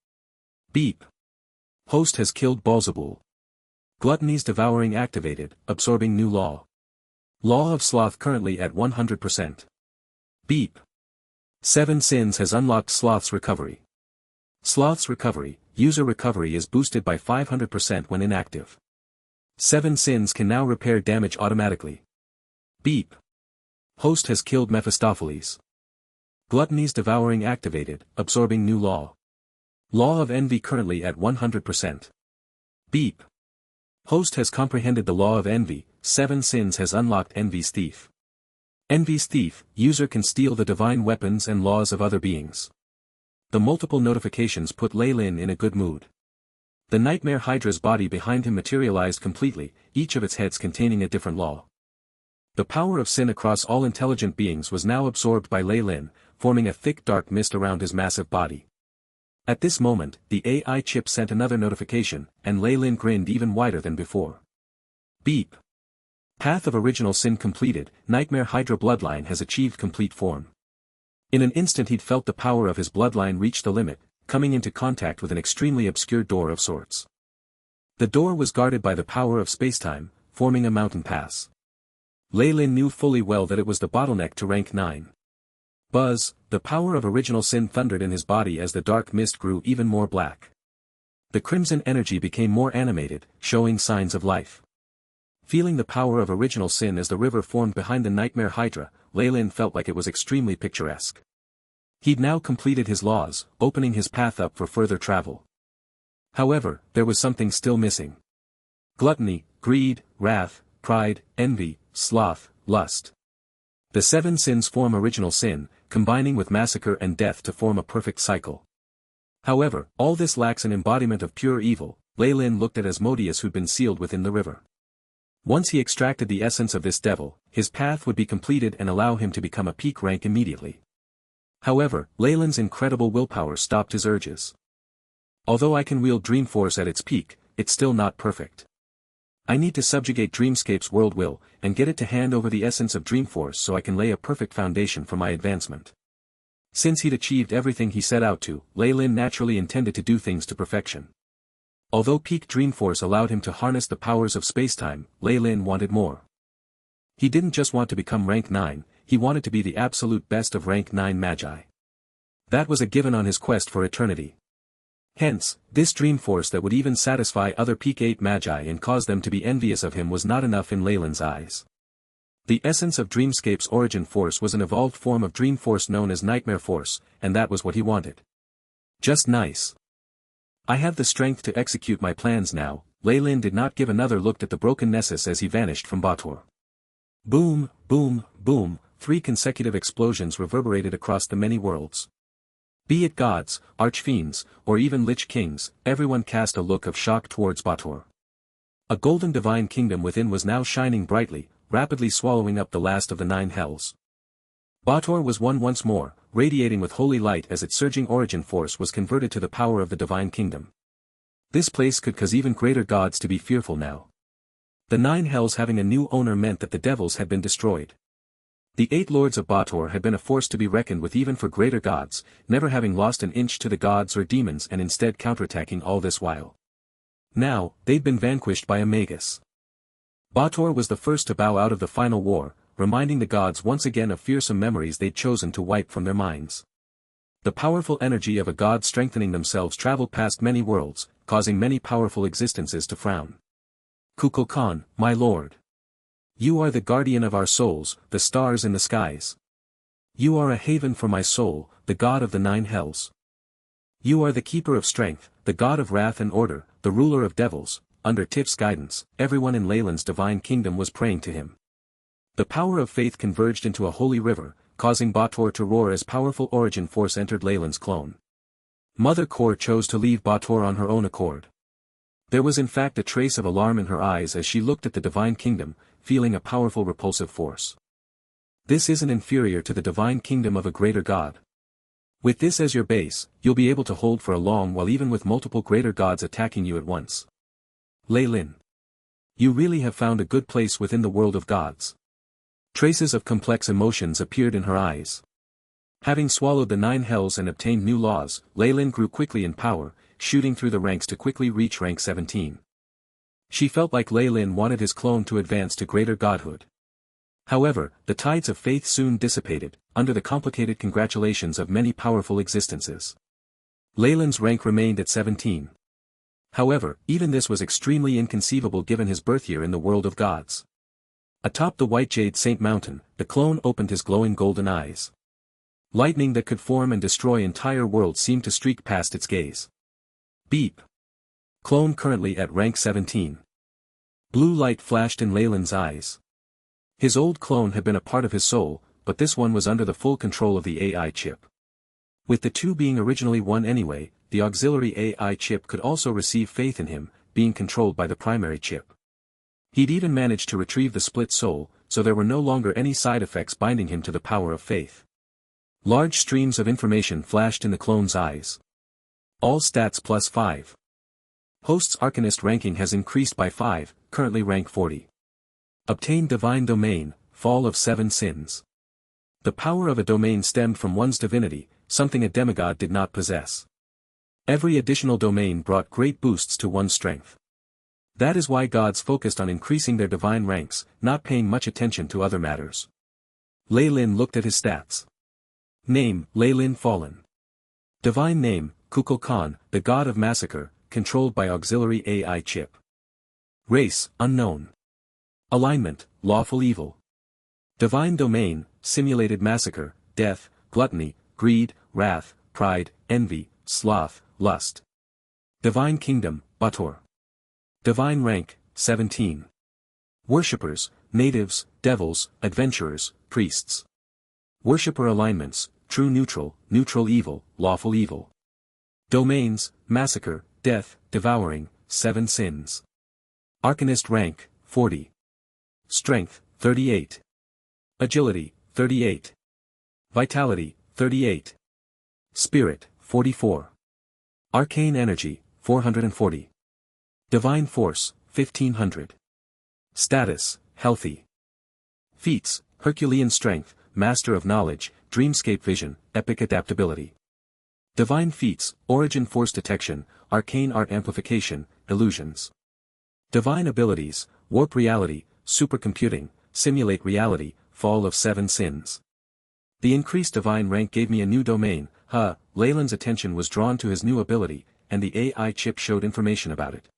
Beep. Host has killed Balzabul. Gluttony's devouring activated, absorbing new law. Law of sloth currently at 100%. Beep. 7 sins has unlocked Sloth's recovery. Sloth's recovery, user recovery is boosted by 500% when inactive. 7 sins can now repair damage automatically. Beep. Host has killed Mephistopheles. Gluttony's devouring activated, absorbing new law. Law of envy currently at 100%. Beep. Host has comprehended the law of envy, 7 sins has unlocked Envy's thief. Envy's thief, user can steal the divine weapons and laws of other beings. The multiple notifications put Leyland in a good mood. The nightmare Hydra's body behind him materialized completely, each of its heads containing a different law. The power of sin across all intelligent beings was now absorbed by Leyland, forming a thick dark mist around his massive body. At this moment, the AI chip sent another notification, and Leyland grinned even wider than before. Beep. Path of original sin completed, Nightmare Hydra bloodline has achieved complete form. In an instant he'd felt the power of his bloodline reach the limit, coming into contact with an extremely obscure door of sorts. The door was guarded by the power of spacetime, forming a mountain pass. Leyland knew fully well that it was the bottleneck to rank 9. Buzz, the power of original sin thundered in his body as the dark mist grew even more black. The crimson energy became more animated, showing signs of life. Feeling the power of original sin as the river formed behind the Nightmare Hydra, Leyland felt like it was extremely picturesque. He'd now completed his laws, opening his path up for further travel. However, there was something still missing. Gluttony, greed, wrath, pride, envy, sloth, lust. The 7 sins form original sin, combining with massacre and death to form a perfect cycle. However, all this lacks an embodiment of pure evil. Leyland looked at Asmodeus who'd been sealed within the river. Once he extracted the essence of this devil, his path would be completed and allow him to become a peak rank immediately. However, Leyland's incredible willpower stopped his urges. Although I can wield Dreamforce at its peak, it's still not perfect. I need to subjugate Dreamscape's world will, and get it to hand over the essence of Dreamforce so I can lay a perfect foundation for my advancement. Since he'd achieved everything he set out to, Leyland naturally intended to do things to perfection. Although peak Dreamforce allowed him to harness the powers of spacetime, Leyland wanted more. He didn't just want to become rank 9, he wanted to be the absolute best of rank 9 magi. That was a given on his quest for eternity. Hence, this Dreamforce that would even satisfy other peak 8 magi and cause them to be envious of him was not enough in Leyland's eyes. The essence of Dreamscape's origin force was an evolved form of Dreamforce known as Nightmare Force, and that was what he wanted. Just nice. I have the strength to execute my plans now. Leyland did not give another look at the broken Nessus as he vanished from Bator. Boom, boom, boom, 3 consecutive explosions reverberated across the many worlds. Be it gods, archfiends, or even lich kings, everyone cast a look of shock towards Bator. A golden divine kingdom within was now shining brightly, rapidly swallowing up the last of the 9 hells. Bator was one once more, radiating with holy light as its surging origin force was converted to the power of the divine kingdom. This place could cause even greater gods to be fearful now. The 9 hells having a new owner meant that the devils had been destroyed. The 8 lords of Bator had been a force to be reckoned with even for greater gods, never having lost an inch to the gods or demons and instead counterattacking all this while. Now, they'd been vanquished by a Magus. Bator was the first to bow out of the final war, reminding the gods once again of fearsome memories they'd chosen to wipe from their minds. The powerful energy of a god strengthening themselves traveled past many worlds, causing many powerful existences to frown. Kukulkan, my lord. You are the guardian of our souls, the stars in the skies. You are a haven for my soul, the god of the 9 hells. You are the keeper of strength, the god of wrath and order, the ruler of devils. Under Tif's guidance, everyone in Leyland's divine kingdom was praying to him. The power of faith converged into a holy river, causing Bator to roar as powerful origin force entered Leyland's clone. Mother Kor chose to leave Bator on her own accord. There was in fact a trace of alarm in her eyes as she looked at the divine kingdom, feeling a powerful repulsive force. This isn't inferior to the divine kingdom of a greater god. With this as your base, you'll be able to hold for a long while even with multiple greater gods attacking you at once. Leylin. You really have found a good place within the world of gods. Traces of complex emotions appeared in her eyes. Having swallowed the 9 hells and obtained new laws, Leylin grew quickly in power, shooting through the ranks to quickly reach rank 17. She felt like Leylin wanted his clone to advance to greater godhood. However, the tides of faith soon dissipated, under the complicated congratulations of many powerful existences. Leyland's rank remained at 17. However, even this was extremely inconceivable given his birth year in the world of gods. Atop the white jade Saint Mountain, the clone opened his glowing golden eyes. Lightning that could form and destroy entire worlds seemed to streak past its gaze. Beep. Clone currently at rank 17. Blue light flashed in Leyland's eyes. His old clone had been a part of his soul, but this one was under the full control of the AI chip. With the two being originally one anyway, the auxiliary AI chip could also receive faith in him, being controlled by the primary chip. He'd even managed to retrieve the split soul, so there were no longer any side effects binding him to the power of faith. Large streams of information flashed in the clone's eyes. All stats plus 5. Host's Arcanist ranking has increased by 5, currently rank 40. Obtain Divine Domain, Fall of 7 Sins. The power of a domain stemmed from one's divinity, something a demigod did not possess. Every additional domain brought great boosts to one's strength. That is why gods focused on increasing their divine ranks, not paying much attention to other matters. Leylin looked at his stats. Name, Leylin Fallen. Divine name, Kukulkan, the god of massacre, controlled by auxiliary AI chip. Race, unknown. Alignment, lawful evil. Divine domain, simulated massacre, death, gluttony, greed, wrath, pride, envy, sloth, lust. Divine kingdom, Bator. Divine rank, 17. Worshippers, natives, devils, adventurers, priests. Worshipper alignments, true neutral, neutral evil, lawful evil. Domains, massacre, death, devouring, 7 sins. Arcanist rank, 40. Strength, 38. Agility, 38. Vitality, 38. Spirit, 44. Arcane energy, 440. Divine force, 1500. Status, healthy. Feats, Herculean strength, master of knowledge, dreamscape vision, epic adaptability. Divine feats, origin force detection, arcane art amplification, illusions. Divine abilities, warp reality, supercomputing, simulate reality, fall of 7 sins. The increased divine rank gave me a new domain. Leyland's attention was drawn to his new ability, and the AI chip showed information about it.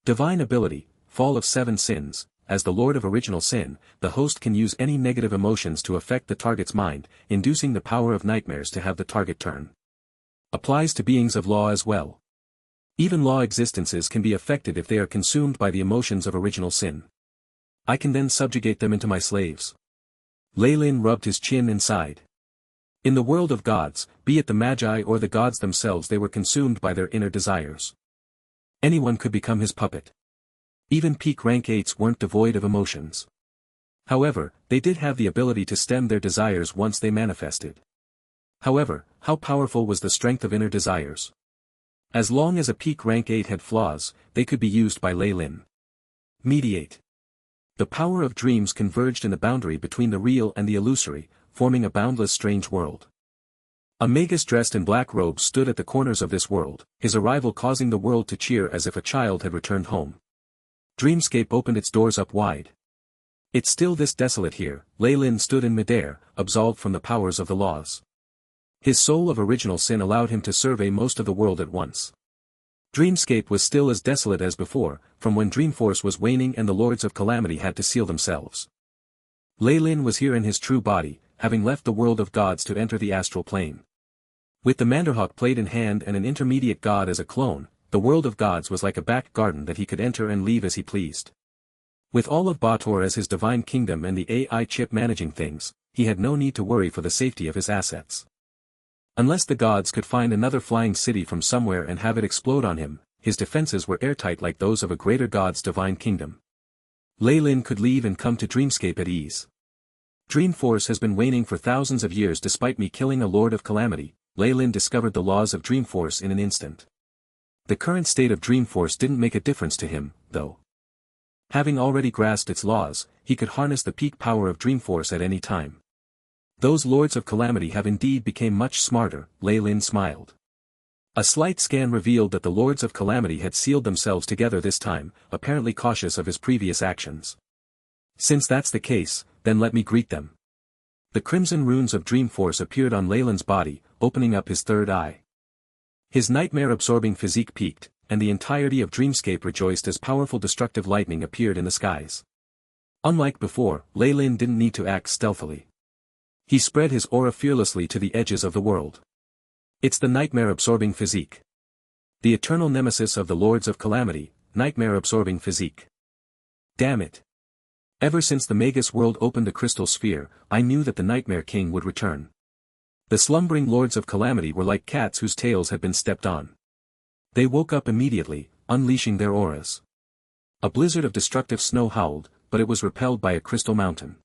Divine ability, fall of 7 sins. As the Lord of Original Sin, the host can use any negative emotions to affect the target's mind, inducing the power of nightmares to have the target turn. Applies to beings of law as well. Even law existences can be affected if they are consumed by the emotions of Original Sin. I can then subjugate them into my slaves. Leylin rubbed his chin and sighed. In the world of gods, be it the Magi or the gods themselves, they were consumed by their inner desires. Anyone could become his puppet. Even peak rank 8s weren't devoid of emotions. However, they did have the ability to stem their desires once they manifested. However, how powerful was the strength of inner desires? As long as a peak rank 8 had flaws, they could be used by Lei Lin. Mediate. The power of dreams converged in the boundary between the real and the illusory, forming a boundless strange world. A Magus dressed in black robes stood at the corners of this world, his arrival causing the world to cheer as if a child had returned home. Dreamscape opened its doors up wide. It's still this desolate here, Lei Lin stood in midair, absolved from the powers of the laws. His soul of original sin allowed him to survey most of the world at once. Dreamscape was still as desolate as before, from when Dreamforce was waning and the Lords of Calamity had to seal themselves. Lei Lin was here in his true body, having left the world of gods to enter the astral plane. With the Mandarhawk plate in hand and an intermediate god as a clone, the world of gods was like a back garden that he could enter and leave as he pleased. With all of Bator as his divine kingdom and the AI chip managing things, he had no need to worry for the safety of his assets. Unless the gods could find another flying city from somewhere and have it explode on him, his defenses were airtight like those of a greater god's divine kingdom. Lei Lin could leave and come to Dreamscape at ease. Dreamforce has been waning for thousands of years despite me killing a Lord of Calamity. Lei Lin discovered the laws of Dreamforce in an instant. The current state of Dreamforce didn't make a difference to him, though. Having already grasped its laws, he could harness the peak power of Dreamforce at any time. Those Lords of Calamity have indeed become much smarter, Lei Lin smiled. A slight scan revealed that the Lords of Calamity had sealed themselves together this time, apparently cautious of his previous actions. Since that's the case, then let me greet them. The crimson runes of Dreamforce appeared on Lei Lin's body, opening up his third eye. His nightmare-absorbing physique peaked, and the entirety of Dreamscape rejoiced as powerful destructive lightning appeared in the skies. Unlike before, Lei Lin didn't need to act stealthily. He spread his aura fearlessly to the edges of the world. It's the nightmare-absorbing physique. The eternal nemesis of the Lords of Calamity, nightmare-absorbing physique. Damn it. Ever since the Magus world opened the crystal sphere, I knew that the Nightmare King would return. The slumbering Lords of Calamity were like cats whose tails had been stepped on. They woke up immediately, unleashing their auras. A blizzard of destructive snow howled, but it was repelled by a crystal mountain.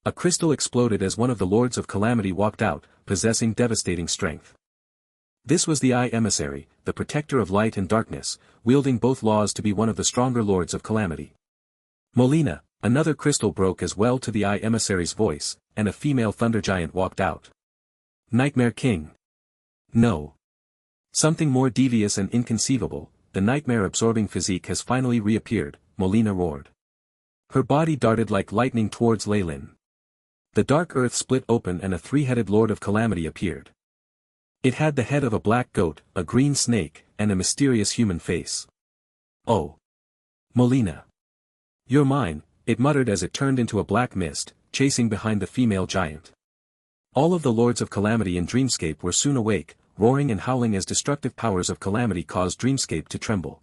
A crystal exploded as one of the Lords of Calamity walked out, possessing devastating strength. This was the Eye Emissary, the protector of light and darkness, wielding both laws to be one of the stronger Lords of Calamity. Molina, another crystal broke as well to the Eye Emissary's voice, and a female thunder giant walked out. Nightmare King. No. Something more devious and inconceivable, the nightmare-absorbing physique has finally reappeared, Molina roared. Her body darted like lightning towards Lei Lin. The dark earth split open and a three-headed Lord of Calamity appeared. It had the head of a black goat, a green snake, and a mysterious human face. Oh. Molina. You're mine, it muttered as it turned into a black mist, chasing behind the female giant. All of the Lords of Calamity in Dreamscape were soon awake, roaring and howling as destructive powers of Calamity caused Dreamscape to tremble.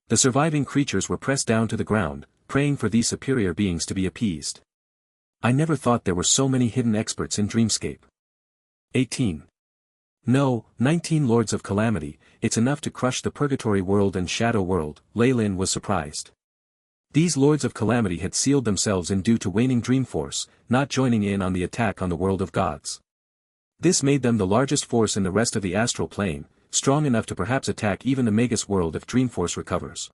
The surviving creatures were pressed down to the ground, praying for these superior beings to be appeased. I never thought there were so many hidden experts in Dreamscape. 18. No, 19 Lords of Calamity, it's enough to crush the Purgatory world and Shadow world, Lei Lin was surprised. These Lords of Calamity had sealed themselves in due to waning Dreamforce, not joining in on the attack on the world of gods. This made them the largest force in the rest of the astral plane, strong enough to perhaps attack even the Magus world if Dreamforce recovers.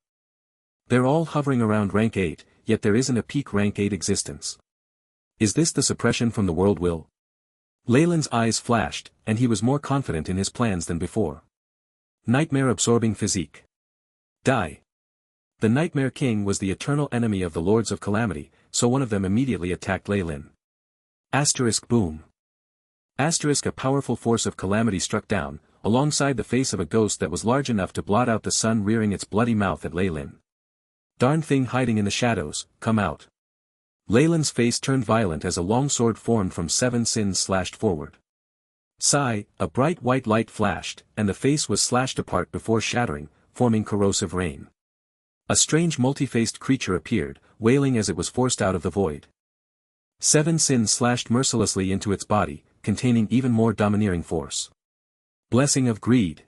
They're all hovering around rank 8, yet there isn't a peak rank 8 existence. Is this the suppression from the world will? Lei Lin's eyes flashed, and he was more confident in his plans than before. Nightmare-absorbing physique. Die. The Nightmare King was the eternal enemy of the Lords of Calamity, so one of them immediately attacked Lei Lin. Asterisk boom. Asterisk a powerful force of calamity struck down, alongside the face of a ghost that was large enough to blot out the sun rearing its bloody mouth at Lei Lin. Darn thing hiding in the shadows, come out. Lei Lin's face turned violent as a long sword formed from 7 sins slashed forward. Sigh, a bright white light flashed, and the face was slashed apart before shattering, forming corrosive rain. A strange multi-faced creature appeared, wailing as it was forced out of the void. 7 sins slashed mercilessly into its body, containing even more domineering force. Blessing of greed.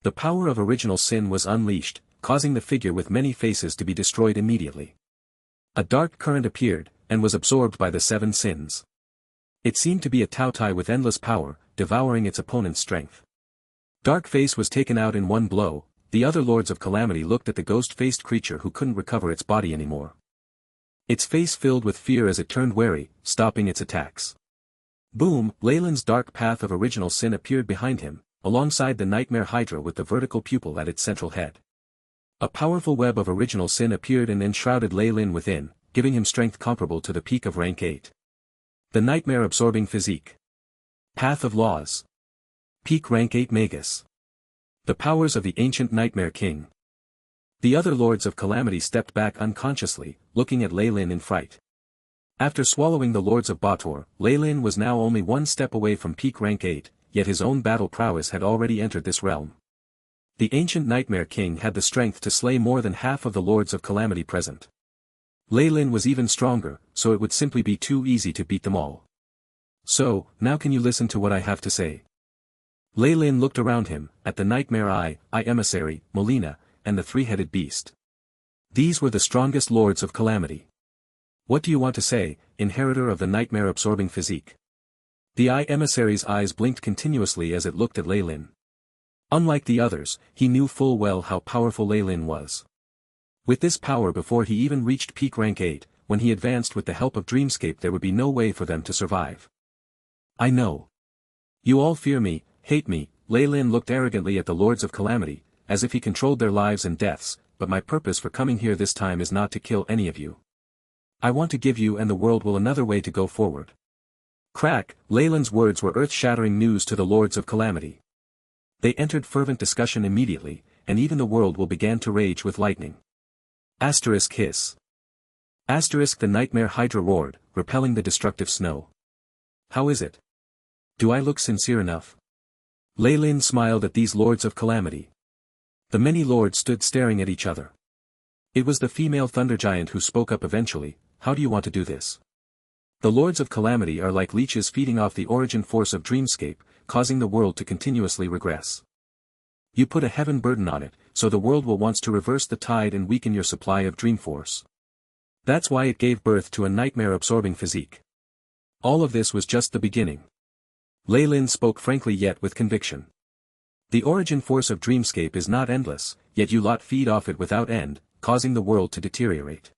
The power of original sin was unleashed, causing the figure with many faces to be destroyed immediately. A dark current appeared, and was absorbed by the 7 sins. It seemed to be a Taotai with endless power, devouring its opponent's strength. Dark Face was taken out in one blow. The other Lords of Calamity looked at the ghost-faced creature who couldn't recover its body anymore. Its face filled with fear as it turned wary, stopping its attacks. Boom! Leyland's dark path of original sin appeared behind him, alongside the nightmare Hydra with the vertical pupil at its central head. A powerful web of original sin appeared and enshrouded Leyland within, giving him strength comparable to the peak of rank 8. The nightmare absorbing physique. Path of laws. Peak rank 8 Magus. The powers of the ancient nightmare king. The other Lords of Calamity stepped back unconsciously, looking at Leyland in fright. After swallowing the Lords of Bator, Leyland was now only one step away from peak rank 8, yet his own battle prowess had already entered this realm. The ancient Nightmare King had the strength to slay more than half of the Lords of Calamity present. Leyland was even stronger, so it would simply be too easy to beat them all. So, now can you listen to what I have to say? Leyland looked around him, at the Nightmare Eye Emissary, Molina, and the three-headed beast. These were the strongest Lords of Calamity. What do you want to say, inheritor of the nightmare-absorbing physique? The Eye Emissary's eyes blinked continuously as it looked at Leyland. Unlike the others, he knew full well how powerful Leyland was. With this power before he even reached peak rank 8, when he advanced with the help of Dreamscape there would be no way for them to survive. I know. You all fear me, hate me. Leyland looked arrogantly at the Lords of Calamity, as if he controlled their lives and deaths, but my purpose for coming here this time is not to kill any of you. I want to give you and the world will another way to go forward. Crack, Leyland's words were earth-shattering news to the Lords of Calamity. They entered fervent discussion immediately, and even the world will began to rage with lightning. Asterisk hiss. Asterisk the nightmare Hydra roared, repelling the destructive snow. How is it? Do I look sincere enough? Leyland smiled at these Lords of Calamity. The many lords stood staring at each other. It was the female thunder giant who spoke up eventually. How do you want to do this? The Lords of Calamity are like leeches feeding off the origin force of Dreamscape, causing the world to continuously regress. You put a heaven burden on it, so the world will wants to reverse the tide and weaken your supply of dream force. That's why it gave birth to a nightmare-absorbing physique. All of this was just the beginning. Leyland spoke frankly yet with conviction. The origin force of Dreamscape is not endless, yet you lot feed off it without end, causing the world to deteriorate.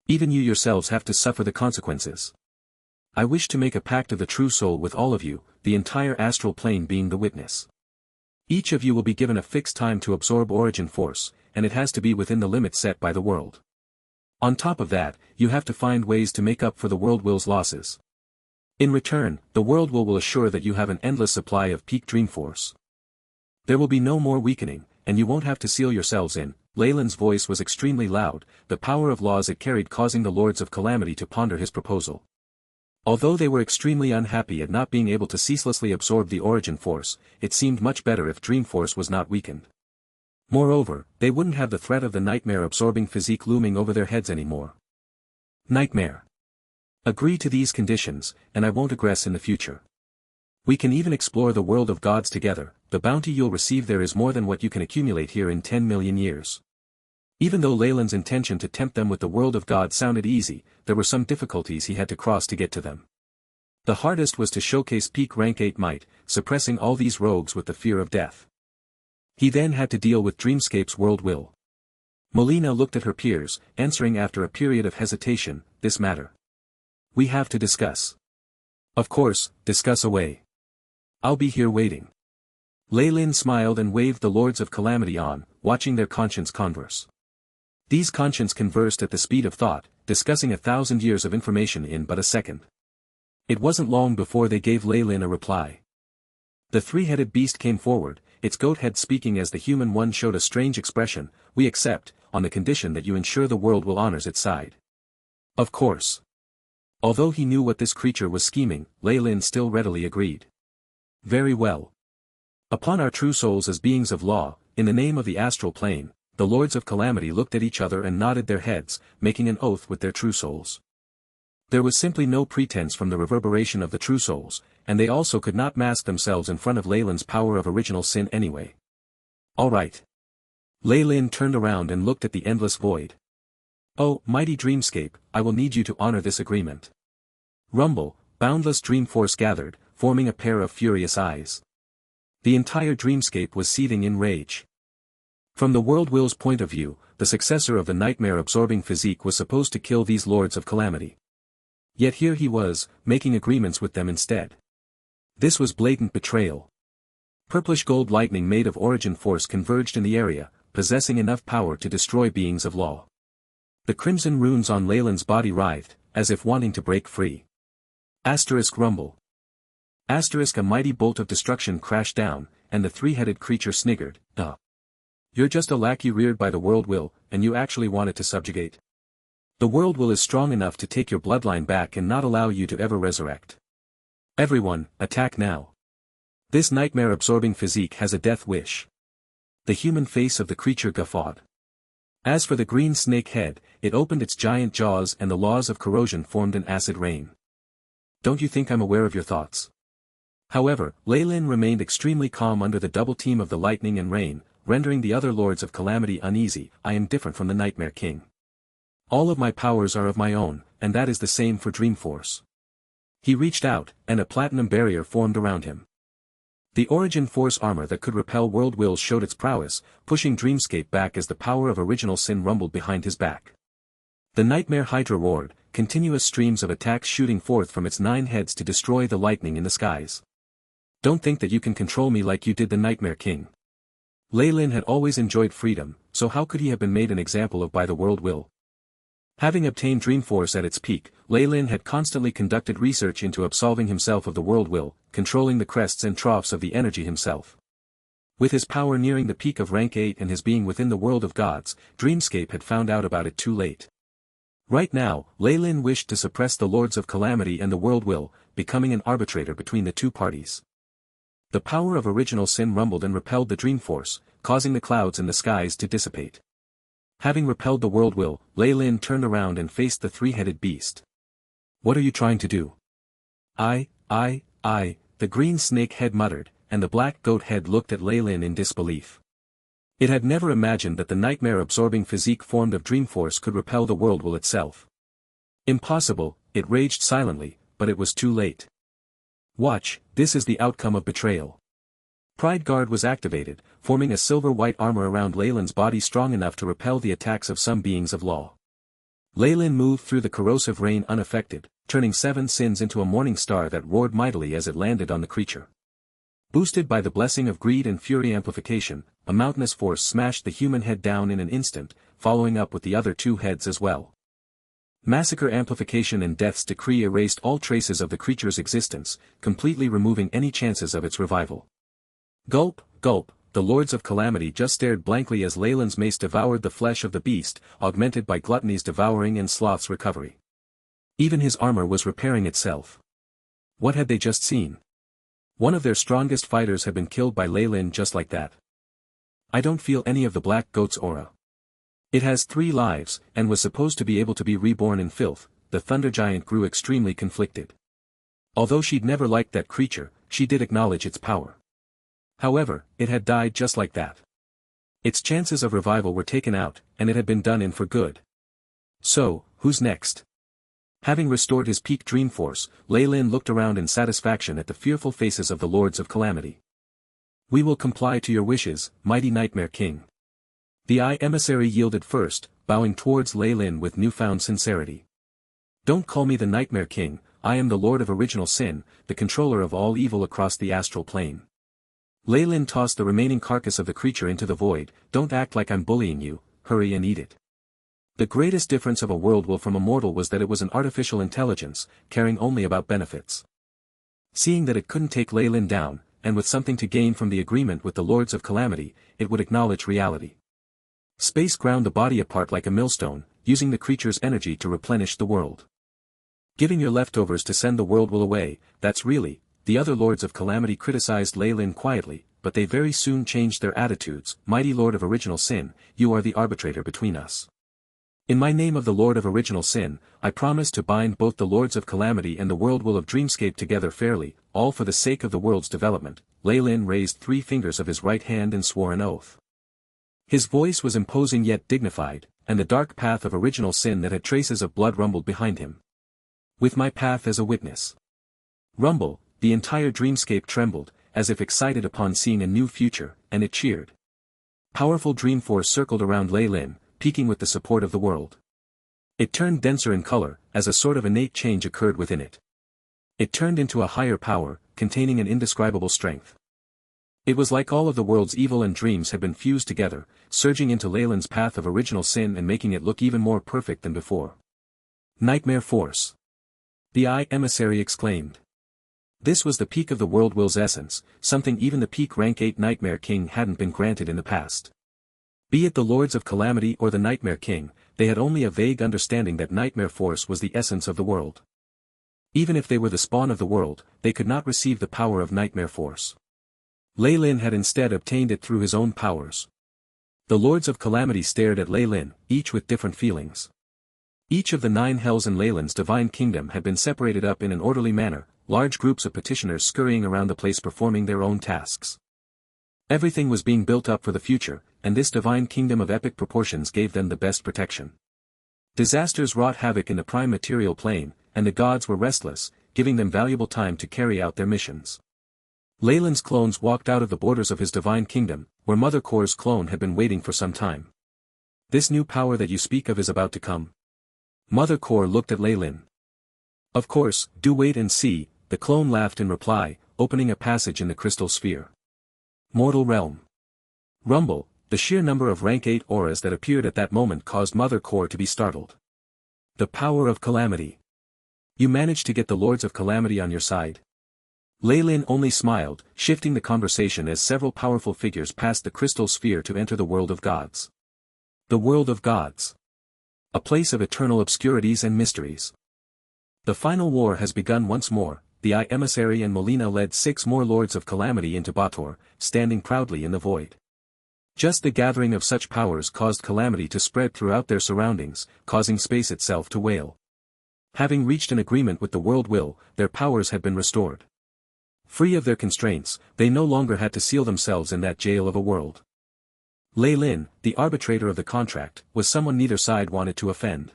Even you yourselves have to suffer the consequences. I wish to make a pact of the true soul with all of you, the entire astral plane being the witness. Each of you will be given a fixed time to absorb origin force, and it has to be within the limits set by the world. On top of that, you have to find ways to make up for the world will's losses. In return, the world will assure that you have an endless supply of peak dream force. There will be no more weakening, and you won't have to seal yourselves in. Leyland's voice was extremely loud, the power of laws it carried causing the Lords of Calamity to ponder his proposal. Although they were extremely unhappy at not being able to ceaselessly absorb the origin force, it seemed much better if dream force was not weakened. Moreover, they wouldn't have the threat of the nightmare-absorbing physique looming over their heads anymore. Nightmare. Agree to these conditions, and I won't aggress in the future. We can even explore the world of gods together. The bounty you'll receive there is more than what you can accumulate here in 10 million years. Even though Leyland's intention to tempt them with the world of gods sounded easy, there were some difficulties he had to cross to get to them. The hardest was to showcase peak rank 8 might, suppressing all these rogues with the fear of death. He then had to deal with Dreamscape's world will. Molina looked at her peers, answering after a period of hesitation, this matter. We have to discuss. Of course, discuss away. I'll be here waiting. Leyland smiled and waved the Lords of Calamity on, watching their conscience converse. These conscience conversed at the speed of thought, discussing 1,000 years of information in but a second. It wasn't long before they gave Leyland a reply. The three-headed beast came forward, its goat head speaking as the human one showed a strange expression. We accept, on the condition that you ensure the world will honors its side. Of course. Although he knew what this creature was scheming, Leyland still readily agreed. Very well. Upon our true souls as beings of law, in the name of the astral plane, the Lords of Calamity looked at each other and nodded their heads, making an oath with their true souls. There was simply no pretense from the reverberation of the true souls, and they also could not mask themselves in front of Leyland's power of original sin anyway. All right. Lei Lin turned around and looked at the endless void. Oh, mighty dreamscape, I will need you to honor this agreement. Rumble, boundless dream force gathered, forming a pair of furious eyes. The entire dreamscape was seething in rage. From the world will's point of view, the successor of the nightmare-absorbing physique was supposed to kill these lords of calamity. Yet here he was, making agreements with them instead. This was blatant betrayal. Purplish gold lightning made of origin force converged in the area, possessing enough power to destroy beings of law. The crimson runes on Lei Lin's body writhed, as if wanting to break free. Rumble. A mighty bolt of destruction crashed down, and the three-headed creature sniggered, You're just a lackey reared by the world will, and you actually want it to subjugate? The world will is strong enough to take your bloodline back and not allow you to ever resurrect. Everyone, attack now. This nightmare-absorbing physique has a death wish. The human face of the creature guffawed. As for the green snake head, it opened its giant jaws and the laws of corrosion formed an acid rain. Don't you think I'm aware of your thoughts? However, Lei Lin remained extremely calm under the double team of the lightning and rain, rendering the other lords of calamity uneasy. I am different from the Nightmare King. All of my powers are of my own, and that is the same for Dreamforce. He reached out, and a platinum barrier formed around him. The origin force armor that could repel world wills showed its prowess, pushing Dreamscape back as the power of original sin rumbled behind his back. The Nightmare Hydra roared, continuous streams of attacks shooting forth from its 9 heads to destroy the lightning in the skies. Don't think that you can control me like you did the Nightmare King. Lei Lin had always enjoyed freedom, so how could he have been made an example of by the world will? Having obtained Dreamforce at its peak, Lei Lin had constantly conducted research into absolving himself of the world will, controlling the crests and troughs of the energy himself. With his power nearing the peak of rank 8 and his being within the world of gods, Dreamscape had found out about it too late. Right now, Lei Lin wished to suppress the Lords of Calamity and the world will, becoming an arbitrator between the two parties. The power of original sin rumbled and repelled the Dreamforce, causing the clouds in the skies to dissipate. Having repelled the world will, Lei Lin turned around and faced the three-headed beast. What are you trying to do? The green snake head muttered, and the black goat head looked at Lei Lin in disbelief. It had never imagined that the nightmare-absorbing physique formed of Dreamforce could repel the world will itself. Impossible, it raged silently, but it was too late. Watch, this is the outcome of betrayal. Pride Guard was activated, forming a silver-white armor around Lei Lin's body strong enough to repel the attacks of some beings of law. Lei Lin moved through the corrosive rain unaffected, turning 7 sins into a morning star that roared mightily as it landed on the creature. Boosted by the blessing of greed and fury amplification, a mountainous force smashed the human head down in an instant, following up with the other 2 heads as well. Massacre amplification and death's decree erased all traces of the creature's existence, completely removing any chances of its revival. Gulp, gulp, the Lords of Calamity just stared blankly as Lei Lin's mace devoured the flesh of the beast, augmented by Gluttony's devouring and Sloth's recovery. Even his armor was repairing itself. What had they just seen? One of their strongest fighters had been killed by Lei Lin just like that. I don't feel any of the black goat's aura. It has 3 lives, and was supposed to be able to be reborn in filth. The Thunder Giant grew extremely conflicted. Although she'd never liked that creature, she did acknowledge its power. However, it had died just like that. Its chances of revival were taken out, and it had been done in for good. So, who's next? Having restored his peak Dreamforce, Lei Lin looked around in satisfaction at the fearful faces of the Lords of Calamity. We will comply to your wishes, mighty Nightmare King. The Eye Emissary yielded first, bowing towards Lei Lin with newfound sincerity. Don't call me the Nightmare King, I am the Lord of Original Sin, the controller of all evil across the astral plane. Lei Lin tossed the remaining carcass of the creature into the void. Don't act like I'm bullying you, hurry and eat it. The greatest difference of a world will from a mortal was that it was an artificial intelligence, caring only about benefits. Seeing that it couldn't take Lei Lin down, and with something to gain from the agreement with the Lords of Calamity, it would acknowledge reality. Space ground the body apart like a millstone, using the creature's energy to replenish the world. Giving your leftovers to send the world will away, that's really. The other Lords of Calamity criticized Lei Lin quietly, but they very soon changed their attitudes. Mighty Lord of Original Sin, you are the arbitrator between us. In my name of the Lord of Original Sin, I promise to bind both the Lords of Calamity and the world will of Dreamscape together fairly, all for the sake of the world's development. Lei Lin raised 3 fingers of his right hand and swore an oath. His voice was imposing yet dignified, and the dark path of original sin that had traces of blood rumbled behind him. With my path as a witness. Rumble, the entire dreamscape trembled, as if excited upon seeing a new future, and it cheered. Powerful dream force circled around Lei Lin, peaking with the support of the world. It turned denser in color, as a sort of innate change occurred within it. It turned into a higher power, containing an indescribable strength. It was like all of the world's evil and dreams had been fused together, surging into Lei Lin's path of original sin and making it look even more perfect than before. Nightmare force. The Eye Emissary exclaimed. This was the peak of the world will's essence, something even the peak rank 8 Nightmare King hadn't been granted in the past. Be it the Lords of Calamity or the Nightmare King, they had only a vague understanding that Nightmare Force was the essence of the world. Even if they were the spawn of the world, they could not receive the power of Nightmare Force. Lei Lin had instead obtained it through his own powers. The Lords of Calamity stared at Lei Lin, each with different feelings. Each of the 9 hells in Lei Lin's divine kingdom had been separated up in an orderly manner, large groups of petitioners scurrying around the place performing their own tasks. Everything was being built up for the future, and this divine kingdom of epic proportions gave them the best protection. Disasters wrought havoc in the prime material plane, and the gods were restless, giving them valuable time to carry out their missions. Lei Lin's clones walked out of the borders of his divine kingdom, where Mother Kor's clone had been waiting for some time. This new power that you speak of is about to come. Mother Kor looked at Lei Lin. Of course, do wait and see, the clone laughed in reply, opening a passage in the crystal sphere. Mortal realm. Rumble, the sheer number of rank 8 auras that appeared at that moment caused Mother Kor to be startled. The power of calamity. You managed to get the Lords of Calamity on your side. Lei Lin only smiled, shifting the conversation as several powerful figures passed the crystal sphere to enter the world of gods. The world of gods. A place of eternal obscurities and mysteries. The final war has begun once more. The Eye Emissary and Molina led 6 more Lords of Calamity into Bator, standing proudly in the void. Just the gathering of such powers caused calamity to spread throughout their surroundings, causing space itself to wail. Having reached an agreement with the world will, their powers had been restored. Free of their constraints, they no longer had to seal themselves in that jail of a world. Lei Lin, the arbitrator of the contract, was someone neither side wanted to offend.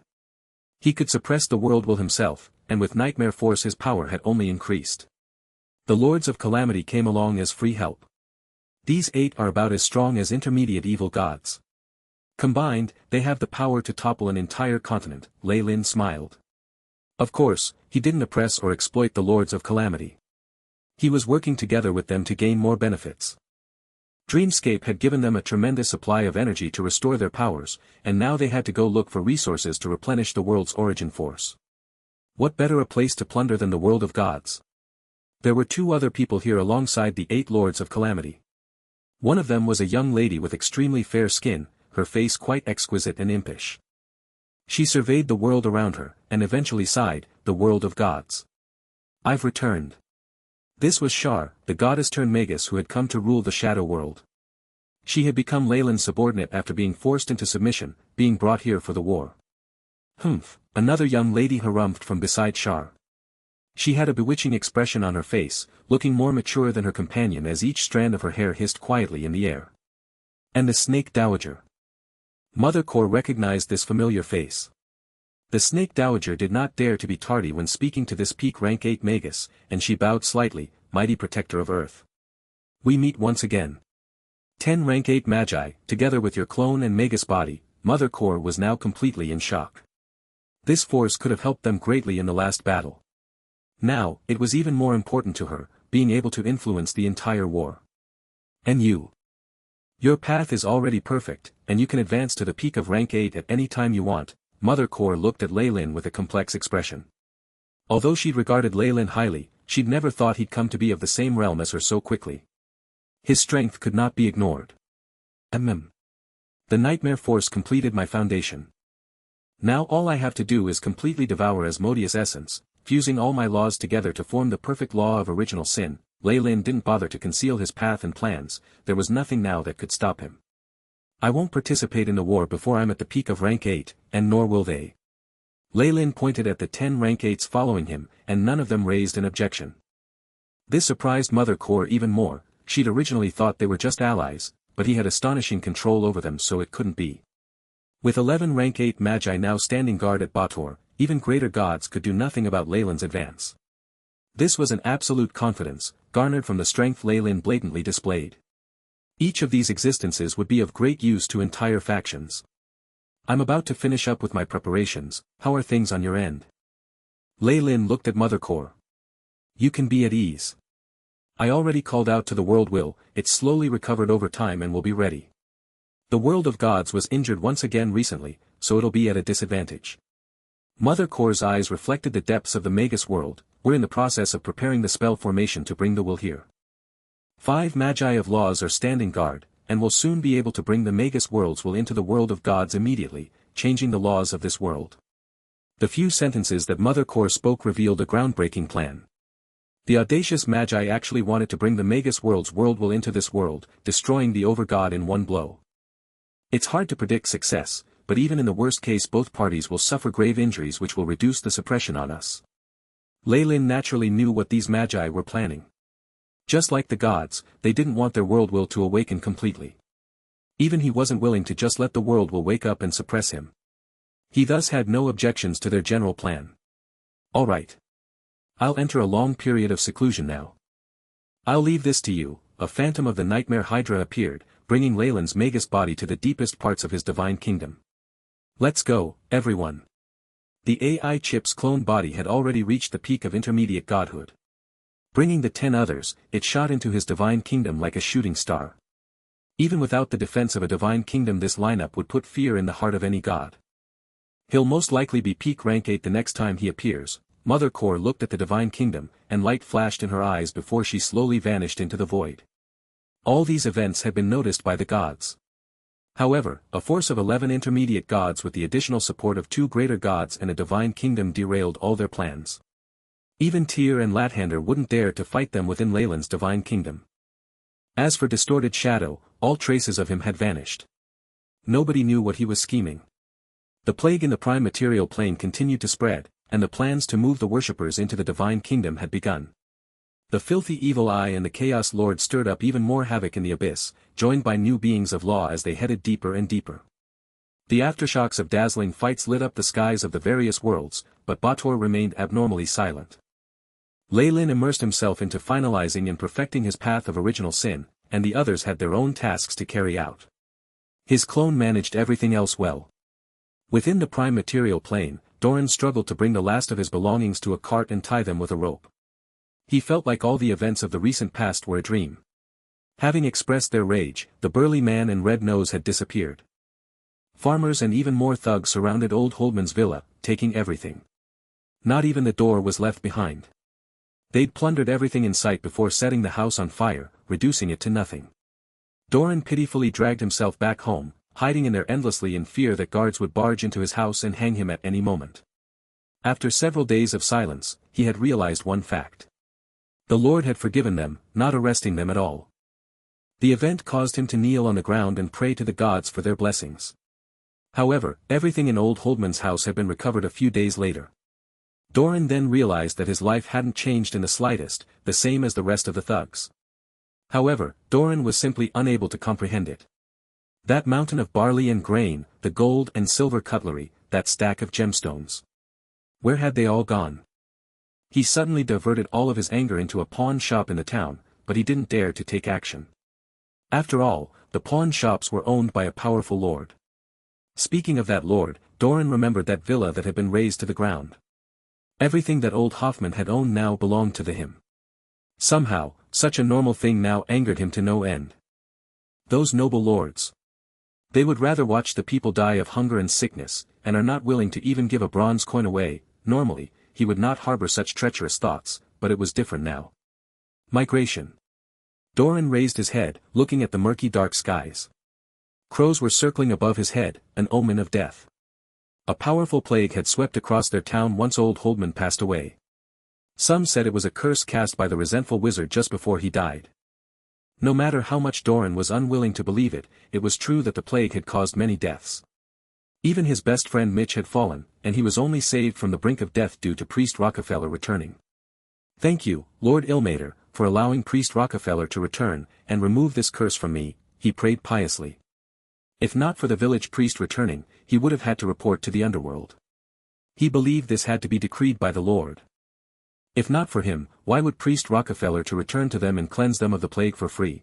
He could suppress the world will himself, and with Nightmare Force his power had only increased. The Lords of Calamity came along as free help. These 8 are about as strong as intermediate evil gods. Combined, they have the power to topple an entire continent, Lei Lin smiled. Of course, he didn't oppress or exploit the Lords of Calamity. He was working together with them to gain more benefits. Dreamscape had given them a tremendous supply of energy to restore their powers, and now they had to go look for resources to replenish the world's origin force. What better a place to plunder than the world of gods? There were 2 other people here alongside the 8 Lords of Calamity. One of them was a young lady with extremely fair skin, her face quite exquisite and impish. She surveyed the world around her, and eventually sighed, the world of gods. I've returned. This was Shar, the goddess turned Magus who had come to rule the shadow world. She had become Lei Lin's subordinate after being forced into submission, being brought here for the war. Humph, another young lady harumphed from beside Shar. She had a bewitching expression on her face, looking more mature than her companion as each strand of her hair hissed quietly in the air. And the Snake Dowager. Mother Kor recognized this familiar face. The Snake Dowager did not dare to be tardy when speaking to this peak rank 8 Magus, and she bowed slightly, mighty protector of Earth. We meet once again. 10 rank 8 Magi, together with your clone and Magus body, Mother Kor was now completely in shock. This force could have helped them greatly in the last battle. Now, it was even more important to her, being able to influence the entire war. And you? Your path is already perfect, and you can advance to the peak of rank 8 at any time you want. Mother Kor looked at Lei Lin with a complex expression. Although she'd regarded Lei Lin highly, she'd never thought he'd come to be of the same realm as her so quickly. His strength could not be ignored. The Nightmare Force completed my foundation. Now all I have to do is completely devour Asmodeus' essence, fusing all my laws together to form the perfect law of original sin. Lei Lin didn't bother to conceal his path and plans, there was nothing now that could stop him. I won't participate in the war before I'm at the peak of rank 8, and nor will they. Lei Lin pointed at the 10 rank 8s following him, and none of them raised an objection. This surprised Mother Kor even more. She'd originally thought they were just allies, but he had astonishing control over them, so it couldn't be. With 11 rank 8 magi now standing guard at Bator, even greater gods could do nothing about Leyland's advance. This was an absolute confidence, garnered from the strength Leyland blatantly displayed. Each of these existences would be of great use to entire factions. I'm about to finish up with my preparations. How are things on your end? Leyland looked at Mother Core. You can be at ease. I already called out to the world will, it's slowly recovered over time and will be ready. The world of gods was injured once again recently, so it'll be at a disadvantage. Mother Core's eyes reflected the depths of the Magus world. We're in the process of preparing the spell formation to bring the will here. 5 magi of laws are standing guard, and will soon be able to bring the Magus world's will into the world of gods immediately, changing the laws of this world. The few sentences that Mother Core spoke revealed a groundbreaking plan. The audacious magi actually wanted to bring the Magus world's world will into this world, destroying the over-god in one blow. It's hard to predict success, but even in the worst case both parties will suffer grave injuries which will reduce the suppression on us. Leyland naturally knew what these magi were planning. Just like the gods, they didn't want their world will to awaken completely. Even he wasn't willing to just let the world will wake up and suppress him. He thus had no objections to their general plan. Alright. I'll enter a long period of seclusion now. I'll leave this to you. A phantom of the nightmare Hydra appeared, bringing Leyland's Magus body to the deepest parts of his divine kingdom. Let's go, everyone. The AI chip's clone body had already reached the peak of intermediate godhood. Bringing the 10 others, it shot into his divine kingdom like a shooting star. Even without the defense of a divine kingdom, this lineup would put fear in the heart of any god. He'll most likely be peak rank 8 the next time he appears. Mother Core looked at the divine kingdom, and light flashed in her eyes before she slowly vanished into the void. All these events had been noticed by the gods. However, a force of 11 intermediate gods with the additional support of 2 greater gods and a divine kingdom derailed all their plans. Even Tyr and Lathander wouldn't dare to fight them within Leyland's divine kingdom. As for Distorted Shadow, all traces of him had vanished. Nobody knew what he was scheming. The plague in the prime material plane continued to spread, and the plans to move the worshippers into the divine kingdom had begun. The filthy evil eye and the Chaos Lord stirred up even more havoc in the abyss, joined by new beings of law as they headed deeper and deeper. The aftershocks of dazzling fights lit up the skies of the various worlds, but Bator remained abnormally silent. Leyland immersed himself into finalizing and perfecting his path of original sin, and the others had their own tasks to carry out. His clone managed everything else well. Within the prime material plane, Doran struggled to bring the last of his belongings to a cart and tie them with a rope. He felt like all the events of the recent past were a dream. Having expressed their rage, the burly man and red nose had disappeared. Farmers and even more thugs surrounded old Holdman's villa, taking everything. Not even the door was left behind. They'd plundered everything in sight before setting the house on fire, reducing it to nothing. Doran pitifully dragged himself back home, hiding in there endlessly in fear that guards would barge into his house and hang him at any moment. After several days of silence, he had realized one fact. The Lord had forgiven them, not arresting them at all. The event caused him to kneel on the ground and pray to the gods for their blessings. However, everything in old Holdman's house had been recovered a few days later. Doran then realized that his life hadn't changed in the slightest, the same as the rest of the thugs. However, Doran was simply unable to comprehend it. That mountain of barley and grain, the gold and silver cutlery, that stack of gemstones. Where had they all gone? He suddenly diverted all of his anger into a pawn shop in the town, but he didn't dare to take action. After all, the pawn shops were owned by a powerful lord. Speaking of that lord, Doran remembered that villa that had been razed to the ground. Everything that old Hoffman had owned now belonged to him. Somehow, such a normal thing now angered him to no end. Those noble lords. They would rather watch the people die of hunger and sickness, and are not willing to even give a bronze coin away. Normally, he would not harbor such treacherous thoughts, but it was different now. Migration. Doran raised his head, looking at the murky dark skies. Crows were circling above his head, an omen of death. A powerful plague had swept across their town once old Holdman passed away. Some said it was a curse cast by the resentful wizard just before he died. No matter how much Doran was unwilling to believe it, it was true that the plague had caused many deaths. Even his best friend Mitch had fallen, and he was only saved from the brink of death due to Priest Rockefeller returning. Thank you, Lord Ilmater, for allowing Priest Rockefeller to return, and remove this curse from me. he prayed piously. If not for the village priest returning, he would have had to report to the underworld. He believed this had to be decreed by the Lord. If not for him, why would Priest Rockefeller to return to them and cleanse them of the plague for free?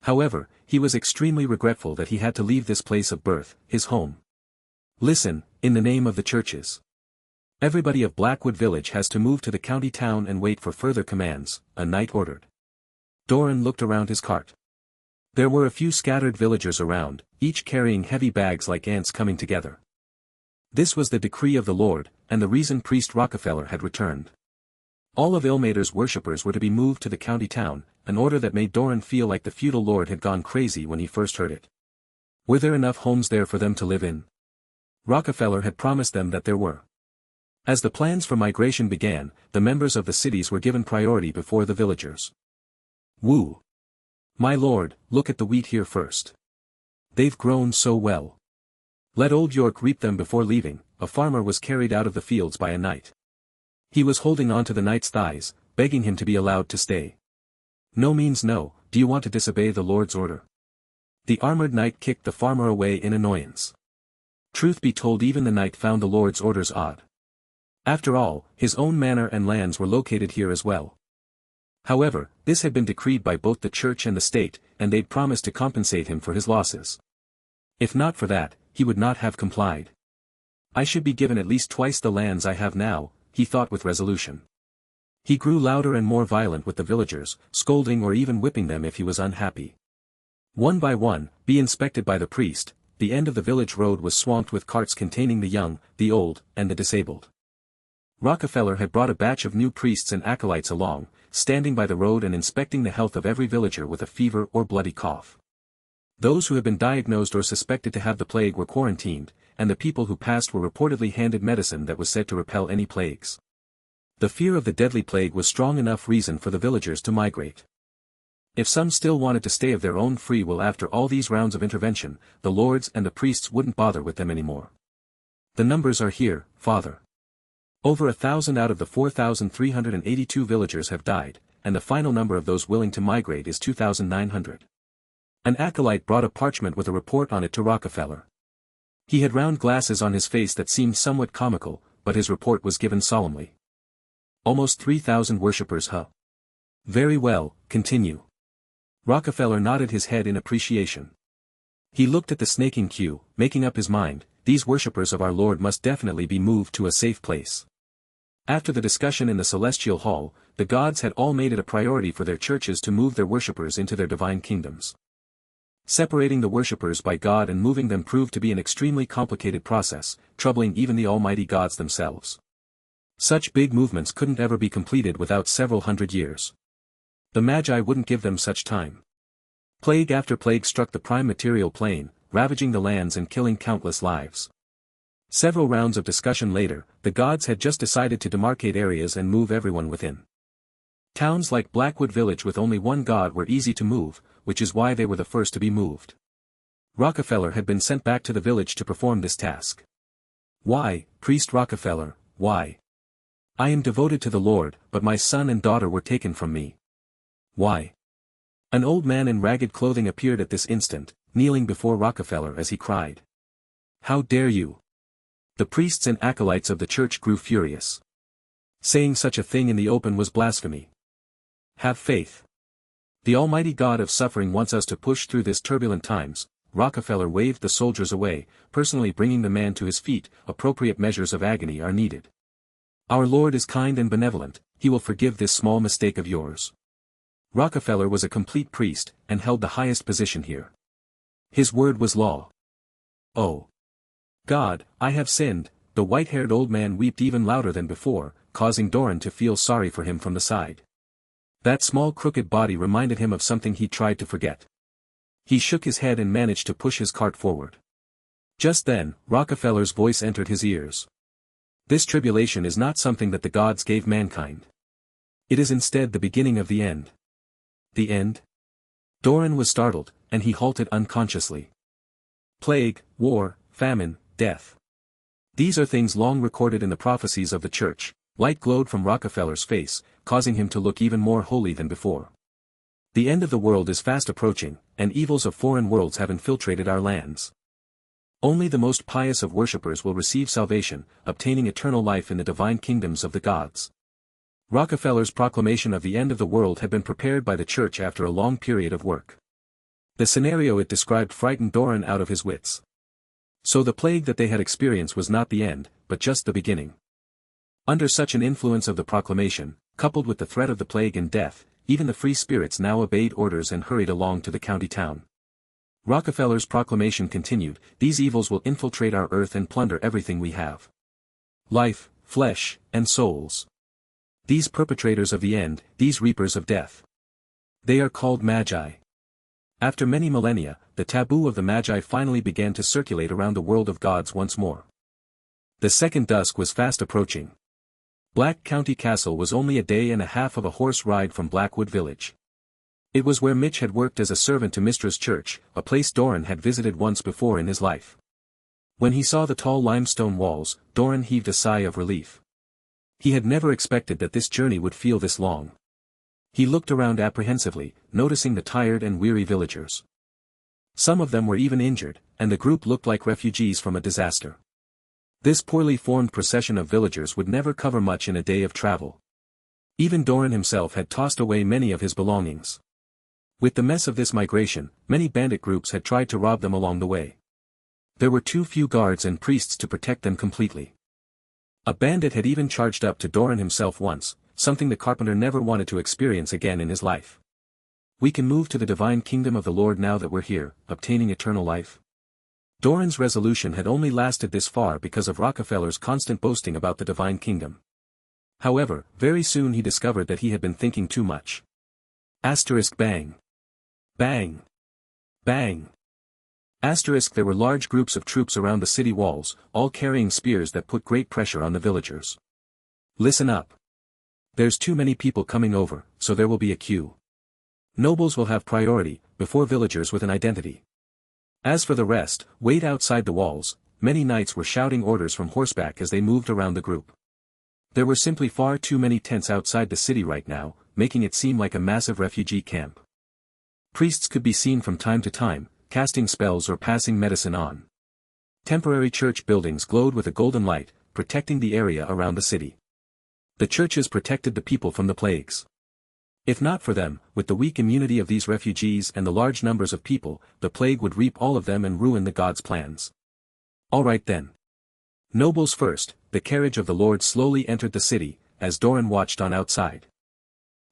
However, he was extremely regretful that he had to leave this place of birth, his home. Listen, in the name of the churches. Everybody of Blackwood Village has to move to the county town and wait for further commands, a knight ordered. Doran looked around his cart. There were a few scattered villagers around, each carrying heavy bags like ants coming together. This was the decree of the Lord, and the reason Priest Rockefeller had returned. All of Ilmater's worshippers were to be moved to the county town, an order that made Doran feel like the feudal lord had gone crazy when he first heard it. Were there enough homes there for them to live in? Rockefeller had promised them that there were. As the plans for migration began, the members of the cities were given priority before the villagers. Woo! My lord, look at the wheat here first. They've grown so well. Let old York reap them before leaving. A farmer was carried out of the fields by a knight. He was holding on to the knight's thighs, begging him to be allowed to stay. No means no. Do you want to disobey the Lord's order? The armored knight kicked the farmer away in annoyance. Truth be told, even the knight found the Lord's orders odd. After all, his own manor and lands were located here as well. However, this had been decreed by both the church and the state, and they'd promised to compensate him for his losses. If not for that, he would not have complied. I should be given at least twice the lands I have now, he thought with resolution. He grew louder and more violent with the villagers, scolding or even whipping them if he was unhappy. One by one, be inspected by the priest, the end of the village road was swamped with carts containing the young, the old, and the disabled. Rockefeller had brought a batch of new priests and acolytes along, standing by the road and inspecting the health of every villager with a fever or bloody cough. Those who had been diagnosed or suspected to have the plague were quarantined, and the people who passed were reportedly handed medicine that was said to repel any plagues. The fear of the deadly plague was strong enough reason for the villagers to migrate. If some still wanted to stay of their own free will after all these rounds of intervention, the lords and the priests wouldn't bother with them anymore. The numbers are here, Father. Over 1,000 out of the 4,382 villagers have died, and the final number of those willing to migrate is 2,900. An acolyte brought a parchment with a report on it to Rockefeller. He had round glasses on his face that seemed somewhat comical, but his report was given solemnly. Almost 3,000 worshippers, huh? Very well, continue. Rockefeller nodded his head in appreciation. He looked at the snaking queue, making up his mind, these worshippers of our Lord must definitely be moved to a safe place. After the discussion in the Celestial Hall, the gods had all made it a priority for their churches to move their worshippers into their divine kingdoms. Separating the worshippers by God and moving them proved to be an extremely complicated process, troubling even the almighty gods themselves. Such big movements couldn't ever be completed without several hundred years. The Magi wouldn't give them such time. Plague after plague struck the prime material plane, ravaging the lands and killing countless lives. Several rounds of discussion later, the gods had just decided to demarcate areas and move everyone within. Towns like Blackwood Village with only one god were easy to move, which is why they were the first to be moved. Rockefeller had been sent back to the village to perform this task. Why, Priest Rockefeller, why? I am devoted to the Lord, but my son and daughter were taken from me. Why? An old man in ragged clothing appeared at this instant, kneeling before Rockefeller as he cried. How dare you? The priests and acolytes of the church grew furious. Saying such a thing in the open was blasphemy. Have faith. The Almighty God of suffering wants us to push through this turbulent times. Rockefeller waved the soldiers away, personally bringing the man to his feet. Appropriate measures of agony are needed. Our Lord is kind and benevolent, he will forgive this small mistake of yours. Rockefeller was a complete priest, and held the highest position here. His word was law. Oh God, I have sinned. The white-haired old man wept even louder than before, causing Doran to feel sorry for him from the side. That small crooked body reminded him of something he tried to forget. He shook his head and managed to push his cart forward. Just then, Rockefeller's voice entered his ears. This tribulation is not something that the gods gave mankind. It is instead the beginning of the end. The end? Doran was startled, and he halted unconsciously. Plague, war, famine, death. These are things long recorded in the prophecies of the church. Light glowed from Rockefeller's face, causing him to look even more holy than before. The end of the world is fast approaching, and evils of foreign worlds have infiltrated our lands. Only the most pious of worshippers will receive salvation, obtaining eternal life in the divine kingdoms of the gods. Rockefeller's proclamation of the end of the world had been prepared by the church after a long period of work. The scenario it described frightened Doran out of his wits. So the plague that they had experienced was not the end, but just the beginning. Under such an influence of the proclamation, coupled with the threat of the plague and death, even the free spirits now obeyed orders and hurried along to the county town. Rockefeller's proclamation continued, "These evils will infiltrate our earth and plunder everything we have. Life, flesh, and souls. These perpetrators of the end, these reapers of death. They are called Magi." After many millennia, the taboo of the Magi finally began to circulate around the world of gods once more. The second dusk was fast approaching. Black County Castle was only a day and a half of a horse ride from Blackwood Village. It was where Mitch had worked as a servant to Mistra's church, a place Doran had visited once before in his life. When he saw the tall limestone walls, Doran heaved a sigh of relief. He had never expected that this journey would feel this long. He looked around apprehensively, noticing the tired and weary villagers. Some of them were even injured, and the group looked like refugees from a disaster. This poorly formed procession of villagers would never cover much in a day of travel. Even Doran himself had tossed away many of his belongings. With the mess of this migration, many bandit groups had tried to rob them along the way. There were too few guards and priests to protect them completely. A bandit had even charged up to Doran himself once, something the carpenter never wanted to experience again in his life. "We can move to the divine kingdom of the Lord now that we're here, obtaining eternal life." Doran's resolution had only lasted this far because of Rockefeller's constant boasting about the divine kingdom. However, very soon he discovered that he had been thinking too much. Asterisk bang. Bang. Bang. Asterisk there were large groups of troops around the city walls, all carrying spears that put great pressure on the villagers. "Listen up. There's too many people coming over, so there will be a queue. Nobles will have priority, before villagers with an identity. As for the rest, wait outside the walls." Many knights were shouting orders from horseback as they moved around the group. There were simply far too many tents outside the city right now, making it seem like a massive refugee camp. Priests could be seen from time to time, casting spells or passing medicine on. Temporary church buildings glowed with a golden light, protecting the area around the city. The churches protected the people from the plagues. If not for them, with the weak immunity of these refugees and the large numbers of people, the plague would reap all of them and ruin the gods' plans. All right then. Nobles first, the carriage of the Lord slowly entered the city, as Doran watched on outside.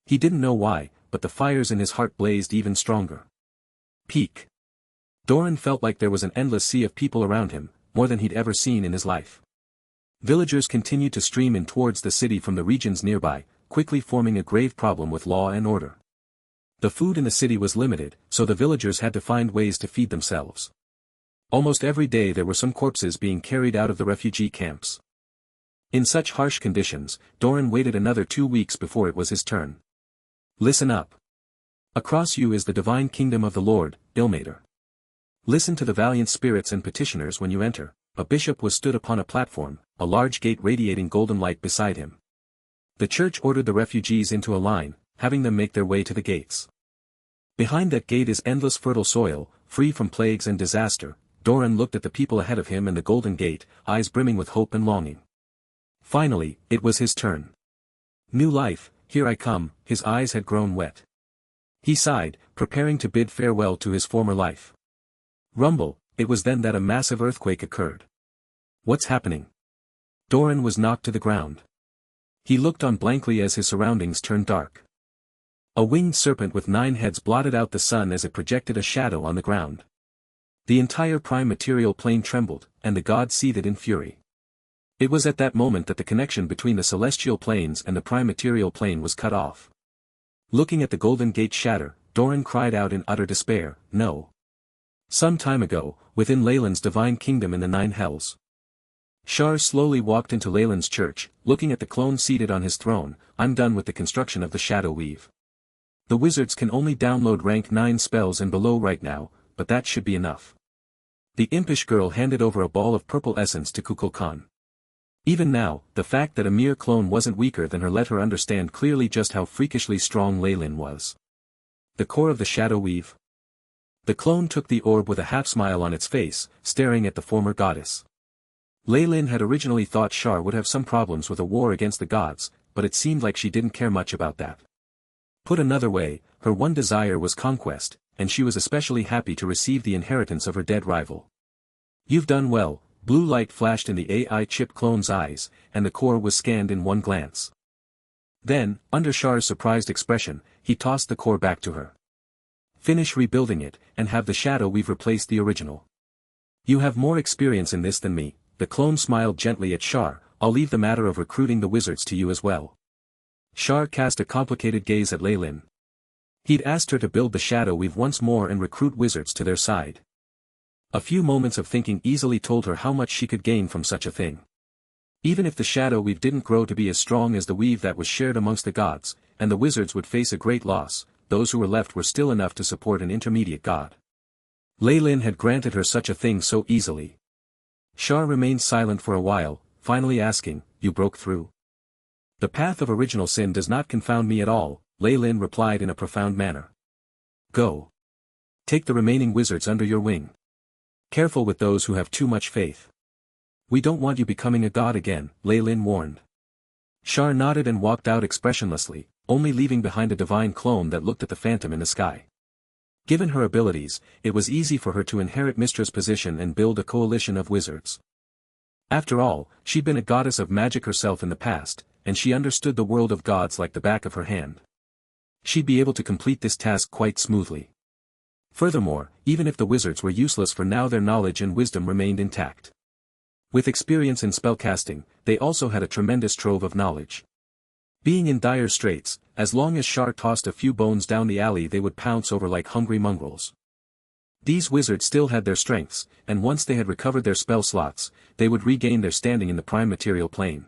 He didn't know why, but the fires in his heart blazed even stronger. Peak. Doran felt like there was an endless sea of people around him, more than he'd ever seen in his life. Villagers continued to stream in towards the city from the regions nearby, quickly forming a grave problem with law and order. The food in the city was limited, so the villagers had to find ways to feed themselves. Almost every day there were some corpses being carried out of the refugee camps. In such harsh conditions, Doran waited another 2 weeks before it was his turn. "Listen up. Across you is the divine kingdom of the Lord, Ilmater. Listen to the valiant spirits and petitioners when you enter." A bishop was stood upon a platform, a large gate radiating golden light beside him. The church ordered the refugees into a line, having them make their way to the gates. Behind that gate is endless fertile soil, free from plagues and disaster. Doran looked at the people ahead of him and the golden gate, eyes brimming with hope and longing. Finally, it was his turn. New life, here I come. His eyes had grown wet. He sighed, preparing to bid farewell to his former life. Rumble, it was then that a massive earthquake occurred. What's happening? Doran was knocked to the ground. He looked on blankly as his surroundings turned dark. A winged serpent with 9 heads blotted out the sun as it projected a shadow on the ground. The entire prime material plane trembled, and the god seethed in fury. It was at that moment that the connection between the celestial planes and the prime material plane was cut off. Looking at the golden gate shatter, Doran cried out in utter despair, "No." Some time ago, within Leyland's divine kingdom in the 9 hells. Shar slowly walked into Leyland's church, looking at the clone seated on his throne. "I'm done with the construction of the Shadow Weave. The wizards can only download rank 9 spells and below right now, but that should be enough." The impish girl handed over a ball of purple essence to Kukulkan. Even now, the fact that a mere clone wasn't weaker than her let her understand clearly just how freakishly strong Leyland was. The core of the Shadow Weave. The clone took the orb with a half-smile on its face, staring at the former goddess. Lei Lin had originally thought Shar would have some problems with a war against the gods, but it seemed like she didn't care much about that. Put another way, her one desire was conquest, and she was especially happy to receive the inheritance of her dead rival. You've done well. Blue light flashed in the AI chip clone's eyes, and the core was scanned in one glance. Then, under Shar's surprised expression, he tossed the core back to her. Finish rebuilding it, and have the shadow weave replace the original. You have more experience in this than me. The clone smiled gently at Shar. I'll leave the matter of recruiting the wizards to you as well. Shar cast a complicated gaze at Lei Lin. He'd asked her to build the shadow weave once more and recruit wizards to their side. A few moments of thinking easily told her how much she could gain from such a thing. Even if the shadow weave didn't grow to be as strong as the weave that was shared amongst the gods, and the wizards would face a great loss, those who were left were still enough to support an intermediate god. Lei Lin had granted her such a thing so easily. Shar remained silent for a while, finally asking, "You broke through?" "The path of original sin does not confound me at all," Lei Lin replied in a profound manner. "Go. Take the remaining wizards under your wing. Careful with those who have too much faith. We don't want you becoming a god again," Lei Lin warned. Shar nodded and walked out expressionlessly, only leaving behind a divine clone that looked at the phantom in the sky. Given her abilities, it was easy for her to inherit Mistra's position and build a coalition of wizards. After all, she'd been a goddess of magic herself in the past, and she understood the world of gods like the back of her hand. She'd be able to complete this task quite smoothly. Furthermore, even if the wizards were useless for now, their knowledge and wisdom remained intact. With experience in spellcasting, they also had a tremendous trove of knowledge. Being in dire straits, as long as Shar tossed a few bones down the alley, they would pounce over like hungry mongrels. These wizards still had their strengths, and once they had recovered their spell slots, they would regain their standing in the prime material plane.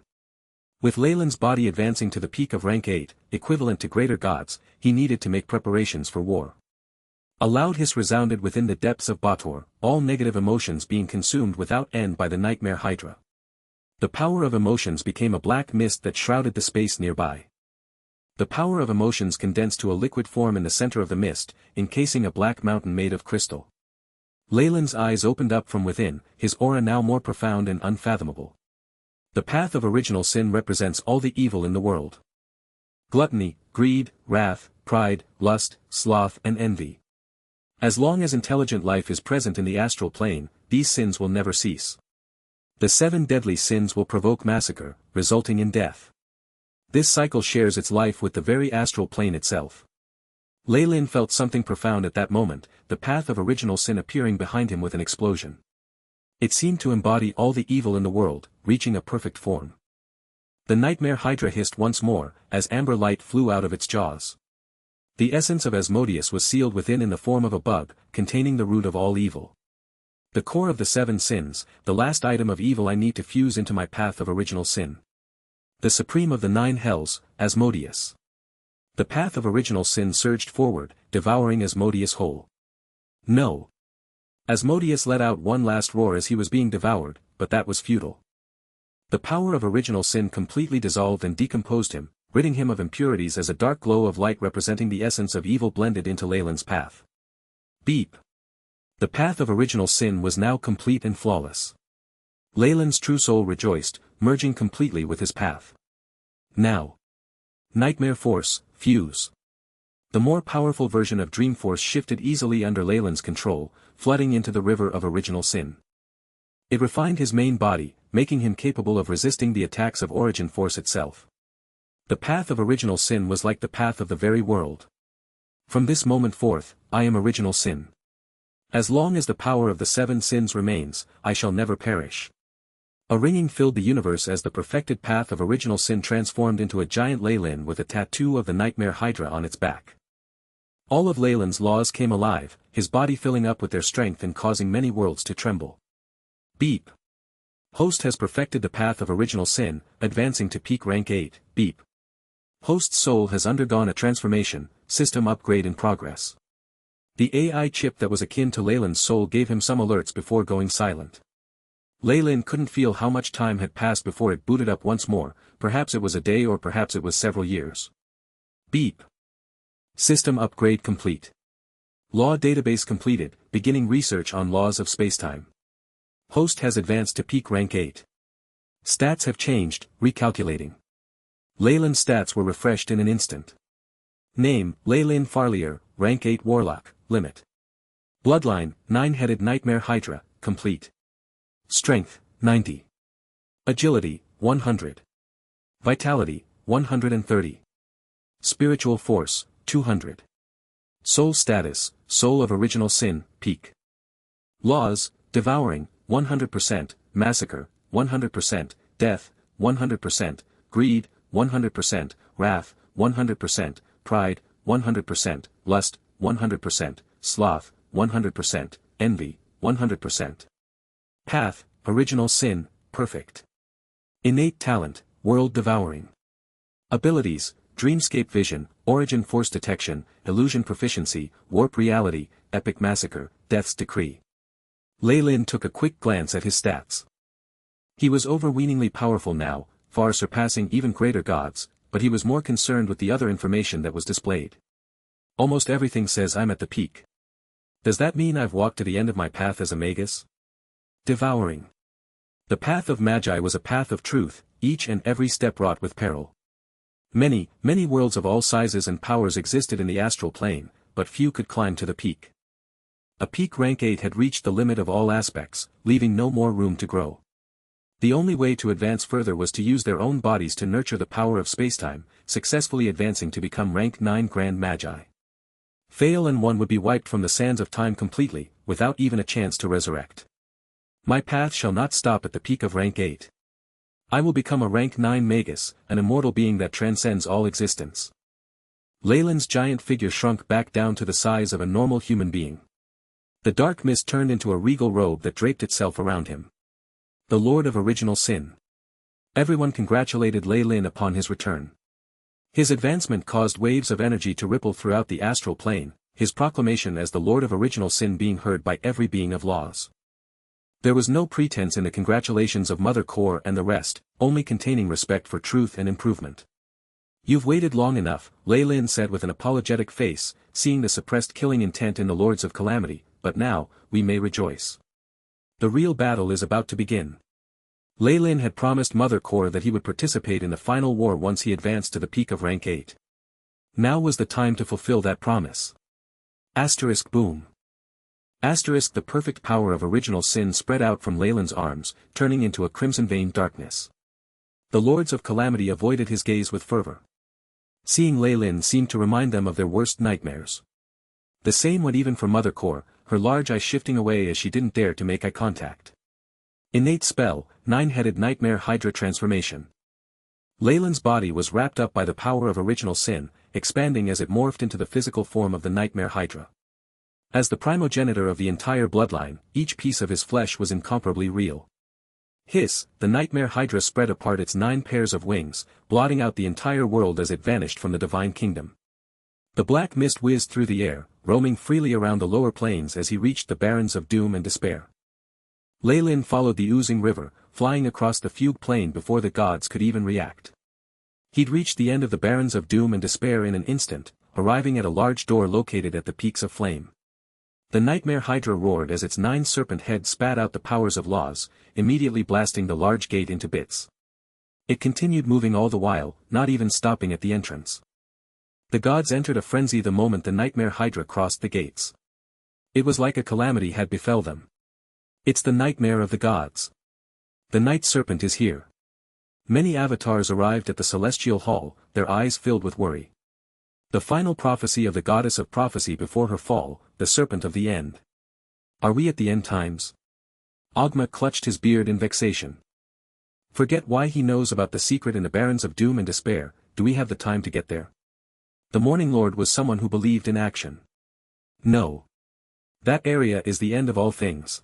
With Lei Lin's body advancing to the peak of rank 8, equivalent to greater gods, he needed to make preparations for war. A loud hiss resounded within the depths of Bator, all negative emotions being consumed without end by the nightmare Hydra. The power of emotions became a black mist that shrouded the space nearby. The power of emotions condensed to a liquid form in the center of the mist, encasing a black mountain made of crystal. Lei Lin's eyes opened up from within, his aura now more profound and unfathomable. The path of original sin represents all the evil in the world. Gluttony, greed, wrath, pride, lust, sloth and envy. As long as intelligent life is present in the astral plane, these sins will never cease. The 7 deadly sins will provoke massacre, resulting in death. This cycle shares its life with the very astral plane itself. Lei Lin felt something profound at that moment, the path of original sin appearing behind him with an explosion. It seemed to embody all the evil in the world, reaching a perfect form. The nightmare Hydra hissed once more, as amber light flew out of its jaws. The essence of Asmodeus was sealed within in the form of a bug, containing the root of all evil. The core of the 7 sins, the last item of evil I need to fuse into my path of original sin. The supreme of the 9 hells, Asmodeus. The path of original sin surged forward, devouring Asmodeus whole. No. Asmodeus let out one last roar as he was being devoured, but that was futile. The power of original sin completely dissolved and decomposed him, ridding him of impurities as a dark glow of light representing the essence of evil blended into Lei Lin's path. Beep. The path of original sin was now complete and flawless. Lei Lin's true soul rejoiced, merging completely with his path. Now. Nightmare Force, fuse. The more powerful version of Dream Force shifted easily under Lei Lin's control, flooding into the river of original sin. It refined his main body, making him capable of resisting the attacks of Origin Force itself. The path of original sin was like the path of the very world. From this moment forth, I am original sin. As long as the power of the 7 sins remains, I shall never perish. A ringing filled the universe as the perfected path of original sin transformed into a giant Lei Lin with a tattoo of the nightmare Hydra on its back. All of Lei Lin's laws came alive, his body filling up with their strength and causing many worlds to tremble. Beep. Host has perfected the path of original sin, advancing to peak rank 8, beep. Host's soul has undergone a transformation, system upgrade in progress. The AI chip that was akin to Lei Lin's soul gave him some alerts before going silent. Lei Lin couldn't feel how much time had passed before it booted up once more, perhaps it was a day or perhaps it was several years. Beep. System upgrade complete. Law database completed, beginning research on laws of spacetime. Host has advanced to peak rank 8. Stats have changed, recalculating. Leyland's stats were refreshed in an instant. Name, Leyland Farlier, rank 8 Warlock, limit. Bloodline, 9-headed Nightmare Hydra, complete. Strength, 90. Agility, 100. Vitality, 130. Spiritual force, 200. Soul status, Soul of Original Sin, peak. Laws, Devouring, 100%, Massacre, 100%, Death, 100%, Greed, 100%, Wrath, 100%, Pride, 100%, Lust, 100%, Sloth, 100%, Envy, 100%. Path, Original Sin, perfect. Innate talent, World Devouring. Abilities, Dreamscape Vision, Origin Force Detection, Illusion Proficiency, Warp Reality, Epic Massacre, Death's Decree. Leyland took a quick glance at his stats. He was overweeningly powerful now, far surpassing even greater gods, but he was more concerned with the other information that was displayed. Almost everything says I'm at the peak. Does that mean I've walked to the end of my path as a Magus? Devouring. The path of Magi was a path of truth, each and every step wrought with peril. Many, many worlds of all sizes and powers existed in the astral plane, but few could climb to the peak. A peak rank 8 had reached the limit of all aspects, leaving no more room to grow. The only way to advance further was to use their own bodies to nurture the power of spacetime, successfully advancing to become rank 9 Grand Magi. Fail and one would be wiped from the sands of time completely, without even a chance to resurrect. My path shall not stop at the peak of rank 8. I will become a rank 9 Magus, an immortal being that transcends all existence. Leyland's giant figure shrunk back down to the size of a normal human being. The dark mist turned into a regal robe that draped itself around him. The Lord of Original Sin. Everyone congratulated Leyland upon his return. His advancement caused waves of energy to ripple throughout the astral plane, his proclamation as the Lord of Original Sin being heard by every being of laws. There was no pretense in the congratulations of Mother Core and the rest, only containing respect for truth and improvement. You've waited long enough, Leyland said with an apologetic face, seeing the suppressed killing intent in the Lords of Calamity, but now, we may rejoice. The real battle is about to begin. Leyland had promised Mother Core that he would participate in the final war once he advanced to the peak of rank 8. Now was the time to fulfill that promise. Asterisk boom. Asterisk the perfect power of Original Sin spread out from Leyland's arms, turning into a crimson-veined darkness. The Lords of Calamity avoided his gaze with fervor. Seeing Leyland seemed to remind them of their worst nightmares. The same went even for Mother Core, her large eyes shifting away as she didn't dare to make eye contact. Innate spell, 9-headed Nightmare Hydra transformation. Leyland's body was wrapped up by the power of Original Sin, expanding as it morphed into the physical form of the Nightmare Hydra. As the primogenitor of the entire bloodline, each piece of his flesh was incomparably real. Hiss, the Nightmare Hydra spread apart its 9 pairs of wings, blotting out the entire world as it vanished from the Divine Kingdom. The black mist whizzed through the air, roaming freely around the lower planes as he reached the Barrens of Doom and Despair. Leyland followed the oozing river, flying across the fugue plain before the gods could even react. He'd reached the end of the Barrens of Doom and Despair in an instant, arriving at a large door located at the peaks of flame. The Nightmare Hydra roared as its 9 serpent heads spat out the powers of laws, immediately blasting the large gate into bits. It continued moving all the while, not even stopping at the entrance. The gods entered a frenzy the moment the Nightmare Hydra crossed the gates. It was like a calamity had befell them. It's the nightmare of the gods. The Night Serpent is here. Many avatars arrived at the celestial hall, their eyes filled with worry. The final prophecy of the goddess of prophecy before her fall, the serpent of the end. Are we at the end times? Ogma clutched his beard in vexation. Forget why he knows about the secret in the Barrens of Doom and Despair, do we have the time to get there? The Morning Lord was someone who believed in action. No. That area is the end of all things.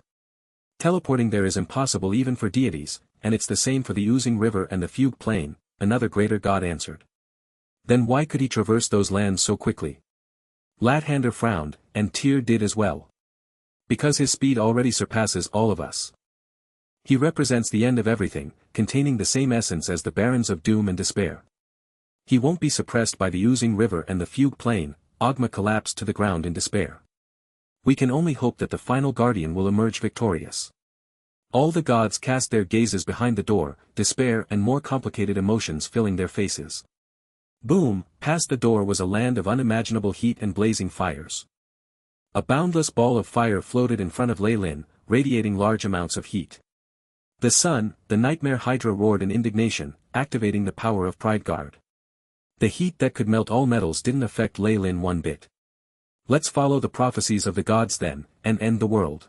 Teleporting there is impossible even for deities, and it's the same for the oozing river and the fugue plain, another greater god answered. Then why could he traverse those lands so quickly? Lathander frowned, and Tyr did as well. Because his speed already surpasses all of us. He represents the end of everything, containing the same essence as the Barrens of Doom and Despair. He won't be suppressed by the oozing river and the fugue plain, Ogma collapsed to the ground in despair. We can only hope that the final guardian will emerge victorious. All the gods cast their gazes behind the door, despair and more complicated emotions filling their faces. Boom, past the door was a land of unimaginable heat and blazing fires. A boundless ball of fire floated in front of Lei Lin, radiating large amounts of heat. The sun, the nightmare hydra roared in indignation, activating the power of Pride Guard. The heat that could melt all metals didn't affect Lei Lin one bit. Let's follow the prophecies of the gods then, and end the world.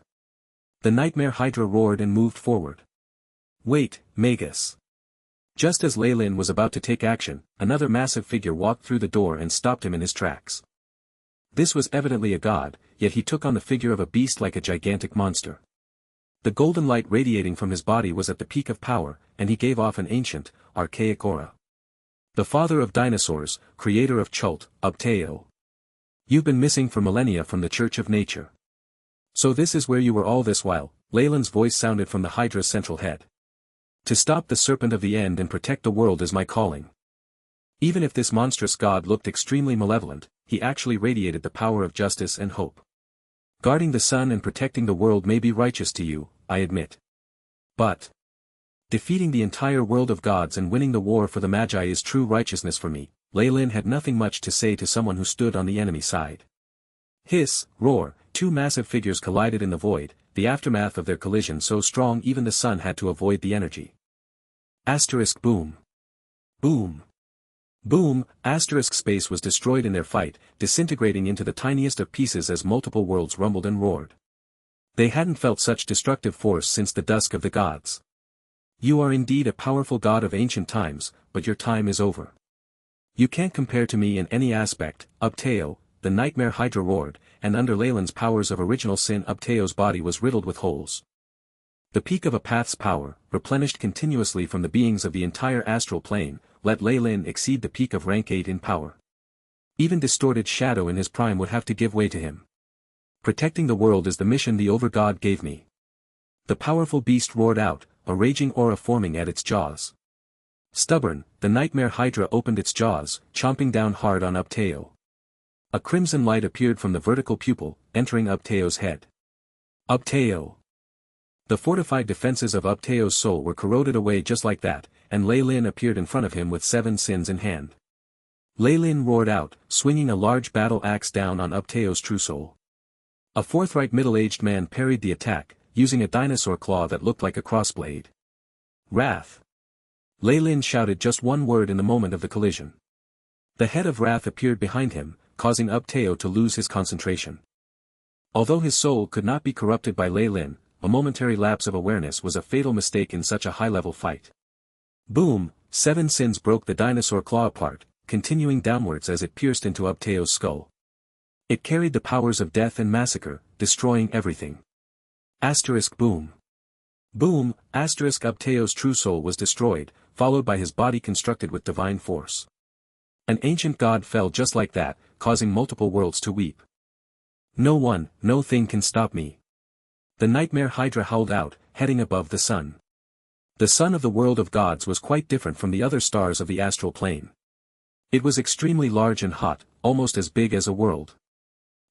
The nightmare hydra roared and moved forward. Wait, Magus. Just as Lei Lin was about to take action, another massive figure walked through the door and stopped him in his tracks. This was evidently a god, yet he took on the figure of a beast like a gigantic monster. The golden light radiating from his body was at the peak of power, and he gave off an ancient, archaic aura. The father of dinosaurs, creator of Chult, Ubtao. You've been missing for millennia from the Church of Nature. So this is where you were all this while, Lei Lin's voice sounded from the Hydra's central head. To stop the serpent of the end and protect the world is my calling. Even if this monstrous god looked extremely malevolent, he actually radiated the power of justice and hope. Guarding the sun and protecting the world may be righteous to you, I admit. But defeating the entire world of gods and winning the war for the Magi is true righteousness for me. Lei Lin had nothing much to say to someone who stood on the enemy side. Hiss, roar, two massive figures collided in the void, the aftermath of their collision so strong even the sun had to avoid the energy. Asterisk boom. Boom. Boom, asterisk space was destroyed in their fight, disintegrating into the tiniest of pieces as multiple worlds rumbled and roared. They hadn't felt such destructive force since the dusk of the gods. You are indeed a powerful god of ancient times, but your time is over. You can't compare to me in any aspect, Ubtao, the nightmare hydra roared, and under Lei Lin's powers of original sin Ubtao's body was riddled with holes. The peak of a path's power, replenished continuously from the beings of the entire astral plane, let Lei Lin exceed the peak of rank 8 in power. Even distorted shadow in his prime would have to give way to him. Protecting the world is the mission the Overgod gave me. The powerful beast roared out, a raging aura forming at its jaws. Stubborn, the nightmare hydra opened its jaws, chomping down hard on Ubtao. A crimson light appeared from the vertical pupil, entering Ubtao's head. Ubtao. The fortified defenses of Ubtao's soul were corroded away just like that, and Lei Lin appeared in front of him with 7 sins in hand. Lei Lin roared out, swinging a large battle axe down on Ubtao's true soul. A forthright middle-aged man parried the attack, using a dinosaur claw that looked like a crossblade. Wrath. Lei Lin shouted just one word in the moment of the collision. The head of Wrath appeared behind him, causing Ubtao to lose his concentration. Although his soul could not be corrupted by Lei Lin, a momentary lapse of awareness was a fatal mistake in such a high-level fight. Boom, 7 sins broke the dinosaur claw apart, continuing downwards as it pierced into Ubtao's skull. It carried the powers of death and massacre, destroying everything. Asterisk boom. Boom, asterisk Ubtao's true soul was destroyed, followed by his body constructed with divine force. An ancient god fell just like that, causing multiple worlds to weep. No one, no thing can stop me. The nightmare hydra howled out, heading above the sun. The sun of the world of gods was quite different from the other stars of the astral plane. It was extremely large and hot, almost as big as a world.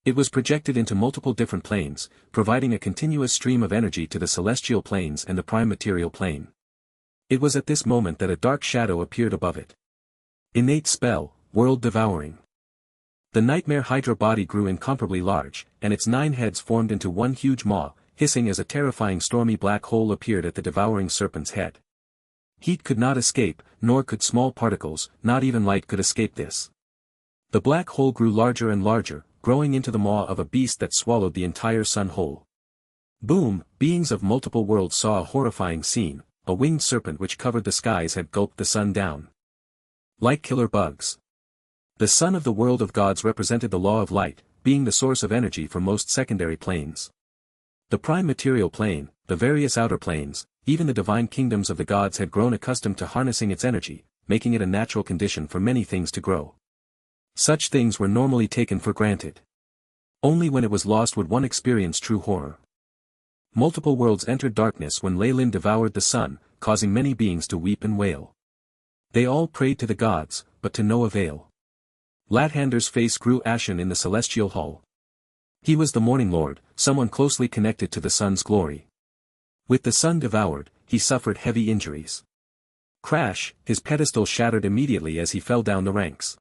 It was projected into multiple different planes, providing a continuous stream of energy to the celestial planes and the prime material plane. It was at this moment that a dark shadow appeared above it. Innate spell, world devouring. The nightmare hydra body grew incomparably large, and its 9 heads formed into one huge maw, hissing as a terrifying stormy black hole appeared at the devouring serpent's head. Heat could not escape, nor could small particles, not even light could escape this. The black hole grew larger and larger, growing into the maw of a beast that swallowed the entire sun whole. Boom, beings of multiple worlds saw a horrifying scene, a winged serpent which covered the skies had gulped the sun down. Like killer bugs. The sun of the world of gods represented the law of light, being the source of energy for most secondary planes. The prime material plane, the various outer planes, even the divine kingdoms of the gods had grown accustomed to harnessing its energy, making it a natural condition for many things to grow. Such things were normally taken for granted. Only when it was lost would one experience true horror. Multiple worlds entered darkness when Lei Lin devoured the sun, causing many beings to weep and wail. They all prayed to the gods, but to no avail. Lathander's face grew ashen in the celestial hall. He was the Morning Lord, someone closely connected to the sun's glory. With the sun devoured, he suffered heavy injuries. Crash, his pedestal shattered immediately as he fell down the ranks.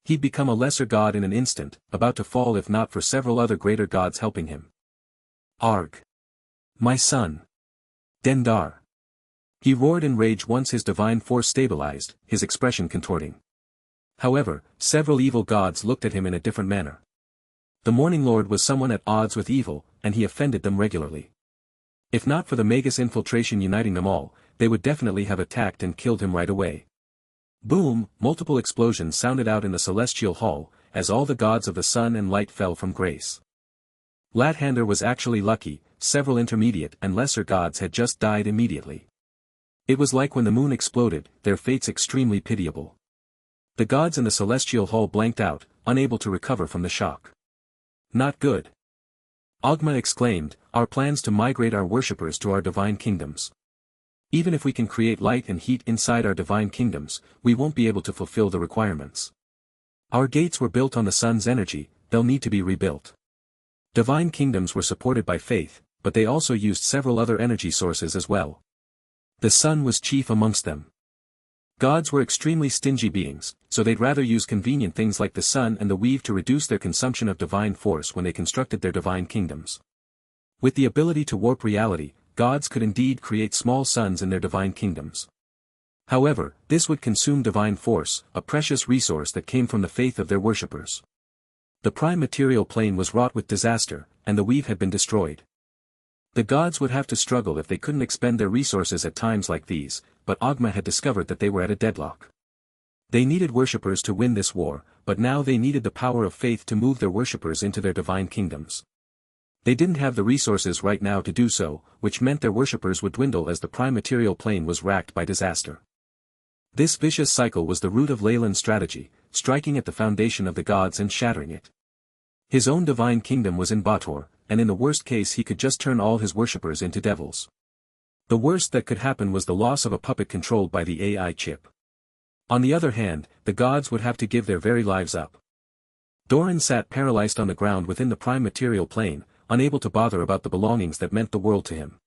He'd become a lesser god in an instant, about to fall if not for several other greater gods helping him. Arg! My son! Dendar! He roared in rage once his divine force stabilized, his expression contorting. However, several evil gods looked at him in a different manner. The Morning Lord was someone at odds with evil, and he offended them regularly. If not for the Magus infiltration uniting them all, they would definitely have attacked and killed him right away. Boom! Multiple explosions sounded out in the celestial hall, as all the gods of the sun and light fell from grace. Lathander was actually lucky, several intermediate and lesser gods had just died immediately. It was like when the moon exploded, their fates extremely pitiable. The gods in the celestial hall blanked out, unable to recover from the shock. Not good. Ogma exclaimed, our plans to migrate our worshippers to our divine kingdoms. Even if we can create light and heat inside our divine kingdoms, we won't be able to fulfill the requirements. Our gates were built on the sun's energy, they'll need to be rebuilt. Divine kingdoms were supported by faith, but they also used several other energy sources as well. The sun was chief amongst them. Gods were extremely stingy beings, so they'd rather use convenient things like the sun and the weave to reduce their consumption of divine force when they constructed their divine kingdoms. With the ability to warp reality, gods could indeed create small suns in their divine kingdoms. However, this would consume divine force, a precious resource that came from the faith of their worshippers. The prime material plane was wrought with disaster, and the weave had been destroyed. The gods would have to struggle if they couldn't expend their resources at times like these, but Ogma had discovered that they were at a deadlock. They needed worshippers to win this war, but now they needed the power of faith to move their worshippers into their divine kingdoms. They didn't have the resources right now to do so, which meant their worshippers would dwindle as the prime material plane was racked by disaster. This vicious cycle was the root of Leyland's strategy, striking at the foundation of the gods and shattering it. His own divine kingdom was in Bator, and in the worst case he could just turn all his worshippers into devils. The worst that could happen was the loss of a puppet controlled by the AI chip. On the other hand, the gods would have to give their very lives up. Doran sat paralyzed on the ground within the prime material plane, unable to bother about the belongings that meant the world to him.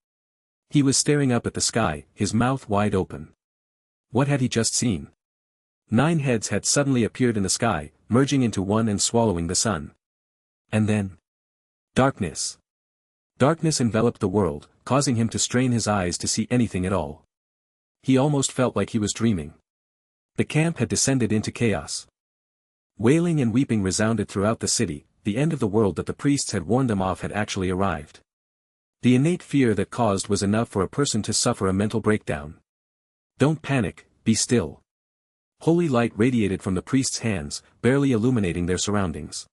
He was staring up at the sky, his mouth wide open. What had he just seen? 9 heads had suddenly appeared in the sky, merging into one and swallowing the sun. And then... darkness. Darkness enveloped the world, causing him to strain his eyes to see anything at all. He almost felt like he was dreaming. The camp had descended into chaos. Wailing and weeping resounded throughout the city, the end of the world that the priests had warned them of had actually arrived. The innate fear that caused was enough for a person to suffer a mental breakdown. Don't panic, be still. Holy light radiated from the priests' hands, barely illuminating their surroundings.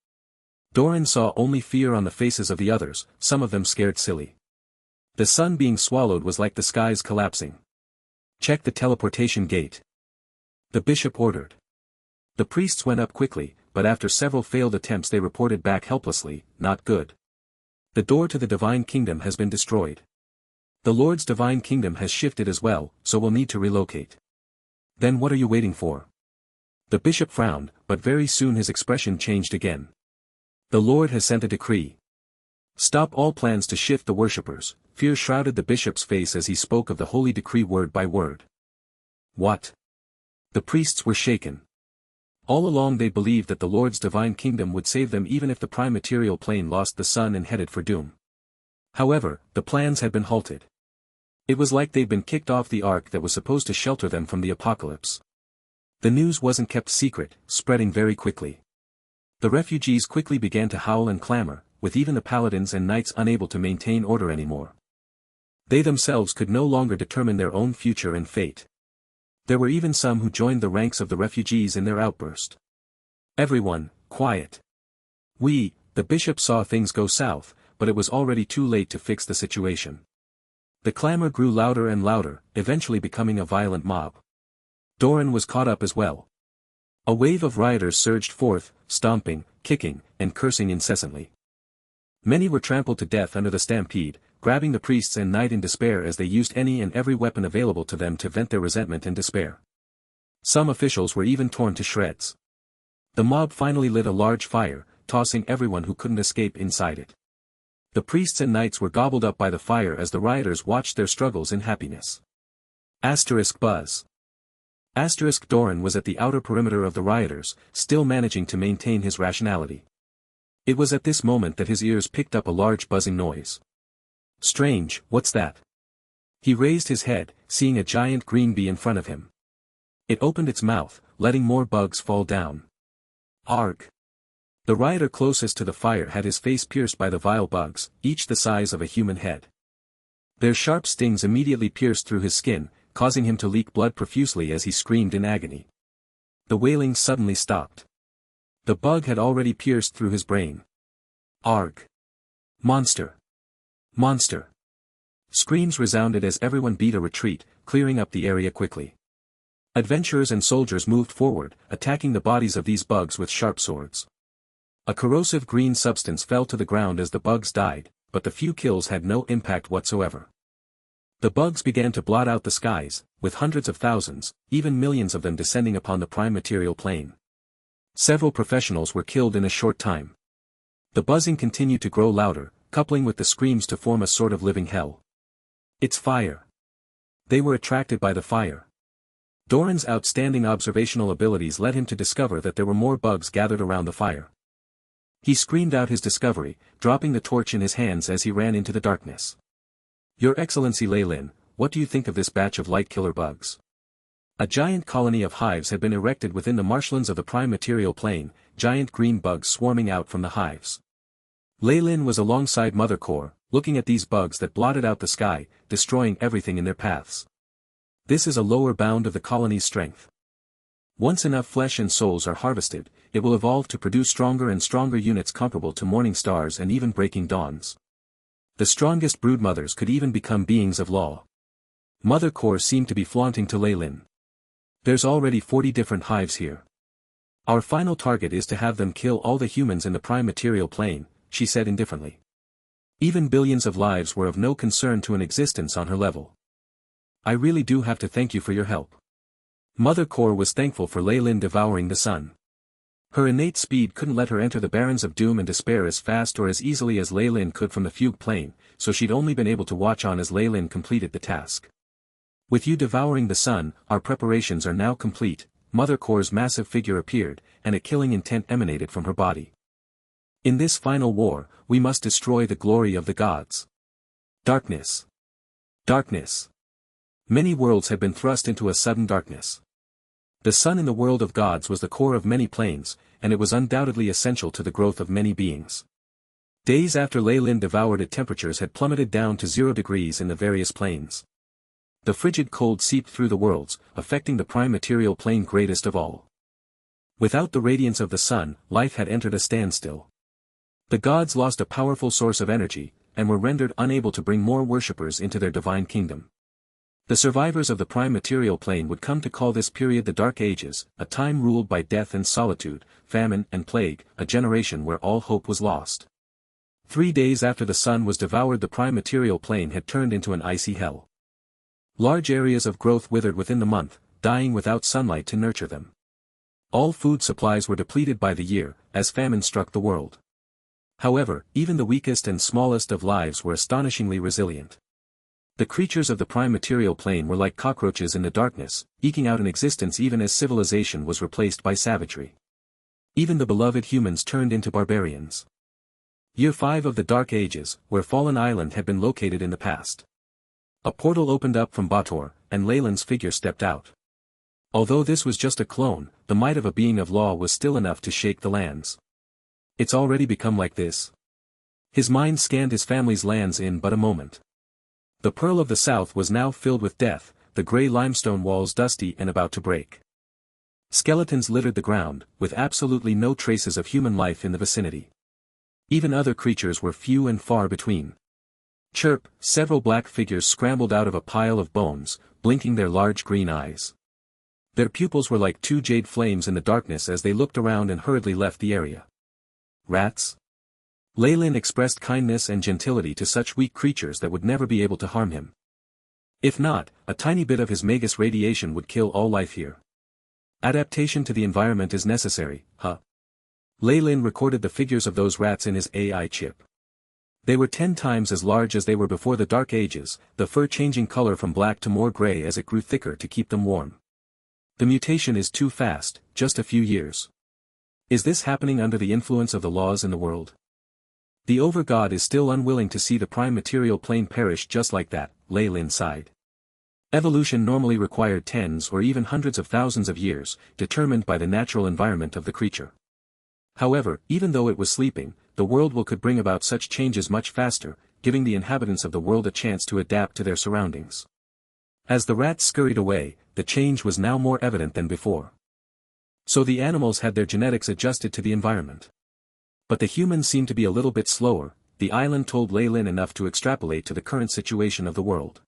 Doran saw only fear on the faces of the others, some of them scared silly. The sun being swallowed was like the skies collapsing. Check the teleportation gate. The bishop ordered. The priests went up quickly, but after several failed attempts they reported back helplessly, not good. The door to the divine kingdom has been destroyed. The Lord's divine kingdom has shifted as well, so we'll need to relocate. Then what are you waiting for? The bishop frowned, but very soon his expression changed again. The Lord has sent a decree. Stop all plans to shift the worshippers. Fear shrouded the bishop's face as he spoke of the holy decree word by word. What? The priests were shaken. All along they believed that the Lord's divine kingdom would save them even if the prime material plane lost the sun and headed for doom. However, the plans had been halted. It was like they'd been kicked off the ark that was supposed to shelter them from the apocalypse. The news wasn't kept secret, spreading very quickly. The refugees quickly began to howl and clamor, with even the paladins and knights unable to maintain order anymore. They themselves could no longer determine their own future and fate. There were even some who joined the ranks of the refugees in their outburst. Everyone, quiet. The bishop saw things go south, but it was already too late to fix the situation. The clamor grew louder and louder, eventually becoming a violent mob. Doran was caught up as well. A wave of rioters surged forth, stomping, kicking, and cursing incessantly. Many were trampled to death under the stampede, grabbing the priests and knight in despair as they used any and every weapon available to them to vent their resentment and despair. Some officials were even torn to shreds. The mob finally lit a large fire, tossing everyone who couldn't escape inside it. The priests and knights were gobbled up by the fire as the rioters watched their struggles in happiness. Buzz. Doran was at the outer perimeter of the rioters, still managing to maintain his rationality. It was at this moment that his ears picked up a large buzzing noise. Strange, what's that? He raised his head, seeing a giant green bee in front of him. It opened its mouth, letting more bugs fall down. Arg! The rioter closest to the fire had his face pierced by the vile bugs, each the size of a human head. Their sharp stings immediately pierced through his skin, causing him to leak blood profusely as he screamed in agony. The wailing suddenly stopped. The bug had already pierced through his brain. Arg! Monster! Monster! Screams resounded as everyone beat a retreat, clearing up the area quickly. Adventurers and soldiers moved forward, attacking the bodies of these bugs with sharp swords. A corrosive green substance fell to the ground as the bugs died, but the few kills had no impact whatsoever. The bugs began to blot out the skies, with hundreds of thousands, even millions of them descending upon the prime material plane. Several professionals were killed in a short time. The buzzing continued to grow louder, coupling with the screams to form a sort of living hell. It's fire. They were attracted by the fire. Doran's outstanding observational abilities led him to discover that there were more bugs gathered around the fire. He screamed out his discovery, dropping the torch in his hands as he ran into the darkness. Your Excellency Leylin, what do you think of this batch of light killer bugs? A giant colony of hives had been erected within the marshlands of the prime material plane, giant green bugs swarming out from the hives. Leylin was alongside Mother Core, looking at these bugs that blotted out the sky, destroying everything in their paths. This is a lower bound of the colony's strength. Once enough flesh and souls are harvested, it will evolve to produce stronger and stronger units comparable to morning stars and even breaking dawns. The strongest broodmothers could even become beings of law. Mother Core seemed to be flaunting to Leylin. There's already 40 different hives here. Our final target is to have them kill all the humans in the prime material plane, she said indifferently. Even billions of lives were of no concern to an existence on her level. I really do have to thank you for your help. Mother Core was thankful for Leylin devouring the sun. Her innate speed couldn't let her enter the barrens of doom and despair as fast or as easily as Leylin could from the fugue plane, so she'd only been able to watch on as Leylin completed the task. With you devouring the sun, our preparations are now complete. Mother Core's massive figure appeared, and a killing intent emanated from her body. In this final war, we must destroy the glory of the gods. Darkness. Darkness. Many worlds had been thrust into a sudden darkness. The sun in the world of gods was the core of many planes, and it was undoubtedly essential to the growth of many beings. Days after Leylin devoured it, temperatures had plummeted down to 0 degrees in the various planes. The frigid cold seeped through the worlds, affecting the prime material plane greatest of all. Without the radiance of the sun, life had entered a standstill. The gods lost a powerful source of energy, and were rendered unable to bring more worshippers into their divine kingdom. The survivors of the prime material plane would come to call this period the Dark Ages, a time ruled by death and solitude, famine and plague, a generation where all hope was lost. 3 days after the sun was devoured, the prime material plane had turned into an icy hell. Large areas of growth withered within the month, dying without sunlight to nurture them. All food supplies were depleted by the year, as famine struck the world. However, even the weakest and smallest of lives were astonishingly resilient. The creatures of the prime material plane were like cockroaches in the darkness, eking out an existence even as civilization was replaced by savagery. Even the beloved humans turned into barbarians. Year 5 of the Dark Ages, where Fallen Island had been located in the past. A portal opened up from Bator, and Leyland's figure stepped out. Although this was just a clone, the might of a being of law was still enough to shake the lands. It's already become like this. His mind scanned his family's lands in but a moment. The Pearl of the South was now filled with death, the grey limestone walls dusty and about to break. Skeletons littered the ground, with absolutely no traces of human life in the vicinity. Even other creatures were few and far between. Chirp, several black figures scrambled out of a pile of bones, blinking their large green eyes. Their pupils were like 2 jade flames in the darkness as they looked around and hurriedly left the area. Rats? Leylin expressed kindness and gentility to such weak creatures that would never be able to harm him. If not, a tiny bit of his Magus radiation would kill all life here. Adaptation to the environment is necessary, huh? Lei Lin recorded the figures of those rats in his AI chip. They were 10 times as large as they were before the Dark Ages, the fur changing color from black to more gray as it grew thicker to keep them warm. The mutation is too fast, just a few years. Is this happening under the influence of the laws in the world? The Over-God is still unwilling to see the prime material plane perish just like that, Lei Lin sighed. Evolution normally required tens or even hundreds of thousands of years, determined by the natural environment of the creature. However, even though it was sleeping, the world could bring about such changes much faster, giving the inhabitants of the world a chance to adapt to their surroundings. As the rats scurried away, the change was now more evident than before. So the animals had their genetics adjusted to the environment. But the humans seemed to be a little bit slower. The island told Lei Lin enough to extrapolate to the current situation of the world.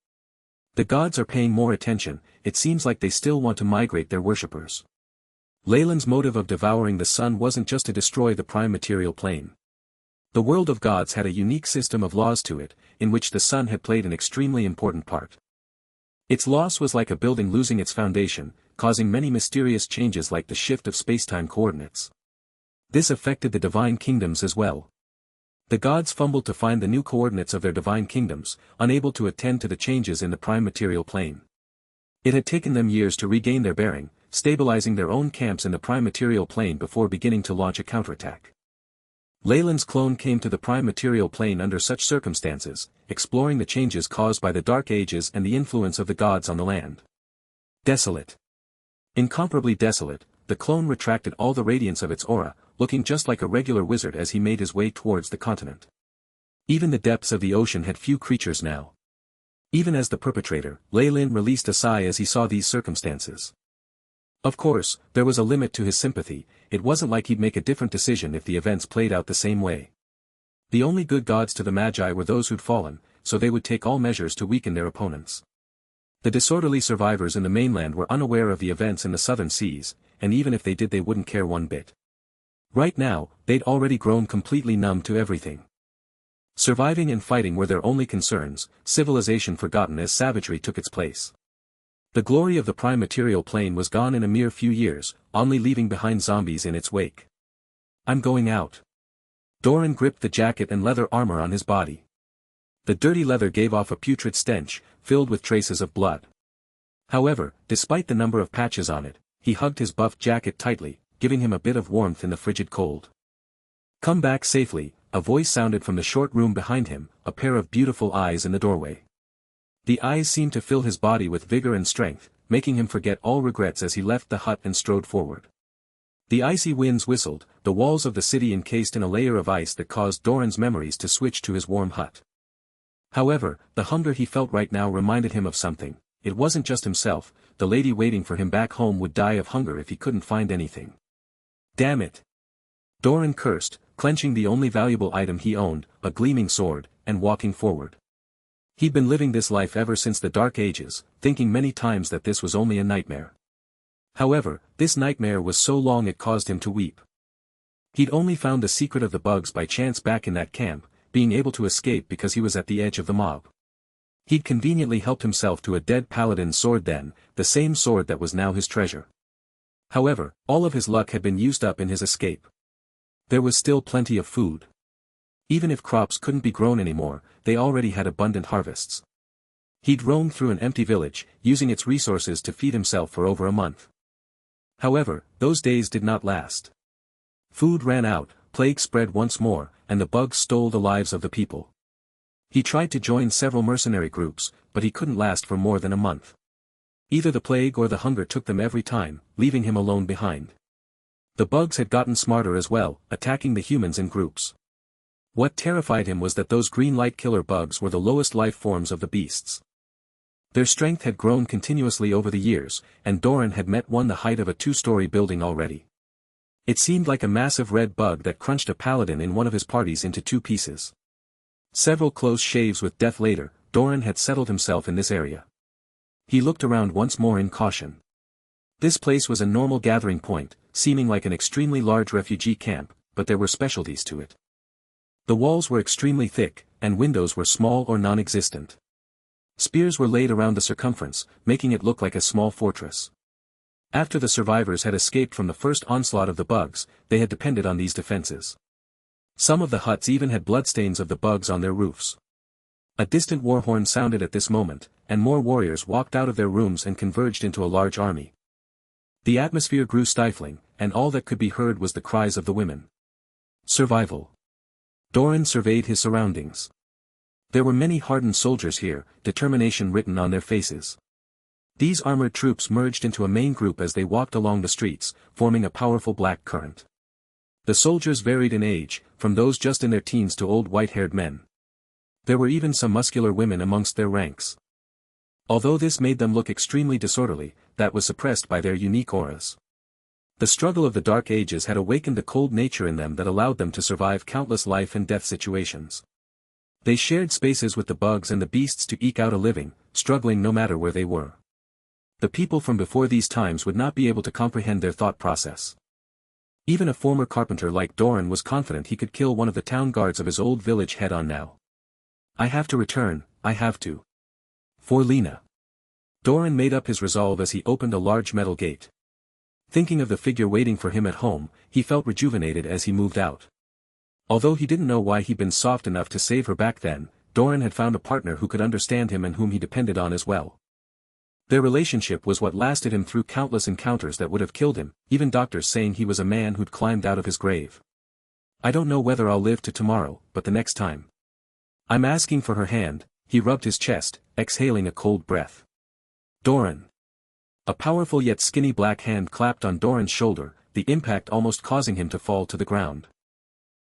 The gods are paying more attention, it seems like they still want to migrate their worshippers. Lei Lin's motive of devouring the sun wasn't just to destroy the prime material plane. The world of gods had a unique system of laws to it, in which the sun had played an extremely important part. Its loss was like a building losing its foundation, causing many mysterious changes like the shift of spacetime coordinates. This affected the divine kingdoms as well. The gods fumbled to find the new coordinates of their divine kingdoms, unable to attend to the changes in the prime material plane. It had taken them years to regain their bearing, stabilizing their own camps in the prime material plane before beginning to launch a counterattack. Lei Lin's clone came to the prime material plane under such circumstances, exploring the changes caused by the Dark Ages and the influence of the gods on the land. Desolate. Incomparably desolate, the clone retracted all the radiance of its aura, looking just like a regular wizard as he made his way towards the continent. Even the depths of the ocean had few creatures now. Even as the perpetrator, Lei Lin released a sigh as he saw these circumstances. Of course, there was a limit to his sympathy. It wasn't like he'd make a different decision if the events played out the same way. The only good gods to the Magi were those who'd fallen, so they would take all measures to weaken their opponents. The disorderly survivors in the mainland were unaware of the events in the southern seas, and even if they did they wouldn't care one bit. Right now, they'd already grown completely numb to everything. Surviving and fighting were their only concerns, civilization forgotten as savagery took its place. The glory of the prime material plane was gone in a mere few years, only leaving behind zombies in its wake. I'm going out. Doran gripped the jacket and leather armor on his body. The dirty leather gave off a putrid stench, filled with traces of blood. However, despite the number of patches on it, he hugged his buff jacket tightly, giving him a bit of warmth in the frigid cold. Come back safely, a voice sounded from the short room behind him, a pair of beautiful eyes in the doorway. The eyes seemed to fill his body with vigor and strength, making him forget all regrets as he left the hut and strode forward. The icy winds whistled, the walls of the city encased in a layer of ice that caused Doran's memories to switch to his warm hut. However, the hunger he felt right now reminded him of something. It wasn't just himself, the lady waiting for him back home would die of hunger if he couldn't find anything. Damn it! Doran cursed, clenching the only valuable item he owned, a gleaming sword, and walking forward. He'd been living this life ever since the Dark Ages, thinking many times that this was only a nightmare. However, this nightmare was so long it caused him to weep. He'd only found the secret of the bugs by chance back in that camp, being able to escape because he was at the edge of the mob. He'd conveniently helped himself to a dead paladin's sword then, the same sword that was now his treasure. However, all of his luck had been used up in his escape. There was still plenty of food. Even if crops couldn't be grown anymore, they already had abundant harvests. He'd roamed through an empty village, using its resources to feed himself for over a month. However, those days did not last. Food ran out, plague spread once more, and the bugs stole the lives of the people. He tried to join several mercenary groups, but he couldn't last for more than a month. Either the plague or the hunger took them every time, leaving him alone behind. The bugs had gotten smarter as well, attacking the humans in groups. What terrified him was that those green light killer bugs were the lowest life forms of the beasts. Their strength had grown continuously over the years, and Doran had met one the height of a 2-story building already. It seemed like a massive red bug that crunched a paladin in one of his parties into 2 pieces. Several close shaves with death later, Doran had settled himself in this area. He looked around once more in caution. This place was a normal gathering point, seeming like an extremely large refugee camp, but there were specialties to it. The walls were extremely thick, and windows were small or non-existent. Spears were laid around the circumference, making it look like a small fortress. After the survivors had escaped from the first onslaught of the bugs, they had depended on these defenses. Some of the huts even had bloodstains of the bugs on their roofs. A distant war horn sounded at this moment, and more warriors walked out of their rooms and converged into a large army. The atmosphere grew stifling, and all that could be heard was the cries of the women. Survival. Doran surveyed his surroundings. There were many hardened soldiers here, determination written on their faces. These armored troops merged into a main group as they walked along the streets, forming a powerful black current. The soldiers varied in age, from those just in their teens to old white-haired men. There were even some muscular women amongst their ranks. Although this made them look extremely disorderly, that was suppressed by their unique auras. The struggle of the Dark Ages had awakened a cold nature in them that allowed them to survive countless life and death situations. They shared spaces with the bugs and the beasts to eke out a living, struggling no matter where they were. The people from before these times would not be able to comprehend their thought process. Even a former carpenter like Doran was confident he could kill one of the town guards of his old village head-on now. I have to return, I have to. For Lena. Doran made up his resolve as he opened a large metal gate. Thinking of the figure waiting for him at home, he felt rejuvenated as he moved out. Although he didn't know why he'd been soft enough to save her back then, Doran had found a partner who could understand him and whom he depended on as well. Their relationship was what lasted him through countless encounters that would have killed him, even doctors saying he was a man who'd climbed out of his grave. I don't know whether I'll live to tomorrow, but the next time. I'm asking for her hand. He rubbed his chest, exhaling a cold breath. Doran. A powerful yet skinny black hand clapped on Doran's shoulder, the impact almost causing him to fall to the ground.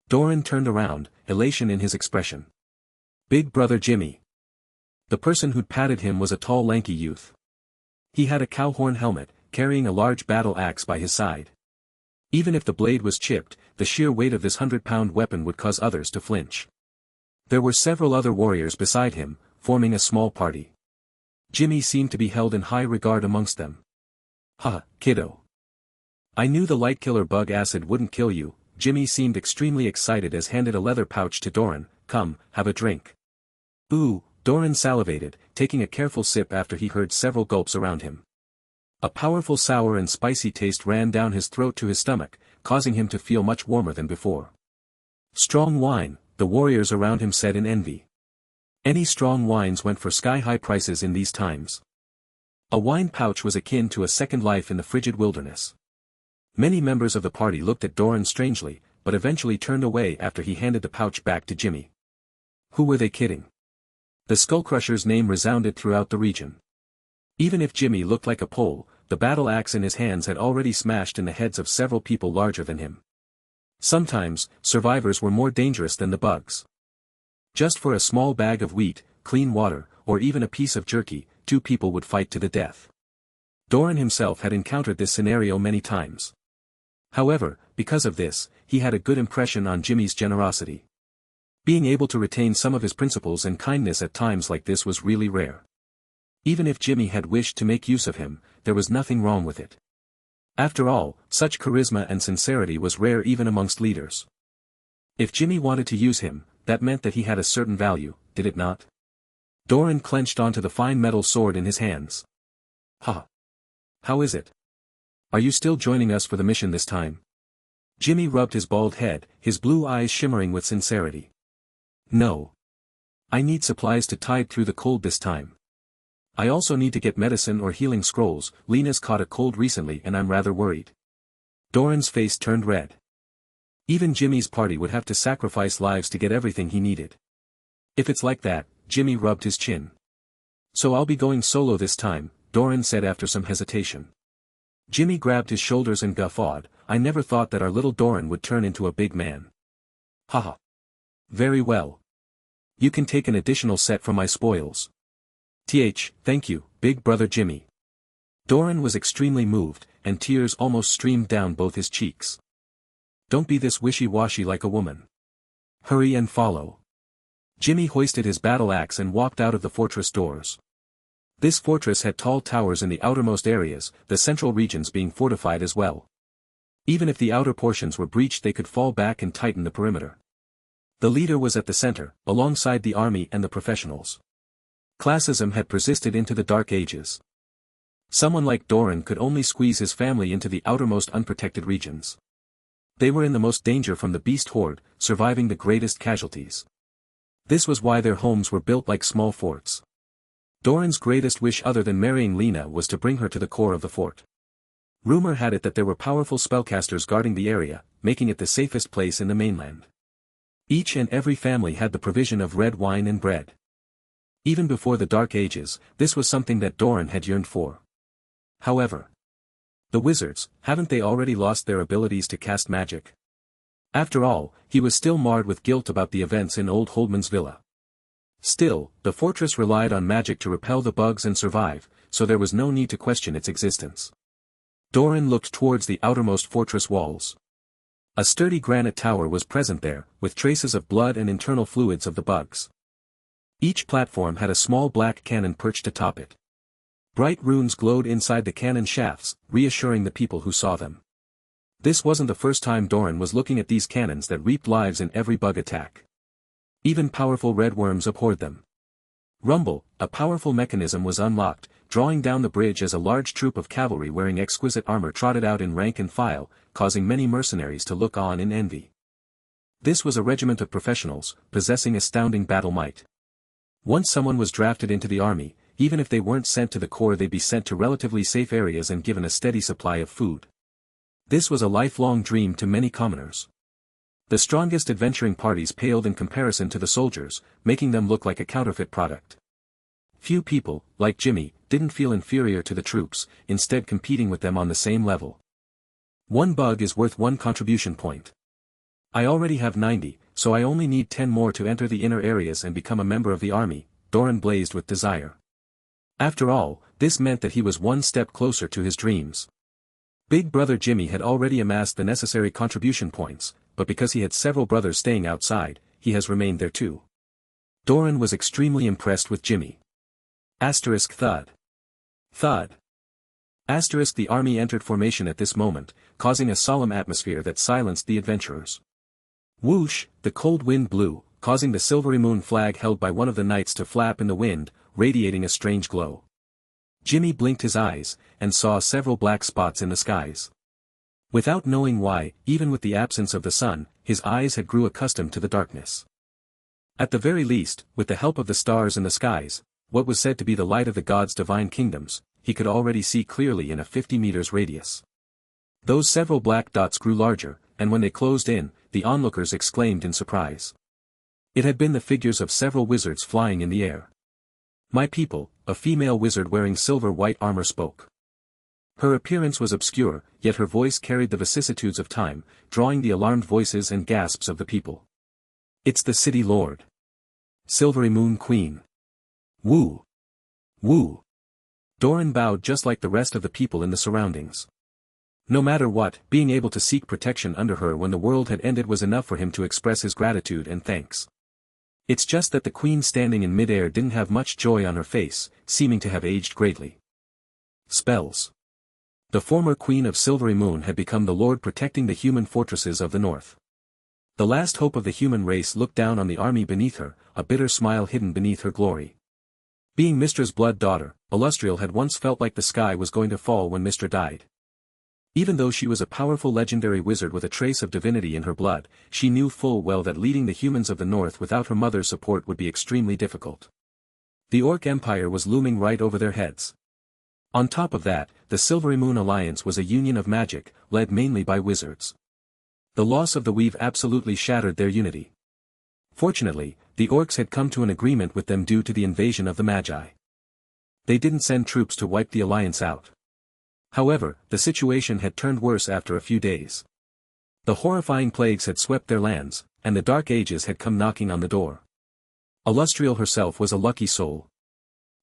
Doran turned around, elation in his expression. Big brother Jimmy. The person who'd patted him was a tall lanky youth. He had a cow-horn helmet, carrying a large battle axe by his side. Even if the blade was chipped, the sheer weight of this 100-pound weapon would cause others to flinch. There were several other warriors beside him, forming a small party. Jimmy seemed to be held in high regard amongst them. Ha, kiddo. I knew the light killer bug acid wouldn't kill you. Jimmy seemed extremely excited as handed a leather pouch to Doran. Come, have a drink. Ooh. Doran salivated, taking a careful sip after he heard several gulps around him. A powerful sour and spicy taste ran down his throat to his stomach, causing him to feel much warmer than before. Strong wine, the warriors around him said in envy. Any strong wines went for sky-high prices in these times. A wine pouch was akin to a second life in the frigid wilderness. Many members of the party looked at Doran strangely, but eventually turned away after he handed the pouch back to Jimmy. Who were they kidding? The Skullcrusher's name resounded throughout the region. Even if Jimmy looked like a pole, the battle axe in his hands had already smashed in the heads of several people larger than him. Sometimes, survivors were more dangerous than the bugs. Just for a small bag of wheat, clean water, or even a piece of jerky, two people would fight to the death. Doran himself had encountered this scenario many times. However, because of this, he had a good impression on Jimmy's generosity. Being able to retain some of his principles and kindness at times like this was really rare. Even if Jimmy had wished to make use of him, there was nothing wrong with it. After all, such charisma and sincerity was rare even amongst leaders. If Jimmy wanted to use him, that meant that he had a certain value, did it not? Doran clenched onto the fine metal sword in his hands. Ha! How is it? Are you still joining us for the mission this time? Jimmy rubbed his bald head, his blue eyes shimmering with sincerity. No. I need supplies to tide through the cold this time. I also need to get medicine or healing scrolls. Lena's caught a cold recently and I'm rather worried. Doran's face turned red. Even Jimmy's party would have to sacrifice lives to get everything he needed. If it's like that, Jimmy rubbed his chin. So I'll be going solo this time, Doran said after some hesitation. Jimmy grabbed his shoulders and guffawed. I never thought that our little Doran would turn into a big man. Haha. Very well. You can take an additional set from my spoils. Thank you, big brother Jimmy. Doran was extremely moved, and tears almost streamed down both his cheeks. Don't be this wishy-washy like a woman. Hurry and follow. Jimmy hoisted his battle axe and walked out of the fortress doors. This fortress had tall towers in the outermost areas, the central regions being fortified as well. Even if the outer portions were breached they could fall back and tighten the perimeter. The leader was at the center, alongside the army and the professionals. Classism had persisted into the Dark Ages. Someone like Doran could only squeeze his family into the outermost unprotected regions. They were in the most danger from the beast horde, surviving the greatest casualties. This was why their homes were built like small forts. Doran's greatest wish other than marrying Lena was to bring her to the core of the fort. Rumor had it that there were powerful spellcasters guarding the area, making it the safest place in the mainland. Each and every family had the provision of red wine and bread. Even before the Dark Ages, this was something that Doran had yearned for. However, the wizards, haven't they already lost their abilities to cast magic? After all, he was still marred with guilt about the events in Old Holdman's villa. Still, the fortress relied on magic to repel the bugs and survive, so there was no need to question its existence. Doran looked towards the outermost fortress walls. A sturdy granite tower was present there, with traces of blood and internal fluids of the bugs. Each platform had a small black cannon perched atop it. Bright runes glowed inside the cannon shafts, reassuring the people who saw them. This wasn't the first time Doran was looking at these cannons that reaped lives in every bug attack. Even powerful red worms abhorred them. Rumble, a powerful mechanism was unlocked, drawing down the bridge as a large troop of cavalry wearing exquisite armor trotted out in rank and file, causing many mercenaries to look on in envy. This was a regiment of professionals, possessing astounding battle might. Once someone was drafted into the army, even if they weren't sent to the core, they'd be sent to relatively safe areas and given a steady supply of food. This was a lifelong dream to many commoners. The strongest adventuring parties paled in comparison to the soldiers, making them look like a counterfeit product. Few people, like Jimmy, didn't feel inferior to the troops, instead competing with them on the same level. One bug is worth 1 contribution point. I already have 90, so I only need 10 more to enter the inner areas and become a member of the army. Doran blazed with desire. After all, this meant that he was one step closer to his dreams. Big brother Jimmy had already amassed the necessary contribution points, but because he had several brothers staying outside, he has remained there too. Doran was extremely impressed with Jimmy. Asterisk thud. Thud. Asterisk. The army entered formation at this moment, causing a solemn atmosphere that silenced the adventurers. Whoosh, the cold wind blew, causing the silvery moon flag held by one of the knights to flap in the wind, radiating a strange glow. Jimmy blinked his eyes, and saw several black spots in the skies. Without knowing why, even with the absence of the sun, his eyes had grew accustomed to the darkness. At the very least, with the help of the stars in the skies, what was said to be the light of the gods' divine kingdoms, he could already see clearly in a 50 meters radius. Those several black dots grew larger, and when they closed in, the onlookers exclaimed in surprise. It had been the figures of several wizards flying in the air. "My people," a female wizard wearing silver-white armor spoke. Her appearance was obscure, yet her voice carried the vicissitudes of time, drawing the alarmed voices and gasps of the people. "It's the City Lord. Silvery Moon Queen. Woo! Woo!" Doran bowed just like the rest of the people in the surroundings. No matter what, being able to seek protection under her when the world had ended was enough for him to express his gratitude and thanks. It's just that the queen standing in midair didn't have much joy on her face, seeming to have aged greatly. Spells. The former queen of Silvery Moon had become the lord protecting the human fortresses of the north. The last hope of the human race looked down on the army beneath her, a bitter smile hidden beneath her glory. Being Mystra's blood daughter, Illustrial had once felt like the sky was going to fall when Mystra died. Even though she was a powerful legendary wizard with a trace of divinity in her blood, she knew full well that leading the humans of the north without her mother's support would be extremely difficult. The Orc Empire was looming right over their heads. On top of that, the Silvery Moon Alliance was a union of magic, led mainly by wizards. The loss of the weave absolutely shattered their unity. Fortunately, the orcs had come to an agreement with them due to the invasion of the Magi. They didn't send troops to wipe the alliance out. However, the situation had turned worse after a few days. The horrifying plagues had swept their lands, and the Dark Ages had come knocking on the door. Illustrial herself was a lucky soul.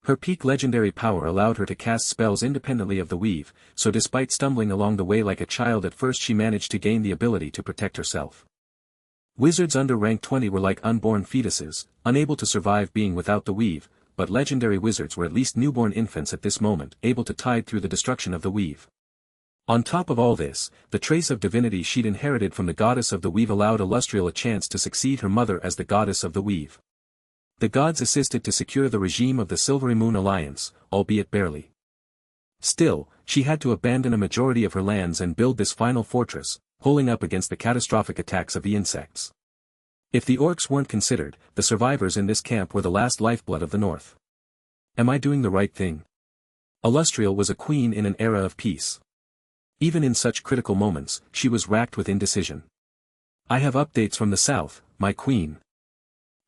Her peak legendary power allowed her to cast spells independently of the weave, so despite stumbling along the way like a child at first she managed to gain the ability to protect herself. Wizards under rank 20 were like unborn fetuses, unable to survive being without the weave, but legendary wizards were at least newborn infants at this moment, able to tide through the destruction of the weave. On top of all this, the trace of divinity she'd inherited from the goddess of the weave allowed Illustrial a chance to succeed her mother as the goddess of the weave. The gods assisted to secure the regime of the Silvery Moon Alliance, albeit barely. Still, she had to abandon a majority of her lands and build this final fortress, holding up against the catastrophic attacks of the insects. If the orcs weren't considered, the survivors in this camp were the last lifeblood of the north. Am I doing the right thing? Illustrial was a queen in an era of peace. Even in such critical moments, she was racked with indecision. I have updates from the south, my queen.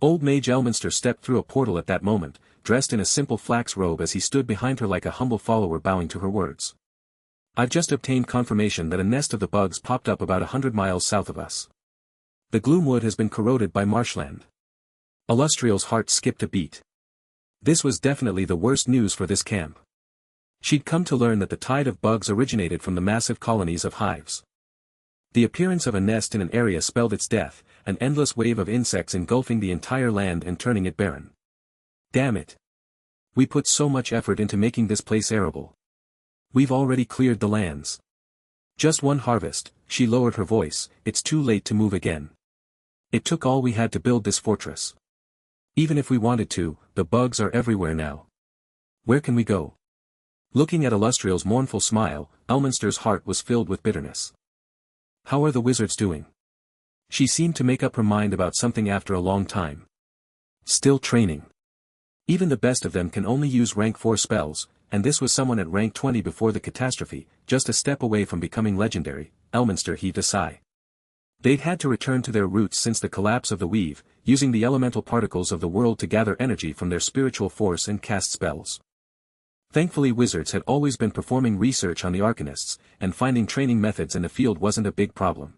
Old Mage Elminster stepped through a portal at that moment, dressed in a simple flax robe as he stood behind her like a humble follower bowing to her words. I've just obtained confirmation that a nest of the bugs popped up about 100 miles south of us. The gloomwood has been corroded by marshland. Illustrial's heart skipped a beat. This was definitely the worst news for this camp. She'd come to learn that the tide of bugs originated from the massive colonies of hives. The appearance of a nest in an area spelled its death, an endless wave of insects engulfing the entire land and turning it barren. Damn it. We put so much effort into making this place arable. We've already cleared the lands. Just one harvest, she lowered her voice, it's too late to move again. It took all we had to build this fortress. Even if we wanted to, the bugs are everywhere now. Where can we go? Looking at Illustrial's mournful smile, Elminster's heart was filled with bitterness. How are the wizards doing? She seemed to make up her mind about something after a long time. Still training. Even the best of them can only use rank 4 spells, and this was someone at rank 20 before the catastrophe, just a step away from becoming legendary. Elminster heaved a sigh. They'd had to return to their roots since the collapse of the weave, using the elemental particles of the world to gather energy from their spiritual force and cast spells. Thankfully wizards had always been performing research on the arcanists, and finding training methods in the field wasn't a big problem.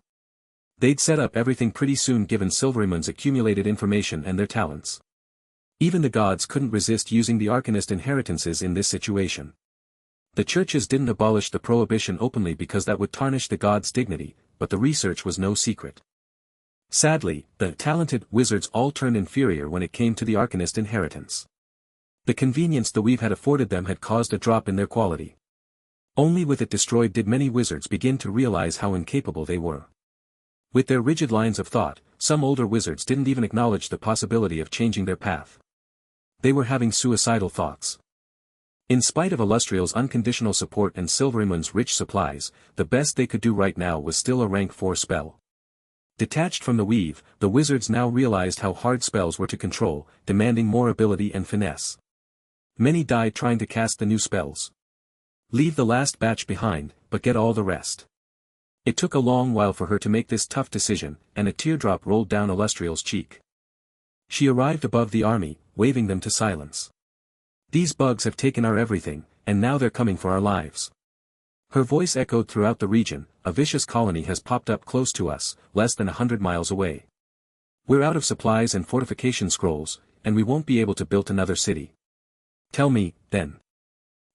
They'd set up everything pretty soon given Silverymoon's accumulated information and their talents. Even the gods couldn't resist using the arcanist inheritances in this situation. The churches didn't abolish the prohibition openly because that would tarnish the gods' dignity, but the research was no secret. Sadly, the talented wizards all turned inferior when it came to the arcanist inheritance. The convenience the weave had afforded them had caused a drop in their quality. Only with it destroyed did many wizards begin to realize how incapable they were. With their rigid lines of thought, some older wizards didn't even acknowledge the possibility of changing their path. They were having suicidal thoughts. In spite of Illustrial's unconditional support and Silverymoon's rich supplies, the best they could do right now was still a rank 4 spell. Detached from the weave, the wizards now realized how hard spells were to control, demanding more ability and finesse. Many died trying to cast the new spells. Leave the last batch behind, but get all the rest. It took a long while for her to make this tough decision, and a teardrop rolled down Illustrial's cheek. She arrived above the army, waving them to silence. These bugs have taken our everything, and now they're coming for our lives. Her voice echoed throughout the region, a vicious colony has popped up close to us, less than 100 miles away. We're out of supplies and fortification scrolls, and we won't be able to build another city. Tell me, then.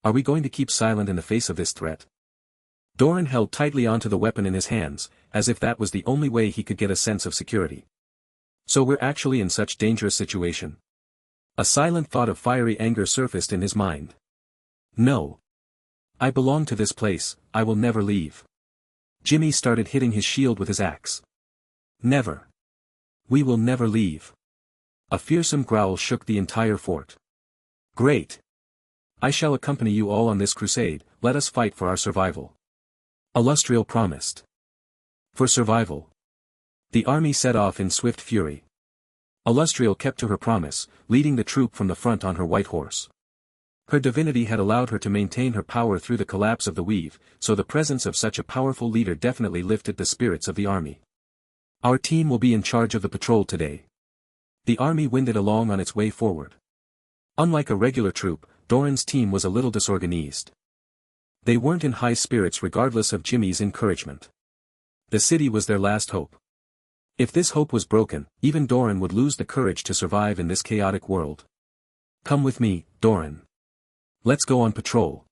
Are we going to keep silent in the face of this threat? Doran held tightly onto the weapon in his hands, as if that was the only way he could get a sense of security. So we're actually in such dangerous situation. A silent thought of fiery anger surfaced in his mind. No. I belong to this place, I will never leave. Jimmy started hitting his shield with his axe. Never. We will never leave. A fearsome growl shook the entire fort. Great. I shall accompany you all on this crusade, let us fight for our survival. Illustrial promised. For survival. The army set off in swift fury. Illustrial kept to her promise, leading the troop from the front on her white horse. Her divinity had allowed her to maintain her power through the collapse of the weave, so the presence of such a powerful leader definitely lifted the spirits of the army. Our team will be in charge of the patrol today. The army winded along on its way forward. Unlike a regular troop, Doran's team was a little disorganized. They weren't in high spirits regardless of Jimmy's encouragement. The city was their last hope. If this hope was broken, even Doran would lose the courage to survive in this chaotic world. Come with me, Doran. Let's go on patrol.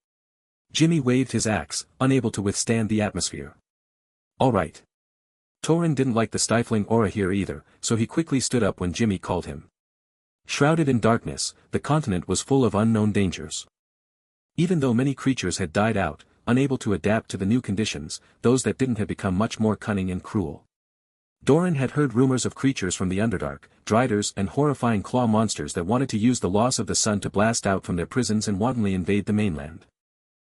Jimmy waved his axe, unable to withstand the atmosphere. All right. Doran didn't like the stifling aura here either, so he quickly stood up when Jimmy called him. Shrouded in darkness, the continent was full of unknown dangers. Even though many creatures had died out, unable to adapt to the new conditions, those that didn't have become much more cunning and cruel. Doran had heard rumors of creatures from the Underdark, driders and horrifying claw monsters that wanted to use the loss of the sun to blast out from their prisons and wantonly invade the mainland.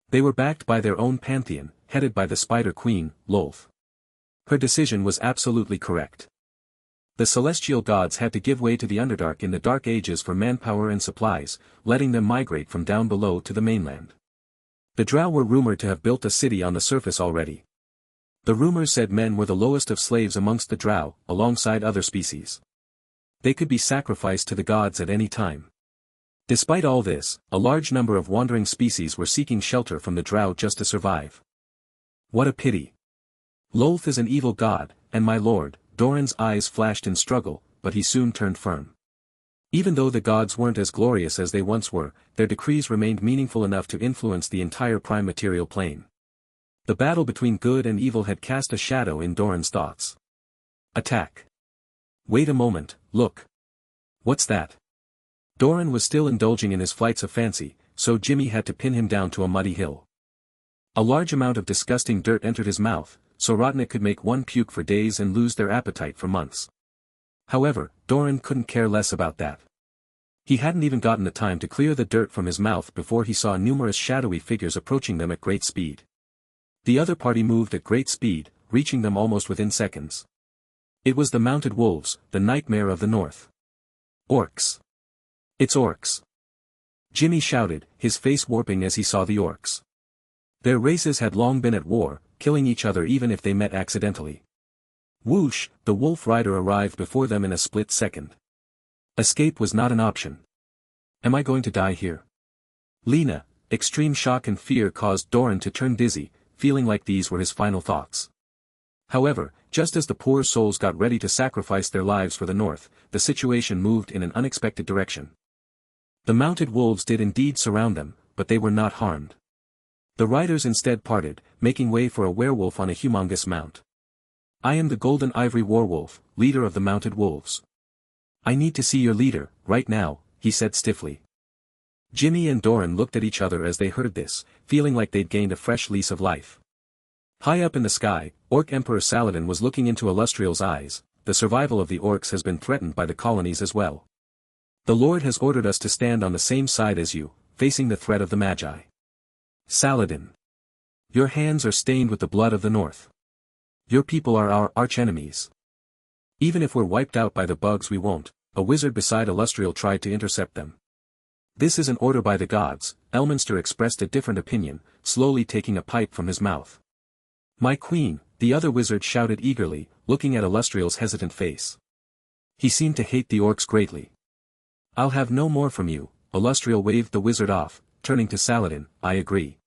They were backed by their own pantheon, headed by the Spider Queen, Lolth. Her decision was absolutely correct. The celestial gods had to give way to the Underdark in the Dark Ages for manpower and supplies, letting them migrate from down below to the mainland. The Drow were rumored to have built a city on the surface already. The rumors said men were the lowest of slaves amongst the Drow, alongside other species. They could be sacrificed to the gods at any time. Despite all this, a large number of wandering species were seeking shelter from the Drow just to survive. What a pity. Lolth is an evil god, and my lord, Doran's eyes flashed in struggle, but he soon turned firm. Even though the gods weren't as glorious as they once were, their decrees remained meaningful enough to influence the entire prime material plane. The battle between good and evil had cast a shadow in Doran's thoughts. Attack. Wait a moment, look. What's that? Doran was still indulging in his flights of fancy, so Jimmy had to pin him down to a muddy hill. A large amount of disgusting dirt entered his mouth, so rotten it could make one puke for days and lose their appetite for months. However, Doran couldn't care less about that. He hadn't even gotten the time to clear the dirt from his mouth before he saw numerous shadowy figures approaching them at great speed. The other party moved at great speed, reaching them almost within seconds. It was the mounted wolves, the nightmare of the north. Orcs. It's orcs. Jimmy shouted, his face warping as he saw the orcs. Their races had long been at war, killing each other even if they met accidentally. Whoosh, the wolf rider arrived before them in a split second. Escape was not an option. Am I going to die here? Lena, extreme shock and fear caused Doran to turn dizzy, feeling like these were his final thoughts. However, just as the poor souls got ready to sacrifice their lives for the north, the situation moved in an unexpected direction. The mounted wolves did indeed surround them, but they were not harmed. The riders instead parted, making way for a werewolf on a humongous mount. I am the Golden Ivory Warwolf, leader of the mounted wolves. I need to see your leader, right now, he said stiffly. Jimmy and Doran looked at each other as they heard this, feeling like they'd gained a fresh lease of life. High up in the sky, Orc Emperor Saladin was looking into Illustrial's eyes. The survival of the orcs has been threatened by the colonies as well. The Lord has ordered us to stand on the same side as you, facing the threat of the Magi. Saladin. Your hands are stained with the blood of the North. Your people are our arch-enemies. Even if we're wiped out by the bugs we won't, a wizard beside Illustrial tried to intercept them. This is an order by the gods, Elminster expressed a different opinion, slowly taking a pipe from his mouth. My queen, the other wizard shouted eagerly, looking at Illustrial's hesitant face. He seemed to hate the orcs greatly. I'll have no more from you, Illustrial waved the wizard off, turning to Saladin, I agree.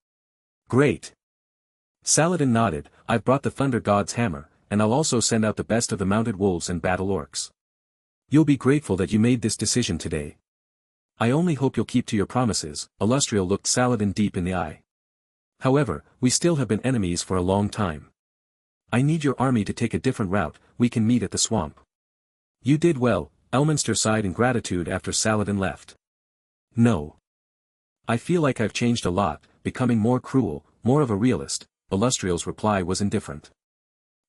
Great. Saladin nodded, I've brought the Thunder God's hammer, and I'll also send out the best of the mounted wolves and battle orcs. You'll be grateful that you made this decision today. I only hope you'll keep to your promises, Illustrial looked Saladin deep in the eye. However, we still have been enemies for a long time. I need your army to take a different route, we can meet at the swamp. You did well, Elminster sighed in gratitude after Saladin left. No. I feel like I've changed a lot, becoming more cruel, more of a realist, Illustrial's reply was indifferent.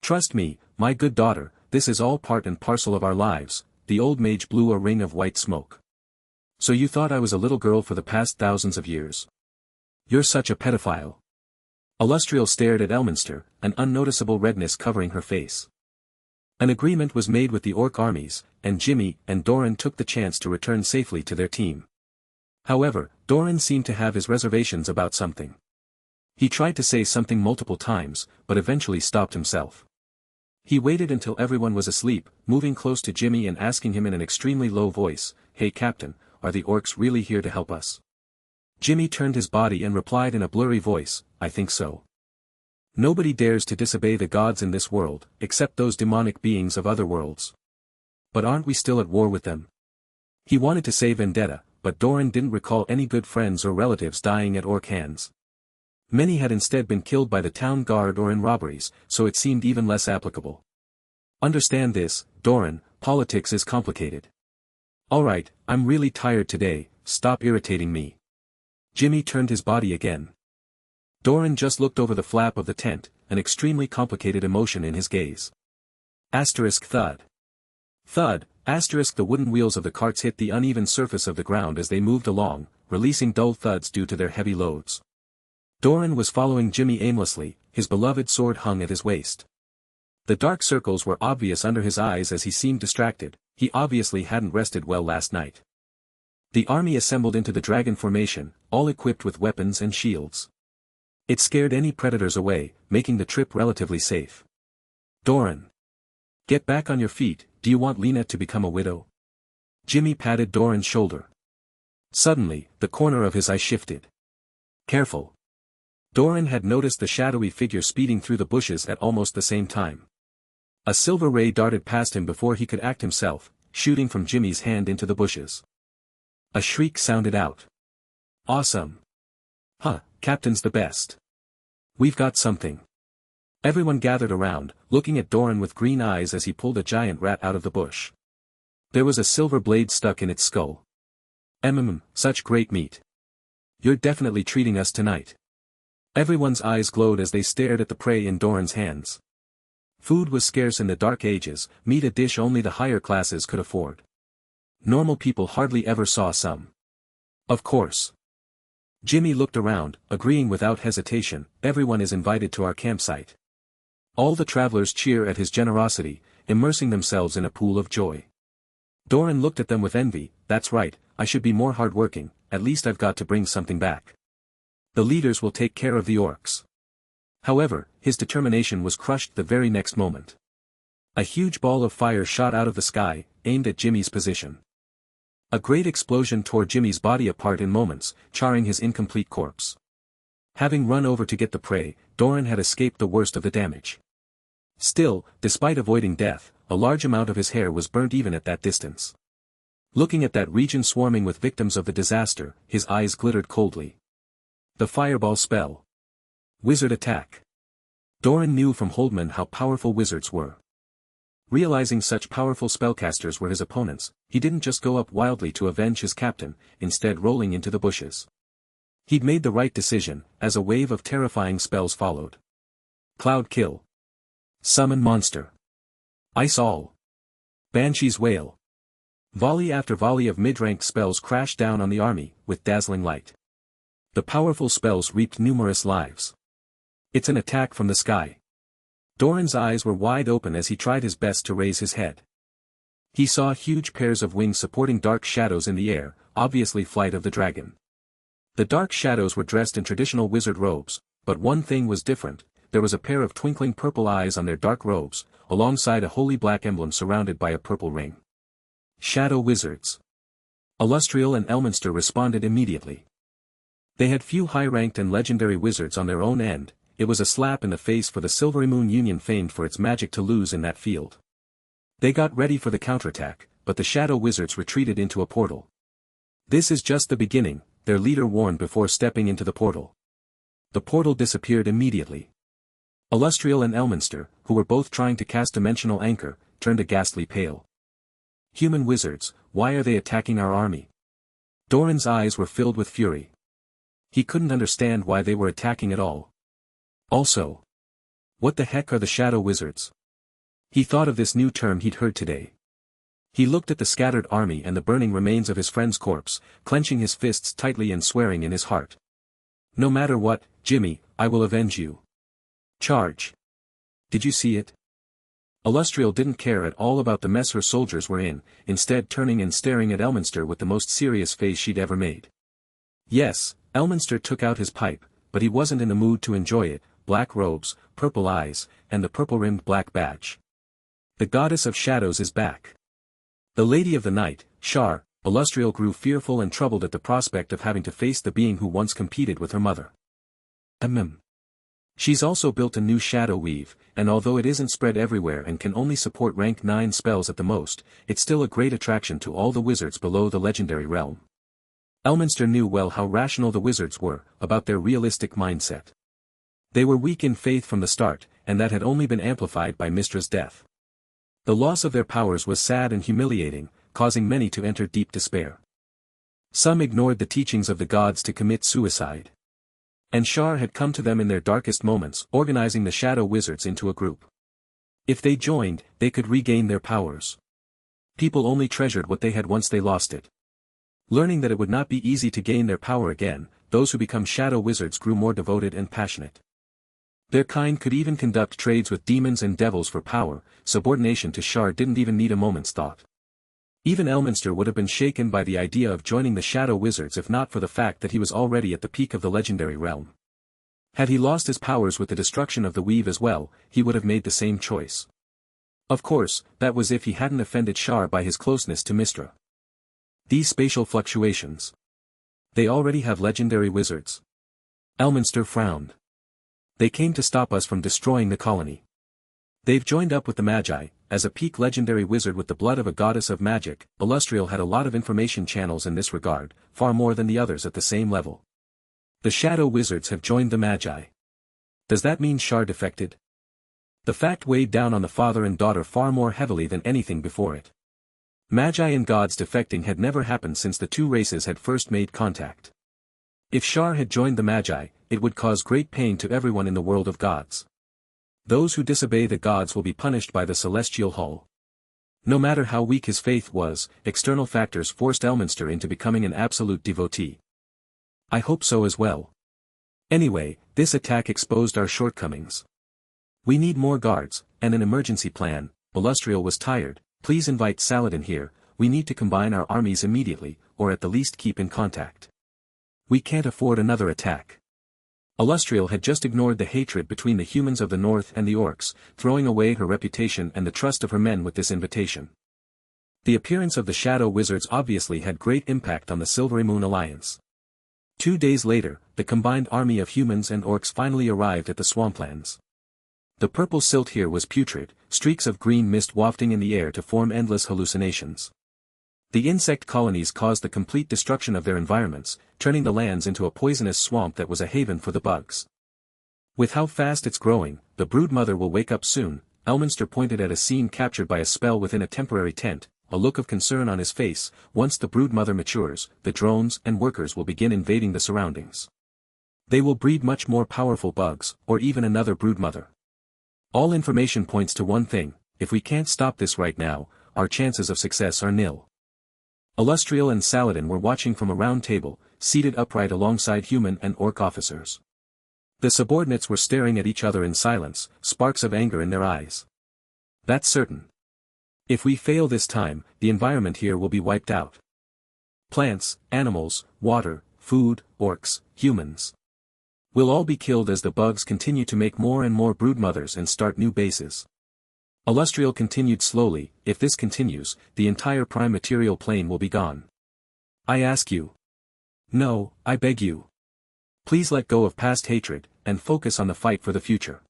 Trust me, my good daughter, this is all part and parcel of our lives, the old mage blew a ring of white smoke. So you thought I was a little girl for the past thousands of years? You're such a pedophile. Illustrial stared at Elminster, an unnoticeable redness covering her face. An agreement was made with the orc armies, and Jimmy and Doran took the chance to return safely to their team. However, Doran seemed to have his reservations about something. He tried to say something multiple times, but eventually stopped himself. He waited until everyone was asleep, moving close to Jimmy and asking him in an extremely low voice, Hey Captain, are the orcs really here to help us? Jimmy turned his body and replied in a blurry voice, I think so. Nobody dares to disobey the gods in this world, except those demonic beings of other worlds. But aren't we still at war with them? He wanted to say vendetta, but Doran didn't recall any good friends or relatives dying at orc hands. Many had instead been killed by the town guard or in robberies, so it seemed even less applicable. Understand this, Doran, politics is complicated. Alright, I'm really tired today, stop irritating me. Jimmy turned his body again. Doran just looked over the flap of the tent, an extremely complicated emotion in his gaze. Asterisk thud. Thud, asterisk the wooden wheels of the carts hit the uneven surface of the ground as they moved along, releasing dull thuds due to their heavy loads. Doran was following Jimmy aimlessly, his beloved sword hung at his waist. The dark circles were obvious under his eyes as he seemed distracted, he obviously hadn't rested well last night. The army assembled into the dragon formation, all equipped with weapons and shields. It scared any predators away, making the trip relatively safe. Doran. Get back on your feet, do you want Lena to become a widow? Jimmy patted Doran's shoulder. Suddenly, the corner of his eye shifted. Careful. Doran had noticed the shadowy figure speeding through the bushes at almost the same time. A silver ray darted past him before he could act himself, shooting from Jimmy's hand into the bushes. A shriek sounded out. Awesome. Huh, Captain's the best. We've got something. Everyone gathered around, looking at Doran with green eyes as he pulled a giant rat out of the bush. There was a silver blade stuck in its skull. Such great meat. You're definitely treating us tonight. Everyone's eyes glowed as they stared at the prey in Doran's hands. Food was scarce in the Dark Ages, meat a dish only the higher classes could afford. Normal people hardly ever saw some. Of course. Jimmy looked around, agreeing without hesitation, everyone is invited to our campsite. All the travelers cheer at his generosity, immersing themselves in a pool of joy. Doran looked at them with envy, that's right, I should be more hardworking, at least I've got to bring something back. The leaders will take care of the orcs. However, his determination was crushed the very next moment. A huge ball of fire shot out of the sky, aimed at Jimmy's position. A great explosion tore Jimmy's body apart in moments, charring his incomplete corpse. Having run over to get the prey, Doran had escaped the worst of the damage. Still, despite avoiding death, a large amount of his hair was burnt even at that distance. Looking at that region swarming with victims of the disaster, his eyes glittered coldly. The fireball spell. Wizard attack. Doran knew from Holdman how powerful wizards were. Realizing such powerful spellcasters were his opponents, he didn't just go up wildly to avenge his captain, instead rolling into the bushes. He'd made the right decision, as a wave of terrifying spells followed. Cloud kill. Summon monster. Ice all. Banshee's wail. Volley after volley of mid-ranked spells crashed down on the army, with dazzling light. The powerful spells reaped numerous lives. It's an attack from the sky. Doran's eyes were wide open as he tried his best to raise his head. He saw huge pairs of wings supporting dark shadows in the air, obviously flight of the dragon. The dark shadows were dressed in traditional wizard robes, but one thing was different, there was a pair of twinkling purple eyes on their dark robes, alongside a holy black emblem surrounded by a purple ring. Shadow Wizards. Illustrial and Elminster responded immediately. They had few high-ranked and legendary wizards on their own end, it was a slap in the face for the Silvery Moon Union famed for its magic to lose in that field. They got ready for the counterattack, but the Shadow Wizards retreated into a portal. This is just the beginning, their leader warned before stepping into the portal. The portal disappeared immediately. Illustrial and Elminster, who were both trying to cast Dimensional Anchor, turned a ghastly pale. Human wizards, why are they attacking our army? Doran's eyes were filled with fury. He couldn't understand why they were attacking at all. Also, what the heck are the Shadow Wizards? He thought of this new term he'd heard today. He looked at the scattered army and the burning remains of his friend's corpse, clenching his fists tightly and swearing in his heart. No matter what, Jimmy, I will avenge you. Charge. Did you see it? Illustrial didn't care at all about the mess her soldiers were in, instead turning and staring at Elminster with the most serious face she'd ever made. Yes, Elminster took out his pipe, but he wasn't in the mood to enjoy it, black robes, purple eyes, and the purple-rimmed black badge. The goddess of shadows is back. The lady of the night, Shar, Illustrial grew fearful and troubled at the prospect of having to face the being who once competed with her mother. She's also built a new shadow weave, and although it isn't spread everywhere and can only support rank 9 spells at the most, it's still a great attraction to all the wizards below the legendary realm. Elminster knew well how rational the wizards were, about their realistic mindset. They were weak in faith from the start, and that had only been amplified by Mystra's death. The loss of their powers was sad and humiliating, causing many to enter deep despair. Some ignored the teachings of the gods to commit suicide. And Shar had come to them in their darkest moments, organizing the Shadow Wizards into a group. If they joined, they could regain their powers. People only treasured what they had once they lost it. Learning that it would not be easy to gain their power again, those who become shadow wizards grew more devoted and passionate. Their kind could even conduct trades with demons and devils for power. Subordination to Shar didn't even need a moment's thought. Even Elminster would have been shaken by the idea of joining the shadow wizards if not for the fact that he was already at the peak of the legendary realm. Had he lost his powers with the destruction of the weave as well, he would have made the same choice. Of course, that was if he hadn't offended Shar by his closeness to Mistra. These spatial fluctuations. They already have legendary wizards. Elminster frowned. They came to stop us from destroying the colony. They've joined up with the Magi. As a peak legendary wizard with the blood of a goddess of magic, Illustrial had a lot of information channels in this regard, far more than the others at the same level. The shadow wizards have joined the Magi. Does that mean Shar defected? The fact weighed down on the father and daughter far more heavily than anything before it. Magi and gods defecting had never happened since the two races had first made contact. If Shar had joined the Magi, it would cause great pain to everyone in the world of gods. Those who disobey the gods will be punished by the celestial hull. No matter how weak his faith was, external factors forced Elminster into becoming an absolute devotee. I hope so as well. Anyway, this attack exposed our shortcomings. We need more guards, and an emergency plan. Illustrial was tired. Please invite Saladin here. We need to combine our armies immediately, or at the least keep in contact. We can't afford another attack. Illustrial had just ignored the hatred between the humans of the north and the orcs, throwing away her reputation and the trust of her men with this invitation. The appearance of the shadow wizards obviously had great impact on the Silvery Moon Alliance. 2 days later, the combined army of humans and orcs finally arrived at the swamplands. The purple silt here was putrid, streaks of green mist wafting in the air to form endless hallucinations. The insect colonies caused the complete destruction of their environments, turning the lands into a poisonous swamp that was a haven for the bugs. With how fast it's growing, the broodmother will wake up soon. Elminster pointed at a scene captured by a spell within a temporary tent, a look of concern on his face. Once the broodmother matures, the drones and workers will begin invading the surroundings. They will breed much more powerful bugs, or even another broodmother. All information points to one thing: if we can't stop this right now, our chances of success are nil. Illustrial and Saladin were watching from a round table, seated upright alongside human and orc officers. The subordinates were staring at each other in silence, sparks of anger in their eyes. That's certain. If we fail this time, the environment here will be wiped out. Plants, animals, water, food, orcs, humans. We'll all be killed as the bugs continue to make more and more broodmothers and start new bases. Illustrial continued slowly. If this continues, the entire prime material plane will be gone. I ask you. No, I beg you. Please let go of past hatred, and focus on the fight for the future.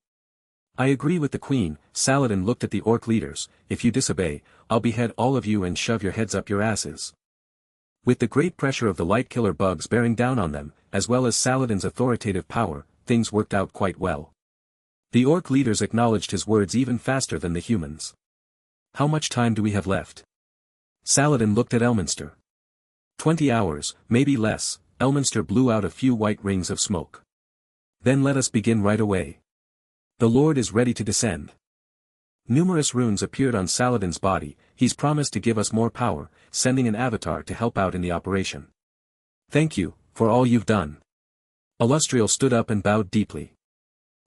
I agree with the Queen. Saladin looked at the orc leaders. If you disobey, I'll behead all of you and shove your heads up your asses. With the great pressure of the light killer bugs bearing down on them, as well as Saladin's authoritative power, things worked out quite well. The orc leaders acknowledged his words even faster than the humans. How much time do we have left? Saladin looked at Elminster. 20 hours, maybe less. Elminster blew out a few white rings of smoke. Then let us begin right away. The Lord is ready to descend. Numerous runes appeared on Saladin's body. He's promised to give us more power, sending an avatar to help out in the operation. Thank you, for all you've done. Illustrial stood up and bowed deeply.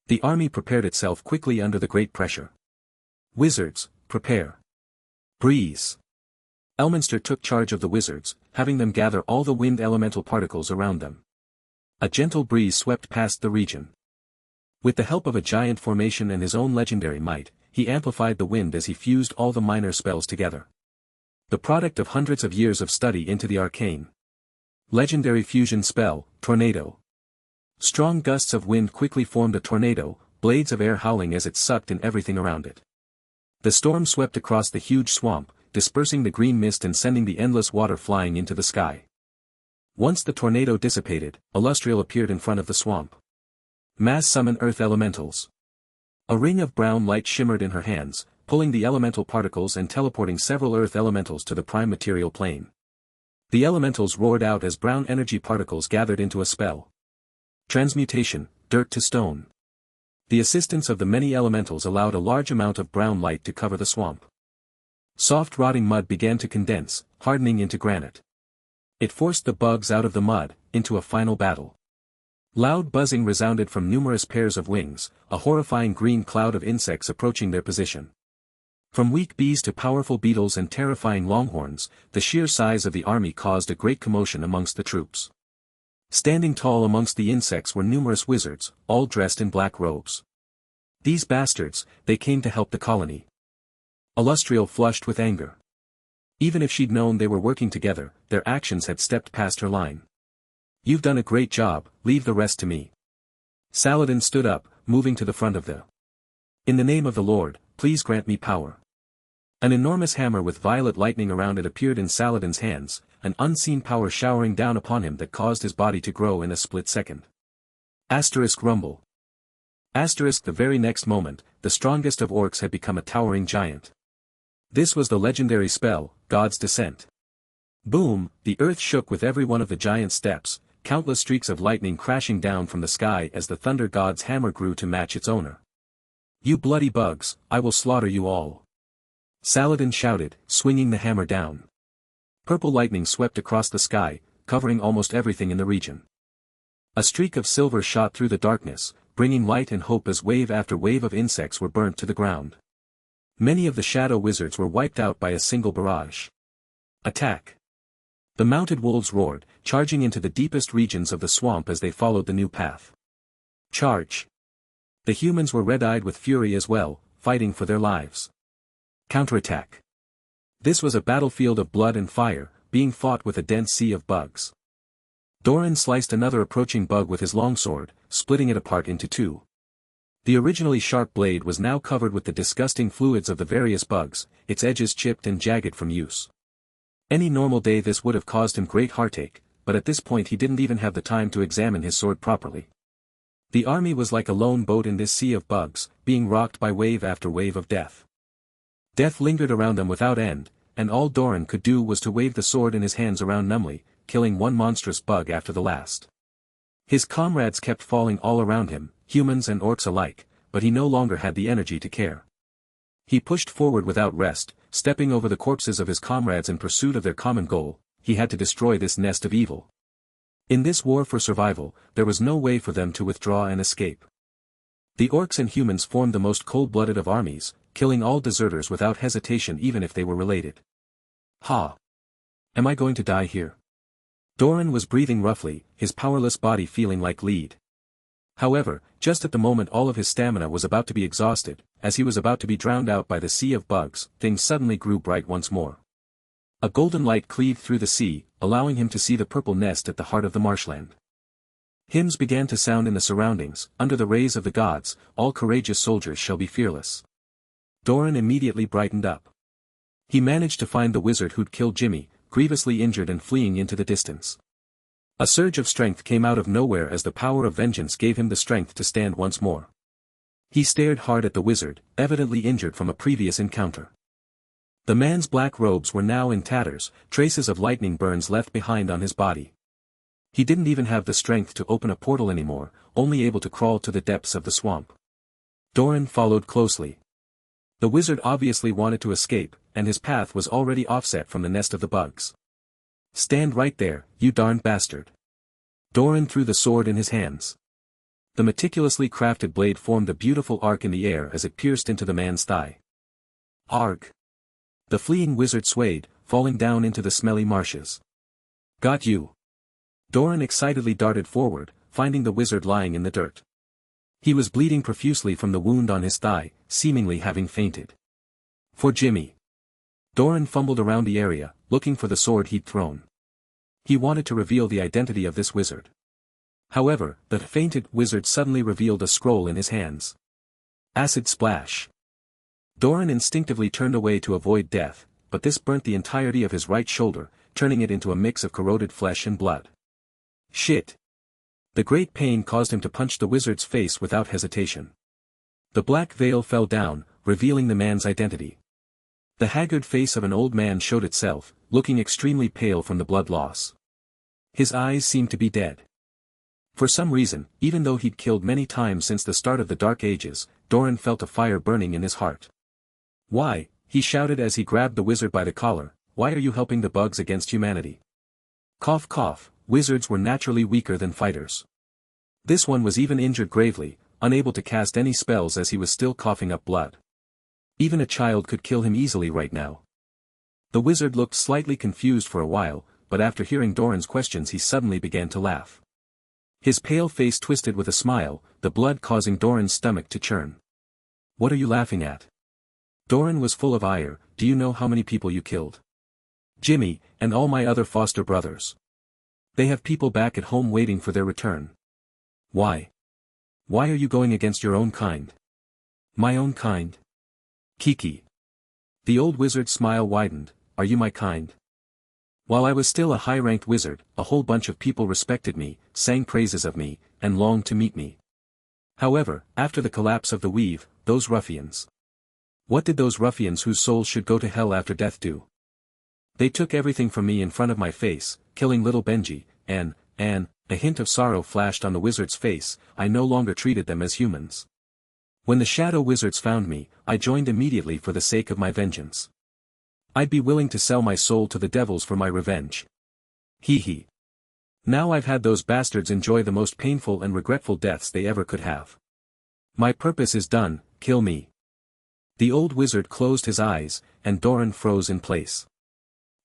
The army prepared itself quickly under the great pressure. Wizards, prepare. Breeze. Elminster took charge of the wizards, having them gather all the wind elemental particles around them. A gentle breeze swept past the region. With the help of a giant formation and his own legendary might, he amplified the wind as he fused all the minor spells together. The product of hundreds of years of study into the arcane. Legendary fusion spell, Tornado. Strong gusts of wind quickly formed a tornado, blades of air howling as it sucked in everything around it. The storm swept across the huge swamp, dispersing the green mist and sending the endless water flying into the sky. Once the tornado dissipated, Illustrial appeared in front of the swamp. Mass summon earth elementals. A ring of brown light shimmered in her hands, pulling the elemental particles and teleporting several earth elementals to the prime material plane. The elementals roared out as brown energy particles gathered into a spell. Transmutation, dirt to stone. The assistance of the many elementals allowed a large amount of brown light to cover the swamp. Soft rotting mud began to condense, hardening into granite. It forced the bugs out of the mud, into a final battle. Loud buzzing resounded from numerous pairs of wings, a horrifying green cloud of insects approaching their position. From weak bees to powerful beetles and terrifying longhorns, the sheer size of the army caused a great commotion amongst the troops. Standing tall amongst the insects were numerous wizards, all dressed in black robes. These bastards, they came to help the colony. Illustrial flushed with anger. Even if she'd known they were working together, their actions had stepped past her line. You've done a great job, leave the rest to me. Saladin stood up, moving to the front of the. In the name of the Lord, please grant me power. An enormous hammer with violet lightning around it appeared in Saladin's hands, an unseen power showering down upon him that caused his body to grow in a split second. Asterisk rumble. Asterisk the very next moment, the strongest of orcs had become a towering giant. This was the legendary spell, God's Descent. Boom, the earth shook with every one of the giant's steps, countless streaks of lightning crashing down from the sky as the thunder god's hammer grew to match its owner. You bloody bugs, I will slaughter you all. Saladin shouted, swinging the hammer down. Purple lightning swept across the sky, covering almost everything in the region. A streak of silver shot through the darkness, bringing light and hope as wave after wave of insects were burnt to the ground. Many of the shadow wizards were wiped out by a single barrage. Attack! The mounted wolves roared, charging into the deepest regions of the swamp as they followed the new path. Charge! The humans were red-eyed with fury as well, fighting for their lives. Counterattack! This was a battlefield of blood and fire, being fought with a dense sea of bugs. Doran sliced another approaching bug with his longsword, splitting it apart into two. The originally sharp blade was now covered with the disgusting fluids of the various bugs, its edges chipped and jagged from use. Any normal day this would have caused him great heartache, but at this point he didn't even have the time to examine his sword properly. The army was like a lone boat in this sea of bugs, being rocked by wave after wave of death. Death lingered around them without end, and all Doran could do was to wave the sword in his hands around numbly, killing one monstrous bug after the last. His comrades kept falling all around him, humans and orcs alike, but he no longer had the energy to care. He pushed forward without rest, stepping over the corpses of his comrades in pursuit of their common goal. He had to destroy this nest of evil. In this war for survival, there was no way for them to withdraw and escape. The orcs and humans formed the most cold-blooded of armies, killing all deserters without hesitation even if they were related. Ha! Am I going to die here? Doran was breathing roughly, his powerless body feeling like lead. However, just at the moment all of his stamina was about to be exhausted, as he was about to be drowned out by the sea of bugs, things suddenly grew bright once more. A golden light cleaved through the sea, allowing him to see the purple nest at the heart of the marshland. Hymns began to sound in the surroundings, under the rays of the gods, all courageous soldiers shall be fearless. Doran immediately brightened up. He managed to find the wizard who'd killed Jimmy, grievously injured and fleeing into the distance. A surge of strength came out of nowhere as the power of vengeance gave him the strength to stand once more. He stared hard at the wizard, evidently injured from a previous encounter. The man's black robes were now in tatters, traces of lightning burns left behind on his body. He didn't even have the strength to open a portal anymore, only able to crawl to the depths of the swamp. Doran followed closely. The wizard obviously wanted to escape, and his path was already offset from the nest of the bugs. Stand right there, you darn bastard. Doran threw the sword in his hands. The meticulously crafted blade formed a beautiful arc in the air as it pierced into the man's thigh. Arg! The fleeing wizard swayed, falling down into the smelly marshes. Got you! Doran excitedly darted forward, finding the wizard lying in the dirt. He was bleeding profusely from the wound on his thigh, seemingly having fainted. For Jimmy. Doran fumbled around the area, looking for the sword he'd thrown. He wanted to reveal the identity of this wizard. However, the fainted wizard suddenly revealed a scroll in his hands. Acid splash. Doran instinctively turned away to avoid death, but this burnt the entirety of his right shoulder, turning it into a mix of corroded flesh and blood. Shit! The great pain caused him to punch the wizard's face without hesitation. The black veil fell down, revealing the man's identity. The haggard face of an old man showed itself, looking extremely pale from the blood loss. His eyes seemed to be dead. For some reason, even though he'd killed many times since the start of the Dark Ages, Doran felt a fire burning in his heart. Why, he shouted as he grabbed the wizard by the collar, why are you helping the bugs against humanity? Cough cough, wizards were naturally weaker than fighters. This one was even injured gravely, unable to cast any spells as he was still coughing up blood. Even a child could kill him easily right now. The wizard looked slightly confused for a while, but after hearing Doran's questions he suddenly began to laugh. His pale face twisted with a smile, the blood causing Doran's stomach to churn. "What are you laughing at?" Doran was full of ire. "Do you know how many people you killed? Jimmy, and all my other foster brothers. They have people back at home waiting for their return. Why? Why are you going against your own kind?" "My own kind? Kiki." The old wizard's smile widened. "Are you my kind?" While I was still a high-ranked wizard, a whole bunch of people respected me, sang praises of me, and longed to meet me. However, after the collapse of the weave, those ruffians. What did those ruffians whose souls should go to hell after death do? They took everything from me in front of my face, killing little Benji, and, a hint of sorrow flashed on the wizard's face. I no longer treated them as humans. When the shadow wizards found me, I joined immediately for the sake of my vengeance. I'd be willing to sell my soul to the devils for my revenge. Hee hee. Now I've had those bastards enjoy the most painful and regretful deaths they ever could have. My purpose is done, kill me. The old wizard closed his eyes, and Doran froze in place.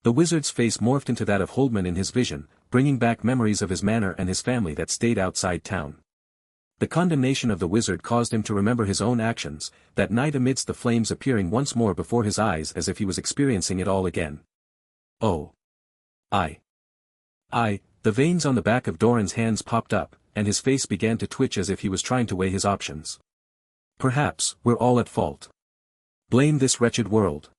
The wizard's face morphed into that of Holdman in his vision, bringing back memories of his manor and his family that stayed outside town. The condemnation of the wizard caused him to remember his own actions, that night amidst the flames appearing once more before his eyes as if he was experiencing it all again. Oh. The veins on the back of Doran's hands popped up, and his face began to twitch as if he was trying to weigh his options. Perhaps, we're all at fault. Blame this wretched world.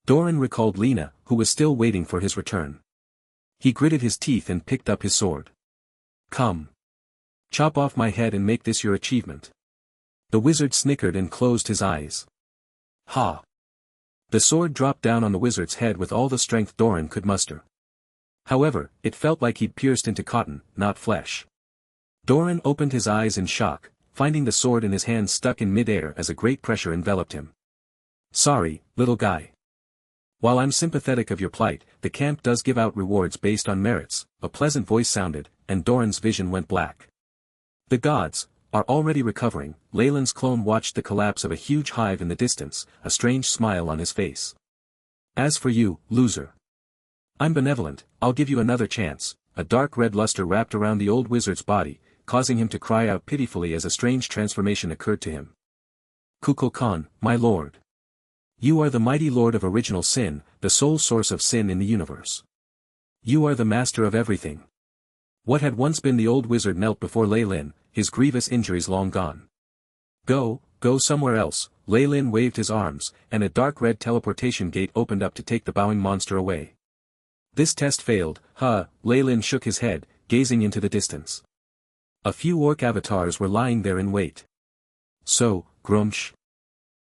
Doran recalled Lena, who was still waiting for his return. He gritted his teeth and picked up his sword. Come. Chop off my head and make this your achievement. The wizard snickered and closed his eyes. Ha! The sword dropped down on the wizard's head with all the strength Doran could muster. However, it felt like he'd pierced into cotton, not flesh. Doran opened his eyes in shock, finding the sword in his hand stuck in mid-air as a great pressure enveloped him. Sorry, little guy. While I'm sympathetic of your plight, the camp does give out rewards based on merits. A pleasant voice sounded, and Doran's vision went black. The gods are already recovering. Leyland's clone watched the collapse of a huge hive in the distance, a strange smile on his face. As for you, loser. I'm benevolent, I'll give you another chance. A dark red luster wrapped around the old wizard's body, causing him to cry out pitifully as a strange transformation occurred to him. Kukulkan, my lord. You are the mighty lord of original sin, the sole source of sin in the universe. You are the master of everything. What had once been the old wizard knelt before Leylin, his grievous injuries long gone. Go somewhere else. Leylin waved his arms, and a dark red teleportation gate opened up to take the bowing monster away. This test failed. Leylin shook his head, gazing into the distance. A few orc avatars were lying there in wait. So, Grumsh.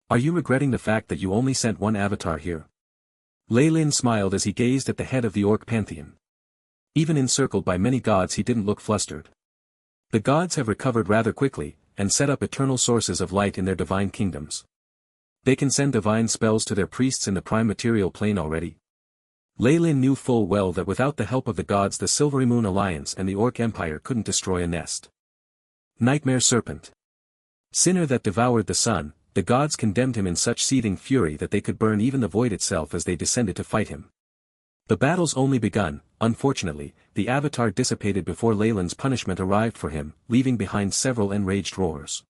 Are you regretting the fact that you only sent one avatar here? Leylin smiled as he gazed at the head of the orc pantheon. Even encircled by many gods he didn't look flustered. The gods have recovered rather quickly, and set up eternal sources of light in their divine kingdoms. They can send divine spells to their priests in the prime material plane already. Leylin knew full well that without the help of the gods the Silvery Moon Alliance and the Orc Empire couldn't destroy a nest. Nightmare serpent. Sinner that devoured the sun, the gods condemned him in such seething fury that they could burn even the void itself as they descended to fight him. The battle's only begun. Unfortunately, the avatar dissipated before Leyland's punishment arrived for him, leaving behind several enraged roars.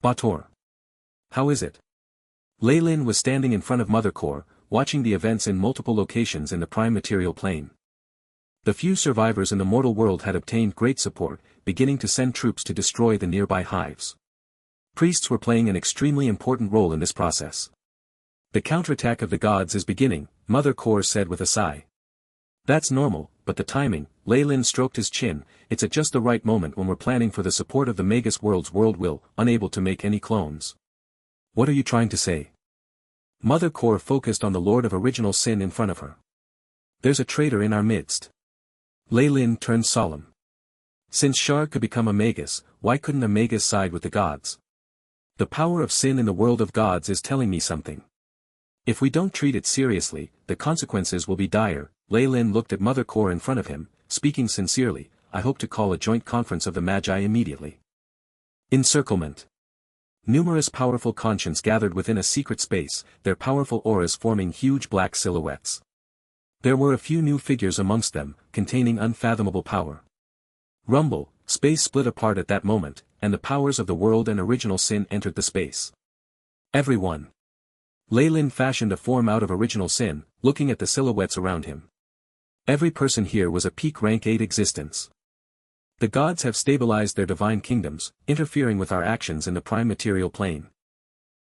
Bator. How is it? Leylin was standing in front of Mother Core, watching the events in multiple locations in the prime material plane. The few survivors in the mortal world had obtained great support, beginning to send troops to destroy the nearby hives. Priests were playing an extremely important role in this process. The counterattack of the gods is beginning, Mother Core said with a sigh. That's normal, but the timing, Leylin stroked his chin, it's at just the right moment when we're planning for the support of the Magus world's world will, unable to make any clones. What are you trying to say? Mother Core focused on the Lord of Original Sin in front of her. There's a traitor in our midst. Leylin turned solemn. Since Shar could become a Magus, why couldn't a Magus side with the gods? The power of sin in the world of gods is telling me something. If we don't treat it seriously, the consequences will be dire. Leylin looked at Mother Core in front of him, speaking sincerely. I hope to call a joint conference of the Magi immediately. Encirclement. Numerous powerful conscience gathered within a secret space, their powerful auras forming huge black silhouettes. There were a few new figures amongst them, containing unfathomable power. Rumble, space split apart at that moment, and the powers of the world and original sin entered the space. Everyone. Leyland fashioned a form out of original sin, looking at the silhouettes around him. Every person here was a peak rank 8 existence. The gods have stabilized their divine kingdoms, interfering with our actions in the prime material plane.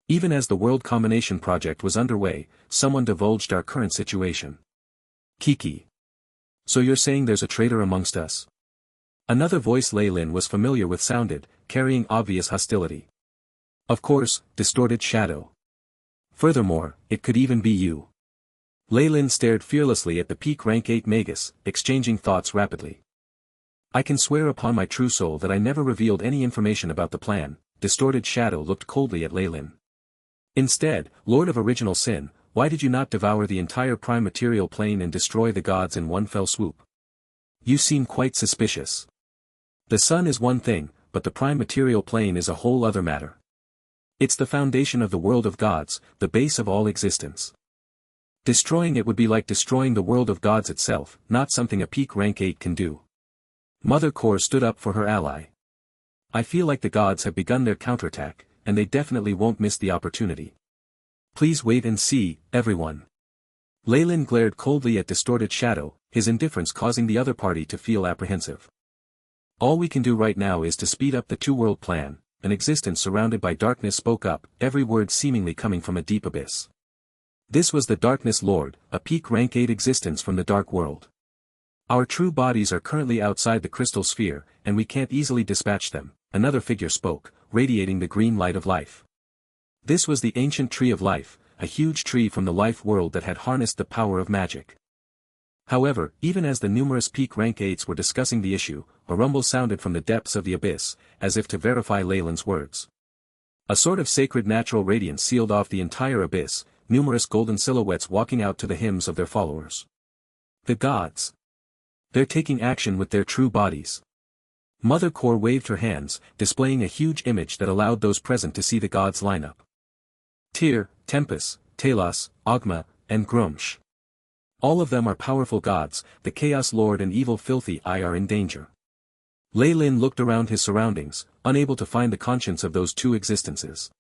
Even as the world combination project was underway, someone divulged our current situation. Kiki. So you're saying there's a traitor amongst us? Another voice Leyland was familiar with sounded, carrying obvious hostility. Of course, distorted shadow. Furthermore, it could even be you. Leyland stared fearlessly at the peak rank 8 Magus, exchanging thoughts rapidly. I can swear upon my true soul that I never revealed any information about the plan. Distorted shadow looked coldly at Leyland. Instead, Lord of Original Sin, why did you not devour the entire prime material plane and destroy the gods in one fell swoop? You seem quite suspicious. The sun is one thing, but the prime material plane is a whole other matter. It's the foundation of the world of gods, the base of all existence. Destroying it would be like destroying the world of gods itself, not something a peak rank 8 can do. Mother Core stood up for her ally. I feel like the gods have begun their counterattack, and they definitely won't miss the opportunity. Please wait and see, everyone. Leyland glared coldly at Distorted Shadow, his indifference causing the other party to feel apprehensive. All we can do right now is to speed up the two-world plan. An existence surrounded by darkness spoke up, every word seemingly coming from a deep abyss. This was the Darkness Lord, a peak rank 8 existence from the Dark World. Our true bodies are currently outside the crystal sphere, and we can't easily dispatch them, another figure spoke, radiating the green light of life. This was the ancient tree of life, a huge tree from the life world that had harnessed the power of magic. However, even as the numerous peak rank 8s were discussing the issue, a rumble sounded from the depths of the abyss, as if to verify Leyland's words. A sort of sacred natural radiance sealed off the entire abyss, numerous golden silhouettes walking out to the hymns of their followers. The gods. They're taking action with their true bodies. Mother Core waved her hands, displaying a huge image that allowed those present to see the gods line up. Tyr, Tempest, Talos, Ogma, and Grumsh. All of them are powerful gods, the Chaos Lord and Evil Filthy Eye are in danger. Leyland looked around his surroundings, unable to find the conscience of those two existences.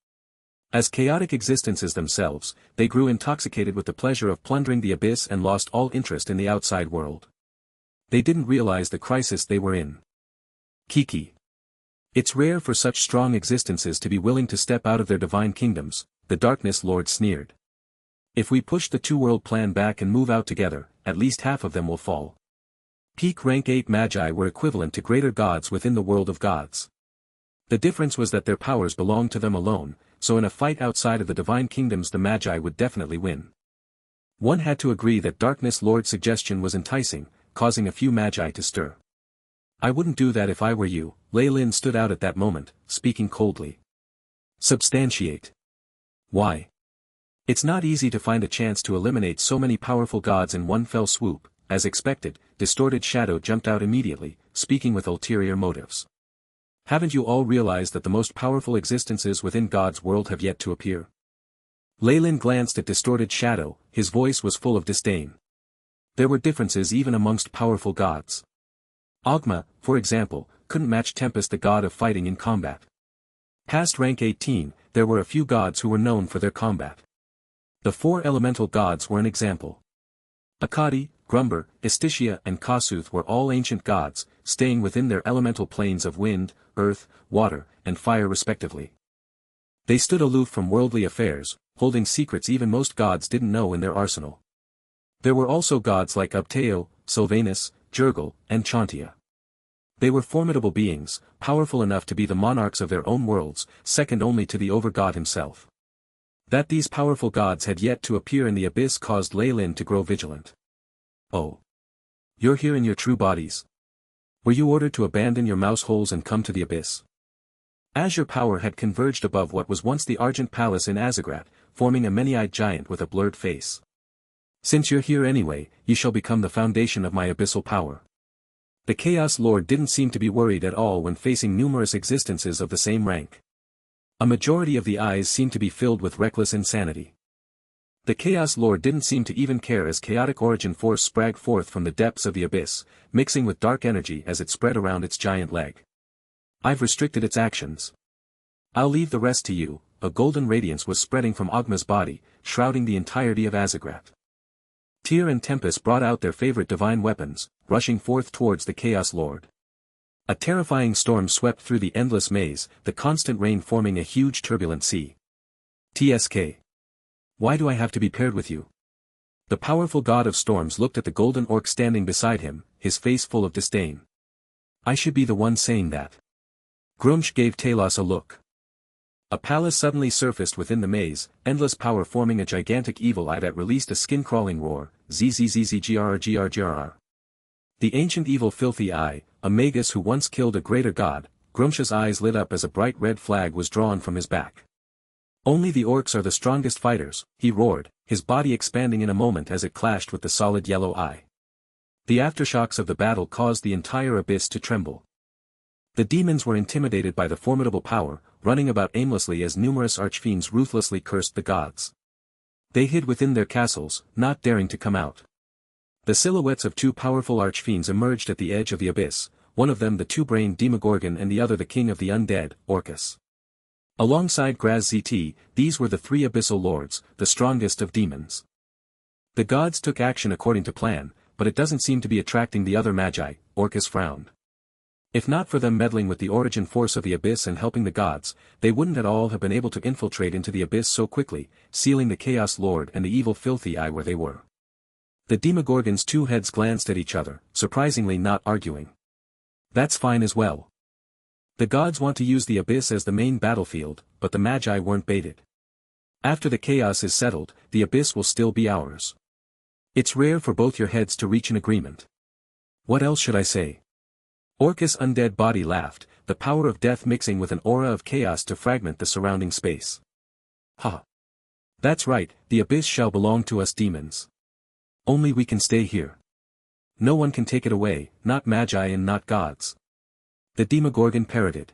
As chaotic existences themselves, they grew intoxicated with the pleasure of plundering the abyss and lost all interest in the outside world. They didn't realize the crisis they were in. Kiki. It's rare for such strong existences to be willing to step out of their divine kingdoms, the Darkness Lord sneered. If we push the two-world plan back and move out together, at least half of them will fall. Peak rank 8 Magi were equivalent to greater gods within the world of gods. The difference was that their powers belonged to them alone, so in a fight outside of the divine kingdoms the Magi would definitely win. One had to agree that Darkness Lord's suggestion was enticing, causing a few Magi to stir. I wouldn't do that if I were you, Leyland stood out at that moment, speaking coldly. Substantiate. Why? It's not easy to find a chance to eliminate so many powerful gods in one fell swoop. As expected, Distorted Shadow jumped out immediately, speaking with ulterior motives. Haven't you all realized that the most powerful existences within God's world have yet to appear? Leyland glanced at Distorted Shadow, his voice was full of disdain. There were differences even amongst powerful gods. Ogma, for example, couldn't match Tempest the god of fighting in combat. Past rank 18, there were a few gods who were known for their combat. The four elemental gods were an example. Akkadi, Grumber, Istishia and Kasuth were all ancient gods, staying within their elemental planes of wind, earth, water, and fire respectively. They stood aloof from worldly affairs, holding secrets even most gods didn't know in their arsenal. There were also gods like Ubtao, Sylvanus, Jurgil, and Chantia. They were formidable beings, powerful enough to be the monarchs of their own worlds, second only to the Overgod himself. That these powerful gods had yet to appear in the abyss caused Leyland to grow vigilant. Oh. You're here in your true bodies. Were you ordered to abandon your mouse holes and come to the abyss? Azure power had converged above what was once the Argent Palace in Azagrat, forming a many-eyed giant with a blurred face. Since you're here anyway, you shall become the foundation of my abyssal power. The Chaos Lord didn't seem to be worried at all when facing numerous existences of the same rank. A majority of the eyes seemed to be filled with reckless insanity. The Chaos Lord didn't seem to even care as chaotic origin force sprang forth from the depths of the abyss, mixing with dark energy as it spread around its giant leg. I've restricted its actions. I'll leave the rest to you. A golden radiance was spreading from Ogma's body, shrouding the entirety of Azagrath. Tyr and Tempest brought out their favorite divine weapons, rushing forth towards the Chaos Lord. A terrifying storm swept through the endless maze, the constant rain forming a huge turbulent sea. TSK. Why do I have to be paired with you? The powerful god of storms looked at the golden orc standing beside him, his face full of disdain. I should be the one saying that. Grumsh gave Talos a look. A palace suddenly surfaced within the maze, endless power forming a gigantic evil eye that released a skin-crawling roar, zzzzgrrgrrgrr. The ancient evil filthy eye, a Magus who once killed a greater god, Grumsh's eyes lit up as a bright red flag was drawn from his back. Only the orcs are the strongest fighters, he roared, his body expanding in a moment as it clashed with the solid yellow eye. The aftershocks of the battle caused the entire abyss to tremble. The demons were intimidated by the formidable power, running about aimlessly as numerous archfiends ruthlessly cursed the gods. They hid within their castles, not daring to come out. The silhouettes of two powerful archfiends emerged at the edge of the abyss, one of them the two-brained Demogorgon and the other the king of the undead, Orcus. Alongside Graz ZT, these were the three abyssal lords, the strongest of demons. The gods took action according to plan, but it doesn't seem to be attracting the other magi, Orcus frowned. If not for them meddling with the origin force of the abyss and helping the gods, they wouldn't at all have been able to infiltrate into the abyss so quickly, sealing the Chaos Lord and the evil filthy eye where they were. The Demogorgon's two heads glanced at each other, surprisingly not arguing. That's fine as well. The gods want to use the abyss as the main battlefield, but the magi weren't baited. After the chaos is settled, the abyss will still be ours. It's rare for both your heads to reach an agreement. What else should I say? Orcus' undead body laughed, the power of death mixing with an aura of chaos to fragment the surrounding space. Ha! That's right, the abyss shall belong to us demons. Only we can stay here. No one can take it away, not magi and not gods. The Demogorgon parroted.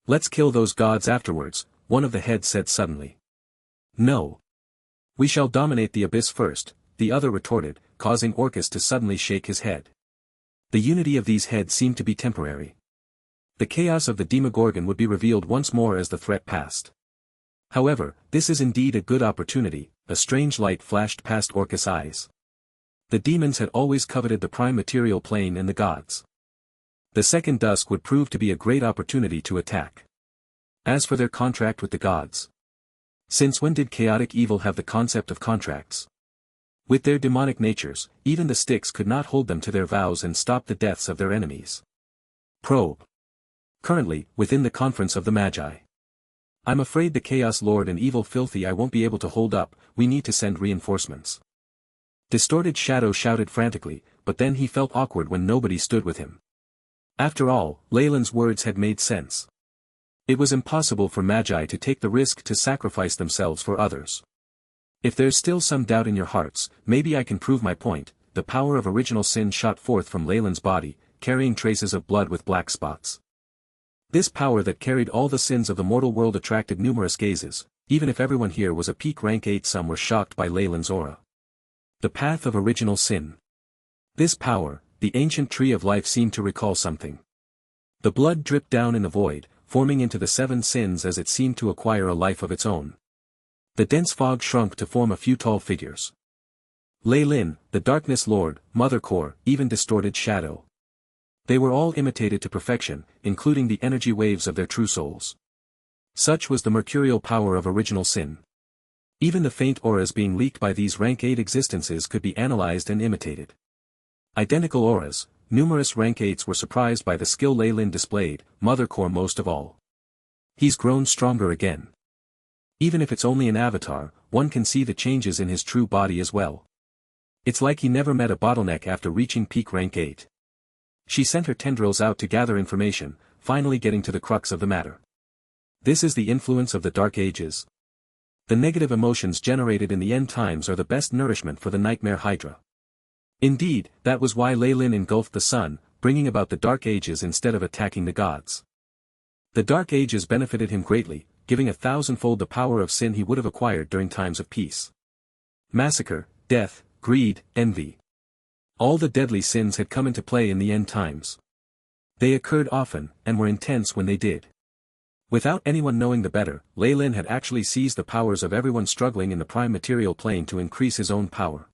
Let's kill those gods afterwards, one of the heads said suddenly. No. We shall dominate the abyss first, the other retorted, causing Orcus to suddenly shake his head. The unity of these heads seemed to be temporary. The chaos of the Demogorgon would be revealed once more as the threat passed. However, this is indeed a good opportunity, a strange light flashed past Orcus' eyes. The demons had always coveted the prime material plane and the gods. The second dusk would prove to be a great opportunity to attack. As for their contract with the gods. Since when did chaotic evil have the concept of contracts? With their demonic natures, even the Styx could not hold them to their vows and stop the deaths of their enemies. Probe. Currently, within the conference of the Magi. I'm afraid the Chaos Lord and Evil Filthy I won't be able to hold up, we need to send reinforcements. Distorted Shadow shouted frantically, but then he felt awkward when nobody stood with him. After all, Leyland's words had made sense. It was impossible for Magi to take the risk to sacrifice themselves for others. If there's still some doubt in your hearts, maybe I can prove my point. The power of original sin shot forth from Leyland's body, carrying traces of blood with black spots. This power that carried all the sins of the mortal world attracted numerous gazes. Even if everyone here was a peak rank 8, some were shocked by Leyland's aura. The path of original sin. This power, the ancient tree of life, seemed to recall something. The blood dripped down in the void, forming into the 7 sins as it seemed to acquire a life of its own. The dense fog shrunk to form a few tall figures. Leylin, the Darkness Lord, Mother Core, even Distorted Shadow. They were all imitated to perfection, including the energy waves of their true souls. Such was the mercurial power of original sin. Even the faint auras being leaked by these rank 8 existences could be analyzed and imitated. Identical auras, numerous rank 8s were surprised by the skill Leylin displayed, Mother Core most of all. He's grown stronger again. Even if it's only an avatar, one can see the changes in his true body as well. It's like he never met a bottleneck after reaching peak rank 8. She sent her tendrils out to gather information, finally getting to the crux of the matter. This is the influence of the Dark Ages. The negative emotions generated in the end times are the best nourishment for the Nightmare Hydra. Indeed, that was why Leylin engulfed the sun, bringing about the Dark Ages instead of attacking the gods. The Dark Ages benefited him greatly, giving 1,000-fold the power of sin he would have acquired during times of peace. Massacre, death, greed, envy. All the deadly sins had come into play in the end times. They occurred often, and were intense when they did. Without anyone knowing the better, Lei Lin had actually seized the powers of everyone struggling in the prime material plane to increase his own power.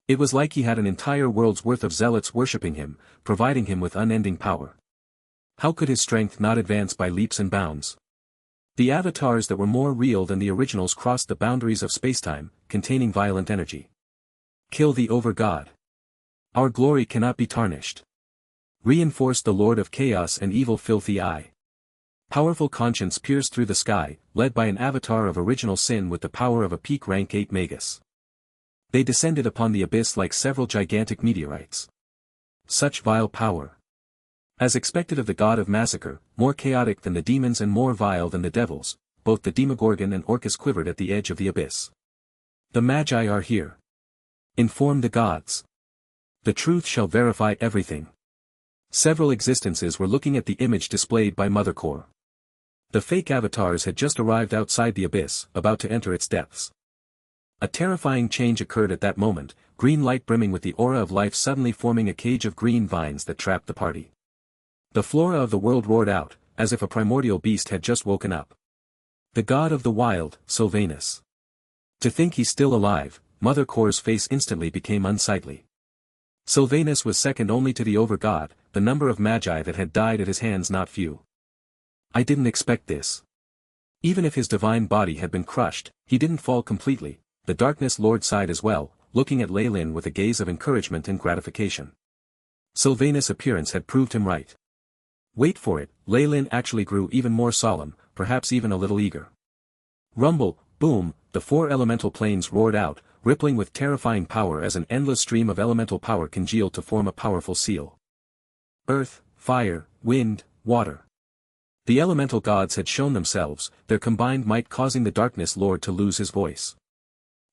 It was like he had an entire world's worth of zealots worshipping him, providing him with unending power. How could his strength not advance by leaps and bounds? The avatars that were more real than the originals crossed the boundaries of spacetime, containing violent energy. Kill the over-god. Our glory cannot be tarnished. Reinforce the Lord of Chaos and Evil Filthy Eye. Powerful conscience pierced through the sky, led by an avatar of original sin with the power of a peak rank 8 Magus. They descended upon the abyss like several gigantic meteorites. Such vile power. As expected of the god of massacre, more chaotic than the demons and more vile than the devils, both the Demogorgon and Orcus quivered at the edge of the abyss. The Magi are here. Inform the gods. The truth shall verify everything. Several existences were looking at the image displayed by Mother Core. The fake avatars had just arrived outside the abyss, about to enter its depths. A terrifying change occurred at that moment, green light brimming with the aura of life suddenly forming a cage of green vines that trapped the party. The flora of the world roared out, as if a primordial beast had just woken up. The god of the wild, Sylvanus. To think he's still alive, Mother Core's face instantly became unsightly. Sylvanus was second only to the over-god, the number of magi that had died at his hands not few. I didn't expect this. Even if his divine body had been crushed, he didn't fall completely. The Darkness Lord sighed as well, looking at Lei Lin with a gaze of encouragement and gratification. Sylvanus' appearance had proved him right. Wait for it, Lei Lin actually grew even more solemn, perhaps even a little eager. Rumble, boom, the 4 elemental planes roared out, rippling with terrifying power as an endless stream of elemental power congealed to form a powerful seal. Earth, fire, wind, water. The elemental gods had shown themselves, their combined might causing the Darkness Lord to lose his voice.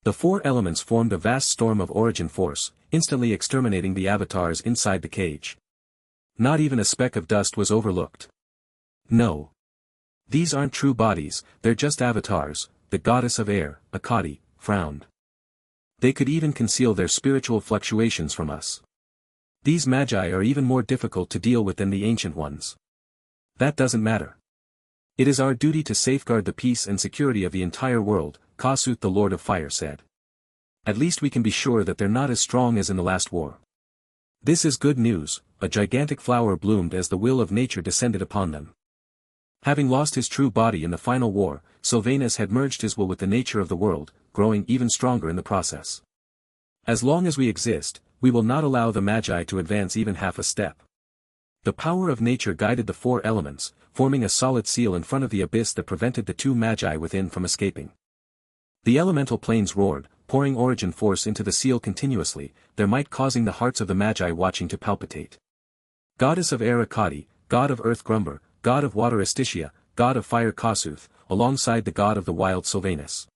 The 4 elements formed a vast storm of origin force, instantly exterminating the avatars inside the cage. Not even a speck of dust was overlooked. No. These aren't true bodies, they're just avatars. The goddess of air, Akkadi, frowned. They could even conceal their spiritual fluctuations from us. These magi are even more difficult to deal with than the ancient ones. That doesn't matter. It is our duty to safeguard the peace and security of the entire world, Kasuth the Lord of Fire said. At least we can be sure that they're not as strong as in the last war. This is good news. A gigantic flower bloomed as the will of nature descended upon them. Having lost his true body in the final war, Sylvanus had merged his will with the nature of the world, growing even stronger in the process. As long as we exist, we will not allow the Magi to advance even half a step. The power of nature guided the 4 elements, forming a solid seal in front of the abyss that prevented the 2 Magi within from escaping. The elemental planes roared, pouring origin force into the seal continuously, their might causing the hearts of the Magi watching to palpitate. Goddess of air Akkadi, god of earth Grumber, god of water Astitia, god of fire Kasuth, alongside the god of the wild Sylvanus.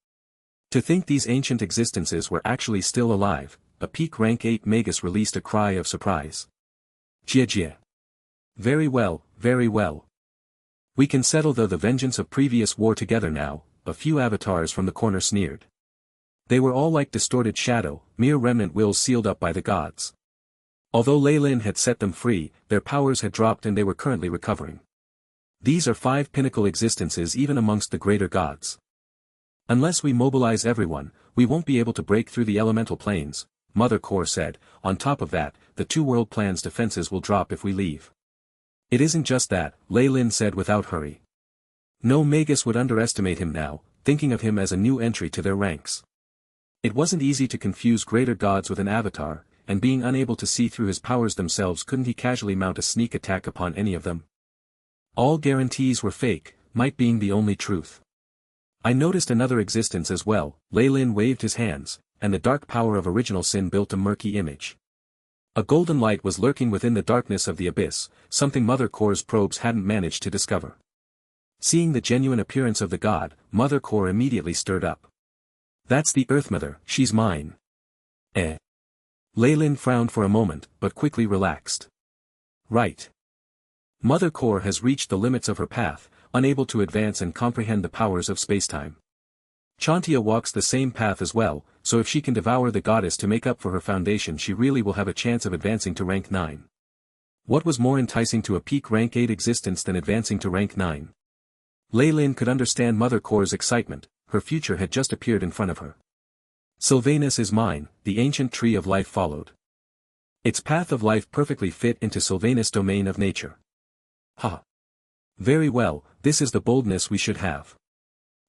To think these ancient existences were actually still alive, a peak rank 8 Magus released a cry of surprise. Jie. Very well, very well. We can settle the vengeance of previous war together now, a few avatars from the corner sneered. They were all like distorted shadow, mere remnant wills sealed up by the gods. Although Lei Lin had set them free, their powers had dropped and they were currently recovering. These are 5 pinnacle existences even amongst the greater gods. Unless we mobilize everyone, we won't be able to break through the elemental planes, Mother Core said. On top of that, the 2 world plan's defenses will drop if we leave. It isn't just that, Lei Lin said without hurry. No Magus would underestimate him now, thinking of him as a new entry to their ranks. It wasn't easy to confuse greater gods with an avatar, and being unable to see through his powers themselves, couldn't he casually mount a sneak attack upon any of them? All guarantees were fake, might being the only truth. I noticed another existence as well. Lei Lin waved his hands, and the dark power of original sin built a murky image. A golden light was lurking within the darkness of the abyss, something Mother Core's probes hadn't managed to discover. Seeing the genuine appearance of the god, Mother Core immediately stirred up. That's the Earth Mother, she's mine. Lei Lin frowned for a moment, but quickly relaxed. Right. Mother Core has reached the limits of her path, unable to advance and comprehend the powers of spacetime. Chantia walks the same path as well, so if she can devour the goddess to make up for her foundation, she really will have a chance of advancing to rank 9. What was more enticing to a peak rank 8 existence than advancing to rank 9? Lei Lin could understand Mother Core's excitement, her future had just appeared in front of her. Sylvanus is mine, the ancient tree of life followed. Its path of life perfectly fit into Sylvanus' domain of nature. Ha! Very well, this is the boldness we should have.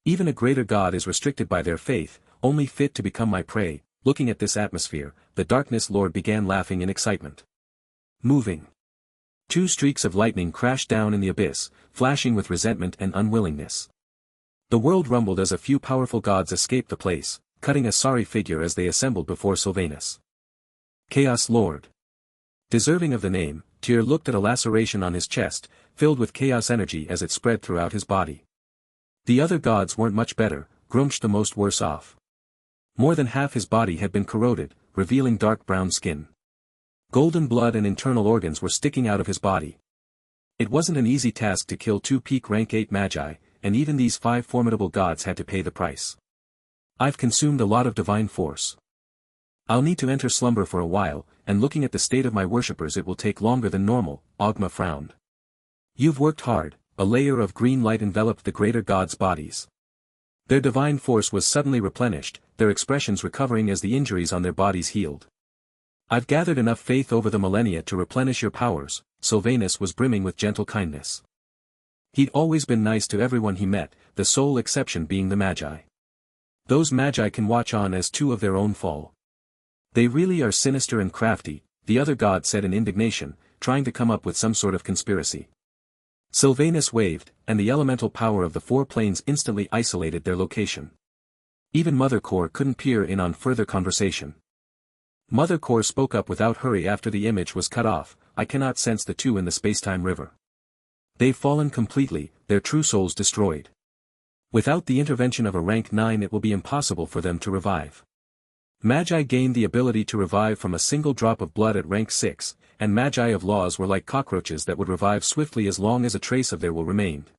Even a greater god is restricted by their faith, only fit to become my prey. Looking at this atmosphere, the Darkness Lord began laughing in excitement. Moving. 2 streaks of lightning crashed down in the abyss, flashing with resentment and unwillingness. The world rumbled as a few powerful gods escaped the place, cutting a sorry figure as they assembled before Sylvanus. Chaos Lord. Deserving of the name, Tyr looked at a laceration on his chest, filled with chaos energy as it spread throughout his body. The other gods weren't much better, Grumsh the most worse off. More than half his body had been corroded, revealing dark brown skin. Golden blood and internal organs were sticking out of his body. It wasn't an easy task to kill 2 peak rank 8 magi, and even these 5 formidable gods had to pay the price. I've consumed a lot of divine force. I'll need to enter slumber for a while, and looking at the state of my worshippers it will take longer than normal, Ogma frowned. You've worked hard. A layer of green light enveloped the greater gods' bodies. Their divine force was suddenly replenished, their expressions recovering as the injuries on their bodies healed. I've gathered enough faith over the millennia to replenish your powers. Sylvanus was brimming with gentle kindness. He'd always been nice to everyone he met, the sole exception being the Magi. Those Magi can watch on as 2 of their own fall. They really are sinister and crafty, the other god said in indignation, trying to come up with some sort of conspiracy. Sylvanus waved, and the elemental power of the 4 planes instantly isolated their location. Even Mother Core couldn't peer in on further conversation. Mother Core spoke up without hurry after the image was cut off. I cannot sense the 2 in the spacetime river. They've fallen completely, their true souls destroyed. Without the intervention of a rank 9 it will be impossible for them to revive. Magi gained the ability to revive from a single drop of blood at rank 6, and Magi of laws were like cockroaches that would revive swiftly as long as a trace of their will remained.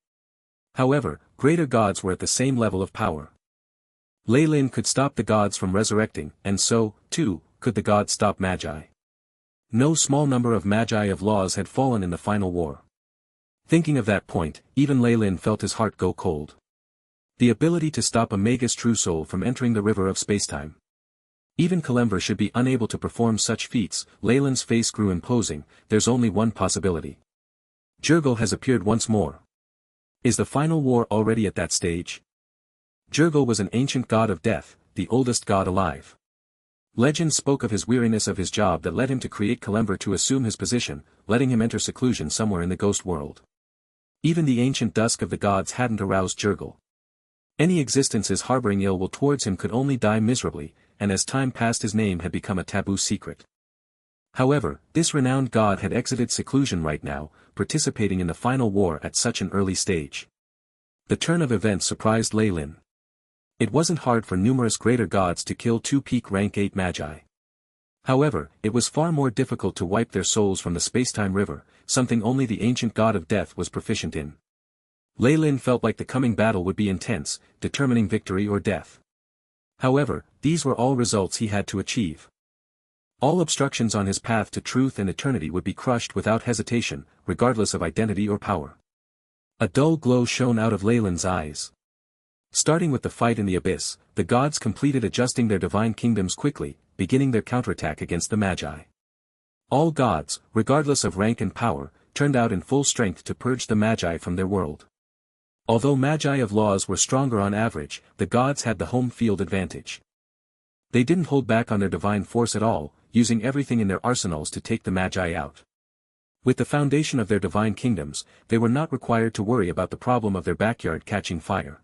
However, greater gods were at the same level of power. Lei Lin could stop the gods from resurrecting, and so, too, could the gods stop Magi. No small number of Magi of laws had fallen in the final war. Thinking of that point, even Lei Lin felt his heart go cold. The ability to stop a Magus true soul from entering the river of spacetime. Even Kalemver should be unable to perform such feats. Leyland's face grew imposing. There's only one possibility. Jurgil has appeared once more. Is the final war already at that stage? Jurgil was an ancient god of death, the oldest god alive. Legend spoke of his weariness of his job that led him to create Kalemver to assume his position, letting him enter seclusion somewhere in the ghost world. Even the ancient dusk of the gods hadn't aroused Jurgil. Any existences harboring ill will towards him could only die miserably, and as time passed his name had become a taboo secret. However, this renowned god had exited seclusion right now, participating in the final war at such an early stage. The turn of events surprised Lei Lin. It wasn't hard for numerous greater gods to kill 2 peak rank 8 magi. However, it was far more difficult to wipe their souls from the spacetime river, something only the ancient god of death was proficient in. Lei Lin felt like the coming battle would be intense, determining victory or death. However, these were all results he had to achieve. All obstructions on his path to truth and eternity would be crushed without hesitation, regardless of identity or power. A dull glow shone out of Lei Lin's eyes. Starting with the fight in the abyss, the gods completed adjusting their divine kingdoms quickly, beginning their counterattack against the Magi. All gods, regardless of rank and power, turned out in full strength to purge the Magi from their world. Although Magi of laws were stronger on average, the gods had the home field advantage. They didn't hold back on their divine force at all, using everything in their arsenals to take the Magi out. With the foundation of their divine kingdoms, they were not required to worry about the problem of their backyard catching fire.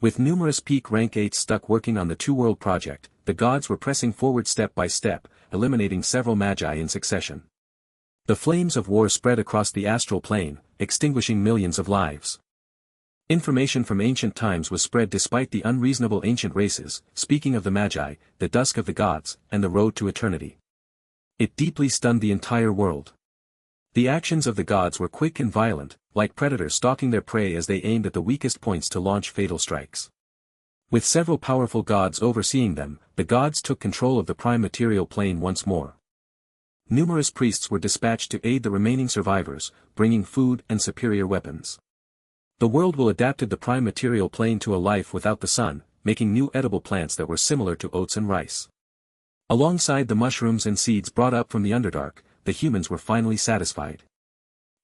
With numerous peak rank 8s stuck working on the two-world project, the gods were pressing forward step by step, eliminating several Magi in succession. The flames of war spread across the astral plane, extinguishing millions of lives. Information from ancient times was spread despite the unreasonable ancient races, speaking of the Magi, the dusk of the gods, and the road to eternity. It deeply stunned the entire world. The actions of the gods were quick and violent, like predators stalking their prey as they aimed at the weakest points to launch fatal strikes. With several powerful gods overseeing them, the gods took control of the prime material plane once more. Numerous priests were dispatched to aid the remaining survivors, bringing food and superior weapons. The world will adapted the prime material plane to a life without the sun, making new edible plants that were similar to oats and rice. Alongside the mushrooms and seeds brought up from the Underdark, the humans were finally satisfied.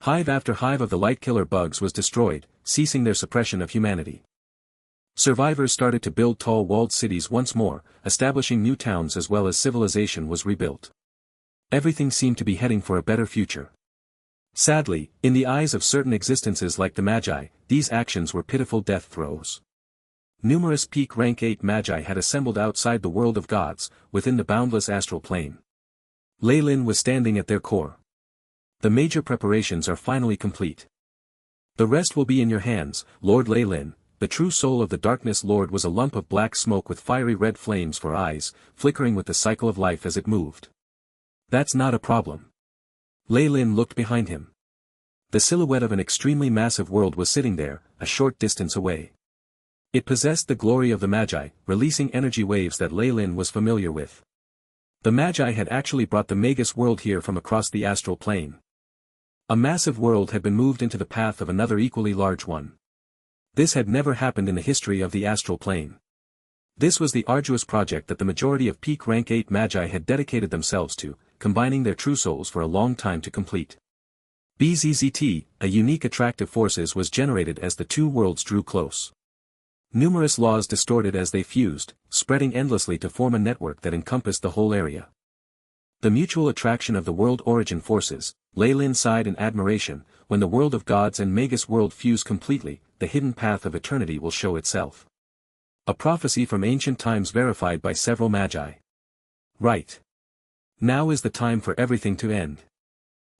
Hive after hive of the light killer bugs was destroyed, ceasing their suppression of humanity. Survivors started to build tall walled cities once more, establishing new towns as well as civilization was rebuilt. Everything seemed to be heading for a better future. Sadly, in the eyes of certain existences like the Magi, these actions were pitiful death throes. Numerous peak rank 8 Magi had assembled outside the world of gods, within the boundless astral plane. Lei Lin was standing at their core. The major preparations are finally complete. The rest will be in your hands, Lord Lei Lin. The true soul of the Darkness Lord was a lump of black smoke with fiery red flames for eyes, flickering with the cycle of life as it moved. That's not a problem. Lei Lin looked behind him. The silhouette of an extremely massive world was sitting there, a short distance away. It possessed the glory of the Magi, releasing energy waves that Lei Lin was familiar with. The Magi had actually brought the Magus world here from across the astral plane. A massive world had been moved into the path of another equally large one. This had never happened in the history of the astral plane. This was the arduous project that the majority of peak rank 8 Magi had dedicated themselves to, combining their true souls for a long time to complete. BZZT, a unique attractive forces was generated as the two worlds drew close. Numerous laws distorted as they fused, spreading endlessly to form a network that encompassed the whole area. The mutual attraction of the world origin forces, Lei Lin sighed in admiration. When the world of gods and Magus world fuse completely, the hidden path of eternity will show itself. A prophecy from ancient times verified by several Magi. Right. Now is the time for everything to end.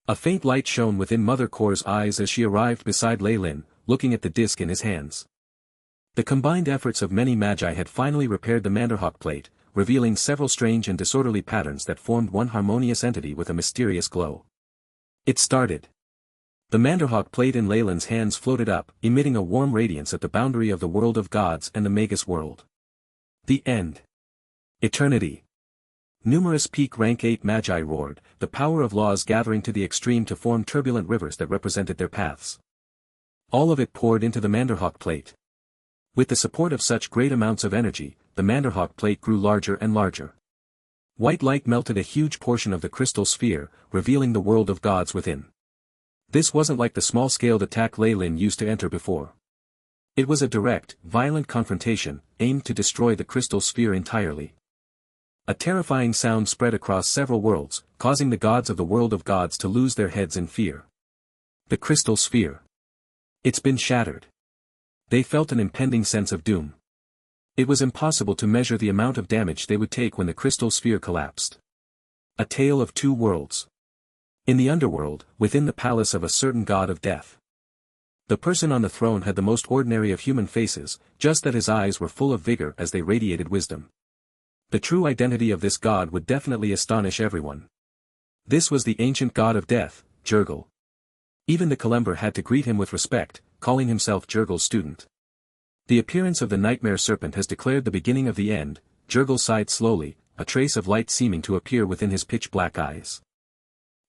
A faint light shone within Mother Kore's eyes as she arrived beside Lei Lin, looking at the disc in his hands. The combined efforts of many Magi had finally repaired the Manderhawk plate, revealing several strange and disorderly patterns that formed one harmonious entity with a mysterious glow. It started. The Manderhawk plate in Lei Lin's hands floated up, emitting a warm radiance at the boundary of the world of gods and the Magus world. The end. Eternity. Numerous peak rank 8 Magi roared, the power of laws gathering to the extreme to form turbulent rivers that represented their paths. All of it poured into the Manderhawk plate. With the support of such great amounts of energy, the Manderhawk plate grew larger and larger. White light melted a huge portion of the crystal sphere, revealing the world of gods within. This wasn't like the small-scaled attack Lei Lin used to enter before. It was a direct, violent confrontation, aimed to destroy the crystal sphere entirely. A terrifying sound spread across several worlds, causing the gods of the world of gods to lose their heads in fear. The crystal sphere. It's been shattered. They felt an impending sense of doom. It was impossible to measure the amount of damage they would take when the crystal sphere collapsed. A tale of two worlds. In the underworld, within the palace of a certain god of death. The person on the throne had the most ordinary of human faces, just that his eyes were full of vigor as they radiated wisdom. The true identity of this god would definitely astonish everyone. This was the ancient god of death, Jurgel. Even the Kalember had to greet him with respect, calling himself Jurgel's student. The appearance of the nightmare serpent has declared the beginning of the end. Jurgel sighed slowly, a trace of light seeming to appear within his pitch-black eyes.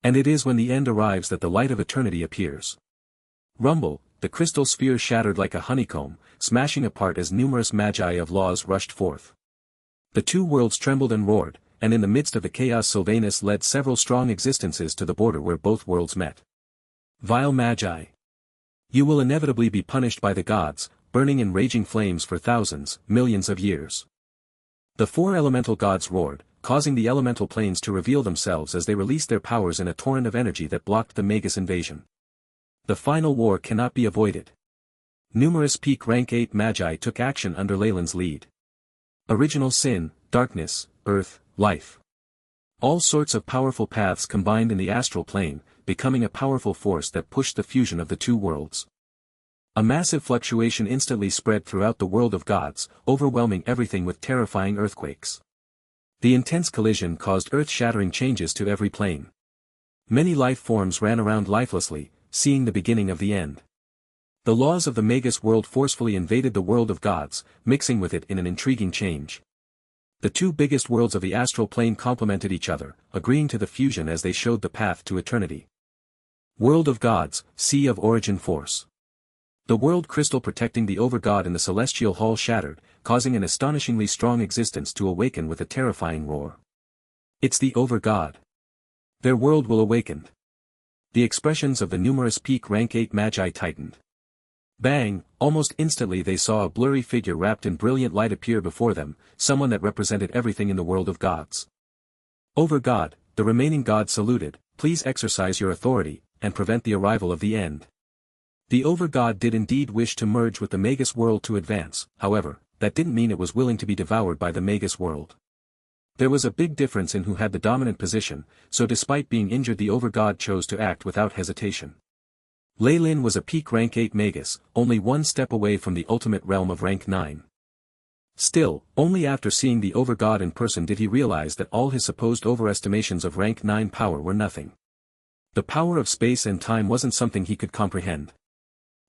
And it is when the end arrives that the light of eternity appears. Rumble, the crystal sphere shattered like a honeycomb, smashing apart as numerous Magi of laws rushed forth. The two worlds trembled and roared, and in the midst of the chaos Sylvanus led several strong existences to the border where both worlds met. Vile Magi. You will inevitably be punished by the gods, burning in raging flames for thousands, millions of years. The four elemental gods roared, causing the elemental planes to reveal themselves as they released their powers in a torrent of energy that blocked the Magus invasion. The final war cannot be avoided. Numerous peak rank 8 Magi took action under Lei Lin's lead. Original sin, darkness, earth, life. All sorts of powerful paths combined in the astral plane, becoming a powerful force that pushed the fusion of the two worlds. A massive fluctuation instantly spread throughout the world of gods, overwhelming everything with terrifying earthquakes. The intense collision caused earth-shattering changes to every plane. Many life forms ran around lifelessly, seeing the beginning of the end. The laws of the Magus world forcefully invaded the world of gods, mixing with it in an intriguing change. The two biggest worlds of the astral plane complemented each other, agreeing to the fusion as they showed the path to eternity. World of gods, sea of origin force. The world crystal protecting the overgod in the celestial hall shattered, causing an astonishingly strong existence to awaken with a terrifying roar. It's the overgod. Their world will awaken. The expressions of the numerous peak rank 8 magi tightened. Bang, almost instantly they saw a blurry figure wrapped in brilliant light appear before them, someone that represented everything in the world of gods. Overgod, the remaining god saluted, please exercise your authority, and prevent the arrival of the end. The overgod did indeed wish to merge with the Magus world to advance, however, that didn't mean it was willing to be devoured by the Magus world. There was a big difference in who had the dominant position, so despite being injured the overgod chose to act without hesitation. Lei Lin was a peak rank 8 Magus, only one step away from the ultimate realm of rank 9. Still, only after seeing the overgod in person did he realize that all his supposed overestimations of rank 9 power were nothing. The power of space and time wasn't something he could comprehend.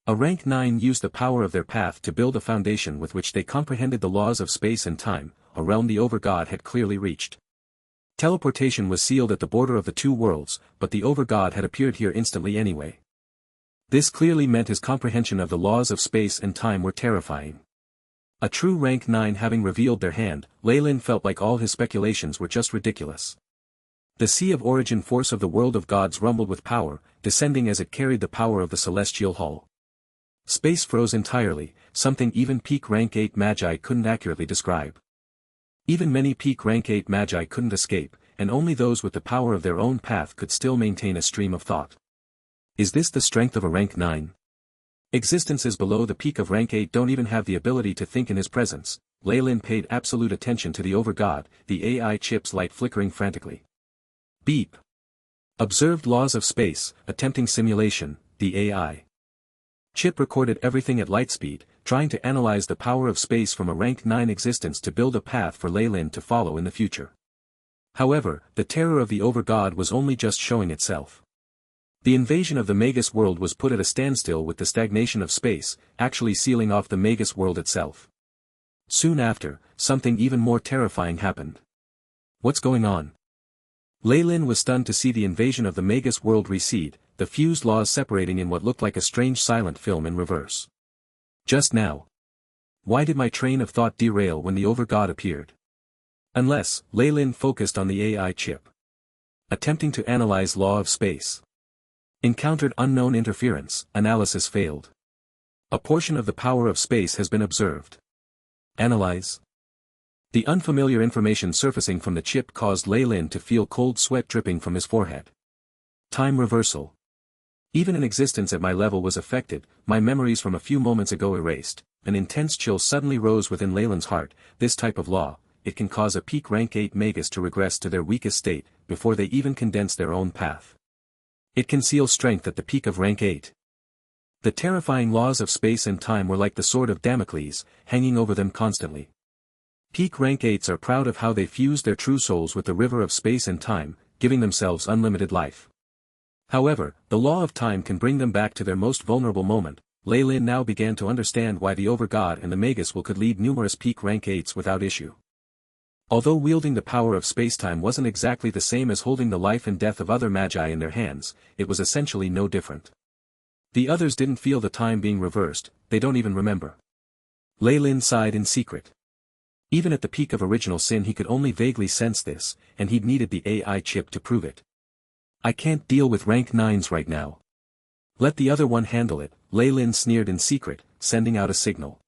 A rank 9 used the power of their path to build a foundation with which they comprehended the laws of space and time, a realm the overgod had clearly reached. Teleportation was sealed at the border of the two worlds, but the overgod had appeared here instantly anyway. This clearly meant his comprehension of the laws of space and time were terrifying. A true rank 9 having revealed their hand, Lei Lin felt like all his speculations were just ridiculous. The sea of origin force of the world of gods rumbled with power, descending as it carried the power of the celestial hall. Space froze entirely, something even peak rank 8 magi couldn't accurately describe. Even many peak rank 8 magi couldn't escape, and only those with the power of their own path could still maintain a stream of thought. Is this the strength of a rank 9? Existences below the peak of rank 8 don't even have the ability to think in his presence. Lei Lin paid absolute attention to the overgod, the AI chip's light flickering frantically. Beep. Observed laws of space, attempting simulation, the AI chip recorded everything at light speed, trying to analyze the power of space from a rank 9 existence to build a path for Lei Lin to follow in the future. However, the terror of the overgod was only just showing itself. The invasion of the Magus world was put at a standstill with the stagnation of space, actually sealing off the Magus world itself. Soon after, something even more terrifying happened. What's going on? Lei Lin was stunned to see the invasion of the Magus world recede, the fused laws separating in what looked like a strange silent film in reverse. Just now. Why did my train of thought derail when the overgod appeared? Unless, Lei Lin focused on the AI chip. Attempting to analyze law of space. Encountered unknown interference, analysis failed. A portion of the power of space has been observed. Analyze. The unfamiliar information surfacing from the chip caused Lei Lin to feel cold sweat dripping from his forehead. Time reversal. Even an existence at my level was affected, my memories from a few moments ago erased. An intense chill suddenly rose within Lei Lin's heart. This type of law, it can cause a peak rank 8 Magus to regress to their weakest state, before they even condense their own path. It can seal strength at the peak of rank 8. The terrifying laws of space and time were like the sword of Damocles, hanging over them constantly. Peak rank 8s are proud of how they fuse their true souls with the river of space and time, giving themselves unlimited life. However, the law of time can bring them back to their most vulnerable moment. Lei Lin now began to understand why the overgod and the Magus will could lead numerous peak rank 8s without issue. Although wielding the power of spacetime wasn't exactly the same as holding the life and death of other magi in their hands, it was essentially no different. The others didn't feel the time being reversed, they don't even remember. Lei Lin sighed in secret. Even at the peak of original sin he could only vaguely sense this, and he'd needed the AI chip to prove it. I can't deal with rank 9s right now. Let the other one handle it, Lei Lin sneered in secret, sending out a signal.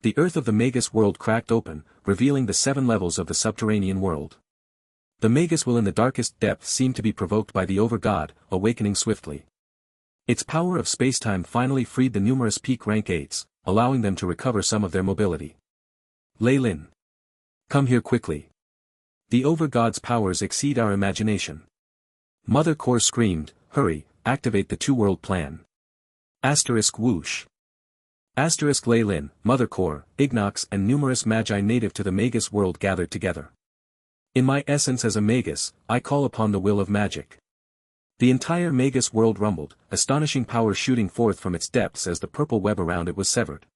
The earth of the Magus world cracked open, revealing the 7 levels of the subterranean world. The Magus will in the darkest depths seem to be provoked by the overgod, awakening swiftly. Its power of spacetime finally freed the numerous peak rank 8s, allowing them to recover some of their mobility. Lei Lin. Come here quickly. The overgod's powers exceed our imagination. Mother Core screamed, hurry, activate the two-world plan. Asterisk whoosh. Asterisk Lei Lin, Mother Core, Ignox and numerous magi native to the Magus world gathered together. In my essence as a Magus, I call upon the will of magic. The entire Magus world rumbled, astonishing power shooting forth from its depths as the purple web around it was severed.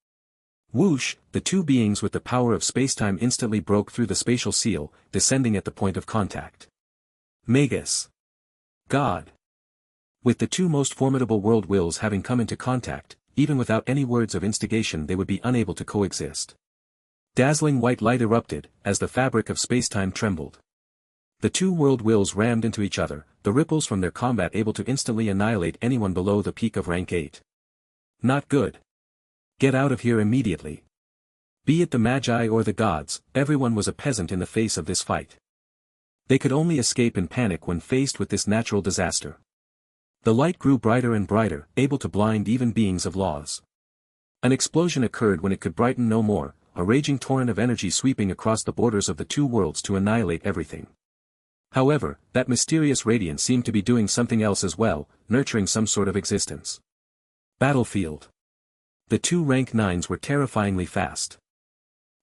Whoosh, the two beings with the power of spacetime instantly broke through the spatial seal, descending at the point of contact. Magus. God. With the two most formidable world wills having come into contact, even without any words of instigation they would be unable to coexist. Dazzling white light erupted, as the fabric of spacetime trembled. The two world wills rammed into each other, the ripples from their combat able to instantly annihilate anyone below the peak of rank 8. Not good. Get out of here immediately. Be it the Magi or the gods, everyone was a peasant in the face of this fight. They could only escape in panic when faced with this natural disaster. The light grew brighter and brighter, able to blind even beings of laws. An explosion occurred when it could brighten no more, a raging torrent of energy sweeping across the borders of the two worlds to annihilate everything. However, that mysterious radiance seemed to be doing something else as well, nurturing some sort of existence. Battlefield. The two rank 9s were terrifyingly fast.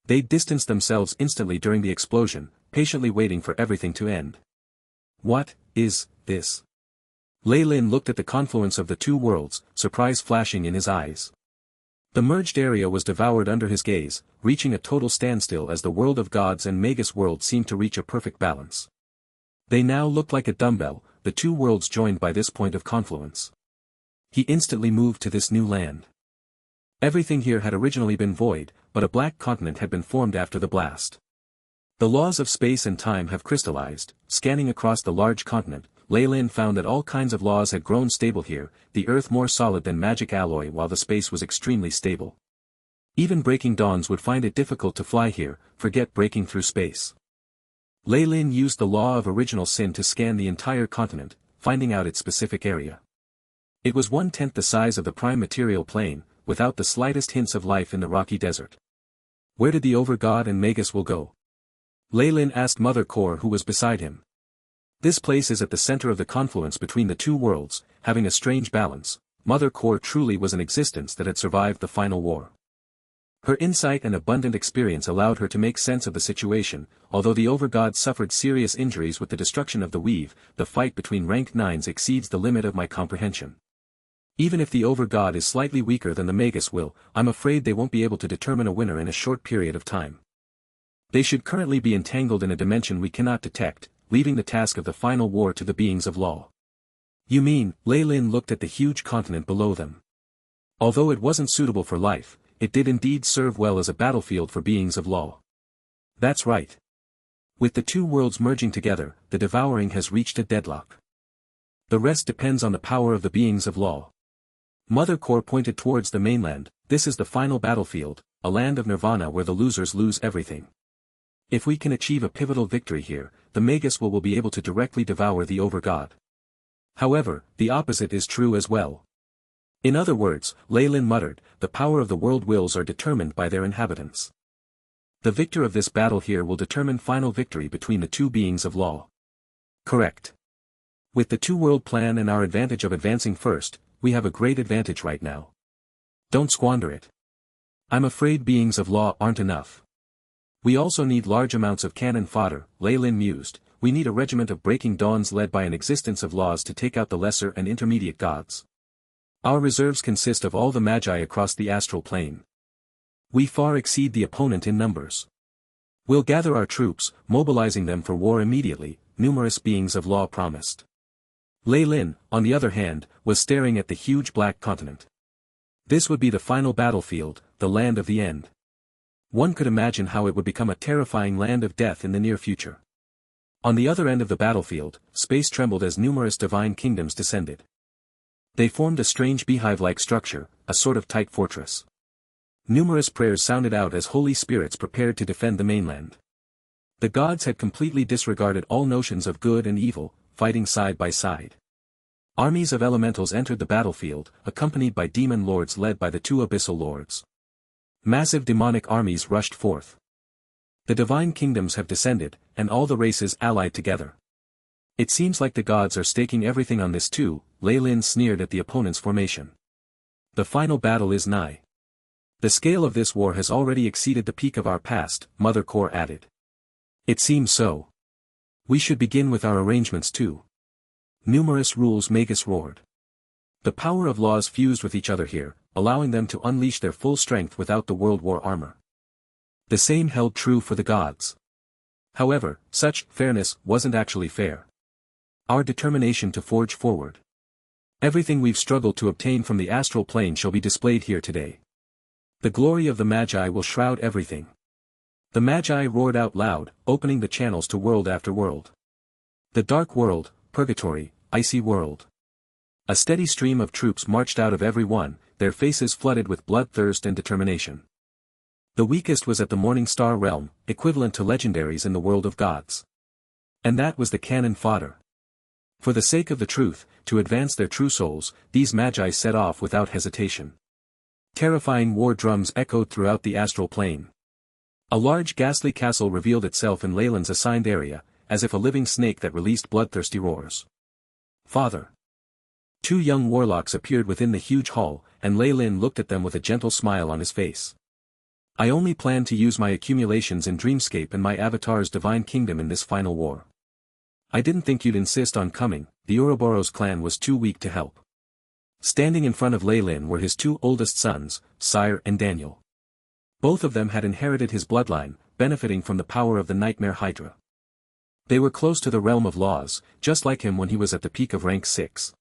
They distanced themselves instantly during the explosion, patiently waiting for everything to end. What is this? Lei Lin looked at the confluence of the two worlds, surprise flashing in his eyes. The merged area was devoured under his gaze, reaching a total standstill as the world of gods and Magus world seemed to reach a perfect balance. They now looked like a dumbbell, the two worlds joined by this point of confluence. He instantly moved to this new land. Everything here had originally been void, but a black continent had been formed after the blast. The laws of space and time have crystallized. Scanning across the large continent, Lei Lin found that all kinds of laws had grown stable here, the earth more solid than magic alloy while the space was extremely stable. Even breaking dawns would find it difficult to fly here, forget breaking through space. Lei Lin used the law of original sin to scan the entire continent, finding out its specific area. It was 1/10 the size of the prime material plane, without the slightest hints of life in the rocky desert. Where did the Overgod and Magus will go? Lei Lin asked Mother Core who was beside him. This place is at the center of the confluence between the two worlds, having a strange balance. Mother Core truly was an existence that had survived the final war. Her insight and abundant experience allowed her to make sense of the situation. Although the Overgod suffered serious injuries with the destruction of the Weave, the fight between rank 9s exceeds the limit of my comprehension. Even if the Overgod is slightly weaker than the Magus will, I'm afraid they won't be able to determine a winner in a short period of time. They should currently be entangled in a dimension we cannot detect, leaving the task of the final war to the beings of law. You mean? Lei Lin looked at the huge continent below them. Although it wasn't suitable for life, it did indeed serve well as a battlefield for beings of law. That's right. With the two worlds merging together, the devouring has reached a deadlock. The rest depends on the power of the beings of law. Mother Core pointed towards the mainland. This is the final battlefield, a land of nirvana where the losers lose everything. If we can achieve a pivotal victory here, the Magus will be able to directly devour the Overgod. However, the opposite is true as well. In other words, Lei Lin muttered, the power of the world wills are determined by their inhabitants. The victor of this battle here will determine final victory between the two beings of law. Correct. With the two-world plan and our advantage of advancing first, we have a great advantage right now. Don't squander it. I'm afraid beings of law aren't enough. We also need large amounts of cannon fodder, Lei Lin mused. We need a regiment of breaking dawns led by an existence of laws to take out the lesser and intermediate gods. Our reserves consist of all the Magi across the astral plane. We far exceed the opponent in numbers. We'll gather our troops, mobilizing them for war immediately, numerous beings of law promised. Lei Lin, on the other hand, was staring at the huge black continent. This would be the final battlefield, the land of the end. One could imagine how it would become a terrifying land of death in the near future. On the other end of the battlefield, space trembled as numerous divine kingdoms descended. They formed a strange beehive-like structure, a sort of tight fortress. Numerous prayers sounded out as holy spirits prepared to defend the mainland. The gods had completely disregarded all notions of good and evil, fighting side by side. Armies of elementals entered the battlefield, accompanied by demon lords led by the two abyssal lords. Massive demonic armies rushed forth. The divine kingdoms have descended, and all the races allied together. It seems like the gods are staking everything on this too, Lei Lin sneered at the opponent's formation. The final battle is nigh. The scale of this war has already exceeded the peak of our past, Mother Core added. It seems so. We should begin with our arrangements too. Numerous rules Magus roared. The power of laws fused with each other here, allowing them to unleash their full strength without the World War armor. The same held true for the gods. However, such fairness wasn't actually fair. Our determination to forge forward. Everything we've struggled to obtain from the astral plane shall be displayed here today. The glory of the Magi will shroud everything. The Magi roared out loud, opening the channels to world after world. The dark world, purgatory, icy world. A steady stream of troops marched out of every one, their faces flooded with bloodthirst and determination. The weakest was at the Morning Star realm, equivalent to legendaries in the world of gods. And that was the cannon fodder. For the sake of the truth, to advance their true souls, these Magi set off without hesitation. Terrifying war drums echoed throughout the astral plane. A large ghastly castle revealed itself in Leyland's assigned area, as if a living snake that released bloodthirsty roars. Father. Two young warlocks appeared within the huge hall, and Leyland looked at them with a gentle smile on his face. I only plan to use my accumulations in Dreamscape and my avatar's divine kingdom in this final war. I didn't think you'd insist on coming, the Ouroboros clan was too weak to help. Standing in front of Leyland were his two oldest sons, Sire and Daniel. Both of them had inherited his bloodline, benefiting from the power of the Nightmare Hydra. They were close to the realm of laws, just like him when he was at the peak of rank 6.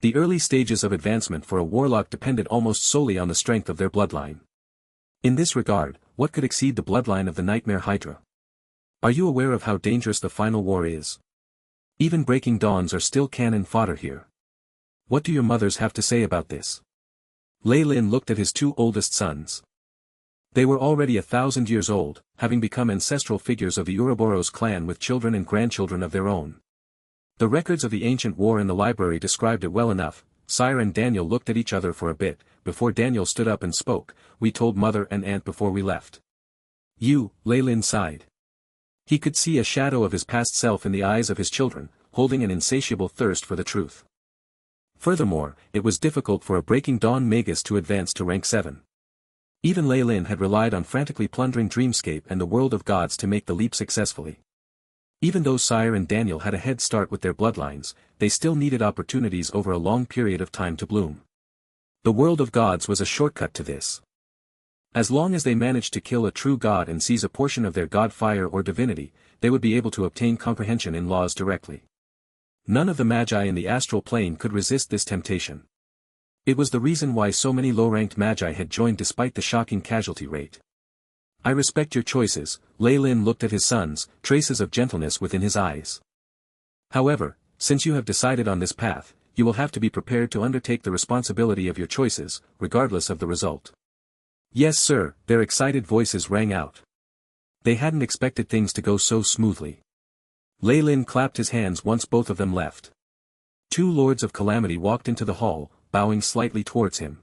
The early stages of advancement for a warlock depended almost solely on the strength of their bloodline. In this regard, what could exceed the bloodline of the Nightmare Hydra? Are you aware of how dangerous the final war is? Even breaking dawns are still cannon fodder here. What do your mothers have to say about this? Leyland looked at his two oldest sons. They were already 1,000 years old, having become ancestral figures of the Ouroboros clan with children and grandchildren of their own. The records of the ancient war in the library described it well enough. Sire and Daniel looked at each other for a bit, before Daniel stood up and spoke. We told mother and aunt before we left. You, Leyland sighed. He could see a shadow of his past self in the eyes of his children, holding an insatiable thirst for the truth. Furthermore, it was difficult for a Breaking Dawn Magus to advance to rank 7. Even Leyland had relied on frantically plundering Dreamscape and the world of gods to make the leap successfully. Even though Sire and Daniel had a head start with their bloodlines, they still needed opportunities over a long period of time to bloom. The world of gods was a shortcut to this. As long as they managed to kill a true god and seize a portion of their god fire or divinity, they would be able to obtain comprehension in laws directly. None of the Magi in the astral plane could resist this temptation. It was the reason why so many low-ranked Magi had joined despite the shocking casualty rate. I respect your choices, Leyland looked at his sons, traces of gentleness within his eyes. However, since you have decided on this path, you will have to be prepared to undertake the responsibility of your choices, regardless of the result. Yes sir, their excited voices rang out. They hadn't expected things to go so smoothly. Leyland clapped his hands once both of them left. Two Lords of Calamity walked into the hall, bowing slightly towards him.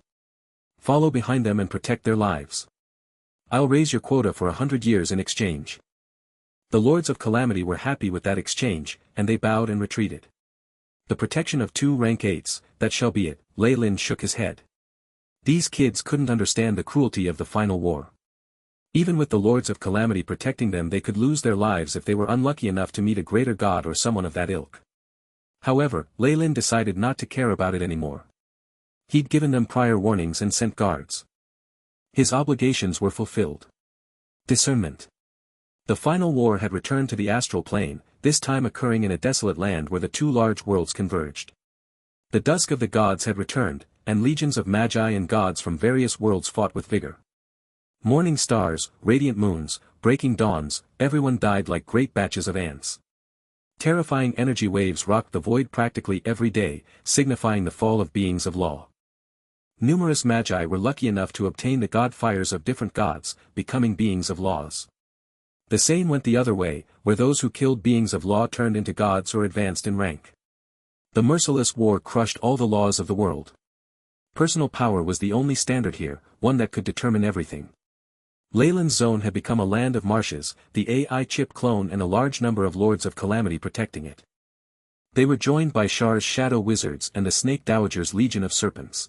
Follow behind them and protect their lives. I'll raise your quota for 100 years in exchange. The Lords of Calamity were happy with that exchange, and they bowed and retreated. The protection of two rank 8s, that shall be it, Leyland shook his head. These kids couldn't understand the cruelty of the final war. Even with the Lords of Calamity protecting them, they could lose their lives if they were unlucky enough to meet a greater god or someone of that ilk. However, Leyland decided not to care about it anymore. He'd given them prior warnings and sent guards. His obligations were fulfilled. Discernment. The final war had returned to the astral plane, this time occurring in a desolate land where the two large worlds converged. The dusk of the gods had returned, and legions of Magi and gods from various worlds fought with vigor. Morning stars, radiant moons, breaking dawns, everyone died like great batches of ants. Terrifying energy waves rocked the void practically every day, signifying the fall of beings of law. Numerous Magi were lucky enough to obtain the god fires of different gods, becoming beings of laws. The same went the other way, where those who killed beings of law turned into gods or advanced in rank. The merciless war crushed all the laws of the world. Personal power was the only standard here, one that could determine everything. Leyland's zone had become a land of marshes, the AI chip clone and a large number of Lords of Calamity protecting it. They were joined by Shar's shadow wizards and the Snake Dowager's legion of serpents.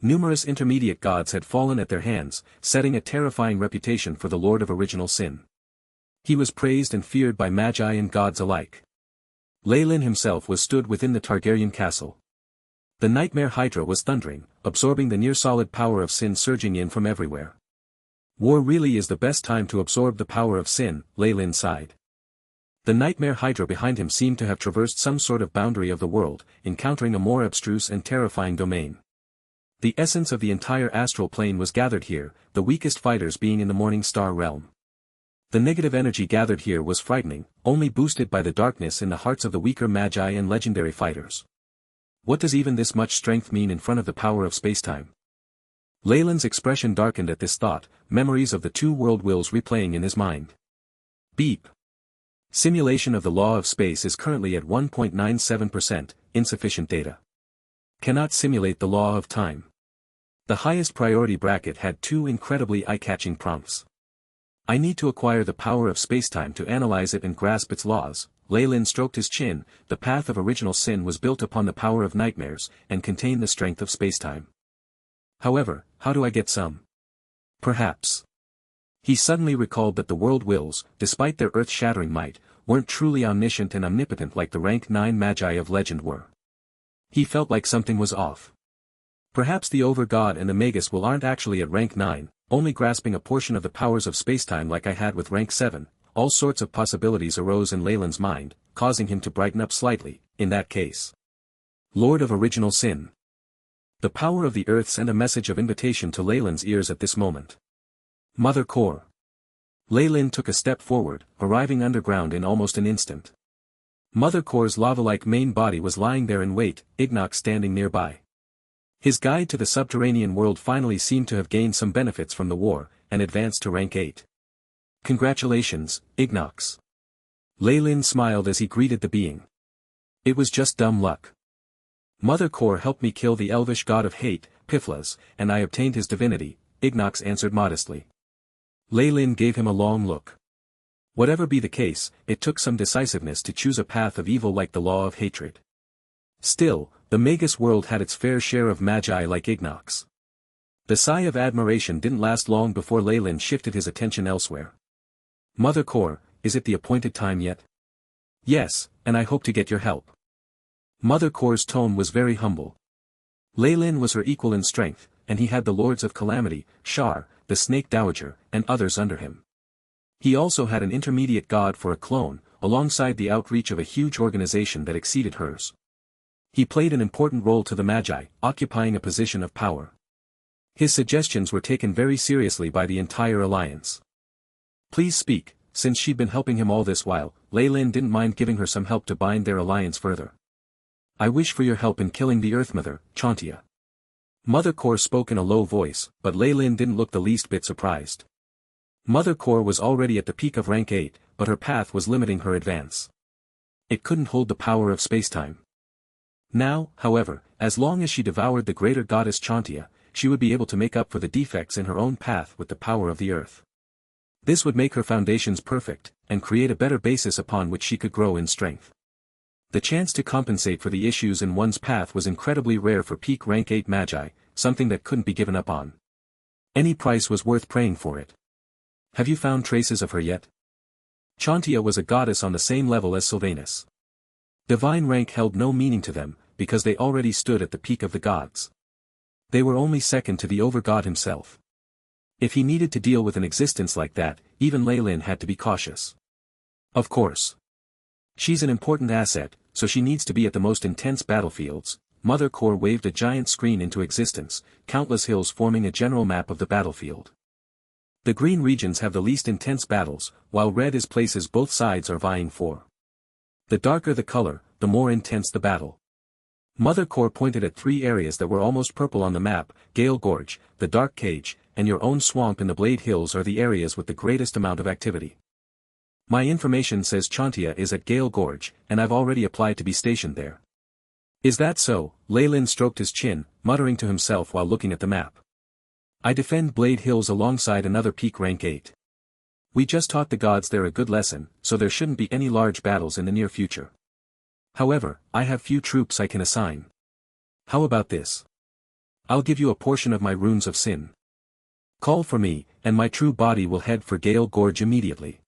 Numerous intermediate gods had fallen at their hands, setting a terrifying reputation for the Lord of Original Sin. He was praised and feared by Magi and gods alike. Lei Lin himself was stood within the Targaryen castle. The nightmare Hydra was thundering, absorbing the near-solid power of sin surging in from everywhere. War really is the best time to absorb the power of sin, Lei Lin sighed. The nightmare Hydra behind him seemed to have traversed some sort of boundary of the world, encountering a more abstruse and terrifying domain. The essence of the entire astral plane was gathered here, the weakest fighters being in the Morning Star realm. The negative energy gathered here was frightening, only boosted by the darkness in the hearts of the weaker magi and legendary fighters. What does even this much strength mean in front of the power of spacetime? Lei Lin's expression darkened at this thought, memories of the two world wills replaying in his mind. Beep. Simulation of the law of space is currently at 1.97%, insufficient data. Cannot simulate the law of time. The highest priority bracket had two incredibly eye-catching prompts. I need to acquire the power of spacetime to analyze it and grasp its laws. Lei Lin stroked his chin. The path of original sin was built upon the power of nightmares, and contained the strength of spacetime. However, how do I get some? Perhaps. He suddenly recalled that the world wills, despite their earth-shattering might, weren't truly omniscient and omnipotent like the rank 9 magi of legend were. He felt like something was off. Perhaps the Over-God and the Magus will aren't actually at rank 9, only grasping a portion of the powers of spacetime like I had with rank 7. All sorts of possibilities arose in Lei Lin's mind, causing him to brighten up slightly. In that case, Lord of Original Sin. The power of the earth sent a message of invitation to Lei Lin's ears at this moment. Mother Core. Lei Lin took a step forward, arriving underground in almost an instant. Mother Core's lava-like main body was lying there in wait, Ignox standing nearby. His guide to the subterranean world finally seemed to have gained some benefits from the war, and advanced to rank 8. Congratulations, Ignox. Lei Lin smiled as he greeted the being. It was just dumb luck. Mother Core helped me kill the elvish god of hate, Piflas, and I obtained his divinity, Ignox answered modestly. Lei Lin gave him a long look. Whatever be the case, it took some decisiveness to choose a path of evil like the law of hatred. Still, the Magus world had its fair share of magi like Ignox. The sigh of admiration didn't last long before Lei Lin shifted his attention elsewhere. Mother Core, is it the appointed time yet? Yes, and I hope to get your help. Mother Core's tone was very humble. Lei Lin was her equal in strength, and he had the Lords of Calamity, Shar, the Snake Dowager, and others under him. He also had an intermediate god for a clone, alongside the outreach of a huge organization that exceeded hers. He played an important role to the Magi, occupying a position of power. His suggestions were taken very seriously by the entire alliance. Please speak. Since she'd been helping him all this while, Lei Lin didn't mind giving her some help to bind their alliance further. I wish for your help in killing the Earthmother, Chantia. Mother Core spoke in a low voice, but Lei Lin didn't look the least bit surprised. Mother Core was already at the peak of rank 8, but her path was limiting her advance. It couldn't hold the power of spacetime. Now, however, as long as she devoured the greater goddess Chantia, she would be able to make up for the defects in her own path with the power of the earth. This would make her foundations perfect, and create a better basis upon which she could grow in strength. The chance to compensate for the issues in one's path was incredibly rare for peak rank 8 magi, something that couldn't be given up on. Any price was worth praying for it. Have you found traces of her yet? Chantia was a goddess on the same level as Sylvanus. Divine rank held no meaning to them, because they already stood at the peak of the gods. They were only second to the Over-God himself. If he needed to deal with an existence like that, even Lei Lin had to be cautious. Of course. She's an important asset, so she needs to be at the most intense battlefields. Mother Core waved a giant screen into existence, countless hills forming a general map of the battlefield. The green regions have the least intense battles, while red is places both sides are vying for. The darker the color, the more intense the battle. Mother Core pointed at 3 areas that were almost purple on the map: Gale Gorge, the Dark Cage, and your own swamp in the Blade Hills are the areas with the greatest amount of activity. My information says Chantia is at Gale Gorge, and I've already applied to be stationed there. Is that so? Lei Lin stroked his chin, muttering to himself while looking at the map. I defend Blade Hills alongside another peak rank 8. We just taught the gods there a good lesson, so there shouldn't be any large battles in the near future. However, I have few troops I can assign. How about this? I'll give you a portion of my runes of sin. Call for me, and my true body will head for Gale Gorge immediately.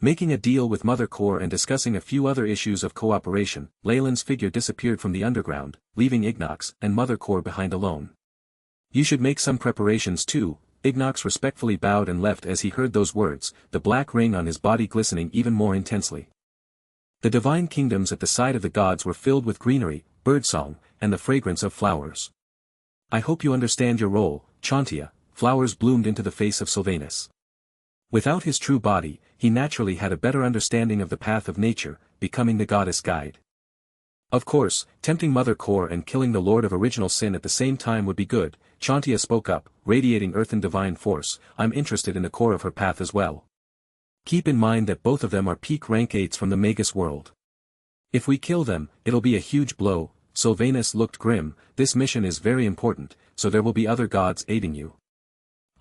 Making a deal with Mother Core and discussing a few other issues of cooperation, Leyland's figure disappeared from the underground, leaving Ignox and Mother Core behind alone. You should make some preparations too. Ignox respectfully bowed and left as he heard those words, the black ring on his body glistening even more intensely. The divine kingdoms at the side of the gods were filled with greenery, birdsong, and the fragrance of flowers. I hope you understand your role, Chantia. Flowers bloomed into the face of Sylvanus. Without his true body, he naturally had a better understanding of the path of nature, becoming the goddess guide. Of course, tempting Mother Core and killing the Lord of Original Sin at the same time would be good. Chantia spoke up, radiating earth and divine force. I'm interested in the core of her path as well. Keep in mind that both of them are peak rank 8s from the Magus world. If we kill them, it'll be a huge blow. Sylvanus looked grim. This mission is very important, so there will be other gods aiding you.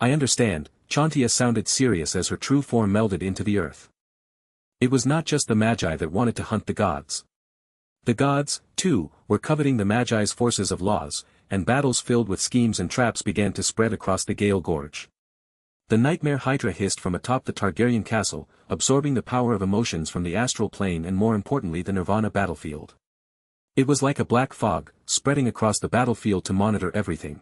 I understand. Chantia sounded serious as her true form melded into the earth. It was not just the Magi that wanted to hunt the gods. The gods, too, were coveting the Magi's forces of laws, and battles filled with schemes and traps began to spread across the Gale Gorge. The nightmare Hydra hissed from atop the Targaryen castle, absorbing the power of emotions from the astral plane and more importantly the Nirvana battlefield. It was like a black fog, spreading across the battlefield to monitor everything.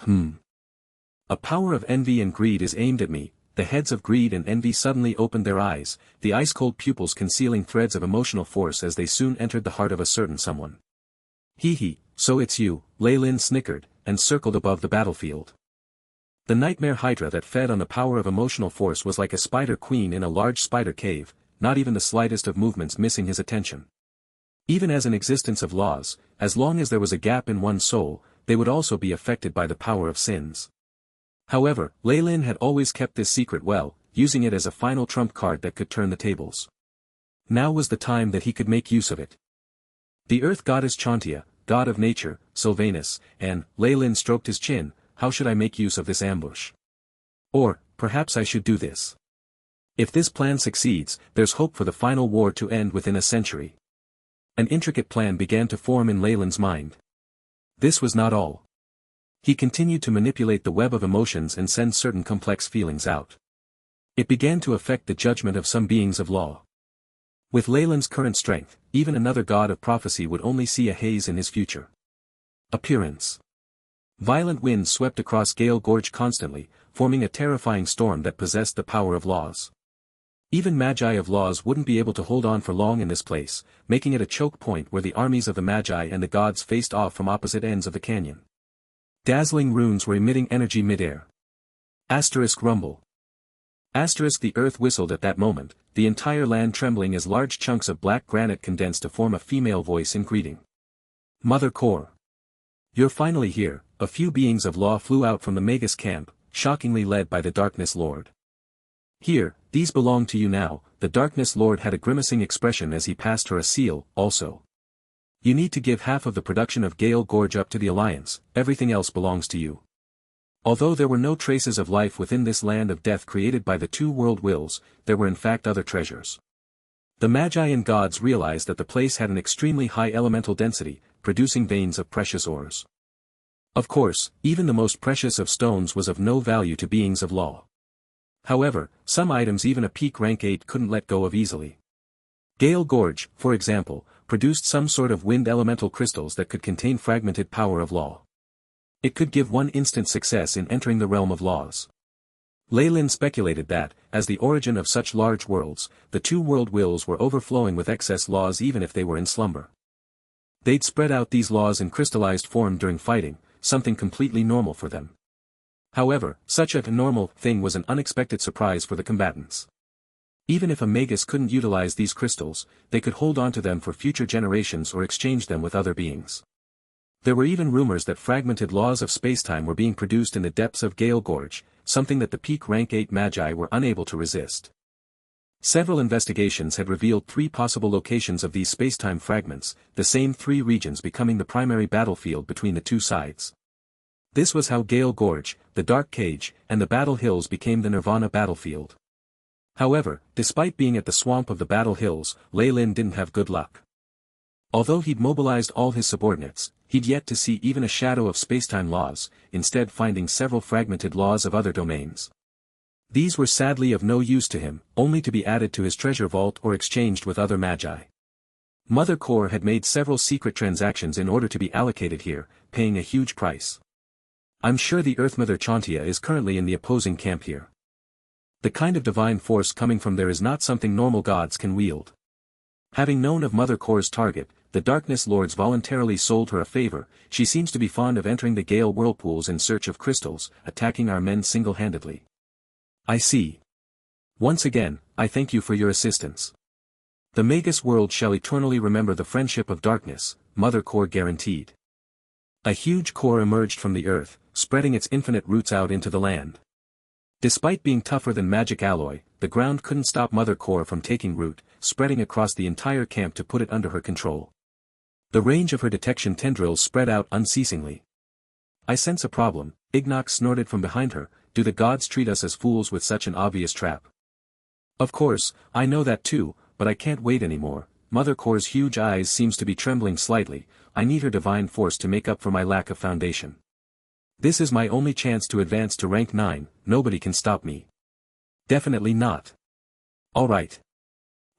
A power of envy and greed is aimed at me. The heads of greed and envy suddenly opened their eyes, the ice-cold pupils concealing threads of emotional force as they soon entered the heart of a certain someone. Hee, so it's you, Leyland snickered, and circled above the battlefield. The nightmare Hydra that fed on the power of emotional force was like a spider queen in a large spider cave, not even the slightest of movements missing his attention. Even as an existence of laws, as long as there was a gap in one's soul, they would also be affected by the power of sins. However, Leyland had always kept this secret well, using it as a final trump card that could turn the tables. Now was the time that he could make use of it. The earth goddess Chantia, god of nature, Sylvanus, and Leyland stroked his chin. How should I make use of this ambush? Or, perhaps I should do this. If this plan succeeds, there's hope for the final war to end within a century. An intricate plan began to form in Leyland's mind. This was not all. He continued to manipulate the web of emotions and send certain complex feelings out. It began to affect the judgment of some beings of law. With Leyland's current strength, even another god of prophecy would only see a haze in his future. Appearance. Violent winds swept across Gale Gorge constantly, forming a terrifying storm that possessed the power of laws. Even Magi of laws wouldn't be able to hold on for long in this place, making it a choke point where the armies of the Magi and the gods faced off from opposite ends of the canyon. Dazzling runes were emitting energy mid-air. Asterisk rumble. Asterisk the earth whistled at that moment, the entire land trembling as large chunks of black granite condensed to form a female voice in greeting. Mother Core. You're finally here. A few beings of law flew out from the Magus camp, shockingly led by the Darkness Lord. Here, these belong to you now. The Darkness Lord had a grimacing expression as he passed her a seal. Also, you need to give half of the production of Gale Gorge up to the Alliance, everything else belongs to you. Although there were no traces of life within this land of death created by the two world wills, there were in fact other treasures. The Magi and gods realized that the place had an extremely high elemental density, producing veins of precious ores. Of course, even the most precious of stones was of no value to beings of law. However, some items even a peak rank 8 couldn't let go of easily. Gale Gorge, for example, produced some sort of wind elemental crystals that could contain fragmented power of law. It could give one instant success in entering the realm of laws. Leyland speculated that, as the origin of such large worlds, the two world wills were overflowing with excess laws even if they were in slumber. They'd spread out these laws in crystallized form during fighting, something completely normal for them. However, such a normal thing was an unexpected surprise for the combatants. Even if a Magus couldn't utilize these crystals, they could hold on to them for future generations or exchange them with other beings. There were even rumors that fragmented laws of spacetime were being produced in the depths of Gale Gorge, something that the peak rank 8 Magi were unable to resist. Several investigations had revealed 3 possible locations of these spacetime fragments, the same 3 regions becoming the primary battlefield between the two sides. This was how Gale Gorge, the Dark Cage, and the Battle Hills became the Nirvana battlefield. However, despite being at the swamp of the Battle Hills, Leyland didn't have good luck. Although he'd mobilized all his subordinates, he'd yet to see even a shadow of spacetime laws, instead finding several fragmented laws of other domains. These were sadly of no use to him, only to be added to his treasure vault or exchanged with other magi. Mother Core had made several secret transactions in order to be allocated here, paying a huge price. I'm sure the Earthmother Chantia is currently in the opposing camp here. The kind of divine force coming from there is not something normal gods can wield. Having known of Mother Core's target, the Darkness Lords voluntarily sold her a favor. She seems to be fond of entering the Gale whirlpools in search of crystals, attacking our men single-handedly. I see. Once again, I thank you for your assistance. The Magus world shall eternally remember the friendship of darkness, Mother Core guaranteed. A huge core emerged from the earth, spreading its infinite roots out into the land. Despite being tougher than magic alloy, the ground couldn't stop Mother Core from taking root, spreading across the entire camp to put it under her control. The range of her detection tendrils spread out unceasingly. I sense a problem, Ignox snorted from behind her. Do the gods treat us as fools with such an obvious trap? Of course, I know that too, but I can't wait anymore. Mother Core's huge eyes seems to be trembling slightly. I need her divine force to make up for my lack of foundation. This is my only chance to advance to rank 9, nobody can stop me. Definitely not. Alright.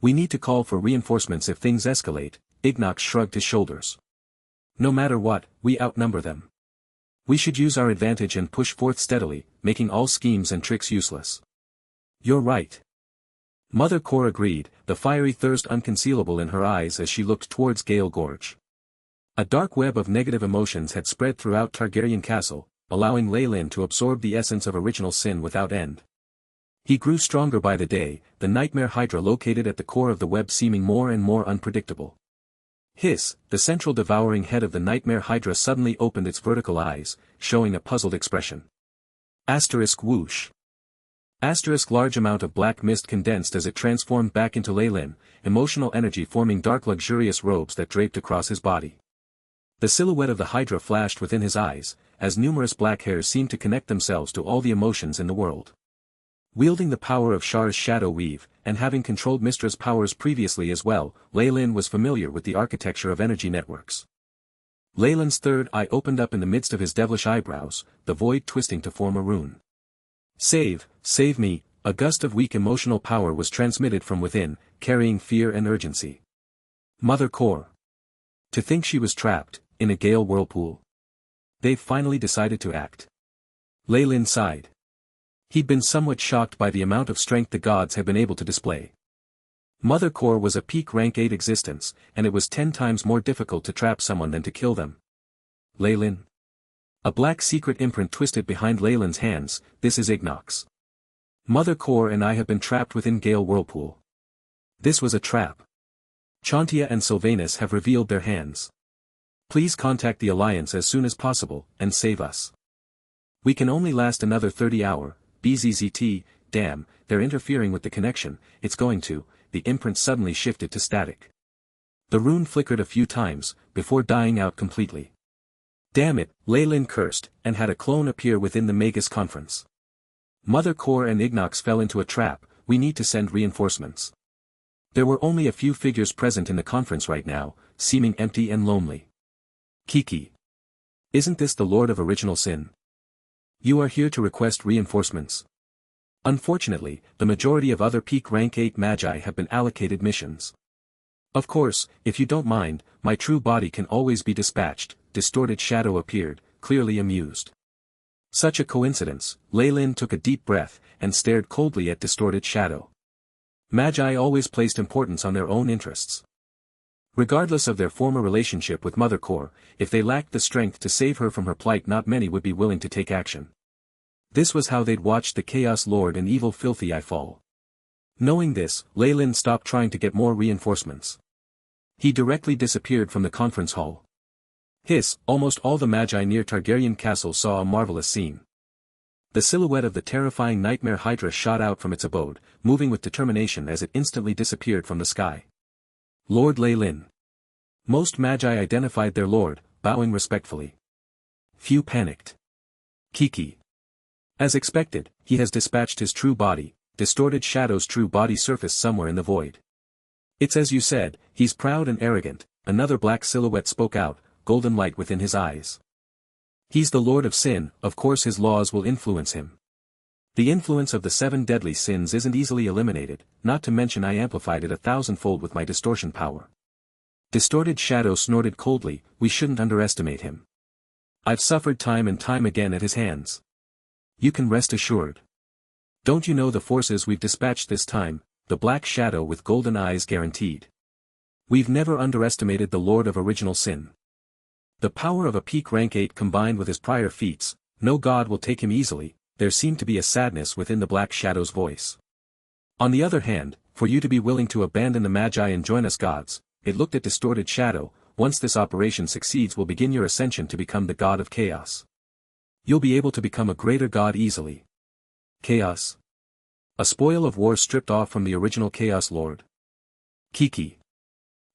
We need to call for reinforcements if things escalate, Ignox shrugged his shoulders. No matter what, we outnumber them. We should use our advantage and push forth steadily, making all schemes and tricks useless. You're right. Mother Core agreed, the fiery thirst unconcealable in her eyes as she looked towards Gale Gorge. A dark web of negative emotions had spread throughout Targaryen Castle, allowing Leyland to absorb the essence of original sin without end. He grew stronger by the day, the nightmare hydra located at the core of the web seeming more and more unpredictable. Hiss, the central devouring head of the nightmare hydra suddenly opened its vertical eyes, showing a puzzled expression. Asterisk whoosh. Asterisk large amount of black mist condensed as it transformed back into Leyland, emotional energy forming dark luxurious robes that draped across his body. The silhouette of the hydra flashed within his eyes, as numerous black hairs seemed to connect themselves to all the emotions in the world. Wielding the power of Shar's shadow weave, and having controlled Mystra's powers previously as well, Leyland was familiar with the architecture of energy networks. Leyland's third eye opened up in the midst of his devilish eyebrows, the void twisting to form a rune. Save me, a gust of weak emotional power was transmitted from within, carrying fear and urgency. Mother Core. To think she was trapped, in a Gale whirlpool. They've finally decided to act. Leyland sighed. He'd been somewhat shocked by the amount of strength the gods had been able to display. Mother Core was a peak rank 8 existence, and it was 10 times more difficult to trap someone than to kill them. Leyland. A black secret imprint twisted behind Leyland's hands. This is Ignox. Mother Core and I have been trapped within Gale whirlpool. This was a trap. Chantia and Sylvanus have revealed their hands. Please contact the Alliance as soon as possible, and save us. We can only last another 30 hours. BZZT, damn, they're interfering with the connection, it's going to. The imprint suddenly shifted to static. The rune flickered a few times, before dying out completely. Damn it, Leyland cursed, and had a clone appear within the Magus conference. Mother Core and Ignox fell into a trap. We need to send reinforcements. There were only a few figures present in the conference right now, seeming empty and lonely. Kiki. Isn't this the Lord of Original Sin? You are here to request reinforcements. Unfortunately, the majority of other peak rank 8 magi have been allocated missions. Of course, if you don't mind, my true body can always be dispatched. Distorted Shadow appeared, clearly amused. Such a coincidence. Leyland took a deep breath, and stared coldly at Distorted Shadow. Magi always placed importance on their own interests. Regardless of their former relationship with Mother Core, if they lacked the strength to save her from her plight, not many would be willing to take action. This was how they'd watched the Chaos Lord and Evil Filthy Eye fall. Knowing this, Leyland stopped trying to get more reinforcements. He directly disappeared from the conference hall. Hiss, almost all the magi near Targaryen Castle saw a marvelous scene. The silhouette of the terrifying nightmare hydra shot out from its abode, moving with determination as it instantly disappeared from the sky. Lord Leyland. Most magi identified their lord, bowing respectfully. Few panicked. Kiki. As expected, he has dispatched his true body. Distorted Shadow's true body surfaced somewhere in the void. It's as you said, he's proud and arrogant. Another black silhouette spoke out, golden light within his eyes. He's the Lord of Sin, of course his laws will influence him. The influence of the 7 deadly sins isn't easily eliminated, not to mention I amplified it 1,000-fold with my distortion power. Distorted Shadow snorted coldly, we shouldn't underestimate him. I've suffered time and time again at his hands. You can rest assured. Don't you know the forces we've dispatched this time, the Black Shadow with golden eyes guaranteed. We've never underestimated the Lord of Original Sin. The power of a peak rank 8 combined with his prior feats, no god will take him easily. There seemed to be a sadness within the Black Shadow's voice. On the other hand, for you to be willing to abandon the Magi and join us gods, it looked at Distorted Shadow, once this operation succeeds will begin your ascension to become the god of chaos. You'll be able to become a greater god easily. Chaos? A spoil of war stripped off from the original Chaos Lord. Kiki.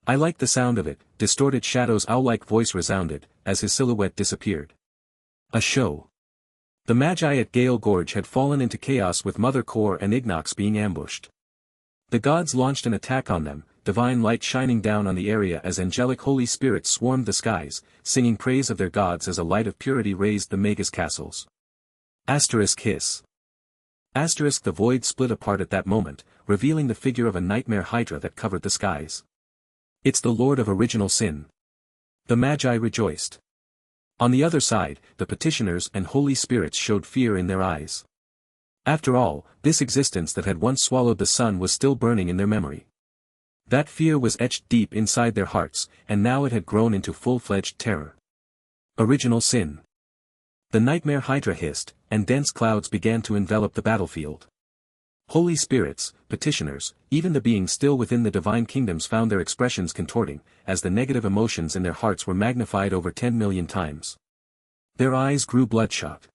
I liked the sound of it, Distorted Shadow's owl-like voice resounded, as his silhouette disappeared. A show. The Magi at Gale Gorge had fallen into chaos with Mother Core and Ignox being ambushed. The gods launched an attack on them, divine light shining down on the area as angelic holy spirits swarmed the skies, singing praise of their gods as a light of purity raised the Magus castles. Asterisk hiss. Asterisk the void split apart at that moment, revealing the figure of a nightmare hydra that covered the skies. It's the Lord of Original Sin. The Magi rejoiced. On the other side, the petitioners and holy spirits showed fear in their eyes. After all, this existence that had once swallowed the sun was still burning in their memory. That fear was etched deep inside their hearts, and now it had grown into full-fledged terror. Original Sin. The nightmare hydra hissed, and dense clouds began to envelop the battlefield. Holy spirits, petitioners, even the beings still within the divine kingdoms found their expressions contorting, as the negative emotions in their hearts were magnified over 10 million times. Their eyes grew bloodshot.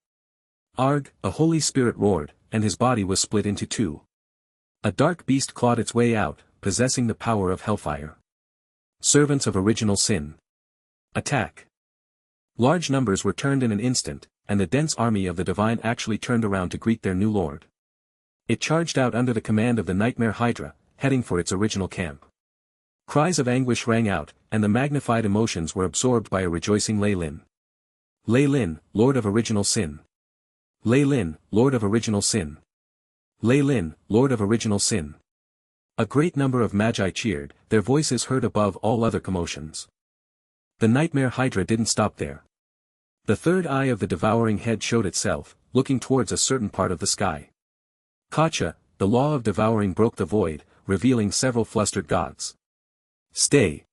Arg, a holy spirit roared, and his body was split into 2. A dark beast clawed its way out, possessing the power of hellfire. Servants of Original Sin. Attack. Large numbers were turned in an instant, and the dense army of the divine actually turned around to greet their new lord. It charged out under the command of the Nightmare Hydra, heading for its original camp. Cries of anguish rang out, and the magnified emotions were absorbed by a rejoicing Lei Lin. Lei Lin, Lord of Original Sin. Lei Lin, Lord of Original Sin. Lei Lin, Lord of Original Sin. A great number of Magi cheered, their voices heard above all other commotions. The Nightmare Hydra didn't stop there. The third eye of the devouring head showed itself, looking towards a certain part of the sky. Kacha, the law of devouring broke the void, revealing several flustered gods. Stay.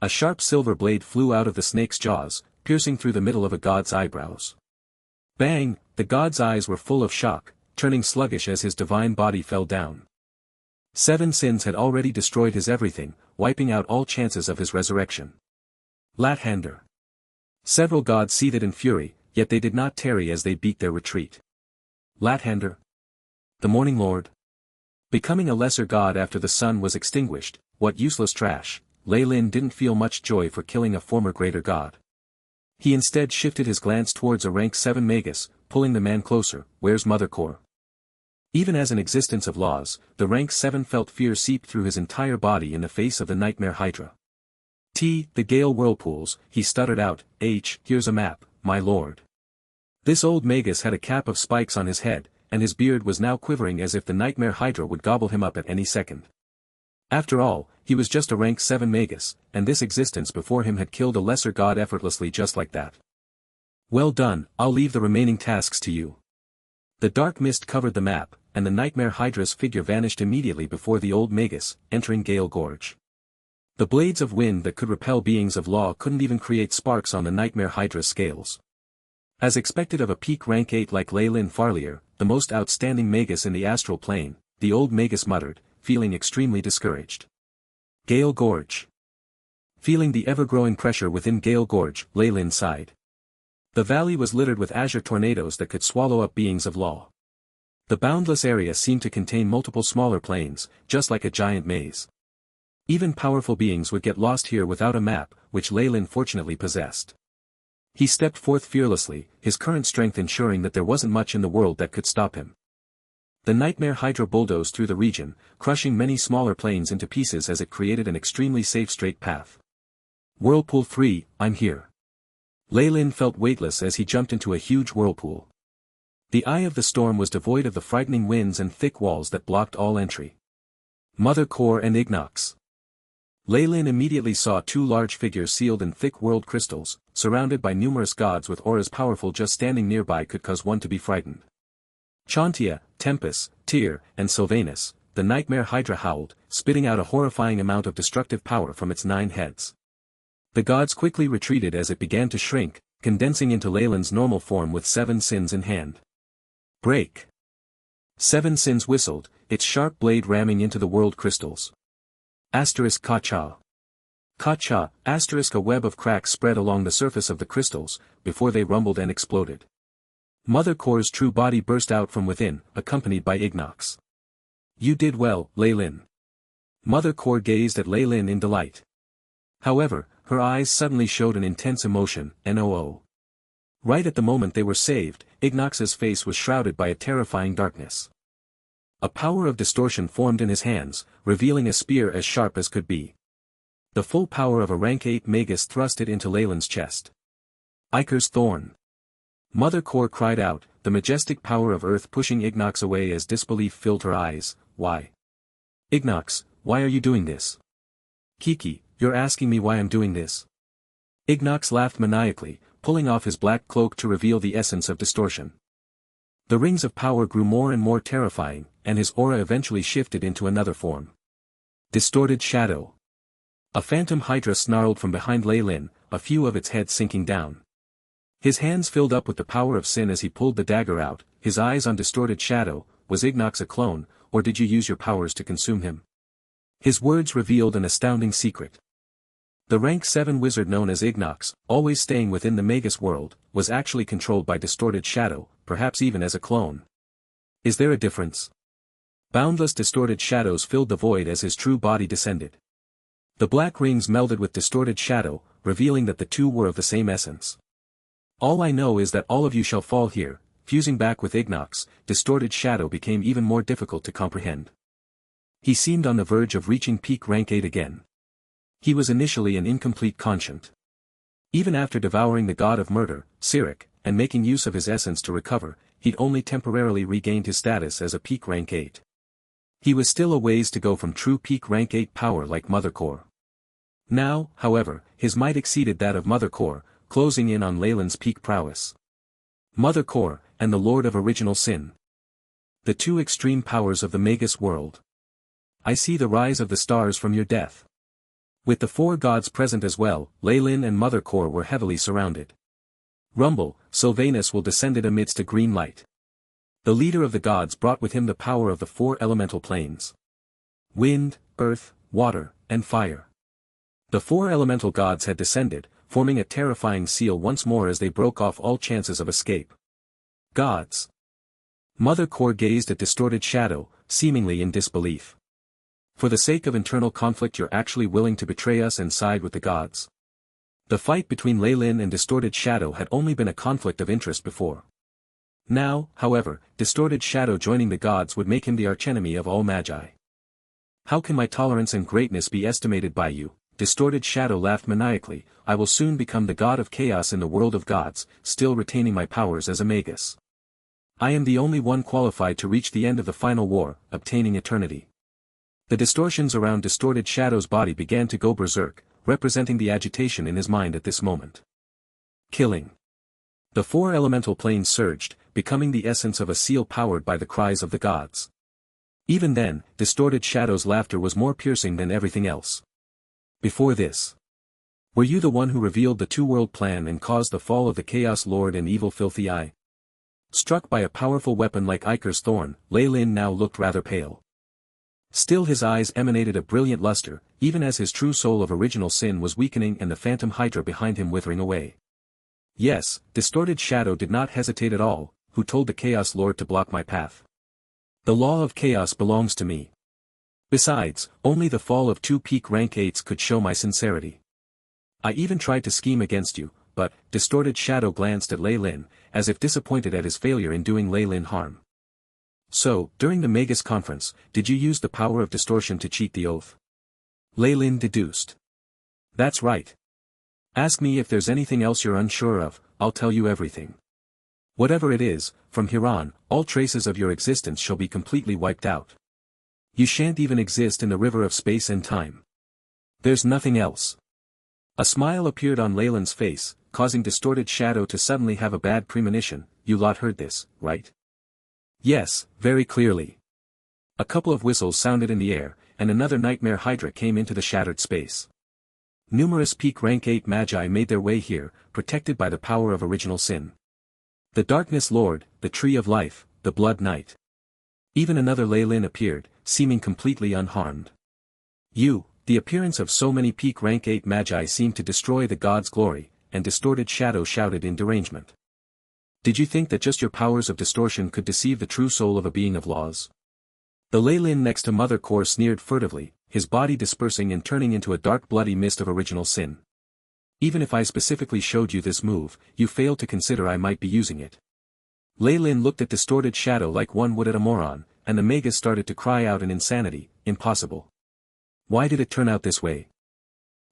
A sharp silver blade flew out of the snake's jaws, piercing through the middle of a god's eyebrows. Bang, the god's eyes were full of shock, turning sluggish as his divine body fell down. 7 sins had already destroyed his everything, wiping out all chances of his resurrection. Lathander. Several gods seethed in fury, yet they did not tarry as they beat their retreat. Lathander. The Morning Lord. Becoming a lesser god after the sun was extinguished, what useless trash. Lei Lin didn't feel much joy for killing a former greater god. He instead shifted his glance towards a rank 7 Magus, pulling the man closer. Where's Mother Core? Even as an existence of laws, the rank 7 felt fear seep through his entire body in the face of the Nightmare Hydra. The Gale Whirlpools, he stuttered out, here's a map, my lord. This old Magus had a cap of spikes on his head, and his beard was now quivering as if the Nightmare Hydra would gobble him up at any second. After all, he was just a rank 7 Magus, and this existence before him had killed a lesser god effortlessly just like that. Well done, I'll leave the remaining tasks to you. The dark mist covered the map, and the Nightmare Hydra's figure vanished immediately before the old Magus, entering Gale Gorge. The blades of wind that could repel beings of law couldn't even create sparks on the Nightmare Hydra's scales. As expected of a peak rank 8 like Lei Lin Farlier, the most outstanding Magus in the astral plane, the old Magus muttered, feeling extremely discouraged. Gale Gorge. Feeling the ever-growing pressure within Gale Gorge, Lei Lin sighed. The valley was littered with azure tornadoes that could swallow up beings of law. The boundless area seemed to contain multiple smaller planes, just like a giant maze. Even powerful beings would get lost here without a map, which Lei Lin fortunately possessed. He stepped forth fearlessly, his current strength ensuring that there wasn't much in the world that could stop him. The Nightmare Hydra bulldozed through the region, crushing many smaller planes into pieces as it created an extremely safe straight path. Whirlpool 3, I'm here. Lei Lin felt weightless as he jumped into a huge whirlpool. The eye of the storm was devoid of the frightening winds and thick walls that blocked all entry. Mother Core and Ignox. Lei Lin immediately saw two large figures sealed in thick world crystals, surrounded by numerous gods with auras powerful. Just standing nearby could cause one to be frightened. Chantia, Tempest, Tyr, and Sylvanus, the nightmare Hydra howled, spitting out a horrifying amount of destructive power from its 9 heads. The gods quickly retreated as it began to shrink, condensing into Lei Lin's normal form with 7 sins in hand. Break! 7 sins whistled, its sharp blade ramming into the world crystals. Asterisk Ka-cha. Ka-cha, asterisk, a web of cracks spread along the surface of the crystals, before they rumbled and exploded. Mother Core's true body burst out from within, accompanied by Ignox. You did well, Lei Lin. Mother Core gazed at Lei Lin in delight. However, her eyes suddenly showed an intense emotion, NOO. Right at the moment they were saved, Ignox's face was shrouded by a terrifying darkness. A power of distortion formed in his hands, revealing a spear as sharp as could be. The full power of a rank 8 Magus thrust it into Lei Lin's chest. Icar's Thorn. Mother Core cried out, the majestic power of earth pushing Ignox away as disbelief filled her eyes. Why? Ignox, why are you doing this? Kiki, you're asking me why I'm doing this? Ignox laughed maniacally, pulling off his black cloak to reveal the essence of distortion. The rings of power grew more and more terrifying, and his aura eventually shifted into another form. Distorted Shadow. A phantom hydra snarled from behind Lei Lin, a few of its heads sinking down. His hands filled up with the power of sin as he pulled the dagger out, his eyes on Distorted Shadow. Was Ignox a clone, or did you use your powers to consume him? His words revealed an astounding secret. The rank 7 wizard known as Ignox, always staying within the Magus world, was actually controlled by Distorted Shadow, perhaps even as a clone. Is there a difference? Boundless distorted shadows filled the void as his true body descended. The black rings melded with Distorted Shadow, revealing that the two were of the same essence. All I know is that all of you shall fall here. Fusing back with Ignox, Distorted Shadow became even more difficult to comprehend. He seemed on the verge of reaching peak rank 8 again. He was initially an incomplete conscient. Even after devouring the god of murder, Sirik, and making use of his essence to recover, he'd only temporarily regained his status as a peak rank 8. He was still a ways to go from true peak rank 8 power like Mother Core. Now, however, his might exceeded that of Mother Core, closing in on Lei Lin's peak prowess. Mother Core, and the Lord of Original Sin. The two extreme powers of the Magus world. I see the rise of the stars from your death. With the 4 gods present as well, Lei Lin and Mother Core were heavily surrounded. Rumble, Sylvanus will descended amidst a green light. The leader of the gods brought with him the power of the 4 elemental planes. Wind, earth, water, and fire. The 4 elemental gods had descended, forming a terrifying seal once more as they broke off all chances of escape. Gods. Mother Core gazed at Distorted Shadow, seemingly in disbelief. For the sake of internal conflict you're actually willing to betray us and side with the gods. The fight between Lei Lin and Distorted Shadow had only been a conflict of interest before. Now, however, Distorted Shadow joining the gods would make him the archenemy of all magi. How can my tolerance and greatness be estimated by you? Distorted Shadow laughed maniacally. I will soon become the god of chaos in the world of gods, still retaining my powers as a Magus. I am the only one qualified to reach the end of the final war, obtaining eternity. The distortions around Distorted Shadow's body began to go berserk, representing the agitation in his mind at this moment. Killing. The 4 elemental planes surged, becoming the essence of a seal powered by the cries of the gods. Even then, Distorted Shadow's laughter was more piercing than everything else. Before this, were you the one who revealed the two-world plan and caused the fall of the Chaos Lord and Evil Filthy Eye? Struck by a powerful weapon like Icar's Thorn, Lei Lin now looked rather pale. Still his eyes emanated a brilliant luster, even as his true soul of original sin was weakening and the phantom hydra behind him withering away. Yes, Distorted Shadow did not hesitate at all. Who told the Chaos Lord to block my path? The law of chaos belongs to me. Besides, only the fall of 2 peak rank 8s could show my sincerity. I even tried to scheme against you, but, Distorted Shadow glanced at Lei Lin, as if disappointed at his failure in doing Lei Lin harm. So, during the Magus conference, did you use the power of distortion to cheat the oath? Lei Lin deduced. That's right. Ask me if there's anything else you're unsure of, I'll tell you everything. Whatever it is, from here on, all traces of your existence shall be completely wiped out. You shan't even exist in the river of space and time. There's nothing else. A smile appeared on Leyland's face, causing Distorted Shadow to suddenly have a bad premonition. You lot heard this, right? Yes, very clearly. A couple of whistles sounded in the air, and another nightmare hydra came into the shattered space. Numerous peak rank 8 magi made their way here, protected by the power of original sin. The Darkness Lord, the Tree of Life, the Blood Knight. Even another Leyland appeared, seeming completely unharmed. The appearance of so many peak rank 8 magi seemed to destroy the god's glory, and Distorted Shadow shouted in derangement. Did you think that just your powers of distortion could deceive the true soul of a being of laws? The Leyland next to Mother Core sneered furtively, his body dispersing and turning into a dark bloody mist of original sin. Even if I specifically showed you this move, you failed to consider I might be using it. Leyland looked at Distorted Shadow like one would at a moron, and the Magus started to cry out in insanity. Impossible. Why did it turn out this way?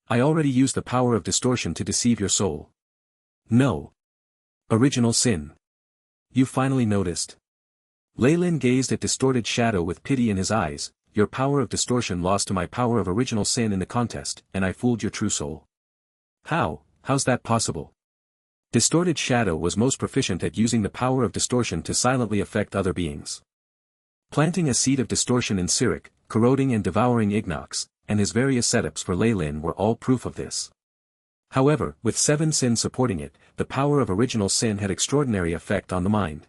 I already used the power of distortion to deceive your soul. No. Original sin. You finally noticed. Leyland gazed at Distorted Shadow with pity in his eyes. Your power of distortion lost to my power of original sin in the contest, and I fooled your true soul. How's that possible? Distorted Shadow was most proficient at using the power of distortion to silently affect other beings. Planting a seed of distortion in Sirik, corroding and devouring Ignox, and his various setups for Leyland were all proof of this. However, with 7 sins supporting it, the power of original sin had extraordinary effect on the mind.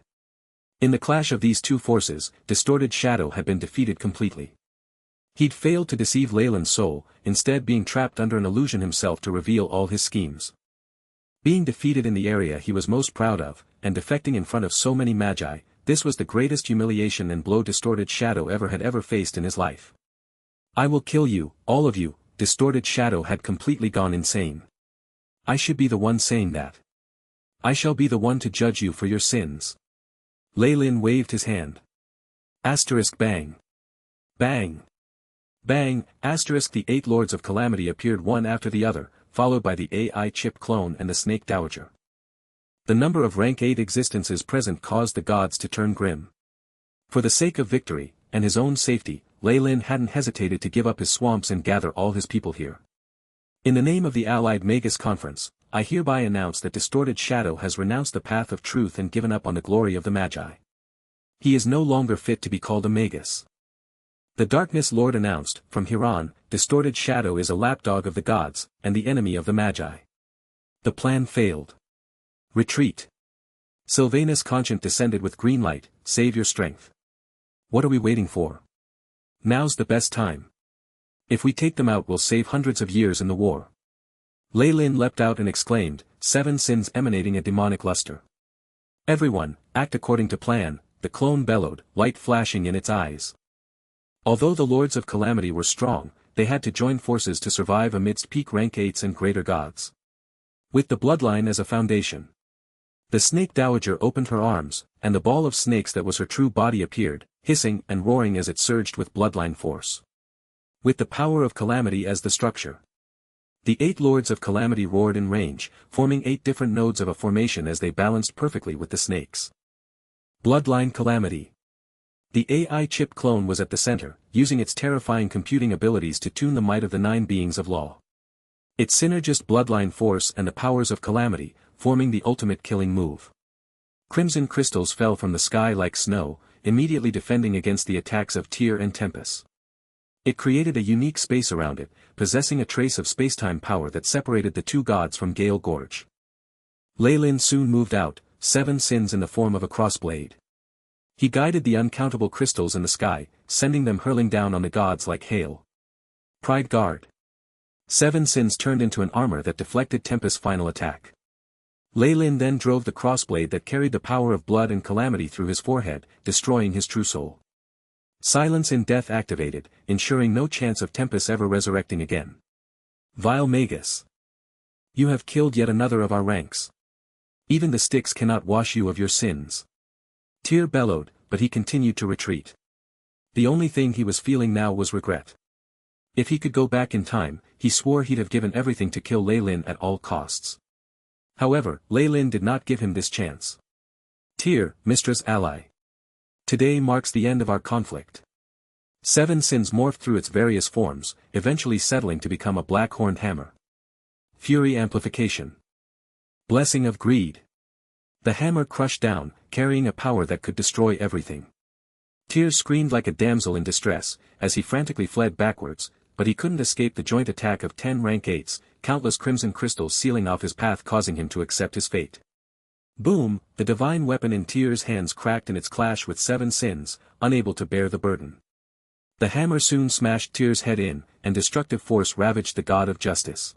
In the clash of these two forces, Distorted Shadow had been defeated completely. He'd failed to deceive Leyland's soul, instead being trapped under an illusion himself to reveal all his schemes. Being defeated in the area he was most proud of, and defecting in front of so many magi, this was the greatest humiliation and blow Distorted Shadow had faced in his life. I will kill you, all of you. Distorted Shadow had completely gone insane. I should be the one saying that. I shall be the one to judge you for your sins. Leyland waved his hand. Asterisk bang. Bang. Bang, asterisk the 8 Lords of Calamity appeared one after the other, followed by the AI chip clone and the Snake Dowager. The number of rank 8 existences present caused the gods to turn grim. For the sake of victory, and his own safety, Leyland hadn't hesitated to give up his swamps and gather all his people here. In the name of the Allied Magus Conference, I hereby announce that Distorted Shadow has renounced the path of truth and given up on the glory of the Magi. He is no longer fit to be called a Magus. The Darkness Lord announced, from here on, Distorted Shadow is a lapdog of the gods, and the enemy of the Magi. The plan failed. Retreat. Sylvanus Conscient descended with green light. Save your strength. What are we waiting for? Now's the best time. If we take them out we'll save hundreds of years in the war. Leyland leapt out and exclaimed, 7 sins emanating a demonic luster. Everyone, act according to plan, the clone bellowed, light flashing in its eyes. Although the Lords of Calamity were strong, they had to join forces to survive amidst peak rank 8s and greater gods. With the bloodline as a foundation. The Snake Dowager opened her arms, and the ball of snakes that was her true body appeared, hissing and roaring as it surged with bloodline force. With the power of Calamity as the structure. The 8 Lords of Calamity roared in range, forming 8 different nodes of a formation as they balanced perfectly with the snakes. Bloodline Calamity. The AI chip clone was at the center, using its terrifying computing abilities to tune the might of the 9 beings of law. It synergized bloodline force and the powers of Calamity, forming the ultimate killing move. Crimson crystals fell from the sky like snow, immediately defending against the attacks of Tyr and Tempest. It created a unique space around it, possessing a trace of spacetime power that separated the two gods from Gale Gorge. Leyland soon moved out, 7 sins in the form of a crossblade. He guided the uncountable crystals in the sky, sending them hurling down on the gods like hail. Pride Guard. 7 sins turned into an armor that deflected Tempest's final attack. Leyland then drove the crossblade that carried the power of blood and calamity through his forehead, destroying his true soul. Silence in death activated, ensuring no chance of Tempest ever resurrecting again. Vile Magus. You have killed yet another of our ranks. Even the sticks cannot wash you of your sins. Tyr bellowed, but he continued to retreat. The only thing he was feeling now was regret. If he could go back in time, he swore he'd have given everything to kill Leyland at all costs. However, Leyland did not give him this chance. Tyr, mistress ally. Today marks the end of our conflict. Seven sins morphed through its various forms, eventually settling to become a black-horned hammer. Fury amplification. Blessing of greed. The hammer crushed down, carrying a power that could destroy everything. Tyr screamed like a damsel in distress, as he frantically fled backwards, but he couldn't escape the joint attack of 10 rank 8s, countless crimson crystals sealing off his path causing him to accept his fate. Boom, the divine weapon in Tyr's hands cracked in its clash with 7 sins, unable to bear the burden. The hammer soon smashed Tyr's head in, and destructive force ravaged the god of justice.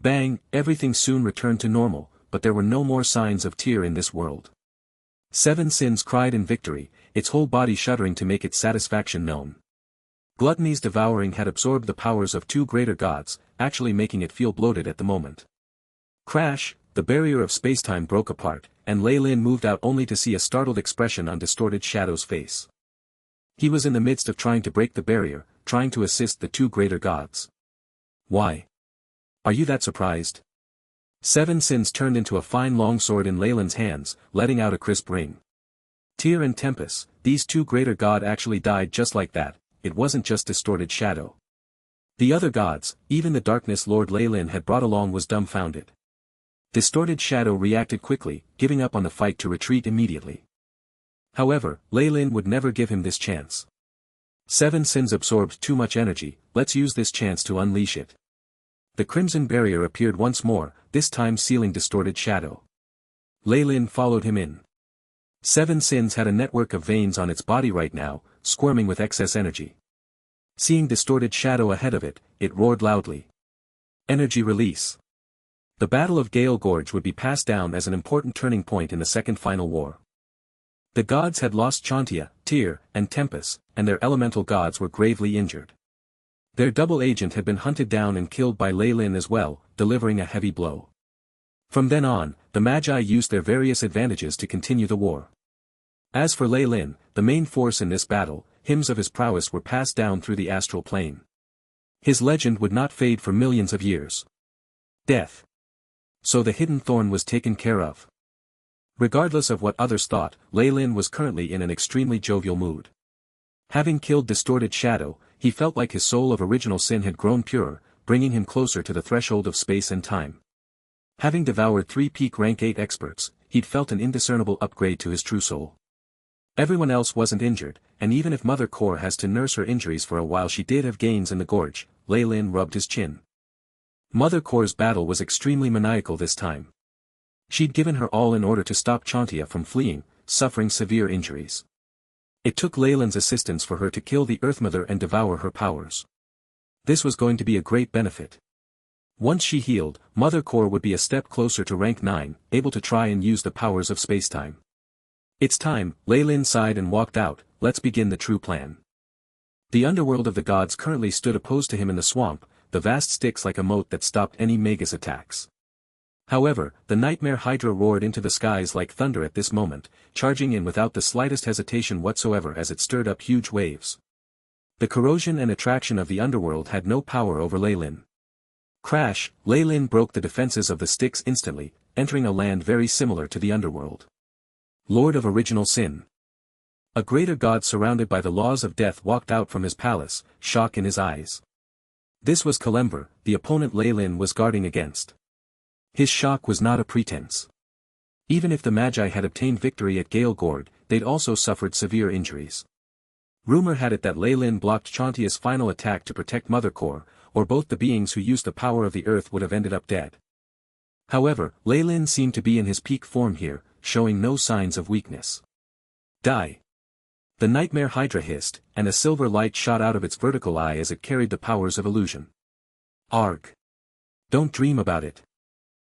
Bang, everything soon returned to normal, but there were no more signs of Tyr in this world. 7 sins cried in victory, its whole body shuddering to make its satisfaction known. Gluttony's devouring had absorbed the powers of 2 greater gods, actually making it feel bloated at the moment. Crash, the barrier of spacetime broke apart, and Lei Lin moved out only to see a startled expression on Distorted Shadow's face. He was in the midst of trying to break the barrier, trying to assist the 2 greater gods. Why? Are you that surprised? 7 sins turned into a fine longsword in Leyland's hands, letting out a crisp ring. Tyr and Tempest, these 2 greater god actually died just like that, it wasn't just Distorted Shadow. The other gods, even the darkness Lord Leyland had brought along was dumbfounded. Distorted Shadow reacted quickly, giving up on the fight to retreat immediately. However, Leyland would never give him this chance. 7 sins absorbed too much energy, let's use this chance to unleash it. The crimson barrier appeared once more, this time sealing Distorted Shadow. Leyland followed him in. 7 sins had a network of veins on its body right now, squirming with excess energy. Seeing Distorted Shadow ahead of it, it roared loudly. Energy release. The Battle of Gale Gorge would be passed down as an important turning point in the second final war. The gods had lost Chantia, Tyr, and Tempest, and their elemental gods were gravely injured. Their double agent had been hunted down and killed by Leyland as well, delivering a heavy blow. From then on, the Magi used their various advantages to continue the war. As for Leyland, the main force in this battle, hymns of his prowess were passed down through the astral plane. His legend would not fade for millions of years. Death. So the hidden thorn was taken care of. Regardless of what others thought, Leyland was currently in an extremely jovial mood. Having killed Distorted Shadow, he felt like his soul of original sin had grown pure, bringing him closer to the threshold of space and time. Having devoured 3 peak rank 8 experts, he'd felt an indiscernible upgrade to his true soul. Everyone else wasn't injured, and even if Mother Core has to nurse her injuries for a while, she did have gains in the gorge. Leyland rubbed his chin. Mother Core's battle was extremely maniacal this time. She'd given her all in order to stop Chantia from fleeing, suffering severe injuries. It took Leyland's assistance for her to kill the Earthmother and devour her powers. This was going to be a great benefit. Once she healed, Mother Core would be a step closer to rank 9, able to try and use the powers of spacetime. It's time, Leyland sighed and walked out, let's begin the true plan. The underworld of the gods currently stood opposed to him in the swamp, the vast sticks like a moat that stopped any Magus attacks. However, the Nightmare Hydra roared into the skies like thunder at this moment, charging in without the slightest hesitation whatsoever as it stirred up huge waves. The corrosion and attraction of the underworld had no power over Leyland. Crash, Leyland broke the defenses of the sticks instantly, entering a land very similar to the underworld. Lord of Original Sin. A greater god surrounded by the laws of death walked out from his palace, shock in his eyes. This was Kalember, the opponent Leyland was guarding against. His shock was not a pretense. Even if the Magi had obtained victory at Gale Gorge, they'd also suffered severe injuries. Rumor had it that Leyland blocked Chantia's final attack to protect Mother Core, or both the beings who used the power of the earth would have ended up dead. However, Leyland seemed to be in his peak form here, showing no signs of weakness. Die. The Nightmare Hydra hissed, and a silver light shot out of its vertical eye as it carried the powers of illusion. Arg. Don't dream about it.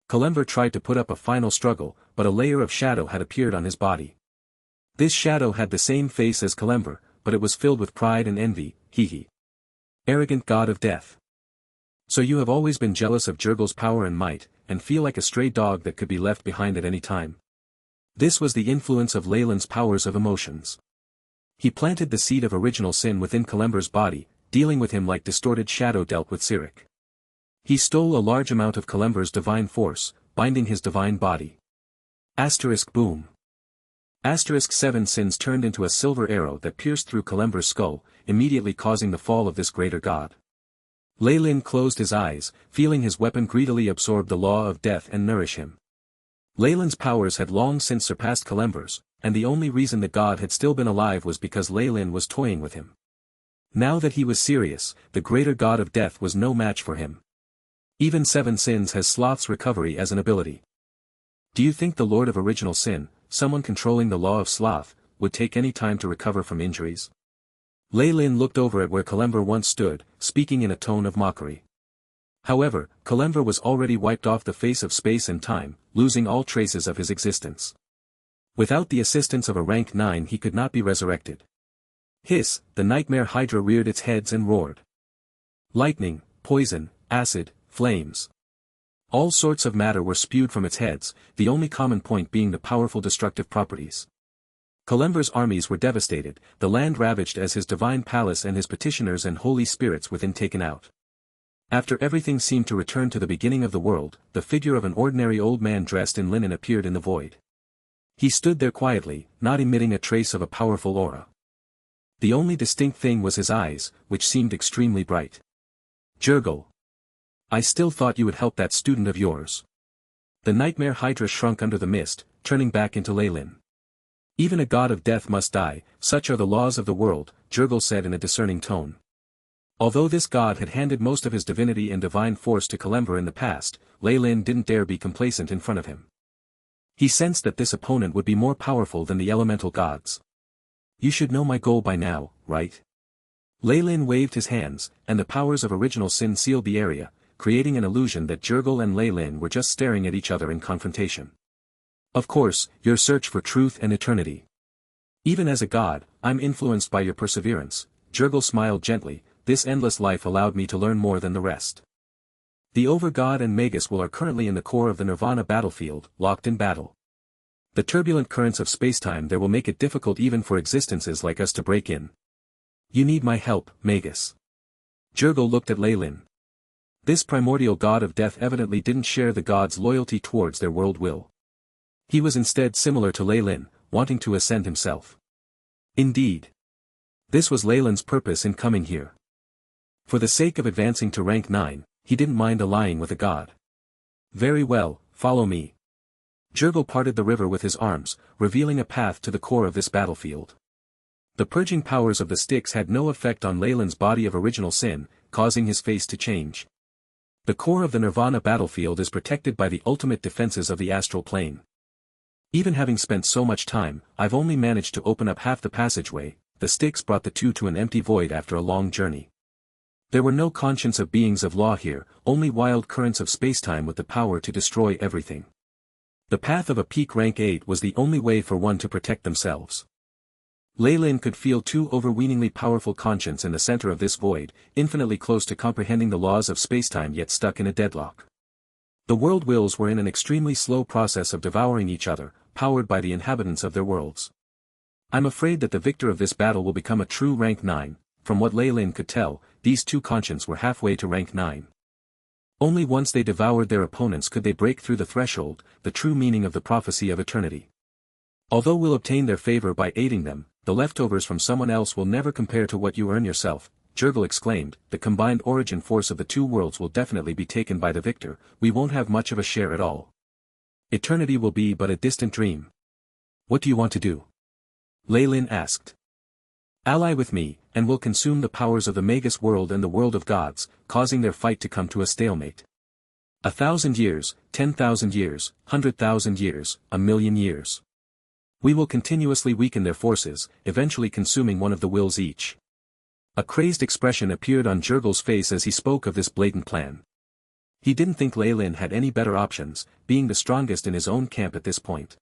Kalember tried to put up a final struggle, but a layer of shadow had appeared on his body. This shadow had the same face as Kalember, but it was filled with pride and envy, hee. Arrogant god of death. So you have always been jealous of Jurgel's power and might, and feel like a stray dog that could be left behind at any time. This was the influence of Leyland's powers of emotions. He planted the seed of original sin within Kalember's body, dealing with him like Distorted Shadow dealt with Cyric. He stole a large amount of Kalember's divine force, binding his divine body. Asterisk boom. Seven sins turned into a silver arrow that pierced through Kalember's skull, immediately causing the fall of this greater god. Lei Lin closed his eyes, feeling his weapon greedily absorb the law of death and nourish him. Lei Lin's powers had long since surpassed Kalember's, and the only reason the god had still been alive was because Lei Lin was toying with him. Now that he was serious, the greater god of death was no match for him. Even Seven Sins has Sloth's recovery as an ability. Do you think the Lord of Original Sin, someone controlling the law of Sloth, would take any time to recover from injuries? Lei Lin looked over at where Kalember once stood, speaking in a tone of mockery. However, Kalember was already wiped off the face of space and time, losing all traces of his existence. Without the assistance of a rank 9 he could not be resurrected. Hiss, the nightmare hydra reared its heads and roared. Lightning, poison, acid, flames. All sorts of matter were spewed from its heads, the only common point being the powerful destructive properties. Kalember's armies were devastated, the land ravaged as his divine palace and his petitioners and holy spirits within taken out. After everything seemed to return to the beginning of the world, the figure of an ordinary old man dressed in linen appeared in the void. He stood there quietly, not emitting a trace of a powerful aura. The only distinct thing was his eyes, which seemed extremely bright. Jurgle. I still thought you would help that student of yours. The nightmare hydra shrunk under the mist, turning back into Lei Lin. Even a god of death must die, such are the laws of the world, Jurgle said in a discerning tone. Although this god had handed most of his divinity and divine force to Kalember in the past, Lei Lin didn't dare be complacent in front of him. He sensed that this opponent would be more powerful than the elemental gods. You should know my goal by now, right? Lei Lin waved his hands, and the powers of Original Sin sealed the area, creating an illusion that Jurgle and Lei Lin were just staring at each other in confrontation. Of course, your search for truth and eternity. Even as a god, I'm influenced by your perseverance, Jurgle smiled gently, this endless life allowed me to learn more than the rest. The Overgod and Magus are currently in the core of the Nirvana battlefield, locked in battle. The turbulent currents of spacetime there will make it difficult even for existences like us to break in. You need my help, Magus. Jurgle looked at Lei Lin. This primordial god of death evidently didn't share the god's loyalty towards their world will. He was instead similar to Lei Lin, wanting to ascend himself. Indeed. This was Lei Lin's purpose in coming here. For the sake of advancing to rank 9, he didn't mind allying with a god. Very well, follow me. Jurgle parted the river with his arms, revealing a path to the core of this battlefield. The purging powers of the sticks had no effect on Lei Lin's body of Original Sin, causing his face to change. The core of the Nirvana battlefield is protected by the ultimate defenses of the astral plane. Even having spent so much time, I've only managed to open up half the passageway. The sticks brought the two to an empty void after a long journey. There were no conscience of beings of law here, only wild currents of spacetime with the power to destroy everything. The path of a peak rank 8 was the only way for one to protect themselves. Lei Lin could feel two overweeningly powerful conscience in the center of this void, infinitely close to comprehending the laws of spacetime yet stuck in a deadlock. The world wills were in an extremely slow process of devouring each other, powered by the inhabitants of their worlds. I'm afraid that the victor of this battle will become a true rank 9, from what Lei Lin could tell, these two conscience were halfway to rank 9. Only once they devoured their opponents could they break through the threshold, the true meaning of the prophecy of eternity. Although we'll obtain their favor by aiding them, the leftovers from someone else will never compare to what you earn yourself, Jurgle exclaimed, the combined origin force of the two worlds will definitely be taken by the victor, we won't have much of a share at all. Eternity will be but a distant dream. What do you want to do? Lei Lin asked. Ally with me, and we'll consume the powers of the Magus world and the world of gods, causing their fight to come to a stalemate. 1,000 years, 10,000 years, 100,000 years, 1,000,000 years. We will continuously weaken their forces, eventually consuming one of the wills each. A crazed expression appeared on Jurgle's face as he spoke of this blatant plan. He didn't think Lei Lin had any better options, being the strongest in his own camp at this point.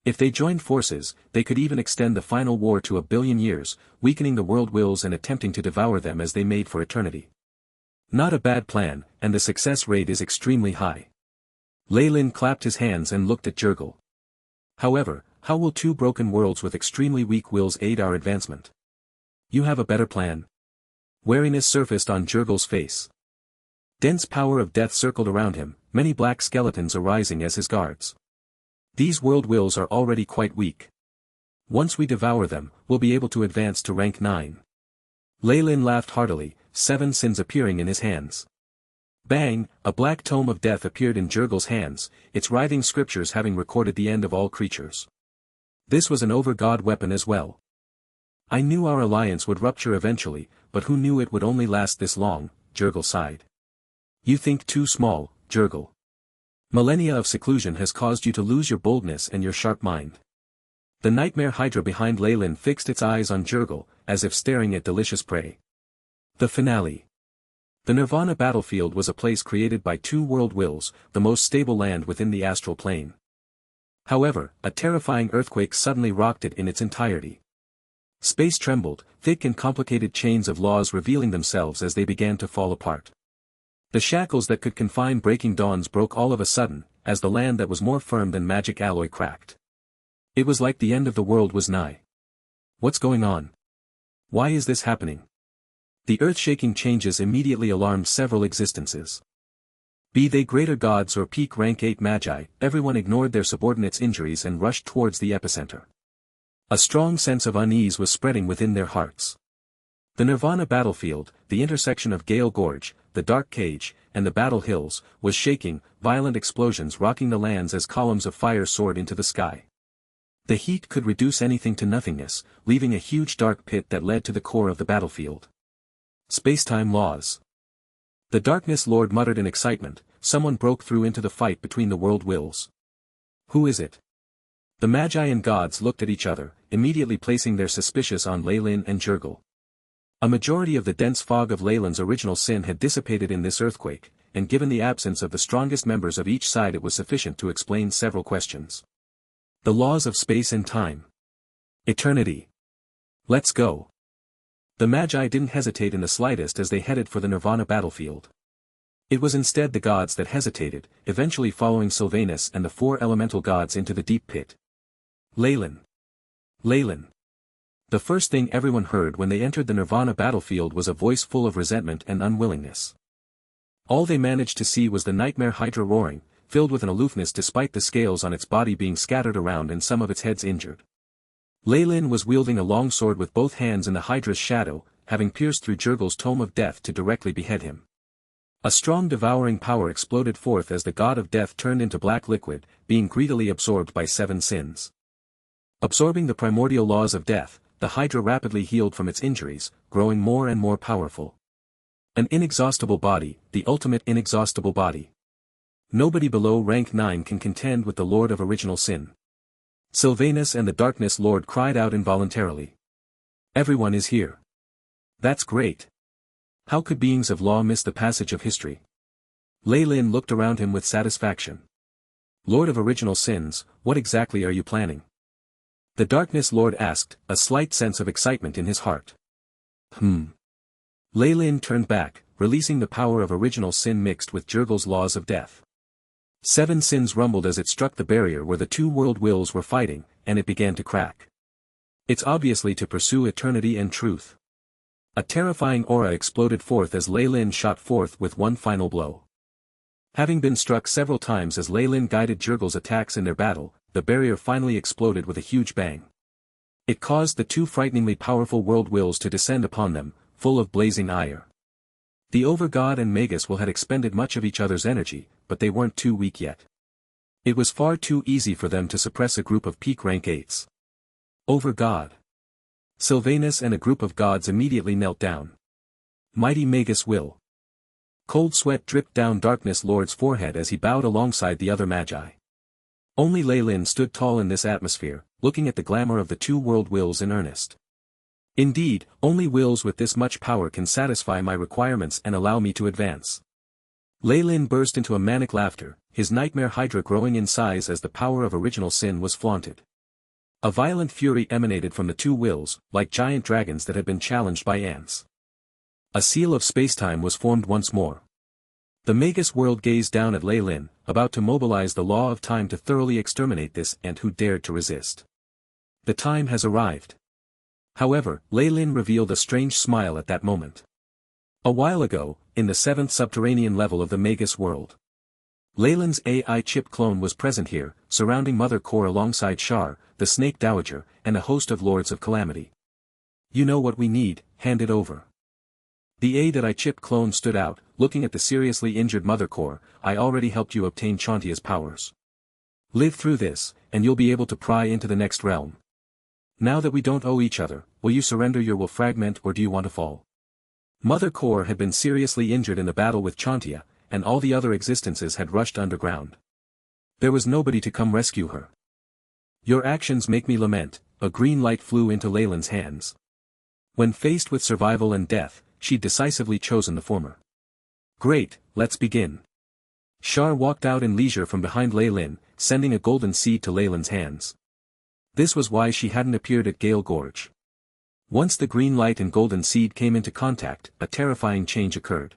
If they joined forces, they could even extend the final war to 1,000,000,000 years, weakening the world wills and attempting to devour them as they made for eternity. Not a bad plan, and the success rate is extremely high. Lei Lin clapped his hands and looked at Jurgle. However, how will two broken worlds with extremely weak wills aid our advancement? You have a better plan? Wariness surfaced on Jurgle's face. Dense power of death circled around him, many black skeletons arising as his guards. These world wills are already quite weak. Once we devour them, we'll be able to advance to rank 9. Lei Lin laughed heartily, 7 sins appearing in his hands. Bang, a black tome of death appeared in Jurgel's hands, its writhing scriptures having recorded the end of all creatures. This was an over-god weapon as well. I knew our alliance would rupture eventually, but who knew it would only last this long, Jurgel sighed. You think too small, Jurgel. Millennia of seclusion has caused you to lose your boldness and your sharp mind. The nightmare hydra behind Lei Lin fixed its eyes on Jurgel, as if staring at delicious prey. The finale. The Nirvana battlefield was a place created by 2 world wills, the most stable land within the astral plane. However, a terrifying earthquake suddenly rocked it in its entirety. Space trembled, thick and complicated chains of laws revealing themselves as they began to fall apart. The shackles that could confine breaking dawns broke all of a sudden, as the land that was more firm than magic alloy cracked. It was like the end of the world was nigh. What's going on? Why is this happening? The earth-shaking changes immediately alarmed several existences. Be they greater gods or peak rank 8 magi, everyone ignored their subordinates' injuries and rushed towards the epicenter. A strong sense of unease was spreading within their hearts. The Nirvana battlefield, the intersection of Gale Gorge, the Dark Cage, and the Battle Hills, was shaking, violent explosions rocking the lands as columns of fire soared into the sky. The heat could reduce anything to nothingness, leaving a huge dark pit that led to the core of the battlefield. Spacetime laws. The Darkness Lord muttered in excitement, someone broke through into the fight between the world wills. Who is it? The Magi and gods looked at each other, immediately placing their suspicions on Lei Lin and Jurgel. A majority of the dense fog of Lei Lin's original sin had dissipated in this earthquake, and given the absence of the strongest members of each side it was sufficient to explain several questions. The laws of space and time. Eternity. Let's go. The Magi didn't hesitate in the slightest as they headed for the Nirvana battlefield. It was instead the gods that hesitated, eventually following Sylvanus and the 4 elemental gods into the deep pit. Lei Lin. Lei Lin. The first thing everyone heard when they entered the Nirvana battlefield was a voice full of resentment and unwillingness. All they managed to see was the nightmare hydra roaring, filled with an aloofness despite the scales on its body being scattered around and some of its heads injured. Lei Lin was wielding a long sword with both hands in the hydra's shadow, having pierced through Jurgel's tome of death to directly behead him. A strong devouring power exploded forth as the god of death turned into black liquid, being greedily absorbed by 7 sins. Absorbing the primordial laws of death, the hydra rapidly healed from its injuries, growing more and more powerful. An inexhaustible body, the ultimate inexhaustible body. Nobody below rank 9 can contend with the Lord of Original Sin. Sylvanus and the Darkness Lord cried out involuntarily. Everyone is here. That's great. How could beings of law miss the passage of history? Lei Lin looked around him with satisfaction. Lord of Original Sins, what exactly are you planning? The Darkness Lord asked, a slight sense of excitement in his heart. Lei Lin turned back, releasing the power of Original Sin mixed with Jurgel's laws of death. 7 sins rumbled as it struck the barrier where the 2 world wills were fighting, and it began to crack. It's obviously to pursue eternity and truth. A terrifying aura exploded forth as Lei Lin shot forth with one final blow. Having been struck several times as Lei Lin guided Jurgel's attacks in their battle, the barrier finally exploded with a huge bang. It caused the 2 frighteningly powerful world wills to descend upon them, full of blazing ire. The Overgod and Magus had expended much of each other's energy, but they weren't too weak yet. It was far too easy for them to suppress a group of peak rank 8s. Overgod. Sylvanus and a group of gods immediately knelt down. Mighty Magus will. Cold sweat dripped down Darkness Lord's forehead as he bowed alongside the other Magi. Only Lei Lin stood tall in this atmosphere, looking at the glamour of the 2 world wills in earnest. Indeed, only wills with this much power can satisfy my requirements and allow me to advance. Lei Lin burst into a manic laughter, his nightmare hydra growing in size as the power of Original Sin was flaunted. A violent fury emanated from the 2 wills, like giant dragons that had been challenged by ants. A seal of spacetime was formed once more. The Magus world gazed down at Lei Lin, about to mobilize the law of time to thoroughly exterminate this ant who dared to resist. The time has arrived. However, Lei Lin revealed a strange smile at that moment. A while ago, in the 7th subterranean level of the Magus world. Leyland's AI chip clone was present here, surrounding Mother Core alongside Shar, the Snake Dowager, and a host of Lords of Calamity. You know what we need, hand it over. The AI chip clone stood out, looking at the seriously injured Mother Core. I already helped you obtain Chantia's powers. Live through this, and you'll be able to pry into the next realm. Now that we don't owe each other, will you surrender your will fragment or do you want to fall? Mother Core had been seriously injured in the battle with Chantia, and all the other existences had rushed underground. There was nobody to come rescue her. Your actions make me lament. A green light flew into Leyland's hands. When faced with survival and death, she'd decisively chosen the former. Great, let's begin. Shar walked out in leisure from behind Leyland, sending a golden seed to Leyland's hands. This was why she hadn't appeared at Gale Gorge. Once the green light and golden seed came into contact, a terrifying change occurred.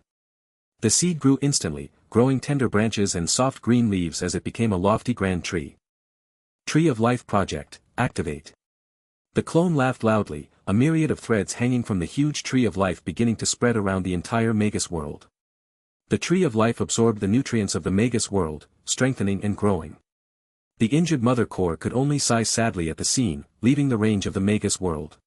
The seed grew instantly, growing tender branches and soft green leaves as it became a lofty grand tree. Tree of Life Project, activate. The clone laughed loudly, a myriad of threads hanging from the huge Tree of Life beginning to spread around the entire Magus world. The Tree of Life absorbed the nutrients of the Magus world, strengthening and growing. The injured Mother Core could only sigh sadly at the scene, leaving the range of the Magus world.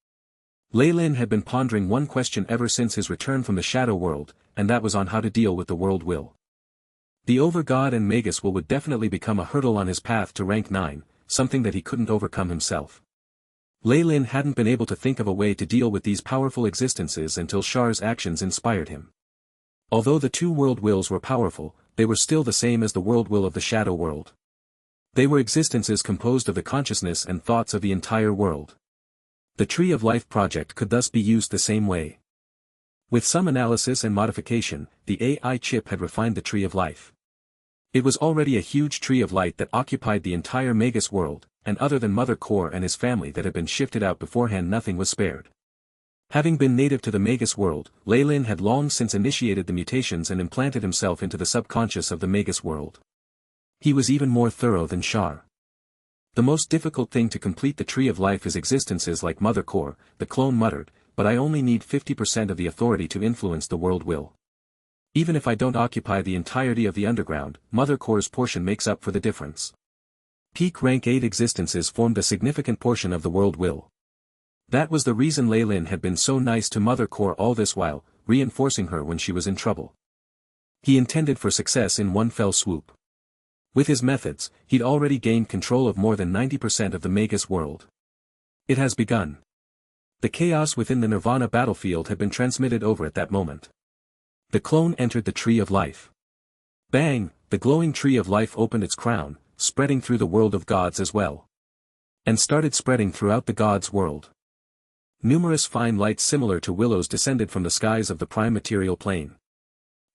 Leyland had been pondering one question ever since his return from the Shadow World, and that was on how to deal with the world will. The Overgod and Magus will would definitely become a hurdle on his path to rank 9, something that he couldn't overcome himself. Leyland hadn't been able to think of a way to deal with these powerful existences until Shar's actions inspired him. Although the two world wills were powerful, they were still the same as the world will of the Shadow World. They were existences composed of the consciousness and thoughts of the entire world. The Tree of Life project could thus be used the same way. With some analysis and modification, the AI chip had refined the Tree of Life. It was already a huge tree of light that occupied the entire Magus world, and other than Mother Core and his family that had been shifted out beforehand, nothing was spared. Having been native to the Magus world, Leyland had long since initiated the mutations and implanted himself into the subconscious of the Magus world. He was even more thorough than Shar. The most difficult thing to complete the Tree of Life is existences like Mother Core, the clone muttered, but I only need 50% of the authority to influence the world will. Even if I don't occupy the entirety of the underground, Mother Core's portion makes up for the difference. Peak rank 8 existences formed a significant portion of the world will. That was the reason Leyland had been so nice to Mother Core all this while, reinforcing her when she was in trouble. He intended for success in one fell swoop. With his methods, he'd already gained control of more than 90% of the Magus world. It has begun. The chaos within the Nirvana battlefield had been transmitted over at that moment. The clone entered the Tree of Life. Bang! The glowing Tree of Life opened its crown, spreading through the world of gods as well. And started spreading throughout the gods' world. Numerous fine lights similar to willows descended from the skies of the prime material plane.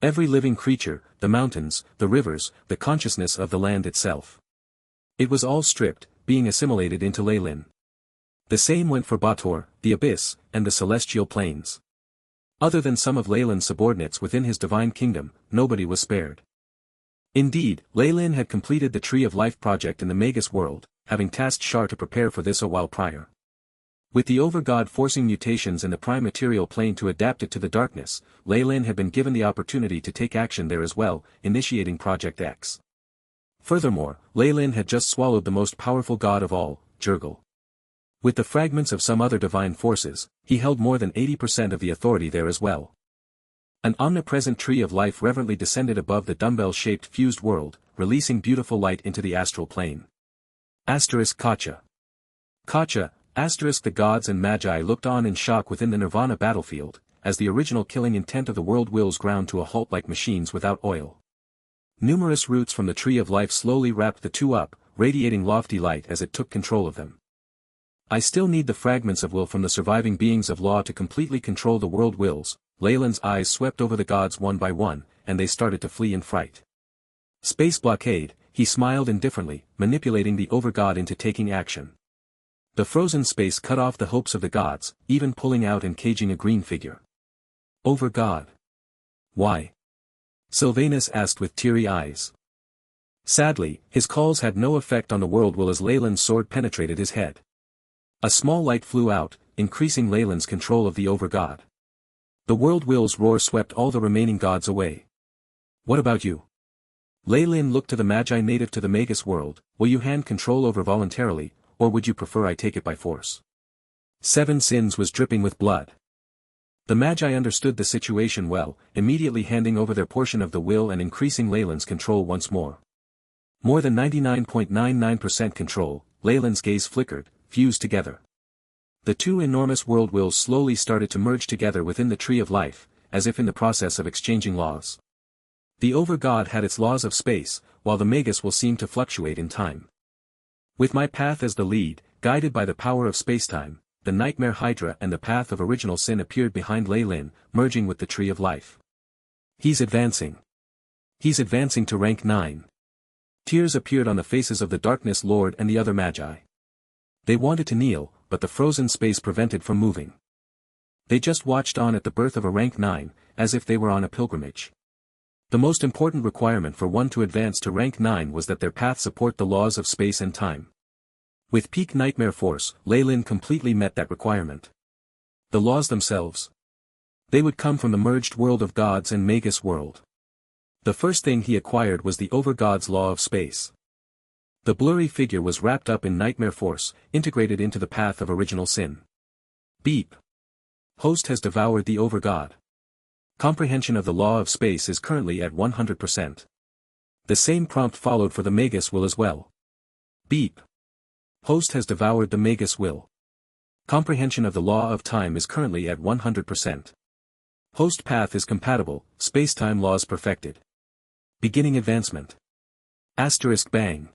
Every living creature, the mountains, the rivers, the consciousness of the land itself. It was all stripped, being assimilated into Leyland. The same went for Bator, the abyss, and the celestial planes. Other than some of Leyland's subordinates within his divine kingdom, nobody was spared. Indeed, Leyland had completed the Tree of Life project in the Magus world, having tasked Shar to prepare for this a while prior. With the Overgod forcing mutations in the prime material plane to adapt it to the darkness, Leyland had been given the opportunity to take action there as well, initiating Project X. Furthermore, Leyland had just swallowed the most powerful god of all, Jurgal. With the fragments of some other divine forces, he held more than 80% of the authority there as well. An omnipresent Tree of Life reverently descended above the dumbbell-shaped fused world, releasing beautiful light into the astral plane. Kacha. Kacha, the gods and magi looked on in shock within the Nirvana battlefield, as the original killing intent of the world wills ground to a halt like machines without oil. Numerous roots from the Tree of Life slowly wrapped the two up, radiating lofty light as it took control of them. I still need the fragments of will from the surviving beings of law to completely control the world wills. Leyland's eyes swept over the gods one by one, and they started to flee in fright. Space blockade, he smiled indifferently, manipulating the Overgod into taking action. The frozen space cut off the hopes of the gods, even pulling out and caging a green figure. Overgod. Why? Sylvanus asked with teary eyes. Sadly, his calls had no effect on the world will as Leyland's sword penetrated his head. A small light flew out, increasing Leyland's control of the Overgod. The world will's roar swept all the remaining gods away. What about you? Lei Lin looked to the Magi native to the Magus world. Will you hand control over voluntarily, or would you prefer I take it by force? Seven Sins was dripping with blood. The Magi understood the situation well, immediately handing over their portion of the will and increasing Lei Lin's control once more. More than 99.99% control, Lei Lin's gaze flickered, fused together. The two enormous world wills slowly started to merge together within the Tree of Life, as if in the process of exchanging laws. The Over-God had its laws of space, while the Magus will seem to fluctuate in time. With my path as the lead, guided by the power of spacetime, the Nightmare Hydra and the Path of Original Sin appeared behind Lei Lin, merging with the Tree of Life. He's advancing. He's advancing to rank 9. Tears appeared on the faces of the Darkness Lord and the other Magi. They wanted to kneel, but the frozen space prevented from moving. They just watched on at the birth of a rank 9, as if they were on a pilgrimage. The most important requirement for one to advance to rank 9 was that their path support the laws of space and time. With peak nightmare force, Lei Lin completely met that requirement. The laws themselves. They would come from the merged world of gods and Magus world. The first thing he acquired was the Over-God's law of space. The blurry figure was wrapped up in nightmare force, integrated into the Path of Original Sin. Beep. Host has devoured the Over-God. Comprehension of the law of space is currently at 100%. The same prompt followed for the Magus will as well. Beep. Host has devoured the Magus will. Comprehension of the law of time is currently at 100%. Host path is compatible, space-time laws perfected. Beginning advancement. Asterisk bang.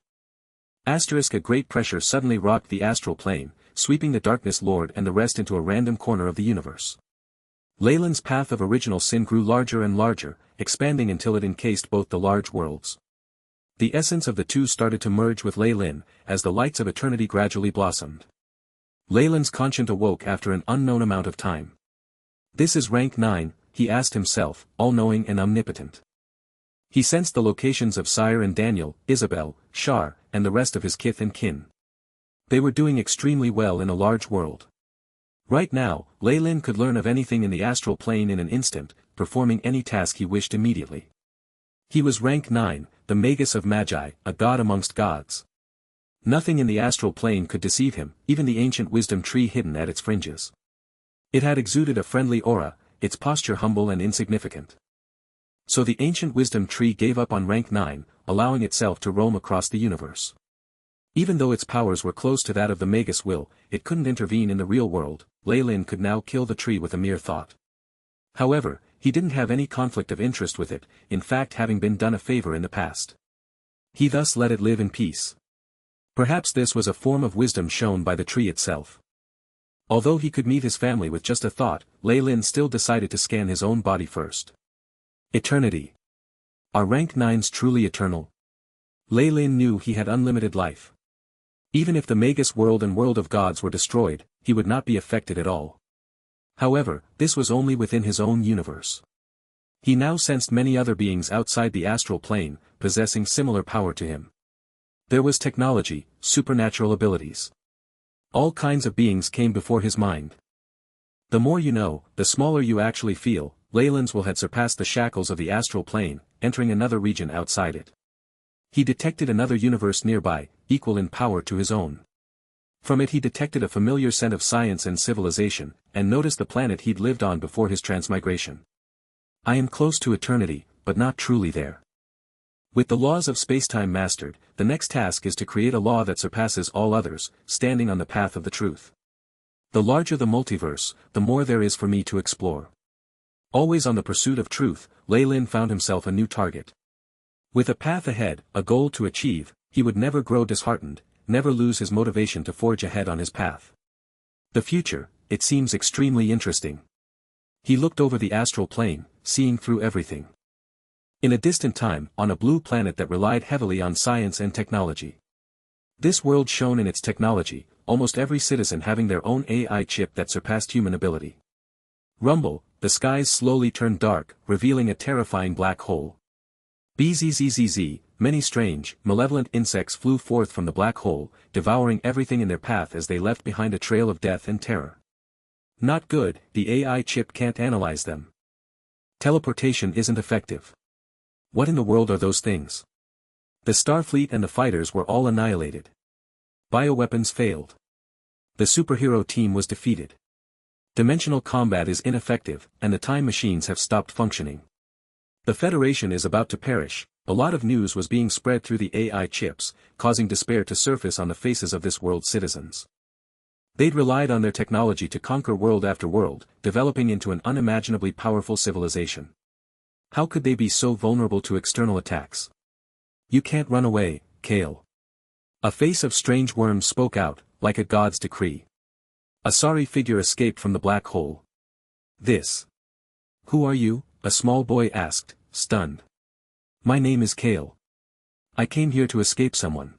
Asterisk a great pressure suddenly rocked the astral plane, sweeping the Darkness Lord and the rest into a random corner of the universe. Lei Lin's Path of Original Sin grew larger and larger, expanding until it encased both the large worlds. The essence of the two started to merge with Lei Lin, as the lights of eternity gradually blossomed. Lei Lin's conscience awoke after an unknown amount of time. This is rank 9, he asked himself, all-knowing and omnipotent. He sensed the locations of Sire and Daniel, Isabel, Shar, and the rest of his kith and kin. They were doing extremely well in a large world. Right now, Lei Lin could learn of anything in the astral plane in an instant, performing any task he wished immediately. He was rank 9, the Magus of Magi, a god amongst gods. Nothing in the astral plane could deceive him, even the ancient wisdom tree hidden at its fringes. It had exuded a friendly aura, its posture humble and insignificant. So the ancient wisdom tree gave up on rank 9, allowing itself to roam across the universe. Even though its powers were close to that of the Magus will, it couldn't intervene in the real world. Lei Lin could now kill the tree with a mere thought. However, he didn't have any conflict of interest with it, in fact having been done a favor in the past. He thus let it live in peace. Perhaps this was a form of wisdom shown by the tree itself. Although he could meet his family with just a thought, Lei Lin still decided to scan his own body first. Eternity. Are rank 9s truly eternal? Lei Lin knew he had unlimited life. Even if the Magus world and world of gods were destroyed, he would not be affected at all. However, this was only within his own universe. He now sensed many other beings outside the astral plane, possessing similar power to him. There was technology, supernatural abilities. All kinds of beings came before his mind. The more you know, the smaller you actually feel. Lei Lin's will had surpassed the shackles of the astral plane, entering another region outside it. He detected another universe nearby, equal in power to his own. From it he detected a familiar scent of science and civilization, and noticed the planet he'd lived on before his transmigration. I am close to eternity, but not truly there. With the laws of spacetime mastered, the next task is to create a law that surpasses all others, standing on the path of the truth. The larger the multiverse, the more there is for me to explore. Always on the pursuit of truth, Lei Lin found himself a new target. With a path ahead, a goal to achieve, he would never grow disheartened, never lose his motivation to forge ahead on his path. The future, it seems extremely interesting. He looked over the astral plane, seeing through everything. In a distant time, on a blue planet that relied heavily on science and technology. This world shone in its technology, almost every citizen having their own AI chip that surpassed human ability. Rumble, the skies slowly turned dark, revealing a terrifying black hole. Bzzz, many strange, malevolent insects flew forth from the black hole, devouring everything in their path as they left behind a trail of death and terror. Not good, the AI chip can't analyze them. Teleportation isn't effective. What in the world are those things? The Starfleet and the fighters were all annihilated. Bioweapons failed. The superhero team was defeated. Dimensional combat is ineffective, and the time machines have stopped functioning. The Federation is about to perish. A lot of news was being spread through the AI chips, causing despair to surface on the faces of this world's citizens. They'd relied on their technology to conquer world after world, developing into an unimaginably powerful civilization. How could they be so vulnerable to external attacks? You can't run away, Kale. A face of strange worms spoke out, like a god's decree. A sorry figure escaped from the black hole. This. Who are you? A small boy asked, stunned. My name is Kale. I came here to escape someone.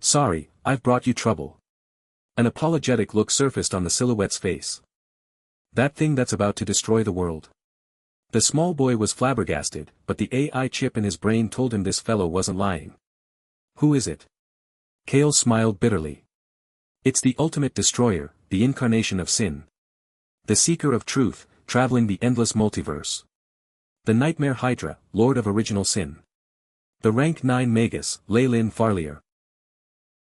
Sorry, I've brought you trouble. An apologetic look surfaced on the silhouette's face. That thing that's about to destroy the world. The small boy was flabbergasted, but the AI chip in his brain told him this fellow wasn't lying. Who is it? Kale smiled bitterly. It's the ultimate destroyer, the incarnation of sin. The seeker of truth, traveling the endless multiverse. The Nightmare Hydra, Lord of Original Sin. The Rank 9 Magus, Ley Lin Farlier.